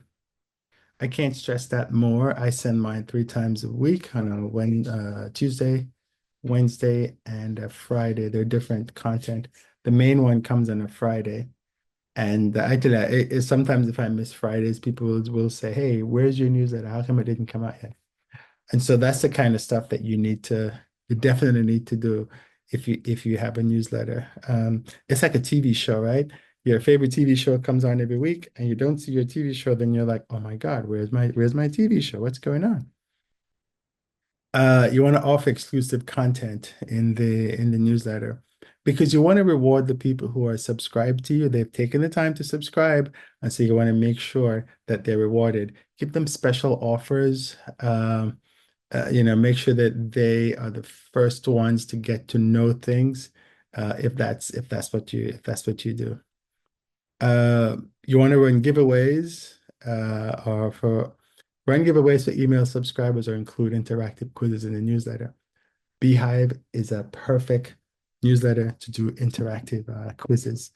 I can't stress that more. I send mine 3 times a week on a Tuesday, Wednesday, and a Friday. They're different content. The main one comes on a Friday. And I tell you, sometimes if I miss Fridays, people will say, hey, where's your newsletter? How come it didn't come out yet? And so that's the kind of stuff that you definitely need to do if you have a newsletter. It's like a TV show, right? Your favorite TV show comes on every week and you don't see your TV show, then you're like, oh my God, where's my TV show? What's going on? You want to offer exclusive content in the newsletter, because you want to reward the people who are subscribed to you. They've taken the time to subscribe, and so you want to make sure that they're rewarded. Give them special offers. Make sure that they are the first ones to get to know things, if that's what you do. You want to run giveaways, run giveaways for email subscribers, or include interactive quizzes in the newsletter. Beehive is a perfect newsletter to do interactive quizzes.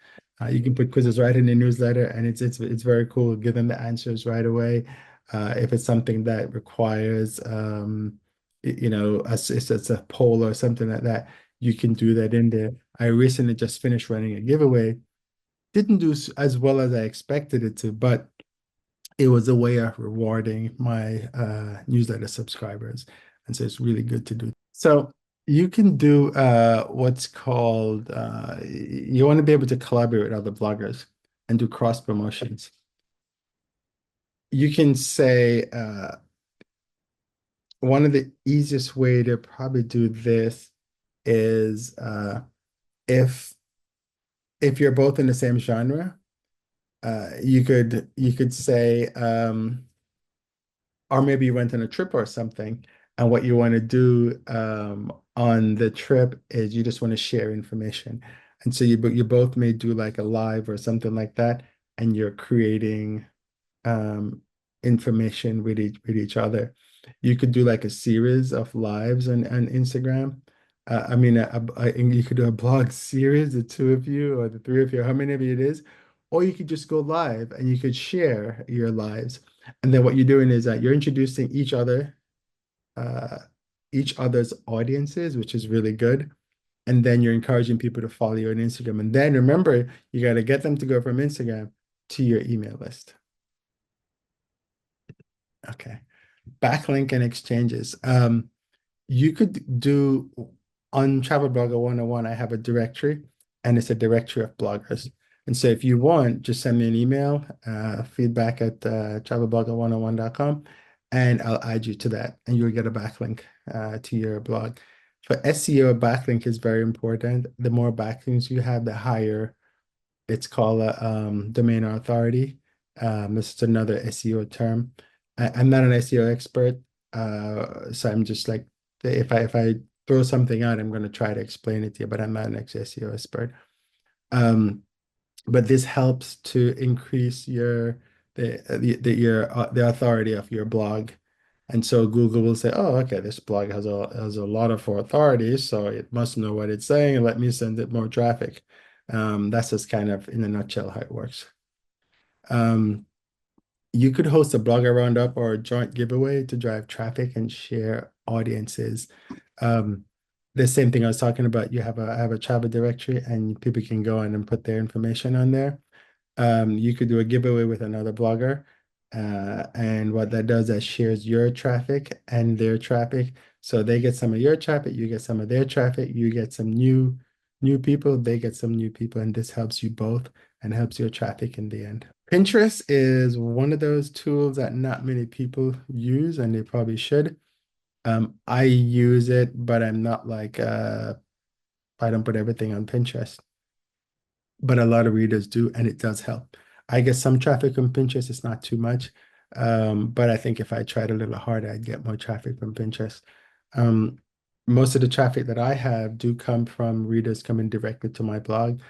You can put quizzes right in the newsletter, and it's very cool. Give them the answers right away. If it's something that requires, it's a poll or something like that, you can do that in there. I recently just finished running a giveaway. Didn't do as well as I expected it to, but it was a way of rewarding my newsletter subscribers. And so it's really good to do. So you can do what's called, you want to be able to collaborate with other bloggers and do cross promotions. You can say, one of the easiest way to probably do this is if if you're both in the same genre, you could say, or maybe you went on a trip or something, and what you want to do on the trip is you just want to share information. And so you both may do like a live or something like that, and you're creating um, information with each other. You could do like a series of lives on Instagram. I mean, you could do a blog series, the two of you or the three of you, how many of you it is, or you could just go live and you could share your lives. And then what you're doing is that you're introducing uh, each other's audiences, which is really good. And then you're encouraging people to follow you on Instagram. And then remember, you got to get them to go from Instagram to your email list. Okay. Backlink and exchanges. You could do on Travel Blogger 101, I have a directory and it's a directory of bloggers. And so if you want, just send me an email, feedback at travelblogger101.com, and I'll add you to that and you'll get a backlink to your blog. For SEO, a backlink is very important. The more backlinks you have, the higher it's called a domain authority. This is another SEO term. I'm not an SEO expert, so I'm just like if I throw something out, I'm going to try to explain it to you, but I'm not an SEO expert. But this helps to increase the authority of your blog. And so Google will say, oh, okay, this blog has a lot of authority, so it must know what it's saying, and let me send it more traffic. That's just kind of in a nutshell how it works. You could host a blogger roundup or a joint giveaway to drive traffic and share audiences. The same thing I was talking about, I have a travel directory and people can go in and put their information on there. You could do a giveaway with another blogger. And what that does, that shares your traffic and their traffic. So they get some of your traffic, you get some of their traffic, you get some new people, they get some new people, and this helps you both and helps your traffic in the end. Pinterest is one of those tools that not many people use, and they probably should. I use it, but I'm not like I don't put everything on Pinterest, but a lot of readers do, and it does help. I get some traffic from Pinterest, it's not too much. But I think if I tried a little harder, I'd get more traffic from Pinterest. Um, Most of the traffic that I have do come from readers coming directly to my blog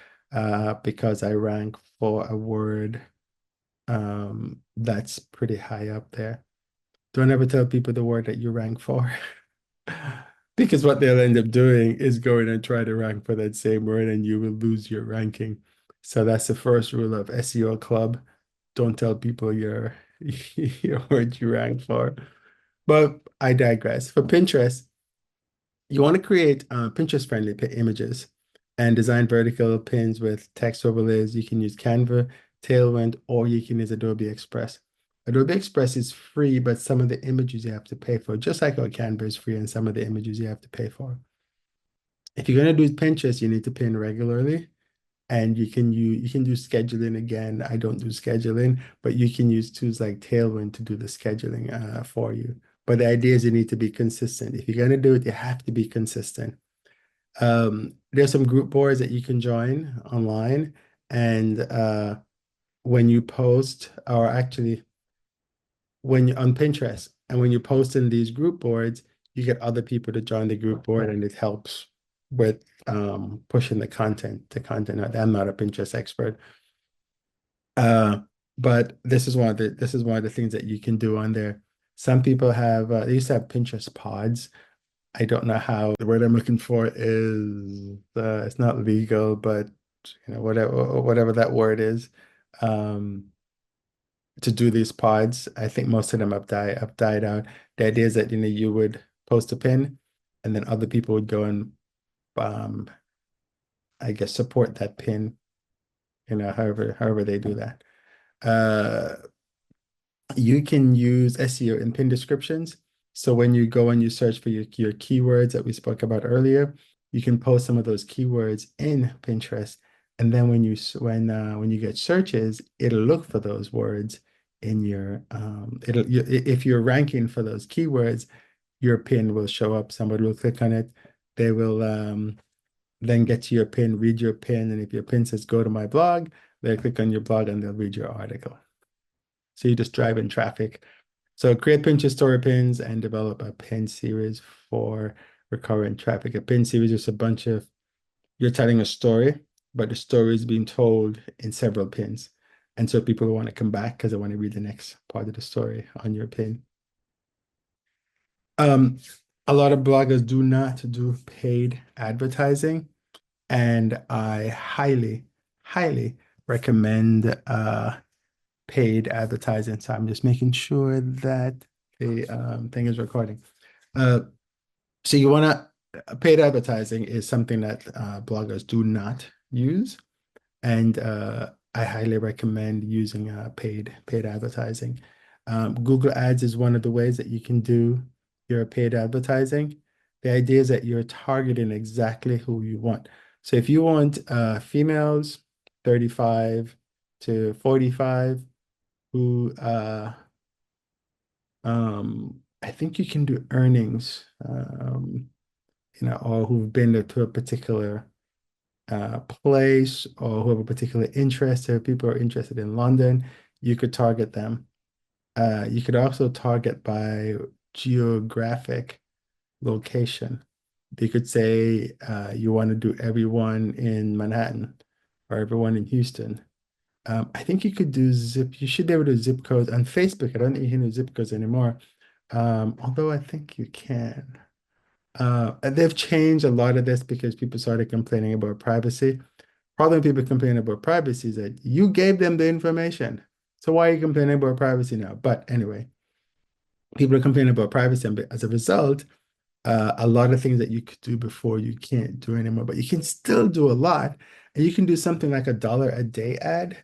because I rank for a word that's pretty high up there. Don't ever tell people the word that you rank for. Because what they'll end up doing is going and try to rank for that same word and you will lose your ranking. So that's the first rule of SEO Club. Don't tell people your word you rank for. But I digress. For Pinterest, you want to create Pinterest-friendly images and design vertical pins with text overlays. You can use Canva, Tailwind, or you can use Adobe Express. Adobe Express is free, but some of the images you have to pay for, just like how Canva is free and some of the images you have to pay for. If you're going to do Pinterest, you need to pin regularly. And you can do scheduling again. I don't do scheduling, but you can use tools like Tailwind to do the scheduling for you. But the idea is you need to be consistent. If you're going to do it, you have to be consistent. There's some group boards that you can join online, and when you post, or actually when you're on Pinterest, and when you post in these group boards, you get other people to join the group board, and it helps with pushing the content out. I'm not a Pinterest expert. But this is one of the things that you can do on there. Some people have they used to have Pinterest pods. I don't know how the word I'm looking for is it's not legal, but whatever that word is. To do these pods, I think most of them have died out. The idea is that you would post a pin and then other people would go and um I guess support that pin, however they do that. Uh, you can use SEO in pin descriptions. So when you go and you search for your keywords that we spoke about earlier, you can post some of those keywords in Pinterest. And then when you get searches, it'll look for those words in your if you're ranking for those keywords, your pin will show up. Somebody will click on it. They will then get to your pin, read your pin, and if your pin says go to my blog, they'll click on your blog and they'll read your article. So you just drive in traffic. So create Pinterest story pins and develop a pin series for recurrent traffic. A pin series is a bunch of, you're telling a story, but the story is being told in several pins. And so people want to come back because they want to read the next part of the story on your pin. A lot of bloggers do not do paid advertising, and I highly, highly recommend paid advertising. So I'm just making sure that the thing is recording. So you want to, paid advertising is something that bloggers do not use. And I highly recommend using paid advertising. Google Ads is one of the ways that you can do your paid advertising. The idea is that you're targeting exactly who you want. So if you want females 35 to 45 who I think you can do earnings, or who've been to a particular place or who have a particular interest. If people are interested in London, you could target them. You could also target by geographic location. You could say you want to do everyone in Manhattan or everyone in Houston. I think you could do you should be able to do zip codes on Facebook. I don't think you can do zip codes anymore. Although I think you can. They've changed a lot of this because people started complaining about privacy. Problem people complain about privacy is that you gave them the information. So why are you complaining about privacy now? But anyway, people are complaining about privacy, and as a result, a lot of things that you could do before you can't do anymore. But you can still do a lot, and you can do something like $1 a day ad,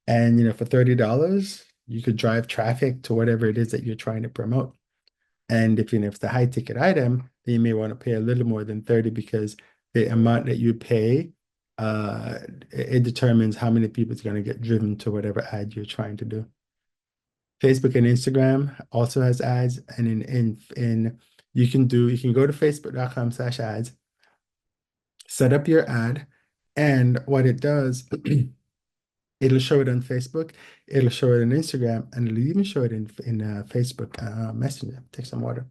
and for $30, you could drive traffic to whatever it is that you're trying to promote. And if it's a high ticket item, then you may want to pay a little more than 30 because the amount that you pay, it determines how many people is going to get driven to whatever ad you're trying to do. Facebook and Instagram also has ads, and you can go to facebook.com/ads, set up your ad, and what it does, it'll show it on Facebook, it'll show it on Instagram, and it'll even show it in Facebook Messenger. Take some water.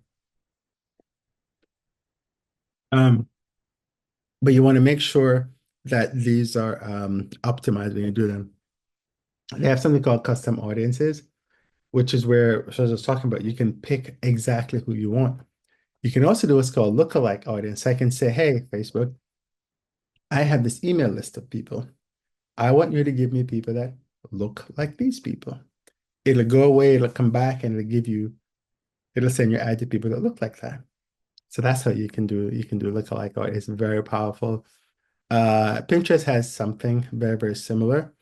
But you want to make sure that these are optimized when you do them. They have something called custom audiences, which is where, so as I was talking about, you can pick exactly who you want. You can also do what's called lookalike audience. I can say, hey, Facebook, I have this email list of people. I want you to give me people that look like these people. It'll go away, it'll come back, and it'll send your ad to people that look like that. So that's how you can do lookalike audience. It's very powerful. Pinterest has something very, very similar,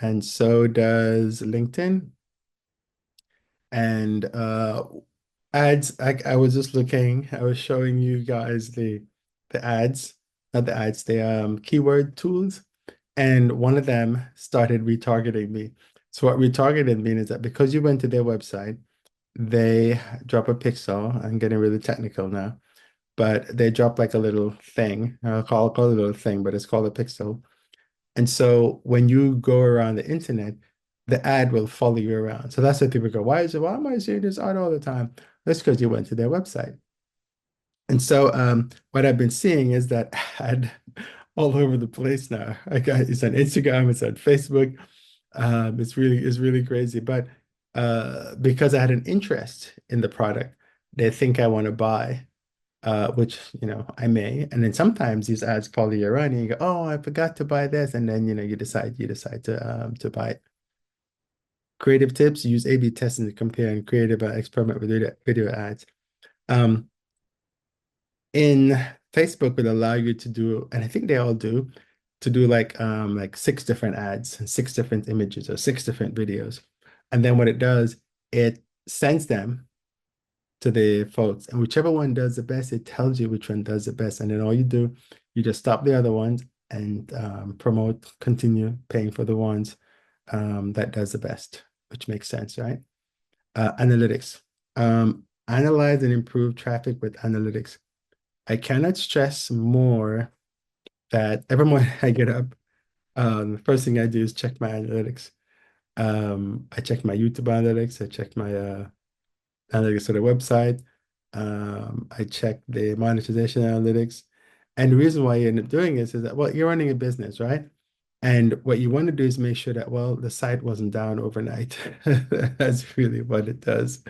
and so does LinkedIn. And ads, I was just looking, I was showing you guys the ads, not the ads, the keyword tools, and one of them started retargeting me. So what retargeted means is that because you went to their website, they drop a pixel. I'm getting really technical now, but they drop like a little thing. I'll call it a little thing, but it's called a pixel. And so when you go around the internet, the ad will follow you around. So that's why people go, why am I seeing this ad all the time? That's because you went to their website. And so what I've been seeing is that ad all over the place now. It's on Instagram, it's on Facebook. It's really crazy. But because I had an interest in the product, they think I want to buy. Which I may, and then sometimes these ads follow you around and you go, oh, I forgot to buy this, and then you decide to buy it. Creative tips: use A/B testing to compare and creative experiment with video ads. In Facebook will allow you to do, and I think they all do, to do like 6 different ads and 6 different images or 6 different videos, and then what it does, it sends them to the folks, and whichever one does the best, it tells you which one does the best, and then all you do, you just stop the other ones and continue paying for the ones that does the best, which makes sense, right? Analytics. Analyze and improve traffic with analytics. I cannot stress more that every morning I get up, the first thing I do is check my analytics. I check my YouTube analytics. I check my analytics of the website. I check the monetization analytics. And the reason why you end up doing this is that, well, you're running a business, right? And what you want to do is make sure that, well, the site wasn't down overnight. That's really what it does,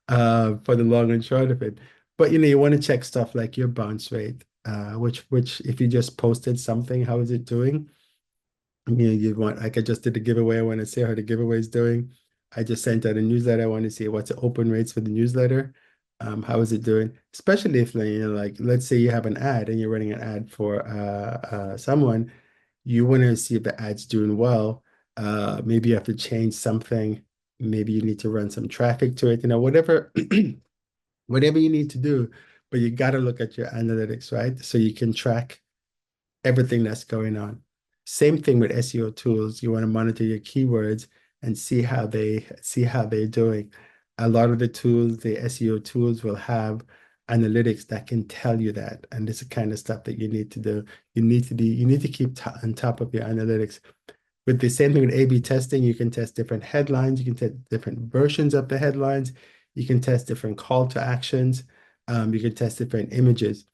for the long and short of it. But you want to check stuff like your bounce rate, which if you just posted something, how is it doing? You want, like I just did a giveaway. I want to see how the giveaway is doing. I just sent out a newsletter. I want to see what's the open rates for the newsletter. How is it doing? Especially if, like, let's say you have an ad and you're running an ad for someone, you want to see if the ad's doing well. Maybe you have to change something. Maybe you need to run some traffic to it, whatever, whatever you need to do. But you got to look at your analytics, right? So you can track everything that's going on. Same thing with SEO tools. You want to monitor your keywords and see how they're doing. A lot of the tools, the SEO tools, will have analytics that can tell you that. And this is the kind of stuff that you need to do. You need to keep on top of your analytics. With the same thing with A/B testing, you can test different headlines, you can test different versions of the headlines, you can test different call to actions, you can test different images.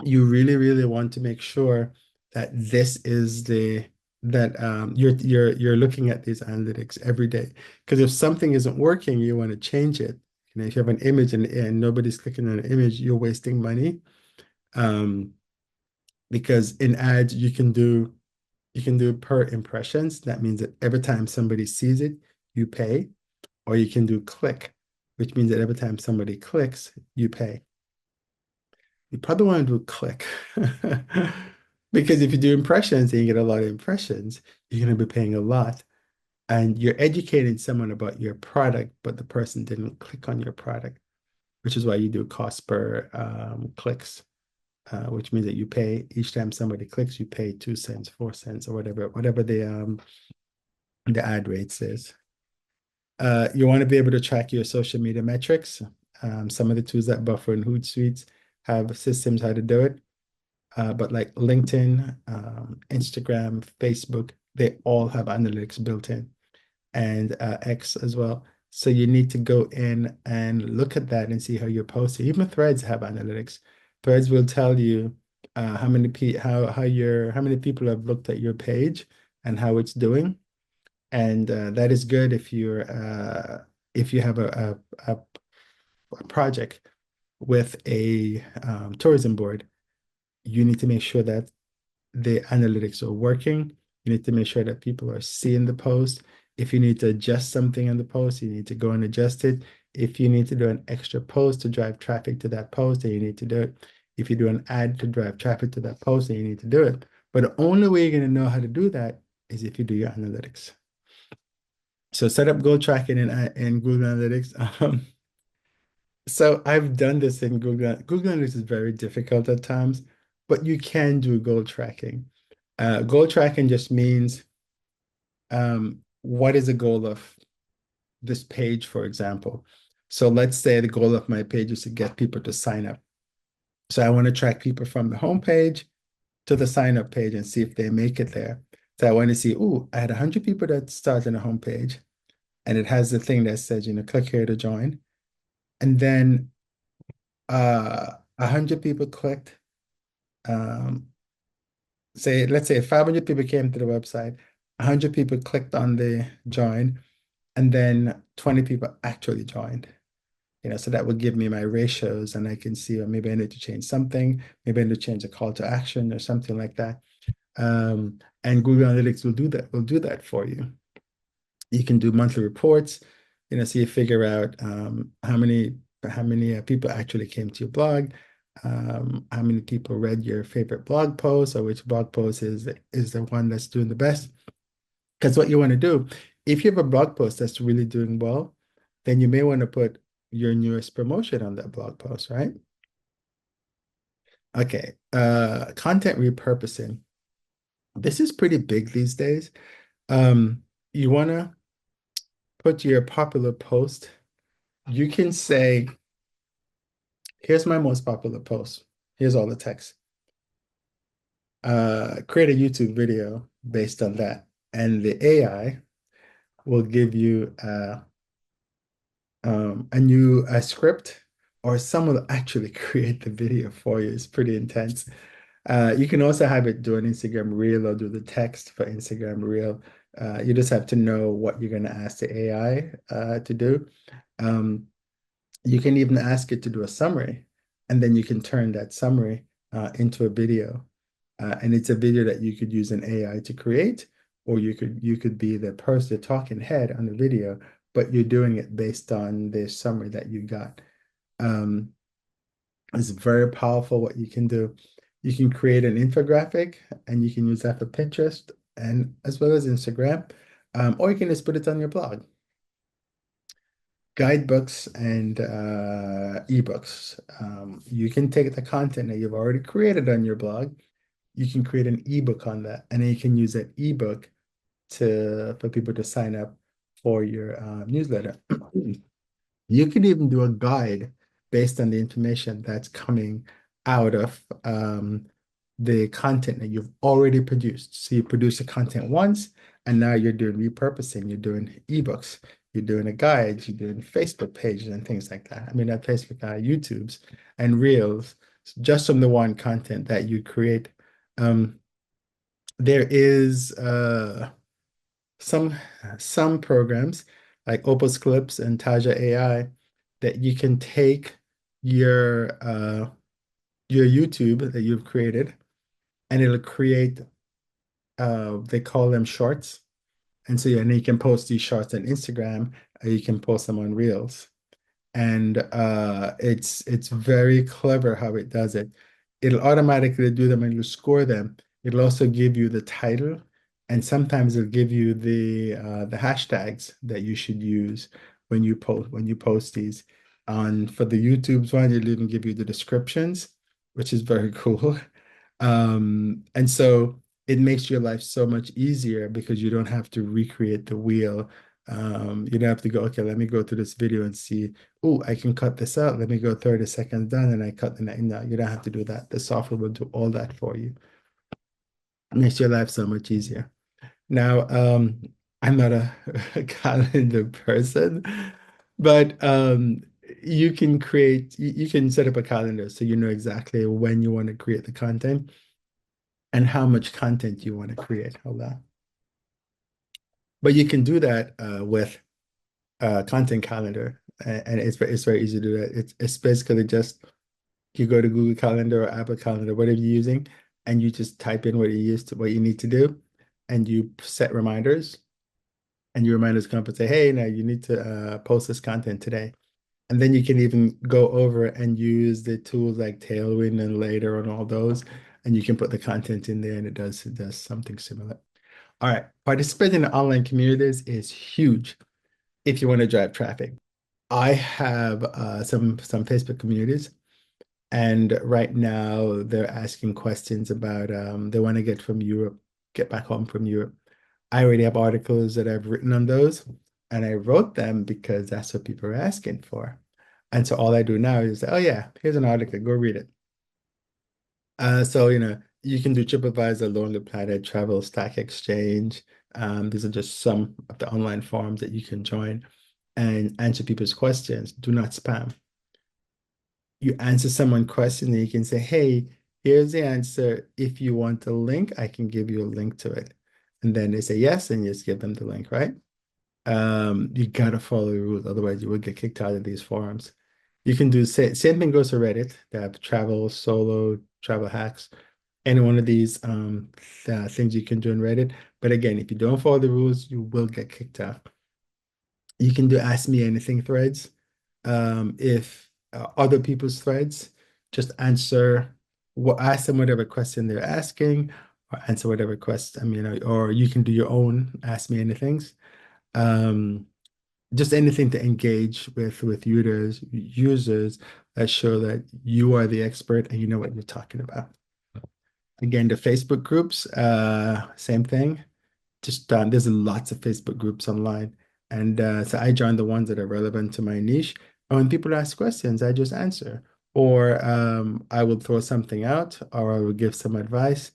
You really, really want to make sure that this is you're looking at these analytics every day. Because if something isn't working, you want to change it. If you have an image and nobody's clicking on an image, you're wasting money. Because in ads you can do per impressions. That means that every time somebody sees it, you pay. Or you can do click, which means that every time somebody clicks, you pay. You probably want to do click. Because if you do impressions and you get a lot of impressions, you're going to be paying a lot. And you're educating someone about your product, but the person didn't click on your product, which is why you do cost per clicks, which means that you pay each time somebody clicks, you pay 2 cents, 4 cents, or whatever the ad rate says. You want to be able to track your social media metrics. Some of the tools like Buffer and Hootsuite have systems how to do it. But like LinkedIn, Instagram, Facebook, they all have analytics built in, and X as well. So you need to go in and look at that and see how you're posting. Even Threads have analytics. Threads will tell you how many people have looked at your page and how it's doing. And that is good if you have a project with a tourism board. You need to make sure that the analytics are working. You need to make sure that people are seeing the post. If you need to adjust something in the post, you need to go and adjust it. If you need to do an extra post to drive traffic to that post, then you need to do it. If you do an ad to drive traffic to that post, then you need to do it. But the only way you're going to know how to do that is if you do your analytics. So set up goal tracking in Google Analytics. So I've done this in Google. Google Analytics is very difficult at times, but you can do goal tracking. Goal tracking just means what is the goal of this page, for example. So let's say the goal of my page is to get people to sign up. So I want to track people from the home page to the sign up page and see if they make it there. So I want to see, I had 100 people that started on the home page, and it has the thing that says, click here to join. And then 100 people clicked. Let's say 500 people came to the website, 100 people clicked on the join, and then 20 people actually joined. So that would give me my ratios, and I can see, maybe I need to change something, maybe I need to change a call to action or something like that. And Google Analytics will do that for you. You can do monthly reports, so you figure out how many people actually came to your blog, how many people read your favorite blog post, or which blog post is the one that's doing the best. Because what you want to do, if you have a blog post that's really doing well, then you may want to put your newest promotion on that blog post, right? Okay, content repurposing. This is pretty big these days. You want to put your popular post. You can say, here's my most popular post. Here's all the text. create a YouTube video based on that, and the AI will give you a new script, or someone will actually create the video for you. It's pretty intense. You can also have it do an Instagram Reel or do the text for Instagram Reel. You just have to know what you're going to ask the AI to do. Um, you can even ask it to do a summary, and then you can turn that summary into a video. And it's a video that you could use an AI to create, or you could be the person, the talking head on the video, but you're doing it based on the summary that you got. Um, it's very powerful what you can do. You can create an infographic, and you can use that for Pinterest and as well as Instagram, or you can just put it on your blog. Guidebooks and ebooks. You can take the content that you've already created on your blog. You can create an ebook on that, and then you can use that ebook for people to sign up for your newsletter. You can even do a guide based on the information that's coming out of the content that you've already produced. So you produce the content once, and now you're doing repurposing. You're doing ebooks. You're doing a guide. You're doing Facebook pages and things like that. I mean, not Facebook, YouTube's and Reels, just from the one content that you create. There is some some programs like Opus Clips and Taja AI that you can take your YouTube that you've created, and it'll create they call them shorts. And so, yeah, and you can post these shorts on Instagram, or you can post them on Reels. And it's very clever how it does it. It'll automatically do them and you score them. It'll also give you the title, and sometimes it'll give you the hashtags that you should use when you post these. On for the YouTube's one, it'll even give you the descriptions, which is very cool. And so it makes your life so much easier because you don't have to recreate the wheel. You don't have to go, okay, let me go to this video and see, oh, I can cut this out. Let me go 30 seconds down and I cut the next. No, you don't have to do that. The software will do all that for you. It makes your life so much easier. Now, I'm not a calendar person, but you can you can set up a calendar so you know exactly when you want to create the content and how much content you want to create. Hold on. But you can do that with content calendar, and it's very easy to do that. It's basically just you go to Google Calendar or Apple Calendar, whatever you're using, and you just type in what you need to do, and you set reminders, and your reminders come up and say, "Hey, now you need to post this content today." And then you can even go over and use the tools like Tailwind and Later and all those, and you can put the content in there, and it does something similar. All right, participating in online communities is huge if you want to drive traffic. I have some Facebook communities, and right now they're asking questions about they want to get back home from Europe. I already have articles that I've written on those, and I wrote them because that's what people are asking for. And so all I do now is, oh yeah, here's an article, go read it. So you can do TripAdvisor, Lonely Planet, Travel, Stack Exchange. These are just some of the online forums that you can join and answer people's questions. Do not spam. You answer someone's question and you can say, hey, here's the answer. If you want a link, I can give you a link to it. And then they say yes, and you just give them the link, right? You gotta follow the rules, otherwise you will get kicked out of these forums. You can do same thing goes to Reddit. They have travel, solo, travel hacks. Any one of these things you can do in Reddit. But again, if you don't follow the rules, you will get kicked out. You can do Ask Me Anything threads. If other people's threads, just ask them whatever question they're asking, or answer whatever question, or you can do your own Ask Me Anythings. Just anything to engage with users that show that you are the expert and you know what you're talking about. Again, the Facebook groups, same thing. Just there's lots of Facebook groups online. And so I join the ones that are relevant to my niche. And when people ask questions, I just answer. Or I will throw something out, or I will give some advice.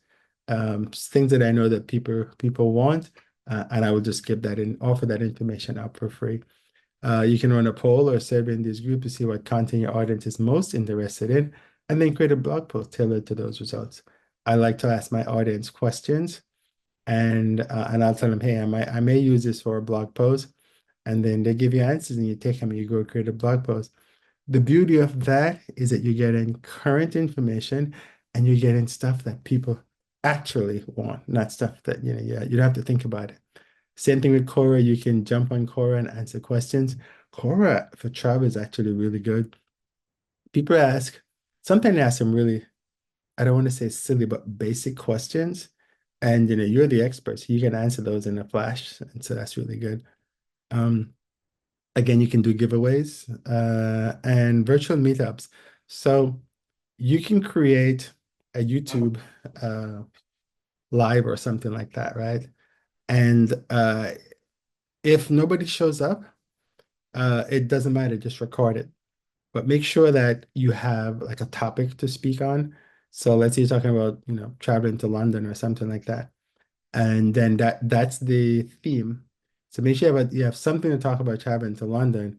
things that I know that people want, and I will just give that and offer that information up for free. You can run a poll or survey in this group to see what content your audience is most interested in, and then create a blog post tailored to those results. I like to ask my audience questions, and I'll tell them, hey, I may use this for a blog post, and then they give you answers, and you take them and you go create a blog post. The beauty of that is that you're getting current information and you're getting stuff that people actually want, not stuff that, you don't have to think about it. Same thing with Quora. You can jump on Quora and answer questions. Quora for travel is actually really good. People ask, sometimes they ask some really, I don't want to say silly, but basic questions. And you're the expert, so you can answer those in a flash. And so that's really good. Again, you can do giveaways and virtual meetups. So you can create a YouTube live or something like that, right? And if nobody shows up, it doesn't matter, just record it. But make sure that you have like a topic to speak on. So let's say you're talking about, traveling to London or something like that. And then that's the theme. So make sure you have something to talk about traveling to London.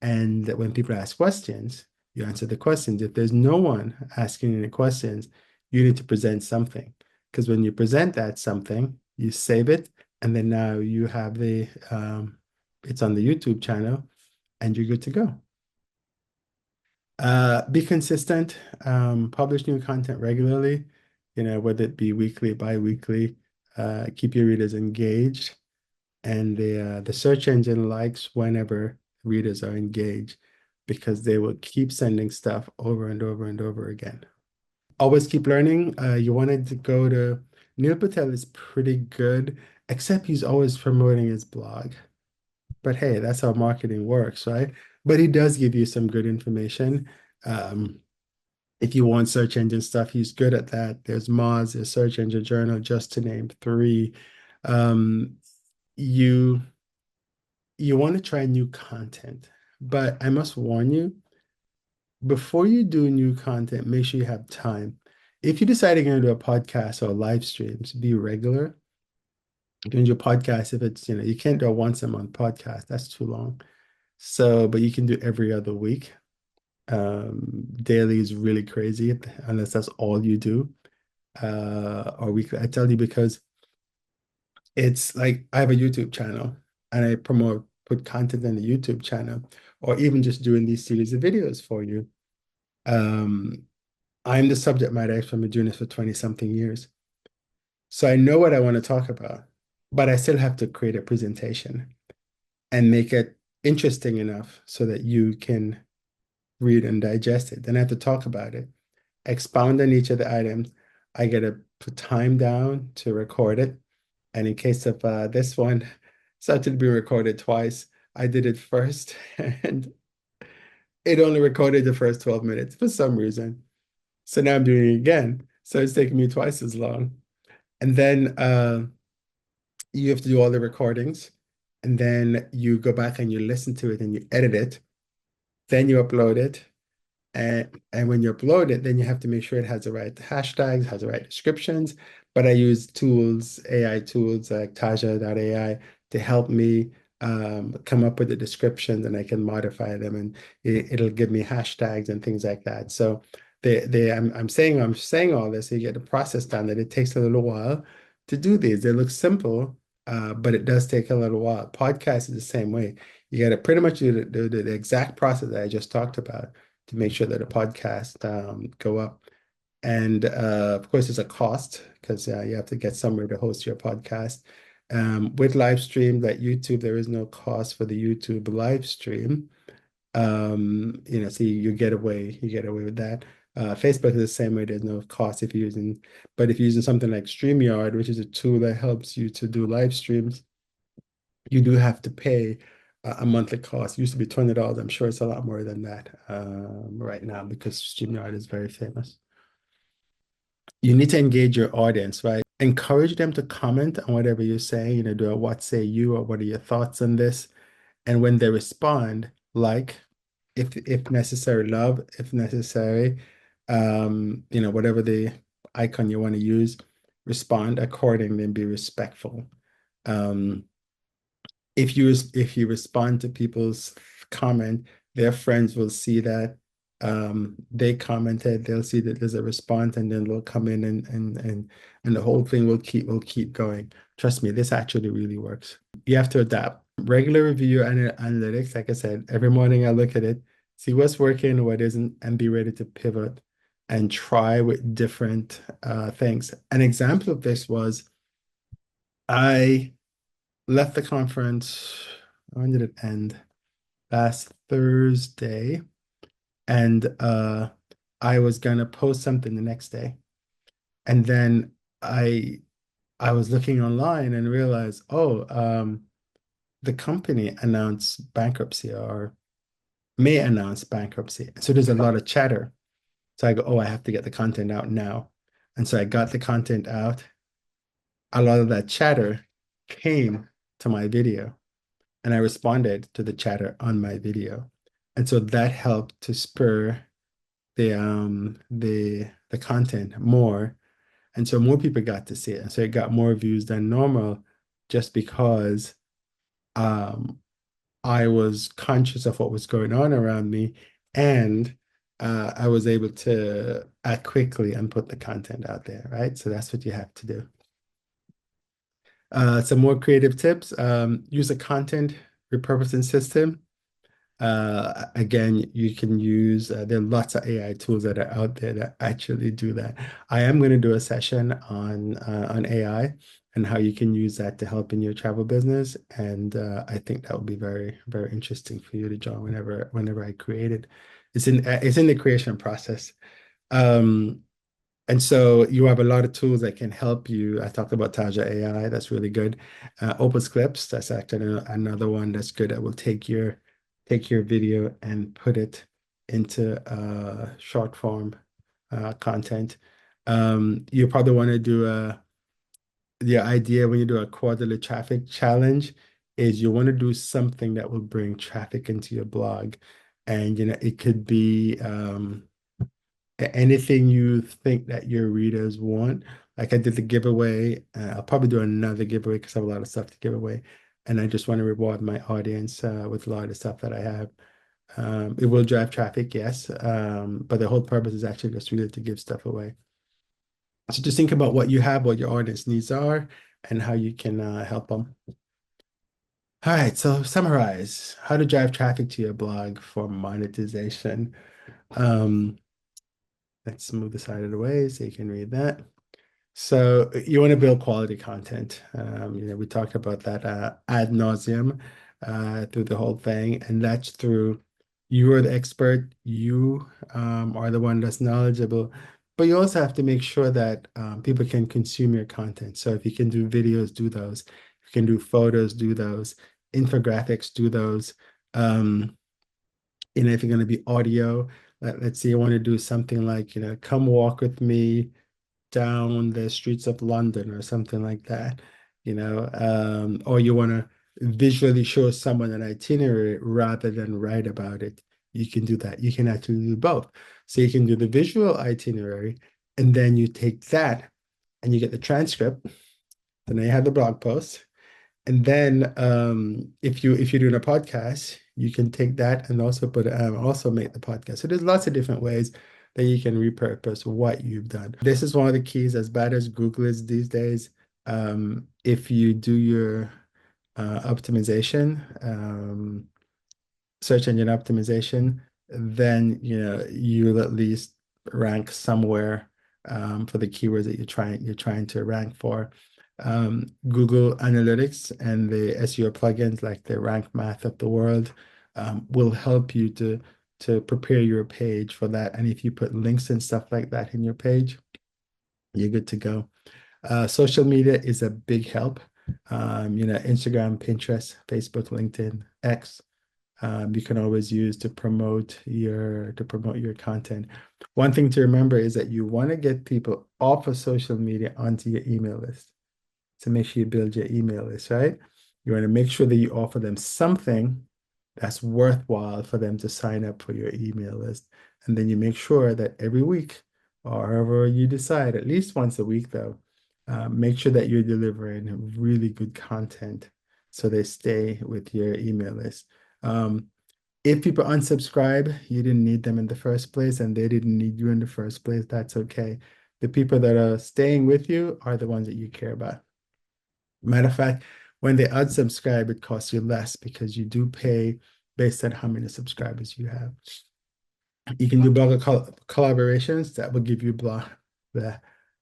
And that when people ask questions, you answer the questions. If there's no one asking any questions, you need to present something. Because when you present that something, you save it, and then now you have it's on the YouTube channel, and you're good to go. Be consistent, publish new content regularly, whether it be weekly, bi-weekly, keep your readers engaged. And the search engine likes whenever readers are engaged because they will keep sending stuff over and over and over again. Always keep learning. You wanted to go to Neil Patel is pretty good, except he's always promoting his blog. But hey, that's how marketing works, right? But he does give you some good information. If you want search engine stuff, he's good at that. There's Moz, there's Search Engine Journal, just to name three. You want to try new content, but I must warn you, before you do new content, make sure you have time. If you decide you're going to do a podcast or live streams, be regular. Doing your podcast, if it's, you can't do a once a month podcast, that's too long. So, but you can do every other week. Daily is really crazy unless that's all you do. Or weekly. I tell you because it's like I have a YouTube channel and I put content on the YouTube channel, or even just doing these series of videos for you. I'm the subject matter expert. I've been doing this for 20 something years. So I know what I want to talk about, but I still have to create a presentation and make it interesting enough so that you can read and digest it. Then I have to talk about it, expound on each of the items. I got to put time down to record it. And in case of this one, started to be recorded twice. I did it first, and it only recorded the first 12 minutes for some reason. So now I'm doing it again. So it's taking me twice as long. And then you have to do all the recordings. And then you go back and you listen to it and you edit it. Then you upload it. And when you upload it, then you have to make sure it has the right hashtags, has the right descriptions. But I use tools, AI tools like Taja.ai to help me come up with the descriptions, and I can modify them, and it'll give me hashtags and things like that. So I'm saying all this so you get the process done, that it takes a little while to do these. They look simple, but it does take a little while. Podcast is the same way. You got to pretty much do the exact process that I just talked about to make sure that a podcast go up. And of course, there's a cost because you have to get somewhere to host your podcast. With live stream like YouTube, there is no cost for the YouTube live stream. So you get away with that. Facebook is the same way. There's no cost if you're using, but if you're using something like StreamYard, which is a tool that helps you to do live streams, you do have to pay a monthly cost. It used to be $20. I'm sure it's a lot more than that right now because StreamYard is very famous. You need to engage your audience, right? Encourage them to comment on whatever you're saying, do a what say you, or what are your thoughts on this? And when they respond, if necessary, love, if necessary, whatever the icon you want to use, respond accordingly and be respectful. If you respond to people's comment, their friends will see that they commented, they'll see that there's a response, and then they'll come in and the whole thing will keep going. Trust me, this actually really works. You have to adapt. Regular review and analytics, like I said, every morning I look at it, see what's working, what isn't, and be ready to pivot and try with different things. An example of this was I left the conference. When did it end? Last Thursday. And I was gonna post something the next day. And then I was looking online and realized, oh, the company announced bankruptcy or may announce bankruptcy. So there's a lot of chatter. So I go, oh, I have to get the content out now. And so I got the content out. A lot of that chatter came to my video, and I responded to the chatter on my video. And so that helped to spur the content more. And so more people got to see it. And so it got more views than normal just because I was conscious of what was going on around me, and I was able to act quickly and put the content out there, right? So that's what you have to do. Some more creative tips. Use a content repurposing system. Again, you can use, there are lots of AI tools that are out there that actually do that. I am going to do a session on AI and how you can use that to help in your travel business. And I think that would be very, very interesting for you to join whenever I create it. It's in the creation process. And so you have a lot of tools that can help you. I talked about Taja AI, that's really good. Opus Clips, that's actually another one that's good that will take your video and put it into short form content. You probably want to do the idea when you do a quarterly traffic challenge is you want to do something that will bring traffic into your blog. And it could be anything you think that your readers want. Like I did the giveaway. I'll probably do another giveaway because I have a lot of stuff to give away. And I just want to reward my audience with a lot of the stuff that I have. It will drive traffic, yes. But the whole purpose is actually just really to give stuff away. So just think about what you have, what your audience needs are, and how you can help them. All right, so summarize how to drive traffic to your blog for monetization. Let's move this out of the way so you can read that. So you want to build quality content. We talked about that ad nauseum through the whole thing, and that's through you are the expert, you are the one that's knowledgeable, but you also have to make sure that people can consume your content. So if you can do videos, do those. If you can do photos, do those. Infographics, do those. If you're going to be audio, let's say you want to do something like, come walk with me down the streets of London or something like that, or you want to visually show someone an itinerary rather than write about it. You can do that. You can actually do both. So you can do the visual itinerary, and then you take that and you get the transcript, and then you have the blog post. And then if you're doing a podcast, you can take that and also also make the podcast. So there's lots of different ways that you can repurpose what you've done. This is one of the keys, as bad as Google is these days. If you do your optimization, search engine optimization, then you'll at least rank somewhere for the keywords that you're trying to rank for. Google Analytics and the SEO plugins like the Rank Math of the world will help you to prepare your page for that. And if you put links and stuff like that in your page, you're good to go. Social media is a big help. Instagram, Pinterest, Facebook, LinkedIn, X. You can always use to promote your content. One thing to remember is that you want to get people off of social media onto your email list. So make sure you build your email list, right? You want to make sure that you offer them something that's worthwhile for them to sign up for your email list. And then you make sure that every week, or however you decide, at least once a week though, Make sure that you're delivering really good content so they stay with your email list. If people unsubscribe, you didn't need them in the first place and they didn't need you in the first place, that's okay. The people that are staying with you are the ones that you care about. Matter of fact, when they unsubscribe, it costs you less because you do pay based on how many subscribers you have. You can do blogger collaborations that will give you that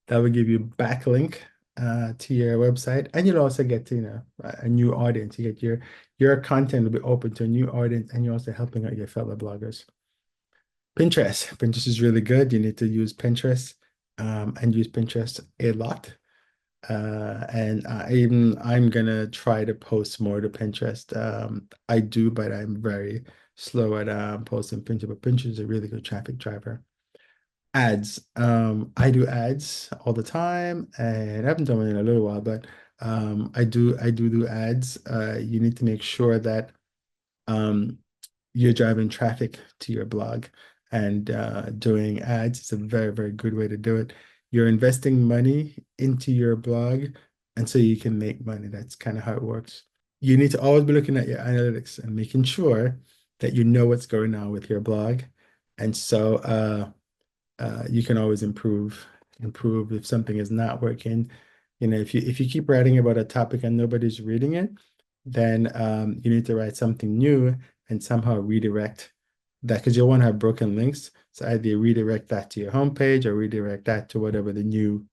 will give you backlink to your website, and you'll also get a new audience. You get your content will be open to a new audience, and you're also helping out your fellow bloggers. Pinterest is really good. You need to use Pinterest and use Pinterest a lot. And I'm gonna try to post more to Pinterest. I do, but I'm very slow at posting Pinterest. But Pinterest is a really good traffic driver. Ads. I do ads all the time, and I haven't done one in a little while, but I do ads. You need to make sure that you're driving traffic to your blog, and doing ads is a very, very good way to do it. You're investing money into your blog, and so you can make money. That's kind of how it works. You need to always be looking at your analytics and making sure that you know what's going on with your blog. And so you can always improve if something is not working. If you keep writing about a topic and nobody's reading it, then you need to write something new and somehow redirect that, because you'll want to have broken links. So either you redirect that to your homepage or redirect that to whatever the new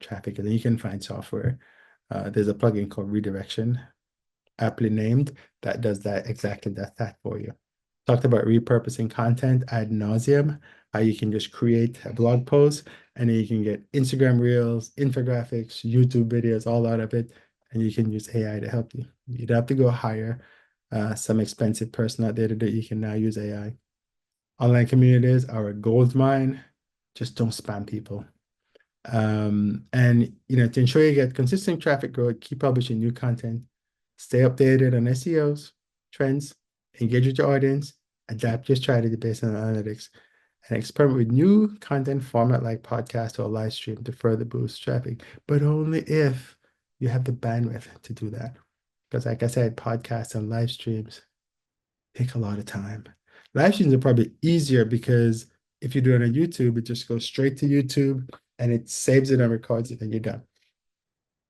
traffic is. And you can find software. There's a plugin called Redirection, aptly named, that does exactly that for you. Talked about repurposing content ad nauseum, how you can just create a blog post and then you can get Instagram Reels, infographics, YouTube videos, all out of it. And you can use AI to help you. You don't have to go hire some expensive person out there to do it. You can now use AI. Online communities are a gold mine. Just don't spam people. And to ensure you get consistent traffic growth, keep publishing new content, stay updated on SEOs, trends, engage with your audience, adapt your strategy based on analytics, and experiment with new content format like podcast or live stream to further boost traffic, but only if you have the bandwidth to do that. Because like I said, podcasts and live streams take a lot of time. Live streams are probably easier because if you do it on YouTube, it just goes straight to YouTube and it saves it and records it and you're done.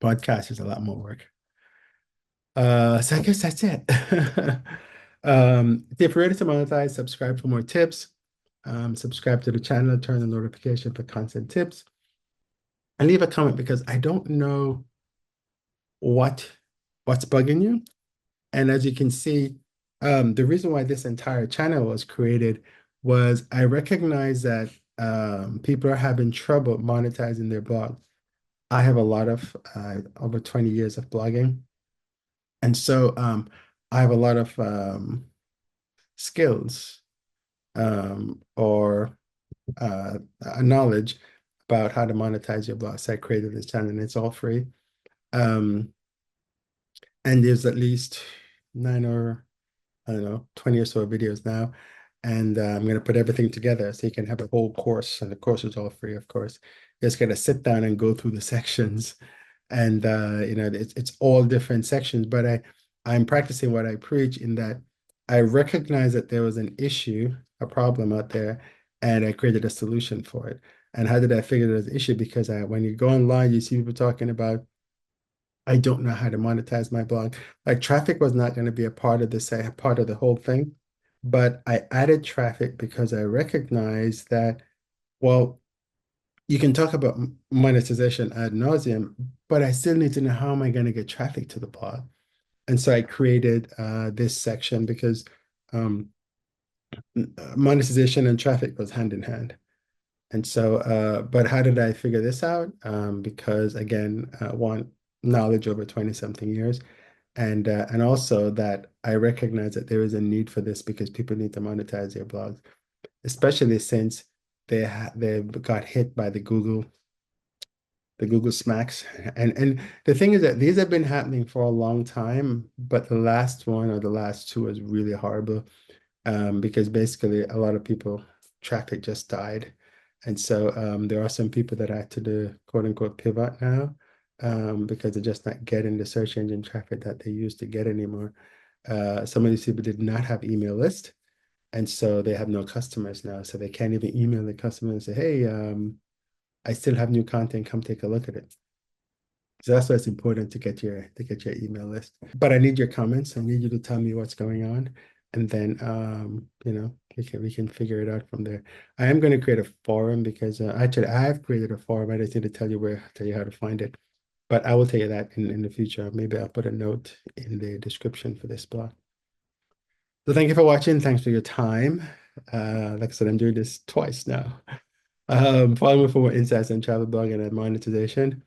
Podcast is a lot more work. So I guess that's it. If you're ready to monetize, subscribe for more tips. Subscribe to the channel, turn the notification for content tips, and leave a comment because I don't know what's bugging you. And as you can see, the reason why this entire channel was created was I recognize that people are having trouble monetizing their blog. I have a lot of over 20 years of blogging. And so I have a lot of skills or knowledge about how to monetize your blog. So I created this channel and it's all free. And there's at least 9 or I don't know, 20 or so videos now. And I'm going to put everything together so you can have a whole course. And the course is all free, of course. You're just going to sit down and go through the sections. And it's all different sections, but I'm practicing what I preach in that I recognize that there was an issue, a problem out there, and I created a solution for it. And how did I figure there's an issue? Because when you go online, you see people talking about, I don't know how to monetize my blog. Like traffic was not going to be a part of the whole thing, but I added traffic because I recognized that, well, you can talk about monetization ad nauseum, but I still need to know how am I going to get traffic to the blog. And so I created this section because monetization and traffic goes hand in hand. And so, but how did I figure this out? Because again, want knowledge over 20 something years. And also that I recognize that there is a need for this because people need to monetize their blogs, especially since they've got hit by the Google smacks. And the thing is that these have been happening for a long time, but the last one or the last two is really horrible because basically a lot of people traffic just died. And so there are some people that had to do quote unquote pivot now because they're just not getting the search engine traffic that they used to get anymore. Some of these people did not have email list, and so they have no customers now. So they can't even email the customer and say, hey, I still have new content, come take a look at it. So that's why it's important to get your email list. But I need your comments. I need you to tell me what's going on. And then we can figure it out from there. I am going to create a forum because actually I have created a forum. I just need to tell you how to find it. But I will tell you that in the future. Maybe I'll put a note in the description for this blog. So thank you for watching. Thanks for your time. Like I said, I'm doing this twice now. Follow me for more insights on travel blogging and monetization.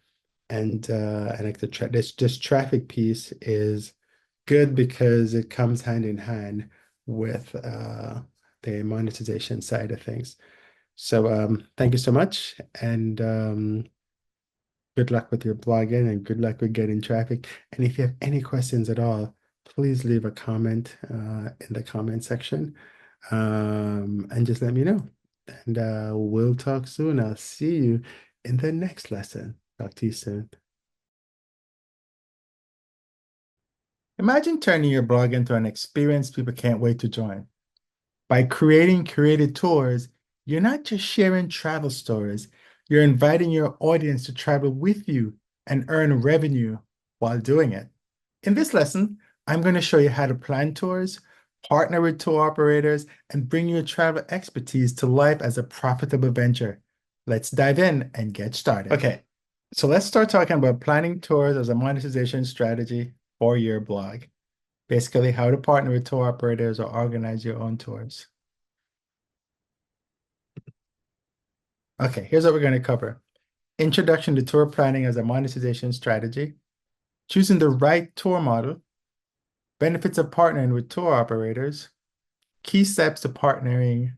And like this traffic piece is good because it comes hand in hand with the monetization side of things. So thank you so much, and good luck with your blogging and good luck with getting traffic. And if you have any questions at all, please leave a comment in the comment section, and just let me know. And we'll talk soon. I'll see you in the next lesson. Talk to you soon. Imagine turning your blog into an experience people can't wait to join. By creating curated tours, you're not just sharing travel stories, you're inviting your audience to travel with you and earn revenue while doing it. In this lesson, I'm going to show you how to plan tours, partner with tour operators, and bring your travel expertise to life as a profitable venture. Let's dive in and get started. Okay, so let's start talking about planning tours as a monetization strategy for your blog. Basically, how to partner with tour operators or organize your own tours. Okay, here's what we're going to cover. Introduction to tour planning as a monetization strategy, choosing the right tour model, benefits of partnering with tour operators, key steps to partnering,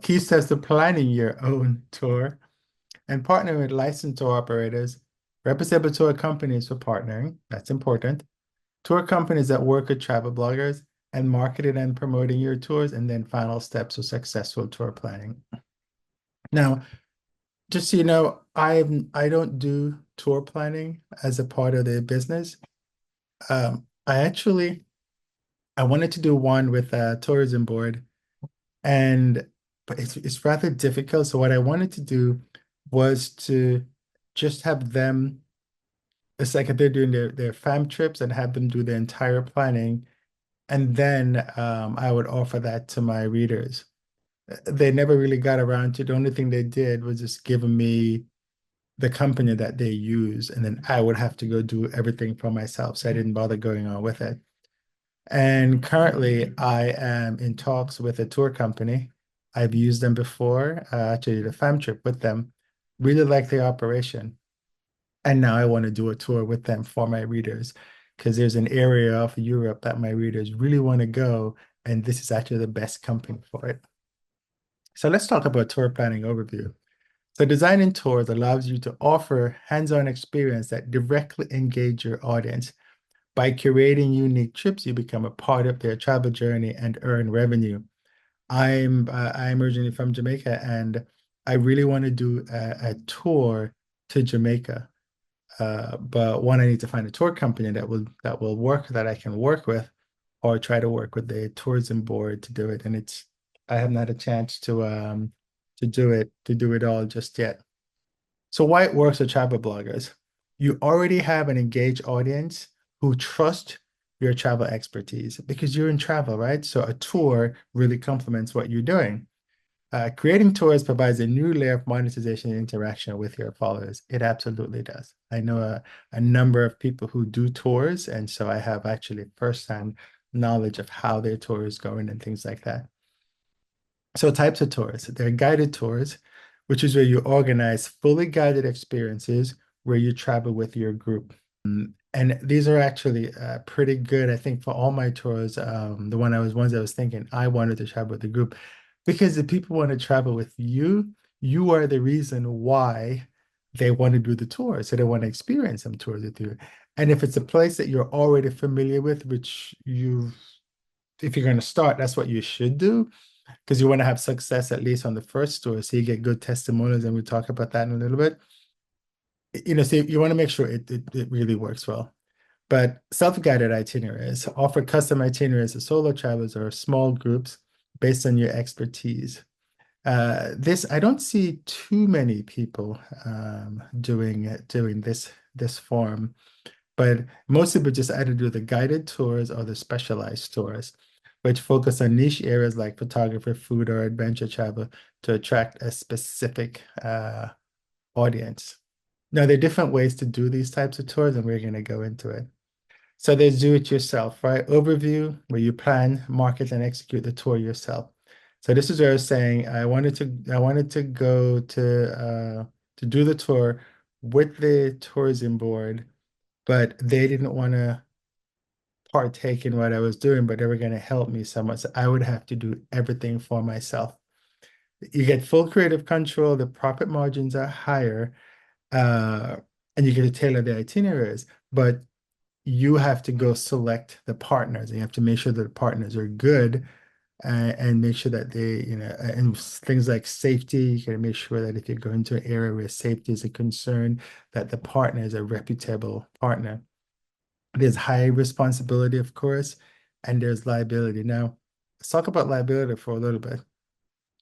key steps to planning your own tour, and partnering with licensed tour operators, reputable tour companies for partnering, that's important, tour companies that work with travel bloggers, and marketing and promoting your tours, and then final steps to successful tour planning. Now, just so you know, I don't do tour planning as a part of the business. I wanted to do one with a tourism board, but it's rather difficult. So what I wanted to do was to just have them. It's like if they're doing their fam trips and have them do the entire planning, and then I would offer that to my readers. They never really got around to it. The only thing they did was just giving me the company that they use, and then I would have to go do everything for myself. So I didn't bother going on with it. And currently, I am in talks with a tour company. I've used them before, actually the fam trip with them. Really like the operation. And now I want to do a tour with them for my readers because there's an area of Europe that my readers really want to go, and this is actually the best company for it. So let's talk about tour planning overview. So designing tours allows you to offer hands-on experience that directly engage your audience. By curating unique trips, you become a part of their travel journey and earn revenue. I'm originally from Jamaica, and I really want to do a tour to Jamaica. But one, I need to find a tour company that will work, that I can work with, or try to work with the tourism board to do it. And I haven't had a chance to do it all just yet. So why it works with travel bloggers? You already have an engaged audience who trust your travel expertise because you're in travel, right? So a tour really complements what you're doing. Creating tours provides a new layer of monetization and interaction with your followers. It absolutely does. I know a number of people who do tours, and so I have actually firsthand knowledge of how their tour is going and things like that. So types of tours. There are guided tours, which is where you organize fully guided experiences where you travel with your group. And these are actually pretty good, I think, for all my tours. The ones I was thinking I wanted to travel with the group, because if people want to travel with you, you are the reason why they want to do the tour. So they want to experience some tours with you. And if it's a place that you're already familiar with, if you're going to start, that's what you should do. because you want to have success at least on the first tour, so you get good testimonials, and we'll talk about that in a little bit. So you want to make sure it really works well. But self-guided itineraries offer custom itineraries to solo travelers or small groups based on your expertise. This I don't see too many people doing this form, but most people just either do the guided tours or the specialized tours, which focus on niche areas like photography, food, or adventure travel to attract a specific audience. Now, there are different ways to do these types of tours, and we're going to go into it. So there's do it yourself, right? Overview, where you plan, market, and execute the tour yourself. So this is where I was saying I wanted to go to do the tour with the tourism board, but they didn't want to partake in what I was doing, but they were going to help me somewhat. So I would have to do everything for myself. You get full creative control, the profit margins are higher, uh, and you get to tailor the itineraries, but you have to go select the partners, and you have to make sure that the partners are good, and make sure that they, and things like safety, you got to make sure that if you go into an area where safety is a concern, that the partner is a reputable partner. There's high responsibility, of course, and there's liability. Now, let's talk about liability for a little bit.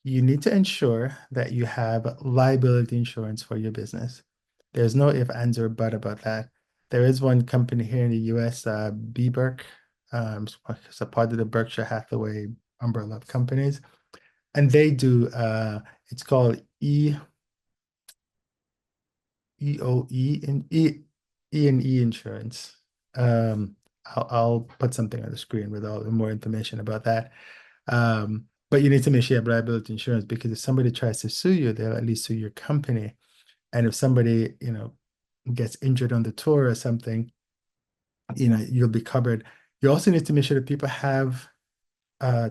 You need to ensure that you have liability insurance for your business. There's no if, ands, or but about that. There is one company here in the US, BBERK, it's a part of the Berkshire Hathaway umbrella of companies, and they do, it's called EOE and E&E insurance. I'll put something on the screen with all the more information about that. But you need to make sure you have liability insurance, because if somebody tries to sue you, they'll at least sue your company. And if somebody, gets injured on the tour or something, you'll be covered. You also need to make sure that people have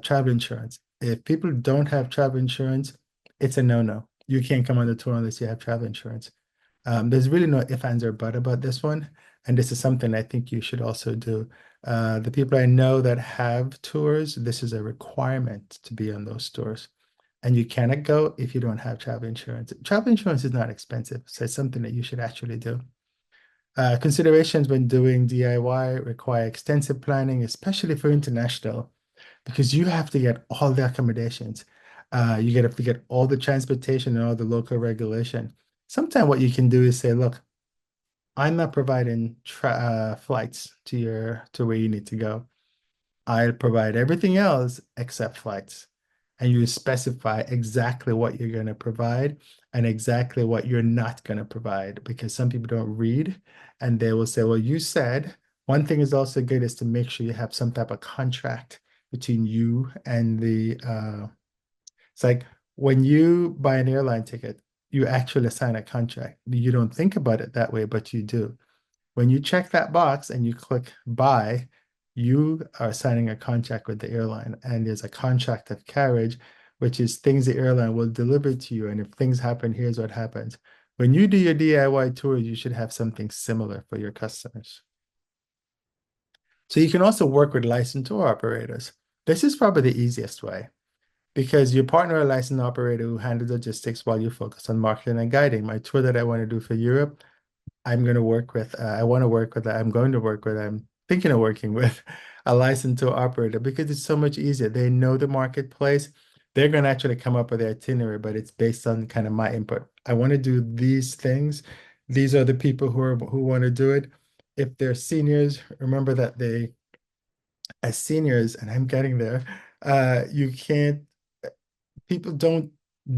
travel insurance. If people don't have travel insurance, it's a no-no. You can't come on the tour unless you have travel insurance. There's really no ifs, ands, or but about this one. And this is something I think you should also do. The people I know that have tours, this is a requirement to be on those tours. And you cannot go if you don't have travel insurance. Travel insurance is not expensive, so it's something that you should actually do. Considerations when doing DIY require extensive planning, especially for international, because you have to get all the accommodations. You have to get all the transportation and all the local regulation. Sometimes what you can do is say, look, I'm not providing flights to where you need to go. I'll provide everything else except flights. And you specify exactly what you're going to provide and exactly what you're not going to provide, because some people don't read, and they will say, well, you said. One thing is also good is to make sure you have some type of contract between you and it's like when you buy an airline ticket, you actually sign a contract. You don't think about it that way, but you do. When you check that box and you click buy, you are signing a contract with the airline, and there's a contract of carriage, which is things the airline will deliver to you. And if things happen, here's what happens. When you do your DIY tour, you should have something similar for your customers. So you can also work with licensed tour operators. This is probably the easiest way, because you partner a licensed operator who handles logistics while you focus on marketing and guiding. My tour that I want to do for Europe, I'm going to work with, I'm thinking of working with a licensed tour operator, because it's so much easier. They know the marketplace. They're going to actually come up with the itinerary, but it's based on kind of my input. I want to do these things. These are the people who want to do it. If they're seniors, remember that as seniors, and I'm getting there, you can't, people don't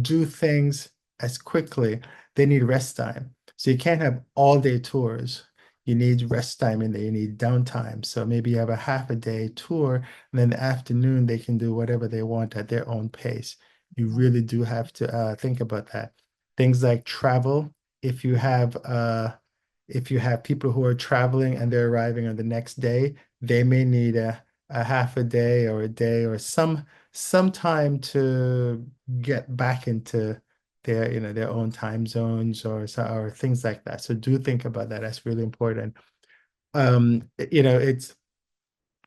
do things as quickly. They need rest time. So you can't have all day tours. You need rest time in there. You need downtime. So maybe you have a half a day tour, and then the afternoon they can do whatever they want at their own pace. You really do have to think about that. Things like travel. If you have people who are traveling and they're arriving on the next day, they may need a half a day or a day or some time to get back into their own time zones, or things like that. So do think about that. That's really important. It's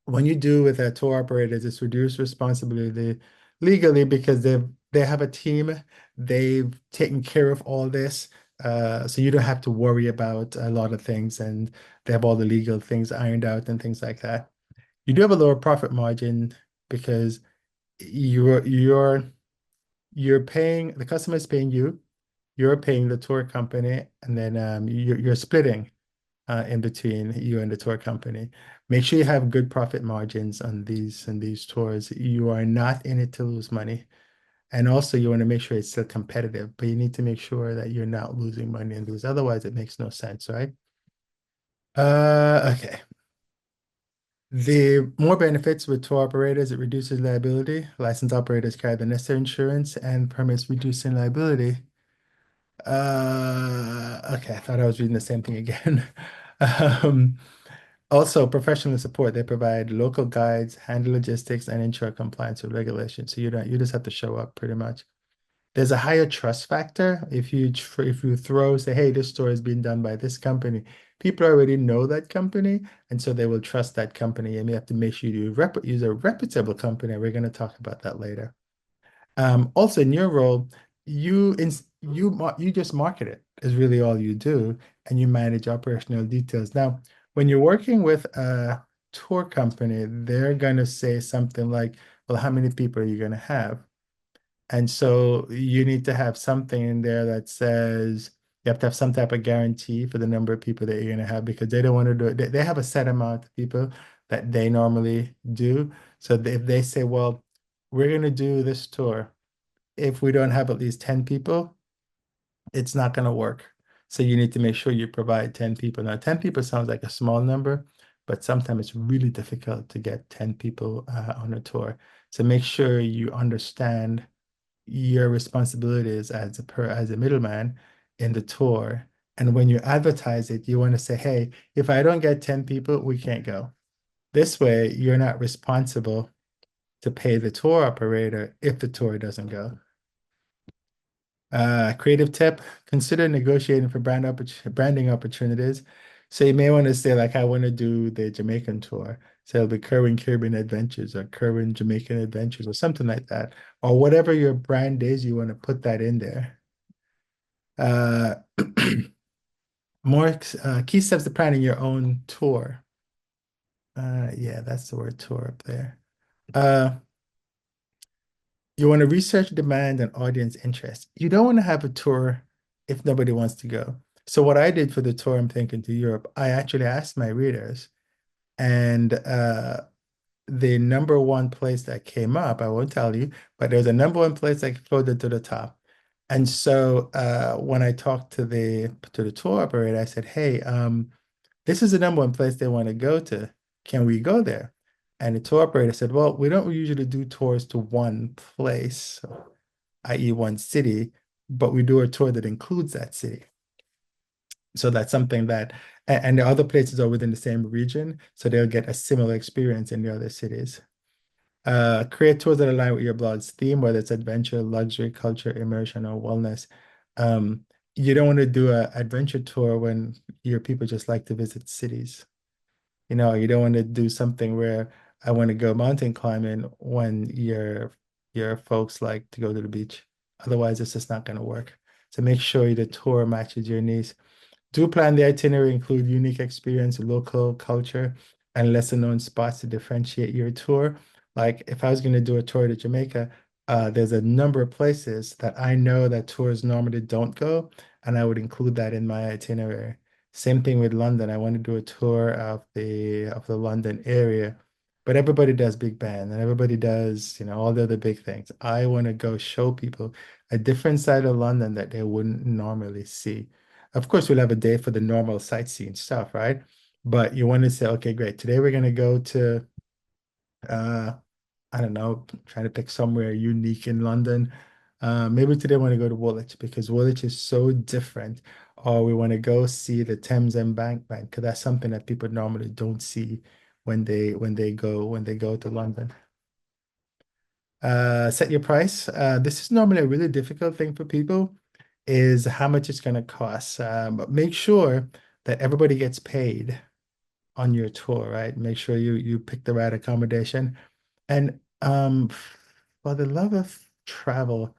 when you do with a tour operators, it's reduced responsibility. legally because they have a team. They've taken care of all this. So you don't have to worry about a lot of things, and they have all the legal things ironed out and things like that. You do have a lower profit margin because you're paying the customer is paying you, you're paying the tour company, and then you're splitting in between you and the tour company. Make sure you have good profit margins on these tours. You are not in it to lose money. And also you want to make sure it's still competitive, but you need to make sure that you're not losing money in these. Otherwise, it makes no sense, right? Okay. The more benefits with tour operators, it reduces liability. Licensed operators carry the necessary insurance and permits reducing liability. Okay, I thought I was reading the same thing again. Um, Also, professional support. They provide local guides, handle logistics, and ensure compliance with regulations. So you just have to show up pretty much. There's a higher trust factor if you throw say, hey, this store is being done by this company. People already know that company, and so they will trust that company. And you have to make sure you use a reputable company. We're going to talk about that later. Also, in your role, you just market it is really all you do, and you manage operational details. Now, when you're working with a tour company, they're gonna say something like, "Well, how many people are you gonna have?" And so you need to have something in there that says you have to have some type of guarantee for the number of people that you're gonna have because they don't want to do it. They have a set amount of people that they normally do. So if they say, "Well, we're gonna do this tour." If we don't have at least 10 people, it's not going to work. So you need to make sure you provide 10 people. Now, 10 people sounds like a small number, but sometimes it's really difficult to get 10 people on a tour. So make sure you understand your responsibilities as a middleman in the tour. And when you advertise it, you want to say, hey, if I don't get 10 people, we can't go. This way, you're not responsible to pay the tour operator if the tour doesn't go. Creative tip, consider negotiating for branding opportunities. So you may want to say, like, I want to do the Jamaican tour. So it'll be Kerwin Caribbean Adventures or Kerwin Jamaican Adventures or something like that. Or whatever your brand is, you want to put that in there. Uh, more key steps to planning your own tour. Yeah, that's the word tour up there. Uh, You want to research demand and audience interest. You don't want to have a tour if nobody wants to go. So what I did for the tour I'm thinking to Europe, I actually asked my readers, and the number one place that came up, I won't tell you, but there was a number one place that floated to the top. And so when I talked to the tour operator, I said, "Hey, this is the number one place they want to go to. Can we go there?" And the tour operator said, "Well, we don't usually do tours to one place, i.e., one city, but we do a tour that includes that city." So that's something that, and the other places are within the same region, so they'll get a similar experience in the other cities. Create tours that align with your blog's theme, whether it's adventure, luxury, culture, immersion, or wellness. Um, you don't want to do an adventure tour when your people just like to visit cities. You don't want to do something where I want to go mountain climbing when your folks like to go to the beach. Otherwise, it's just not going to work. So make sure the tour matches your needs. Do plan the itinerary include unique experience, local culture, and lesser known spots to differentiate your tour. Like if I was going to do a tour to Jamaica, there's a number of places that I know that tours normally don't go, and I would include that in my itinerary. Same thing with London. I want to do a tour of the London area, but everybody does Big Ben and everybody does, all the other big things. I want to go show people a different side of London that they wouldn't normally see. Of course, we'll have a day for the normal sightseeing stuff, right? But you want to say, okay, great. Today we're going to go to, uh, I don't know, trying to pick somewhere unique in London. Maybe today I want to go to Woolwich because Woolwich is so different. Or we want to go see the Thames Embankment because that's something that people normally don't see when they go to London. Set your price. This is normally a really difficult thing for people, is how much it's going to cost. But make sure that everybody gets paid on your tour, right? Make sure you pick the right accommodation. And for the love of travel,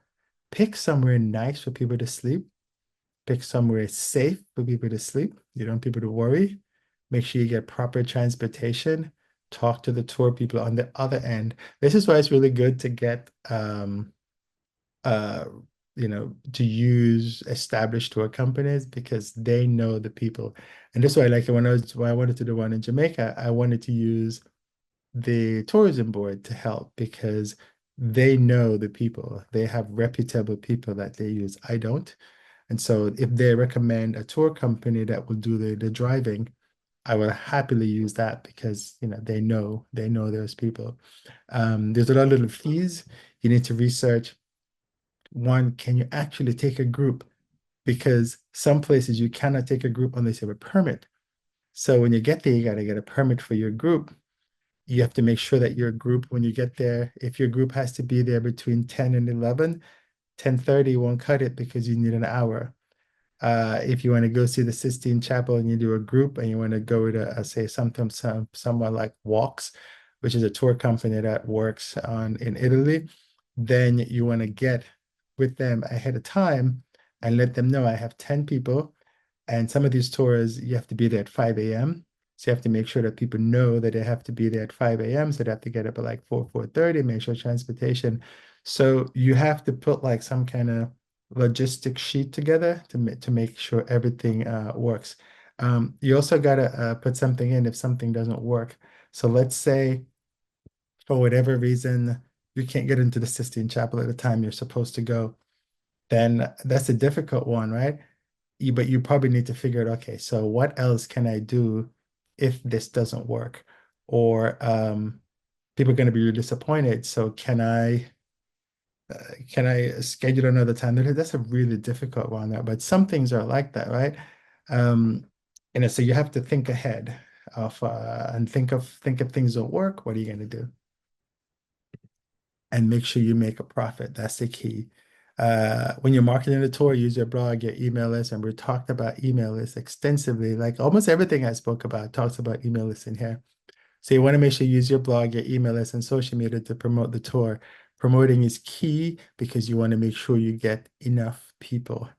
pick somewhere nice for people to sleep. Pick somewhere safe for people to sleep. You don't want people to worry. Make sure you get proper transportation. Talk to the tour people on the other end. This is why it's really good to get uh to use established tour companies because they know the people. And this is why like when I wanted to do one in Jamaica, I wanted to use the tourism board to help because they know the people. They have reputable people that they use. I don't. And so if they recommend a tour company that will do the driving, I will happily use that because they know those people. There's a lot of little fees. You need to research. One, can you actually take a group? Because some places you cannot take a group unless you have a permit. So when you get there, you got to get a permit for your group. You have to make sure that your group, when you get there, if your group has to be there between 10 and 11, 10:30 won't cut it because you need an hour. If you want to go see the Sistine Chapel and you do a group and you want to go to say somewhere like Walks, which is a tour company that works in Italy, then you want to get with them ahead of time and let them know I have 10 people. And some of these tours, you have to be there at 5 a.m. So you have to make sure that people know that they have to be there at 5 a.m. So they have to get up at like 4:30, make sure transportation. So you have to put like some kind of logistic sheet together to make sure everything works. You also got to put something in if something doesn't work. So let's say for whatever reason you can't get into the Sistine Chapel at the time you're supposed to go, then that's a difficult one, right? But you probably need to figure out, okay, so what else can I do if this doesn't work? Or people are going to be really disappointed. So can I schedule another time? That's a really difficult one, but some things are like that, right? Um, so you have to think ahead of and think if things don't work, what are you going to do? And make sure you make a profit. That's the key. When you're marketing the tour, use your blog, your email list, and we talked about email lists extensively. Like almost everything I spoke about talks about email lists in here. So you want to make sure you use your blog, your email list, and social media to promote the tour. Promoting is key because you want to make sure you get enough people.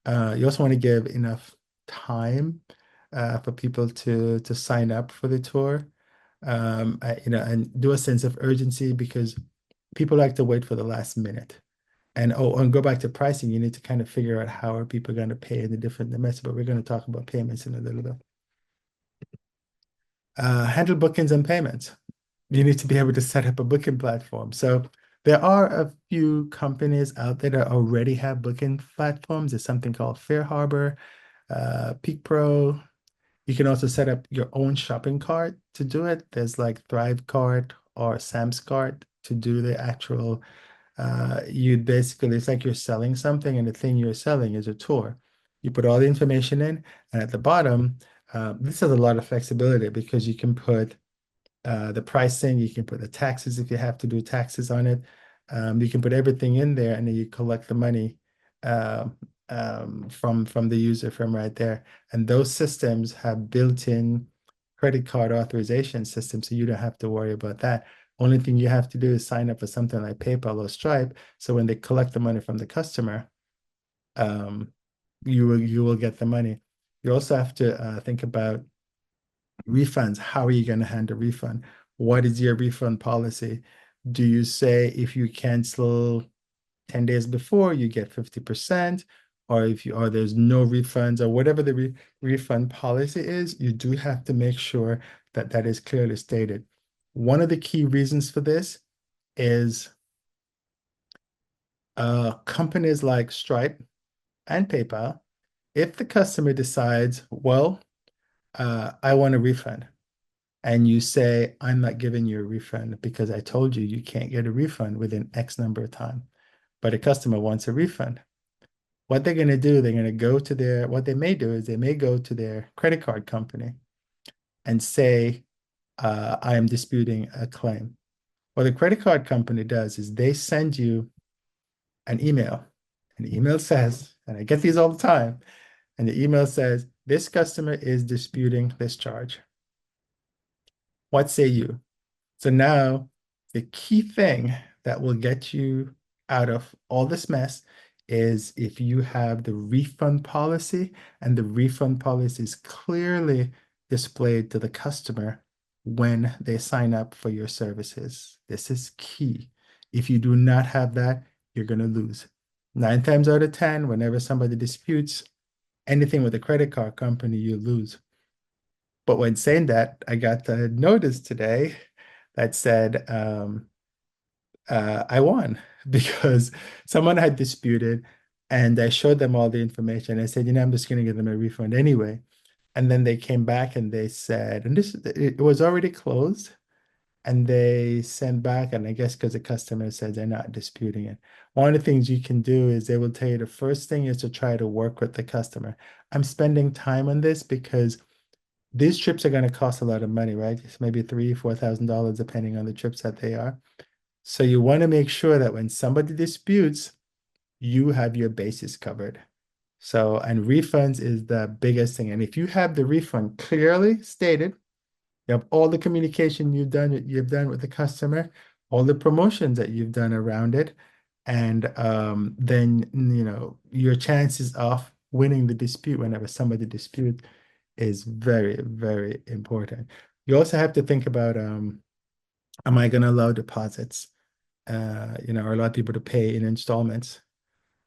You also want to give enough time for people to sign up for the tour. And do a sense of urgency because people like to wait for the last minute. And go back to pricing, you need to kind of figure out how are people going to pay in the different dimensions, but we're going to talk about payments in a little bit. Handle bookings and payments. You need to be able to set up a booking platform. So there are a few companies out there that already have booking platforms. There's something called Fair Harbor, Peak Pro. You can also set up your own shopping cart to do it. There's like Thrive Cart or Sam's Cart to do the actual. You basically, it's like you're selling something, and the thing you're selling is a tour. You put all the information in, and at the bottom, this has a lot of flexibility because you can put the pricing, you can put the taxes if you have to do taxes on it. You can put everything in there, and then you collect the money from the user from right there. And those systems have built-in credit card authorization systems, so you don't have to worry about that. Only thing you have to do is sign up for something like PayPal or Stripe. So when they collect the money from the customer, um, you will get the money. You also have to think about refunds. How are you going to handle refund? What is your refund policy? Do you say if you cancel 10 days before, you get 50%, or there's no refunds or whatever the refund policy is, you do have to make sure that that is clearly stated. One of the key reasons for this is companies like Stripe and PayPal, if the customer decides, well, I want a refund, and you say, I'm not giving you a refund because I told you you can't get a refund within X number of time, but a customer wants a refund. What they're going to do, they're going to go to what they may do is they may go to their credit card company and say, I am disputing a claim. What the credit card company does is they send you an email. And the email says, and I get these all the time, and the email says, this customer is disputing this charge. What say you? So now the key thing that will get you out of all this mess is if you have the refund policy, and the refund policy is clearly displayed to the customer when they sign up for your services. This is key. If you do not have that, you're going to lose. 9 times out of 10, whenever somebody disputes anything with a credit card company, you lose. But when saying that, I got a notice today that said I won because someone had disputed, and I showed them all the information. I said, I'm just going to give them a refund anyway. And then they came back and they said, and it was already closed. And they sent back, and I guess because the customer said they're not disputing it. One of the things you can do is they will tell you the first thing is to try to work with the customer. I'm spending time on this because these trips are going to cost a lot of money, right? It's maybe $3,000, $4,000, depending on the trips that they are. So you want to make sure that when somebody disputes, you have your bases covered. So, and refunds is the biggest thing. And if you have the refund clearly stated, you have all the communication you've done with the customer, all the promotions that you've done around it, and then your chances of winning the dispute whenever somebody disputes is very, very important. You also have to think about am I going to allow deposits? Or allow people to pay in installments.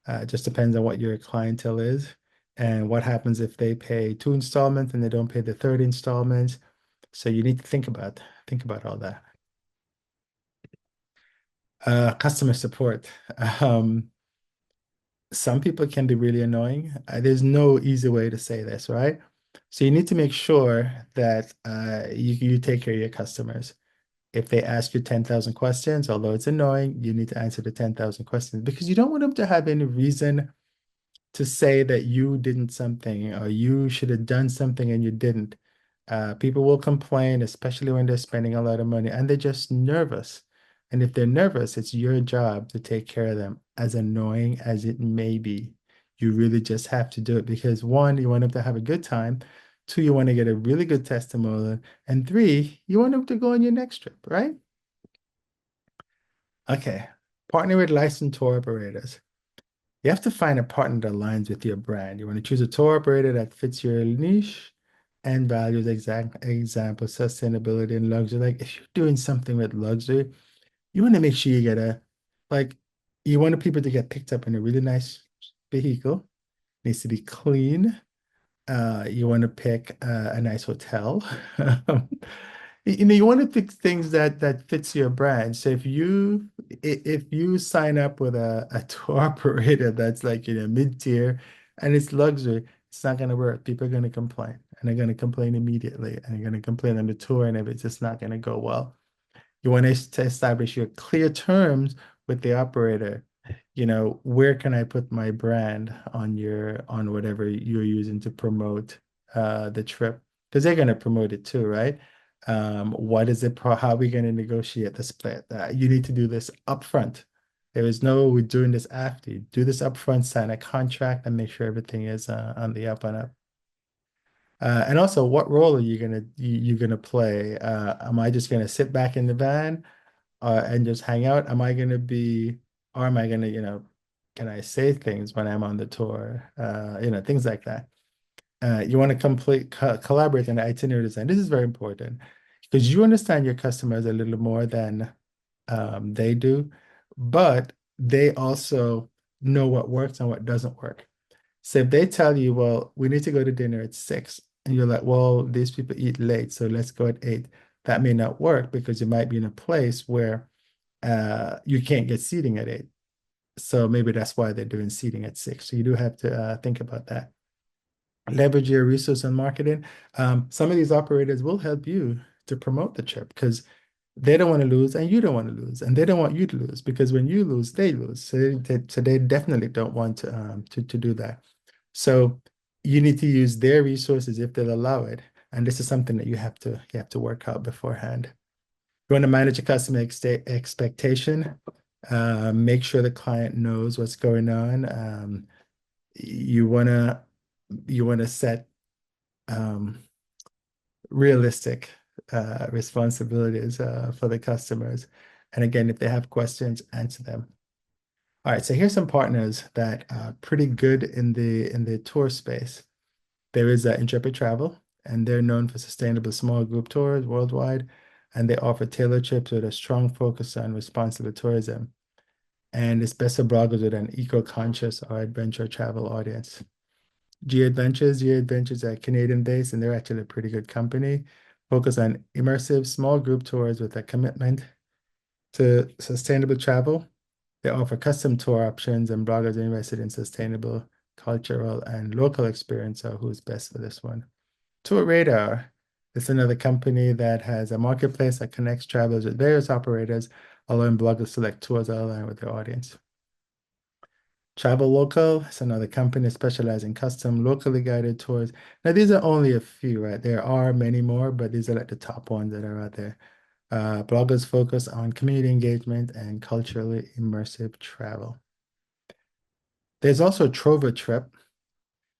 It just depends on what your clientele is and what happens if they pay 2 installments and they don't pay the third installment. So you need to think about all that. Customer support. Some people can be really annoying. There's no easy way to say this, right? So you need to make sure that you take care of your customers. If they ask you 10,000 questions, although it's annoying, you need to answer the 10,000 questions because you don't want them to have any reason to say that you didn't something or you should have done something and you didn't. People will complain, especially when they're spending a lot of money and they're just nervous. And if they're nervous, it's your job to take care of them, as annoying as it may be. You really just have to do it because one, you want them to have a good time. Two, you want to get a really good testimonial. And three, you want them to go on your next trip, right? Okay. Partner with licensed tour operators. You have to find a partner that aligns with your brand. You want to choose a tour operator that fits your niche and values. Example, sustainability and luxury. Like if you're doing something with luxury, you want to make sure you get you want people to get picked up in a really nice vehicle. Needs to be clean. You want to pick a nice hotel. You want to pick things that fits your brand. So if you sign up with a tour operator that's like mid-tier and it's luxury, it's not going to work. People are going to complain, and they're going to complain immediately, and they're going to complain on the tour, and it's just not going to go well. You want to establish your clear terms with the operator. Where can I put my brand on whatever you're using to promote the trip? Because they're going to promote it too, right? What is it? How are we going to negotiate the split? You need to do this upfront. There is no we're doing this after. You do this upfront, sign a contract, and make sure everything is on the up and up. And also, what role are you gonna play? Am I just gonna sit back in the van and just hang out? Or am I gonna, can I say things when I'm on the tour? Things like that. You want to collaborate on the itinerary design. This is very important because you understand your customers a little more than they do, but they also know what works and what doesn't work. So if they tell you, well, we need to go to dinner at 6, and you're like, well, these people eat late, so let's go at 8. That may not work because you might be in a place where you can't get seating at 8. So maybe that's why they're doing seating at 6. So you do have to think about that. Leverage your resource and marketing. Some of these operators will help you to promote the trip because they don't want to lose and you don't want to lose, and they don't want you to lose because when you lose, they lose. So they definitely don't want to do that. So you need to use their resources if they'll allow it. And this is something that you have to work out beforehand. You want to manage a customer expectation. Make sure the client knows what's going on. You wanna set realistic responsibilities for the customers. And again, if they have questions, answer them. All right, so here's some partners that are pretty good in the tour space. There is Intrepid Travel, and they're known for sustainable small group tours worldwide, and they offer tailored trips with a strong focus on responsible tourism. And it's best for bloggers with an eco-conscious or adventure travel audience. G Adventures are Canadian-based, and they're actually a pretty good company. Focus on immersive small group tours with a commitment to sustainable travel. They offer custom tour options, and bloggers are interested in sustainable, cultural, and local experience are who's best for this one. Tour Radar is another company that has a marketplace that connects travelers with various operators, allowing bloggers to select tours that align with their audience. Travel Local is another company specializing in custom, locally guided tours. Now, these are only a few, right? There are many more, but these are like the top ones that are out there. Bloggers focus on community engagement and culturally immersive travel. There's also Trover Trip,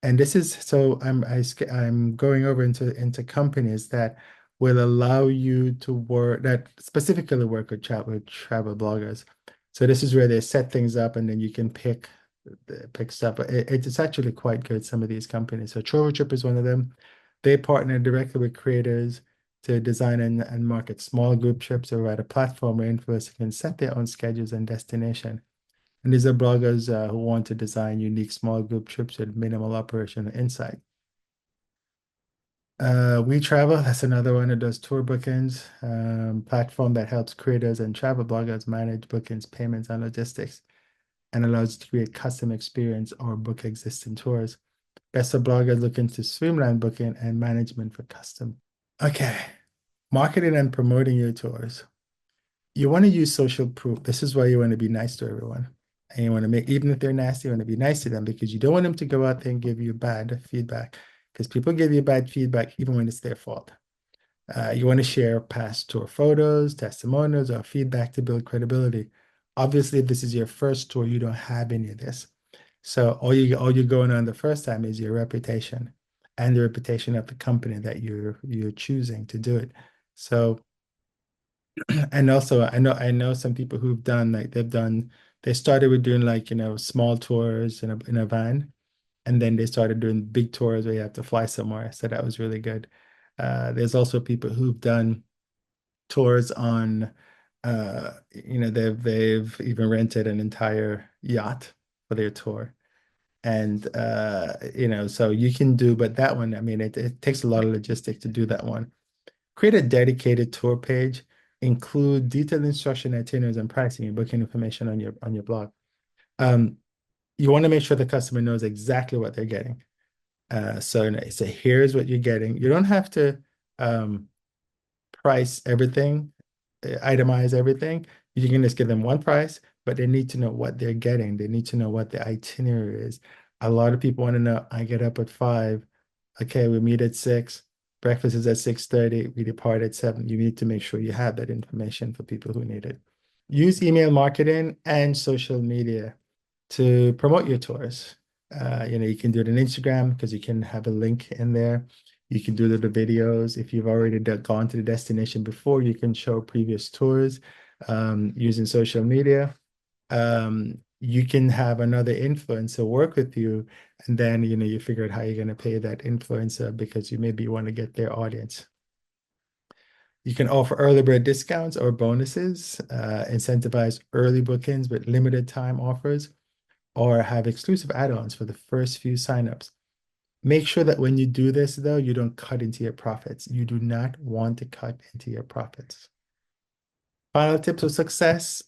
and this is so I'm going over into companies that will allow you to work that specifically work with travel bloggers. So this is where they set things up, and then you can pick stuff. It's actually quite good, some of these companies. So Trover Trip is one of them. They partner directly with creators to design and market small group trips or provide a platform where influencers can set their own schedules and destination. And these are bloggers who want to design unique small group trips with minimal operational insight. We Travel, that's another one of those tour bookings platform that helps creators and travel bloggers manage bookings, payments, and logistics, and allows you to create custom experience or book existing tours. Best of bloggers looking to streamline booking and management for custom. Okay, marketing and promoting your tours. You want to use social proof. This is why you want to be nice to everyone. And you want to make, even if they're nasty, you want to be nice to them because you don't want them to go out there and give you bad feedback because people give you bad feedback even when it's their fault. You want to share past tour photos, testimonials, or feedback to build credibility. Obviously, if this is your first tour, you don't have any of this. So all you're going on the first time is your reputation and the reputation of the company that you're choosing to do it. So and also I know some people who've done like they started with doing like small tours in a van, and then they started doing big tours where you have to fly somewhere. So that was really good. There's also people who've done tours on they've even rented an entire yacht for their tour. And so you can do, but that one, I mean, it takes a lot of logistics to do that one. Create a dedicated tour page, include detailed instruction, itineraries, and pricing and booking information on your blog. You want to make sure the customer knows exactly what they're getting. So here's what you're getting. You don't have to price everything, itemize everything. You can just give them one price, but they need to know what they're getting. They need to know what the itinerary is. A lot of people want to know, I get up at 5. Okay, we meet at 6. Breakfast is at 6:30. We depart at 7. You need to make sure you have that information for people who need it. Use email marketing and social media to promote your tours. You can do it on Instagram because you can have a link in there. You can do the videos. If you've already gone to the destination before, you can show previous tours using social media. You can have another influencer work with you, and then you figure out how you're going to pay that influencer because you maybe want to get their audience. You can offer early bird discounts or bonuses, incentivize early bookings with limited time offers, or have exclusive add-ons for the first few signups. Make sure that when you do this, though, you don't cut into your profits. You do not want to cut into your profits. Final tips of success,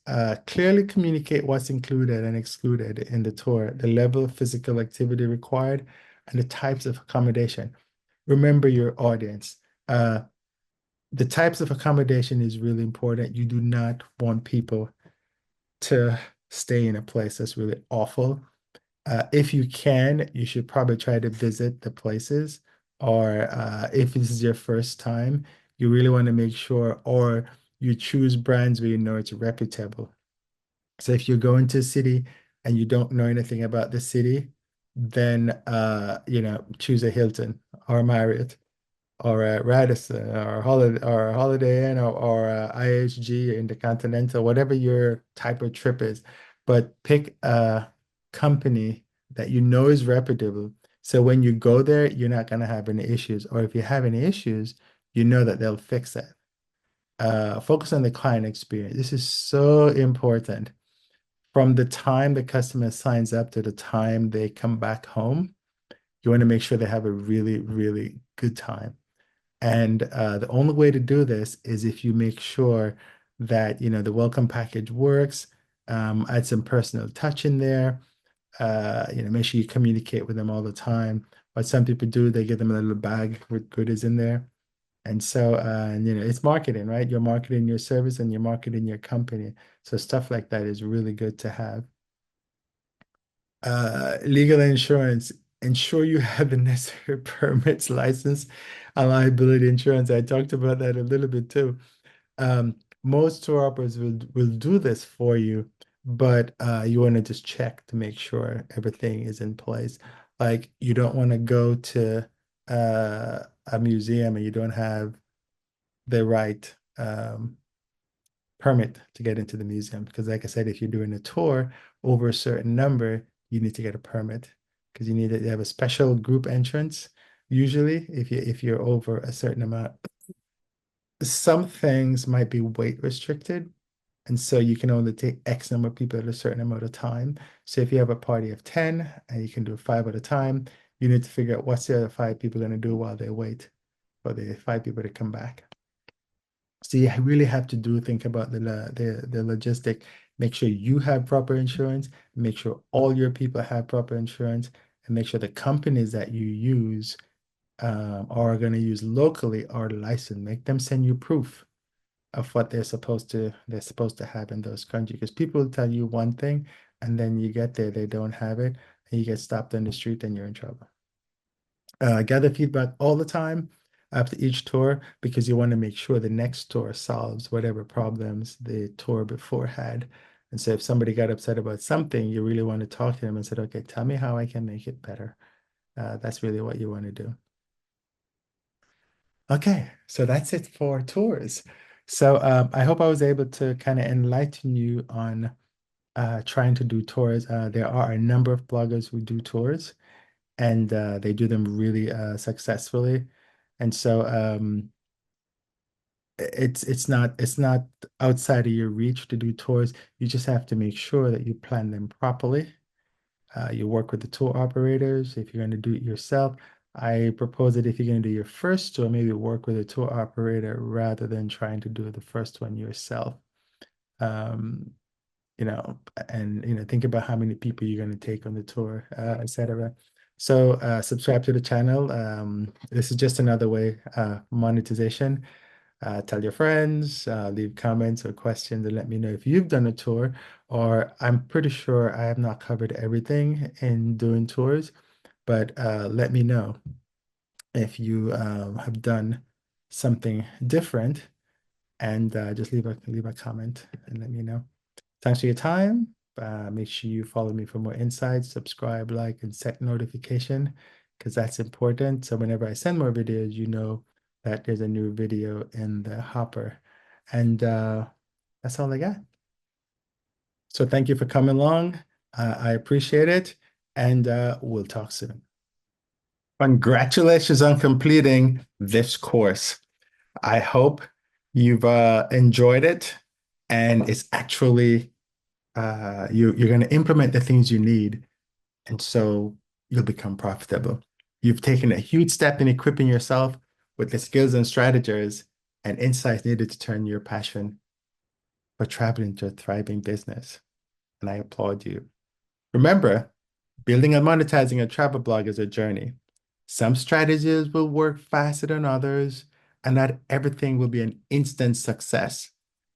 clearly communicate what's included and excluded in the tour, the level of physical activity required, and the types of accommodation. Remember your audience. The types of accommodation is really important. You do not want people to stay in a place that's really awful. If you can, you should probably try to visit the places, or if this is your first time, you really want to make sure, or you choose brands where you know it's reputable. So if you're going to a city and you don't know anything about the city, then choose a Hilton or Marriott or Radisson or Holiday Inn or IHG Intercontinental, whatever your type of trip is. But pick a company that you know is reputable. So when you go there, you're not going to have any issues. Or if you have any issues, you know that they'll fix it. Focus on the client experience. This is so important. From the time the customer signs up to the time they come back home, you want to make sure they have a really, really good time. And the only way to do this is if you make sure that, the welcome package works, add some personal touch in there, make sure you communicate with them all the time. What some people do, they give them a little bag with goodies in there. And so, it's marketing, right? You're marketing your service and you're marketing your company. So stuff like that is really good to have. Legal insurance, ensure you have the necessary permits, license, and liability insurance. I talked about that a little bit too. Most tour operators will do this for you, but you want to just check to make sure everything is in place. Like you don't want to go to a museum and you don't have the right permit to get into the museum. Because like I said, if you're doing a tour over a certain number, you need to get a permit because you need to have a special group entrance. Usually, if you're over a certain amount, some things might be weight restricted. And so you can only take X number of people at a certain amount of time. So if you have a party of 10 and you can do 5 at a time, you need to figure out what's the other 5 people going to do while they wait for the 5 people to come back. So you really have to think about the logistic. Make sure you have proper insurance. Make sure all your people have proper insurance, and make sure the companies that you use are going to use locally are licensed. Make them send you proof of what they're supposed to have in those countries. Because people will tell you one thing, and then you get there, they don't have it, and you get stopped on the street, and you're in trouble. Gather feedback all the time after each tour because you want to make sure the next tour solves whatever problems the tour before had. And so if somebody got upset about something, you really want to talk to them and say, okay, tell me how I can make it better. That's really what you want to do. Okay, so that's it for tours. So I hope I was able to kind of enlighten you on trying to do tours. There are a number of bloggers who do tours and they do them really successfully. And so it's not outside of your reach to do tours. You just have to make sure that you plan them properly. You work with the tour operators. If you're going to do it yourself, I propose that if you're going to do your first tour, maybe work with a tour operator rather than trying to do the first one yourself. Um, and think about how many people you're going to take on the tour, etc. So subscribe to the channel. This is just another way, monetization. Tell your friends, leave comments or questions, and let me know if you've done a tour, or I'm pretty sure I have not covered everything in doing tours, but let me know if you have done something different, and just leave a comment and let me know. Thanks for your time. Make sure you follow me for more insights, subscribe, like, and set notification because that's important. So whenever I send more videos, you know that there's a new video in the hopper. And that's all I got. So thank you for coming along. I appreciate it. And we'll talk soon. Congratulations on completing this course. I hope you've enjoyed it and it's actually you're going to implement the things you need, and so you'll become profitable. You've taken a huge step in equipping yourself with the skills and strategies and insights needed to turn your passion for travel into a thriving business, and I applaud you. Remember, building and monetizing a travel blog is a journey. Some strategies will work faster than others, and not everything will be an instant success.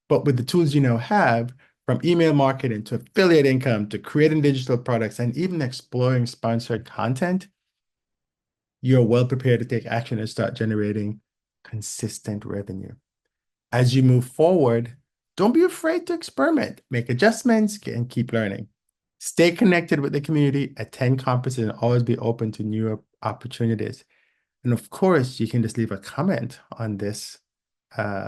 But with the tools you now have, from email marketing to affiliate income to creating digital products and even exploring sponsored content, you're well prepared to take action and start generating consistent revenue. As you move forward, don't be afraid to experiment, make adjustments, and keep learning. Stay connected with the community, attend conferences, and always be open to new opportunities. And of course, you can just leave a comment on this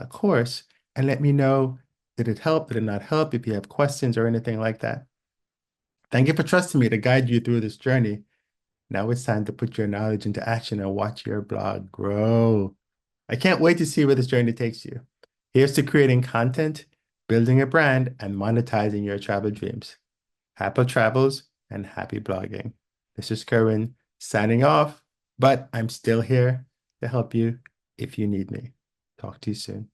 course and let me know, did it help? Did it not help? If you have questions or anything like that. Thank you for trusting me to guide you through this journey. Now it's time to put your knowledge into action and watch your blog grow. I can't wait to see where this journey takes you. Here's to creating content, building a brand, and monetizing your travel dreams. Happy travels and happy blogging. This is Kerwin signing off, but I'm still here to help you if you need me. Talk to you soon.